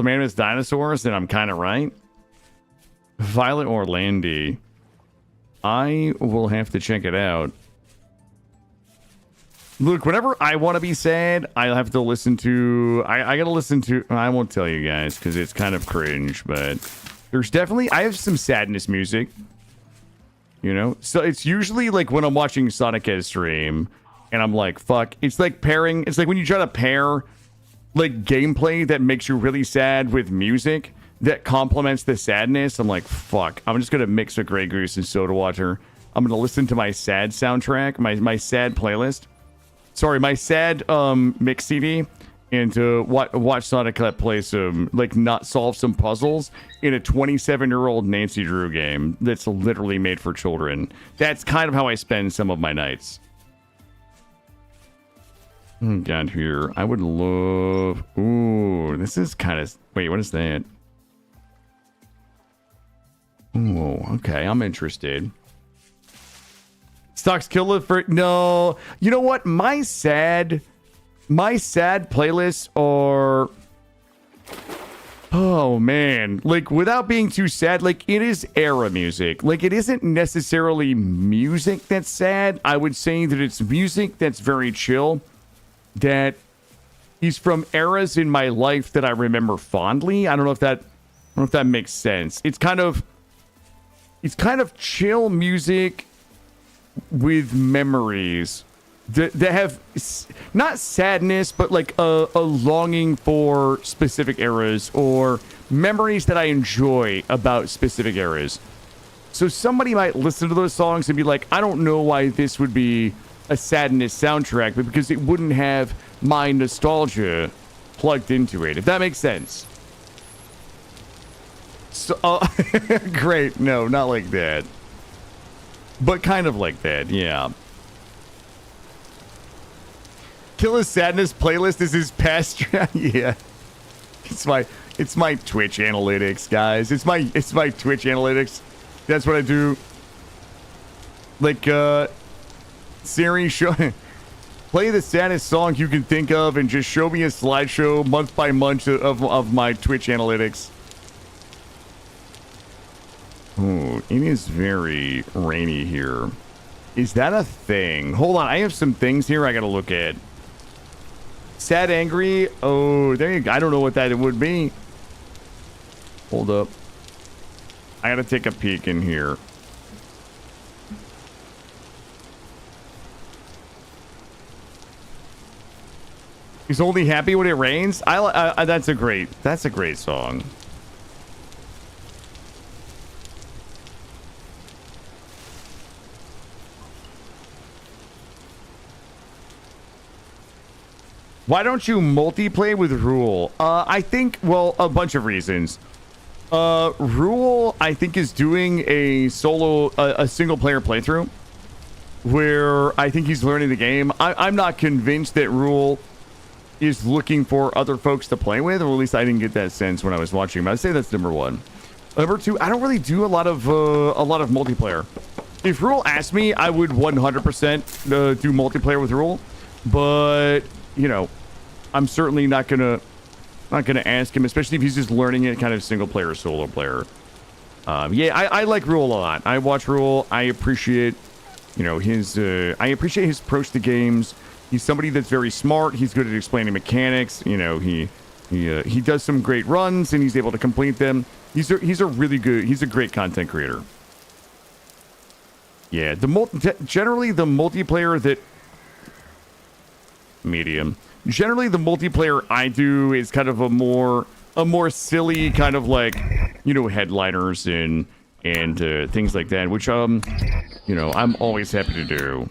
mammoths dinosaurs? And I'm kind of right. Violet Orlandi. I will have to check it out. Look, whenever I want to be sad, I'll have to listen to. I gotta listen to. I won't tell you guys because it's kind of cringe, but there's definitely. I have some sadness music. You know, so it's usually like when I'm watching Sonic Edge stream and I'm like, fuck, it's like pairing. It's like when you try to pair like gameplay that makes you really sad with music that complements the sadness. I'm like, fuck, I'm just going to mix a Grey Goose and Soda Water. I'm going to listen to my sad soundtrack, my sad playlist. Sorry, my sad mix CD. And to watch Sonic play some, like, not solve some puzzles in a 27-year-old Nancy Drew game that's literally made for children. That's kind of how I spend some of my nights. Oh, God, here. I would love... Ooh, this is kind of... Wait, what is that? Ooh, okay, I'm interested. Stocks Killer for... No. You know what? My sad playlists are, oh man, like without being too sad, like it is era music. Like it isn't necessarily music that's sad. I would say that it's music that's very chill, that is from eras in my life that I remember fondly. I don't know if that makes sense. It's kind of chill music with memories that have not sadness, but like a longing for specific eras or memories that I enjoy about specific eras. So somebody might listen to those songs and be like, I don't know why this would be a sadness soundtrack, but because it wouldn't have my nostalgia plugged into it, if that makes sense. So, great. No, not like that. But kind of like that, yeah. Killa's sadness playlist is his past. Yeah, it's my Twitch analytics, guys. It's my Twitch analytics. That's what I do. Like Siri, play the saddest song you can think of, and just show me a slideshow month by month of my Twitch analytics. Oh, it is very rainy here. Is that a thing? Hold on, I have some things here I gotta look at. Sad, angry. Oh, there you go. I don't know what that would be. Hold up. I gotta take a peek in here. He's only happy when it rains. That's a great song. Why don't you multiplayer with Rule? I think, well, a bunch of reasons. Rule, I think, is doing a single player playthrough where I think he's learning the game. I'm not convinced that Rule is looking for other folks to play with, or at least I didn't get that sense when I was watching him. I'd say that's number one. Number two, I don't really do a lot of multiplayer. If Rule asked me, I would 100% do multiplayer with Rule, but you know, I'm certainly not gonna ask him, especially if he's just learning it kind of single player, solo player. Yeah, I like Rule a lot. I watch Rule. I appreciate, you know, his approach to games. He's somebody that's very smart. He's good at explaining mechanics. You know, he does some great runs and he's able to complete them. He's a great content creator. Yeah, generally the multiplayer that medium. Generally the multiplayer I do is kind of a more silly kind of like, you know, headliners and things like that, which you know, I'm always happy to do.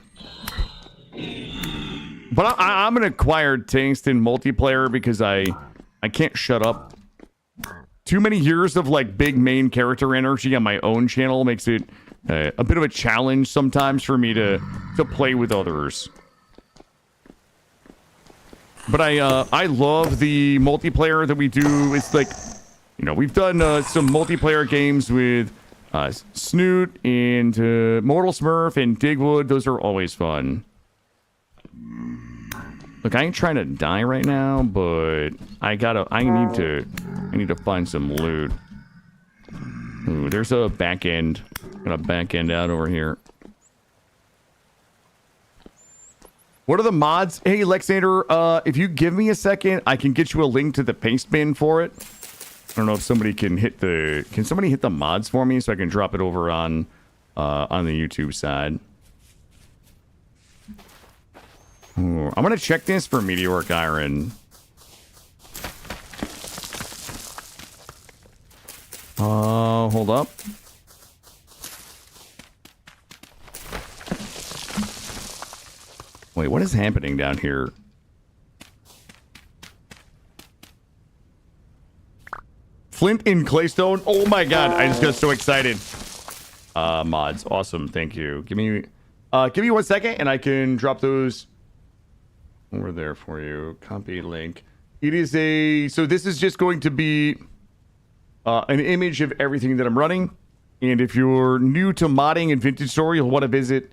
But I'm an acquired taste in multiplayer because I can't shut up. Too many years of like big main character energy on my own channel makes it a bit of a challenge sometimes for me to play with others. But I love the multiplayer that we do. It's like, you know, we've done some multiplayer games with Snoot and Mortal Smurf and Digwood. Those are always fun. Look, I ain't trying to die right now, but I need to find some loot. Ooh, there's a back end. Got a back end out over here. What are the mods? Hey, Lexander, if you give me a second, I can get you a link to the paste bin for it. I don't know if somebody can hit the mods for me so I can drop it over on the YouTube side. Ooh, I'm gonna check this for meteoric iron. Hold up. Wait, what is happening down here? Flint in Claystone? Oh my god, I just got so excited. Mods, awesome, thank you. Give me 1 second and I can drop those over there for you. Copy link. It is so this is just going to be an image of everything that I'm running. And if you're new to modding and Vintage Story, you'll want to visit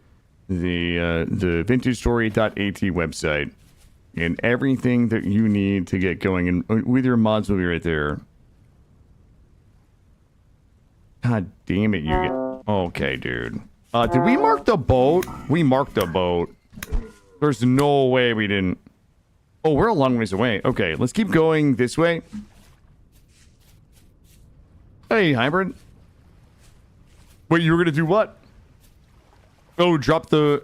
the vintagestory.at website, and everything that you need to get going and with your mods will be right there. God damn it, you get... Okay, dude. Did we mark the boat? We marked the boat. There's no way we didn't... Oh, we're a long ways away. Okay, let's keep going this way. Hey, Hybrid. Wait, you were gonna do what? Oh, drop the...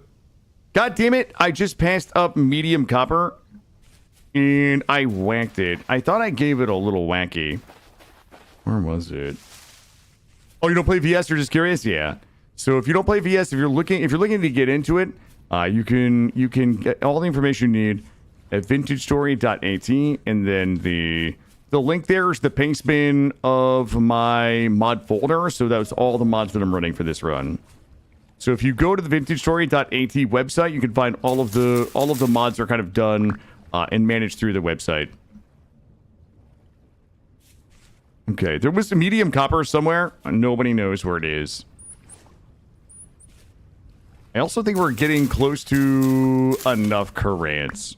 God damn it, I just passed up medium copper and I whacked it. I thought I gave it a little wacky. Where was it? Oh, you don't play VS? You're just curious? Yeah. So if you don't play VS, if you're looking to get into it, you can get all the information you need at vintagestory.at, and then the link there is the paste bin of my mod folder. So that was all the mods that I'm running for this run. So if you go to the vintagestory.at website, you can find all of the mods are kind of done and managed through the website. Okay, there was a medium copper somewhere. Nobody knows where it is. I also think we're getting close to enough currents.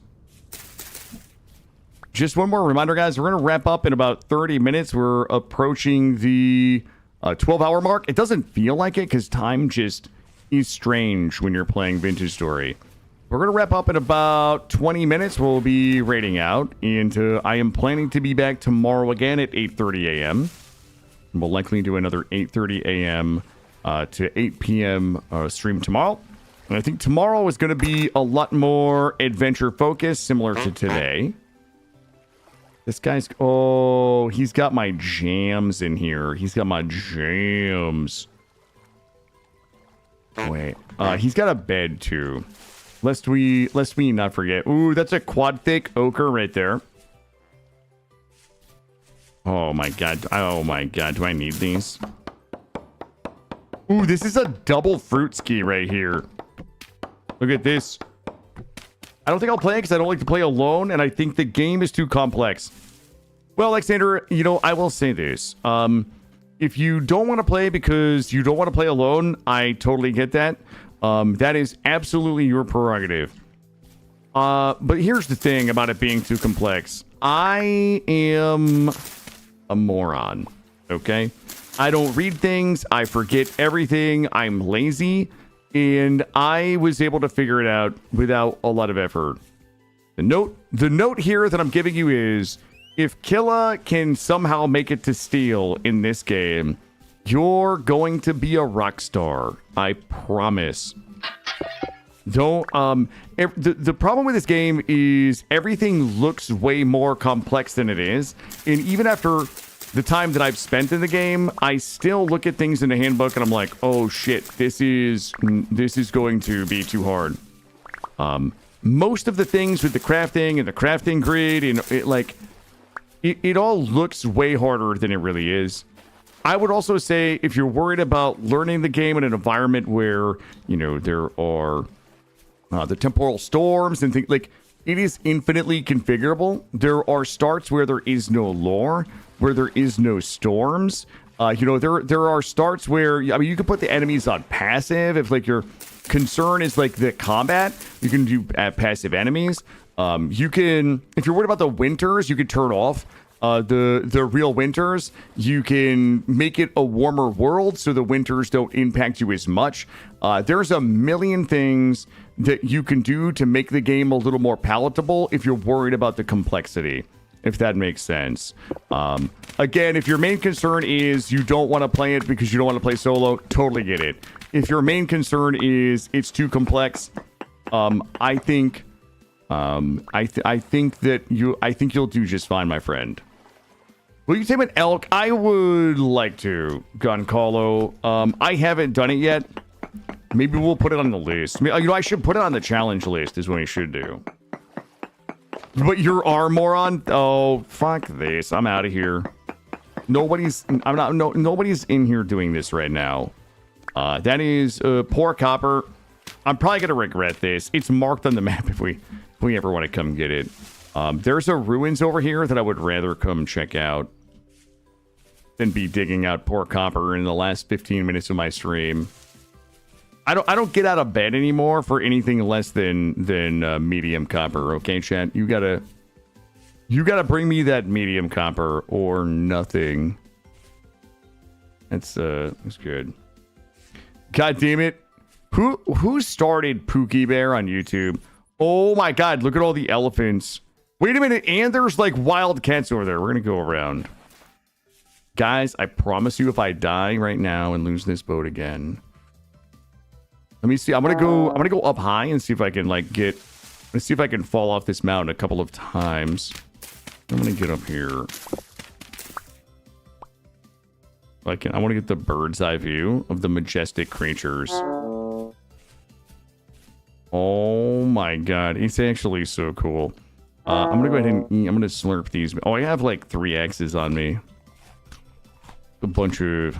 Just one more reminder, guys. We're going to wrap up in about 30 minutes. We're approaching the 12-hour mark. It doesn't feel like it because time just is strange when you're playing Vintage Story. We're going to wrap up in about 20 minutes. We'll be raiding out. And I am planning to be back tomorrow again at 8:30 a.m. We'll likely do another 8:30 a.m. To 8 p.m. Stream tomorrow. And I think tomorrow is going to be a lot more adventure focused, similar to today. This guy's... Oh, he's got my jams in here. He's got my jams. Wait. He's got a bed, too. Lest we not forget. Ooh, that's a quad thick ochre right there. Oh my god. Oh my god. Do I need these? Ooh, this is a double fruit ski right here. Look at this. I don't think I'll play it because I don't like to play alone, and I think the game is too complex. Well, Alexander, you know, I will say this. If you don't want to play because you don't want to play alone, I totally get that. That is absolutely your prerogative. But here's the thing about it being too complex. I am a moron, okay? I don't read things. I forget everything. I'm lazy. And I was able to figure it out without a lot of effort. The note here that I'm giving you is, if Killa can somehow make it to Steel in this game, you're going to be a rock star. I promise. Don't the problem with this game is everything looks way more complex than it is, and even after the time that I've spent in the game, I still look at things in the handbook and I'm like, oh shit, this is going to be too hard. Most of the things with the crafting and the crafting grid, and it all looks way harder than it really is. I would also say, if you're worried about learning the game in an environment where, you know, there are the temporal storms and things, like, it is infinitely configurable. There are starts where there is no lore, where there is no storms. You know, there are starts where, I mean, you can put the enemies on passive. If, like, your concern is, like, the combat, you can do passive enemies. You can, if you're worried about the winters, you can turn off the real winters. You can make it a warmer world so the winters don't impact you as much. There's a million things that you can do to make the game a little more palatable if you're worried about the complexity, if that makes sense. Again, if your main concern is you don't want to play it because you don't want to play solo, totally get it. If your main concern is it's too complex, I think you'll do just fine, my friend. Will you tame an elk? I would like to, Goncalo. I haven't done it yet. Maybe we'll put it on the list. You know, I should put it on the challenge list is what we should do. But your arm, moron? Oh, fuck this. I'm out of here. Nobody's in here doing this right now. That is poor copper. I'm probably gonna regret this. It's marked on the map if we ever want to come get it. There's a ruins over here that I would rather come check out than be digging out poor copper in the last 15 minutes of my stream. I don't get out of bed anymore for anything less than medium copper. Okay, chat, you gotta bring me that medium copper or nothing. That's good. God damn it! Who started Pookie Bear on YouTube? Oh my god! Look at all the elephants. Wait a minute, and there's like wild cats over there. We're gonna go around, guys. I promise you, if I die right now and lose this boat again. Let me see. I'm gonna go up high and see if I can let's see if I can fall off this mountain a couple of times. I'm gonna get up here. I want to get the bird's eye view of the majestic creatures. Oh my god, it's actually so cool. I'm gonna go ahead and eat. I'm gonna slurp these. Oh, I have like 3 X's on me. A bunch of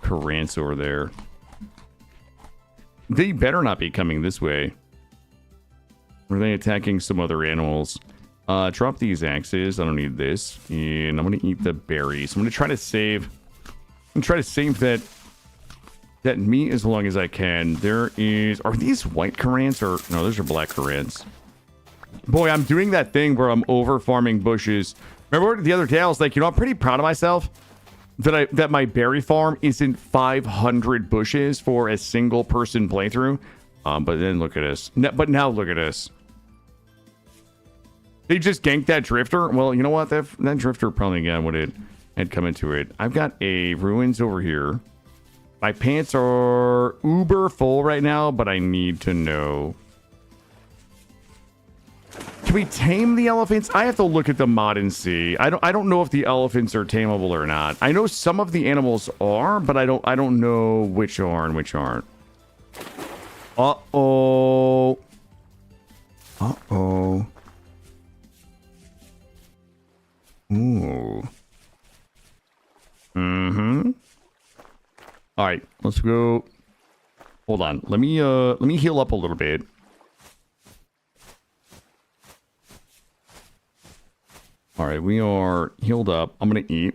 Karants over there. They better not be coming this way. Or are they attacking some other animals? Drop these axes. I don't need this. And I'm gonna eat the berries. I'm gonna try to save that meat as long as I can. Are these white Karants or no, those are black Karants. Boy, I'm doing that thing where I'm over farming bushes. Remember the other day I was like, you know, I'm pretty proud of myself that my berry farm isn't 500 bushes for a single person playthrough. But then look at us. But now look at us. They just ganked that drifter. Well, you know what? That drifter probably got what it had come into it. I've got a ruins over here. My pants are uber full right now, but I need to know. Can we tame the elephants? I have to look at the mod and see. I don't know if the elephants are tameable or not. I know some of the animals are, but I don't know which are and which aren't. Uh-oh. let's go. Hold on. Let me heal up a little bit. All right, we are healed up. I'm gonna eat.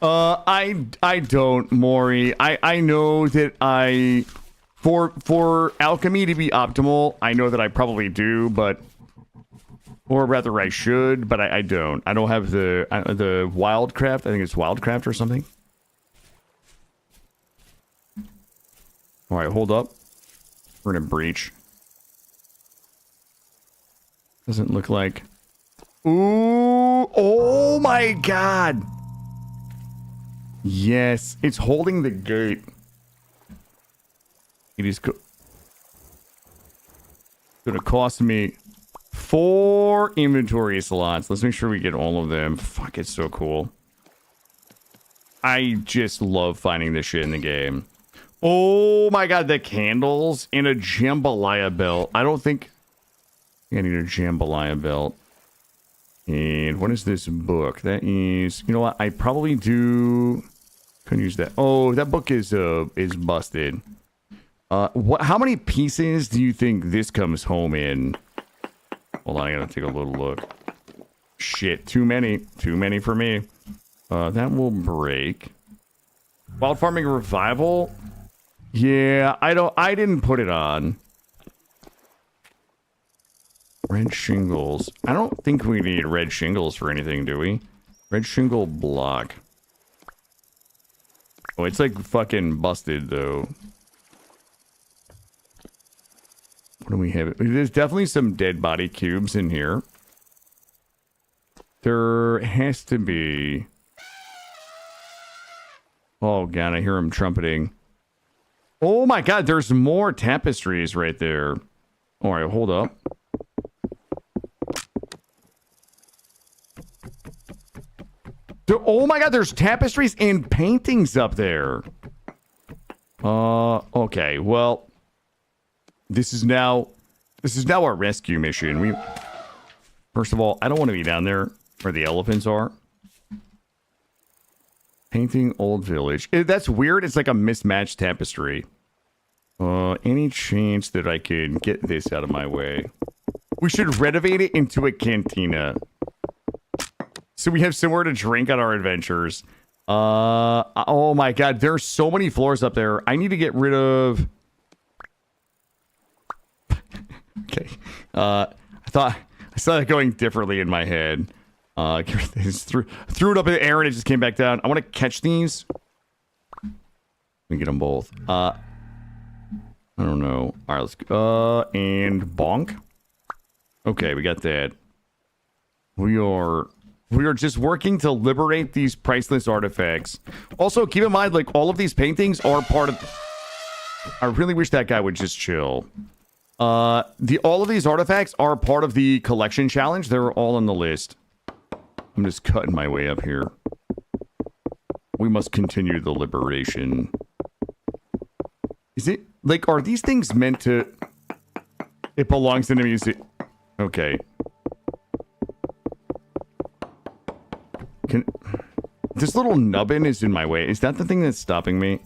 I don't, Maury. I know that for alchemy to be optimal, I know that I probably do, but or rather I should, but I don't. I don't have the wildcraft. I think it's wildcraft or something. All right, hold up. We're in a breach. Doesn't look like. Ooh! Oh my God! Yes, it's holding the gate. It is gonna cost me 4 inventory slots. Let's make sure we get all of them. Fuck, it's so cool. I just love finding this shit in the game. Oh my God, the candles and a jambalaya belt. I don't think I need a jambalaya belt. And what is this book? That is, you know what? I probably do. Couldn't use that. Oh, that book is busted. How many pieces do you think this comes home in? Hold on, I gotta take a little look. Shit, too many. Too many for me. That will break. Wild Farming Revival? Yeah, I didn't put it on. Red shingles. I don't think we need red shingles for anything, do we? Red shingle block. Oh, it's like fucking busted, though. What do we have? There's definitely some dead body cubes in here. There has to be. Oh, God, I hear him trumpeting. Oh, my God, there's more tapestries right there. All right, hold up. Oh my God, there's tapestries and paintings up there. Okay, well, this is now our rescue mission. First of all, I don't want to be down there where the elephants are. Painting old village. That's weird. It's like a mismatched tapestry. Any chance that I could get this out of my way? We should renovate it into a cantina. So we have somewhere to drink on our adventures. Oh my God, there's so many floors up there. I need to get rid of. Okay. I saw it going differently in my head. Threw it up in the air and it just came back down. I want to catch these. Let me get them both. I don't know. All right, let's go. And bonk. Okay, we got that. We are just working to liberate these priceless artifacts. Also, keep in mind, like, all of these paintings are part of. I really wish that guy would just chill. All of these artifacts are part of the collection challenge. They're all on the list. I'm just cutting my way up here. We must continue the liberation. Is it like, are these things meant to? It belongs in the museum. Okay. This little nubbin is in my way. Is that the thing that's stopping me?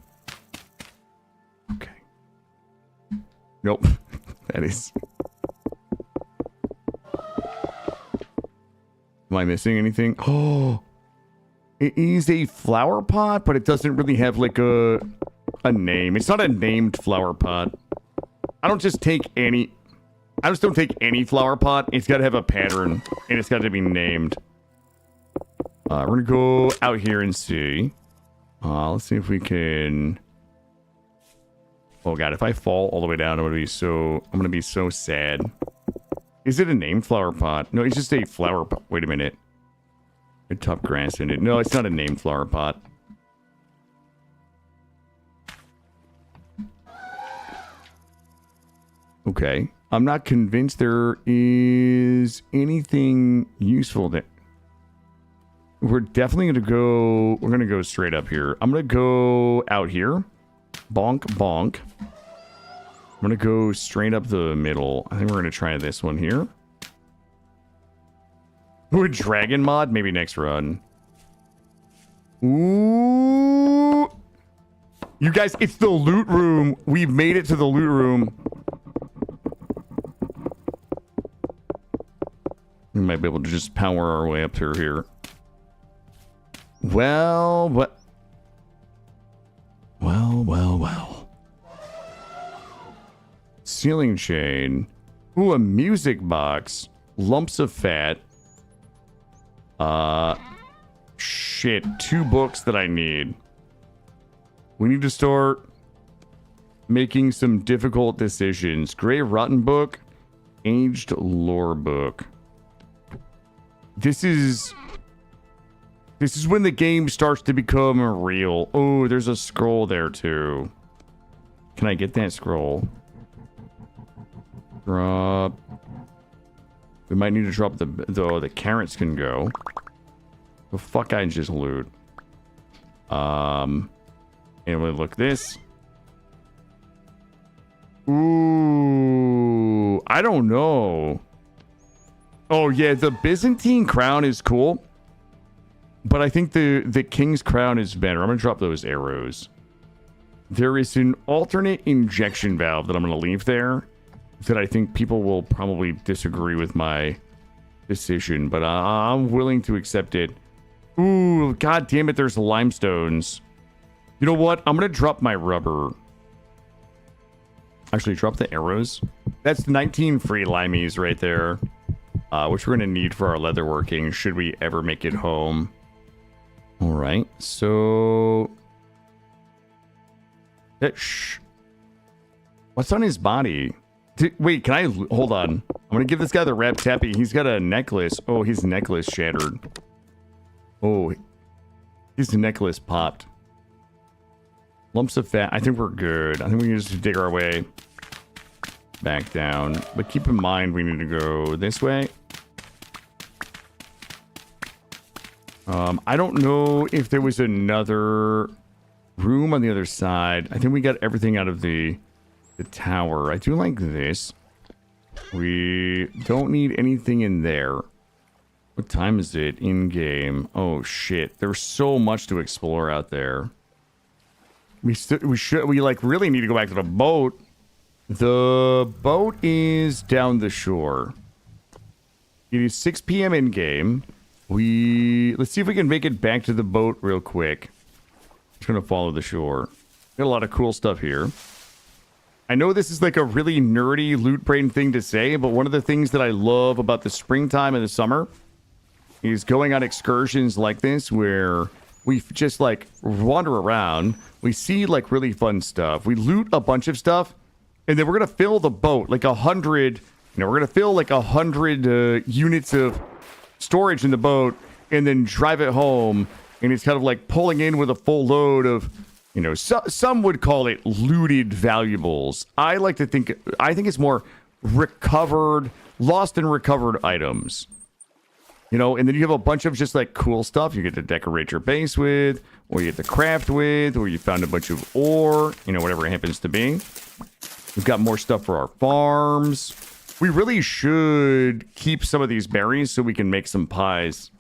Okay. Nope. That is. Am I missing anything? Oh, it is a flower pot, but it doesn't really have like a name. It's not a named flower pot. I just don't take any flower pot. It's got to have a pattern, and it's got to be named. We're gonna go out here and see. Let's see if we can. Oh God, if I fall all the way down, I'm gonna be so sad. Is it a named flower pot? No, it's just a flower pot. Wait a minute. Good top grass in it. No, it's not a named flower pot. Okay. I'm not convinced there is anything useful there. We're definitely we're going to go straight up here. I'm going to go out here. Bonk, bonk. I'm going to go straight up the middle. I think we're going to try this one here. Ooh, dragon mod? Maybe next run. Ooh. You guys, it's the loot room. We've made it to the loot room. We might be able to just power our way up through here. Well, what? Well. Ceiling chain. Ooh, a music box. Lumps of fat. Shit. 2 books that I need. We need to start making some difficult decisions. Gray Rotten book. Aged lore book. This is when the game starts to become real. Oh, there's a scroll there too. Can I get that scroll? Drop. We might need to drop the carrots can go. The fuck I just loot. And we look this. Ooh, I don't know. Oh yeah, the Byzantine crown is cool. But I think the king's crown is better. I'm gonna drop those arrows. There is an alternate injection valve that I'm gonna leave there that I think people will probably disagree with my decision, but I'm willing to accept it. Ooh, god damn it, there's limestones. You know what? I'm gonna drop my rubber. Actually, drop the arrows. That's 19 free limeys right there, which we're gonna need for our leatherworking should we ever make it home. All right, so what's on his body? Wait, can I hold on? I'm gonna give this guy the rap tappy. He's got a necklace. Oh, his necklace shattered. Oh, his necklace popped. Lumps of fat. I think we're good. I think we can just dig our way back down. But keep in mind, we need to go this way. I don't know if there was another room on the other side. I think we got everything out of the tower. I do like this. We don't need anything in there. What time is it in game? Oh shit! There's so much to explore out there. We like really need to go back to the boat. The boat is down the shore. It is 6 p.m. in game. Let's see if we can make it back to the boat real quick. Just gonna follow the shore. Got a lot of cool stuff here. I know this is like a really nerdy loot brain thing to say, but one of the things that I love about the springtime and the summer is going on excursions like this where we just like wander around. We see like really fun stuff. We loot a bunch of stuff, and then we're gonna fill the boat like 100. We're gonna fill like 100 units of storage in the boat, and then drive it home. And it's kind of like pulling in with a full load of, some would call it looted valuables. I think it's more lost and recovered items. And then you have a bunch of just like cool stuff you get to decorate your base with, or you get to craft with, or you found a bunch of ore, whatever it happens to be. We've got more stuff for our farms. We really should keep some of these berries so we can make some pies.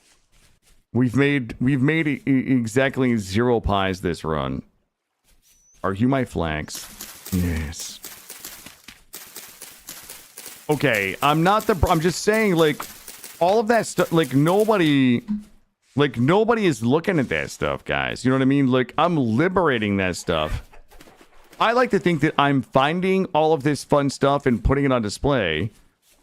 We've made exactly 0 pies this run. Are you my flags? Yes. Okay, I'm just saying, like, all of that stuff, like, nobody is looking at that stuff, guys. You know what I mean? Like, I'm liberating that stuff. I like to think that I'm finding all of this fun stuff and putting it on display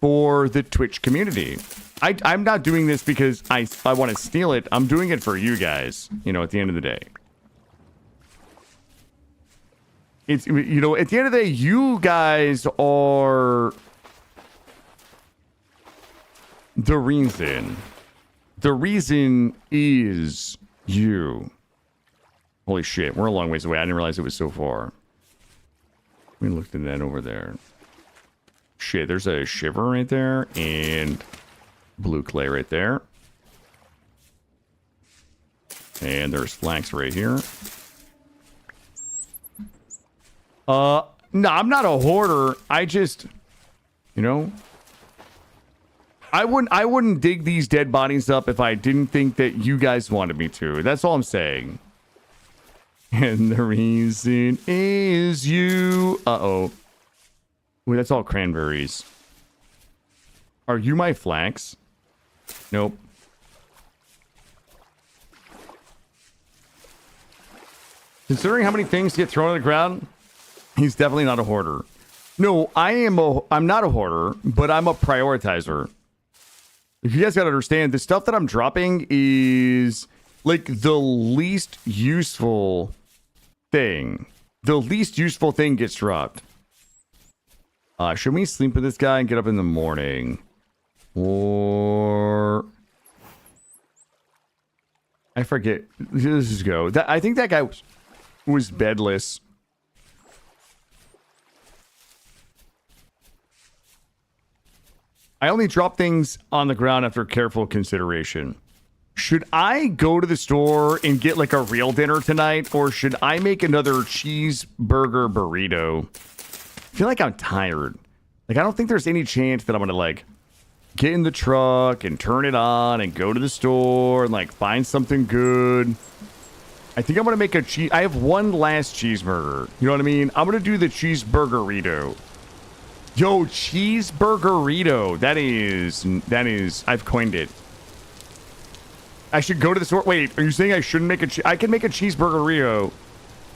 for the Twitch community. I'm not doing this because I want to steal it. I'm doing it for you guys, at the end of the day. It's, at the end of the day, you guys are the reason. The reason is you. Holy shit, we're a long ways away. I didn't realize it was so far. We looked at that over there. Shit, there's a shiver right there and blue clay right there. And there's flax right here. No, I'm not a hoarder. I just, I wouldn't dig these dead bodies up if I didn't think that you guys wanted me to. That's all I'm saying. And the reason is you. Uh-oh. Wait, that's all cranberries. Are you my flax? Nope. Considering how many things get thrown on the ground, he's definitely not a hoarder. No, I'm not a hoarder, but I'm a prioritizer. If you guys gotta understand, the stuff that I'm dropping is like the least useful thing. The least useful thing gets dropped. Should we sleep with this guy and get up in the morning? Or I forget. Let's just go. I think that guy was bedless. I only drop things on the ground after careful consideration. Should I go to the store and get like a real dinner tonight, or should I make another cheeseburger burrito? I feel like I'm tired. Like, I don't think there's any chance that I'm gonna like get in the truck and turn it on and go to the store and like find something good. I think I'm gonna make a cheese. I have one last cheeseburger. You know what I mean? I'm gonna do the cheeseburgerito. Yo, cheeseburgerito. That is. I've coined it. I should go to the store. Wait, are you saying I shouldn't make a? I can make a cheeseburgerito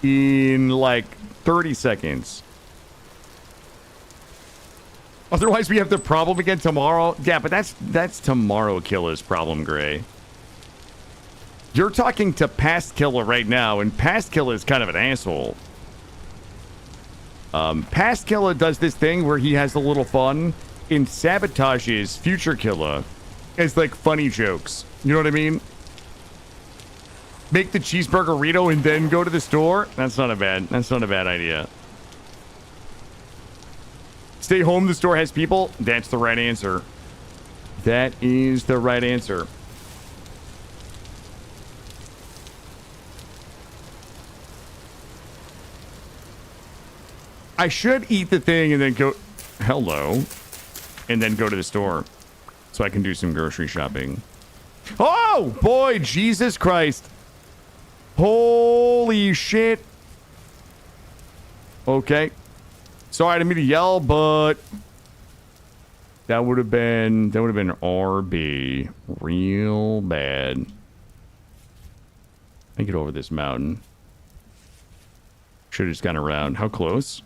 in like 30 seconds. Otherwise, we have the problem again tomorrow. Yeah, but that's tomorrow Killa's problem, Gray. You're talking to Past Killa right now, and Past Killa is kind of an asshole. Past Killa does this thing where he has a little fun and sabotages Future Killa as like funny jokes. You know what I mean? Make the cheeseburgerito and then go to the store. That's not a bad idea. Stay home, the store has people. That's the right answer. That is the right answer. I should eat the thing and then go... Hello. And then go to the store. So I can do some grocery shopping. Oh, boy, Jesus Christ. Holy shit. Okay. Sorry, I didn't mean to yell, but that would have been RB real bad. I get over this mountain. Should have just gone around. How close?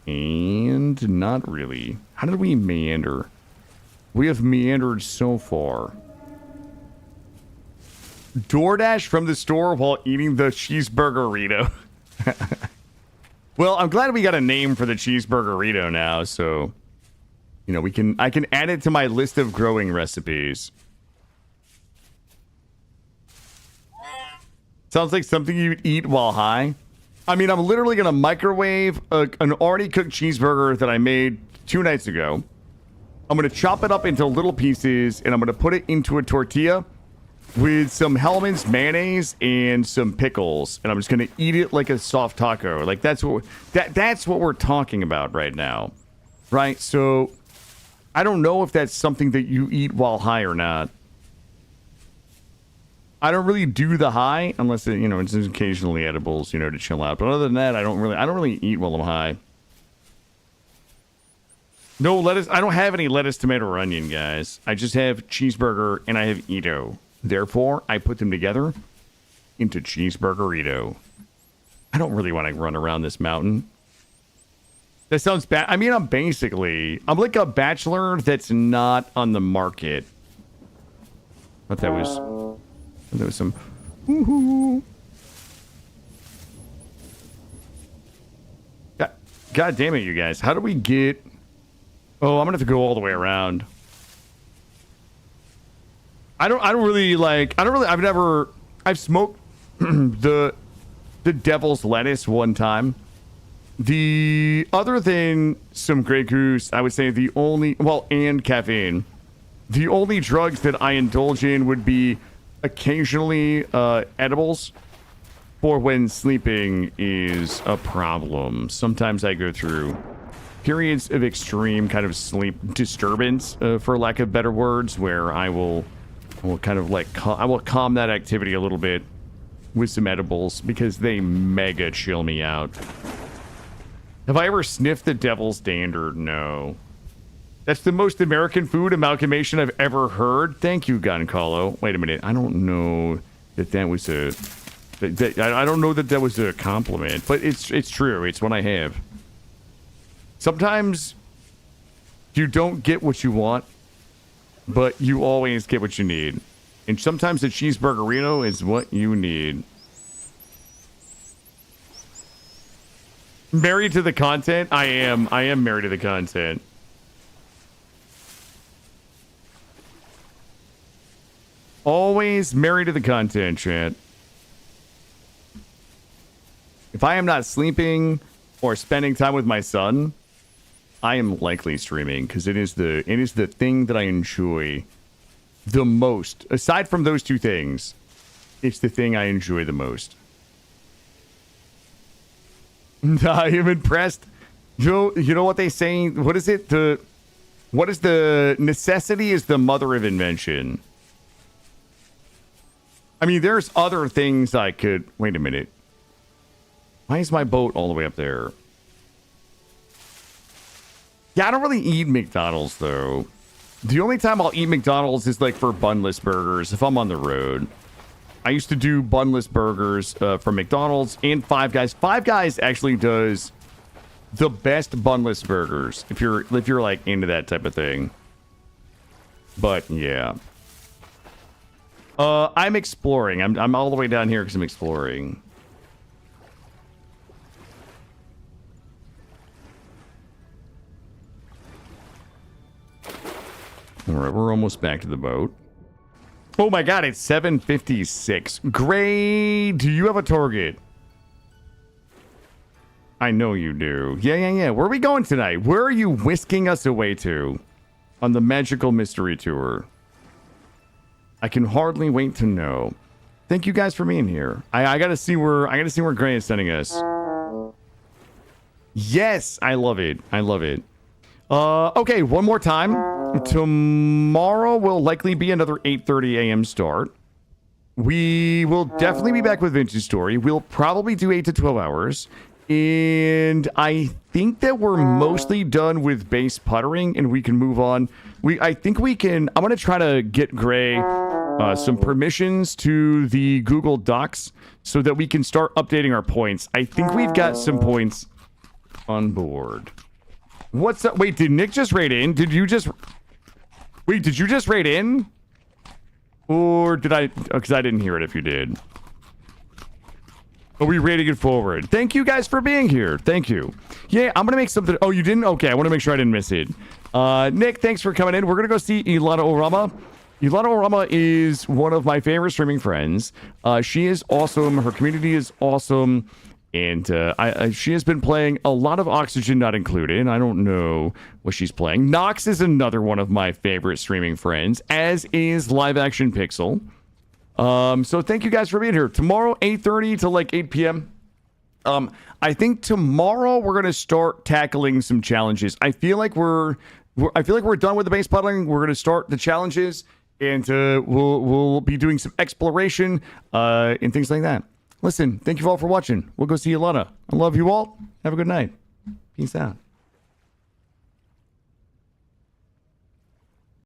And not really. How did we meander? We have meandered so far. DoorDash from the store while eating the cheeseburgerito. Well, I'm glad we got a name for the cheeseburgerito now, so you know I can add it to my list of growing recipes. Sounds like something you'd eat while high. I mean, I'm literally gonna microwave an already cooked cheeseburger that I made 2 nights ago. I'm gonna chop it up into little pieces and I'm gonna put it into a tortilla with some Hellman's mayonnaise and some pickles, and I'm just gonna eat it like a soft taco. Like that's what we're talking about right now, right? So I don't know if that's something that you eat while high or not. I don't really do the high unless it, it's occasionally edibles, to chill out. But other than that, I don't really eat while I'm high. No lettuce. I don't have any lettuce, tomato, or onion, guys. I just have cheeseburger and I have Ito. Therefore, I put them together into cheeseburgerito. I don't really want to run around this mountain. That sounds bad. I mean, I'm like a bachelor that's not on the market. But that was some... Woohoo! God damn it, you guys. How do we get... Oh, I'm gonna have to go all the way around. I've smoked the devil's lettuce one time. The other than some Grey Goose, I would say and caffeine. The only drugs that I indulge in would be occasionally edibles for when sleeping is a problem. Sometimes I go through periods of extreme kind of sleep disturbance, for lack of better words, where I will kind of like I will calm that activity a little bit with some edibles because they mega chill me out. Have I ever sniffed the devil's dander? No. That's the most American food amalgamation I've ever heard. Thank you, Goncalo. Wait a minute. I don't know that was a... I don't know that was a compliment, but it's true. It's what I have. Sometimes you don't get what you want, but you always get what you need. And sometimes a cheeseburgerino is what you need. Married to the content? I am married to the content. Always married to the content, chat. If I am not sleeping or spending time with my son, I am likely streaming because it is the thing that I enjoy the most. Aside from those two things, it's the thing I enjoy the most. I am impressed. You know what they say? What is it? What is the necessity is the mother of invention. I mean, there's other things I could... Wait a minute. Why is my boat all the way up there? Yeah, I don't really eat McDonald's, though. The only time I'll eat McDonald's is, like, for bunless burgers if I'm on the road. I used to do bunless burgers from McDonald's and Five Guys. Five Guys actually does the best bunless burgers if you're like, into that type of thing. But, yeah. I'm exploring. I'm all the way down here because I'm exploring. All right, we're almost back to the boat. Oh my god, it's 7:56. Gray, do you have a target? I know you do. Yeah. Where are we going tonight? Where are you whisking us away to on the magical mystery tour? I can hardly wait to know. Thank you guys for being here. I gotta see where Gray is sending us. Yes, I love it. Okay, one more time. Tomorrow will likely be another 8:30 a.m. start. We will definitely be back with Vintage Story. We'll probably do 8 to 12 hours. And I think that we're mostly done with base puttering and we can move on. I'm going to try to get Gray some permissions to the Google Docs so that we can start updating our points. I think we've got some points on board. What's up? Wait, did Nick just raid in? Did you just raid in? Or did I? Because I didn't hear it if you did. Are we raiding it forward? Thank you guys for being here. Thank you. Yeah, I'm going to make something. Oh, you didn't? Okay, I want to make sure I didn't miss it. Nick, thanks for coming in. We're going to go see Ilana Orama. Ilana Orama is one of my favorite streaming friends. She is awesome. Her community is awesome. And she has been playing a lot of Oxygen Not Included. I don't know what she's playing. Nox is another one of my favorite streaming friends, as is Live Action Pixel. So thank you guys for being here. Tomorrow, 8:30 to like 8 p.m. I think tomorrow we're going to start tackling some challenges. I feel like we're done with the base puddling. We're going to start the challenges, and we'll be doing some exploration and things like that. Listen, thank you all for watching. We'll go see Ilana. I love you all. Have a good night. Peace out.